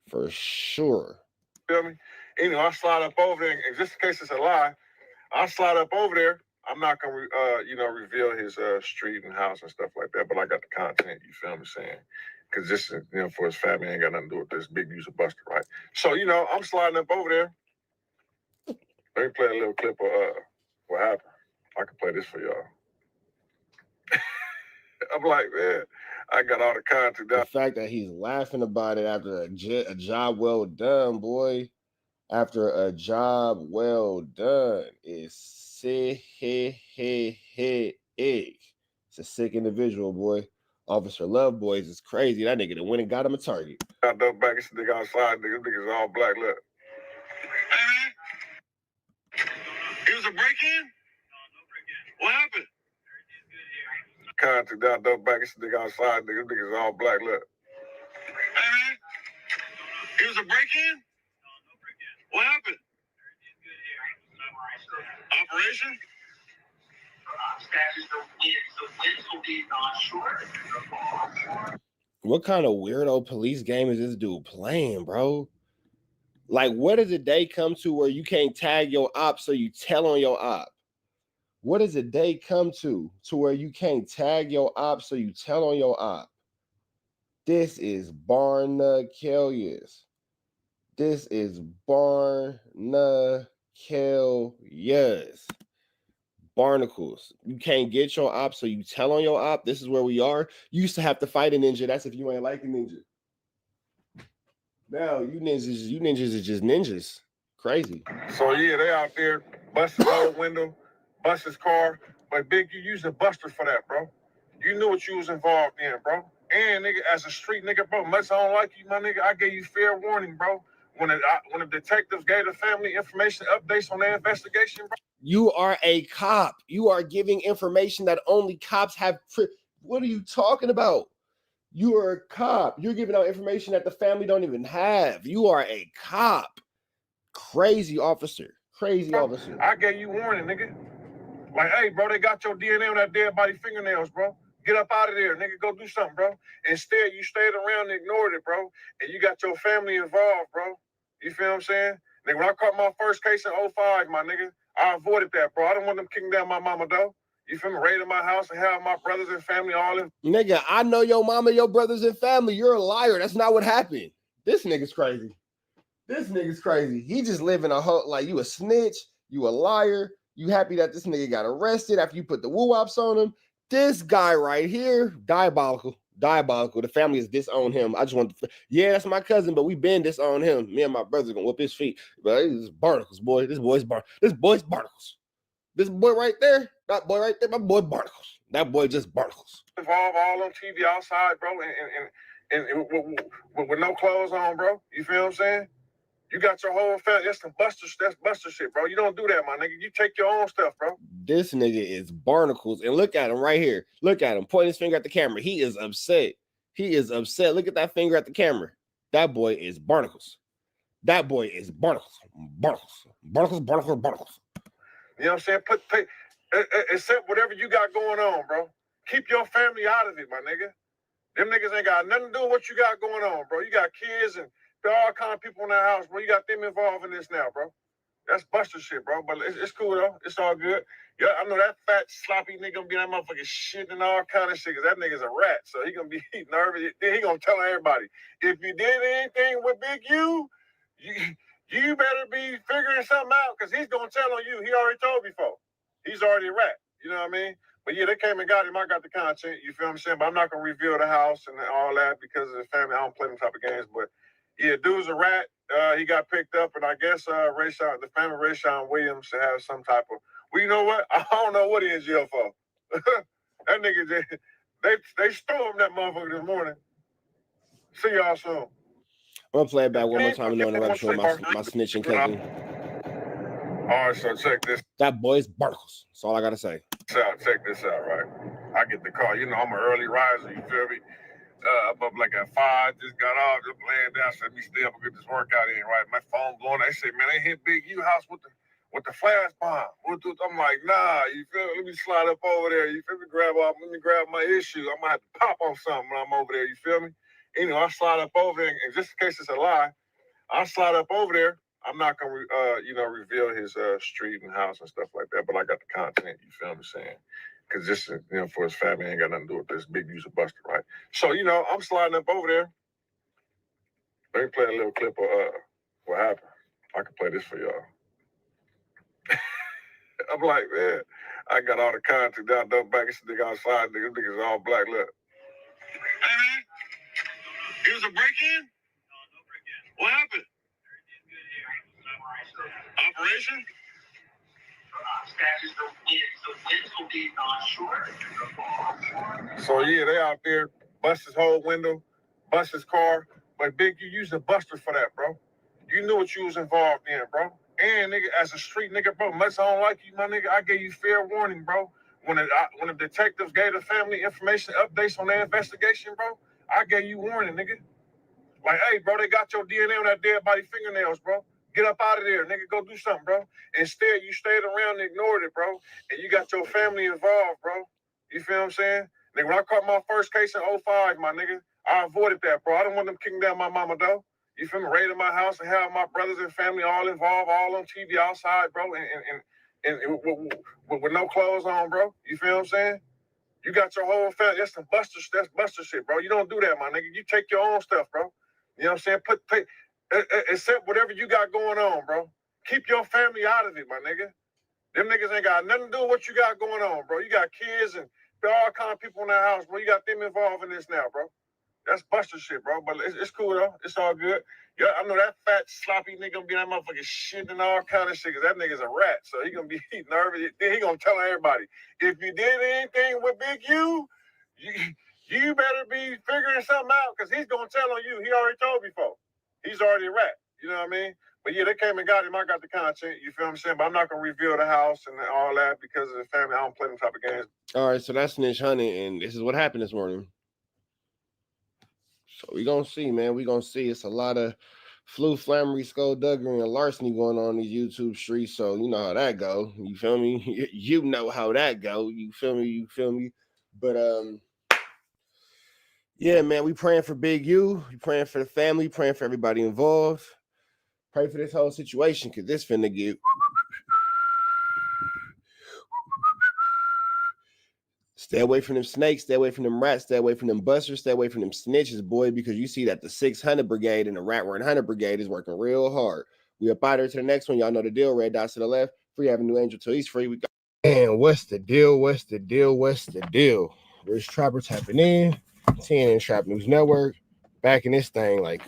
for sure. Feel me? You know, I slide up over there, and just in case it's a lie, I slide up over there. I'm not gonna, reveal his street and house and stuff like that, but I got the content. You feel me saying? Because this is, for his family, ain't got nothing to do with this big user buster, right? So, I'm sliding up over there. Let me play a little clip of what happened. I can play this for y'all. I'm like, man, I got all the content down. The fact that he's laughing about it after a job well done, boy. After a job well done is sick. It's a sick individual, boy. Officer Love Boys is crazy. That nigga that went and got him a target. I dug back, this nigga outside, niggas all black, look. Hey, man. It was a break-in? What happened? Contact down, dug back, this nigga outside, niggas all black, look. Hey, man. It was a break-in? What happened? Operation? What kind of weirdo police game is this dude playing, bro? Like, what does a day come to where you can't tag your op so you tell on your op? What does a day come to where you can't tag your op so you tell on your op? This is Barnacalious. This is Barnacalious. Barnacles. You can't get your op, so you tell on your op. This is where we are. You used to have to fight a ninja. That's if you ain't like a ninja. Now you ninjas is just ninjas. Crazy. So yeah, they out there busting the whole window, bust his car. But Big, you used a buster for that, bro. You knew what you was involved in, bro. And nigga, as a street nigga, bro, much I don't like you, my nigga, I gave you fair warning, bro. When the detectives gave the family information updates on their investigation, bro. You are a cop. You are giving information that only cops have. What are you talking about? You are a cop. You're giving out information that the family don't even have. You are a cop. Crazy officer. Crazy officer. I gave you warning, nigga. Like, hey, bro, they got your DNA on that dead body fingernails, bro. Get up out of there, nigga. Go do something, bro. Instead, you stayed around and ignored it, bro. And you got your family involved, bro. You feel what I'm saying? Nigga, when I caught my first case in 05, my nigga, I avoided that, bro. I don't want them kicking down my mama, though. You feel me? Raiding my house and have my brothers and family all in. Nigga, I know your mama, your brothers and family. You're a liar. That's not what happened. This nigga's crazy. This nigga's crazy. He just living a whole, like, you a snitch, you a liar. You happy that this nigga got arrested after you put the woo-wops on him. This guy right here, diabolical. Diabolical. The family has disowned him. I just want to, yeah, that's my cousin, but we been disowned him. Me and my brother's gonna whoop his feet. But it's barnacles, boy. This boy's barnacles. This boy right there, that boy right there, my boy barnacles. That boy just barnacles. Involved all on TV outside, bro, and with no clothes on, bro. You feel what I'm saying? You got your whole family. That's buster shit, bro. You don't do that, my nigga. You take your own stuff, bro. This nigga is barnacles. And look at him right here. Look at him. Pointing his finger at the camera. He is upset. He is upset. Look at that finger at the camera. That boy is barnacles. That boy is barnacles. Barnacles. Barnacles, barnacles, barnacles. You know what I'm saying? Accept whatever you got going on, bro. Keep your family out of it, my nigga. Them niggas ain't got nothing to do with what you got going on, bro. You got kids and all kind of people in that house, bro. You got them involved in this now, bro. That's buster shit, bro. But it's cool, though. It's all good. Yeah, I know that fat, sloppy nigga gonna be that motherfucking shit and all kind of shit, because that nigga's a rat. So he gonna be nervous. Then he gonna tell everybody, if you did anything with Big U, you better be figuring something out, because he's gonna tell on you. He already told before. He's already a rat. You know what I mean? But yeah, they came and got him. I got the content. You feel what I'm saying? But I'm not gonna reveal the house and all that because of the family. I don't play them type of games. But yeah, dude's a rat. He got picked up, and I guess the family Rayshawn Williams to have some type of. Well, you know what? I don't know what he in jail for. That nigga, they stormed that motherfucker this morning. See y'all soon. I'm gonna play it back one more time. No interruption with my snitching cousin. All right, so check this. That boy's barnacles. That's all I gotta say. Check this out, right? I get the call. You know, I'm an early riser. You feel me? I'm up like at 5. Just got off, just laying down. Said, "Me stay up and get this workout in." Right? My phone blowing. They say, "Man, they hit Big U house with the flash bomb." I'm like, "Nah, you feel me? Let me slide up over there. You feel me? Let me grab my issue. I'm gonna have to pop on something when I'm over there. You feel me?" You know, I slide up over there, and just in case it's a lie, I slide up over there. I'm not gonna, reveal his street and house and stuff like that, but I got the content. You feel me saying? Because this, for his family, ain't got nothing to do with this. Big user buster, right? So, I'm sliding up over there. Let me play a little clip of what happened. I can play this for y'all. I'm like, man, I got all the content down, dumb back. This nigga outside, niggas all black. Look. Hey, man, here's a break-in? What happened? Operation? So yeah, they out there, bust his whole window, bust his car. But Big, you used a buster for that, bro. You knew what you was involved in, bro. And nigga, as a street nigga, bro, unless I don't like you, my nigga, I gave you fair warning, bro. When the detectives gave the family information updates on their investigation, bro, I gave you warning, nigga. Like, hey, bro, they got your DNA on that dead body fingernails, bro. Get up out of there, nigga. Go do something, bro. Instead, you stayed around and ignored it, bro. And you got your family involved, bro. You feel what I'm saying? Nigga, when I caught my first case in 2005, my nigga, I avoided that, bro. I don't want them kicking down my mama, though. You feel me? Raiding my house and have my brothers and family all involved, all on TV outside, bro, and with no clothes on, bro. You feel what I'm saying? You got your whole family. That's buster shit, bro. You don't do that, my nigga. You take your own stuff, bro. You know what I'm saying? Accept whatever you got going on, bro. Keep your family out of it, my nigga. Them niggas ain't got nothing to do with what you got going on, bro. You got kids and all kind of people in that house, bro. You got them involved in this now, bro. That's buster shit, bro. But it's cool, though. It's all good. Yeah, I know that fat, sloppy nigga gonna be that motherfucking shit and all kind of shit, because that nigga's a rat. So he gonna be nervous. Then he gonna tell everybody, if you did anything with Big U, you better be figuring something out, because he's gonna tell on you. He already told before. He's already a rat. You know what I mean? But yeah, they came and got him. I got the content. You feel what I'm saying? But I'm not gonna reveal the house and all that because of the family. I don't play them type of games. All right, so that's Snitch Honey, and this is what happened this morning. So we gonna see, man. We gonna see. It's a lot of flammery, skullduggery, and larceny going on in these YouTube streets. So you know how that go. You feel me? You know how that go. You feel me? You feel me? But yeah, man. We praying for Big U. We praying for the family. Praying for everybody involved. Pray for this whole situation, because this finna get. Stay away from them snakes, stay away from them rats, stay away from them busters, stay away from them snitches, boy, because you see that the 600 Brigade and the Rat Run 100 Brigade is working real hard. We up out here to the next one. Y'all know the deal. Red dots to the left. Free Avenue Angel till he's free. We got. And what's the deal? What's the deal? What's the deal? Rich Trapper tapping in. 10 in Trap News Network. Back in this thing, like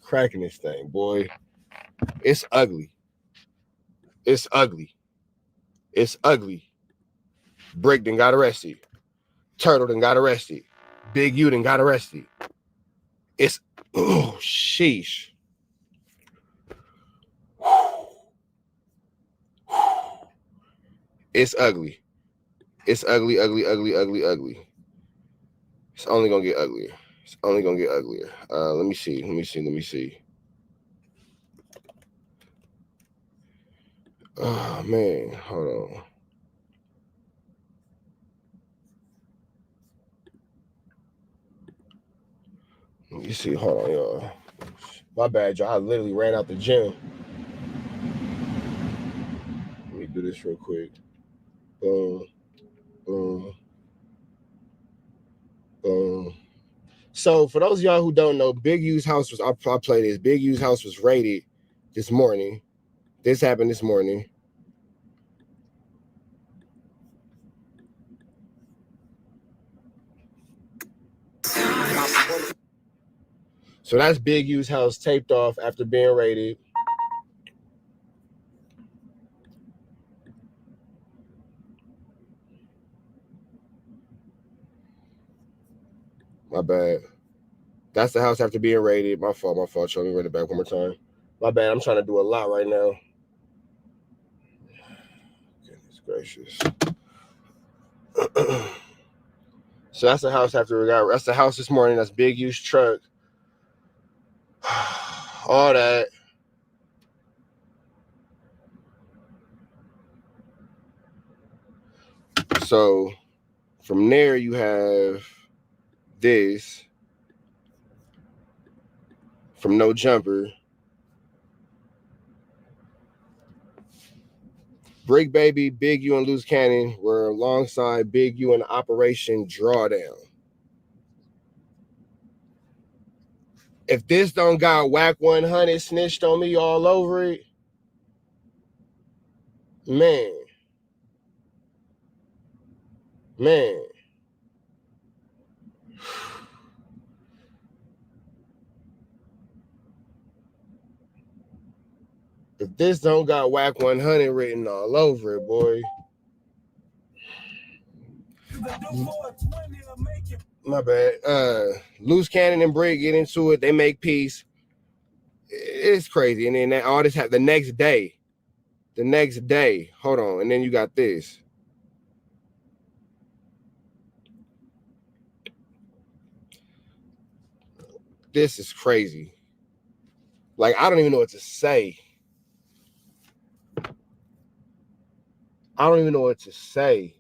cracking this thing, boy. It's ugly. It's ugly. It's ugly. Brick done got arrested. Turtle done got arrested. Big U done got arrested. It's, oh, sheesh. It's ugly. It's ugly, ugly, ugly, ugly, ugly. It's only gonna get uglier. It's only gonna get uglier. Let me see. Oh, man. Hold on. Let me see. Hold on, y'all. My bad, y'all. I literally ran out the gym. Let me do this real quick. Boom. Boom. Boom. So for those of y'all who don't know, Big U's house was, I'll play this. Big U's house was raided this morning. This happened this morning. So that's Big U's house taped off after being raided. My bad. That's the house after being raided. My fault. Show me run it back one more time. My bad. I'm trying to do a lot right now. Goodness gracious. So that's the house after we got. That's the house this morning. That's big used truck. All that. So from there you have this from No Jumper. Brick Baby, Big U, and Loose Cannon were alongside Big U in Operation Drawdown. If this don't got Whack 100 snitched on me all over it, man. If this don't got Whack 100 written all over it, boy. My bad. Loose Cannon and Brick get into it. They make peace. It's crazy. And then all this happened the next day. Hold on. And then you got this. This is crazy. Like, I don't even know what to say. I don't even know what to say.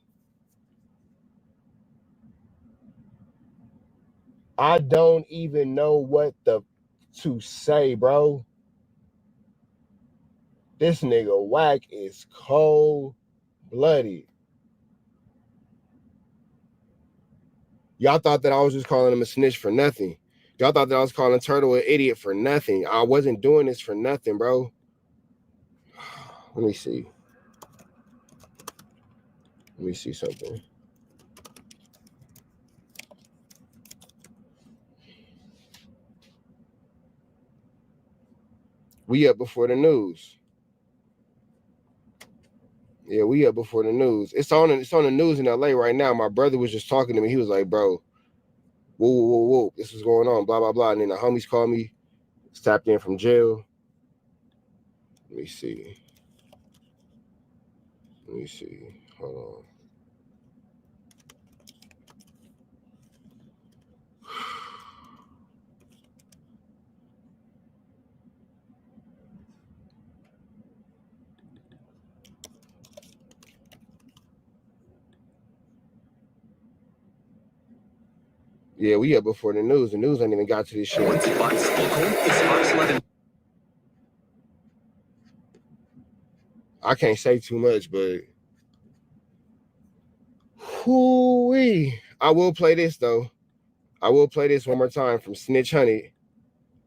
I don't even know what to say, bro. This nigga Whack is cold-blooded. Y'all thought that I was just calling him a snitch for nothing. Y'all thought that I was calling Turtle an idiot for nothing. I wasn't doing this for nothing, bro. Let me see. Let me see something. We up before the news. Yeah, we up before the news. It's on the news in LA right now. My brother was just talking to me. He was like, bro, whoa. This was going on, blah, blah, blah. And then the homies called me, tapped in from jail. Let me see. Hold on. Yeah, we up before the news. The news ain't even got to this shit. I can't say too much, but whoo-wee. I will play this though. I will play this one more time from Snitch Hunted.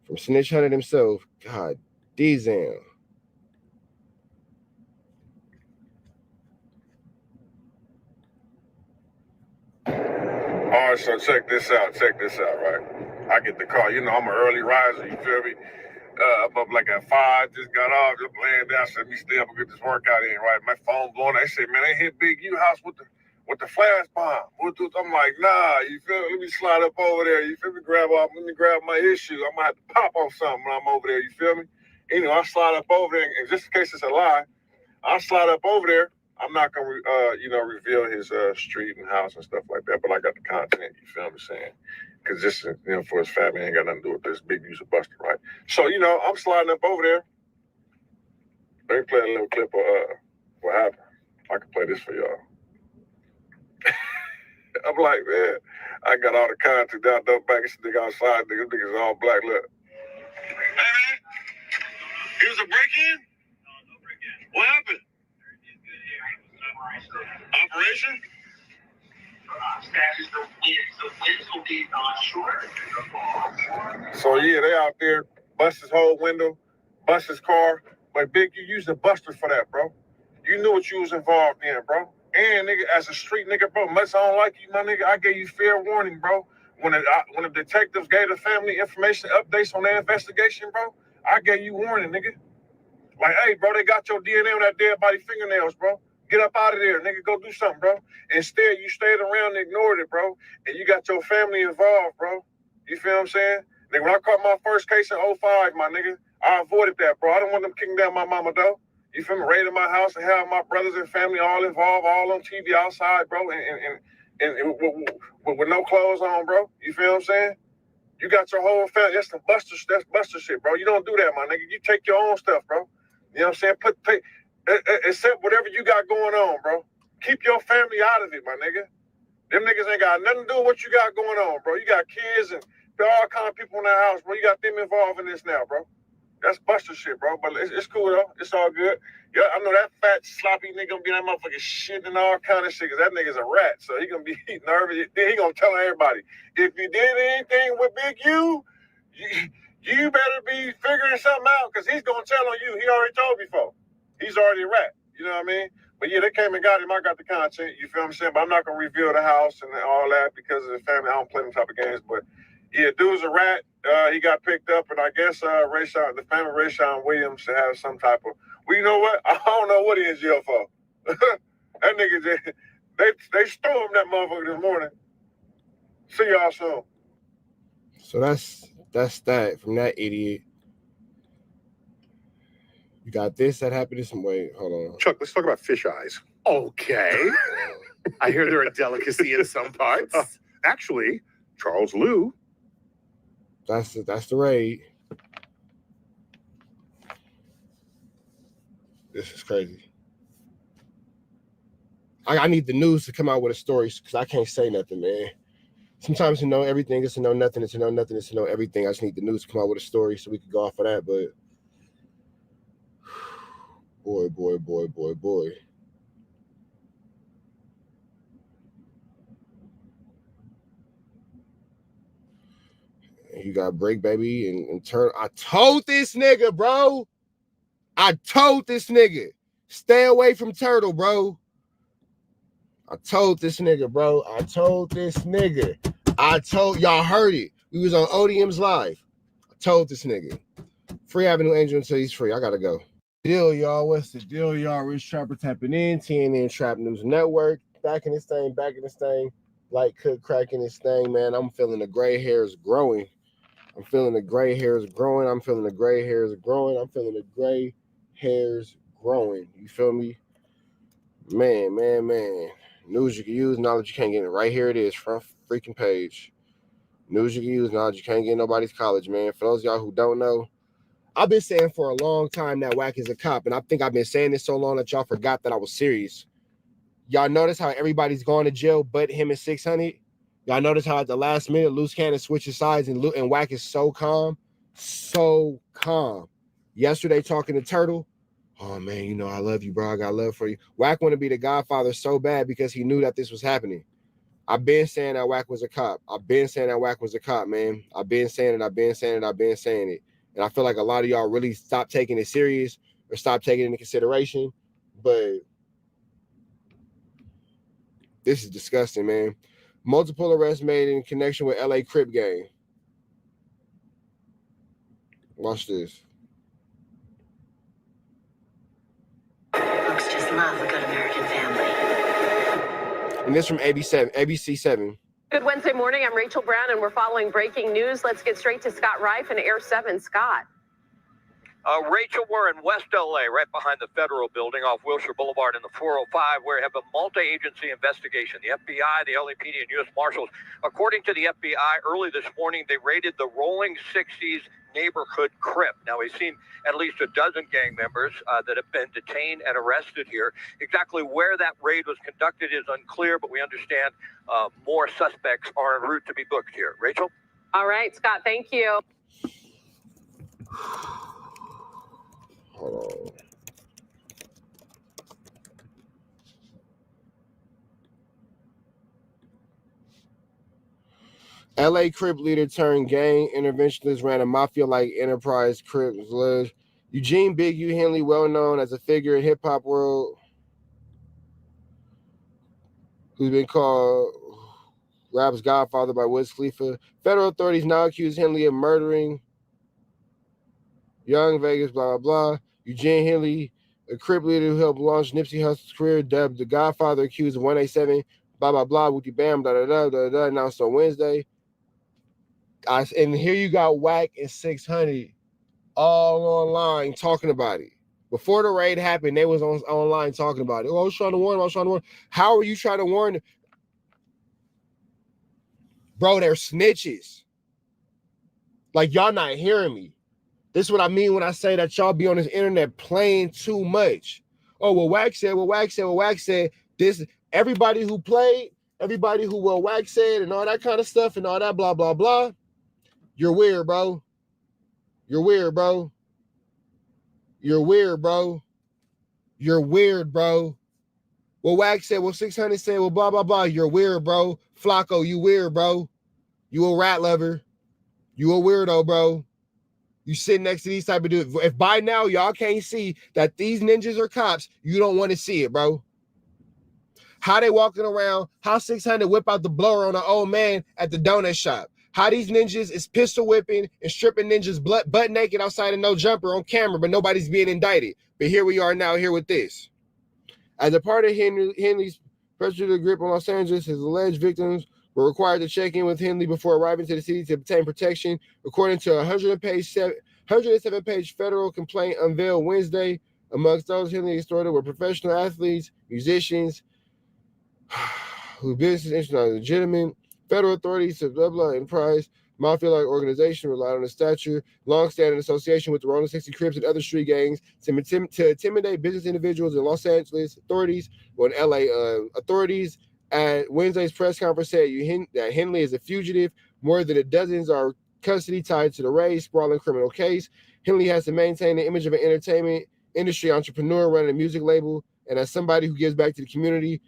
From Snitch Hunted himself. God, D-Zam. All right, so check this out, right? I get the call. You know, I'm an early riser, you feel me? I'm up like at 5, just got off, just laying down, said, me stay up and get this workout in, right? My phone blowing. They say, man, they hit Big U house with the flash bomb. I'm like, nah, you feel me? Let me slide up over there, you feel me? Let me grab my issues. I'm gonna have to pop on something when I'm over there, you feel me? Anyway, I slide up over there, and just in case it's a lie, I slide up over there. I'm not gonna, reveal his street and house and stuff like that, but I got the content. You feel what I'm saying? Because this, for his family, ain't got nothing to do with this. Big use of Buster, right? So, I'm sliding up over there. Let me play a little clip of what happened. I can play this for y'all. I'm like, man, I got all the content down, back. This nigga outside, niggas all black. Look. Hey, man, here's a break-in. What happened? Operation? So yeah, they out there, bust his whole window, bust his car. But Big, you used a buster for that, bro. You knew what you was involved in, bro. And nigga, as a street nigga, bro, much I don't like you, my nigga, I gave you fair warning, bro. When the detectives gave the family information updates on their investigation, bro, I gave you warning, nigga. Like, hey, bro, they got your DNA on that dead body fingernails, bro. Get up out of there, nigga. Go do something, bro. Instead, you stayed around and ignored it, bro. And you got your family involved, bro. You feel what I'm saying? Nigga, when I caught my first case in 05, my nigga, I avoided that, bro. I don't want them kicking down my mama door. You feel me? Raiding my house and have my brothers and family all involved, all on TV outside, bro, and with no clothes on, bro. You feel what I'm saying? You got your whole family. That's Buster shit, bro. You don't do that, my nigga. You take your own stuff, bro. You know what I'm saying? Accept whatever you got going on, bro. Keep your family out of it, my nigga. Them niggas ain't got nothing to do with what you got going on, bro. You got kids and all kind of people in that house, bro. You got them involved in this now, bro. That's Buster shit, bro. But it's cool, though. It's all good. Yeah, I know that fat, sloppy nigga gonna be that motherfucking shit and all kind of shit, because that nigga's a rat. So he gonna be nervous. Then he gonna tell everybody, if you did anything with Big U, you better be figuring something out, because he's gonna tell on you. He already told before. He's already a rat. You know what I mean? But yeah, they came and got him. I got the content. You feel what I'm saying? But I'm not gonna reveal the house and all that because of the family. I don't play them type of games. But yeah, dude's a rat. He got picked up, and I guess the family Rayshawn Williams should have some type of. Well, you know what? I don't know what he in jail for. That nigga, they stormed that motherfucker this morning. See y'all soon. So that's that from that idiot. You got this that happened this way. Hold on. Chuck, let's talk about fish eyes. Okay. I hear they're a delicacy in some parts. Actually, Charles Liu. That's the raid. This is crazy. I need the news to come out with a story because I can't say nothing, man. Sometimes to know everything is to know nothing, and to know nothing is to know everything. I just need the news to come out with a story so we can go off of that. But boy. You got Break Baby and Turn. I told this nigga, bro. Stay away from Turtle, bro. I told y'all heard it. We was on ODM's live. I told this nigga. Free Avenue Angel until he's free. I gotta go. Deal, y'all. What's the deal, y'all? Rich Trapper tapping in. TNN Trap News Network. Back in this thing. Light Cook cracking this thing, man. I'm feeling the gray hairs growing. I'm feeling the gray hairs growing. You feel me? Man. News you can use, knowledge you can't get. Right here it is, front freaking page. News you can use, knowledge you can't get nobody's college, man. For those of y'all who don't know, I've been saying for a long time that Wack is a cop, and I think I've been saying this so long that y'all forgot that I was serious. Y'all notice how everybody's going to jail but him and 600? Y'all notice how at the last minute, Loose Cannon switches sides and Wack is so calm? So calm. Yesterday talking to Turtle, oh man, you know, I love you, bro. I got love for you. Wack want to be the Godfather so bad because he knew that this was happening. I've been saying that Wack was a cop. Man. I've been saying it. And I feel like a lot of y'all really stopped taking it serious or stopped taking it into consideration. But this is disgusting, man. Multiple arrests made in connection with LA Crip gang. Watch this. Folks just love a good American family. And this from ABC 7. Good Wednesday morning. I'm Rachel Brown, and we're following breaking news. Let's get straight to Scott Reif in Air 7. Scott. Rachel, we're in West LA, right behind the federal building off Wilshire Boulevard in the 405, where we have a multi-agency investigation. The FBI, the LAPD, and U.S. Marshals. According to the FBI, early this morning, they raided the Rolling 60s neighborhood Crip. Now, we've seen at least a dozen gang members that have been detained and arrested here. Exactly where that raid was conducted is unclear, but we understand more suspects are en route to be booked here. Rachel? All right, Scott, thank you. Hold on. LA Crip leader turned gang interventionist ran a mafia-like enterprise. Crips led. Eugene Big U Henley, well known as a figure in hip-hop world, who's been called rap's godfather by Wiz Khalifa. Federal authorities now accuse Henley of murdering Young Vegas, blah, blah, blah. Eugene Henley, a Crip leader who helped launch Nipsey Hussle's career, dubbed the Godfather, accused of 187, blah, blah, blah, wooty bam, da, da, da, da, da, announced on Wednesday. And here you got Wack and 600 all online talking about it. Before the raid happened, they was online talking about it. Oh, I was trying to warn him. How are you trying to warn them? Bro, they're snitches. Like, y'all not hearing me. This is what I mean when I say that y'all be on this internet playing too much. Oh, well, Wack said. This, everybody who played, everybody who Wack said and all that kind of stuff and all that blah, blah, blah. You're weird, bro. You're weird, bro. You're weird, bro. You're weird, bro. Well, Wack said, well, 600 said, well, blah, blah, blah. You're weird, bro. Flacco, you weird, bro. You a rat lover. You a weirdo, bro. You sit next to these type of dudes. If by now y'all can't see that these ninjas are cops, you don't want to see it, bro. How they walking around, how 600 whip out the blower on an old man at the donut shop. How these ninjas is pistol whipping and stripping ninjas butt naked outside of no jumper on camera, but nobody's being indicted. But here we are now here with this. As a part of Henley's pressure to grip on Los Angeles, his alleged victims were required to check in with Henley before arriving to the city to obtain protection, according to a 107-page federal complaint unveiled Wednesday. Amongst those Henley extorted were professional athletes, musicians, whose business interests are legitimate. Federal authorities to blah blah enterprise, mafia-like organization relied on a stature, long-standing association with the Rolling 60 Crips and other street gangs to intimidate business individuals in Los Angeles. Authorities, well, in LA, authorities at Wednesday's press conference said that Henley is a fugitive. More than a dozen are custody tied to the raid, sprawling criminal case. Henley has to maintain the image of an entertainment industry entrepreneur running a music label and as somebody who gives back to the community.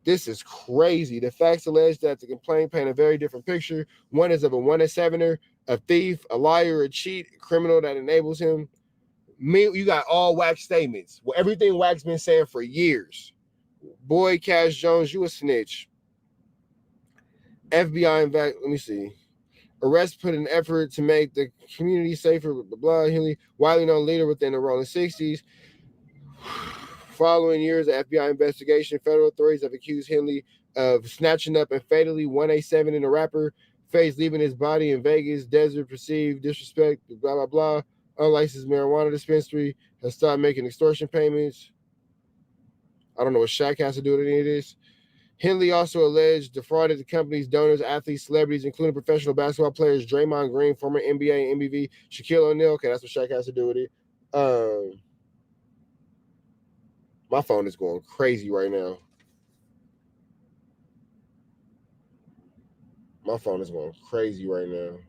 This is crazy. The facts allege that the complaint paint a very different picture. One is of a 1-7er, a thief, a liar, a cheat, a criminal that enables him. You got all Wack statements. Well, everything Wack's been saying for years. Boy, Cash Jones, you a snitch. FBI let me see. Arrest put an effort to make the community safer, blah, blah, blah. Henley, widely known leader within the Rolling 60s. Following years of FBI investigation, federal authorities have accused Henley of snatching up and fatally 187 in a rapper face, leaving his body in Vegas desert, perceived disrespect, blah, blah, blah. Unlicensed marijuana dispensary has stopped making extortion payments. I don't know what Shaq has to do with any of this. Henley also alleged defrauded the company's donors, athletes, celebrities, including professional basketball players Draymond Green, former NBA and MVP, Shaquille O'Neal. Okay, that's what Shaq has to do with it. My phone is going crazy right now. My phone is going crazy right now.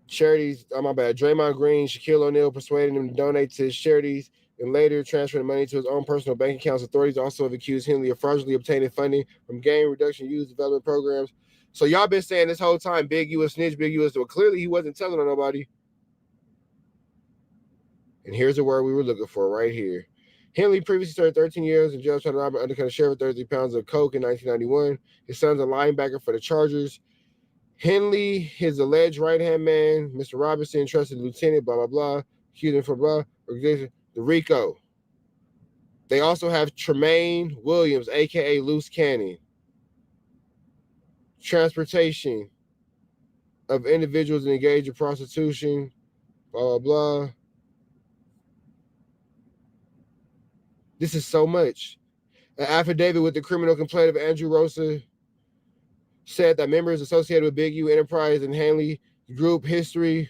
Charities, oh my bad. Draymond Green, Shaquille O'Neal persuaded him to donate to his charities and later transferred money to his own personal bank accounts. Authorities also have accused Henley of fraudulently obtaining funding from game reduction youth development programs. So y'all been saying this whole time, Big U is snitch, Big U is. Well, clearly he wasn't telling on nobody. And here's the word we were looking for right here. Henley previously served 13 years in jail trying to rob an undercover sheriff with 30 pounds of coke in 1991. His son's a linebacker for the Chargers. Henley, his alleged right-hand man, Mr. Robinson, trusted lieutenant, blah, blah, blah, accused him for blah, organization, the RICO. They also have Tremaine Williams, a.k.a. Loose Cannon. Transportation of individuals engaged in prostitution, blah, blah, blah. This is so much. An affidavit with the criminal complaint of Andrew Rosa said that members associated with Big U Enterprise and Henley Group history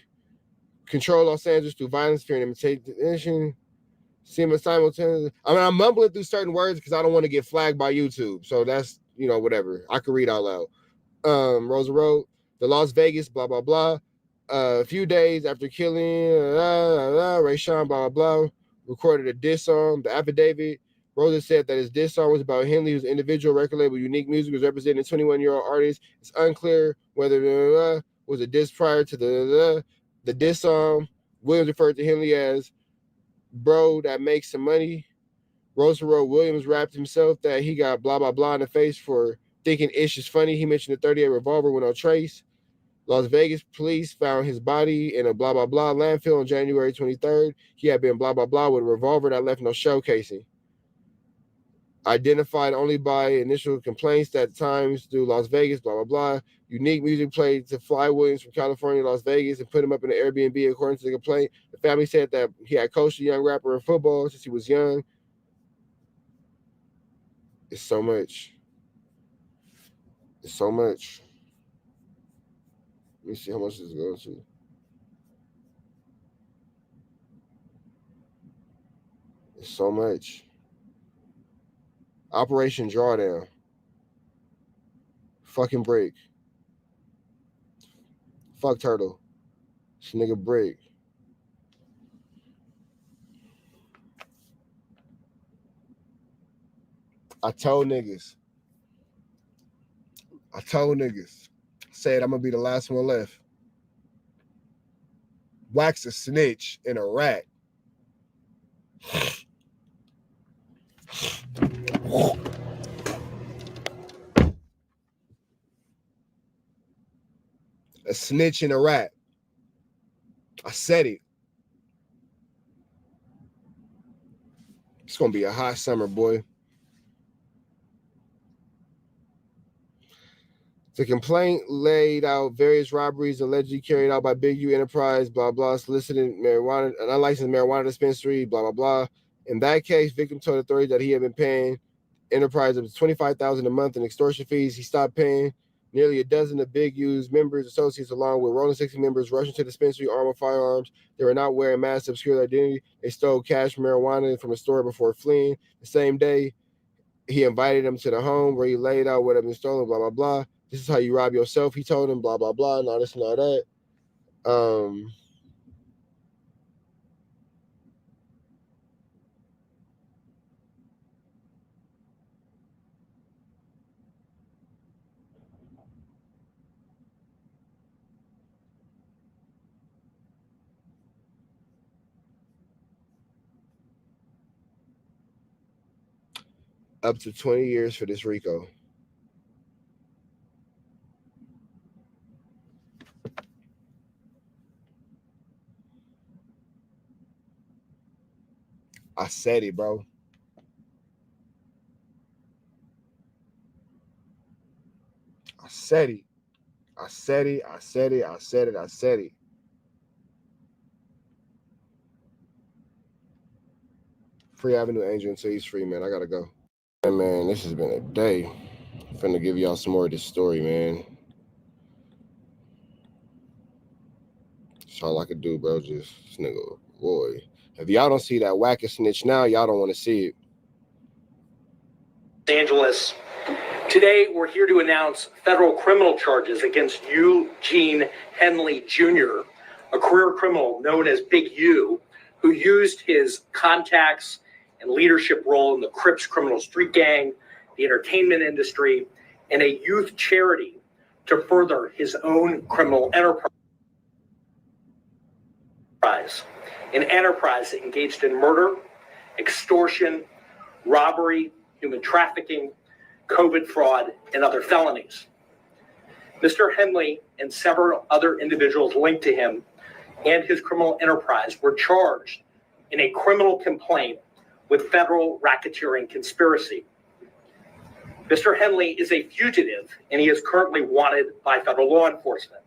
control Los Angeles through violence, fear, and intimidation. Simultaneously. I mean, I'm mumbling through certain words because I don't want to get flagged by YouTube. So that's, whatever. I can read out loud. Rosa wrote, the Las Vegas, blah, blah, blah. A few days after killing Ray Sean, blah, blah, blah, recorded a diss song. The affidavit, Rosa said that his diss song was about Henley, whose individual record label, Unique Music, was representing a 21-year-old artist. It's unclear whether was a diss prior to the diss song. Williams referred to Henley as bro that makes some money. Rosa wrote Williams rapped himself that he got blah, blah, blah in the face for thinking Ish is funny. He mentioned a 38 revolver with no trace. Las Vegas police found his body in a blah, blah, blah landfill on January 23rd. He had been blah, blah, blah with a revolver that left no shell casing. Identified only by initial complaints at times through Las Vegas, blah, blah, blah. Unique music played to Fly Williams from California, Las Vegas, and put him up in an Airbnb according to the complaint. The family said that he had coached a young rapper in football since he was young. It's so much. It's so much. Let me see how much this goes to. It's so much. Operation Drawdown. Fucking break. Fuck Turtle. This nigga break. I told niggas. Said I'm gonna be the last one left. Wax a snitch and a rat. A snitch and a rat. I said it. It's gonna be a hot summer, boy. The complaint laid out various robberies allegedly carried out by Big U Enterprise, blah, blah, solicited marijuana, an unlicensed marijuana dispensary, blah, blah, blah. In that case, victim told authorities that he had been paying Enterprise up to $25,000 a month in extortion fees. He stopped paying. Nearly a dozen of Big U's members, associates, along with Rolling 60 members, rushed into the dispensary armed with firearms. They were not wearing masks to obscure their identity. They stole cash marijuana from a store before fleeing. The same day, he invited them to the home where he laid out what had been stolen, blah, blah, blah. This is how you rob yourself, he told him, blah, blah, blah, and all this and all that. Up to 20 years for this RICO. I said it, bro. I said it. I said it. I said it. I said it. I said it. Free Avenue Angel until he's free, man. I gotta go. Hey, man, this has been a day. I'm finna give y'all some more of this story, man. That's all I could do, bro. Just this nigga, boy. If y'all don't see that whack snitch now, y'all don't want to see it. Los Angeles. Today, we're here to announce federal criminal charges against Eugene Henley Jr., a career criminal known as Big U, who used his contacts and leadership role in the Crips criminal street gang, the entertainment industry, and a youth charity to further his own criminal enterprise. An enterprise engaged in murder, extortion, robbery, human trafficking, COVID fraud, and other felonies. Mr. Henley and several other individuals linked to him and his criminal enterprise were charged in a criminal complaint with federal racketeering conspiracy. Mr. Henley is a fugitive and he is currently wanted by federal law enforcement.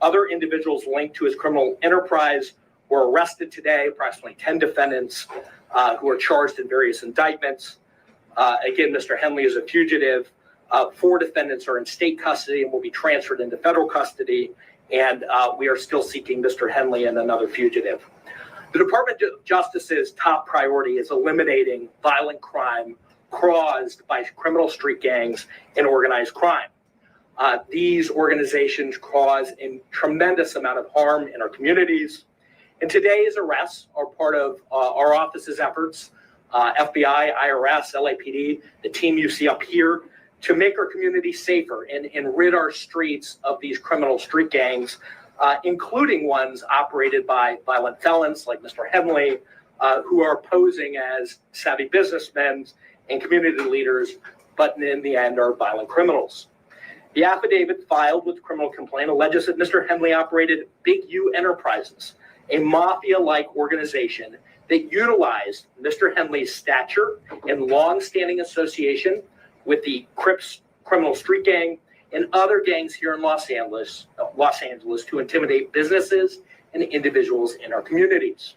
Other individuals linked to his criminal enterprise were arrested today, approximately 10 defendants who are charged in various indictments. Again, Mr. Henley is a fugitive. 4 defendants are in state custody and will be transferred into federal custody. And we are still seeking Mr. Henley and another fugitive. The Department of Justice's top priority is eliminating violent crime caused by criminal street gangs and organized crime. These organizations cause a tremendous amount of harm in our communities. And today's arrests are part of our office's efforts, FBI, IRS, LAPD, the team you see up here, to make our community safer and rid our streets of these criminal street gangs, including ones operated by violent felons like Mr. Henley, who are posing as savvy businessmen and community leaders, but in the end are violent criminals. The affidavit filed with the criminal complaint alleges that Mr. Henley operated Big U Enterprises, a mafia-like organization that utilized Mr. Henley's stature and long-standing association with the Crips criminal street gang and other gangs here in Los Angeles to intimidate businesses and individuals in our communities.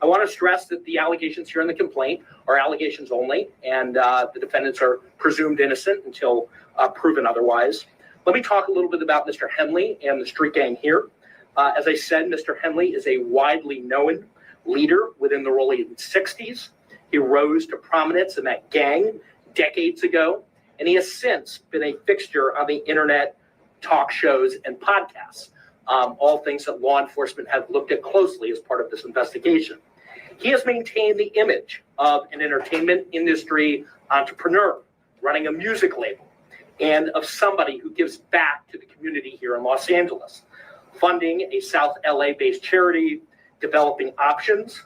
I want to stress that the allegations here in the complaint are allegations only, and the defendants are presumed innocent until proven otherwise. Let me talk a little bit about Mr. Henley and the street gang here. As I said, Mr. Henley is a widely known leader within the early 60s. He rose to prominence in that gang decades ago, and he has since been a fixture on the internet, talk shows, and podcasts, all things that law enforcement have looked at closely as part of this investigation. He has maintained the image of an entertainment industry entrepreneur running a music label and of somebody who gives back to the community here in Los Angeles, funding a South LA-based charity, Developing Options,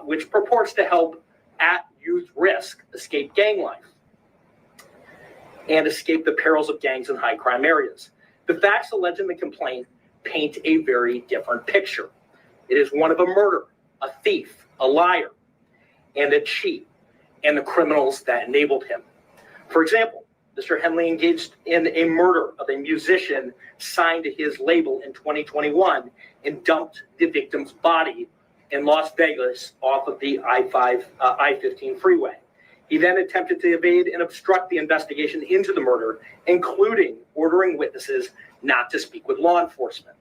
which purports to help at youth risk escape gang life and escape the perils of gangs in high crime areas. The facts alleged in the complaint paint a very different picture. It is one of a murderer, a thief, a liar, and a cheat, and the criminals that enabled him. For example, Mr. Henley engaged in a murder of a musician signed to his label in 2021 and dumped the victim's body in Las Vegas off of the I-15 freeway. He then attempted to evade and obstruct the investigation into the murder, including ordering witnesses not to speak with law enforcement.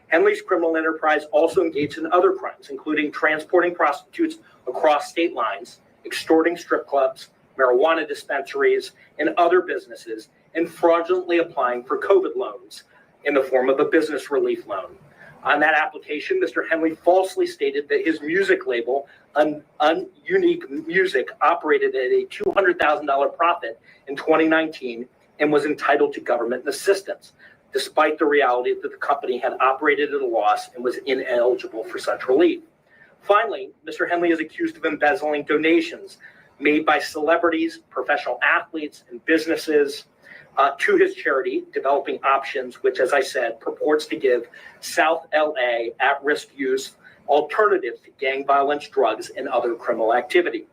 Henley's criminal enterprise also engaged in other crimes, including transporting prostitutes across state lines, extorting strip clubs, marijuana dispensaries, and other businesses, and fraudulently applying for COVID loans in the form of a business relief loan. On that application, Mr. Henley falsely stated that his music label, Unique Music, operated at a $200,000 profit in 2019 and was entitled to government assistance, despite the reality that the company had operated at a loss and was ineligible for such relief. Finally, Mr. Henley is accused of embezzling donations made by celebrities, professional athletes, and businesses to his charity, Developing Options, which, as I said, purports to give South LA at-risk youth alternatives to gang violence, drugs, and other criminal activity.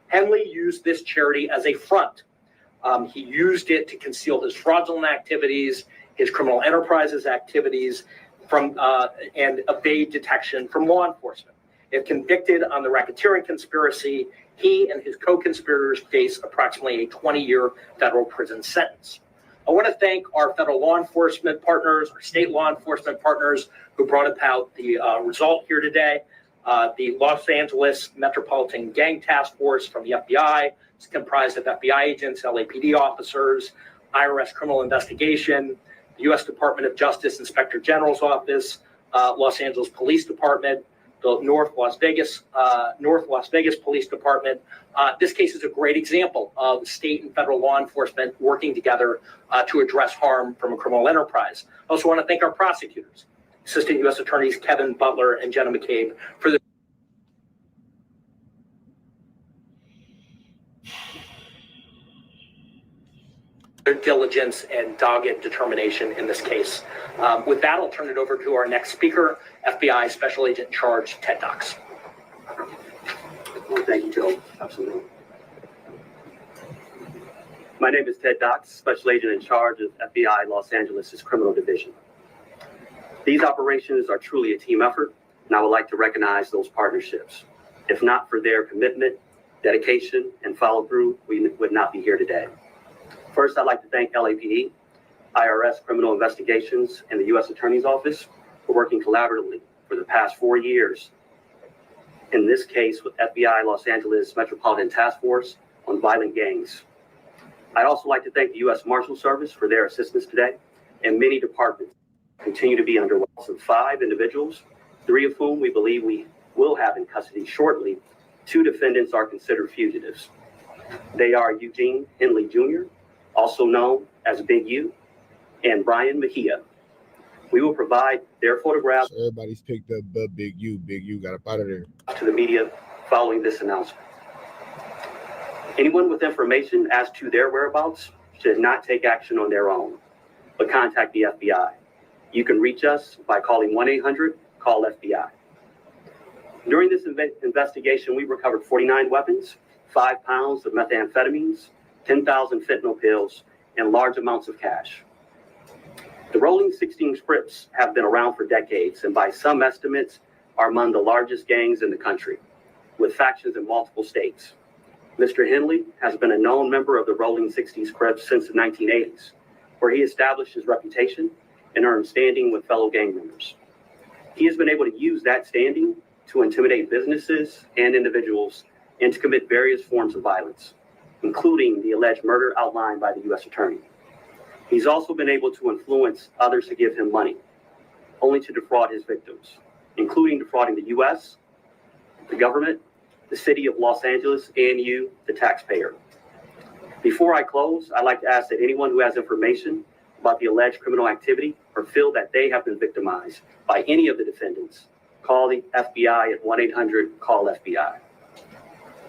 Henley used this charity as a front. He used it to conceal his fraudulent activities, his criminal enterprises activities, and evade detection from law enforcement. If convicted on the racketeering conspiracy, he and his co-conspirators face approximately a 20-year federal prison sentence. I want to thank our federal law enforcement partners, our state law enforcement partners who brought about the result here today. The Los Angeles Metropolitan Gang Task Force from the FBI. It's comprised of FBI agents, LAPD officers, IRS Criminal Investigation, the U.S. Department of Justice Inspector General's Office, Los Angeles Police Department, the North Las Vegas Police Department. This case is a great example of state and federal law enforcement working together to address harm from a criminal enterprise. I also want to thank our prosecutors, Assistant U.S. Attorneys Kevin Butler and Jenna McCabe, for their diligence and dogged determination in this case. With that, I'll turn it over to our next speaker, FBI Special Agent in Charge, Ted Dox. Well, thank you, Joe. Absolutely. My name is Ted Dox, Special Agent in Charge of FBI Los Angeles' Criminal Division. These operations are truly a team effort, and I would like to recognize those partnerships. If not for their commitment, dedication, and follow-through, we would not be here today. First, I'd like to thank LAPD, IRS Criminal Investigations, and the U.S. Attorney's Office for working collaboratively for the past 4 years. In this case, with FBI Los Angeles Metropolitan Task Force on violent gangs. I'd also like to thank the U.S. Marshal Service for their assistance today, and many departments continue to be under watch of 5 individuals, 3 of whom we believe we will have in custody shortly. 2 defendants are considered fugitives. They are Eugene Henley Jr., also known as Big U, and Brian Mejia. We will provide their photographs. So everybody's picked up but Big U. Big U got up out of there. To the media following this announcement. Anyone with information as to their whereabouts should not take action on their own, but contact the FBI. You can reach us by calling 1-800-CALL-FBI. During this investigation, we recovered 49 weapons, 5 pounds of methamphetamines, 10,000 fentanyl pills, and large amounts of cash. The Rolling 16 Crips have been around for decades, and by some estimates, are among the largest gangs in the country, with factions in multiple states. Mr. Henley has been a known member of the Rolling 60s Crips since the 1980s, where he established his reputation and earned standing with fellow gang members. He has been able to use that standing to intimidate businesses and individuals and to commit various forms of violence, including the alleged murder outlined by the U.S. Attorney. He's also been able to influence others to give him money, only to defraud his victims, including defrauding the U.S., the government, the city of Los Angeles, and you, the taxpayer. Before I close, I'd like to ask that anyone who has information about the alleged criminal activity or feel that they have been victimized by any of the defendants, call the FBI at 1-800-CALL-FBI.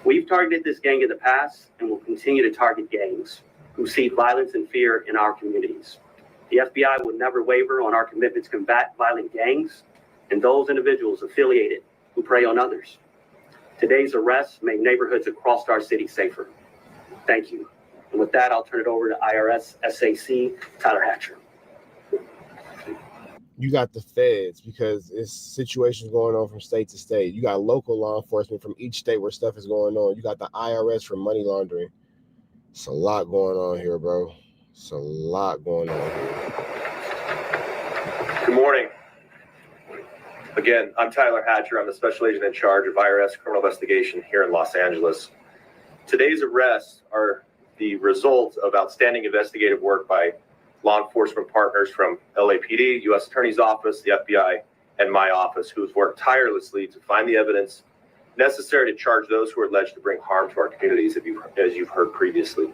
We've targeted this gang in the past and will continue to target gangs who seed violence and fear in our communities. The FBI will never waver on our commitment to combat violent gangs and those individuals affiliated who prey on others. Today's arrests make neighborhoods across our city safer. Thank you. And with that, I'll turn it over to IRS SAC Tyler Hatcher. You got the feds because it's situations going on from state to state. You got local law enforcement from each state where stuff is going on. You got the IRS for money laundering. It's a lot going on here, bro. It's a lot going on here. Good morning. Again, I'm Tyler Hatcher. I'm the special agent in charge of IRS criminal investigation here in Los Angeles. Today's arrests are the result of outstanding investigative work by law enforcement partners from LAPD, U.S. Attorney's Office, the FBI, and my office, who's worked tirelessly to find the evidence necessary to charge those who are alleged to bring harm to our communities, as you've heard previously.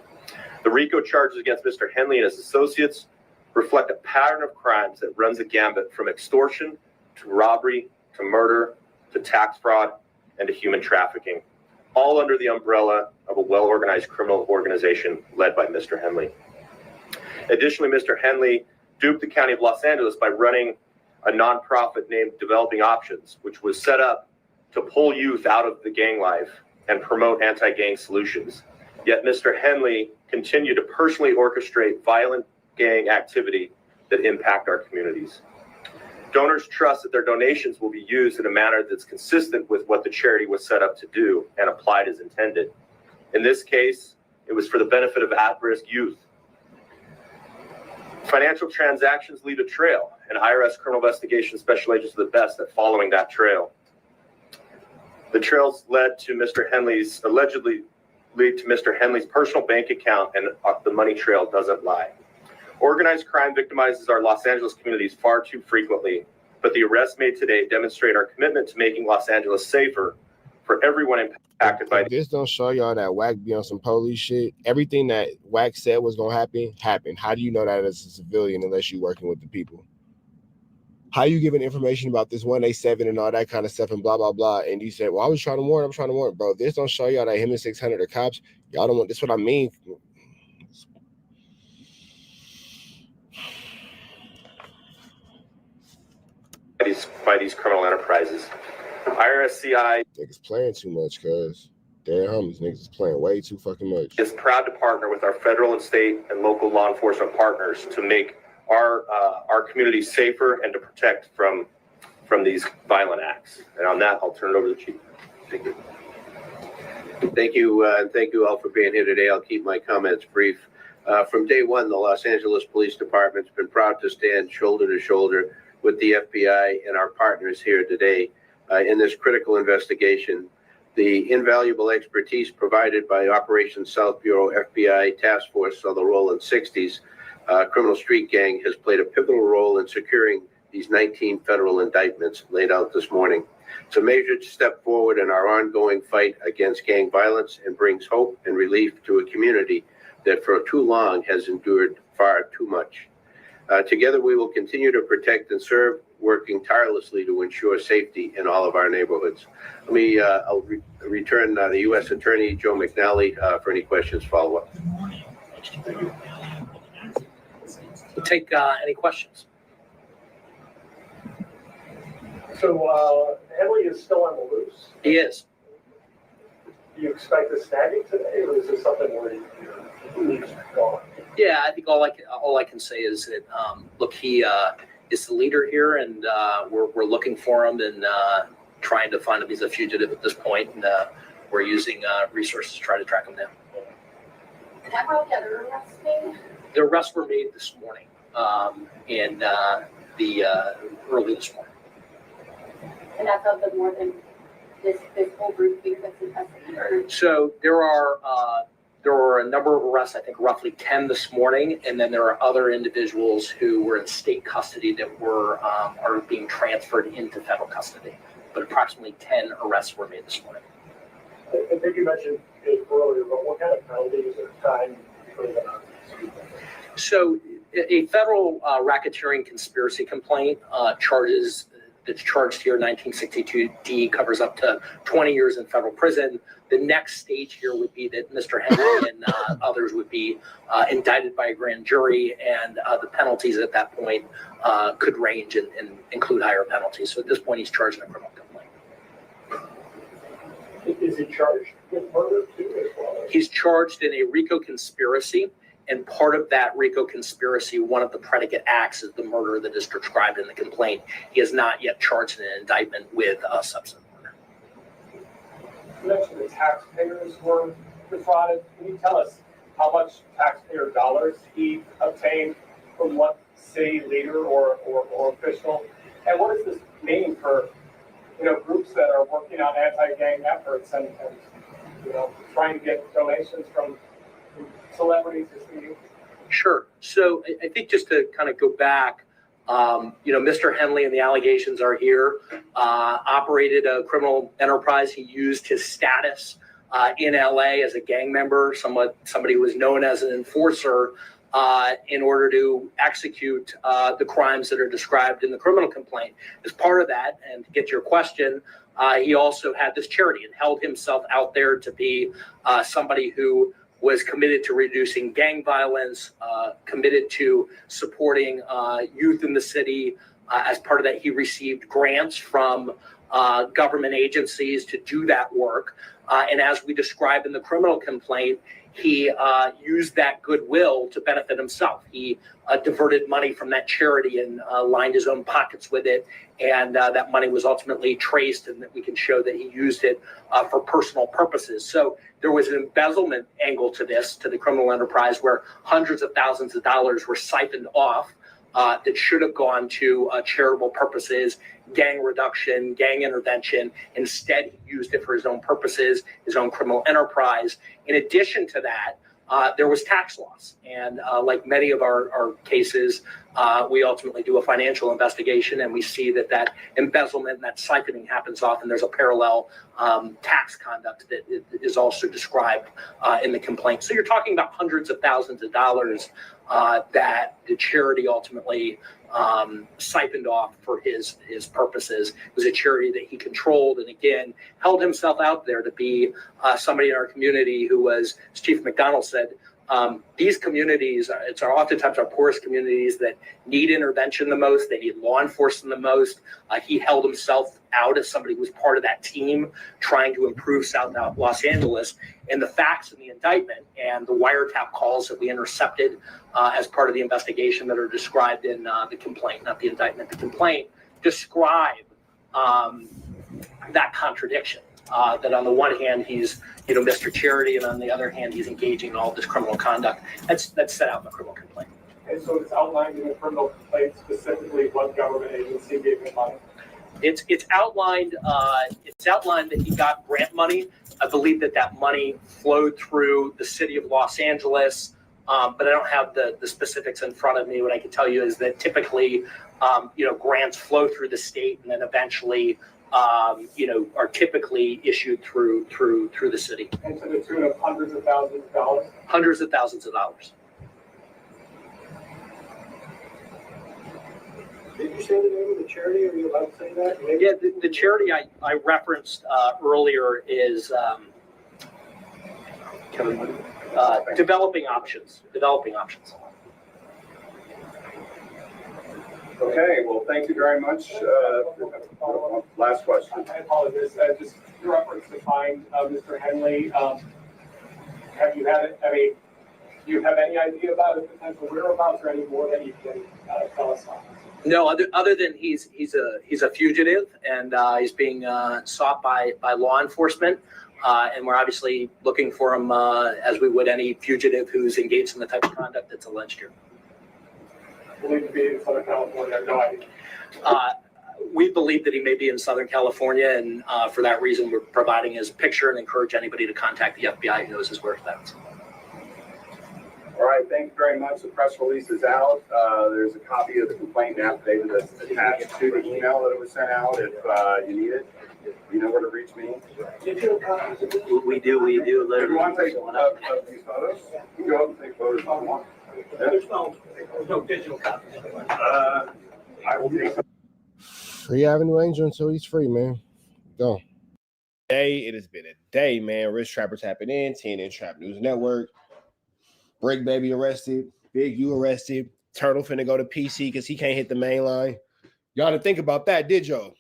The RICO charges against Mr. Henley and his associates reflect a pattern of crimes that runs a gambit from extortion to robbery to murder to tax fraud and to human trafficking, all under the umbrella of a well-organized criminal organization led by Mr. Henley. Additionally, Mr. Henley duped the County of Los Angeles by running a nonprofit named Developing Options, which was set up to pull youth out of the gang life and promote anti-gang solutions. Yet Mr. Henley continued to personally orchestrate violent gang activity that impact our communities. Donors trust that their donations will be used in a manner that's consistent with what the charity was set up to do and applied as intended. In this case, it was for the benefit of at-risk youth. Financial transactions leave a trail, and IRS criminal investigation special agents are the best at following that trail. The trails led to allegedly lead to Mr. Henley's personal bank account, and the money trail doesn't lie. Organized crime victimizes our Los Angeles communities far too frequently, but the arrests made today demonstrate our commitment to making Los Angeles safer for everyone impacted by this. Don't show y'all that Wack be on some police shit. Everything that Wack said was gonna happen happened. How do you know that as a civilian unless you're working with the people? How you giving information about this 187 and all that kind of stuff and blah blah blah? And you said, "Well, I'm trying to warn, bro." This don't show y'all that him and 600 are cops. Y'all don't want this. What I mean. By these criminal enterprises. IRSCI niggas playing too much, cuz dead homies, niggas is playing way too fucking much. Is proud to partner with our federal and state and local law enforcement partners to make our communities safer and to protect from these violent acts. And on that, I'll turn it over to the chief. Thank you. Thank you, and thank you all for being here today. I'll keep my comments brief. From day one, the Los Angeles Police Department's been proud to stand shoulder to shoulder with the FBI and our partners here today in this critical investigation. The invaluable expertise provided by Operations South Bureau FBI Task Force on the Rolling 60s criminal street gang has played a pivotal role in securing these 19 federal indictments laid out this morning. It's a major step forward in our ongoing fight against gang violence and brings hope and relief to a community that for too long has endured far too much. Together, we will continue to protect and serve, working tirelessly to ensure safety in all of our neighborhoods. Let me I'll return the U.S. Attorney, Joe McNally, for any questions follow-up. We'll take any questions. So Henley is still on the loose. He is. Do you expect a snagging today, or is this something where you're gone? Yeah, I think all I can say is that look, he is the leader here, and we're looking for him and trying to find him. He's a fugitive at this point, and we're using resources to try to track him down. Have all the other arrests made? The arrests were made this morning, and early this morning. And that's of the more than this whole group here that's investigated? So there are a number of arrests, I think roughly 10 this morning, and then there are other individuals who were in state custody that are being transferred into federal custody. But approximately 10 arrests were made this morning. I think you mentioned it earlier, but what kind of penalties or time for that? So a federal racketeering conspiracy complaint that's charged here, 1962D, covers up to 20 years in federal prison. The next stage here would be that Mr. Henry and others would be indicted by a grand jury, and the penalties at that point could range and include higher penalties. So at this point, he's charged in a criminal complaint. Is he charged with murder too as well? He's charged in a RICO conspiracy, and part of that RICO conspiracy, one of the predicate acts is the murder that is described in the complaint. He is not yet charged in an indictment with a substantive murder. You mentioned the taxpayers were defrauded. Can you tell us how much taxpayer dollars he obtained from what city leader or official? And what does this mean for groups that are working on anti-gang efforts and trying to get donations from celebrities? Sure. So I think just to kind of go back, Mr. Henley and the allegations are here, operated a criminal enterprise. He used his status in LA as a gang member, somebody who was known as an enforcer, in order to execute the crimes that are described in the criminal complaint. As part of that, and to get to your question, he also had this charity and held himself out there to be somebody who was committed to reducing gang violence, committed to supporting youth in the city. As part of that, he received grants from government agencies to do that work. And as we described in the criminal complaint, he used that goodwill to benefit himself. He diverted money from that charity and lined his own pockets with it. And that money was ultimately traced, and that we can show that he used it for personal purposes. So there was an embezzlement angle to this, to the criminal enterprise, where hundreds of thousands of dollars were siphoned off that should have gone to charitable purposes, gang reduction, gang intervention. Instead, he used it for his own purposes, his own criminal enterprise. In addition to that, there was tax loss. And like many of our cases, we ultimately do a financial investigation, and we see that embezzlement and that siphoning happens often. There's a parallel tax conduct that is also described in the complaint. So you're talking about hundreds of thousands of dollars that the charity ultimately siphoned off for his purposes. It was a charity that he controlled, and again, held himself out there to be somebody in our community who was, as Chief McDonald said, these communities, it's oftentimes our poorest communities that need intervention the most. They need law enforcement the most. He held himself out as somebody who was part of that team trying to improve South Los Angeles. And the facts in the indictment and the wiretap calls that we intercepted as part of the investigation that are described in the complaint, not the indictment, the complaint, describe that contradiction. That on the one hand, he's Mr. Charity, and on the other hand, he's engaging in all this criminal conduct. That's set out in the criminal complaint. And so it's outlined in the criminal complaint specifically what government agency gave him money? It's outlined. It's outlined that he got grant money. I believe that money flowed through the city of Los Angeles, but I don't have the specifics in front of me. What I can tell you is that typically, grants flow through the state and then eventually, are typically issued through the city. And to the tune of hundreds of thousands of dollars? Hundreds of thousands of dollars. Did you say the name of the charity? Are you allowed to say that? Maybe? Yeah, the charity I referenced earlier is Developing Options. Developing Options. Okay, well, thank you very much. Last question. I apologize. Just in reference to find Mr. Henley, have you had it? I mean, do you have any idea about his potential whereabouts or any more that you can tell us on? No, other than he's a fugitive and he's being sought by law enforcement, and we're obviously looking for him as we would any fugitive who's engaged in the type of conduct that's alleged here. Believed to be in Southern California. I have no idea. We believe that he may be in Southern California, and for that reason, we're providing his picture and encourage anybody to contact the FBI who knows his whereabouts. All right, thank you very much. The press release is out. There's a copy of the complaint and affidavit that's attached to the email that it was sent out. If you need it, you know where to reach me. We do. If you want to take these photos, you can go up and take photos if you want. There's no digital copy. I will take some. Free Avenue Angel until he's free, man. Go. Hey, it has been a day, man. Rich Trapper tapping in. TNN Trap News Network. Break Baby arrested. Big U arrested. Turtle finna go to PC because he can't hit the main line. Y'all didn't think about that, did y'all?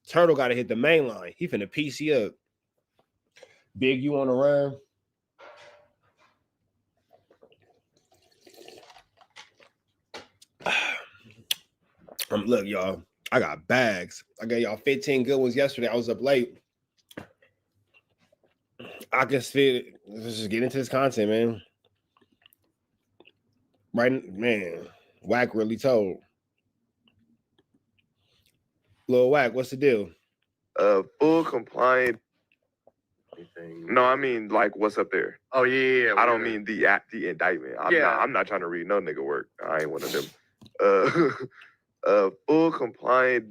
Turtle got to hit the main line. He finna PC up. Big U on the run. Look, y'all, I got bags. I gave y'all 15 good ones yesterday. I was up late. I can feel it. Let's just get into this content, man. Right, man. Wack really told. Lil Wack, what's the deal? Full compliant. No, I mean like what's up there. Oh yeah. I don't mean the indictment. I'm not trying to read no nigga work. I ain't one of them. Full compliant.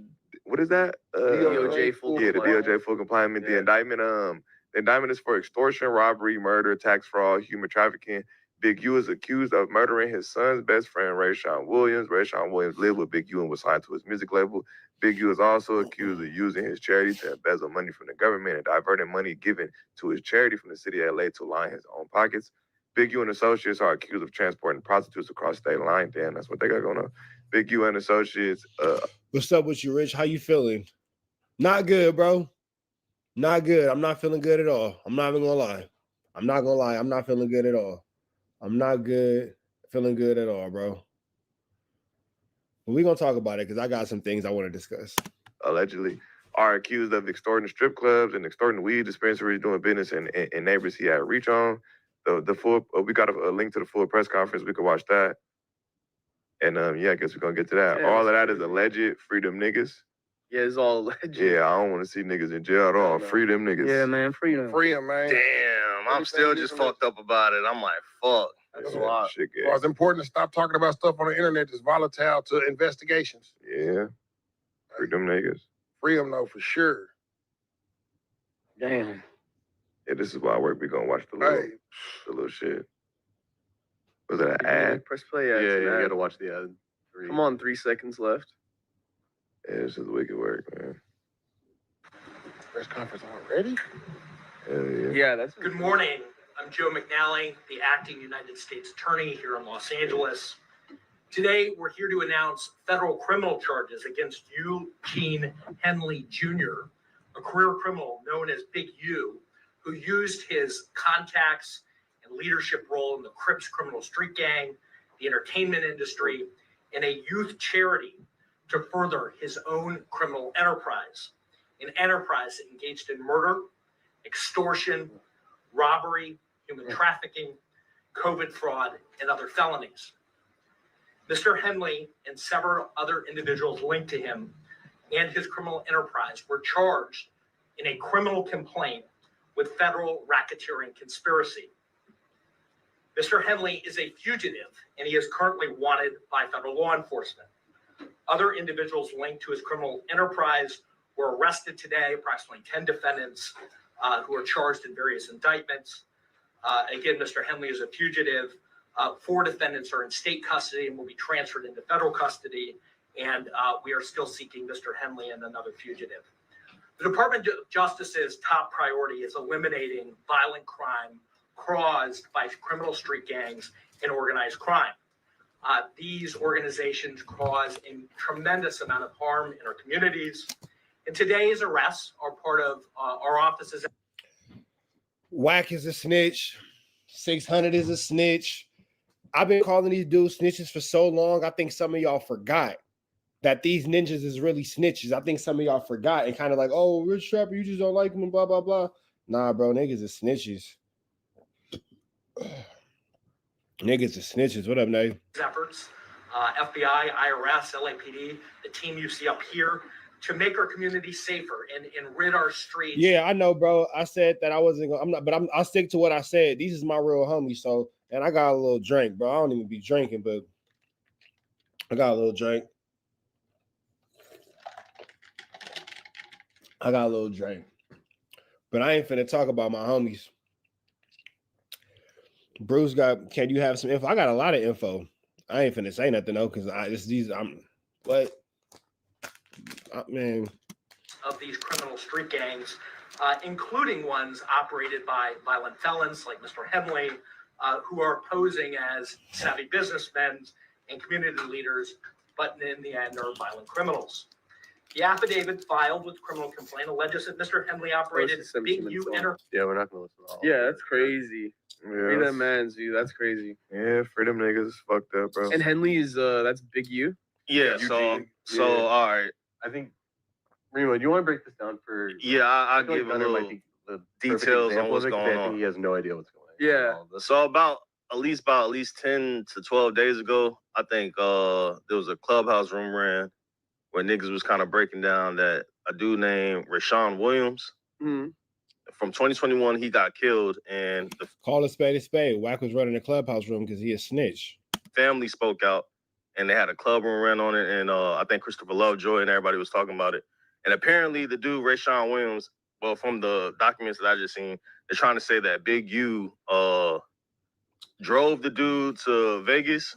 What is that? DOJ full. Yeah, the DOJ full compliant. The indictment. The indictment is for extortion, robbery, murder, tax fraud, human trafficking. Big U is accused of murdering his son's best friend, Rayshawn Williams. Rayshawn Williams lived with Big U and was signed to his music label. Big U is also accused of using his charity to embezzle money from the government and diverting money given to his charity from the city of LA to line his own pockets. Big U and associates are accused of transporting prostitutes across state line. Damn, that's what they got going on. Big U and associates. What's up with you, Rich? How you feeling? Not good, bro. Not good. I'm not feeling good at all. I'm not even gonna lie. I'm not gonna lie. I'm not feeling good at all. I'm not good, feeling good at all, bro. But we're going to talk about it because I got some things I want to discuss. Allegedly are accused of extorting strip clubs and extorting weed dispensaries, doing business in neighbors he had reach on. The full, we got a link to the full press conference. We could watch that. And yeah, I guess we're going to get to that. Yeah, all of that is alleged. Free them niggas. Yeah, it's all alleged. Yeah, I don't want to see niggas in jail at all. Free them niggas. Yeah, man, free them. Free him, man. Damn, I'm still just fucked up about it. I'm like, fuck. That's a lot. Well, it's important to stop talking about stuff on the internet that's volatile to investigations. Yeah. Free them niggas. Free them, though, for sure. Damn. Yeah, this is why I work. We gonna watch the little shit. Was it an ad? Press play. Yeah, you gotta watch the ad. Come on, 3 seconds left. Yeah, this is wicked work, man. Press conference already? Hell yeah. Yeah, that's Good morning. I'm Joe McNally, the acting United States Attorney here in Los Angeles. Today, we're here to announce federal criminal charges against Eugene Henley Jr., a career criminal known as Big U, who used his contacts and leadership role in the Crips criminal street gang, the entertainment industry, and a youth charity to further his own criminal enterprise, an enterprise that engaged in murder, extortion, robbery, human trafficking, COVID fraud, and other felonies. Mr. Henley and several other individuals linked to him and his criminal enterprise were charged in a criminal complaint with federal racketeering conspiracy. Mr. Henley is a fugitive, and he is currently wanted by federal law enforcement. Other individuals linked to his criminal enterprise were arrested today, approximately 10 defendants who are charged in various indictments. Again, Mr. Henley is a fugitive. 4 defendants are in state custody and will be transferred into federal custody. And we are still seeking Mr. Henley and another fugitive. The Department of Justice's top priority is eliminating violent crime caused by criminal street gangs and organized crime. These organizations cause a tremendous amount of harm in our communities. And today's arrests are part of our office's. Whack is a snitch. 600 is a snitch. I've been calling these dudes snitches for so long. I think some of y'all forgot that these ninjas is really snitches. I think some of y'all forgot and kind of like, oh, Rich Trapper, you just don't like him and blah, blah, blah. Nah, bro, niggas is snitches. Niggas is snitches. What up, Nate? Efforts, FBI, IRS, LAPD, the team you see up here, to make our community safer and rid our streets. Yeah, I know, bro. I said that I wasn't gonna, I'm not, but I'll stick to what I said. These is my real homies. So, and I got a little drink, bro. I don't even be drinking, but I got a little drink. But I ain't finna talk about my homies. Bruce can you have some info? I got a lot of info. I ain't finna say nothing though, because man. Of these criminal street gangs, including ones operated by violent felons like Mr. Henley, who are posing as savvy businessmen and community leaders, but in the end are violent criminals. The affidavit filed with criminal complaint alleges that Mr. Henley operated Big U Enterprise. Yeah, we're not gonna listen to all. Yeah, that's crazy. Free them mans, dude. That's crazy. Yeah, freedom niggas is fucked up, bro. And Henley is that's Big U. Yeah. Eugene. So all right. I think Remo, do you want to break this down for? Yeah, I'll feel like give a Gunner little might be the details perfect on example what's of it, 'cause going I think on. he has no idea what's going on. Yeah. So about at least 10 to 12 days ago, I think there was a clubhouse room ran where niggas was kind of breaking down that a dude named Rashawn Williams from 2021, he got killed, and the Call a spade a spade. Whack was running the clubhouse room because he a snitch. family spoke out, and they had a club room ran on it, and I think Christopher Lovejoy and everybody was talking about it. And apparently the dude, Rashawn Williams, well, from the documents that I just seen, they're trying to say that Big U drove the dude to Vegas,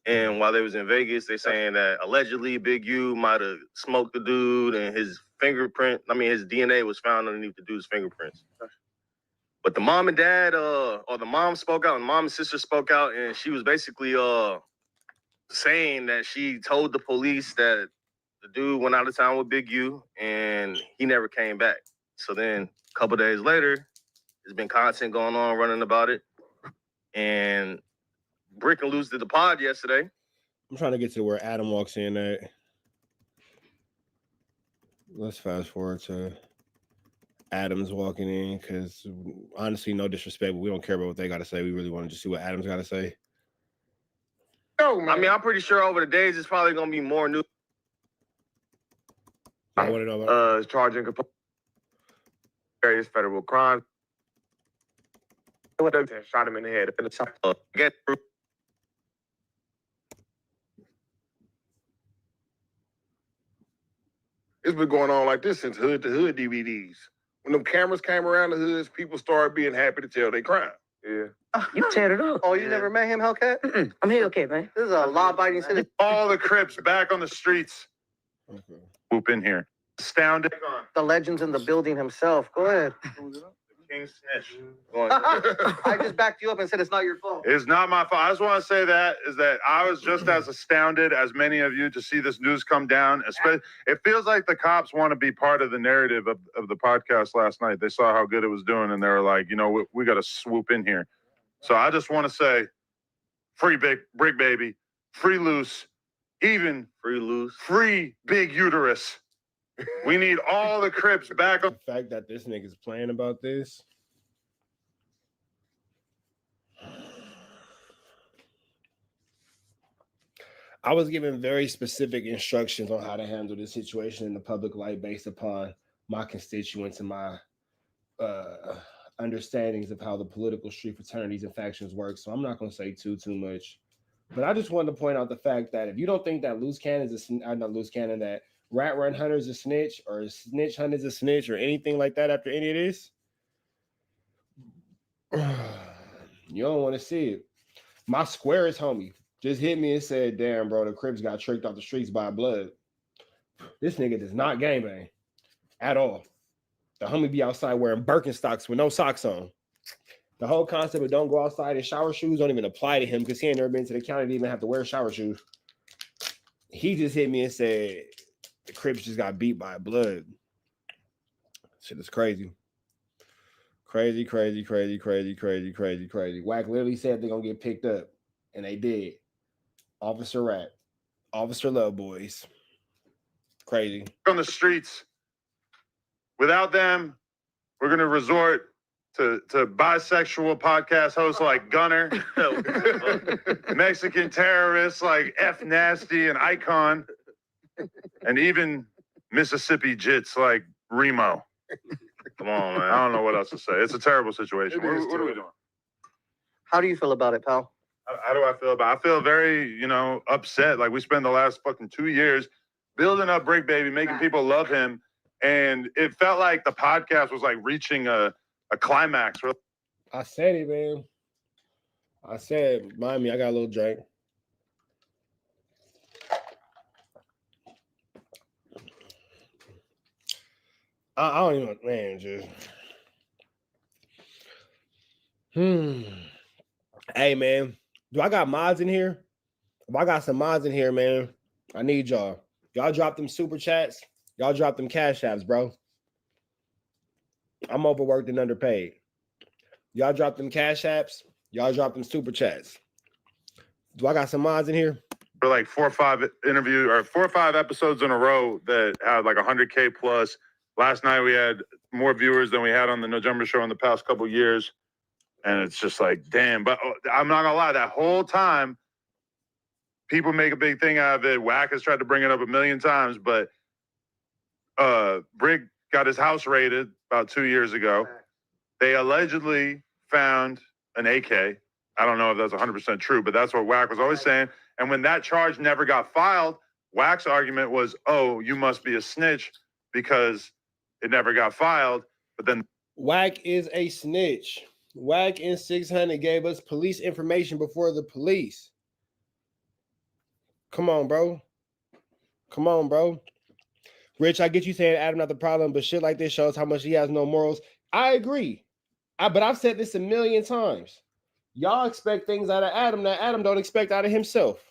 and while they was in Vegas, they saying that allegedly Big U might have smoked the dude, and his DNA was found underneath the dude's fingerprints. But the mom and dad, or the mom spoke out, and mom and sister spoke out, and she was basically saying that she told the police that the dude went out of town with Big U, and he never came back. So then a couple days later, there's been content going on running about it. And Brick and Loose did the pod yesterday. I'm trying to get to where Adam walks in at. Let's fast forward to Adam's walking in, because honestly, no disrespect, but we don't care about what they got to say. We really want to just see what Adam's got to say. I mean, I'm pretty sure over the days it's probably gonna be more new. I want to know about charging various federal crimes. Shot him in the head. Get through. It's been going on like this since Hood to Hood DVDs. When them cameras came around the hoods, people started being happy to tell their crime. Yeah. You tear it up. Oh, you never met him, Hellcat? I'm here, okay, man. This is a law-abiding citizen. All the Crips back on the streets. Whoop in here. Astounded. The legend's in the building himself. Go ahead. King Snitch. I just backed you up and said it's not your fault. It's not my fault. I just want to say that I was just as astounded as many of you to see this news come down. It feels like the cops want to be part of the narrative of the podcast last night. They saw how good it was doing, and they were like, we got to swoop in here. So I just want to say, free Brick Baby, free Loose, even free Big Uterus. We need all the Crips back on. The fact that this nigga's playing about this. I was given very specific instructions on how to handle this situation in the public light based upon my constituents and my understandings of how the political street fraternities and factions work. So I'm not going to say too much. But I just wanted to point out the fact that if you don't think that Loose Cannon is that Rat Run Hunter's a snitch, or Snitch Hunter's a snitch, or anything like that after any of this, you don't want to see it. My squarest homie just hit me and said, damn, bro, the Crips got tricked off the streets by blood. This nigga does not gangbang at all. The homie be outside wearing Birkenstocks with no socks on. The whole concept of don't go outside in shower shoes don't even apply to him because he ain't never been to the county to even have to wear shower shoes. He just hit me and said the Crips just got beat by blood. Shit is crazy. Crazy. Wack literally said they're gonna get picked up, and they did. Officer Rat, Officer Love Boys. Crazy. On the streets. Without them, we're gonna resort to bisexual podcast hosts like Gunner, Mexican terrorists like F Nasty and Icon, and even Mississippi Jits like Remo. Come on, man. I don't know what else to say. It's a terrible situation. What are we doing? How do you feel about it, pal? How do I feel about it? I feel very, upset. Like we spent the last fucking 2 years building up Brick Baby, making people love him. And it felt like the podcast was like reaching a climax. I said it, man. I said, mind me, I got a little drink. I don't even, man, just. Hey, man, do I got mods in here? If I got some mods in here, man, I need y'all. Y'all drop them super chats. Y'all drop them cash apps, bro. I'm overworked and underpaid. Y'all drop them cash apps. Y'all drop them super chats. Do I got some mods in here? For like 4 or 5 episodes in a row that had like 100K plus. Last night we had more viewers than we had on the November show in the past couple years. And it's just like, damn. But I'm not gonna lie, that whole time, people make a big thing out of it. Wack has tried to bring it up a million times, but Brick got his house raided about 2 years ago. They allegedly found an AK. I don't know if that's 100% true, but that's what Wack was always saying. And when that charge never got filed, Wack's argument was, oh, you must be a snitch because it never got filed. But then Wack is a snitch. Wack and 600 gave us police information before the police. Come on, bro. Come on, bro. Rich, I get you saying Adam not the problem, but shit like this shows how much he has no morals. I agree. But I've said this a million times. Y'all expect things out of Adam that Adam don't expect out of himself.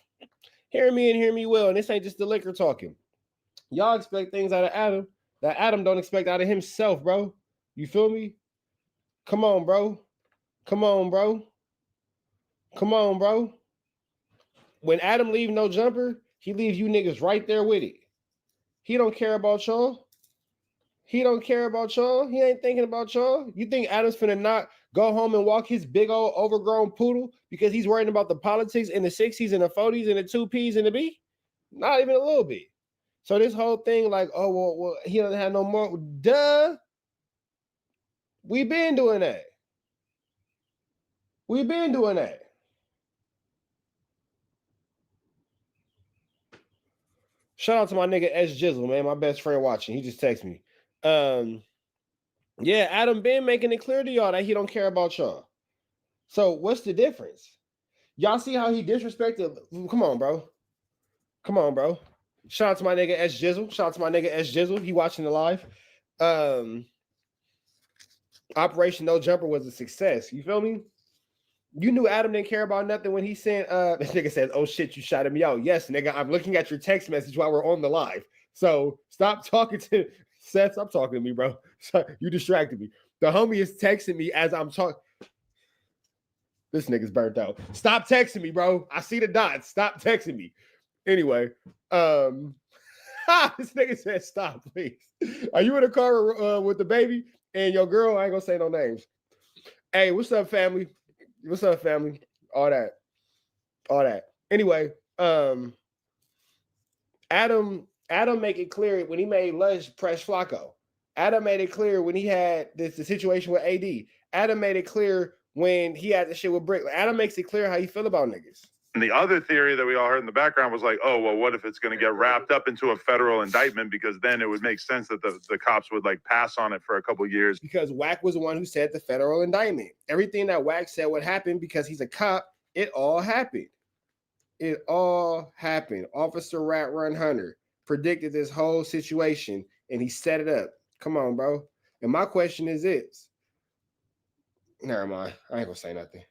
Hear me and hear me well, and this ain't just the liquor talking. Y'all expect things out of Adam that Adam don't expect out of himself, bro. You feel me? Come on, bro. Come on, bro. Come on, bro. When Adam leave no jumper, he leaves you niggas right there with it. He don't care about y'all. He don't care about y'all. He ain't thinking about y'all. You think Adam's finna not go home and walk his big old overgrown poodle because he's worrying about the politics in the 60s and the 40s and the 2 Ps and the B? Not even a little bit. So this whole thing like, oh, well he doesn't have no more. Duh. We been doing that. We been doing that. Shout out to my nigga S Jizzle, man, my best friend watching. He just texted me. Yeah, Adam been making it clear to y'all that he don't care about y'all. So what's the difference? Y'all see how he disrespected? Come on, bro. Come on, bro. Shout out to my nigga S Jizzle. Shout out to my nigga S Jizzle. He watching the live. Operation No Jumper was a success. You feel me? You knew Adam didn't care about nothing when he sent this nigga says, oh shit, you shouted me out. Yes, nigga, I'm looking at your text message while we're on the live. So stop talking to Seth. Stop talking to me, bro. You distracted me. The homie is texting me as I'm talking. This nigga's burnt out. Stop texting me, bro. I see the dots. Stop texting me. Anyway, this nigga said stop, please. Are you in a car with the baby and your girl? I ain't gonna say no names. Hey, what's up, family? What's up, family? All that. Anyway, Adam make it clear when he made Lush press Flacco. Adam made it clear when he had the situation with AD. Adam made it clear when he had the shit with Brick. Adam makes it clear how you feel about niggas. And the other theory that we all heard in the background was like, oh, well, what if it's going to get wrapped up into a federal indictment? Because then it would make sense that the cops would like pass on it for a couple of years. Because Wack was the one who said the federal indictment. Everything that Wack said would happen because he's a cop, it all happened. It all happened. Officer Rat Run Hunter predicted this whole situation and he set it up. Come on, bro. And my question is this. Never mind. I ain't gonna say nothing.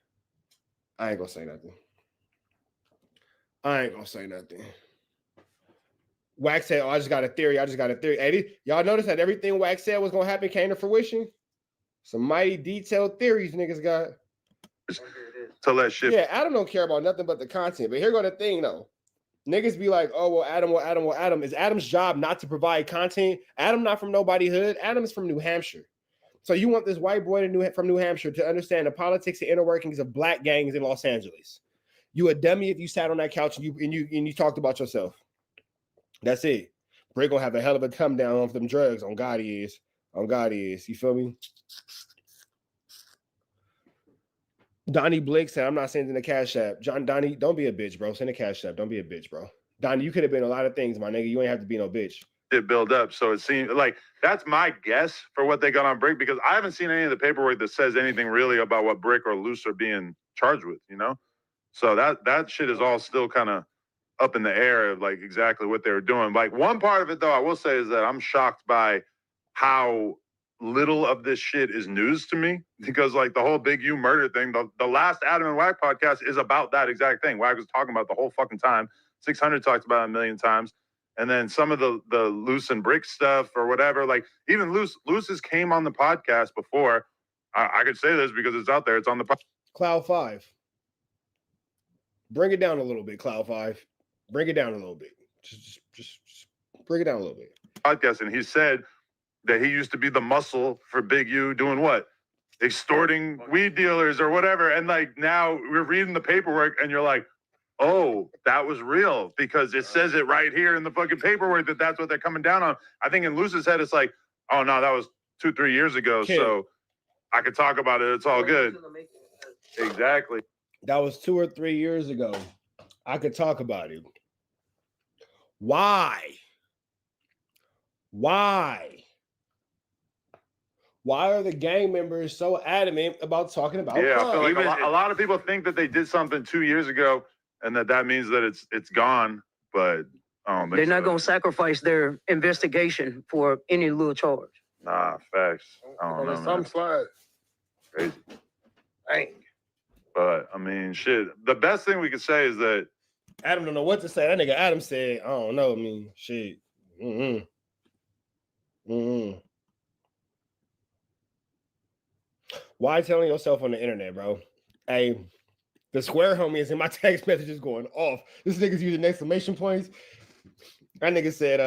Wax said, "Oh, I just got a theory. Hey, y'all notice that everything Wax said was gonna happen came to fruition? Some mighty detailed theories niggas got. To let shit. Yeah, Adam don't care about nothing but the content. But here go the thing though. Niggas be like, oh, well, Adam. Is Adam's job not to provide content? Adam not from nobody hood. Adam is from New Hampshire. So you want this white boy from New Hampshire to understand the politics and inner workings of black gangs in Los Angeles. You a dummy if you sat on that couch and you talked about yourself. That's it. Bray gonna have a hell of a come down off them drugs. On God he is. You feel me? Donnie Blake said, I'm not sending the Cash App. Donnie, don't be a bitch, bro. Send a Cash App. Don't be a bitch, bro. Donnie, you could have been a lot of things, my nigga. You ain't have to be no bitch. It build up. So it seems like that's my guess for what they got on Brick, because I haven't seen any of the paperwork that says anything really about what Brick or Luce are being charged with, you know? So that shit is all still kind of up in the air of like exactly what they were doing. Like one part of it though, I will say is that I'm shocked by how little of this shit is news to me, because like the whole Big U murder thing, the last Adam and Wack podcast is about that exact thing. Wack was talking about the whole fucking time. 600 talked about it a million times. And then some of the Luce and Brick stuff or whatever, like even Luce's came on the podcast before. I could say this because it's out there. It's on the podcast. Cloud 5. Bring it down a little bit, Cloud 5. Bring it down a little bit. Just bring it down a little bit. Podcast, and he said that he used to be the muscle for Big U doing what? Extorting weed dealers or whatever. And like now we're reading the paperwork and you're like, oh, that was real because it says it right here in the fucking paperwork that that's what they're coming down on. I think in Luce's head, it's like, oh no, that was 2-3 years ago. Kid. So I could talk about it. It's all good. Exactly. That was 2 or 3 years ago. I could talk about it. Why? Why are the gang members so adamant about talking about Yeah, crime? I feel like a lot of people think that they did something 2 years ago and that means that it's gone, but I don't think They're not so. going to sacrifice their investigation for any little charge. Nah, facts. I don't know, man. Slide. Crazy. Dang. But I mean, shit. The best thing we could say is that Adam don't know what to say. That nigga Adam said, I don't know. I mean, shit. Why telling yourself on the internet, bro? Hey, the square homie is in my text messages going off. This nigga's using exclamation points. That nigga said,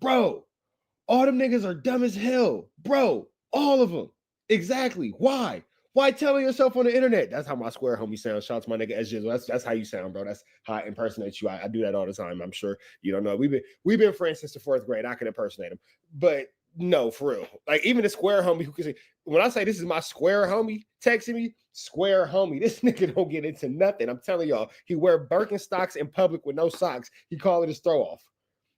bro, all them niggas are dumb as hell. Bro, all of them. Exactly. Why? Why telling yourself on the internet? That's how my square homie sounds. Shout out to my nigga SJ. That's how you sound, bro. That's how I impersonate you. I do that all the time. I'm sure you don't know. We've been friends since the 4th grade. I can impersonate him. But no, for real. Like even the square homie who can say, when I say this is my square homie texting me, square homie, this nigga don't get into nothing. I'm telling y'all, he wear Birkenstocks in public with no socks. He call it his throw off.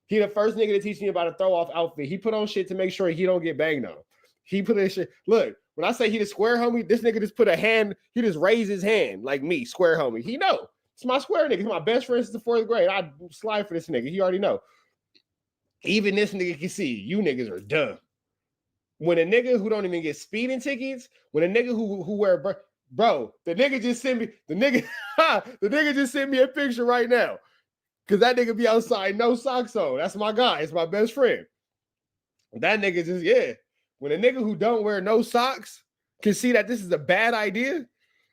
He the first nigga to teach me about a throw off outfit. He put on shit to make sure he don't get banged on. He put in shit. Look, when I say he the square homie, this nigga just put a hand, he just raised his hand like me, square homie. He know. It's my square nigga. He's my best friend since the 4th grade. I slide for this nigga. He already know. Even this nigga can see you niggas are dumb. When a nigga who don't even get speeding tickets, when a nigga who wear bro, the nigga just sent me the nigga just sent me a picture right now. Cause that nigga be outside, no socks on. That's my guy. It's my best friend. That nigga just, yeah. When a nigga who don't wear no socks can see that this is a bad idea,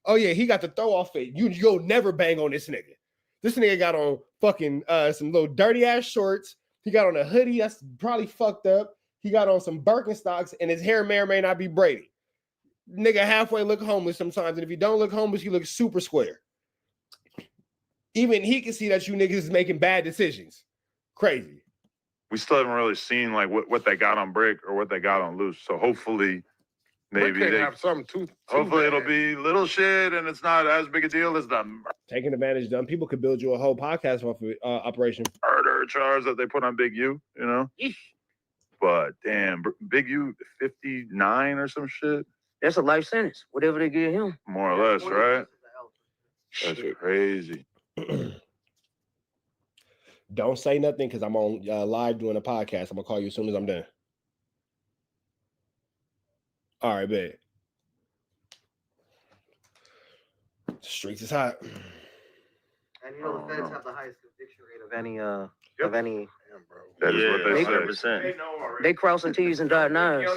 oh yeah, he got the throw off it. You'll never bang on this nigga. This nigga got on fucking some little dirty ass shorts. He got on a hoodie that's probably fucked up. He got on some Birkenstocks and his hair may or may not be braided. Nigga halfway look homeless sometimes, and if you don't look homeless, you look super square. Even he can see that you niggas is making bad decisions. Crazy. we still haven't really seen like what they got on Brick or what they got on Loose. So hopefully, maybe they they have something too. Hopefully, it'll be little shit and it's not as big a deal as the taking advantage. Dumb people could build you a whole podcast off of operation murder charge that they put on Big U. You know. Eesh. But damn, Big U 59 or some shit. That's a life sentence. Whatever they give him. More or less, right? That's crazy. Don't say nothing because I'm on live doing a podcast. I'm gonna call you as soon as I'm done. All right, bet. Streets is hot. And you know the feds have the highest conviction rate of any That is what they said. 100%. They crossing T's and dotting I's.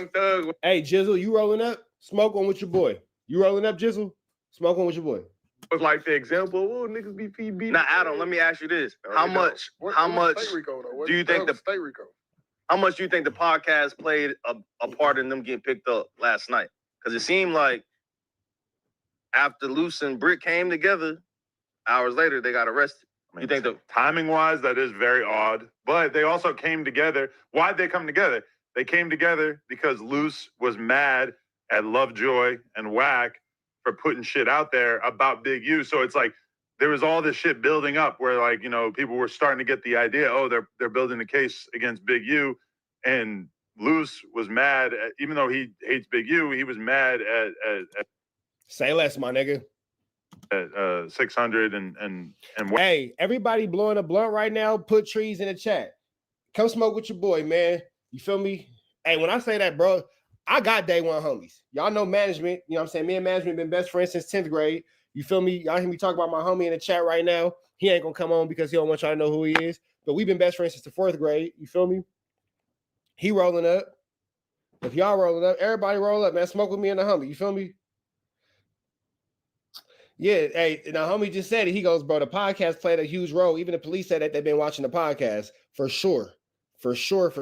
Hey, Jizzle, you rolling up? Smoke on with your boy. You rolling up, Jizzle? Smoke on with your boy. Was like the example. Oh, niggas be PB. Now, Adam, let me ask you this: How much do you think the State Rico? How much do you think the podcast played a part in them getting picked up last night? Because it seemed like after Luce and Brick came together, hours later they got arrested. I mean, you think timing wise, that is very odd, but they also came together. Why'd they come together? They came together because Luce was mad at Lovejoy and Whack for putting shit out there about Big U. So it's like there was all this shit building up where, like, you know, people were starting to get the idea, oh, they're building a case against Big U. And Luce was mad at, even though he hates Big U, he was mad at say less, my nigga. At 600 and hey, everybody blowing a blunt right now, put trees in the chat. Come smoke with your boy, man. You feel me? Hey, when I say that, bro, I got day one homies. Y'all know management. You know what I'm saying? Me and management been best friends since 10th grade. You feel me? Y'all hear me talk about my homie in the chat right now. He ain't gonna come on because he don't want y'all to know who he is. But we've been best friends since the 4th grade. You feel me? He rolling up. If y'all rolling up, everybody roll up, man. Smoke with me and the homie. You feel me? Yeah, hey, now homie just said it. He goes, bro, the podcast played a huge role. Even the police said that they've been watching the podcast. For sure. For sure.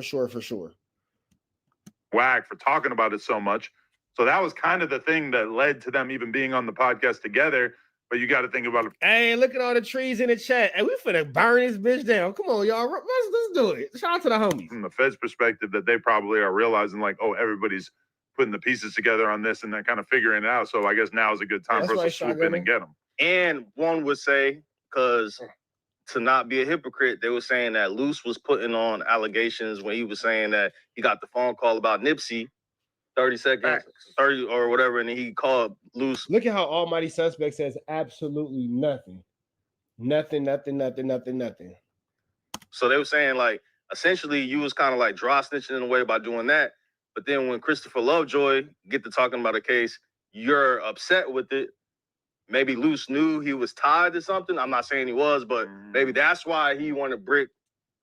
Whack for talking about it so much. So that was kind of the thing that led to them even being on the podcast together. But you got to think about it. Hey, look at all the trees in the chat. Hey, we finna burn this bitch down. Come on, y'all. Let's do it. Shout out to the homies. From the Fed's perspective, that they probably are realizing, like, oh, everybody's putting the pieces together on this and they're kind of figuring it out. So I guess now is a good time for us to swoop in and get them. And one would say, because to not be a hypocrite, they were saying that Luce was putting on allegations when he was saying that he got the phone call about Nipsey, 30 seconds, 30 or whatever, and he called Luce. Look at how Almighty Suspect says absolutely nothing. Nothing. So they were saying, like, essentially you was kind of like draw snitching in a way by doing that. But then when Christopher Lovejoy get to talking about a case, you're upset with it. Maybe Luce knew he was tied to something. I'm not saying he was, but maybe that's why he wanted Brick,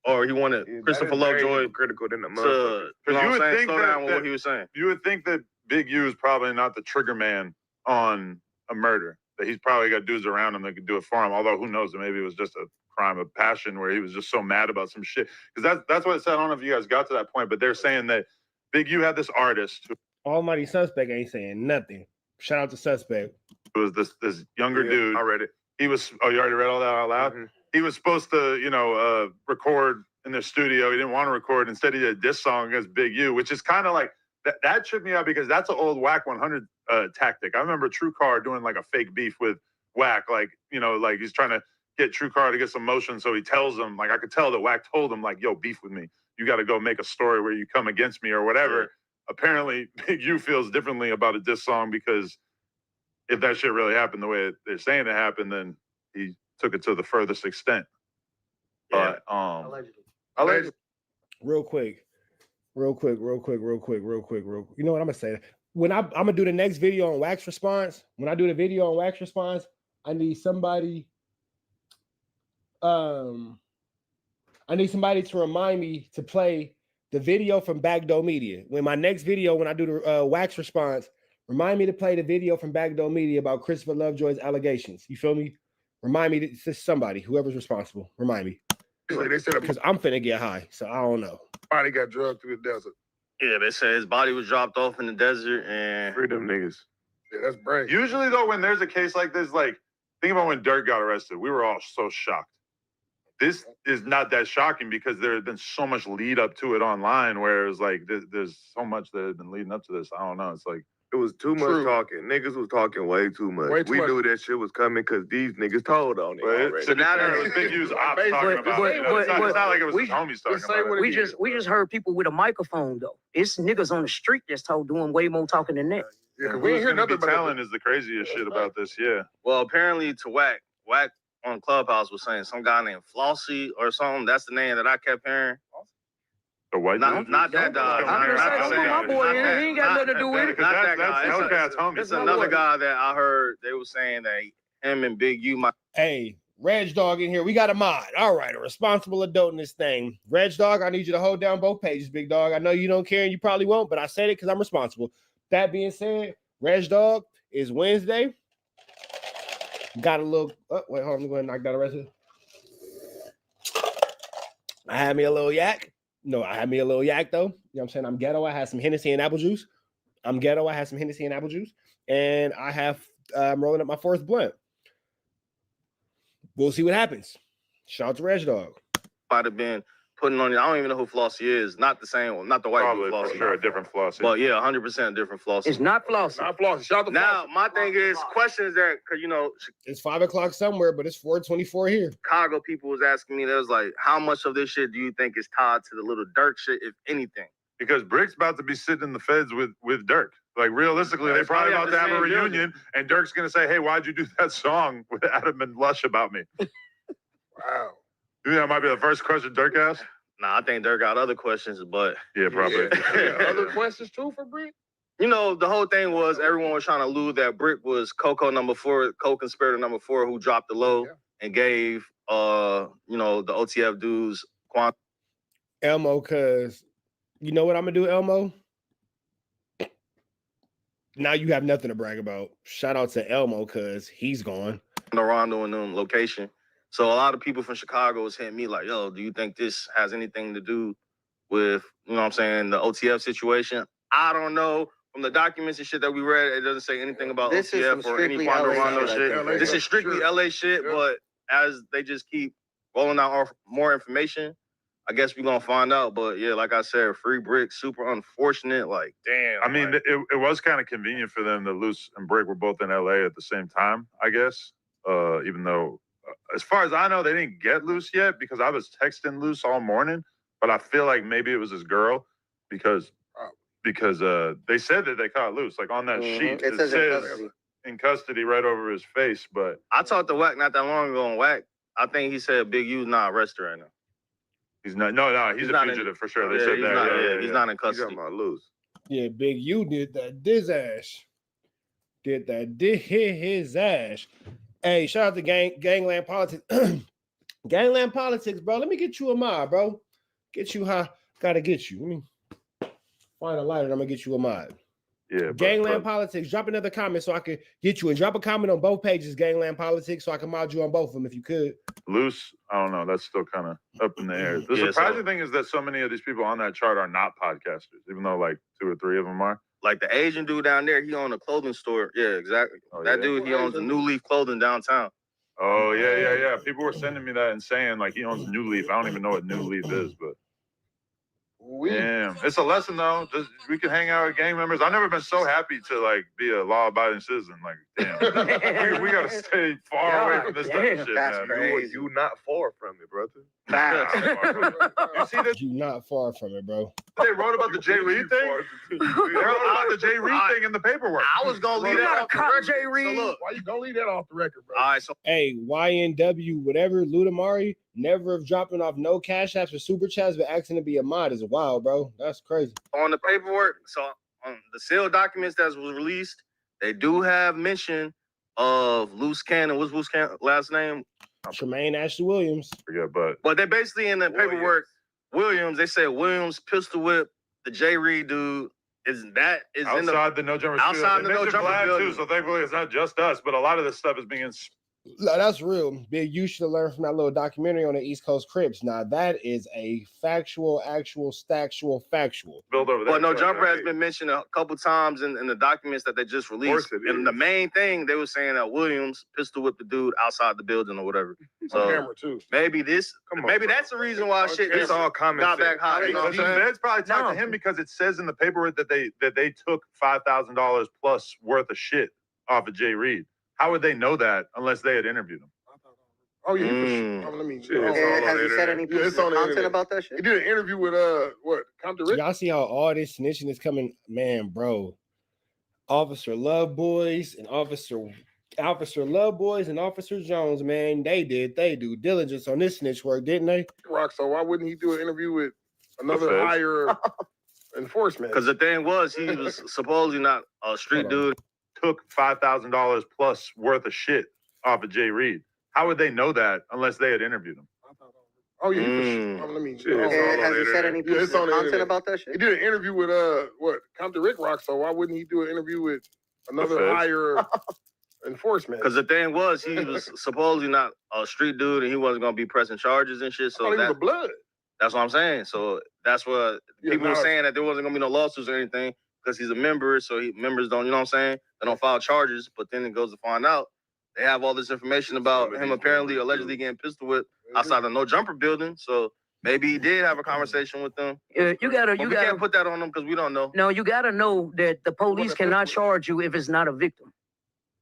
or he wanted Christopher Lovejoy critical than the to, you know what I'm saying, slow down with what he was saying. You would think that Big U is probably not the trigger man on a murder. That he's probably got dudes around him that could do it for him. Although who knows, maybe it was just a crime of passion where he was just so mad about some shit. Because that's what it said. I don't know if you guys got to that point, but they're saying that Big U had this artist who Almighty Suspect ain't saying nothing. Shout out to Suspect. It was this younger dude. I read it. He was, oh, you already read all that out loud? Mm-hmm. He was supposed to, record in their studio. He didn't want to record. Instead, he did a diss song against Big U, which is kind of like, that tripped me out because that's an old Whack 100 tactic. I remember True Car doing like a fake beef with Whack. Like, like he's trying to get True Car to get some motion. So he tells him, like, I could tell that Whack told him, like, yo, beef with me. You got to go make a story where you come against me or whatever. Yeah. Apparently, Big U feels differently about a diss song because if that shit really happened the way they're saying it happened, then he took it to the furthest extent. Yeah. But Allegedly. Real quick. You know what I'm gonna say? When I'm gonna do the next video on Wax Response, when I do the video on Wax Response, I need somebody. I need somebody to remind me to play the video from Backdoor Media. When my next video, when I do the Wax Response, remind me to play the video from Backdoor Media about Christopher Lovejoy's allegations. You feel me? Remind me to somebody, whoever's responsible. Remind me. They said because I'm finna get high, so I don't know. Body got drugged through the desert. Yeah, they said his body was dropped off in the desert and free them niggas. Yeah, that's brave. Usually though, when there's a case like this, like think about when Dirk got arrested. We were all so shocked. This is not that shocking because there had been so much lead up to it online where it was like there's so much that had been leading up to this. I don't know. It's like it was too much talking. Niggas was talking way too much. We knew that shit was coming because these niggas told on it already. So now there's Big U's ops talking about it. It's not like it was his homies talking about it. We just heard people with a microphone though. It's niggas on the street that's doing way more talking than that. Yeah, we ain't hear nothing about telling is the craziest shit about this. Yeah. Well, apparently to Whack on Clubhouse was saying some guy named Flossie or something. That's the name that I kept hearing. The white not that dog. My boy, he ain't got nothing to do with it. Not that guy. That's homie. It's another guy that I heard they were saying that him and Big U. Hey, Reg Dog in here. We got a mod. All right, a responsible adult in this thing. Reg Dog, I need you to hold down both pages, big dog. I know you don't care and you probably won't, but I said it because I'm responsible. That being said, Reg Dog is Wednesday. Got a little. Oh, wait, hold on. Let me go ahead and knock down the rest of it. I had me a little yak. No, I had me a little yak though. You know what I'm saying? I'm ghetto. I had some Hennessy and apple juice. I'm ghetto. I had some Hennessy and apple juice. And I have I'm rolling up my first blunt. We'll see what happens. Shout out to Reg Dog. Might have been putting on. I don't even know who Flossie is. Not the same. Not the white Probably, Flossie. for sure, a different Flossie. But yeah, 100% different Flossie. It's not Flossie. Not Flossie. Shout out to Now, Flossie. my thing is questions that, because, you know, It's 5 o'clock somewhere, but it's 4:24 here. Chicago people was asking me, they was like, how much of this shit do you think is tied to the little Dirk shit, if anything? Because Brick's about to be sitting in the feds with Dirk. Like, realistically, they're probably about to have a reunion, and Dirk's going to say, hey, why'd you do that song with Adam and Lush about me? Wow. You think that might be the first question Dirk asked? Nah, I think Dirk got other questions, but... Yeah, probably. Yeah. Other questions too for Brick? You know, the whole thing was everyone was trying to allude that Brick was Coco number 4, co-conspirator number 4, who dropped the low and gave, you know, the OTF dudes quantum. Elmo, cuz you know what I'm gonna do, Elmo? Now you have nothing to brag about. Shout out to Elmo, cuz he's gone. The Rondo and them location. So a lot of people from Chicago was hitting me like, yo, do you think this has anything to do with, you know what I'm saying, the OTF situation? I don't know. From the documents and shit that we read, it doesn't say anything about This is OTF some or any strictly Quando LA Rondo shit, I shit. think. This is strictly LA shit, but as they just keep rolling out more information, I guess we're gonna find out. But yeah, like I said, free Brick, super unfortunate. Like, damn. I mean, like, it was kind of convenient for them that Luce and Brick were both in LA at the same time, I guess. Even though, as far as I know, they didn't get Luce yet because I was texting Luce all morning. But I feel like maybe it was his girl because they said that they caught Luce. Like on that sheet, it says in custody right over his face. But I talked to Wack not that long ago, and Wack, I think he said Big U's not arrested right now. He's not. No, he's a not fugitive in, for sure. They yeah, said he's that. Not, he's not in custody. Luce. Yeah, Big U did that diz ash. Did that did hit his ass. Hey, shout out to Gangland Politics. Gangland Politics, bro. Let me get you a mod, bro. Get you high. Gotta get you. Let me find a lighter. I'm gonna get you a mod. Yeah. Gangland Politics. Drop another comment so I could get you, and drop a comment on both pages, Gangland Politics, so I can mod you on both of them if you could. Luce, I don't know. That's still kind of up in the air. The surprising thing is that so many of these people on that chart are not podcasters, even though like 2 or 3 of them are. Like the Asian dude down there, he owned a clothing store. Yeah, exactly. That dude, he owns a New Leaf Clothing downtown. Oh, yeah. People were sending me that and saying, like, he owns New Leaf. I don't even know what New Leaf is, but... Damn. It's a lesson, though. Just, we can hang out with gang members. I've never been so happy to, like, be a law-abiding citizen. Like, damn. we got to stay far away from this type of shit, man. You not far from it, brother. You see that? You not far from it, bro. They wrote about the Jay Reed thing? They wrote about the Jay Reed thing in the paperwork. I was going to leave that off the record. Jay Reed. So look, Why you gonna leave that off the record, bro? all right, so Hey, YNW, whatever, Ludamari, never have dropping off no cash apps or super chats, but asking to be a mod is wild, bro. That's crazy. on the paperwork, so on the sealed documents that was released, they do have mention of Loose Cannon. What's Loose Cannon last name? Tremaine Ashley Williams. Forget, But they basically in the paperwork, Williams, they say Williams pistol whip the Jay Reed dude. Is in outside the No Jumper outside the No Jumper too, so thankfully it's not just us, but a lot of this stuff is being No, that's real. Big, you should have learned from that little documentary on the East Coast Crips. Now that is a factual factual. built over there. But No Jumper has been mentioned a couple times in the documents that they just released. And the main thing, they were saying that Williams pistol whipped the dude outside the building or whatever. So camera too. maybe that's the reason why shit It's all common got sense. back hot. You know what I'm saying? That's probably tied to him because it says in the paperwork that they took $5,000 plus worth of shit off of Jay Reed. How would they know that unless they had interviewed him? Oh yeah, for sure. Let me. Has he said any pieces of content about that He shit? did an interview with Compton Rick. Y'all see how all this snitching is coming, man, bro. Officer Love Boys and Officer Love Boys and Officer Jones, man, they do diligence on this snitch work, didn't they? Rock. So why wouldn't he do an interview with another higher enforcement? Because the thing was, he was supposedly not a street dude. Took $5,000 plus worth of shit off of Jay Reed. How would they know that unless they had interviewed him? Oh yeah, for sure. Let me. Has he said any pieces of content about that shit? He did an interview with Compton Rick Rock. So why wouldn't he do an interview with another Feds. higher enforcement? Because the thing was, he was supposedly not a street dude, and he wasn't gonna be pressing charges and shit. So he was a blood. That's what I'm saying. So that's what people were saying, that there wasn't gonna be no lawsuits or anything because he's a member. So members don't, you know what I'm saying? They don't file charges. But then it goes to find out they have all this information about him apparently allegedly getting pistol whipped outside the No Jumper building. So maybe he did have a conversation with them. You gotta can't put that on them because we don't know. No, you gotta know that the police cannot charge you if it's not a victim.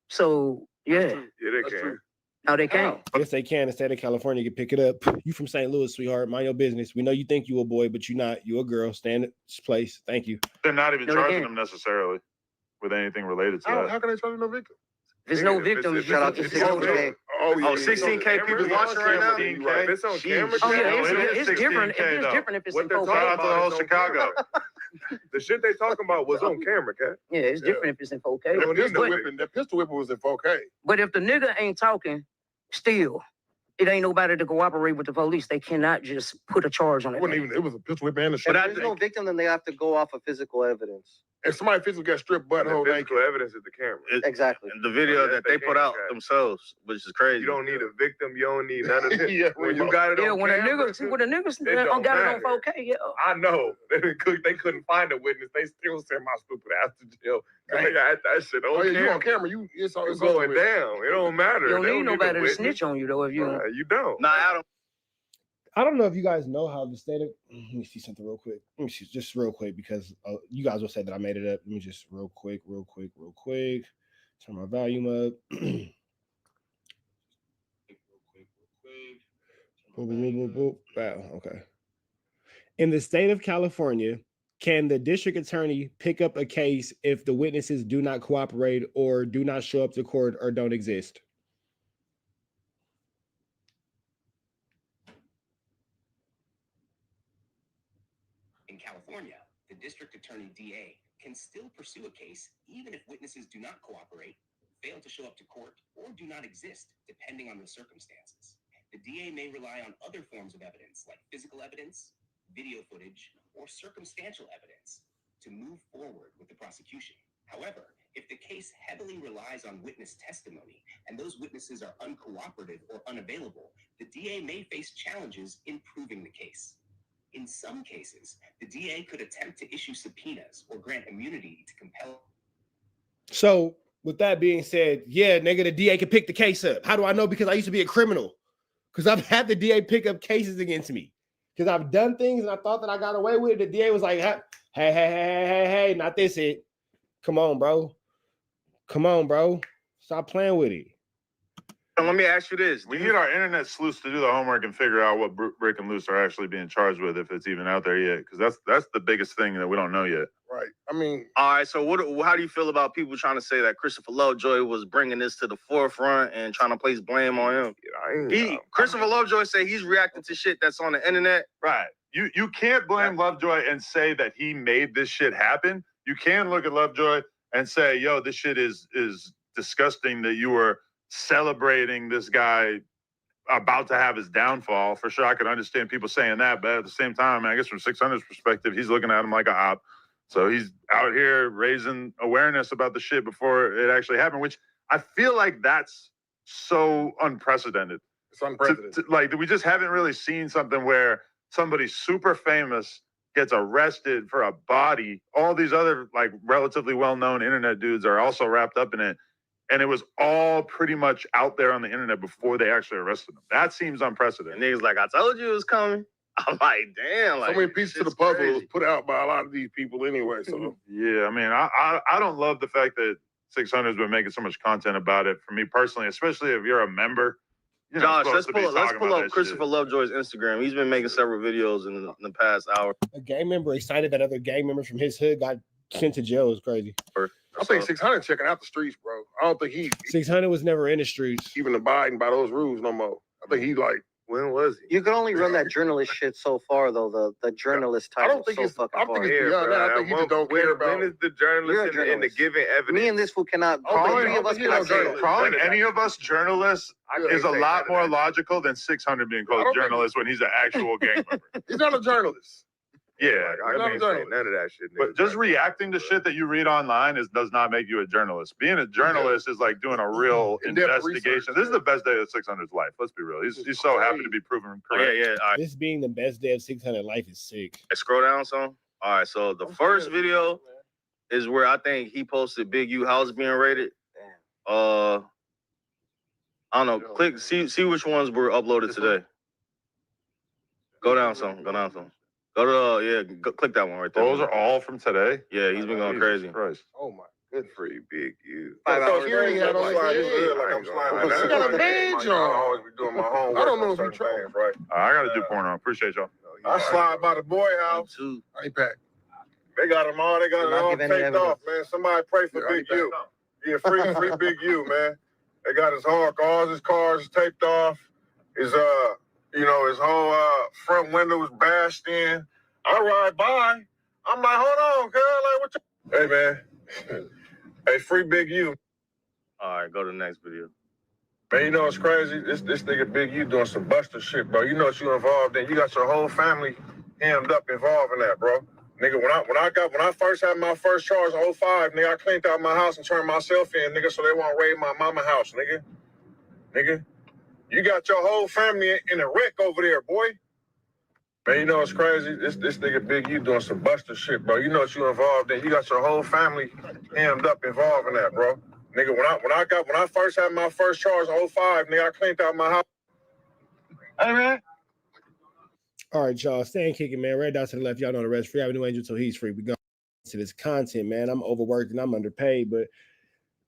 So yeah. Yeah, they can. No, they can't. Yes, they can. The state of California can pick it up. You from St. Louis, sweetheart. Mind your business. We know you think you a boy, but you're not. You a girl. Stand in place. Thank you. They're not even charging them necessarily with anything related to that. How can they charge no victim? There's no victim. Shout out to 16K. Oh, 16K people watching right now. If it's on camera, Oh yeah, it's different. It's different if it's in 4K. Shout out to the whole Chicago. The shit they talking about was on camera, cat. Yeah, it's different if it's in 4K. That pistol whipping was in 4K. But if the nigga ain't talking, still, it ain't nobody to cooperate with the police. They cannot just put a charge on it. It was a pistol whip and a If shot. there's no victim, then they have to go off of physical evidence. If somebody physically got stripped butthole The naked. physical evidence is the camera. Exactly. And the video that they put out themselves, which is crazy. You don't need a victim. You don't need none of this. Yeah, when you got it on when camera, a nigga it don't got matter. it on 4K, yeah. I know. They couldn't find a witness. They still sent my stupid ass to jail. They got that shit on Oh yeah, you on camera. camera. It's It's going down. It don't matter. You don't They need nobody to witness. snitch on you though if you. You don't. Nah, Adam. I don't know if you guys know how the state of. Let me see something real quick. Let me see just real quick because you guys will say that I made it up. Let me just real quick. Turn my volume up. Wow. Okay. In the state of California, can the district attorney pick up a case if the witnesses do not cooperate or do not show up to court or don't exist? In California, the district attorney DA can still pursue a case even if witnesses do not cooperate, fail to show up to court, or do not exist, depending on the circumstances. The DA may rely on other forms of evidence like physical evidence, video footage, or circumstantial evidence to move forward with the prosecution. However, if the case heavily relies on witness testimony and those witnesses are uncooperative or unavailable, the DA may face challenges in proving the case. In some cases, the DA could attempt to issue subpoenas or grant immunity to compel. So, with that being said, yeah, nigga, the DA can pick the case up. How do I know? Because I used to be a criminal. Because I've had the DA pick up cases against me. Because I've done things and I thought that I got away with it. The DA was like, hey, not this it. Come on, bro. Stop playing with it. And let me ask you this. We need our internet sleuths to do the homework and figure out what Brick and Loose are actually being charged with, if it's even out there yet. Because that's the biggest thing that we don't know yet. Right. I mean, all right. So how do you feel about people trying to say that Christopher Lovejoy was bringing this to the forefront and trying to place blame on him? Christopher Lovejoy said he's reacting to shit that's on the internet. Right. You can't blame Lovejoy and say that he made this shit happen. You can look at Lovejoy and say, yo, this shit is disgusting that you were celebrating this guy about to have his downfall. For sure, I could understand people saying that, but at the same time, I guess from 600's perspective, he's looking at him like a op. So he's out here raising awareness about the shit before it actually happened, which I feel like that's so unprecedented. It's unprecedented. Like, we just haven't really seen something where somebody super famous gets arrested for a body. All these other, like, relatively well-known internet dudes are also wrapped up in it. And it was all pretty much out there on the internet before they actually arrested him. That seems unprecedented. And niggas like, I told you it was coming. I'm like, damn. Like, so many pieces to the puzzle was put out by a lot of these people anyway. So yeah, I mean, I don't love the fact that 600's been making so much content about it. For me personally, especially if you're a member. Josh, let's pull up Christopher Lovejoy's Instagram. He's been making several videos in the past hour. A gang member excited that other gang members from his hood got sent to jail is crazy. I think 600 checking out the streets, bro. I don't think he 600 was never in the streets. Even abiding by those rules no more. I think he like When was he? You can only run that journalist shit so far, though. The journalist I title don't think so it's. fucking I think far. it's beyond that. I think he just don't care about. When is the journalist in the giving evidence? Me and this fool cannot. Calling- Three of us cannot say that. Calling any of us journalists is a lot more logical than 600 being called journalists when he's an actual gang member. He's not a journalist. Yeah, I I can't mean, say none of that shit. but just reacting to shit that you read online does not make you a journalist. Being a journalist is like doing a real In-depth investigation. research. This is the best day of 600's life. Let's be real. He's so happy to be proven correct. Yeah. All right. This being the best day of 600 life is sick. Hey, scroll down some. All right. So the first video is where I think he posted Big U house being raided. I don't know. Click see which ones were uploaded today. Go down some. Go to click that one right there. Those are all from today. Yeah, he's been going crazy. Christ. Oh my good Free Big U. 5 hours. Security had on his head. He got a badge on. I always be doing my homework. I don't know if on he certain tried. things, right? I got to do porno. Appreciate y'all. I slide by the boy house. Hey, Pat. They got them all. They got it Not all give any taped evidence. off, man. Somebody pray for Big U. Yeah, free Big U, man. They got his all his cars taped off. His his whole front window was bashed in. I ride by. I'm like, hold on, girl. Like, what you? Hey, man. Hey, free Big U. All right, go to the next video. Man, you know what's crazy? This nigga Big U doing some buster shit, bro. You know what you involved in. You got your whole family hemmed up involved in that, bro. Nigga, when I first had my first charge in 05, nigga, I cleaned out my house and turned myself in, nigga, so they won't raid my mama house, nigga. Nigga, you got your whole family in a wreck over there, boy. Man, you know what's crazy? This nigga Big U doing some buster shit, bro. You know what you involved in. You got your whole family hemmed up involved in that, bro. Nigga, when I first had my first charge in 05, nigga, I cleaned out my house. Hey, man. All right, y'all. Staying kicking, man. Right down to the left. Y'all know the rest. Free Avenue Angel till he's free. We go to this content, man. I'm overworked and I'm underpaid, but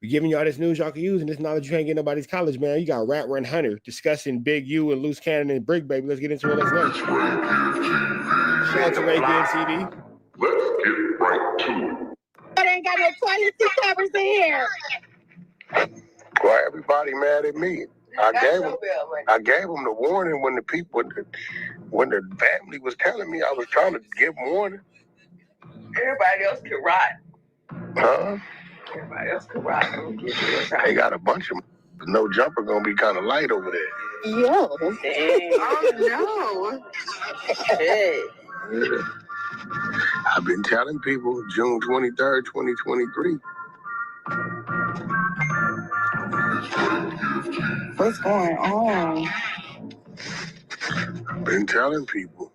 we giving y'all this news y'all can use and this knowledge you can't get nobody's college, man. You got Rat Run Hunter discussing Big U and Loose Cannon and Brick Baby. Let's get into it. Let's go. Shout out to Ray Gibb TV. Let's get right to it. But ain't got no toilet seat covers in here. Why everybody mad at me? I gave them the warning when the family was telling me I was trying to give warning. Everybody else can ride. Huh? Everybody else can ride. They got a bunch of no jumper gonna be kind of light over there. Yo. Oh, no. Hey. I've been telling people June 23rd, 2023. What's going on? I've been telling people.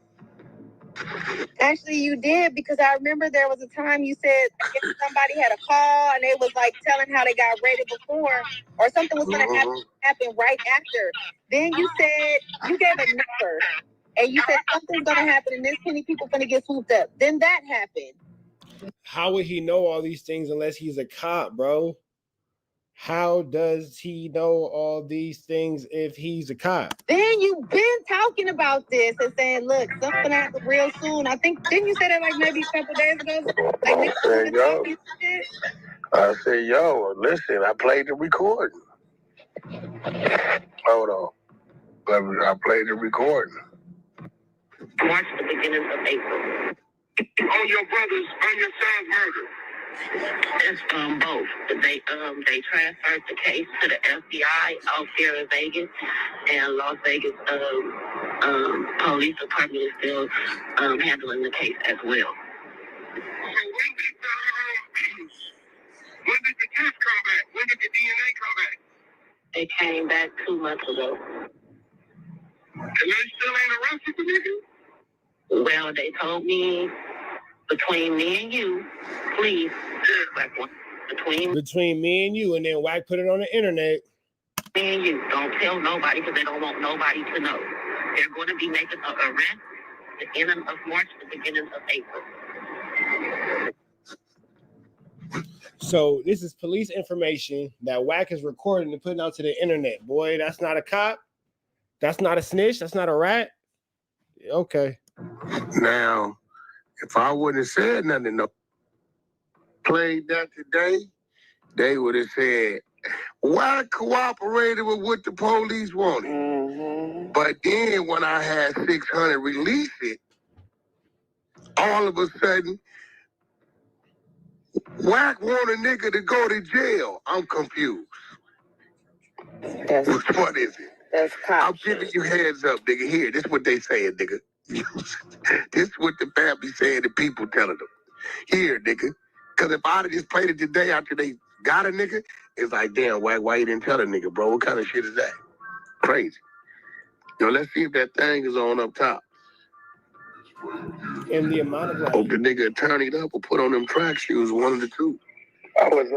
Actually, you did, because I remember there was a time you said somebody had a call and they was like telling how they got raided before, or something was going to happen right after. Then you said you gave a number and you said something's going to happen and this many people going to get swooped up. Then that happened. How would he know all these things unless he's a cop, bro? How does he know all these things if he's a cop? Then you've been talking about this and saying, look, something happened real soon. I think, didn't you say that like maybe a couple days ago? Like, I said, yo, listen, I played the recording. Hold on. I played the recording. March the beginning of April. On your brother's, on your son's murder. It's both. They transferred the case to the FBI out here in Vegas, and Las Vegas police department is still handling the case as well. When did the test come back? When did the DNA come back? It came back 2 months ago. And they still ain't arrested the nigga? Well, they told me between me and you, please, between me and you, and then Wack put it on the internet. Me and you, don't tell nobody because they don't want nobody to know. They're going to be making an arrest at the end of March, the beginning of April. So this is police information that Wack is recording and putting out to the internet. Boy, that's not a cop. That's not a snitch. That's not a rat. Okay. Now, if I wouldn't have said nothing, played that today, they would have said, why cooperated with what the police wanted? But then when I had 600 release it, all of a sudden, Whack want a nigga to go to jail. I'm confused. What is it? That's cop. I'm giving you heads up, nigga. Here, this is what they saying, nigga. This is what the family saying, the people telling them. Here, nigga. Because if I'd have just played it today after they got a nigga, it's like, damn, why you didn't tell a nigga, bro? What kind of shit is that? Crazy. Yo, let's see if that thing is on up top. And the amount of like, Hope the nigga turn it up or put on them track shoes, one of the two. I was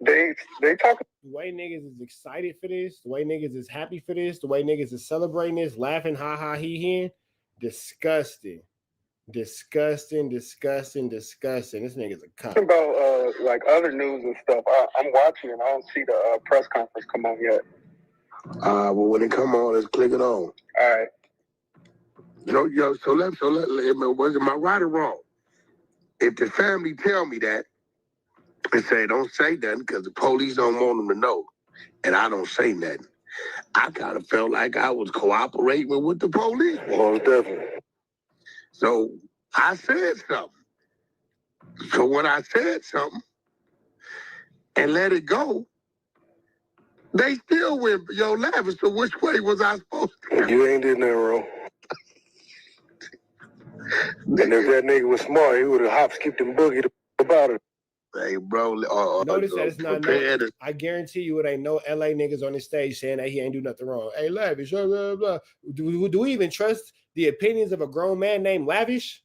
they talking. the way niggas is excited for this, the way niggas is happy for this, the way niggas is celebrating this, laughing, ha ha, he, disgusting. Disgusting. This nigga's a cop. About like other news and stuff. I'm watching and I don't see the press conference come on yet. Well, when it come on, let's click it on. All right. Yo, so let was it my right or wrong? If the family tell me that and say don't say nothing because the police don't want them to know, and I don't say nothing, I kind of felt like I was cooperating with the police. Well, definitely. So I said something. So when I said something and let it go, they still went, yo, Lavish, so which way was I supposed to? You ain't did nothing wrong. And if that nigga was smart, he would have hop, skipped, and boogied about it. Hey, bro. Notice that it's not no, I guarantee you it ain't no LA niggas on the stage saying that he ain't do nothing wrong. Hey, Lavish, blah, blah, blah. Do we even trust the opinions of a grown man named Lavish?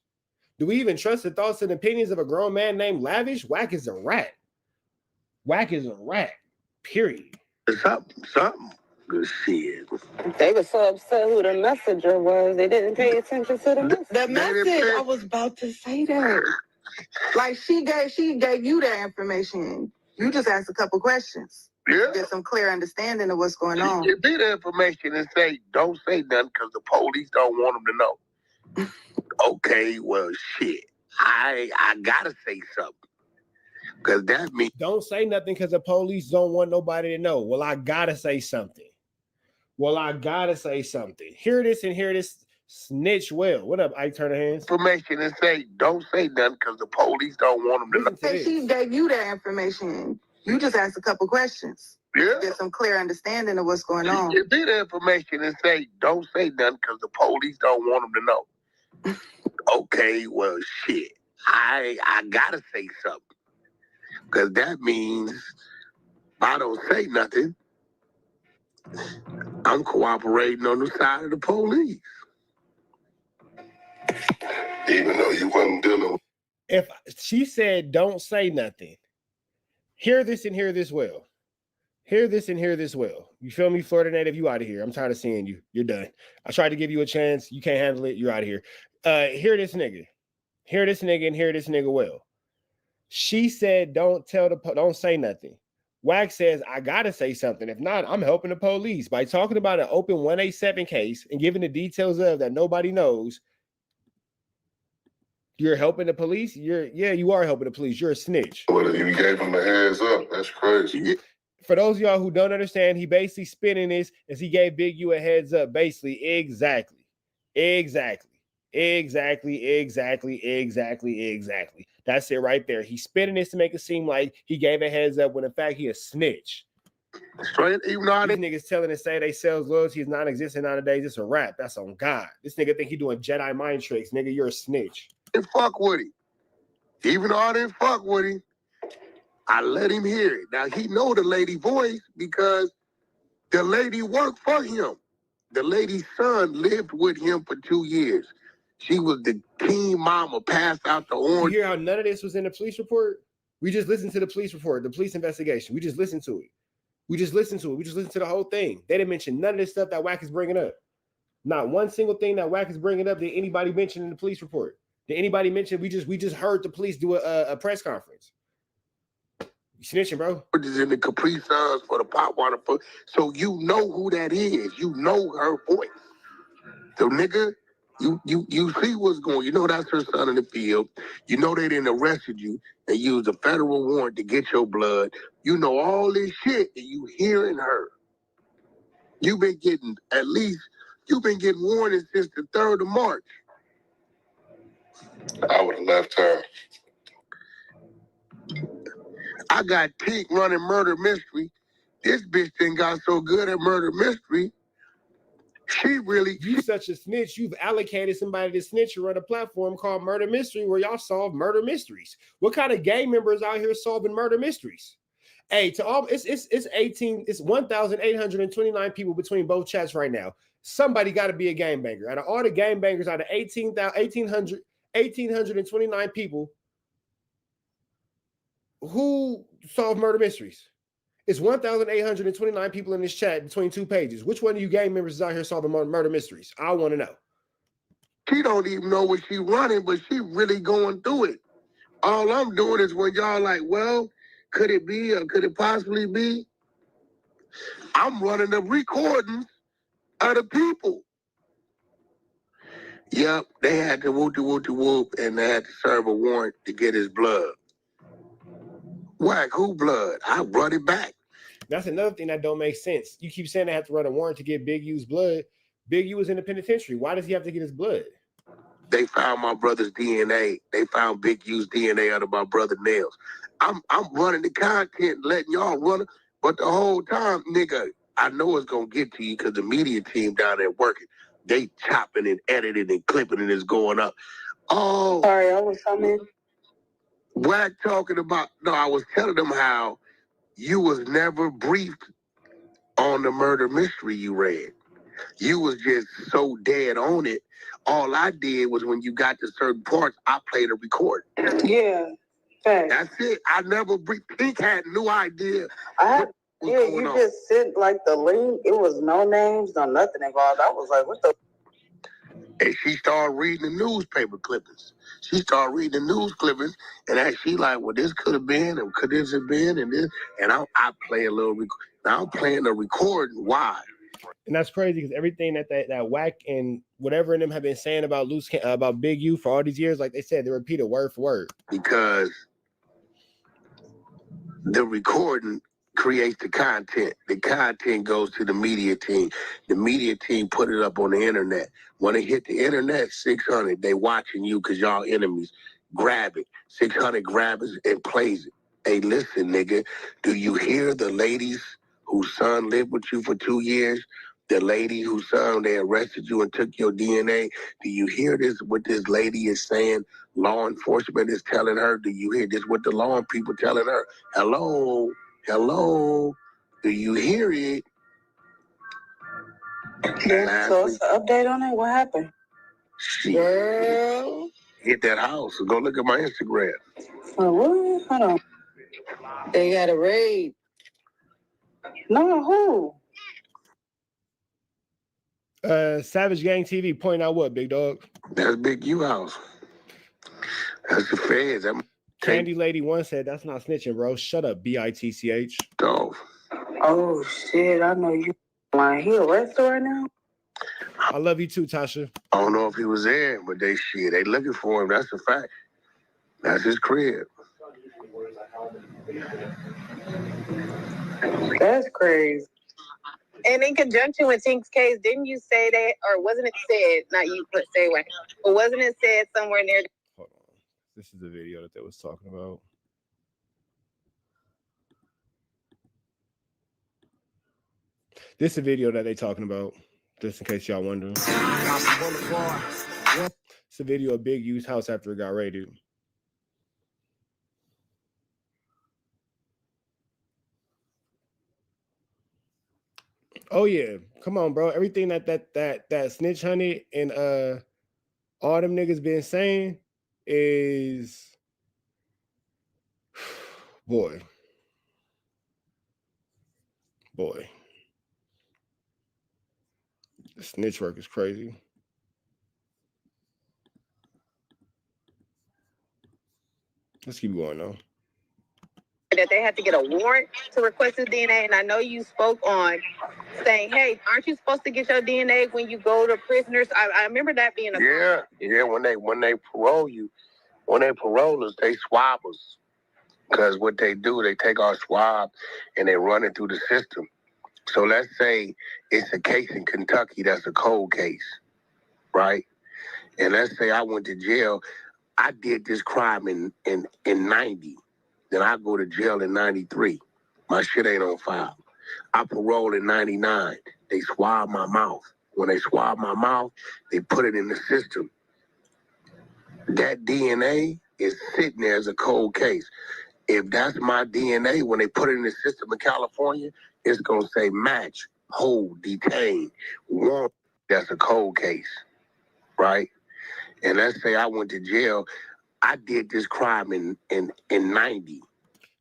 Do we even trust the thoughts and opinions of a grown man named Lavish? Whack is a rat. Whack is a rat. Period. Something. Good shit. They were so upset who the messenger was. They didn't pay attention to the message. The message, I was about to say that. Like she gave you that information. You just asked a couple questions. Yeah. Get some clear understanding of what's going on. You get the information and say, don't say nothing because the police don't want them to know. Okay, well, shit. I gotta say something. Because that means... Don't say nothing because the police don't want nobody to know. Well, I gotta say something. Hear this and hear this. Snitch well. What up, Ike Turner Hands? Information and say, don't say nothing because the police don't want them to know. Hey, she gave you that information. You just asked a couple questions. Yeah. Get some clear understanding of what's going on. You get the information and say, don't say nothing because the police don't want them to know. Okay, well, shit. I gotta say something. Because that means if I don't say nothing, I'm cooperating on the side of the police. Even though you wasn't dealing with... If she said don't say nothing, hear this and hear this well. Hear this and hear this well. You feel me, Florida native? You out of here. I'm tired of seeing you. You're done. I tried to give you a chance. You can't handle it. You're out of here. Hear this nigga. Hear this nigga and hear this nigga well. She said don't say nothing. Wax says I gotta say something. If not, I'm helping the police. By talking about an open 187 case and giving the details of that nobody knows, you're helping the police? You are helping the police. You're a snitch. Well, you gave him a heads up. That's crazy. For those of y'all who don't understand, he basically spinning this as he gave Big U a heads up. Basically, exactly. That's it right there. He's spinning this to make it seem like he gave a heads up when in fact he a snitch. Straight, even though these niggas telling and say they sales loyalty is non-existent nowadays. It's a rap. That's on God. This nigga think he doing Jedi mind tricks. Nigga, you're a snitch. I didn't fuck with him. Even though I didn't fuck with him, I let him hear it. Now he know the lady voice because the lady worked for him. The lady's son lived with him for 2 years. She was the teen mama, passed out the orange. You hear how none of this was in the police report? We just listened to the police report, the police investigation. We just listened to it. We just listened to the whole thing. They didn't mention none of this stuff that Wack is bringing up. Not one single thing that Wack is bringing up did anybody mention in the police report. Did anybody mention? We just heard the police do a press conference. You snitching, bro. In the Capri Suns for the pop water. So you know who that is. You know her voice. So nigga, you see what's going on. You know that's her son in the field. You know they didn't arrested you and used a federal warrant to get your blood. You know all this shit and you hearing her. You've been getting warnings since the 3rd of March. I would have left her. I got Tink running Murder Mystery. This bitch done got so good at Murder Mystery. You such a snitch. You've allocated somebody to snitch and run a platform called Murder Mystery where y'all solve murder mysteries. What kind of gang members out here solving murder mysteries? Hey, to all it's 1,829 people between both chats right now. Somebody got to be a gangbanger. Out of all the gangbangers, out of 1,829 people who solve murder mysteries. It's 1,829 people in this chat between 2 pages. Which one of you gang members is out here solving murder mysteries? I want to know. She don't even know what she running, but she really going through it. All I'm doing is when y'all like, well, could it be or could it possibly be? I'm running the recordings of the people. Yep, they had to whoop, and they had to serve a warrant to get his blood. Whack, who blood? I brought it back. That's another thing that don't make sense. You keep saying they have to run a warrant to get Big U's blood. Big U is in the penitentiary. Why does he have to get his blood? They found my brother's DNA. They found Big U's DNA under my brother's nails. I'm running the content, letting y'all run it. But the whole time, nigga, I know it's gonna get to you because the media team down there working. They chopping and editing and clipping and it's going up. Oh, sorry, I was coming. Whack talking about, no, I was telling them how you was never briefed on the murder mystery you read. You was just so dead on it. All I did was when you got to certain parts, I played a record. Yeah, fact. That's it. I never briefed. Pink had no idea. You just sent like the link. It was no names, no nothing involved. I was like, what the? And she started reading the newspaper clippings. She started reading the news clippings, and that she like, well, this could have been, and could this have been, and this, and I play a little. Now I'm playing the recording. Why? And that's crazy because everything that Whack and whatever in them have been saying about about Big U for all these years, like they said, they repeat it word for word. Because the recording creates the content. The content goes to the media team. The media team put it up on the internet. When it hit the internet, 600, they watching you because y'all enemies. Grab it. 600 grabs it and plays it. Hey, listen, nigga, do you hear the ladies whose son lived with you for 2 years? The lady whose son, they arrested you and took your DNA. Do you hear this, what this lady is saying? Law enforcement is telling her. Do you hear this, what the law people telling her? Hello? Hello? Do you hear it? Yeah, so it's an update on it? What happened? Girl. Hit that house. Go look at my Instagram. Oh, what? Hold on. They got a raid. No, who? Savage Gang TV pointing out what, big dog? That's Big U house. That's the feds. Candy Lady 1 said, that's not snitching, bro. Shut up, BITCH. Dog. Oh, shit. I know you. He arrested right now? I love you too, Tasha. I don't know if he was there, but they looking for him. That's a fact. That's his crib. That's crazy. And in conjunction with Tink's case, didn't you say that, or wasn't it said, not you put say what, but wasn't it said somewhere near? Hold on. This is the video that they was talking about. This is a video that they talking about, just in case y'all wondering. It's a video of Big U's house after it got raided. Oh yeah, come on, bro. Everything that Snitch Honey and all them niggas been saying is, boy. The snitch work is crazy. Let's keep going though. That they had to get a warrant to request his DNA, and I know you spoke on saying, "Hey, aren't you supposed to get your DNA when you go to prisoners?" I remember that being a yeah. When they parole you, when they parole us, they swab us, because what they do, they take our swab and they run it through the system, So let's say it's a case in Kentucky that's a cold case, right? And let's say I went to jail. I did this crime in 90. Then I go to jail in 93. My shit ain't on file. I parole in 99. They swab my mouth. When they swab my mouth, they put it in the system. That DNA is sitting there as a cold case. If that's my DNA, when they put it in the system in California, it's going to say match, hold, detain, warrant. That's a cold case, right? And let's say I went to jail. I did this crime in 90.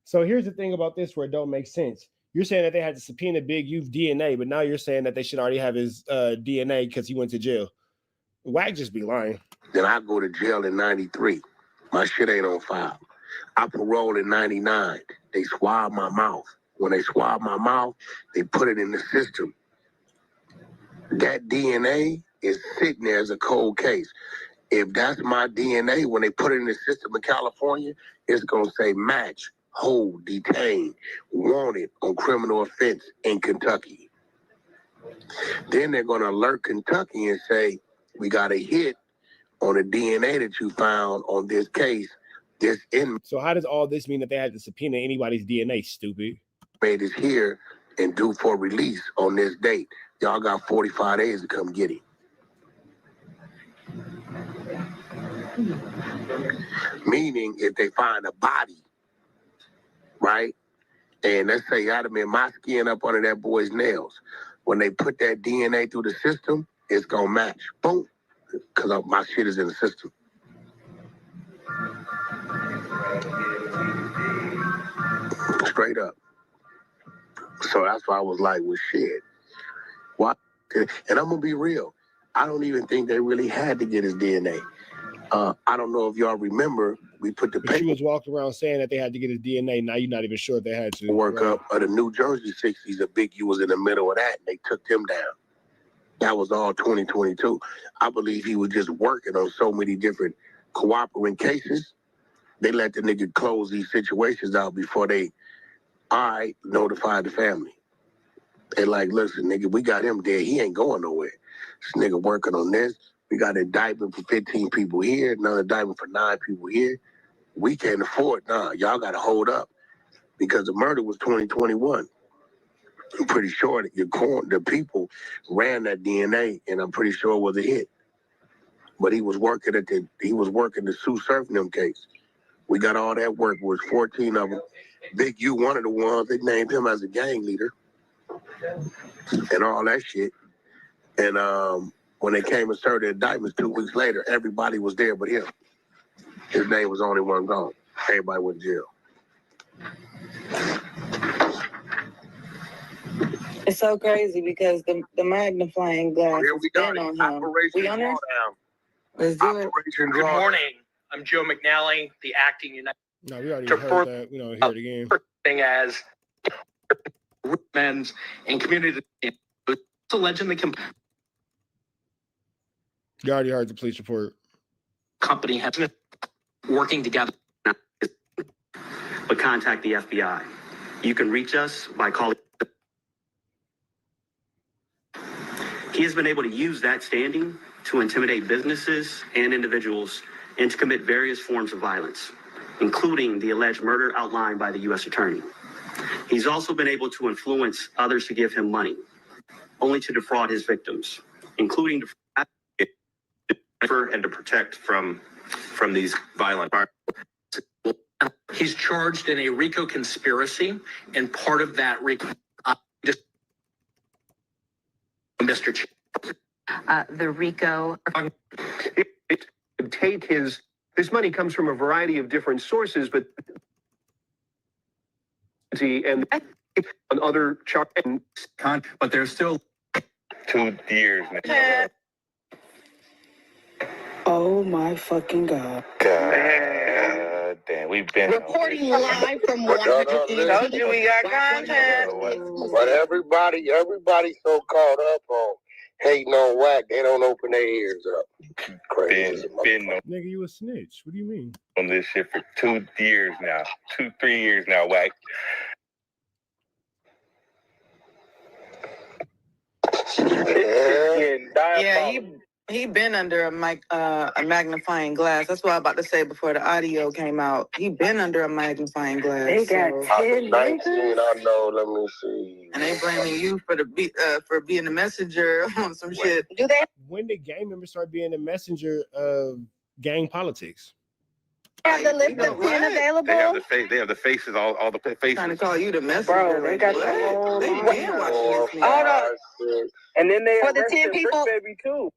So here's the thing about this where it don't make sense. You're saying that they had to subpoena Big You's DNA, but now you're saying that they should already have his DNA because he went to jail. Whack just be lying. Then I go to jail in 93. My shit ain't on file. I parole in 99. They swab my mouth. When they swab my mouth, they put it in the system. That DNA is sitting there as a cold case. If that's my DNA, when they put it in the system in California, it's going to say match, hold, detain, wanted on criminal offense in Kentucky. Then they're going to alert Kentucky and say, we got a hit on the DNA that you found on this case. This inmate. So how does all this mean that they had to subpoena anybody's DNA, stupid? Is here and due for release on this date. Y'all got 45 days to come get him. Meaning, if they find a body, right? And let's say I'd have been my skin up under that boy's nails. When they put that DNA through the system, it's gonna match. Boom. Because my shit is in the system. Straight up. So that's why I was like, well, shit. Why? And I'm gonna be real. I don't even think they really had to get his DNA. I don't know if y'all remember, we put the paper. She was walking around saying that they had to get his DNA. Now you're not even sure if they had to. Work up of the New Jersey 60s. A Big U was in the middle of that, and they took him down. That was all 2022. I believe he was just working on so many different cooperating cases. They let the nigga close these situations out before they, notified the family. They like, listen, nigga, we got him dead. He ain't going nowhere. This nigga working on this. We got an indictment for 15 people here, another indictment for 9 people here. We can't afford, y'all got to hold up because the murder was 2021. I'm pretty sure that the people ran that DNA, and I'm pretty sure it was a hit. But he was working the Sue Surfing case. We got all that work. It was 14 of them. Big U, one of the ones, they named him as a gang leader and all that shit. And when they came and served the indictments 2 weeks later, everybody was there but him. His name was the only one gone. Everybody went to jail. It's so crazy because the magnifying glass is been on him. We on there? Let's do it. Good morning. I'm Joe McNally, the acting United. No, we already heard that. We don't hear it again. Thing as men's and community. It's alleging the You already heard the police report. company has been working together. But contact the FBI. You can reach us by calling. He has been able to use that standing to intimidate businesses and individuals and to commit various forms of violence, including the alleged murder outlined by the U.S. Attorney. He's also been able to influence others to give him money, only to defraud his victims, including and to protect from these violent. He's charged in a RICO conspiracy, and part of that RICO, Mr. Ch- the RICO. Take this money comes from a variety of different sources, but and on other charges, but there's still 2 years. Oh my fucking God. God damn, we've been Reporting live from 100. Told you we got content. But everybody so caught up on hating on Whack, they don't open their ears up. Crazy. Nigga, you a snitch. What do you mean? On this shit for 2 years now. 2-3 years now, Whack. Yeah, he been under a magnifying glass. That's what I was about to say before the audio came out. He been under a magnifying glass. They got 10 19, I know. Let me see. And they blaming you for being the messenger on some shit. Do they When did gang members start being the messenger of gang politics? have the list of 10 available? They have the faces, all the faces. Trying to call you the messenger. Bro, they got the They been watching this. Hold on. And then they For the arrested 10 people, Brick Baby too.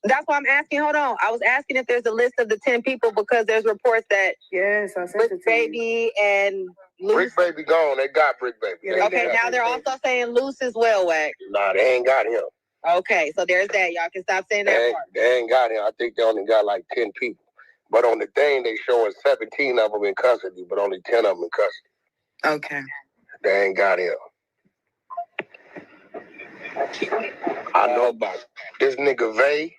that's why I'm asking. Hold on. I was asking if there's a list of the 10 people because there's reports that Yes, I sent Brick it to you. Baby and Loose. Brick Baby gone. They got Brick Baby. Yeah, Okay, now they're also saying Loose as well, Wack. Nah, they ain't got him. Okay, so there's that. Y'all can stop saying that part. They ain't got him. I think they only got like 10 people. But on the thing, they showing 17 of them in custody, but only 10 of them in custody. Okay. They ain't got him. I know about it. This nigga Vay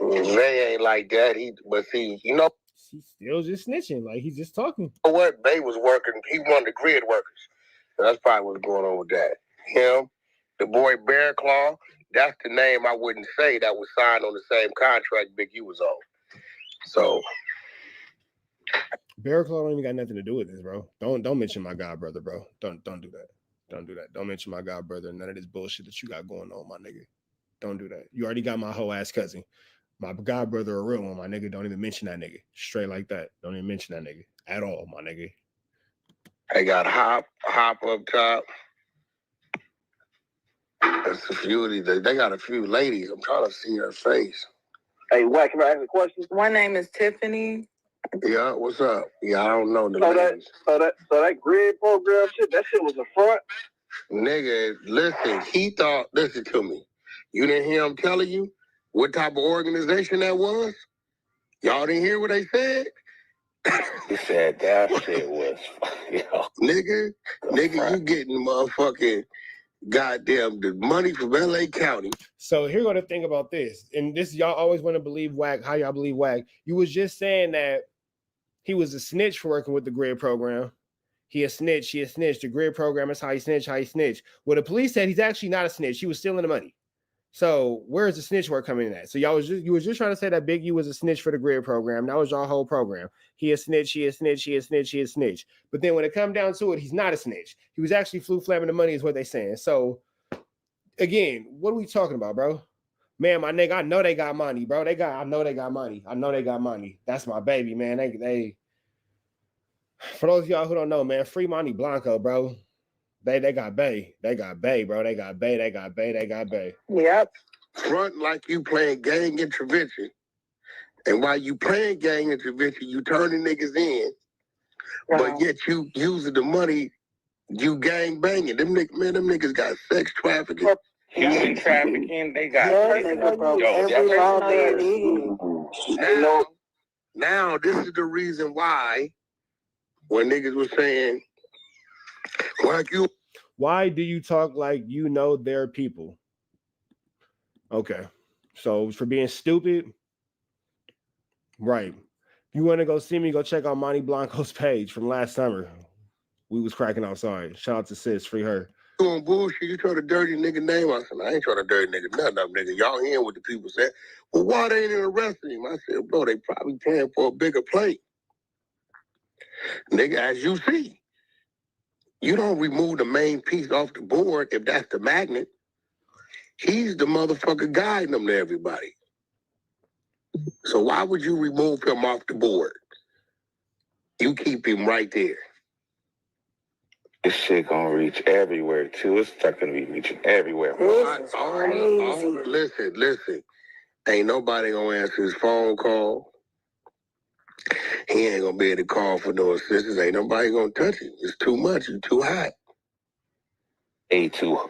ain't like that. But see, you know He's still just snitching. Like, he's just talking. what? Vay was working. He one of the grid workers. So that's probably what's going on with that. Him, the boy Bear Claw, that's the name I wouldn't say that was signed on the same contract Big U was on. So Bear Claw don't even got nothing to do with this, bro. Don't mention my god brother, bro. Don't do that. Don't do that. Don't mention my god brother. None of this bullshit that you got going on, my nigga. Don't do that. You already got my whole ass cousin. My god brother a real one, my nigga. Don't even mention that nigga. Straight like that. Don't even mention that nigga at all, my nigga. they got Hop up top. That's a few. They got a few ladies. I'm trying to see her face. Hey, Wack, can I ask a question? One name is Tiffany. Yeah, what's up? Yeah, I don't know the names. So that grid program shit, that shit was a front. Nigga, listen, listen to me. You didn't hear him telling you what type of organization that was? Y'all didn't hear what they said? He said that shit was, Nigga, you getting motherfucking goddamn the money from LA County. So here go the thing about this. And this, y'all always want to believe Wack. How y'all believe Wack? You was just saying that he was a snitch for working with the grid program. He a snitch. The grid program is how he snitch. Well, the police said he's actually not a snitch. He was stealing the money. So where's the snitch work coming in at? So you was just trying to say that Big U was a snitch for the grid program. That was your whole program. He a snitch. But then when it come down to it, he's not a snitch. He was actually flamming the money is what they saying. So again, what are we talking about, bro? Man, my nigga, I know they got money, bro. I know they got money. That's my baby, man. They for those of y'all who don't know, man, free Monty Blanco, bro. They got Bay. They got Bay, bro. They got Bay. Yep. Front like you playing gang intervention. And while you playing gang intervention, you turning niggas in. Wow. But yet you using the money, you gang banging. Them niggas got sex trafficking. human trafficking. They got Now this is the reason why when niggas was saying, why do you talk like you know their people? Okay. So for being stupid, right. If you want to go see me, go check out Monty Blanco's page from last summer. We was cracking outside. Shout out to Sis, free her. Doing bullshit, you try to dirty nigga name. I said, I ain't trying to dirty nigga nothing up, nigga. Y'all hearing what the people said. Well, why they ain't arresting him? I said, bro, they probably paying for a bigger plate. Nigga, as you see, you don't remove the main piece off the board if that's the magnet. He's the motherfucker guiding them to everybody. So why would you remove him off the board? You keep him right there. This shit gonna reach everywhere too. It's not gonna be reaching everywhere. Listen. Ain't nobody gonna answer his phone call. He ain't gonna be able to call for no assistance. Ain't nobody gonna touch him. It's too much. It's too hot. Way too hot.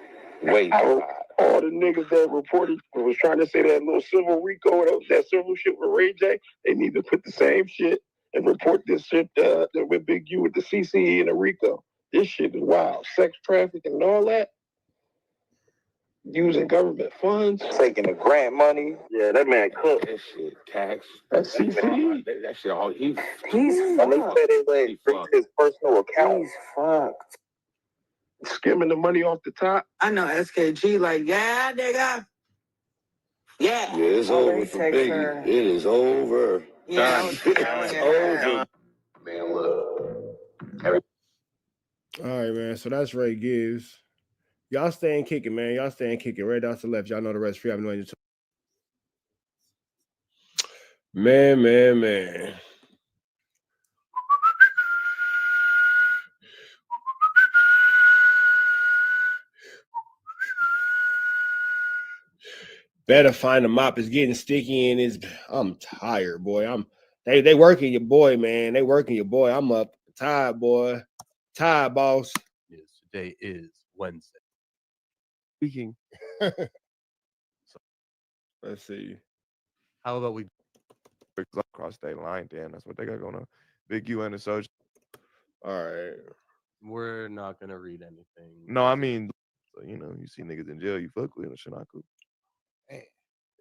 All the niggas that reported was trying to say that little civil RICO, that civil shit with Ray J, they need to put the same shit and report this shit with Big U with the CCE and the RICO. This shit is wild. Sex trafficking and all that. Using government funds. Taking the grant money. Yeah, that man cooked. That shit tax. That's CCE. That shit all he's fucked. They said they let his personal account. He's fucked. skimming the money off the top. I know SKG like, yeah, nigga. Yeah. Yeah, it's over for Biggie. It is over. Yeah, It's over. Man, look. All right, man. So that's Ray Gibbs. Y'all staying kicking, man. Y'all staying kicking. Right down to the left. Y'all know the rest. Free. I have no idea. Man. Better find a mop. It's getting sticky and I'm tired, boy. They working your boy, man. They working your boy. I'm up. Tired, boy. Tired, boss. Yes, today is Wednesday. Speaking. Let's see. How about we across state line? Damn, that's what they got going on. Big U and Associates. All right. We're not gonna read anything. No, I mean, so, you know, you see niggas in jail, you fuck with them, shit not cool. Man.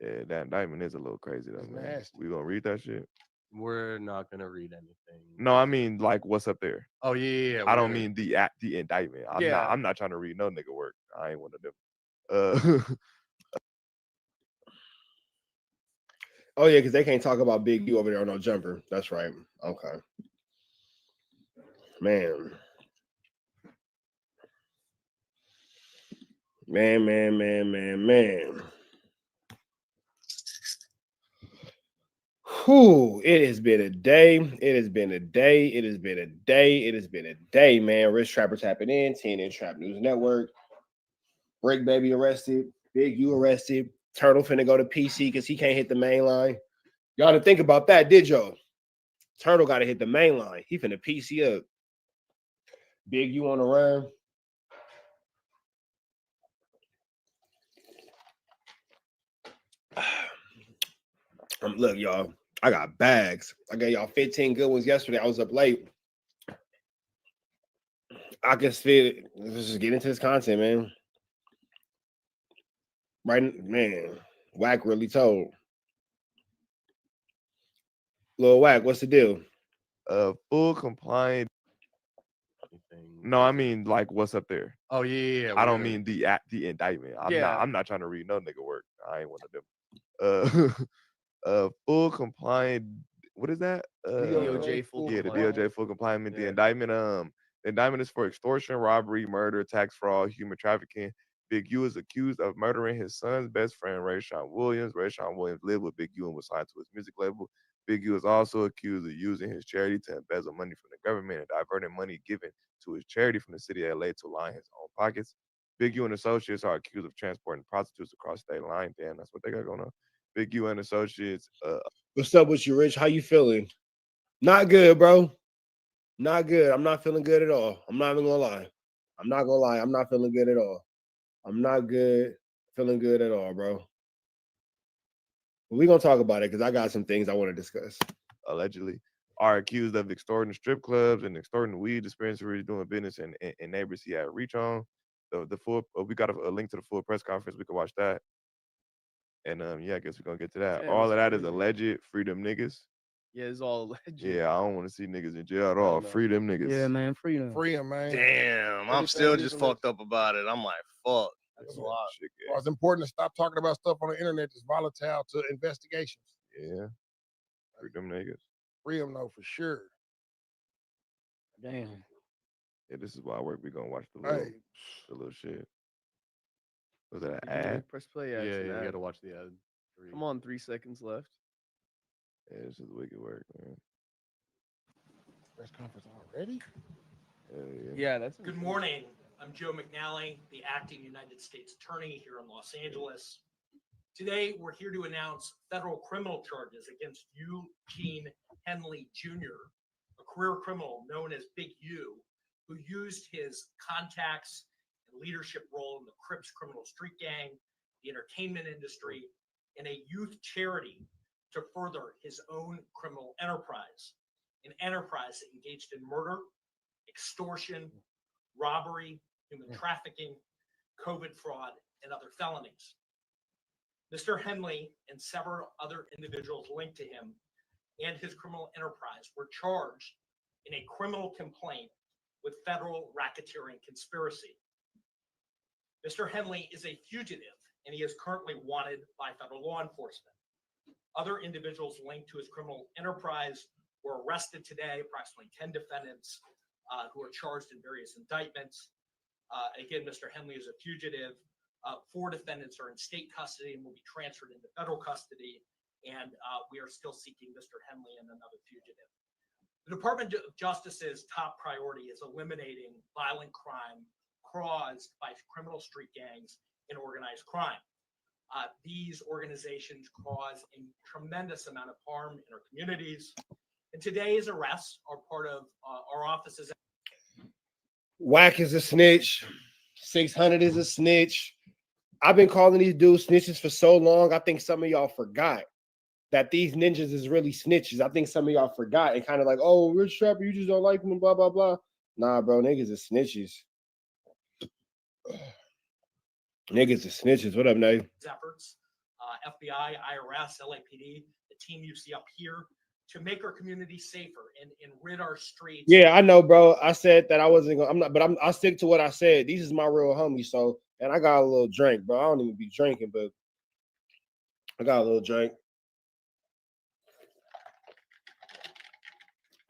Yeah, that indictment is a little crazy though, man. Nasty. We gonna read that shit? We're not gonna read anything. No, I mean like what's up there. Oh yeah. I don't mean the indictment. I'm not trying to read no nigga work. I ain't one of them. Oh yeah, because they can't talk about Big U over there on no jumper. That's right. Okay. Man. Whew, it has been a day. Man. Rich Trapper tapping in. TNN Trap News Network. Break Baby arrested. Big U arrested. Turtle finna go to PC because he can't hit the main line. Y'all didn't think about that, did y'all? Turtle got to hit the main line. He finna PC up. Big U on the run. Look, y'all, I got bags. I gave y'all 15 good ones yesterday. I was up late. I can feel it. Let's just get into this content, man. Right, man. Wack really told. Lil Wack, what's the deal? Full compliant. No, I mean like what's up there. Oh yeah. I don't mean the indictment. I'm not trying to read no nigga work. I ain't one of them. Full compliant. What is that? DOJ full Yeah, the compliant. DOJ full compliant. Yeah. The indictment. The indictment is for extortion, robbery, murder, tax fraud, human trafficking. Big U is accused of murdering his son's best friend, Rayshawn Williams. Rayshawn Williams lived with Big U and was signed to his music label. Big U is also accused of using his charity to embezzle money from the government and diverting money given to his charity from the city of LA to line his own pockets. Big U and associates are accused of transporting prostitutes across state line. Damn, that's what they got going on. Big U and associates. What's up with you, Rich? How you feeling? Not good, bro. Not good. I'm not feeling good at all. I'm not even gonna lie. I'm not gonna lie. I'm not feeling good at all. I'm not feeling good at all, bro. But we're gonna talk about it because I got some things I want to discuss. Allegedly are accused of extorting strip clubs and extorting weed dispensaries, doing business in neighbors he had reach on. The full we got a link to the full press conference. We can watch that. And I guess we're gonna get to that. Yeah, all of that crazy. is alleged. Free them niggas. Yeah, it's all alleged. Yeah, I don't want to see niggas in jail at all. Free them niggas. Yeah, man, free them. Free him, man. Damn, I'm still just fucked up about it. I'm like, fuck. That's a lot. Well, it's important to stop talking about stuff on the internet that's volatile to investigations. Yeah. Free them niggas. Free them, though, for sure. Damn. Yeah, this is why I work. We gonna watch the little shit. Was that an ad? Press play. Yeah, it's an you ad. gotta watch the ad. Come on, 3 seconds left. Yeah, this is wicked work, man. Press conference already? Yeah, that's Good morning. I'm Joe McNally, the acting United States Attorney here in Los Angeles. Today, we're here to announce federal criminal charges against Eugene Henley Jr., a career criminal known as Big U, who used his contacts and leadership role in the Crips criminal street gang, the entertainment industry, and a youth charity to further his own criminal enterprise, an enterprise that engaged in murder, extortion, robbery, human trafficking, COVID fraud, and other felonies. Mr. Henley and several other individuals linked to him and his criminal enterprise were charged in a criminal complaint with federal racketeering conspiracy. Mr. Henley is a fugitive, and he is currently wanted by federal law enforcement. Other individuals linked to his criminal enterprise were arrested today, approximately 10 defendants who are charged in various indictments. Again, Mr. Henley is a fugitive. 4 defendants are in state custody and will be transferred into federal custody, and we are still seeking Mr. Henley and another fugitive. The Department of Justice's top priority is eliminating violent crime caused by criminal street gangs and organized crime. These organizations cause a tremendous amount of harm in our communities, and today's arrests are part of our office's. Whack is a snitch. 600 is a snitch. I've been calling these dudes snitches for so long. I think some of y'all forgot that these ninjas is really snitches. I think some of y'all forgot and kind of like, oh, Rich Trapper, you just don't like them, blah, blah, blah. Nah, bro, niggas are snitches. Niggas are snitches. What up, Nate? Efforts, FBI, IRS, LAPD, the team you see up here, to make our community safer and rid our streets. Yeah, I know, bro. I said that I wasn't gonna, I'm not, but I'll stick to what I said. These is my real homies. So, and I got a little drink, bro. I don't even be drinking, but I got a little drink.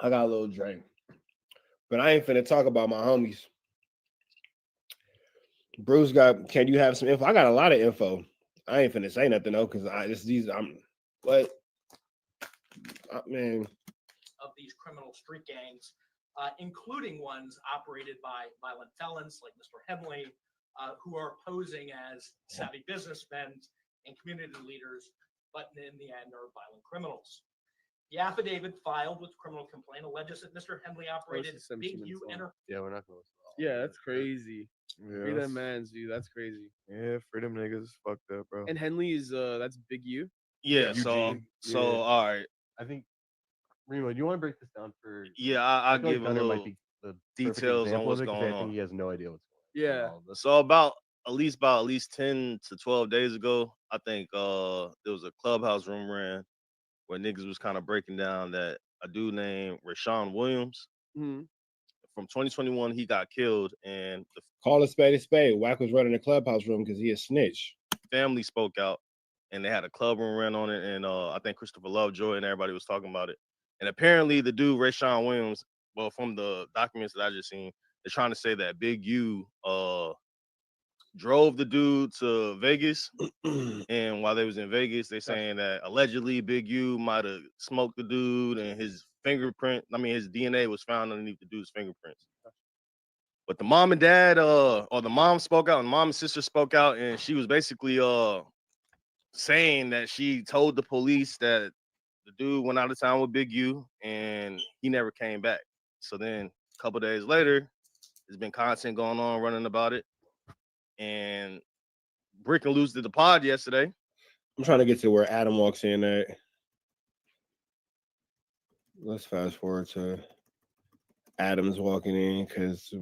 I got a little drink. But I ain't finna talk about my homies. Bruce got, can you have some info? I got a lot of info. I ain't finna say nothing though, because what? Man. Of these criminal street gangs, including ones operated by violent felons like Mr. Henley, who are posing as savvy businessmen and community leaders, but in the end are violent criminals. The affidavit filed with criminal complaint alleges that Mr. Henley operated Big U Enterprise. Yeah, we're not going to. Yeah, that's crazy. Yeah, Free them mans, dude. That's crazy. Yeah, freedom niggas is fucked up, bro. And Henley is that's Big U. Yeah. Eugene. So all right. I think Remo, do you want to break this down for? Yeah, I'll feel like give a Gunner little might be the perfect details on example what's of it, 'cause going I on. think he has no idea what's Yeah. So about at least 10 to 12 days ago, I think there was a clubhouse room ran where niggas was kind of breaking down that a dude named Rashawn Williams from 2021, he got killed, and the Call a spade a spade. Whack was running the clubhouse room because he a snitch. family spoke out, and they had a club room ran on it, and I think Christopher Lovejoy and everybody was talking about it. And apparently the dude Rashawn Williams, well, from the documents that I just seen, they're trying to say that Big U drove the dude to Vegas, and while they was in Vegas, they saying that allegedly Big U might have smoked the dude, and his DNA was found underneath the dude's fingerprints. But the mom and dad, or the mom spoke out, and mom and sister spoke out, and she was basically saying that she told the police that the dude went out of town with Big U, and he never came back. So then a couple days later, there's been content going on running about it. And Brick and Loose did the pod yesterday. I'm trying to get to where Adam walks in at. Let's fast forward to Adam's walking in, because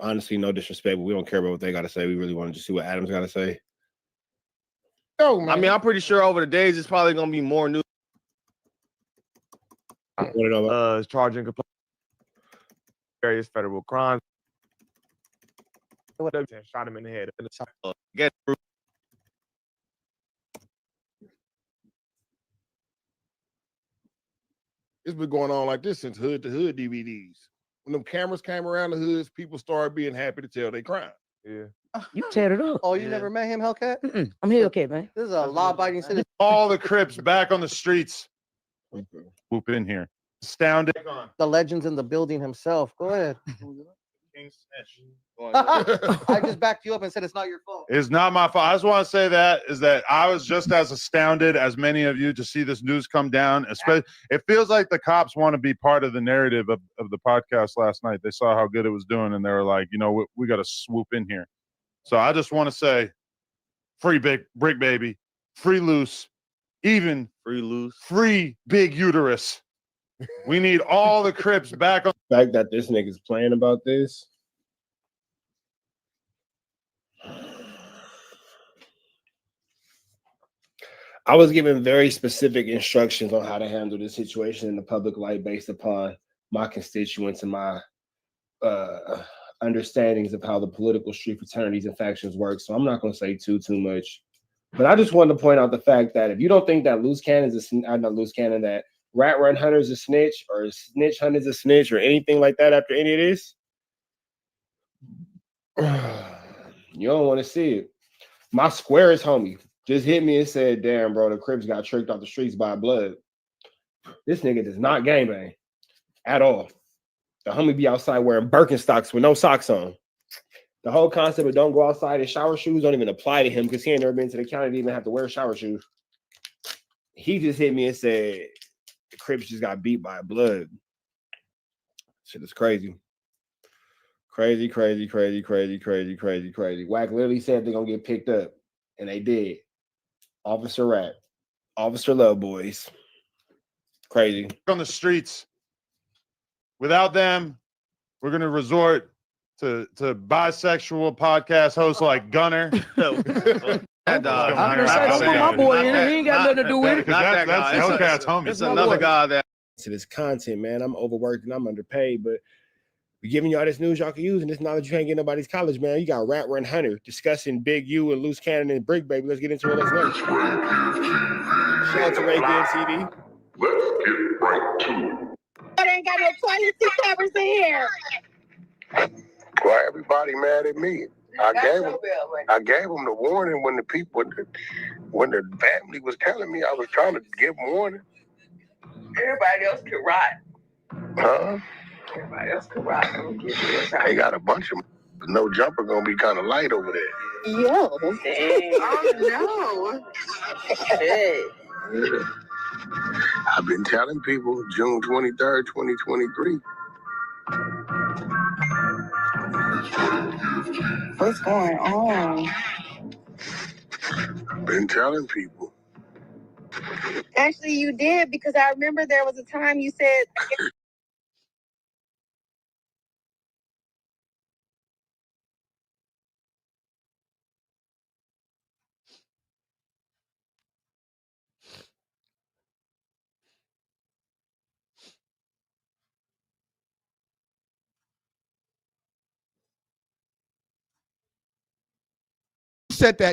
honestly, no disrespect, but we don't care about what they got to say. We really want to just see what Adam's got to say. Oh, man. I mean, I'm pretty sure over the days it's probably gonna be more news. Charging various federal crimes. Shot him in the head. It's been going on like this since Hood to Hood DVDs. When them cameras came around the hoods, people started being happy to tell their crime. Yeah. You tear it up. Oh, you never met him, Hellcat? I'm here, okay, man. This is a law-abiding citizen. All the Crips back on the streets. Whoop in here. Astounded. The legend's in the building himself. Go ahead. I just backed you up and said it's not your fault. It's not my fault. I just want to say that I was just as astounded as many of you to see this news come down. Especially, it feels like the cops want to be part of the narrative of the podcast last night. They saw how good it was doing, and they were like, we got to swoop in here. So I just want to say, free Brick Baby, free Loose, even free Big Uterus. We need all the Crips back on. The fact that this nigga's playing about this. I was given very specific instructions on how to handle this situation in the public light based upon my constituents and my understandings of how the political street fraternities and factions work. So I'm not going to say too much. But I just wanted to point out the fact that if you don't think that loose cannon is not loose cannon, that Rat Run Hunter is a snitch or Snitch Hunt is a snitch or anything like that after any of this, you don't want to see it. My squarest homie just hit me and said, damn, bro, the Crips got tricked off the streets by blood. This nigga does not gangbang at all. The homie be outside wearing Birkenstocks with no socks on. The whole concept of don't go outside in shower shoes don't even apply to him because he ain't never been to the county to even have to wear shower shoes. He just hit me and said the Crips just got beat by blood. Shit is crazy. Crazy. Wack literally said they're gonna get picked up, and they did. Officer Rat, Officer Love Boys. Crazy. On the streets. Without them, we're gonna resort to bisexual podcast hosts like Gunner. I'm gonna say, don't put my boy in it. He ain't got nothing to do with it. That's Hellcat's homie. It's another guy that. To this content, man. I'm overworked and I'm underpaid, but we're giving y'all this news y'all can use, and this knowledge you can't get nobody's college, man. You got Rat Run Hunter discussing Big U and Loose Cannon and Brick Baby. Let's get into it. Let's go. Shout out to Ray Good TV. Let's get right to it. But ain't got no 26 hours in here. Why everybody mad at me? I gave them the warning when the people, when the family was telling me I was trying to give warning. Everybody else could ride. Huh? Everybody else could ride. They got a bunch of no jumper gonna be kind of light over there. Yo. Dang. Oh no. Hey. I've been telling people June 23rd, 2023. What's going on? Been telling people. Actually, you did, because I remember there was a time you said.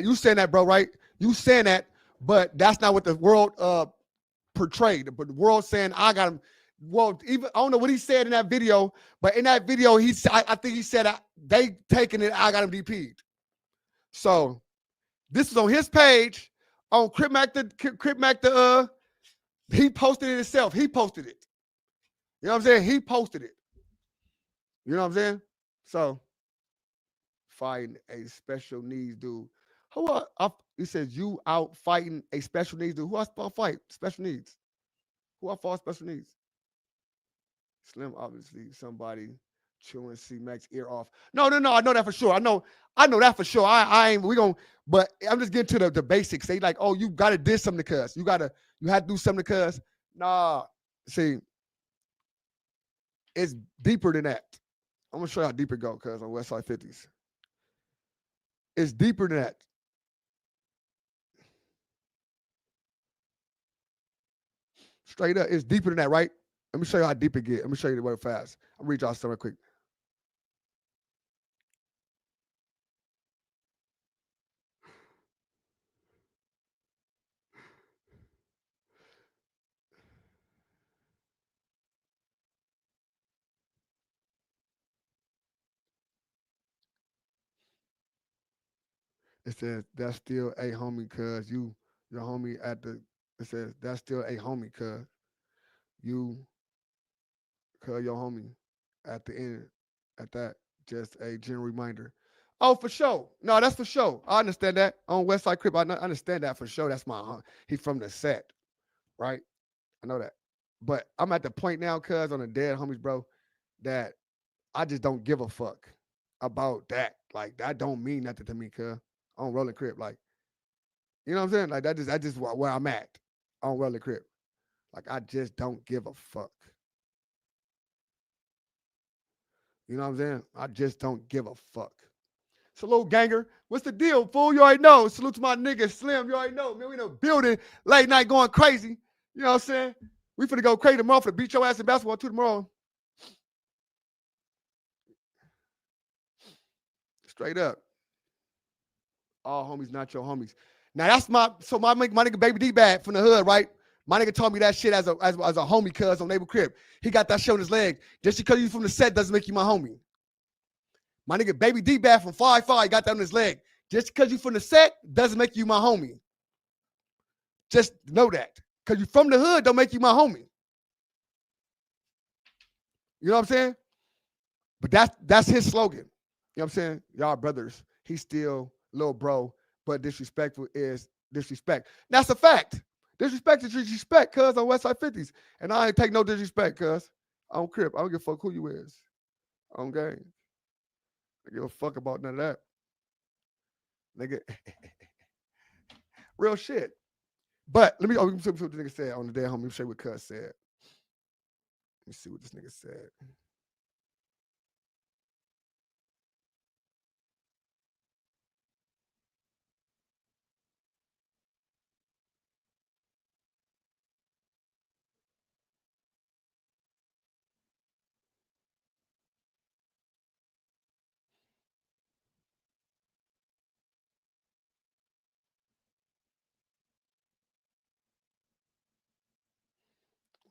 You said that, bro, right? You saying that, but that's not what the world portrayed. But the world saying I got him. Well, even I don't know what he said in that video, but in that video, I think he said they taking it. I got him DP'd. So this is on his page on Crip Mac. He posted it himself. He posted it. You know what I'm saying? He posted it. You know what I'm saying? So fighting a special needs dude. He says you out fighting a special needs dude. Who else fight special needs? Who I fought special needs? Slim, obviously, somebody chewing C-Mac's ear off. No. I know that for sure. I know that for sure. I ain't. We gonna. But I'm just getting to the basics. They like, oh, you gotta do something to cuz. You had to do something to cuz. Nah. See, it's deeper than that. I'm gonna show you how deep it go, cuz on Westside 50s. It's deeper than that. Straight up, it's deeper than that, right? Let me show you how deep it get. Let me show you the word fast. I'll read y'all something quick. It says that's still a homie, cuz your homie at the. It says that's still a homie, cuz your homie at the end. At that, just a general reminder. Oh, for sure. No, that's for sure. I understand that. On Westside Crip, I understand that for sure. That's my he's from the set, right? I know that. But I'm at the point now, cuz on the dead homies, bro, that I just don't give a fuck about that. Like that don't mean nothing to me, cuz on Rolling Crip. Like, you know what I'm saying? Like that's just where I'm at on Rolling Crip. Like I just don't give a fuck. You know what I'm saying? I just don't give a fuck. Salute, ganger. What's the deal, fool? You already know. Salute to my nigga Slim. You already know. Man, we in the building late night going crazy. You know what I'm saying? We finna go crazy tomorrow for beat your ass in basketball too tomorrow. Straight up. All homies, not your homies. Now that's my nigga Baby D bad from the hood, right? My nigga told me that shit as a homie cuz on Neighbor Crip. He got that shit on his leg. Just because you from the set doesn't make you my homie. My nigga Baby D bad from 5'5" got that on his leg. Just because you from the set doesn't make you my homie. Just know that. Because you from the hood don't make you my homie. You know what I'm saying? But that's his slogan. You know what I'm saying? Y'all brothers. He's still little bro, but disrespectful is disrespect. That's a fact. Disrespect is disrespect, cuz on Westside 50s. And I ain't take no disrespect, cuz. I don't Crip. I don't give a fuck who you is. On game. I give a fuck about none of that. Nigga. Real shit. But let me see what the nigga said on the day home. Let me show you what cuz said. Let me see what this nigga said.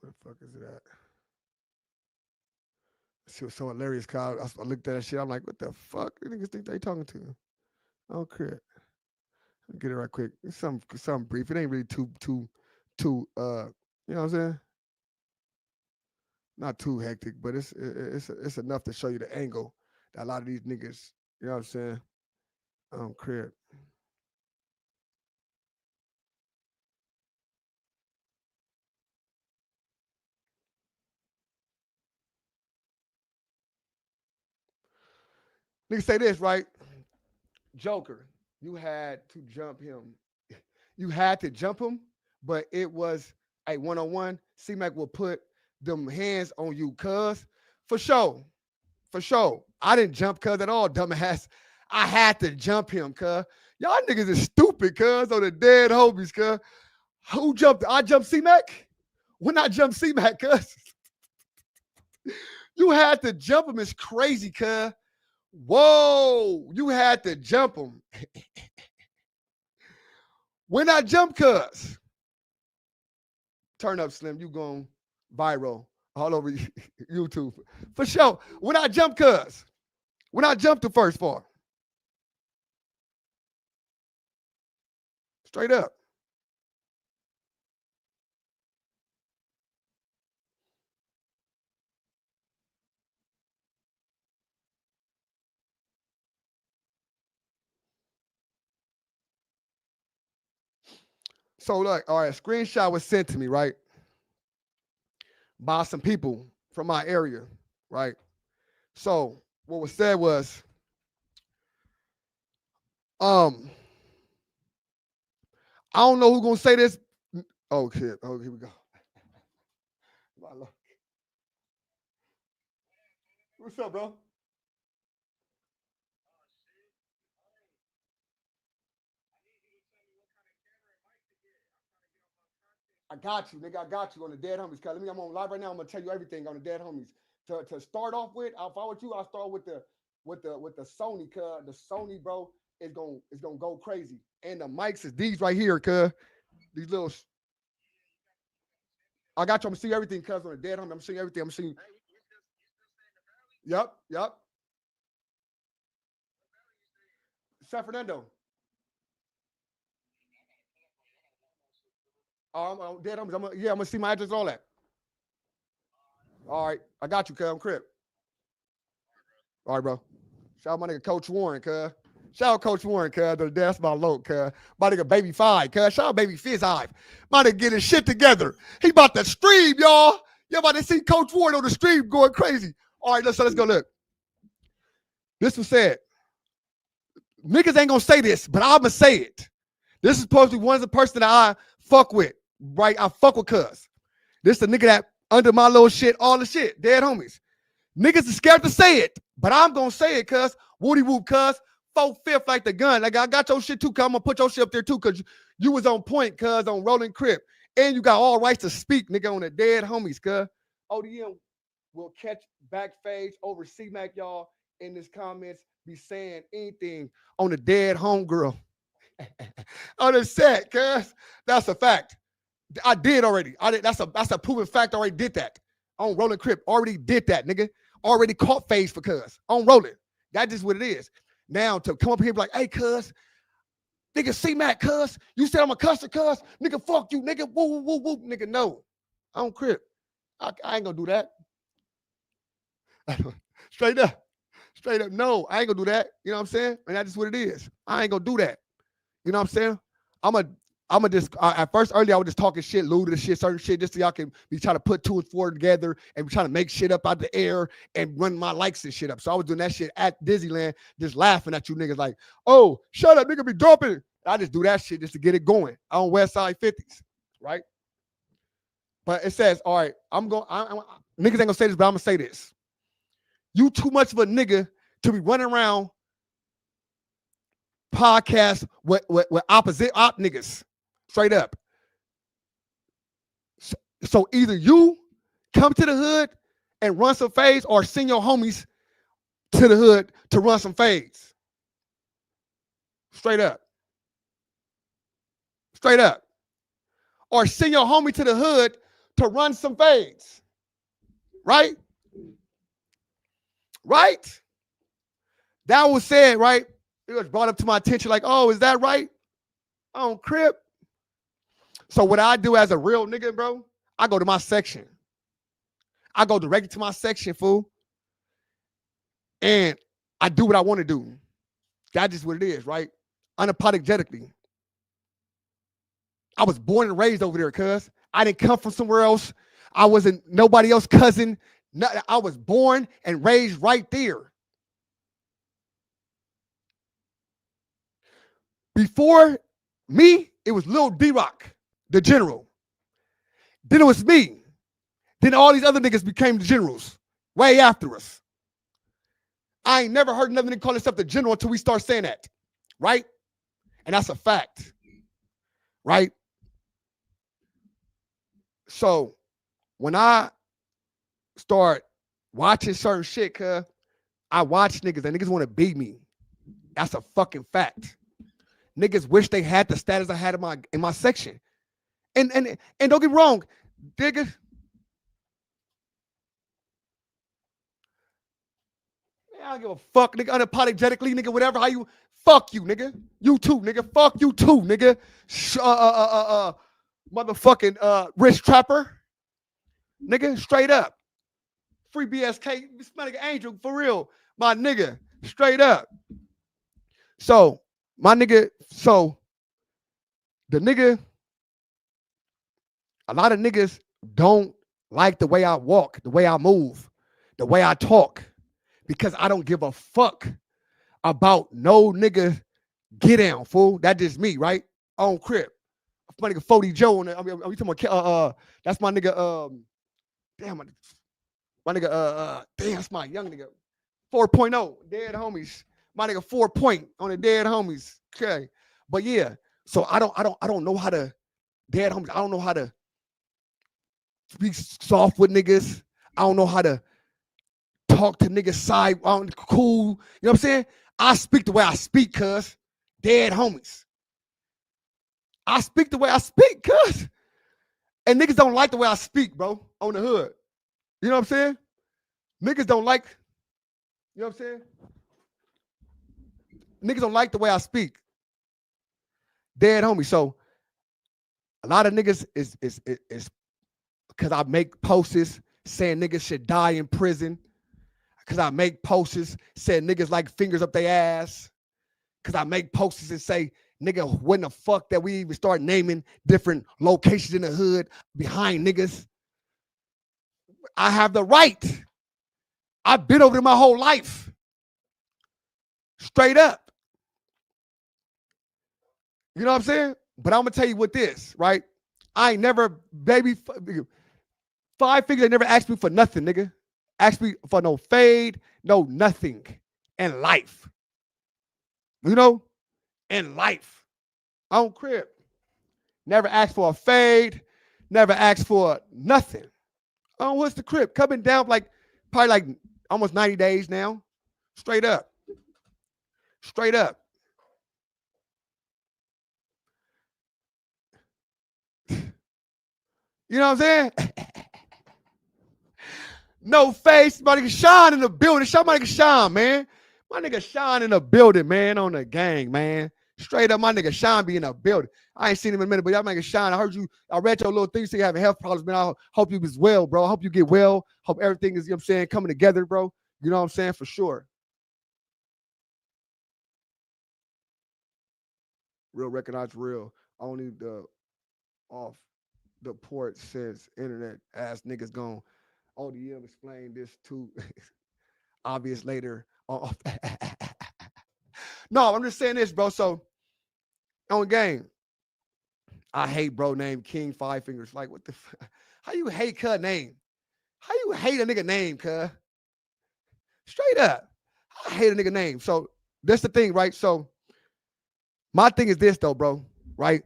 Where the fuck is it at? She was so hilarious, Kyle. I looked at that shit. I'm like, what the fuck? You niggas think they talking to? Oh, Crip. Let me get it right quick. It's something brief. It ain't really too, you know what I'm saying? Not too hectic, but it's enough to show you the angle that a lot of these niggas, you know what I'm saying? Crip. Nigga say this, right? Joker, you had to jump him. You had to jump him, but it was a one-on-one. C-Mac will put them hands on you, cuz. For sure. For sure. I didn't jump cuz at all, dumbass. I had to jump him, cuz. Y'all niggas is stupid, cuz, on the dead homies, cuz. Who jumped? I jumped C-Mac? When I jumped C-Mac, cuz. You had to jump him. It's crazy, cuz. Whoa, you had to jump him. When I jump, cuz. Turn up, Slim. You going viral all over YouTube. For sure. When I jump, cuz. When I jumped the first part. Straight up. So look, all right, a screenshot was sent to me, right? By some people from my area, right? So what was said was, I don't know who's gonna say this. Oh shit. Oh, here we go. What's up, bro? I got you, nigga. I got you on the dead homies. Cause I'm on live right now. I'm gonna tell you everything on the dead homies. To start off with, if I were you, I'll start with the Sony, cuz the Sony, bro, is gonna go crazy. And the mics is these right here, cuz. These little I got you. I'm gonna see everything, cuz on the dead homie. I'm seeing everything. I'm seeing. Yep. San Fernando. Oh, I'm dead homies. I'm gonna see my address, all that. All right, I got you, cuz. I'm Crip. All right, bro. Shout out my nigga Coach Warren, cuz. Shout out Coach Warren, cuz. That's my load, cuz. My nigga Baby Five, cuz. Shout out Baby Fizz Hive. My nigga get his shit together. He about to stream, y'all. You about to see Coach Warren on the stream going crazy. All right, let's go look. This was said. Niggas ain't gonna say this, but I'ma say it. This is supposed to be one of the person that I fuck with, right? I fuck with cuz. This the nigga that under my little shit, all the shit, dead homies. Niggas is scared to say it, but I'm gonna say it, cuz. Woody whoop, cuz. 4/5 like the gun. Like I got your shit too, cuz. I'm gonna put your shit up there too, cuz you was on point, cuz, on Rolling Crip. And you got all rights to speak, nigga, on the dead homies, cuz. ODM will catch backstage over C-Mac, y'all. in this comments be saying anything on the dead homegirl on the set, cuz that's a fact. I did already. That's a proven fact. I already did that on Rolling Crip. Already did that, nigga. Already caught phase for cuz on Rolling. That's just what it is. Now to come up here and be like, hey, cuz, nigga, C Mac, cuz, you said I'm a cusser, cuz, nigga, fuck you, nigga, woo, woo, woo, woo, nigga, no. I don't Crip. I ain't gonna do that. Straight up, no, I ain't gonna do that. You know what I'm saying? And that's just what it is. I ain't gonna do that. You know what I'm saying? I'm a just at first earlier I was just talking shit, lewd to shit, certain shit, just so y'all can be trying to put 2 and 4 together and be trying to make shit up out the air and run my likes and shit up. So I was doing that shit at Disneyland, just laughing at you niggas like, oh, shut up, nigga, be dropping. I just do that shit just to get it going. I on West Side 50s, right? But it says, all right, niggas ain't gonna say this, but I'm gonna say this. You too much of a nigga to be running around podcasts with opposite op niggas. Straight up. So either you come to the hood and run some fades or send your homies to the hood to run some fades. Straight up. Straight up. Or send your homie to the hood to run some fades. Right? Right? That was said, right? It was brought up to my attention like, oh, is that right? I don't Crip. So what I do as a real nigga, bro, I go to my section. I go directly to my section, fool. And I do what I want to do. That's just what it is, right? Unapologetically. I was born and raised over there, cuz. I didn't come from somewhere else. I wasn't nobody else's cousin. I was born and raised right there. Before me, it was Lil D-Rock, the general. Then it was me. Then all these other niggas became the generals way after us. I ain't never heard another nigga call himself the general until we start saying that, right? And that's a fact, right? So when I start watching certain shit, cuz I watch niggas and niggas want to beat me. That's a fucking fact. Niggas wish they had the status I had in my section. And don't get me wrong, nigga. Man, I don't give a fuck, nigga. Unapologetically, nigga, whatever. How you fuck you, nigga. You too, nigga. Fuck you too, nigga. Motherfucking wrist trapper. Nigga, straight up. Free BSK, this my nigga Angel, for real. My nigga, straight up. So, my nigga, the nigga, a lot of niggas don't like the way I walk, the way I move, the way I talk, because I don't give a fuck about no nigga get down, fool. That's just me, right? On Crip. My nigga 40 Joe, are we talking about, that's my nigga, damn, my nigga, damn, that's my young nigga, 4.0, dead homies. My nigga 4 point on the dead homies. Okay. But yeah, so I don't know how to dead homies. I don't know how to be soft with niggas. I don't know how to talk to niggas side cool. You know what I'm saying? I speak the way I speak, cuz. Dead homies. I speak the way I speak, cuz. And niggas don't like the way I speak, bro, on the hood. You know what I'm saying? Niggas don't like, you know what I'm saying? Niggas don't like the way I speak. Dead homie. So a lot of niggas is because I make posts saying niggas should die in prison. Because I make posts saying niggas like fingers up their ass. Because I make posts and say, nigga, when the fuck that we even start naming different locations in the hood behind niggas? I have the right. I've been over there my whole life. Straight up. You know what I'm saying? But I'm gonna tell you what this, right? I ain't never, baby, 5 figures, they never asked me for nothing, nigga. Asked me for no fade, no nothing in life. You know? In life. On Crip. Never asked for a fade, never asked for nothing. Oh, what's the Crip? Coming down probably like almost 90 days now. Straight up. Straight up. You know what I'm saying? No face. My nigga Sean in the building. Shout my nigga Sean, man. My nigga Sean in the building, man, on the gang, man. Straight up, my nigga Sean be in the building. I ain't seen him in a minute, but y'all nigga Sean, I heard you, I read your little thing, so you having health problems, man. I hope you was well, bro. I hope you get well. Hope everything is, you know what I'm saying, coming together, bro. You know what I'm saying? For sure. Real recognize real. Only the off the port says internet ass niggas gone. ODM explained this too. Obvious later. No, I'm just saying this, bro. So on game, I hate bro named King Five Fingers. Like, what the how you hate cuz name? How you hate a nigga name, cuz? Straight up. I hate a nigga name. So that's the thing, right? So my thing is this though, bro, right?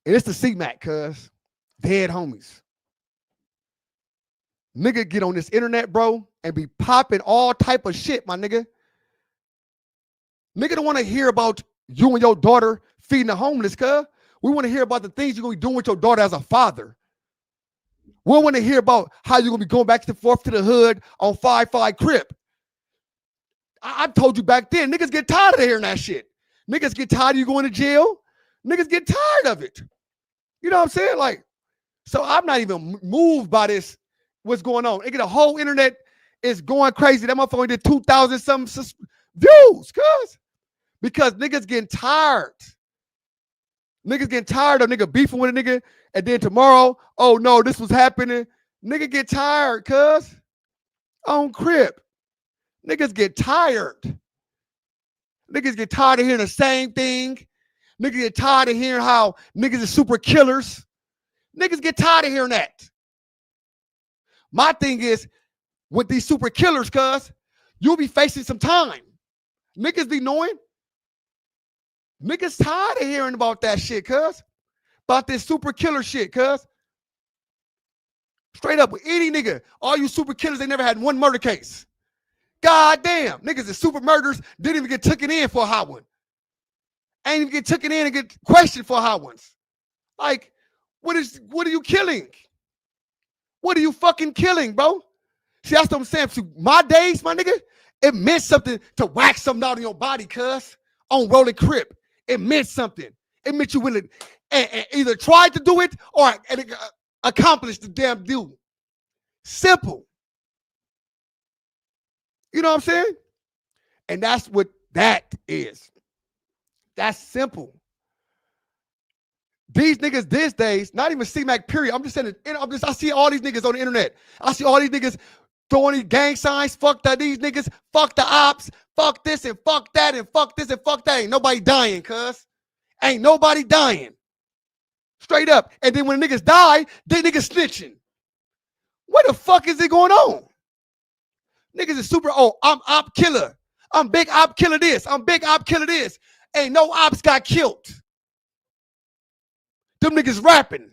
And it's the C-Mac, cuz. Dead homies. Nigga get on this internet, bro, and be popping all type of shit, my nigga. Nigga don't want to hear about you and your daughter feeding the homeless, cuz. We want to hear about the things you're going to be doing with your daughter as a father. We don't want to hear about how you're going to be going back and forth to the hood on 5-5 Crip. I told you back then, niggas get tired of hearing that shit. Niggas get tired of you going to jail. Niggas get tired of it. You know what I'm saying? Like, so I'm not even moved by this, what's going on. The whole internet is going crazy. That motherfucker did 2,000 something views, cuz. Because niggas getting tired. Niggas getting tired of nigga beefing with a nigga, and then tomorrow, oh no, this was happening. Nigga get tired, cuz. On Crip. Niggas get tired. Niggas get tired of hearing the same thing. Niggas get tired of hearing how niggas are super killers. Niggas get tired of hearing that. My thing is, with these super killers, cuz, you'll be facing some time. Niggas be knowing. Niggas tired of hearing about that shit, cuz. About this super killer shit, cuz. Straight up, with any nigga, all you super killers, they never had one murder case. God damn, niggas is super murders, didn't even get taken in for a hot one. Ain't even get taken in and get questioned for hot ones. Like, what are you killing? What are you fucking killing, bro? See, that's what I'm saying. See, my days, my nigga, it meant something to whack something out of your body, cuz, on Rolling Crip. It meant something. It meant you would either tried to do it or accomplished the damn deal. Simple. You know what I'm saying? And that's what that is. That's simple. These niggas these days, not even C-Mac, period. I'm just saying, I see all these niggas on the internet. I see all these niggas throwing these gang signs. Fuck that, these niggas. Fuck the ops. Fuck this and fuck that and fuck this and fuck that. Ain't nobody dying, cuz. Ain't nobody dying. Straight up. And then when niggas die, they niggas snitching. What the fuck is it going on? Niggas is super, oh, I'm op killer. I'm big op killer this. I'm big op killer this. Ain't no ops got killed. Them niggas rapping.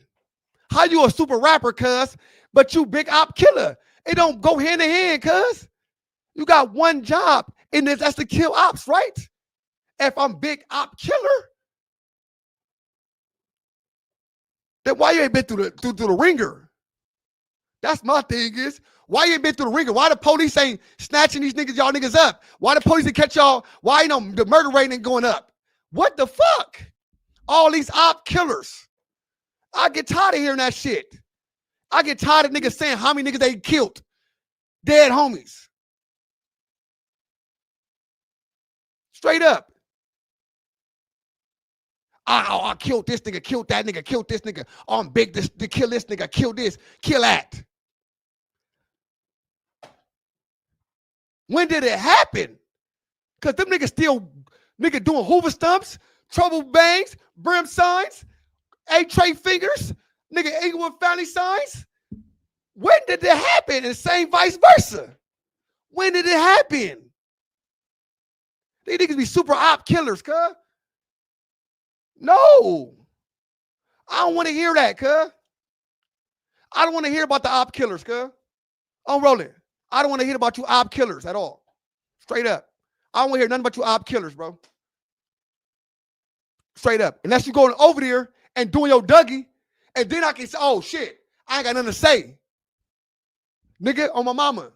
How you a super rapper, cuz, but you big op killer? It don't go hand in hand, cuz. You got one job, and that's to kill ops, right? If I'm big op killer, then why you ain't been through the ringer? That's my thing is, why you ain't been through the ringer? Why the police ain't snatching these niggas, y'all niggas up? Why the police ain't catch y'all? Why you know the murder rate ain't going up? What the fuck? All these op killers. I get tired of hearing that shit. I get tired of niggas saying how many niggas they killed. Dead homies. Straight up. I killed this nigga, killed that nigga, killed this nigga. Oh, I'm big to kill this nigga, kill this, kill that. When did it happen? Because them niggas still doing Hoover stumps, trouble bangs, brim signs, A-tray fingers, nigga Inglewood family signs. When did it happen? And the same vice versa. When did it happen? These niggas be super op killers, cuz. No. I don't want to hear that, cuz. I don't want to hear about the op killers, cuz. I'm rolling. I don't want to hear about you op killers at all. Straight up. I don't want to hear nothing about you op killers, bro. Straight up. Unless you going over there and doing your Dougie, and then I can say, oh shit, I ain't got nothing to say. Nigga, on my mama.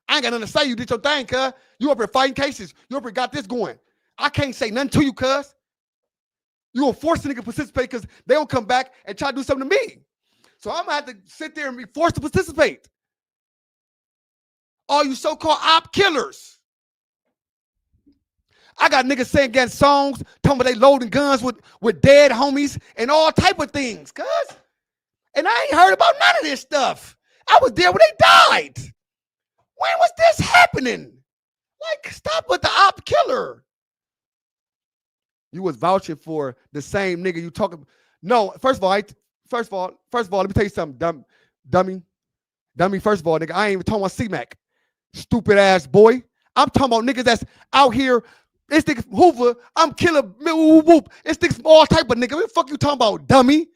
I ain't got nothing to say. You did your thing, cuz. You up here fighting cases. You up here got this going. I can't say nothing to you, cuz. You gonna force the nigga to participate because they don't come back and try to do something to me. So I'm gonna have to sit there and be forced to participate. All you so-called op killers. I got niggas saying getting songs, talking about they loading guns with dead homies and all type of things, cuz. And I ain't heard about none of this stuff. I was there when they died. When was this happening? Like, stop with the op killer. You was vouching for the same nigga you talking. No, first of all, let me tell you something, dummy. First of all, nigga, I ain't even talking about C-Mac. Stupid ass boy. I'm talking about niggas that's out here. This nigga Hoover, I'm killer. Whoop, whoop. This nigga all type of nigga. What the fuck you talking about, dummy?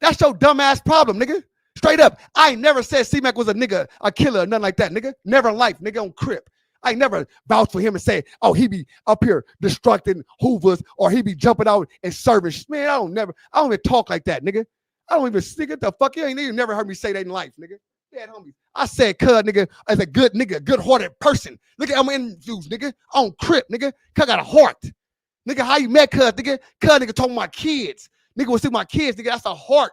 That's your dumb ass problem, nigga. Straight up. I ain't never said C-Mac was a nigga, a killer, or nothing like that, nigga. Never in life, nigga, on Crip. I ain't never vouched for him and say, oh, he be up here destructing Hoovers or he be jumping out and serving. Man, I don't even talk like that, nigga. I don't even, nigga, the fuck, you ain't even never heard me say that in life, nigga. Yeah, homie. I said, cuz, nigga, as a good nigga, good-hearted person. Look at I'm interviews, nigga. On Crip, nigga. Cuz got a heart. Nigga, how you met cuz, nigga? Cuz, nigga, talking about my kids. Nigga will see my kids, nigga. That's a heart.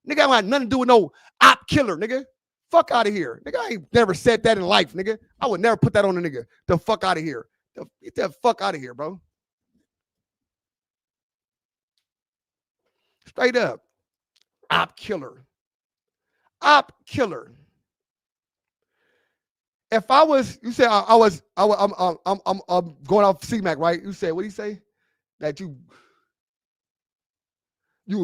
Nigga, I don't have nothing to do with no op killer, nigga. Fuck out of here. Nigga, I ain't never said that in life, nigga. I would never put that on a nigga. The fuck out of here. Get that fuck out of here, bro. Straight up. Op killer. Op killer. If I was, you said I'm going off C-Mac, right? You said, what do you say? That you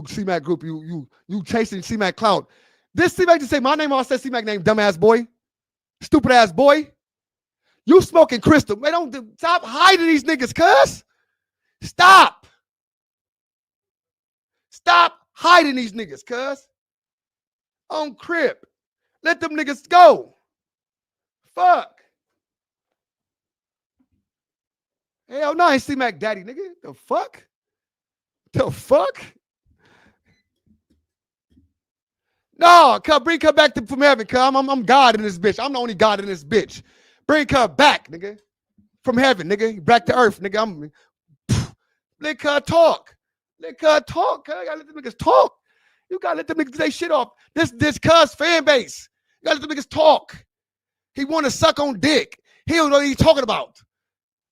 C-Mac group, you chasing C-Mac clout. This C-Mac just say my name, all said C-Mac name, dumbass boy. Stupid ass boy. You smoking crystal. Man, don't stop hiding these niggas, cuz. Stop. Stop hiding these niggas, cuz. On Crip. Let them niggas go. Fuck. Hell no, I ain't C-Mac daddy, nigga. The fuck? The fuck? No, come back from heaven, cuz. I'm God in this bitch. I'm the only God in this bitch. Bring her back, nigga. From heaven, nigga. Back to earth, nigga. Let her talk. Let her talk, cuz. You gotta let them niggas talk. You gotta let them niggas get their shit off. This cuz fan base. You gotta let them niggas talk. He wanna suck on dick. He don't know what he's talking about.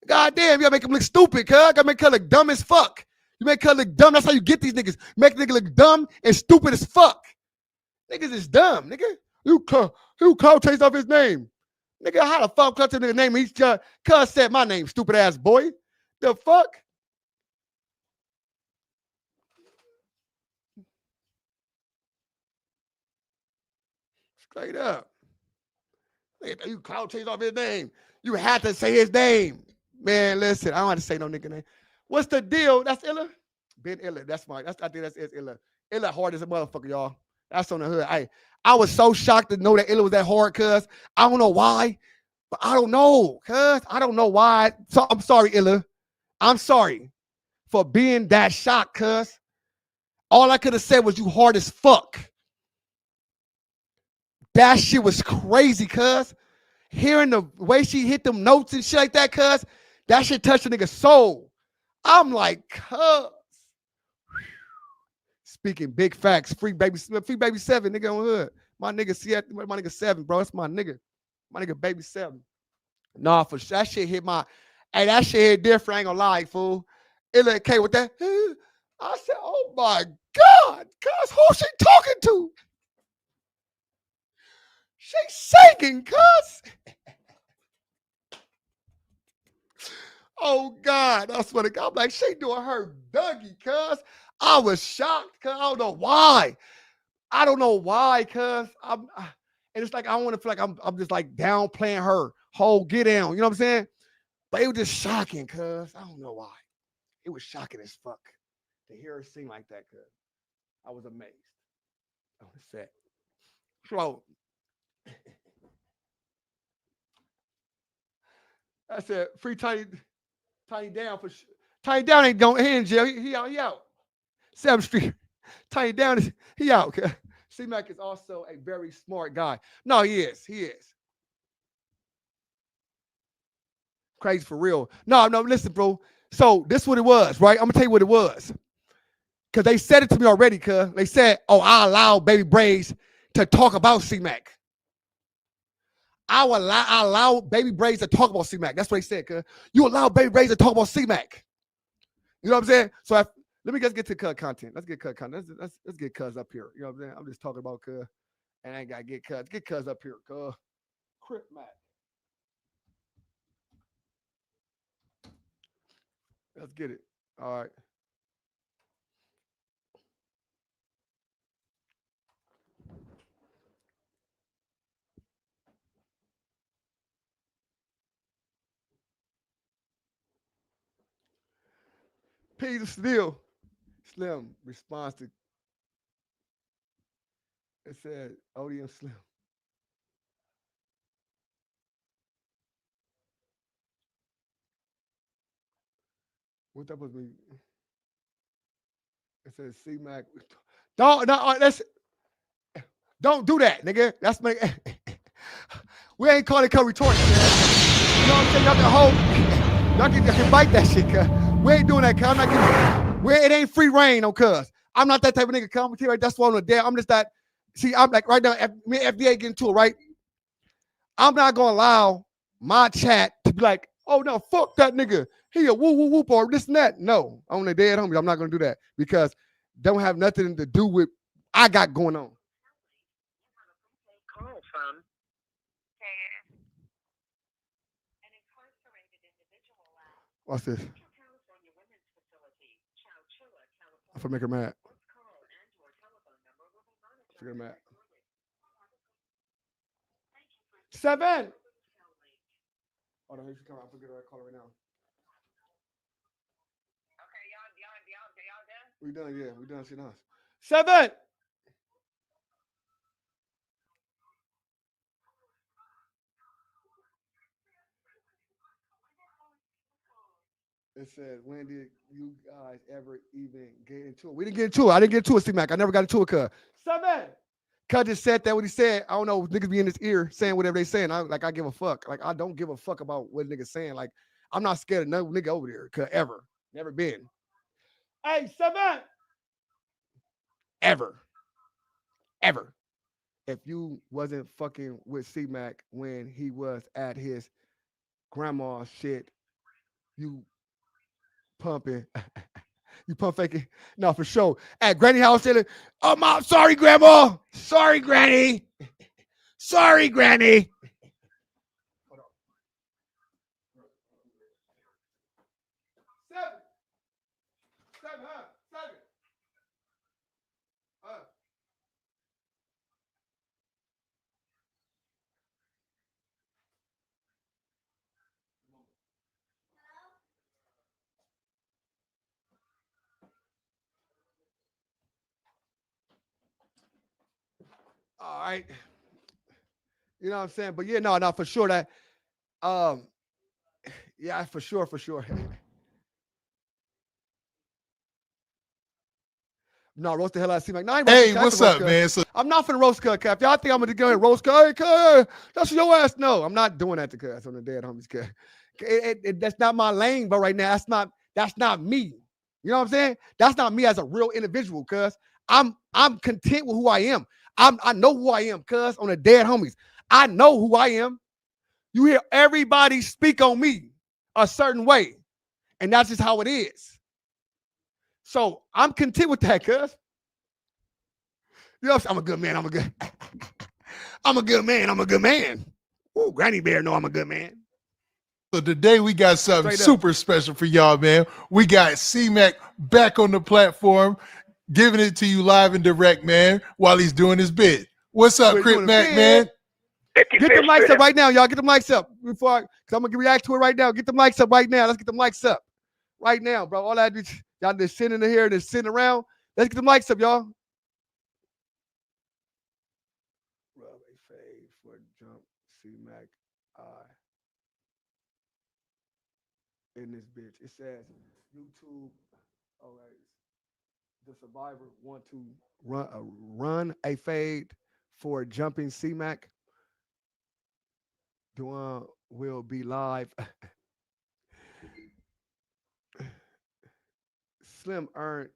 God damn, you gotta make him look stupid, cuz. Gotta make her look dumb as fuck. You make her look dumb. That's how you get these niggas. Make niggas look dumb and stupid as fuck. Niggas is dumb, nigga. You clout chased off his name. Nigga, how the fuck clout chased nigga name? He's cuz said my name, stupid ass boy. The fuck? Straight up. You clout chased off his name. You had to say his name. Man, listen, I don't have to say no nigga name. What's the deal? That's Illa? Ben Illa. I think that's Illa. Illa hard as a motherfucker, y'all. That's on the hood. I was so shocked to know that Illa was that hard, cuz. I don't know why, but I don't know, cuz. I don't know why. So I'm sorry, Illa. I'm sorry for being that shocked, cuz. All I could have said was you hard as fuck. That shit was crazy, cuz. Hearing the way she hit them notes and shit like that, cuz, that shit touched a nigga's soul. I'm like, cuz. Speaking big facts, free baby 7, nigga on hood. My nigga 7, bro. That's my nigga. My nigga baby 7. Nah, for sure. That shit hit my, hey, that shit hit different. I ain't gonna lie, fool. Illa K with that. I said, oh my God, cuz, who she talking to? She singing, cuz. Oh God, that's what I'm like. She doing her Dougie, cuz. I was shocked, cuz. I don't know why. Cuz. And it's like I don't want to feel like I'm just like downplaying her whole get down. You know what I'm saying? But it was just shocking, cuz. I don't know why. It was shocking as fuck to hear her sing like that, cuz. I was amazed. I was sad. So I said, free Tiny down for Tiny down ain't going in jail. He out. 7th Street. Tiny down he out. C-Mac is also a very smart guy. No, he is. Crazy for real. No, listen, bro. So this is what it was, right? I'm gonna tell you what it was. Cause they said it to me already, cuz. They said, oh, I allow Baby Braids to talk about C-Mac. I allow Baby Braids to talk about C-Mac. That's what they said, cuz. You allow Baby Braids to talk about C-Mac. You know what I'm saying? So let me just get to cut content. Let's get cut content. Let's get cuz up here. You know what I'm saying? I'm just talking about cuz. And I ain't gotta get cuz. Get cuz up here, cuz. Crip Mac. Let's get it. All right. Peter Slim responds to it said ODM Slim. What that was me? It says C-Mac. Don't do that, nigga. That's my we ain't calling it retort, man. You know what I'm saying? Y'all can bite that shit, cuz. We ain't doing that, cuz. I'm not getting it ain't free reign on cuz. I'm not that type of nigga commentary. Right? That's why I'm there. I'm just that. See, I'm like right now, me and FDA getting to it, right? I'm not gonna allow my chat to be like, oh no, fuck that nigga. He a woo woo whoop or this and that. No, on the dead homies, I'm not gonna do that because don't have nothing to do with I got going on. Call from What's this? I'm gonna make her mad. Make her mad. 7. Oh no, here she come. I forget her. I call her right now. We done, yeah. We done. She done. 7. It said, when did you guys ever even get into it? We didn't get into it. I didn't get into it, C-Mac. I never got into it, cuz. 7. Cuz just said that what he said. I don't know, niggas be in his ear saying whatever they saying. I give a fuck. Like, I don't give a fuck about what niggas saying. Like, I'm not scared of no nigga over there, cuz ever. Never been. Hey, 7. Ever. If you wasn't fucking with C-Mac when he was at his grandma's shit, you pumping. You pump faking. No, for sure. At Granny house, oh, mom, sorry, grandma. Sorry, Granny. Sorry, Granny. Hold on. 7. 7, huh? 7. All right. You know what I'm saying? But yeah, no, for sure that, yeah, for sure. No, roast the hell out of C-Mac. No, I ain't Hey, roasting what's roast up, cut. man? So, I'm not finna roast cut, Cap. Y'all think I'm gonna go ahead and roast cut? Hey, cut. That's your ass. No, I'm not doing that to cut on the dead homies cut. That's not my lane, but right now, that's not me. You know what I'm saying? That's not me as a real individual, cuz I'm content with who I am. I know who I am, cuz on the dead homies. I know who I am. You hear everybody speak on me a certain way, and that's just how it is. So I'm content with that, cuz. You know what I'm saying? I'm a good man. I'm a good man. Ooh, Granny Bear know I'm a good man. so today we got something Straight up. super special for y'all, man. We got C-Mac back on the platform, giving it to you live and direct, man, while he's doing his bid. What's up, Crip Mac, man? Get the mics up right now, y'all. Get the mics up because I'm gonna react to it right now. Get the mics up right now. Let's get the mics up right now, bro. All that y'all just sitting in here and just sitting around. Let's get the mics up, y'all. Rub a fade for jump C-Mac eye. in this bitch. It says YouTube. All right. The survivor want to run a fade for jumping C-Mac. Duan will be live. Slim earned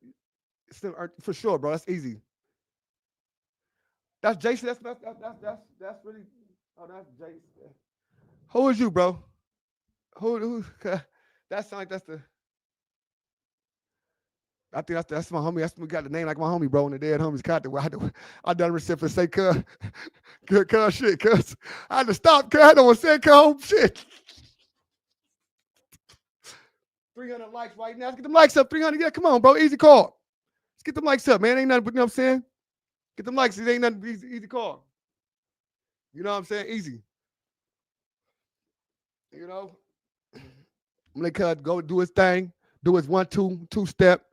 for sure, bro. That's easy. That's Jason. That's really. Oh, that's Jason. Who is you, bro? Who? That sounds like that's the. I think that's my homie. That's we got the name like my homie, bro. And the dead homies got the. I done receipt for say cuz shit, cuz I had to stop. Cuz I don't want to say cuz shit. 300 likes right now. Let's get them likes up. 300. Yeah, come on, bro. Easy call. Let's get them likes up, man. Ain't nothing. You know what I'm saying? Get them likes. It ain't nothing. Easy call. You know what I'm saying? Easy. You know. I'm gonna let cuz go do his thing. Do his 1-2 step.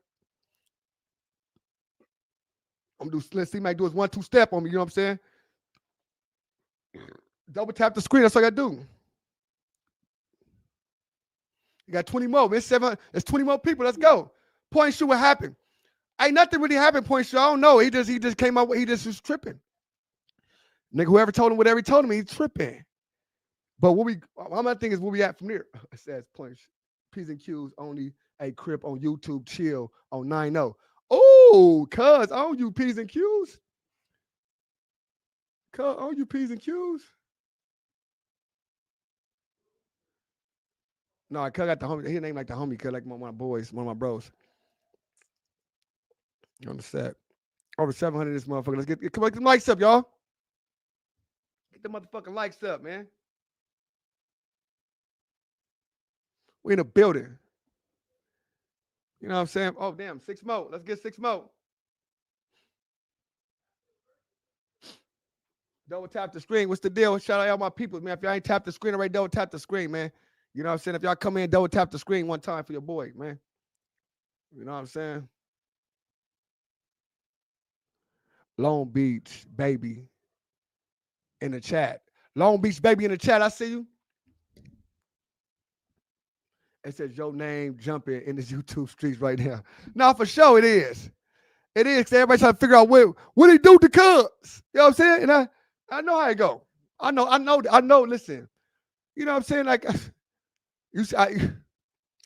I'm gonna do. Let's see, Mike do his 1-2 step on me. You know what I'm saying? Double tap the screen. That's all I gotta do. You got 20 more. It's 20 more people. Let's go. Point shoot what happened. Ain't nothing really happened. Point shoot. I don't know. He just came out. He just was tripping. Nigga, whoever told him whatever he told him, he's tripping. But my thing is where we at from there. It says point P's and Q's only a Crip on YouTube. Chill on 9-0. Oh, cuz I don't use P's and Q's. Cuz I don't use P's and Q's. No, cuz got the homie. His name like the homie, cuz like one of my boys, one of my bros. On the set. Over 700 this motherfucker. Let's get them likes up, y'all. Get the motherfucking likes up, man. We in a building. You know what I'm saying? Oh, damn. 6 more. Let's get 6 more. Double tap the screen. What's the deal? Shout out all my people, man. If y'all ain't tapped the screen already, double tap the screen, man. You know what I'm saying? If y'all come in, double tap the screen one time for your boy, man. You know what I'm saying? Long Beach, baby, in the chat. Long Beach, baby, in the chat. I see you. It says your name jumping in this YouTube streets right now. No, for sure it is. It is. Everybody trying to figure out what he do to Cubs. You know what I'm saying? And I know how it go. I know. Listen, you know what I'm saying? Like, I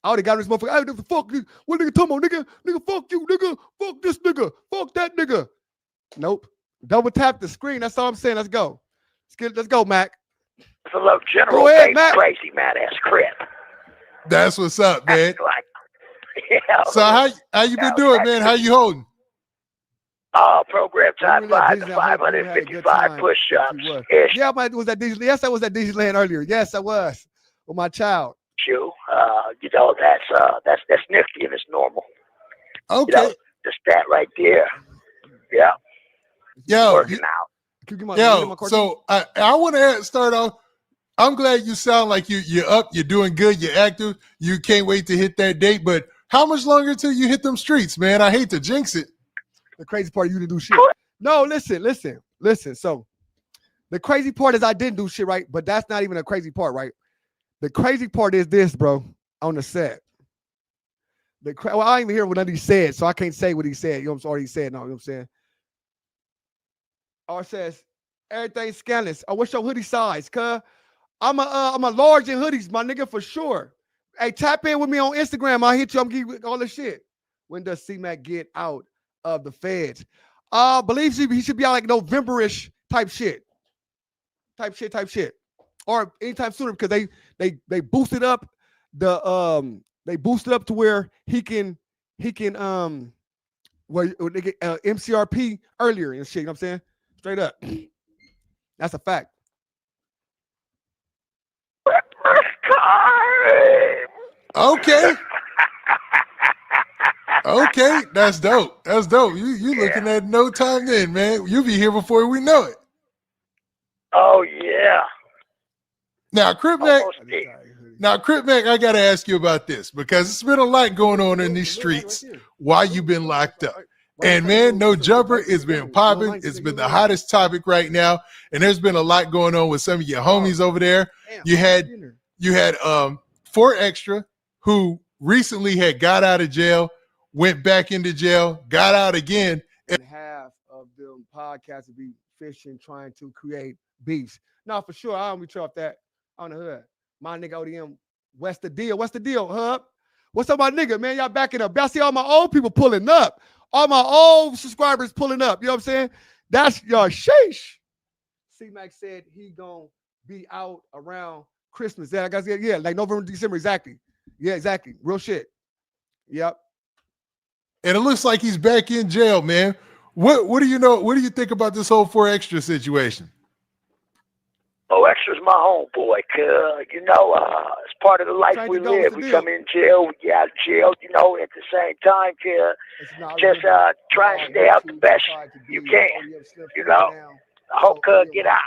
already got this motherfucker. Hey, fuck you. What nigga talking about, nigga? Nigga, fuck you, nigga. Fuck this nigga. Fuck that nigga. Nope. Double tap the screen. That's all I'm saying. Let's go. Let's go, Mac. Hello, General. Go ahead, Mac. Crazy mad ass Crip. That's what's up, man. Yeah. So how you been doing, man? How you holding? Program time 5 to 555 push-ups. Yeah, was that DJ? Yes, I was at Disneyland earlier. Yes, I was with my child. You know, that's nifty and it's normal. Okay. You know, just that right there. Yeah. Yo, working out. So I want to start off. I'm glad you sound like you're up, you're doing good, you're active. You can't wait to hit that date. But how much longer till you hit them streets, man? I hate to jinx it. The crazy part, you didn't do shit. No, listen. So the crazy part is I didn't do shit, right? But that's not even a crazy part, right? The crazy part is this, bro, on the set. Well, I didn't even hear what he said, so I can't say what he said. You know what I'm saying? Or he said, no, you know what I'm saying? Or it says, everything's scandalous. Oh, what's your hoodie size, cuz? I'm a large in hoodies, my nigga, for sure. Hey, tap in with me on Instagram. I'll hit you. I'm giving you all the shit. When does C-Mac get out of the feds? Believe he should be out like November-ish type shit. Type shit. Or anytime sooner because they boosted up they boosted up to where he can where they get MCRP earlier and shit, you know what I'm saying? Straight up. That's a fact. Okay. Okay, that's dope. That's dope. You looking at no time then, man. You'll be here before we know it. Oh yeah. Now, Crip Mac, I gotta ask you about this because it's been a lot going on in these streets while you've been locked up. And man, no jumper, it's been popping. It's been the hottest topic right now. And there's been a lot going on with some of your homies over there. You had 4 Extra, who recently had got out of jail, went back into jail, got out again. And half of them podcasts would be fishing, trying to create beefs. No, for sure. I don't be off that on the hood. My nigga ODM, what's the deal? What's the deal, Hub? What's up, my nigga, man? Y'all backing up. Y'all see all my old people pulling up. All my old subscribers pulling up. You know what I'm saying? That's your sheesh. C-Mac said he gonna be out around Christmas. Yeah, I guess, yeah, like November, December, exactly. Yeah, exactly. Real shit. Yep. And it looks like he's back in jail, man. What do you know? What do you think about this whole 4 Extra situation? Oh, Extra's my homeboy, it's part of the life we live. We come in jail, we get out of jail, at the same time, just try and stay out the best you can, I hope get out.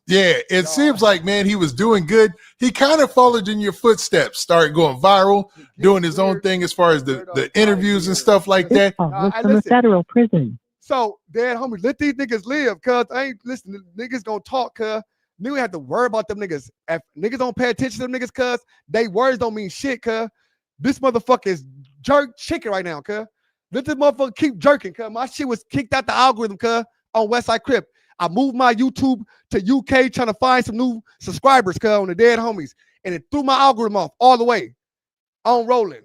Yeah, it seems like, man, he was doing good. He kind of followed in your footsteps, started going viral, doing his own thing as far as the interviews and stuff like that. From a federal prison. So, Dad, homie, let these niggas live, cuz. I ain't listening. Niggas gonna talk, cuz. Niggas have to worry about them niggas. If niggas don't pay attention to them niggas, cuz, they words don't mean shit, cuz. This motherfucker is jerk chicken right now, cuz. Let this motherfucker keep jerking, cuz. My shit was kicked out the algorithm, cuz, on Westside Crip. I moved my YouTube to UK trying to find some new subscribers, cuz, on the Dead Homies. And it threw my algorithm off all the way. On rolling.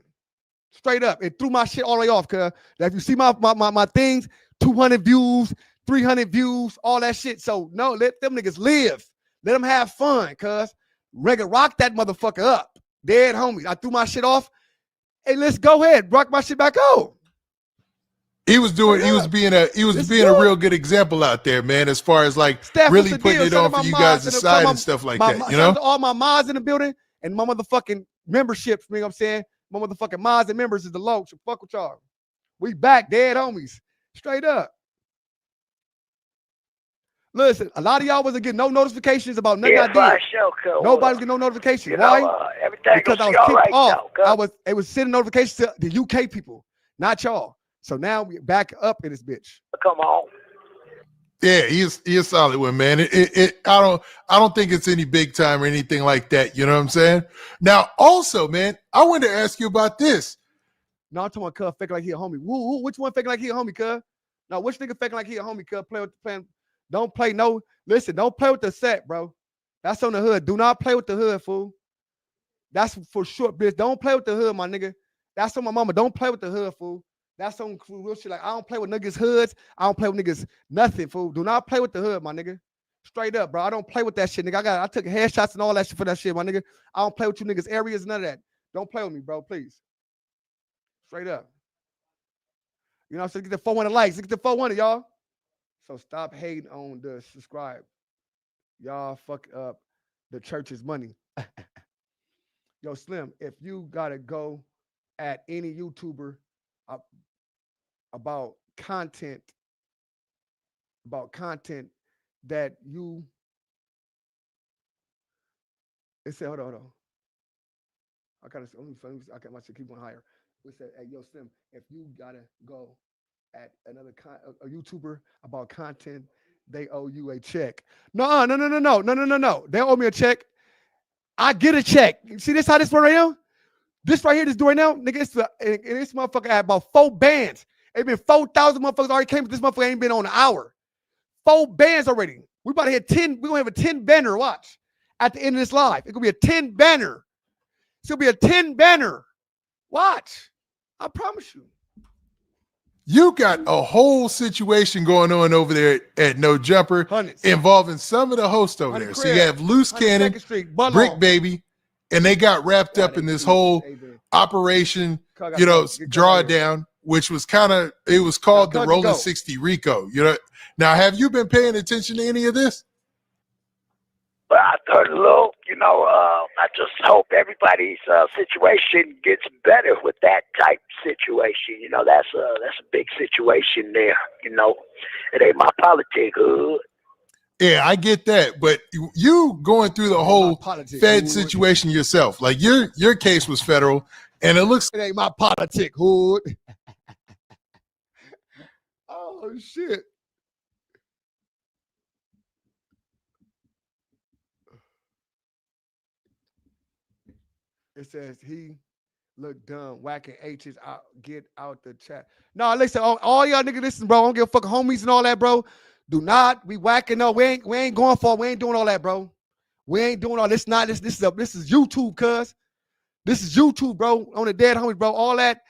Straight up. It threw my shit all the way off, cuz. If you see my things, 200 views, 300 views, all that shit. So, no, let them niggas live. Let them have fun, cuz. Rock that motherfucker up. Dead Homies. I threw my shit off. Hey, let's go ahead. Rock my shit back on. He was being a real good example out there, man, as far as like Steph, really putting it on for you guys to decide and stuff like that, you know? All my mods in the building and my motherfucking memberships, you know what I'm saying? My motherfucking mods and members is the low, so fuck with y'all. We back, Dead Homies. Straight up. Listen, a lot of y'all wasn't getting no notifications about nothing I did. Nobody's getting no notifications. Why? Because I was kicked off. It was sending notifications to the UK people, not y'all. So now we back up in this bitch. Come on. Yeah, he is a solid one, man. I don't think it's any big time or anything like that. You know what I'm saying? Now, also, man, I wanted to ask you about this. No, I'm talking about cuz faking like he a homie. Which one faking like he a homie, cuz? Now, which nigga faking like he a homie, cuz? Play with the plan. Don't play don't play with the set, bro. That's on the hood. Do not play with the hood, fool. That's for sure, bitch. Don't play with the hood, my nigga. That's on my mama. Don't play with the hood, fool. That's on real shit. Like, I don't play with niggas' hoods. I don't play with niggas nothing, fool. Do not play with the hood, my nigga. Straight up, bro. I don't play with that shit, nigga. I took headshots and all that shit for that shit, my nigga. I don't play with you niggas' areas, none of that. Don't play with me, bro, please. Straight up. You know what I'm saying? Get the 400 likes. Get the 400, y'all. So stop hating on the subscribe. Y'all fuck up the church's money. Yo, Slim, if you gotta go at any YouTuber about content that you, it said, hold on. I my shit keep going higher. We said, hey, yo, Slim, if you gotta go at another a YouTuber about content, they owe you a check. No. They owe me a check. I get a check. You see this how this one right now? This right here, this doing right now, nigga, this motherfucker had about 4 bands. It been 4,000 motherfuckers already came, but this motherfucker ain't been on an hour. 4 bands already. We about to hit 10. We're gonna have a 10 banner. Watch at the end of this live. It's gonna be a 10 banner. It's gonna be a 10 banner. Watch. I promise you. You got a whole situation going on over there at No Jumper involving some of the hosts over there. So you have Loose Cannon, Brick Baby, and they got wrapped up in this whole operation, drawdown, which was it was called the Rolling 60 Rico. You know, now have you been paying attention to any of this? But I heard a little, I just hope everybody's situation gets better with that type situation. That's a big situation there. It ain't my politics. Yeah, I get that, but you going through the whole Fed situation yourself, like your case was federal, and it looks. It ain't my politic, hood. Oh shit. It says he look dumb, whacking H's out, get out the chat. No, listen, all y'all niggas listen, bro. I don't give a fuck homies and all that, bro. Do not be whacking. No, we ain't going for it. We ain't doing all that, bro. We ain't doing all this. Not this. This is YouTube, cuz. This is YouTube, bro. On the dead homies, bro. All that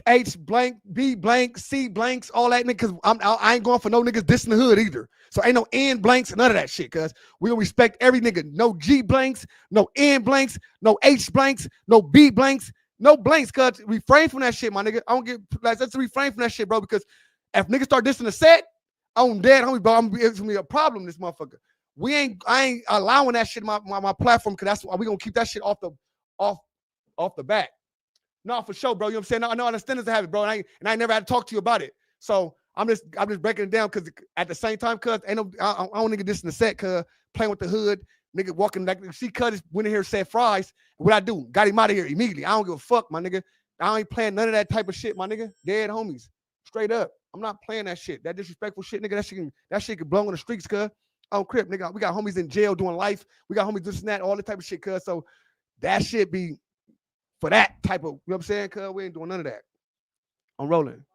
H blank, B blank, C blanks, all that niggas. I ain't going for no niggas dissing the hood either. So ain't no N blanks, none of that shit, cuz we gonna respect every nigga. No G blanks, no N blanks, no H blanks, no B blanks, no blanks, cuz refrain from that shit, my nigga. I don't get like let's refrain from that shit, bro, because if niggas start dissing the set, I'm dead homie, bro. It's gonna be a problem, this motherfucker. I ain't allowing that shit on my platform, because that's why we gonna keep that shit off the bat. No, for sure, bro. You know what I'm saying? I know understanders to have it, bro. And I never had to talk to you about it. So I'm just breaking it down, because at the same time, cuz I don't nigga this in the set, cuz playing with the hood, nigga walking like see cuz went in here and said fries. What I do? Got him out of here immediately. I don't give a fuck, my nigga. I ain't playing none of that type of shit, my nigga. Dead homies. Straight up. I'm not playing that shit. That disrespectful shit, nigga. That shit can blow on the streets, cuz. On Crip, nigga. We got homies in jail doing life. We got homies this and that, all the type of shit, cuz. So that shit be for that type of, you know what I'm saying, cuz? We ain't doing none of that. I'm rolling.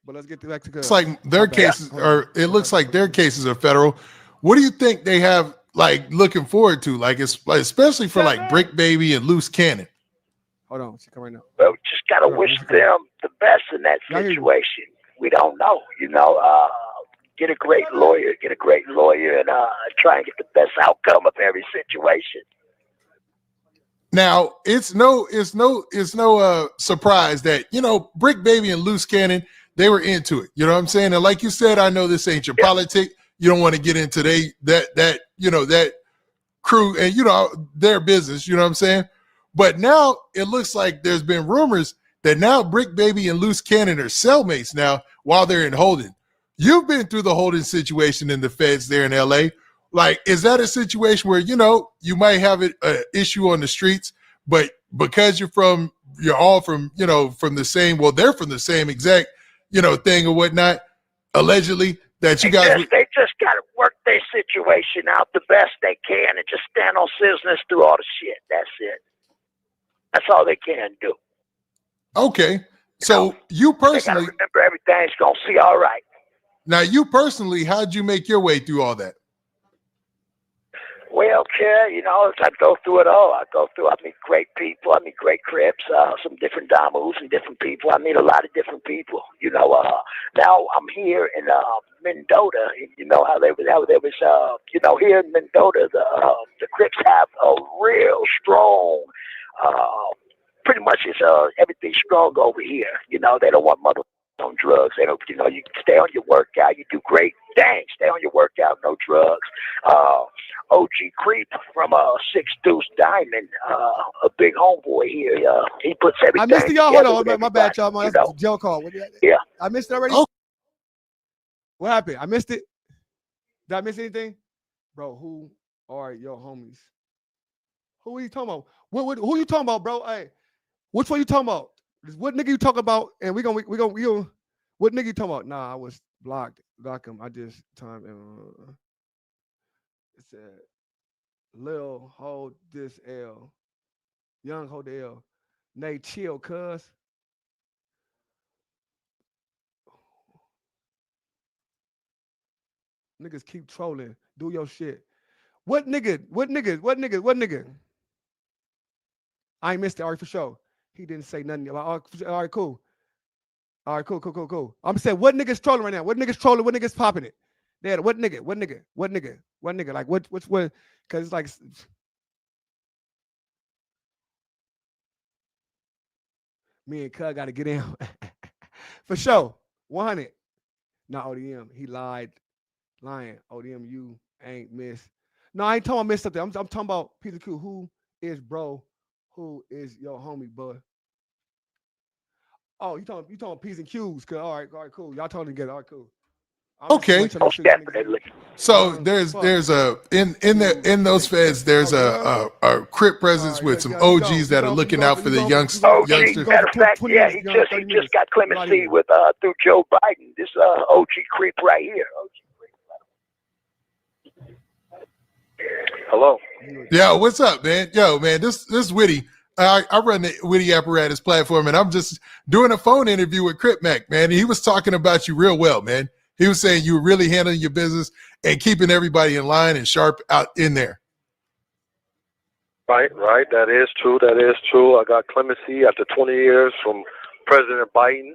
But let's get back to cuz. It's like their cases are, it looks like their cases are federal. What do you think they have like looking forward to? Like it's like, especially for like Brick Baby and Loose Cannon. Hold on, she come right now. Well, we just gotta wish them the best in that situation. We don't know, get a great lawyer, and try and get the best outcome of every situation. Now it's no surprise that Brick Baby and Loose Cannon, they were into it. You know what I'm saying? And like you said, I know this ain't your politic. You don't want to get into that crew and their business. You know what I'm saying? But now it looks like there's been rumors that now Brick Baby and Loose Cannon are cellmates now while they're in holding. You've been through the holding situation in the feds there in LA. Like, is that a situation where, you might have an issue on the streets, but because you're all from the same, well, they're from the same exact, thing or whatnot, allegedly, that you guys... They just got to work their situation out the best they can and just stand on business through all the shit. That's it. That's all they can do. Okay. So you personally... They got to remember everything's going to be all right. Now, you personally, how'd you make your way through all that? Well, kid, I go through it all. I meet great people. I meet great Crips, some different Damus and different people. I meet a lot of different people. Now I'm here in Mendota. You know how there was here in Mendota, the Crips have a real strong, pretty much it's everything strong over here. They don't want mother on drugs. They don't, you can stay on your workout. You do great. Dang, stay on your workout, no drugs. OG Crip from 6 Deuce Diamond, a big homeboy here. He puts everything. I missed it, y'all. Hold on, my bad, y'all. That's a jail call. Yeah, I missed it already. Oh. What happened? I missed it. Did I miss anything, bro? Who are your homies? Who are you talking about? Who you talking about, bro? Hey, which one you talking about? What nigga you talking about? And we gonna what nigga you talking about? Nah, I was blocked. Block him. I just time and it said Lil hold this L. Young hold the L. Nay, chill, cuz. Niggas keep trolling. Do your shit. What nigga? I ain't missed it. All right, for sure. He didn't say nothing. All right, cool. All right, cool. I'm saying, what niggas trolling right now? What niggas trolling? What niggas popping it? Dad, what nigga? Like, what? Because it's like, me and Cuz got to get in. For sure. 100. Not ODM. He lied. Lying. ODM, you ain't missed. No, I ain't talking about missed something. I'm talking about Peter Q. Who is bro? Who is your homie, bud? Oh, you talking P's and Q's? All right, cool. Y'all talking together. All right, cool. Okay. So there's a in those feds there's a Crip presence with some OGs that are looking out for the youngsters. Matter of fact, yeah, he just got clemency with through Joe Biden. This OG Crip right here. Hello. Yo, what's up, man? Yo, man, this is Witty. I run the Witty Apparatus platform, and I'm just doing a phone interview with Crip Mac, man. And he was talking about you real well, man. He was saying you were really handling your business and keeping everybody in line and sharp out in there. Right. That is true. I got clemency after 20 years from President Biden.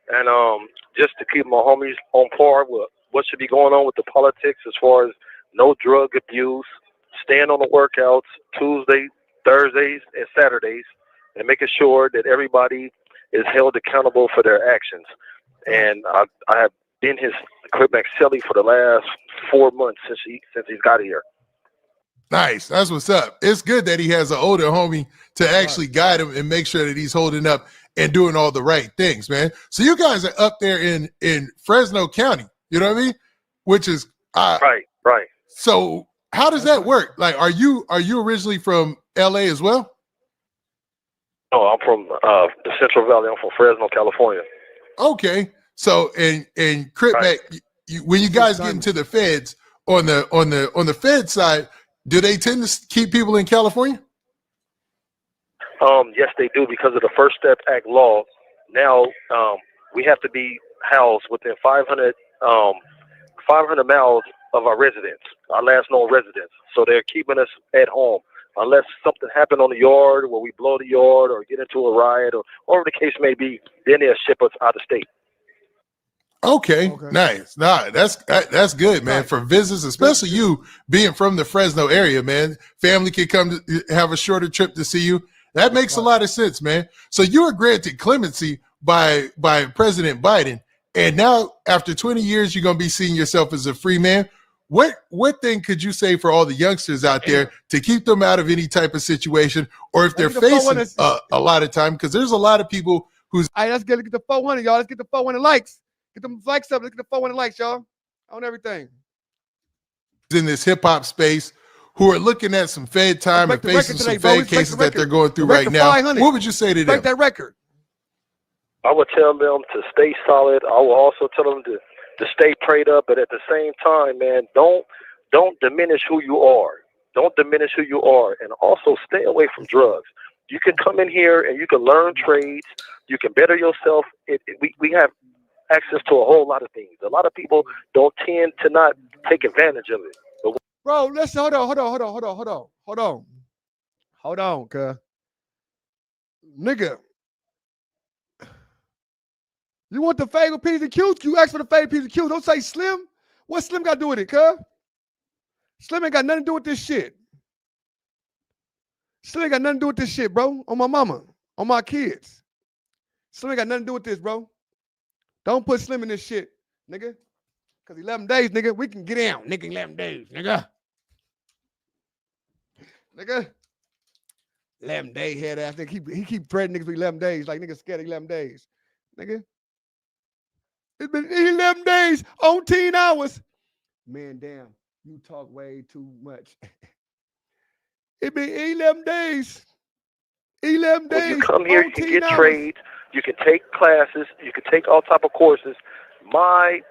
And just to keep my homies on par with what should be going on with the politics as far as no drug abuse, staying on the workouts Tuesday, Thursdays, and Saturdays, and making sure that everybody is held accountable for their actions. And I have been his Crip Mac celly for the last 4 months since he's got here. Nice. That's what's up. It's good that he has an older homie to actually guide him and make sure that he's holding up and doing all the right things, man. So you guys are up there in Fresno County, you know what I mean? Which is right. So how does that work? Like, are you originally from LA as well? No, I'm from the Central Valley. I'm from Fresno, California. Okay. So and Crip Mac, when you guys get into the feds on the Fed side, do they tend to keep people in California? Yes, they do, because of the First Step Act law. Now we have to be housed within 500 miles of our residence, our last known residence. So they're keeping us at home unless something happened on the yard where we blow the yard or get into a riot or whatever the case may be. Then they'll ship us out of state. Okay. Nice. Nah, that's good, man. For visitors, especially you being from the Fresno area, man. Family can come to have a shorter trip to see you. That makes a lot of sense, man. So you were granted clemency by President Biden, and now after 20 years, you're gonna be seeing yourself as a free man. What thing could you say for all the youngsters out there to keep them out of any type of situation, or if they're facing a lot of time? Because there's a lot of people who's. All right, let's get the 400, y'all. Let's get the 400 likes. Get them likes up. Let's get the 400 likes, y'all, on everything. In this hip hop space, who are looking at some Fed time and facing some Fed cases that they're going through right now. What would you say to them? Break that record. I would tell them to stay solid. I will also tell them to stay prayed up, but at the same time, man, don't diminish who you are. Don't diminish who you are, and also stay away from drugs. You can come in here and you can learn trades. You can better yourself. We have access to a whole lot of things. A lot of people don't tend to not take advantage of it. But bro, listen, hold on, cuz. Nigga, you want the fade with P's and Q's? You ask for the fade with P's and Q's. Don't say Slim. What Slim got to do with it, cuz? Slim ain't got nothing to do with this shit. Slim ain't got nothing to do with this shit, bro. On my mama, on my kids. Slim ain't got nothing to do with this, bro. Don't put Slim in this shit, nigga. Because 11 days, nigga, we can get down. Nigga, 11 days, nigga. Nigga. 11 day head ass. He keep threatening niggas for 11 days. Like niggas scared of 11 days. Nigga. It's been 11 days on 10 hours. Man, damn. You talk way too much. It been 11 days. 11 days. when you come here, you can get trades. You can take classes. You can take all type of courses. My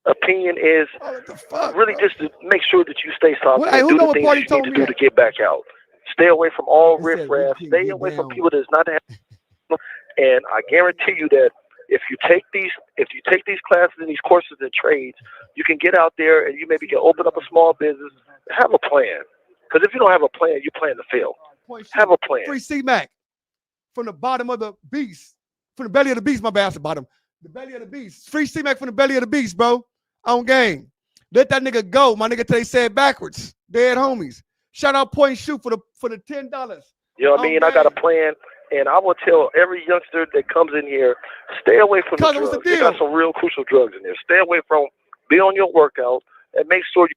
opinion is really just to make sure that you stay solid and do the things you need to do to get back out. Stay away from all riffraff. Stay away from people that's not have. And I guarantee you that if you take these classes and these courses and trades, you can get out there and you maybe can open up a small business. Have a plan. Because if you don't have a plan, you plan to fail. Have a plan. Free C-Mac from the bottom of the beast. From the belly of the beast, my bad, that's the bottom. The belly of the beast. Free C-Mac from the belly of the beast, bro. On game. Let that nigga go. My nigga today said backwards. Dead homies. Shout out Point Shoot for the $10. You know what I mean? I got a plan, and I will tell every youngster that comes in here, stay away from the drugs. They got some real crucial drugs in there. Stay away from, be on your workout, and make sure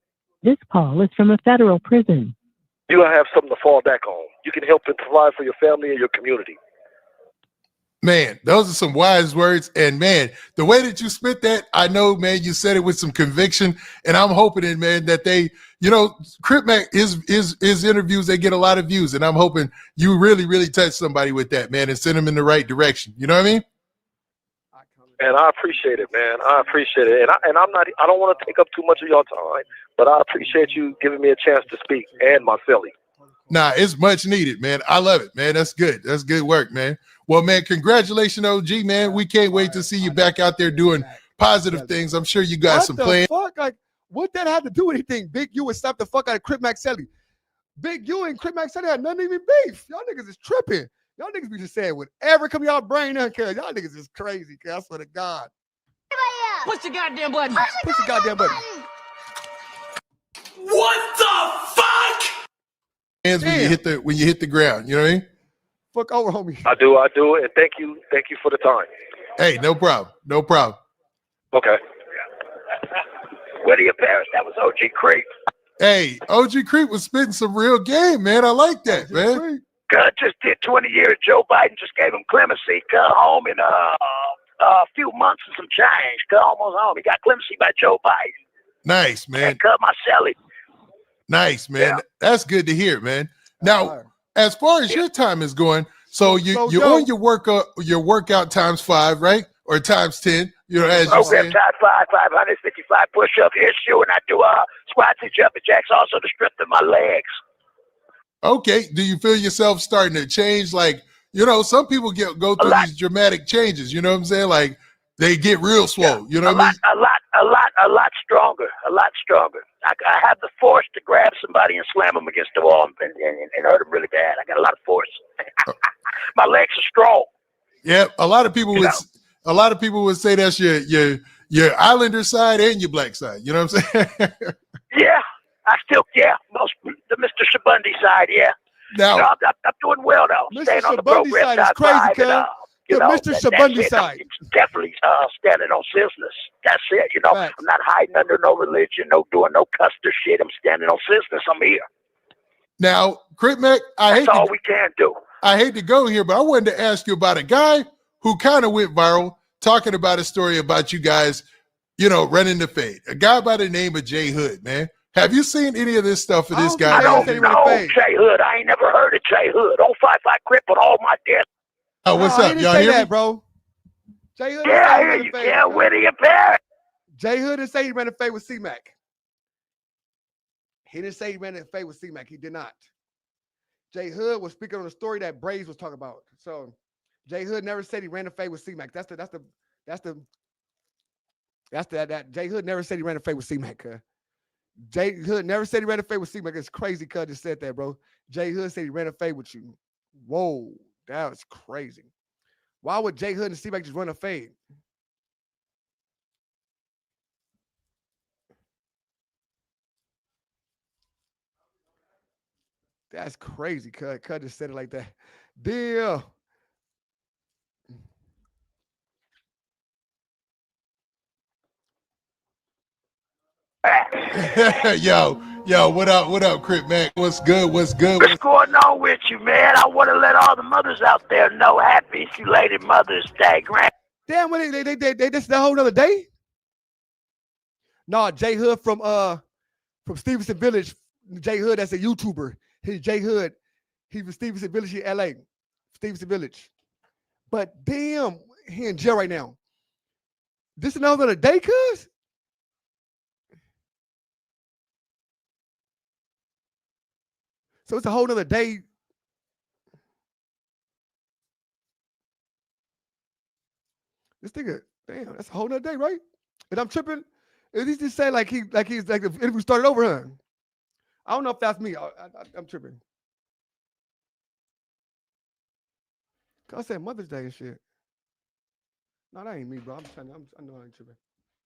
This call is from a federal prison. you have something to fall back on. You can help and provide for your family and your community. Man, those are some wise words. And man, the way that you spit that, I know, man, you said it with some conviction. And I'm hoping, man, that they, you know, Crip Mac is interviews, they get a lot of views. And I'm hoping you really, really touch somebody with that, man, and send them in the right direction. You know what I mean? And I appreciate it, man. I appreciate it. And I don't want to take up too much of your time, but I appreciate you giving me a chance to speak and my Philly. Nah, it's much needed, man. I love it, man. That's good. That's good work, man. Well, man, congratulations, OG, man. We can't wait to see you back out there doing positive things. I'm sure you got some plans. Fuck? Like, what that had to do with anything? Big U would slap the fuck out of Crip Mac Sally. Big U and Crip Mac Sally had nothing even beef. Y'all niggas is tripping. Y'all niggas be just saying whatever come y'all brain up, cuz y'all niggas is crazy, cuz I swear to God. Push the goddamn button. Push the goddamn button. What the fuck? Hands when you hit the ground, you know what I mean? Fuck over, homie. I do, and thank you for the time. Hey, no problem. No problem. Okay. Where do your parents? That was OG Crip. Hey, OG Crip was spitting some real game, man. I like that, man. God just did 20 years. Joe Biden just gave him clemency. Come home in a few months and some change. Come almost home. He got clemency by Joe Biden. Nice, man. And cut my celly. Nice, man. Yeah. That's good to hear, man. Now, as far as your time is going, so you're on your workout times 5, right? Or times 10, you know, as you're saying. Top 555 push-up issue, and I do squats and jumping jacks also to strengthen my legs. Okay. Do you feel yourself starting to change? Like, you know, some people go through these dramatic changes, you know what I'm saying? Like, they get real swole, you know what I mean? A lot stronger. I have the force to grab somebody and slam them against the wall and hurt them really bad. I got a lot of force. My legs are strong. Yeah, a lot of people would say that's your Islander side and your black side. You know what I'm saying? Yeah, the Mr. Shabundi side. Yeah. Now I'm doing well though. Mr. Staying on the Shabundi program side is crazy, cuz. The Mr. Shabundi side. I'm definitely standing on business. That's it. You know, I'm not hiding under no religion, doing no custer shit. I'm standing on business. I'm here. Now, Crip Mac, that's all we can do. I hate to go here, but I wanted to ask you about a guy who kind of went viral talking about a story about you guys, you know, running the fade. A guy by the name of Jay Hood, man. Have you seen any of this stuff for this guy? I don't know Jay Hood. I ain't never heard of Jay Hood. Don't fight Crip on all my death. Oh, what's up? Y'all hear me? Bro. Jay Hood I hear you. Can't win to your parents. Jay Hood didn't say he ran a fade with C-Mac. He didn't say he ran a fade with C-Mac. He did not. Jay Hood was speaking on the story that Braves was talking about. So Jay Hood never said he ran a fade with C-Mac. That Jay Hood never said he ran a fade with C-Mac. Jay Hood never said he ran a fade with C-Mac. It's crazy, cuz just said that, bro. Jay Hood said he ran a fade with you. Whoa, that was crazy. Why would Jay Hood and C-Mac just run a fade? That's crazy, cuz just said it like that. Deal. yo, what up, Crip Mac? What's good? What's going on with you, man? I want to let all the mothers out there know happy belated Mother's Day, grand. Damn, what they this the whole other day? No, Jay Hood from Stevenson Village. Jay Hood, that's a YouTuber. Jay Hood, he's from Stevenson Village in LA. Stevenson Village. But damn, he in jail right now. This another day, cuz? So it's a whole nother day. This nigga, damn, that's a whole nother day, right? And I'm tripping. Is he just saying like he's like the interview started over, huh? I don't know if that's me. I'm tripping. I said Mother's Day and shit. No, that ain't me, bro. I know I ain't tripping.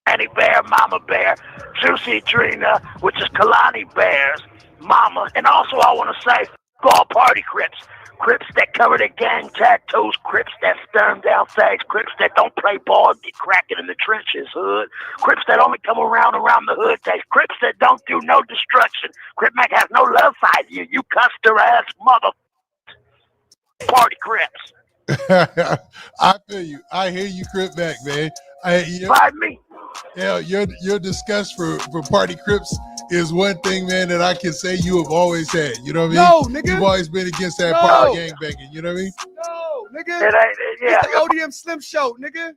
Annie Bear, Mama Bear, Juicy Trina, which is Kalani Bear's mama. And also I want to say, all party Crips. Crips that cover their gang tattoos. Crips that sturm down fags. Crips that don't play ball, get cracking in the trenches, hood. Crips that only come around the hood days. Crips that don't do no destruction. Crip Mac has no love for you. You custer ass mother. Party Crips. I feel you. I hear you, Crip Mac, man. By me. Yeah, your disgust for party Crips is one thing, man, that I can say you have always had. You know what I mean? No, nigga. You've always been against that party gang banging. You know what I mean? No, nigga. Yeah. It's the ODM Slim show, nigga.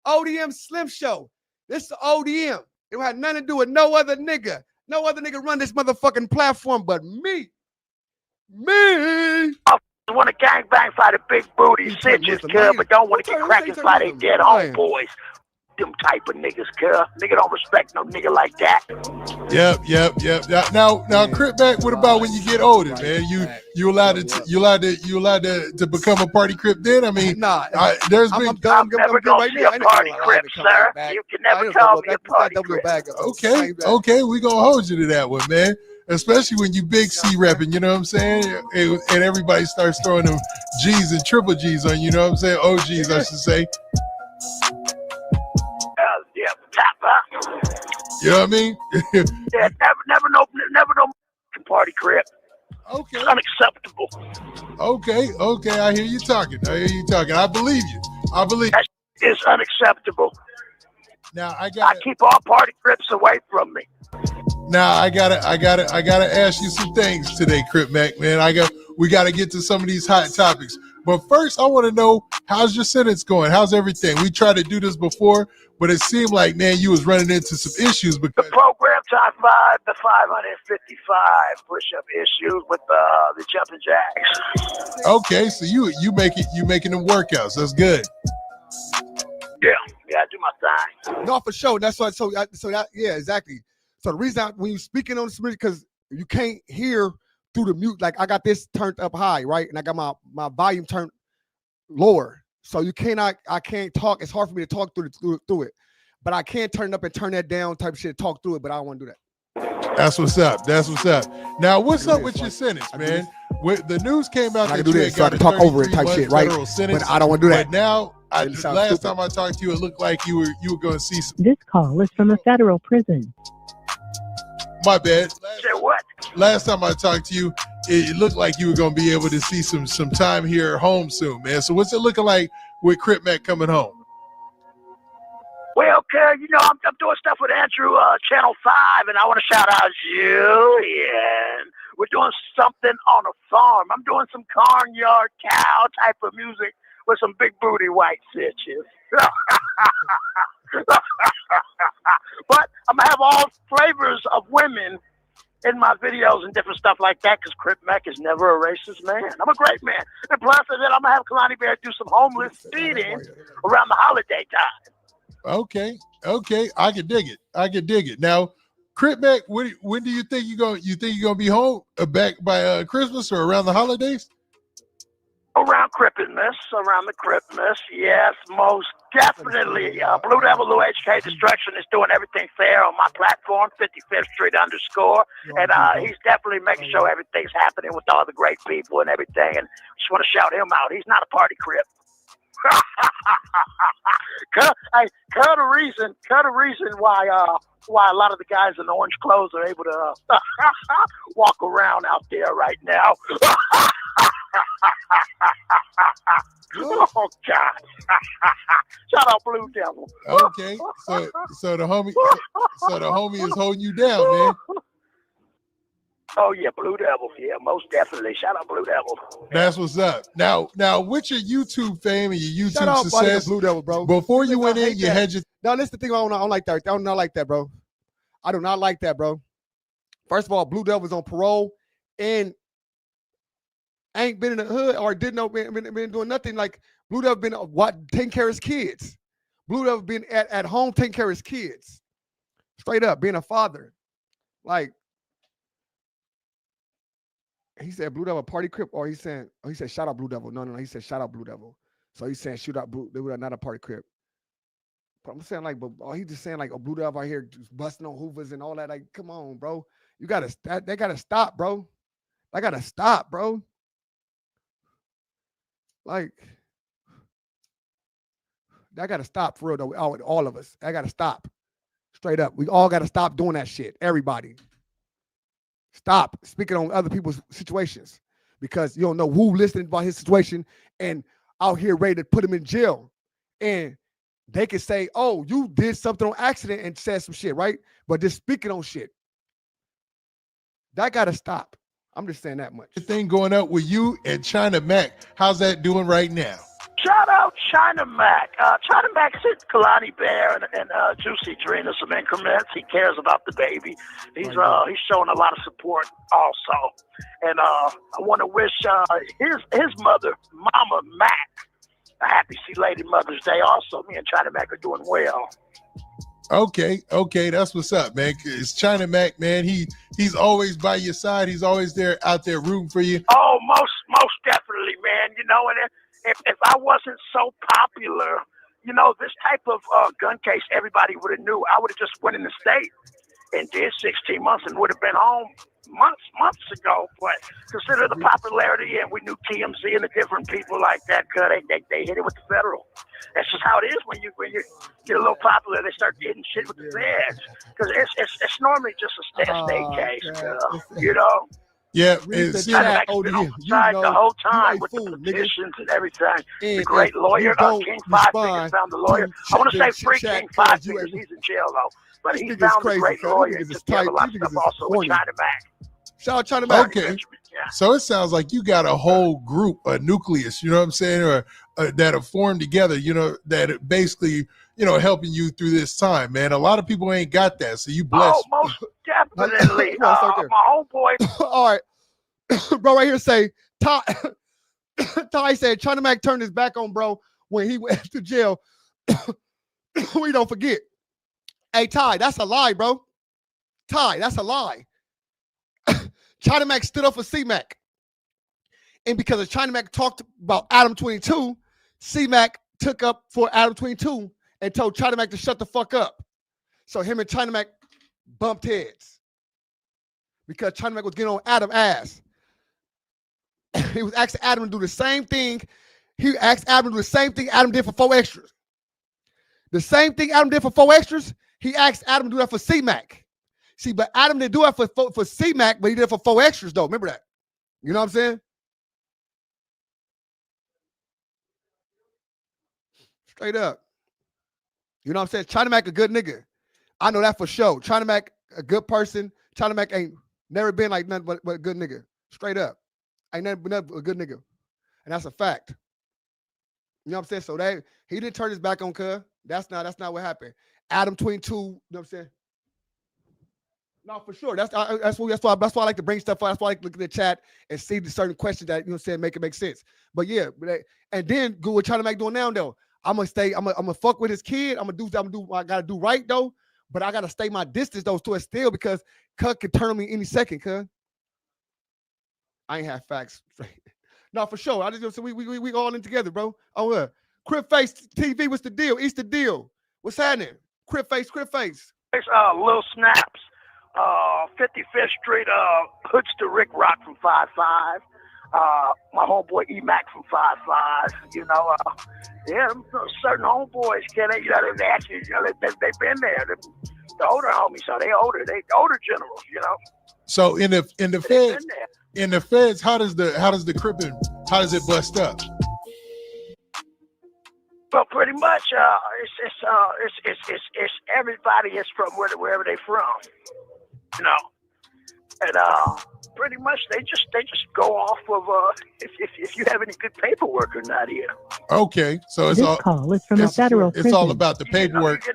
ODM Slim Show. This is ODM. It had nothing to do with no other nigga. No other nigga run this motherfucking platform but me. Me. I want to gangbang fight a big booty bitches, cuz, but don't want to get cracking by they dead homeboys. Them type of niggas, cuz. Nigga don't respect no nigga like that. Yep. Now, Crip Mac, what about when you get older, man? You allowed to become a party Crip then? I mean, nah. There's I'm been. never gonna see a party Crip, sir. You can never call me a party Crip. Okay, we gonna hold you to that one, man. Especially when you big C repping, you know what I'm saying? And everybody starts throwing them G's and triple G's on you, know what I'm saying? OGs, I should say. You know what I mean? Yeah, never no party Crip. Okay. It's unacceptable. Okay. I hear you talking. I believe you. That is unacceptable. Now I keep all party Crips away from me. Now I gotta ask you some things today, Crip Mac, man. We gotta get to some of these hot topics. But first, I want to know, how's your sentence going? How's everything? We tried to do this before, but it seemed like, man, you was running into some issues because the program top 5, the 555 push-up issues with the jumping jacks. Okay, so you making them workouts. That's good. Yeah, I do my thing. No, for sure. That's what. So that, yeah, exactly. So the reason when you speaking on the because you can't hear through the mute, like I got this turned up high, right, and I got my volume turned lower, so I can't talk. It's hard for me to talk through it, but I can turn it up and turn that down type of shit, talk through it, but I don't want to do that. That's what's up. Now, what's up with your sentence, man? The news came out I that can do you this, had so I got can a talk over it 33 type shit, month right? federal sentence, But I don't want to do that. But now, last stupid. time I talked to you, it looked like you were going to see some. This call is from a federal prison. My bad. Say what? Last time I talked to you, it looked like you were going to be able to see some time here home soon, man. So what's it looking like with Crip Mac coming home? Well, okay, I'm doing stuff with Andrew, Channel 5, and I want to shout out Julian. We're doing something on a farm. I'm doing some cornyard cow type of music with some big booty white bitches. But I'm going to have all flavors of women in my videos and different stuff like that, because Crip Mac is never a racist man. I'm a great man. And plus of that, I'm going to have Kalani Bear do some homeless feeding around the holiday time. Okay, I can dig it. Now, Crip Mac, when do you think you're gonna be home? Back by Christmas or around the holidays? Around around the Christmas, yes, most definitely. Blue Devil Lou HK Destruction is doing everything fair on my platform, 55th Street _ and he's definitely making sure everything's happening with all the great people and everything, and just want to shout him out. He's not a party Crip. Cut a reason why a lot of the guys in orange clothes are able to walk around out there right now. Oh God! Shout out Blue Devil. Okay, so the homie is holding you down, man. Oh yeah, Blue Devil. Yeah, most definitely. Shout out Blue Devil. That's what's up. Now, with your YouTube fame and your YouTube Shout out, success, Blue Devil, bro. Before you went in, you had your. No, this is the thing. I don't like that. I do not like that, bro. I do not like that, bro. First of all, Blue Devil's on parole and ain't been in the hood or been doing nothing. Like Blue Devil been taking care of his kids. Blue Devil been at home taking care of his kids. Straight up, being a father. Like. He said Blue Devil party Crip, or he said shout out Blue Devil. No, he said shout out Blue Devil. So he's saying shoot out Blue Devil, not a party Crip. But I'm saying like, but he just saying like, Blue Devil out here just busting on Hoovers and all that. Like, come on, bro. They gotta stop, bro. I gotta stop, bro. Like, that gotta stop for real though. All of us. I gotta stop. Straight up. We all gotta stop doing that shit. Everybody. Stop speaking on other people's situations because you don't know who listening about his situation and out here ready to put him in jail. And they can say, oh, you did something on accident and said some shit, right? But just speaking on shit. That got to stop. I'm just saying that much. The thing going up with you and China Mac, how's that doing right now? Shout out China Mac. China Mac sent Kalani Bear and Juicy Drina some increments. He cares about the baby. He's showing a lot of support also. And I want to wish his mother, Mama Mac, a happy Lady Mother's Day also. Me and China Mac are doing well. Okay, that's what's up, man. It's China Mac, man. He's always by your side. He's always out there rooting for you. Oh, most definitely, man. You know, and if I wasn't so popular, you know, this type of gun case, everybody would have knew. I would have just went in the state and did 16 months and would have been home months ago. But consider the popularity, and we knew TMZ and the different people like that. They hit it with the federal. That's just how it is when you get a little popular. They start getting shit with the feds because it's normally just a state case, you know. Yeah, it's been on side the whole time with the petitions and everything. The great lawyer, King Five Fingers found the lawyer. I want to say free King Five Fingers. He's in jail though, but he found a great lawyer and took care of a lot of stuff also with China Mac. Shout out China Mac. Okay. So it sounds like you got a whole group, a nucleus, you know what I'm saying, or that have formed together, you know, that are basically, you know, helping you through this time, man. A lot of people ain't got that, so you blessed. Oh, most definitely. My homeboy. All right. Bro, right here say, Ty said China Mac turned his back on bro when he went to jail. We don't forget. Hey, Ty, that's a lie, bro. Ty, that's a lie. China Mac stood up for C-Mac. And because of China Mac talked about Adam 22, C-Mac took up for Adam 22 and told China Mac to shut the fuck up. So him and China Mac bumped heads because China Mac was getting on Adam's ass. He was asking Adam to do the same thing. He asked Adam to do the same thing Adam did for 4 extras. The same thing Adam did for 4 extras, he asked Adam to do that for C-Mac. See, but Adam didn't do that for C-Mac, but he did it for 4 extras, though. Remember that. You know what I'm saying? Straight up. You know what I'm saying? China Mac a good nigga. I know that for sure. China Mac a good person. China Mac ain't never been like nothing but a good nigga. Straight up. Ain't never been a good nigga. And that's a fact. You know what I'm saying? So he didn't turn his back on cuz. That's not what happened. Adam 22, you know what I'm saying? No, for sure. That's why I like to bring stuff up. That's why I like to look at the chat and see the certain questions that, you know what I'm saying, make it make sense. But yeah, and then go with China Mac doing now though. I'm gonna fuck with his kid. I'm gonna do what I gotta do right though. But I gotta stay my distance though to it still because Cut could turn on me any second, cuz. I ain't have facts straight. No, for sure. I just so we all in together, bro. Oh Crip Face TV, what's the deal? East the deal. What's happening? Crip Face. It's Lil Snaps. 55th Street, Hoodster Rick Rock from 5'5". My homeboy E-Mac from 5'5". You know, yeah, certain homeboys they actually, you know, they've been there. The older homies, so they older generals, you know. So in the feds, how does the Crippin, how does it bust up? Well, pretty much, it's everybody is from wherever they from. You know, and pretty much they just go off of if you have any good paperwork or not here. Okay, so it's this all call is from a federal prison. It's all about the paperwork,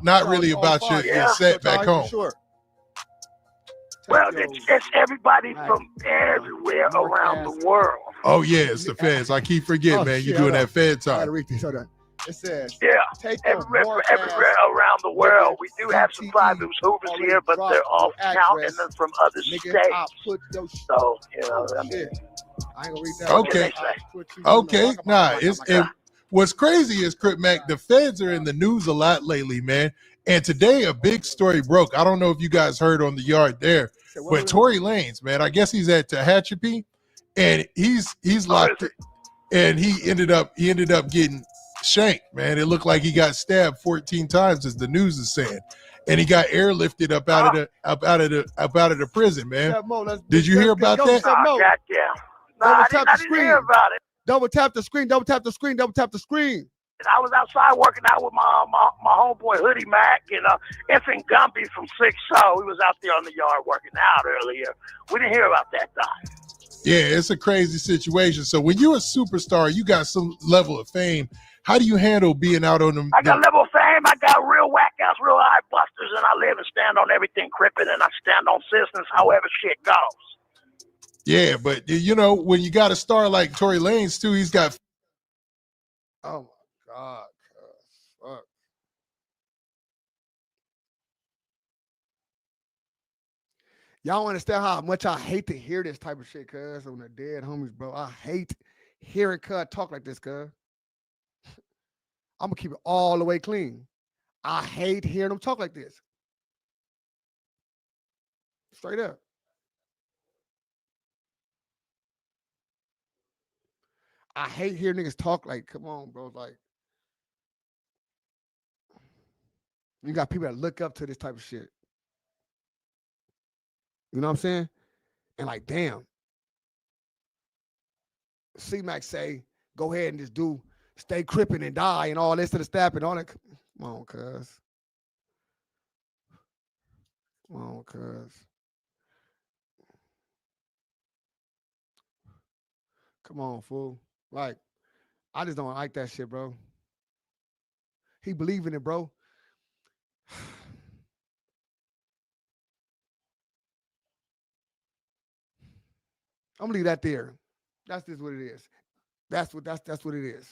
not really about your set back home. Sure. Well, it's everybody from everywhere around the world. Oh yeah, it's the feds. I keep forgetting, man. You're doing that fed I gotta time. read this. Hold on. It says, Everywhere around the world. We do have some 5 News Hoovers here, but they're off count and then from other states. So, you know, I mean, I ain't gonna read that. Okay. Nah, what's crazy is Crip Mac, the feds are in the news a lot lately, man. And today a big story broke. I don't know if you guys heard on the yard there, but Tory Lanez, man, I guess he's at Tehachapi, and he's locked, and he ended up getting shanked, man. It looked like he got stabbed 14 times, as the news is saying, and he got airlifted up out of the prison, man. Did you hear about that? I didn't hear about it. Double tap the screen. I was outside working out with my homeboy Hoodie Mac and Infant Gumby from 6 So. We was out there on the yard working out earlier. We didn't hear about that time. Yeah, it's a crazy situation. So when you're a superstar, you got some level of fame. How do you handle being out on them? I got level of fame. I got real whack ass, real high busters, and I live and stand on everything Crippin, and I stand on systems, however shit goes. Yeah, but you know, when you got a star like Tory Lanez too, he's got. Oh my God, fuck. Y'all don't understand how much I hate to hear this type of shit, cuz, on the dead homies, bro. I hate hearing cuz talk like this, cuz. I'm gonna keep it all the way clean. I hate hearing them talk like this. Straight up. I hate hearing niggas talk like, come on, bro. Like, you got people that look up to this type of shit. You know what I'm saying? And like, damn. C-Mac say, go ahead and just stay crippin' and die and all this to the stap and all that. Come on, cuz. Come on, cuz. Come on, fool. Like, I just don't like that shit, bro. He believe in it, bro. I'm gonna leave that there. That's just what it is. That's what it is.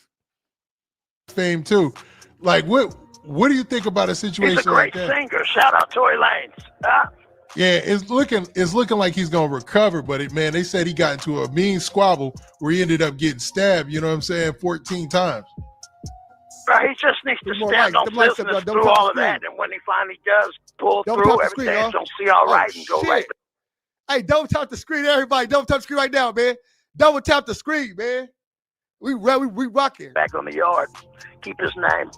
Fame too. Like, what do you think about a situation He's a great like that? singer. Shout out Tory Lanez. Yeah, it's looking like he's gonna recover, but man, they said he got into a mean squabble where he ended up getting stabbed. You know what I'm saying? 14 times. Bro, he just needs to stand on business through all of that, and when he finally does pull through, everything's gonna see all right and go right. Hey, double tap the screen, everybody. Double tap the screen right now, man. Double tap the screen, man. We rocking. Back on the yard. Keep his name.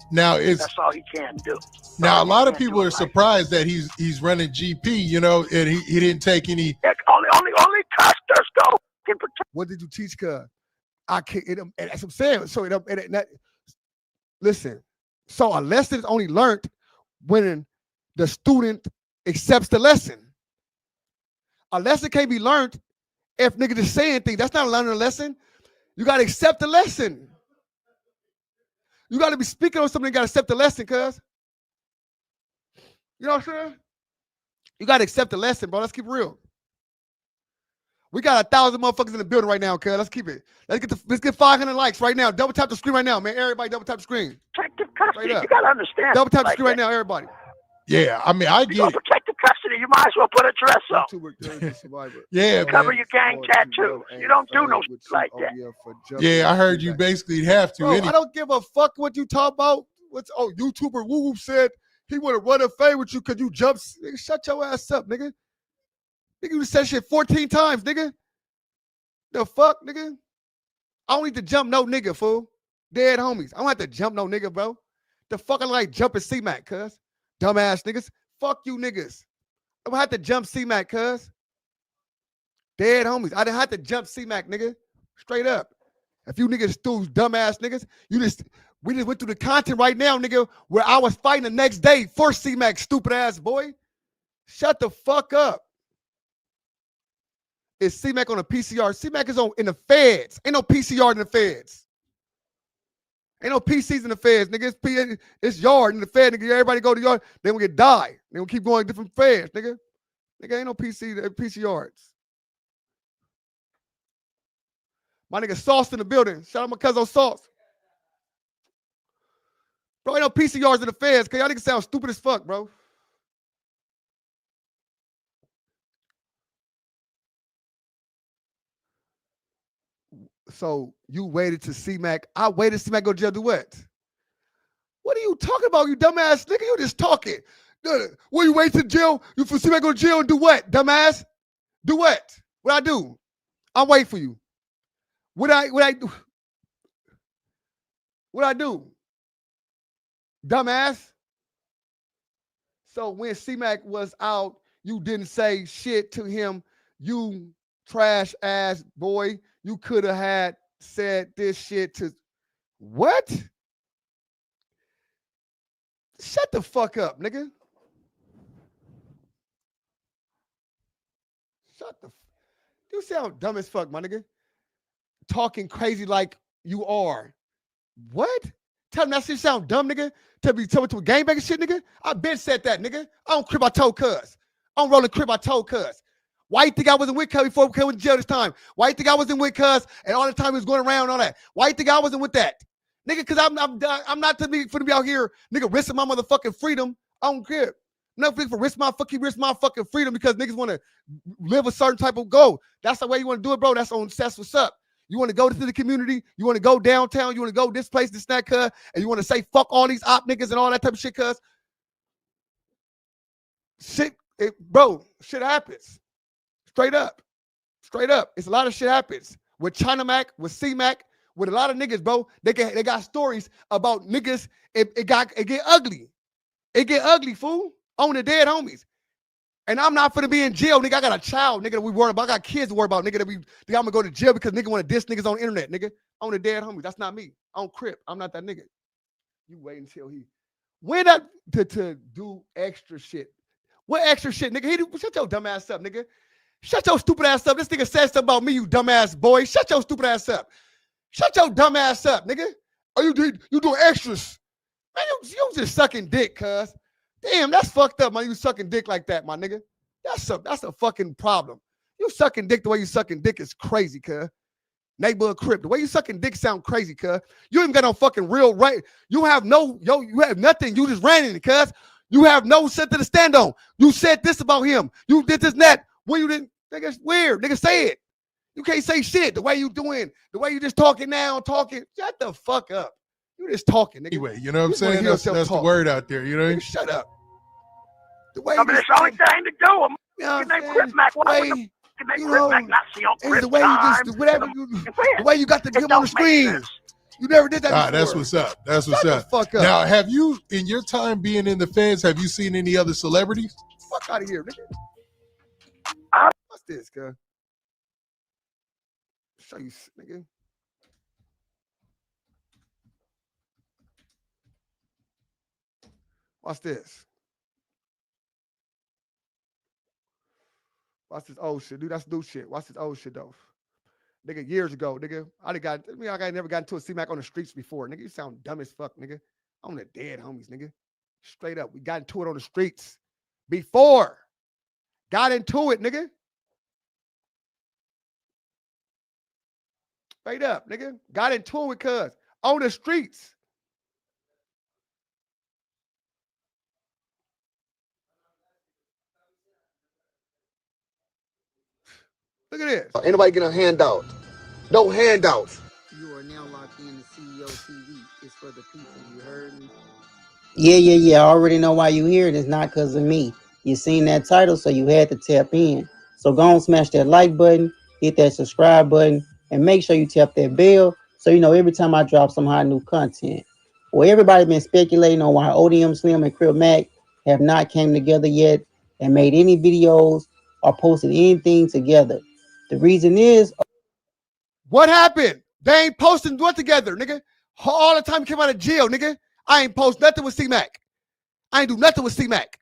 Now that's all he can do. Now a lot of people are surprised that he's running GP, you know, and he didn't take any. Only customers go. What did you teach, cuz? I can't. That's what I'm saying. So listen. So a lesson is only learned when the student accepts the lesson. A lesson can't be learned if niggas just saying things. That's not learning a lesson. You gotta accept the lesson. You gotta be speaking on something. You gotta accept the lesson, cuz. You know what I'm saying? You gotta accept the lesson, bro. Let's keep it real. We got 1,000 motherfuckers in the building right now, cuz. Let's keep it. Let's get 500 likes right now. Double tap the screen right now, man. Everybody, double tap the screen. Protective custody. You gotta understand. Double tap the screen right now, everybody. Yeah, I mean, I get it. Protective custody. You might as well put a dress on. Yeah, Cover man. your gang tattoos. You don't do no shit like that. Yeah, I heard you basically have to. Bro, I don't give a fuck what you talk about. YouTuber Woo Woo said he would have run a fade with you because you jumped. Nigga, shut your ass up, nigga. Nigga, you said shit 14 times, nigga. The fuck, nigga? I don't need to jump no nigga, fool. Dead homies. I don't have to jump no nigga, bro. The fuck I like jumping C-Mac, cuz. Dumbass niggas. Fuck you niggas. I don't have to jump C-Mac, cuz. Dead homies. I didn't have to jump C-Mac, nigga. Straight up. If you niggas do dumbass niggas, we just went through the content right now, nigga, where I was fighting the next day for C-Mac, stupid ass boy. Shut the fuck up. Is C-Mac on a PCR? C-Mac is in the feds. Ain't no PCR in the feds. Ain't no PCs in the feds, nigga. It's yard in the fed, nigga. Everybody go to yard, they gonna get die. They gonna keep going to different feds, nigga. Nigga, ain't no PCRs. My nigga Sauce in the building. Shout out my cousin Sauce. Bro, ain't no PCRs in the feds, cause y'all niggas sound stupid as fuck, bro. So you waited to C-Mac. I waited to C-Mac go to jail, do what? What are you talking about, you dumbass nigga? You just talking. What, you wait to jail? You for C-Mac go to jail and do what, dumbass? Do what? What I do? I'm waiting for you. What I do? What I do? Dumbass. So when C-Mac was out, you didn't say shit to him. You trash ass boy. You could have had said this shit to what? Shut the fuck up, nigga. Shut the. You sound dumb as fuck, my nigga. Talking crazy like you are. What? Tell me that shit sound dumb, nigga. Tell me to a gangbanging shit, nigga. I been said that, nigga. I don't crib, I told cuz. I don't roll a crib, I told cuz. Why you think I wasn't with cuz before we went to jail this time? Why you think I wasn't with cuz and all the time he was going around and all that? Why you think I wasn't with that? Nigga, cause I'm not to be out here, nigga, risking my motherfucking freedom. I don't care. Nothing for risk my fucking freedom because niggas want to live a certain type of goal. That's the way you want to do it, bro. That's what's up. You want to go to the community, you want to go downtown, you want to go this place, this, that, cuz, and you want to say fuck all these op niggas and all that type of shit, cuz. Shit, bro, shit happens. Straight up. Straight up. It's a lot of shit happens. With China Mac, with C Mac, with a lot of niggas, bro. They got stories about niggas. It get ugly. It get ugly, fool. On the dead homies. And I'm not finna be in jail, nigga. I got a child, nigga, that we worry about. I got kids to worry about, nigga, that I'm gonna go to jail because nigga want to diss niggas on the internet, nigga. On the dead homies. That's not me. I don't Crip. I'm not that nigga. You wait until he went up to do extra shit. What extra shit, nigga? Shut your dumb ass up, nigga. Shut your stupid ass up. This nigga said something about me, you dumbass boy. Shut your stupid ass up. Shut your dumb ass up, nigga. Oh, you doing extras. Man, you just sucking dick, cuz. Damn, that's fucked up, man. You sucking dick like that, my nigga. That's a fucking problem. You sucking dick the way you sucking dick is crazy, cuz. Neighborhood Crip. The way you sucking dick sound crazy, cuz. You ain't got no fucking real right. You have nothing. You just ran in it, cuz. You have no shit to stand on. You said this about him. You did this and that. Well, you didn't. Nigga, it's weird. Nigga, say it. You can't say shit the way you doing. The way you just talking now, talking. Shut the fuck up. You just talking, nigga. Anyway, you know what I'm saying? That's the word out there, you know? Nigga, shut up. The way I mean, it's the only thing to do. I'm Crip Mac. Why would the Crip Mac not see on Crip the way you just the way you got the him on the screen. You never did that before. That's what's up. That's what's Shut up. the fuck up. Now, have you, in your time being in the feds, have you seen any other celebrities? Fuck out of here, nigga. What's this, cuz? Show you, nigga. Watch this. Watch this old shit, dude. That's new shit. Watch this old shit though. Nigga, years ago, nigga. I never got into a C-Mac on the streets before. Nigga, you sound dumb as fuck, nigga. I'm the dead homies, nigga. Straight up. We got into it on the streets. Before. Got into it, nigga. Straight up, nigga. Got into it with cuz. On the streets. Look at this. Ain't nobody getting a handout. No handouts. You are now locked in to CEO TV. It's for the people. You heard me? Yeah. I already know why you here. It's not because of me. You seen that title, so you had to tap in. So go on, smash that like button, hit that subscribe button, and make sure you tap that bell so you know every time I drop some hot new content. Well, everybody been speculating on why ODM Slim and Crip Mac have not came together yet and made any videos or posted anything together. The reason is, what happened? They ain't posting what together, nigga. All the time he came out of jail, nigga. I ain't post nothing with C-Mac. I ain't do nothing with C-Mac.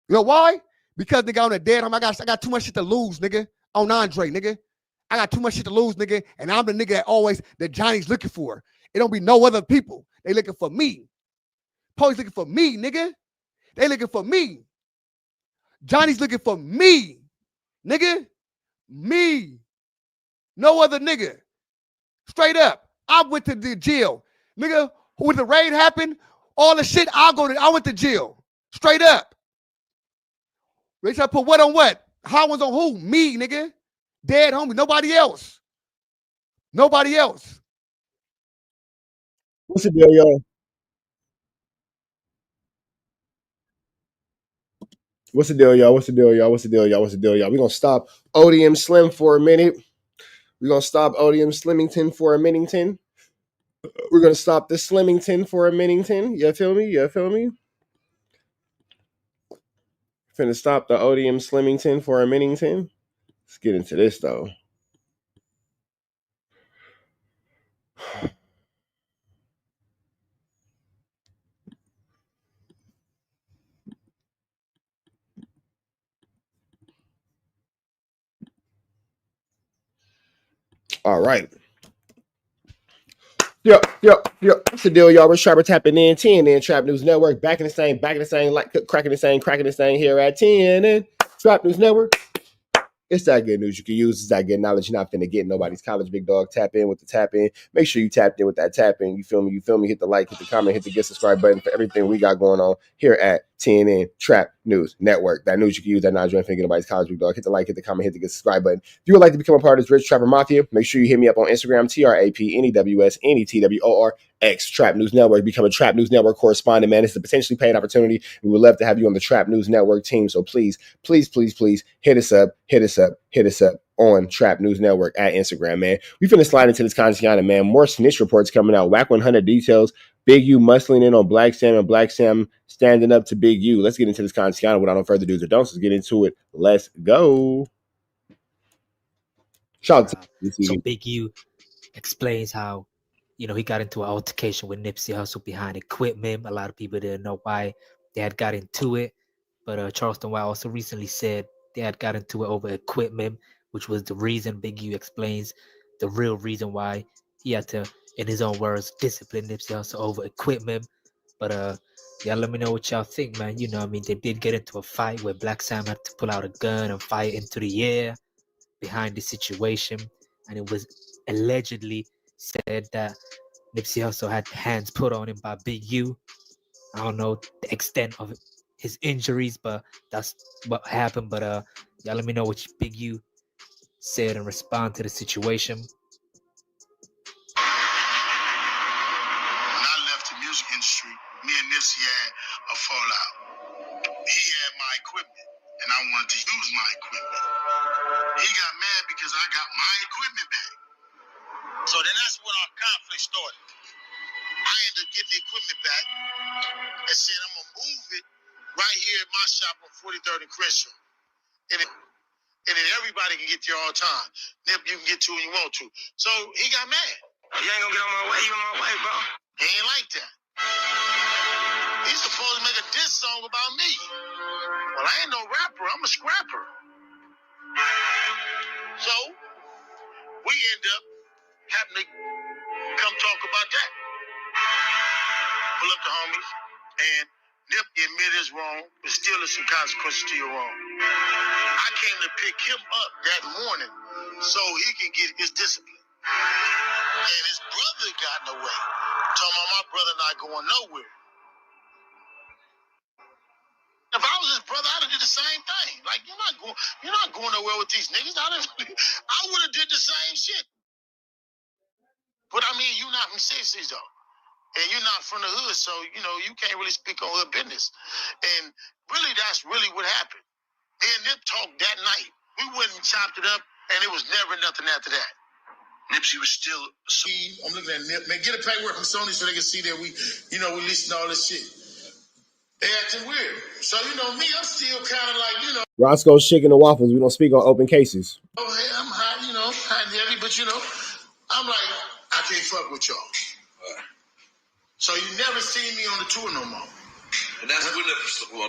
You know why? Because nigga on the dead home, I got too much shit to lose, nigga. On Andre, nigga. I got too much shit to lose, nigga. And I'm the nigga that Johnny's looking for. It don't be no other people. They looking for me. Police looking for me, nigga. They looking for me. Johnny's looking for me, nigga. Me. No other nigga. Straight up. I went to the jail. Nigga, when the raid happened, all the shit, I went to jail. Straight up. They try to put what on what? How one's on who? Me, nigga. Dead homie. Nobody else. Nobody else. What's the deal, y'all? What's the deal, y'all? What's the deal, y'all? What's the deal, y'all? What's the deal, y'all? We're going to stop ODM Slim for a minute. We're going to stop ODM Slimington for a minute. We're going to stop the Slimington for a minute. You feel me? You feel me? Finna stop the ODM Slimington for a minute. Let's get into this, though. All right. Yep. What's the deal, y'all? We're Sharper tapping in 10 and Trap News Network. Back in the same, like cracking the same here at 10 and Trap News Network. It's that good news you can use. It's that good knowledge. You're not finna get nobody's college, big dog. Tap in with the tap in. Make sure you tapped in with that tap in. You feel me? Hit the like, hit the comment, hit the get subscribe button for everything we got going on here at TNN Trap News Network. That news you can use. That knowledge you ain't finna get nobody's college, big dog. Hit the like, hit the comment, hit the get subscribe button. If you would like to become a part of this Rich Trapper Mafia, make sure you hit me up on Instagram, TRAPNEWSNETWOR. Trap News Network. Become a Trap News Network correspondent, man. It's a potentially paid opportunity. We would love to have you on the Trap News Network team. So please hit us up on Trap News Network at Instagram, man. We finna slide into this content, man. More snitch reports coming out. Whack 100 details. Big U muscling in on Black Sam and Black Sam standing up to Big U. Let's get into this content without no further do's or don'ts. Let's get into it. Let's go. Shout out to So Big U explains how, he got into an altercation with Nipsey Hussle behind equipment. A lot of people didn't know why they had got into it. But Charleston White also recently said they had got into it over equipment, which was the reason. Big U explains the real reason why he had to, in his own words, discipline Nipsey Hussle over equipment. But yeah, let me know what y'all think, man. They did get into a fight where Black Sam had to pull out a gun and fire into the air behind the situation. And it was allegedly said that Nipsey Hussle had hands put on him by Big U. I don't know the extent of his injuries, but that's what happened. But y'all let me know what Big U said and respond to the situation. When I left the music industry, me and Nipsey had a fallout. He had my equipment, and I wanted to use my equipment. He got mad because I got my equipment back. So then that's when our conflict started. I ended up getting the equipment back and said, I'm going to move it right here at my shop on 43rd and Crenshaw. And then everybody can get there all the time. Nip, you can get to when you want to. So he got mad. You ain't going to get on my way, you on my way, bro. He ain't like that. He's supposed to make a diss song about me. Well, I ain't no rapper. I'm a scrapper. So we end up having to come talk about that. Pull up the homies, and Nip admitted his wrong, but still there's some consequences to your wrong. I came to pick him up that morning so he can get his discipline. And his brother got in the way. Talking about my brother not going nowhere. If I was his brother, I'd have did the same thing. Like, you're not going nowhere with these niggas. I would have did the same shit. But I mean, you're not from 60s though. And you're not from the hood, so, you can't really speak on hood business. And really, that's really what happened. Me and Nip talked that night. We went and chopped it up, and it was never nothing after that. Nipsey was still... I'm looking at Nip. Man, get a paperwork from Sony so they can see that we listen to all this shit. They acting weird. So, me, I'm still kind of like, Roscoe's Chicken and Waffles. We don't speak on open cases. Oh, hey, I'm hot, hot and heavy, but, I'm like, I can't fuck with y'all. So you never see me on the tour no more. And that's when the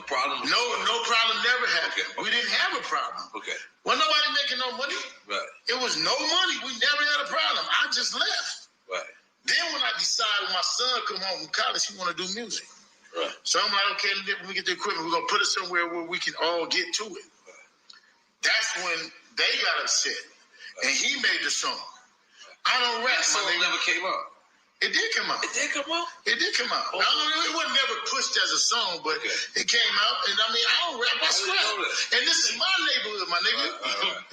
problem was? No problem never happened. Okay. We didn't have a problem. Okay. Wasn't nobody making no money. Right. It was no money. We never had a problem. I just left. Right. Then when I decided when my son come home from college, he want to do music. Right. So I'm like, okay, when we get the equipment, we're going to put it somewhere where we can all get to it. Right. That's when they got upset. Right. And he made the song. I don't rap. That song never came out. It did come out. It did come out? It did come out. Oh. It wasn't never pushed as a song, but it came out. And I don't rap, I scrap. And this is my neighborhood, my nigga.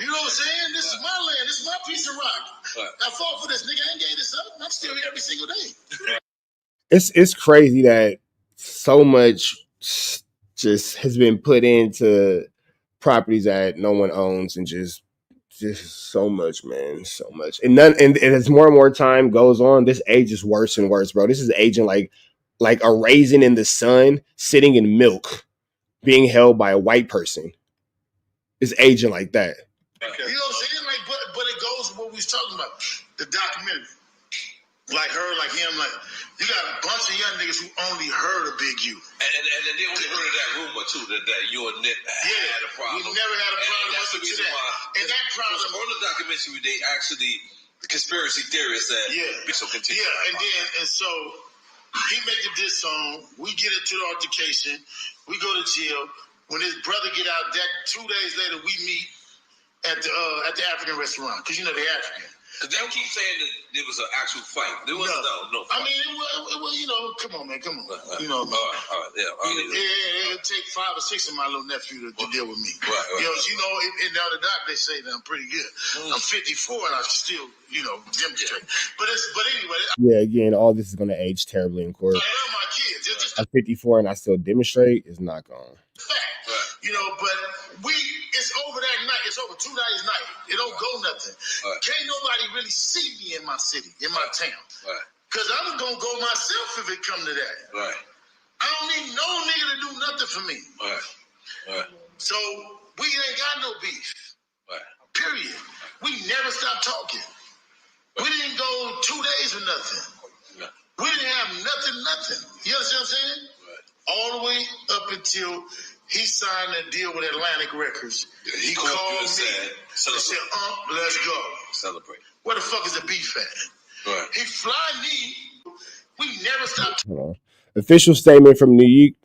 You know what I'm saying? This is my land. This is my piece of rock. I fought for this nigga. I ain't gave this up. I'm still here every single day. It's crazy that so much just has been put into properties that no one owns and just so much, man, so much. And as more and more time goes on, this ages worse and worse, bro. This is aging like a raisin in the sun sitting in milk being held by a white person. It's aging like that. You know what I'm saying? Like, but it goes with what we was talking about. The documentary. Like her, like him, like you got a bunch of young niggas who only heard of Big U. And they only heard of that rumor too, that you and Nip had a problem. We never had a problem up to that. And that problem on the documentary, they actually The conspiracy theorist that so continue. And so he make the diss song. We get into the altercation. We go to jail. When his brother get out, that 2 days later we meet at the African restaurant because you know they're African. They don't keep saying that it was an actual fight. There was no fight. I mean, it was, you know, come on, man, come on. You know, it'll take 5 or 6 of my little nephew to deal with me. You know, in the other doc, they say that I'm pretty good. I'm 54 and I still, you know, demonstrate. But anyway. Yeah, again, all this is going to age terribly in court. I love my kids. It's just I'm 54 and I still demonstrate is not gone. You know, but it's over that night. It's over 2 days night. It don't go nothing. Can't nobody really see me in my city, in my town. Because I'm going to go myself if it come to that. I don't need no nigga to do nothing for me. So we ain't got no beef. Period. We never stopped talking. We didn't go 2 days with nothing. We didn't have nothing. You understand what I'm saying? All the way up until he signed a deal with Atlantic Records. He called me and said, let's go. Celebrate. Where the fuck is the beef at? He fly me. We never stopped. Hold on. Official statement from Unique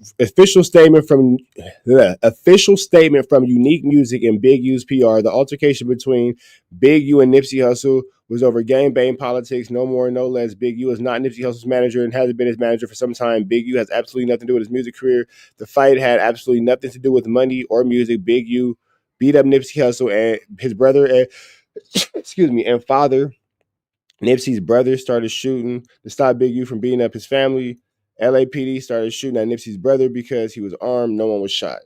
Music and Big U's PR. The altercation between Big U and Nipsey Hussle was over gang-bang politics. No more, no less. Big U is not Nipsey Hussle's manager and hasn't been his manager for some time. Big U has absolutely nothing to do with his music career. The fight had absolutely nothing to do with money or music. Big U beat up Nipsey Hussle and his brother and father. Nipsey's brother started shooting to stop Big U from beating up his family. LAPD started shooting at Nipsey's brother because he was armed. No one was shot.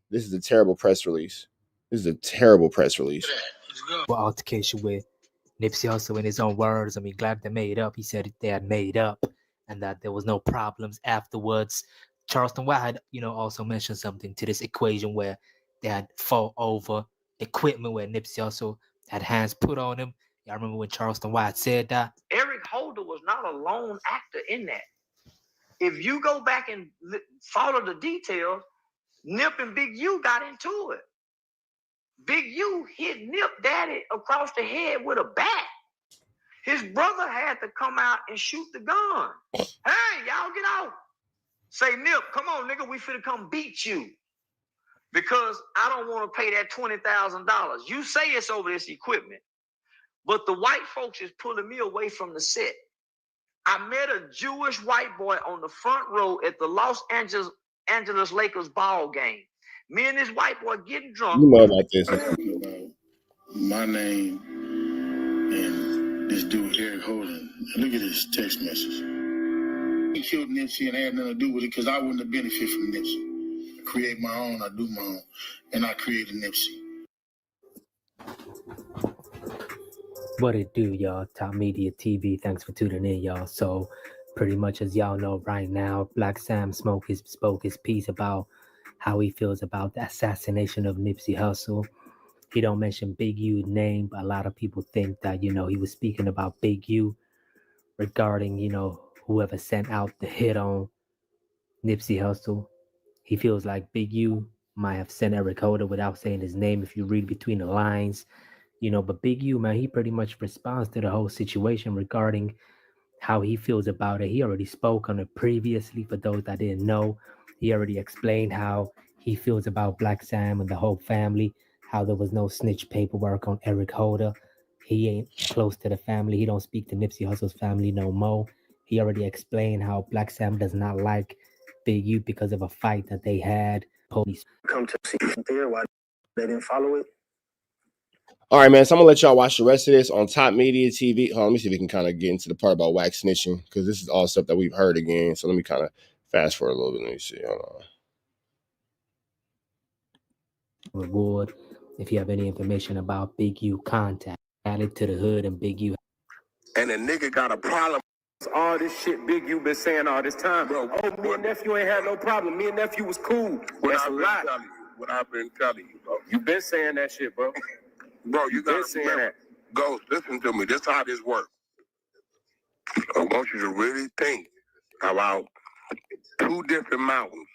This is a terrible press release. Altercation with Nipsey Hussle in his own words. I mean, glad they made up. He said they had made up and that there was no problems afterwards. Charleston White had, also mentioned something to this equation where they had fought over equipment where Nipsey Hussle had hands put on him. Y'all remember when Charleston White said that? Eric Holder was not a lone actor in that. If you go back and follow the details, Nip and Big U got into it. Big U hit Nip Daddy across the head with a bat. His brother had to come out and shoot the gun. Hey, y'all get out. Say, Nip, come on, nigga, we finna come beat you. Because I don't want to pay that $20,000. You say it's over this equipment. But the white folks is pulling me away from the set. I met a Jewish white boy on the front row at the Los Angeles Lakers ball game. Me and this white boy getting drunk. You know about this. My name and this dude, Eric Holden. Look at this text message. He killed Nipsey and had nothing to do with it because I wouldn't have benefited from Nipsey. I create my own, I do my own. And I created Nipsey. What it do, y'all? Top Media TV. Thanks for tuning in, y'all. So, pretty much as y'all know right now, Black Sam spoke his piece about how he feels about the assassination of Nipsey Hussle. He don't mention Big U's name, but a lot of people think that, he was speaking about Big U regarding, whoever sent out the hit on Nipsey Hussle. He feels like Big U might have sent Eric Holder without saying his name if you read between the lines. But Big U, man, he pretty much responds to the whole situation regarding how he feels about it. He already spoke on it previously. For those that didn't know, he already explained how he feels about Black Sam and the whole family, how there was no snitch paperwork on Eric Holder. He ain't close to the family. He don't speak to Nipsey Hussle's family no more. He already explained how Black Sam does not like Big U because of a fight that they had. Police come to see there why they didn't follow it. All right, man. So I'm gonna let y'all watch the rest of this on Top Media TV. Hold on, let me see if we can kind of get into the part about wax snitching because this is all stuff that we've heard again. So let me kind of fast forward a little bit. Let me see. Hold on. Reward. If you have any information about Big U, contact. Add it to the hood and Big U. And a nigga got a problem. All this shit Big U been saying all this time. Bro, me and nephew ain't had no problem. Me and nephew was cool. That's a lot. What I've been telling you, bro. You been saying that shit, bro. Bro, you gotta saying that. Go, listen to me. This is how this works. I want you to really think about two different mountains.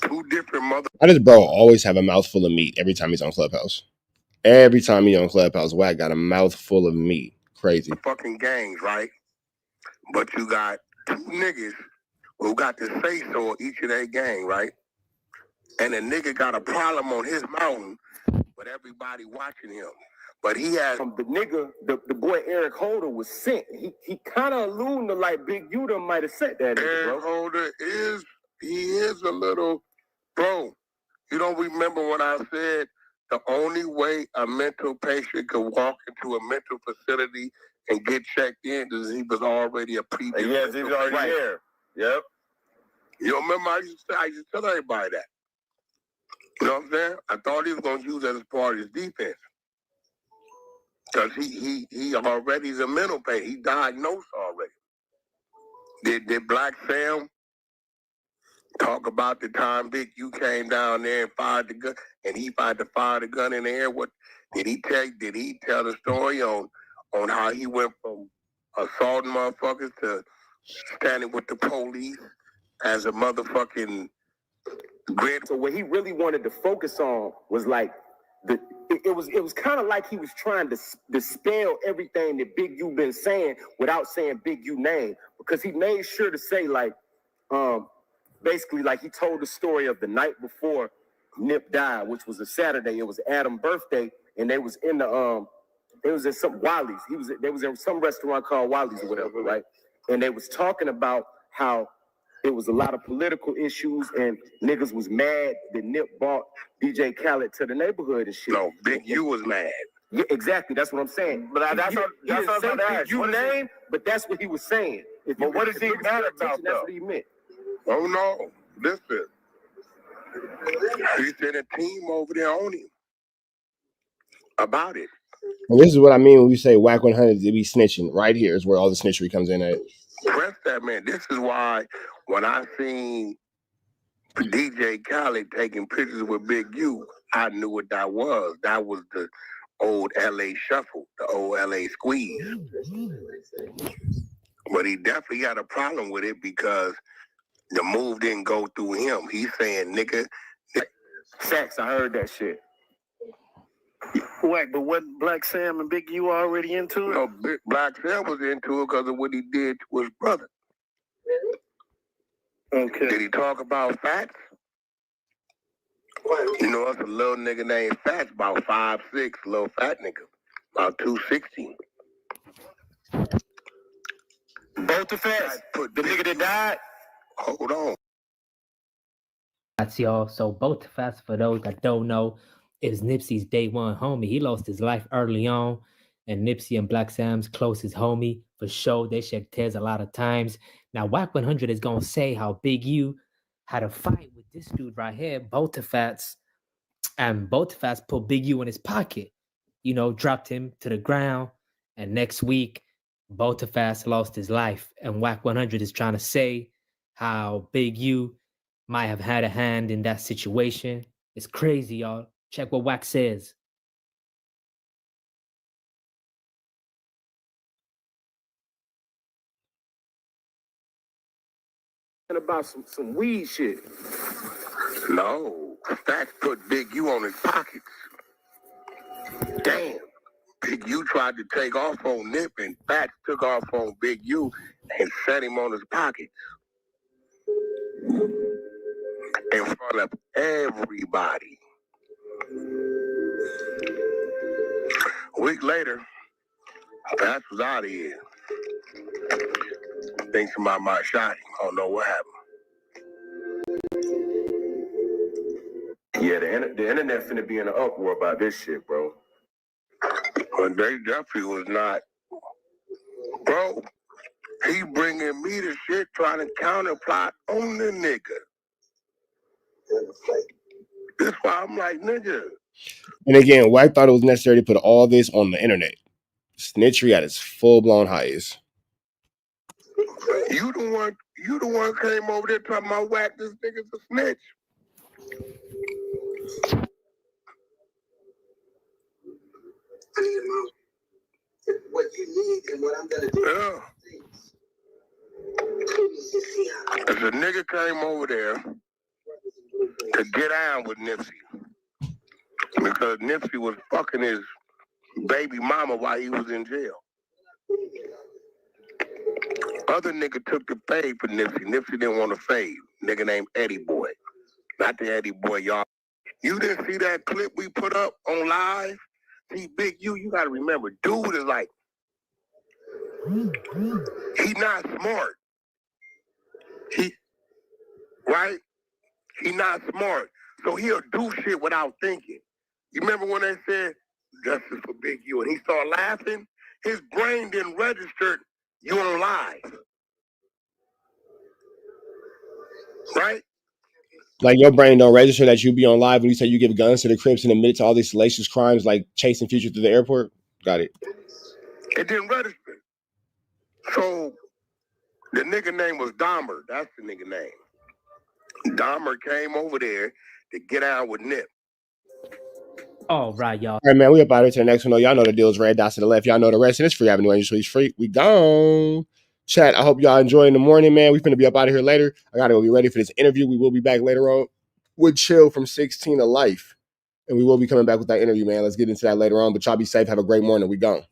Two different Why does bro always have a mouthful of meat every time he's on Clubhouse? Every time he on Clubhouse, Wack got a mouthful of meat. Crazy. Fucking gangs, right? But you got two niggas who got the say so of each of their gang, right? And the nigga got a problem on his mountain, but everybody watching him. But he has The nigga, the boy Eric Holder was sent. He kind of alluding to like Big U done might have sent that nigga, Eric bro. Holder is a little, bro. You don't remember when I said the only way a mental patient could walk into a mental facility and get checked in is he was already a previous. Yes, he was already there. Yep. You remember I used to tell everybody that. You know what I'm saying? I thought he was gonna use that as part of his defense. Because he already is a mental patient. He diagnosed already. Did Black Sam talk about the time Big U came down there and fired the gun, and he tried to fire the gun in the air? What did he tell the story on how he went from assaulting motherfuckers to standing with the police as a motherfucking grid? So what he really wanted to focus on was like it was kind of like he was trying to dispel everything that Big U been saying without saying Big U name, because he made sure to say like basically like he told the story of the night before Nip died, which was a Saturday. It was Adam's birthday, and they was in they was in some Wally's. They was in some restaurant called Wally's or whatever, right? And they was talking about how it was a lot of political issues and niggas was mad that Nip brought DJ Khaled to the neighborhood and shit. No, Big U was mad. Yeah, exactly. That's what I'm saying. But that's what Big U name, but that's what he was saying. But what is he mad about? That's what he meant. Oh no, listen. He sent a team over there on him about it. And this is what I mean when we say Wack 100 to be snitching. Right here is where all the snitchery comes in at. Press that man. This is why when I seen DJ Khaled taking pictures with Big U, I knew what that was. That was the old LA shuffle, the old LA squeeze. But he definitely got a problem with it because the move didn't go through him. He's saying, nigga. Facts, I heard that shit. Whack, but wasn't Black Sam and Big U already into it? No, Black Sam was into it because of what he did to his brother. Okay. Did he talk about Fats? You know, it's a little nigga named Fats, about 5'6", little fat nigga, about 260. Both the Fats, the nigga that died. Hold on. That's y'all. So both Fast, for those that don't know, is Nipsey's day one homie. He lost his life early on, and Nipsey and Black Sam's closest homie for sure. They shed tears a lot of times. Now Wack 100 is gonna say how Big U had a fight with this dude right here, Boltafats, and Boltafats put Big U in his pocket. You know, dropped him to the ground, and next week Boltafats lost his life. And Wack 100 is trying to say how Big U might have had a hand in that situation. It's crazy, y'all. Check what Wack says. About some weed shit. No, Fats put Big U on his pockets. Damn. Big U tried to take off on Nip, and Fats took off on Big U and set him on his pockets. In front of everybody. A week later, Fats was out of here. Thinks somebody might shot him. I don't know what happened. Yeah, the internet finna be in an uproar about this shit, bro. But they definitely was not. Bro, he bringing me the shit trying to counterplot on the nigga. That's why I'm like, nigga. And again, Wack thought it was necessary to put all this on the internet. Snitchery at its full-blown highest. You the one came over there talking about Wack, this nigga's a snitch. What you need and what I'm gonna do. Yeah. If a nigga came over there to get down with Nipsey, Because Nipsey was fucking his baby mama while he was in jail. Other nigga took the fade for Nipsey. Nipsey didn't want to fade. Nigga named Eddie Boy. Not the Eddie Boy, y'all. You didn't see that clip we put up on live? See, Big U, you gotta remember, dude is like, he not smart. Right? He not smart. So he'll do shit without thinking. You remember when they said, justice for Big U, and he started laughing? His brain didn't register you on live. Right? Like your brain don't register that you be on live when you say you give guns to the Crips and admit to all these salacious crimes like chasing Future through the airport? Got it. It didn't register. So the nigga name was Dahmer. That's the nigga name. Dahmer came over there to get out with Nip. All right, y'all. All right, man, we up out here to the next one. Y'all know the deal is red dots to the left. Y'all know the rest. And it's free Avenue Angel Street free. We gone. Chat, I hope y'all enjoy in the morning, man. We finna be up out of here later. I gotta go be ready for this interview. We will be back later on with Chill from 16 to Life. And we will be coming back with that interview, man. Let's get into that later on. But y'all be safe. Have a great morning. We gone.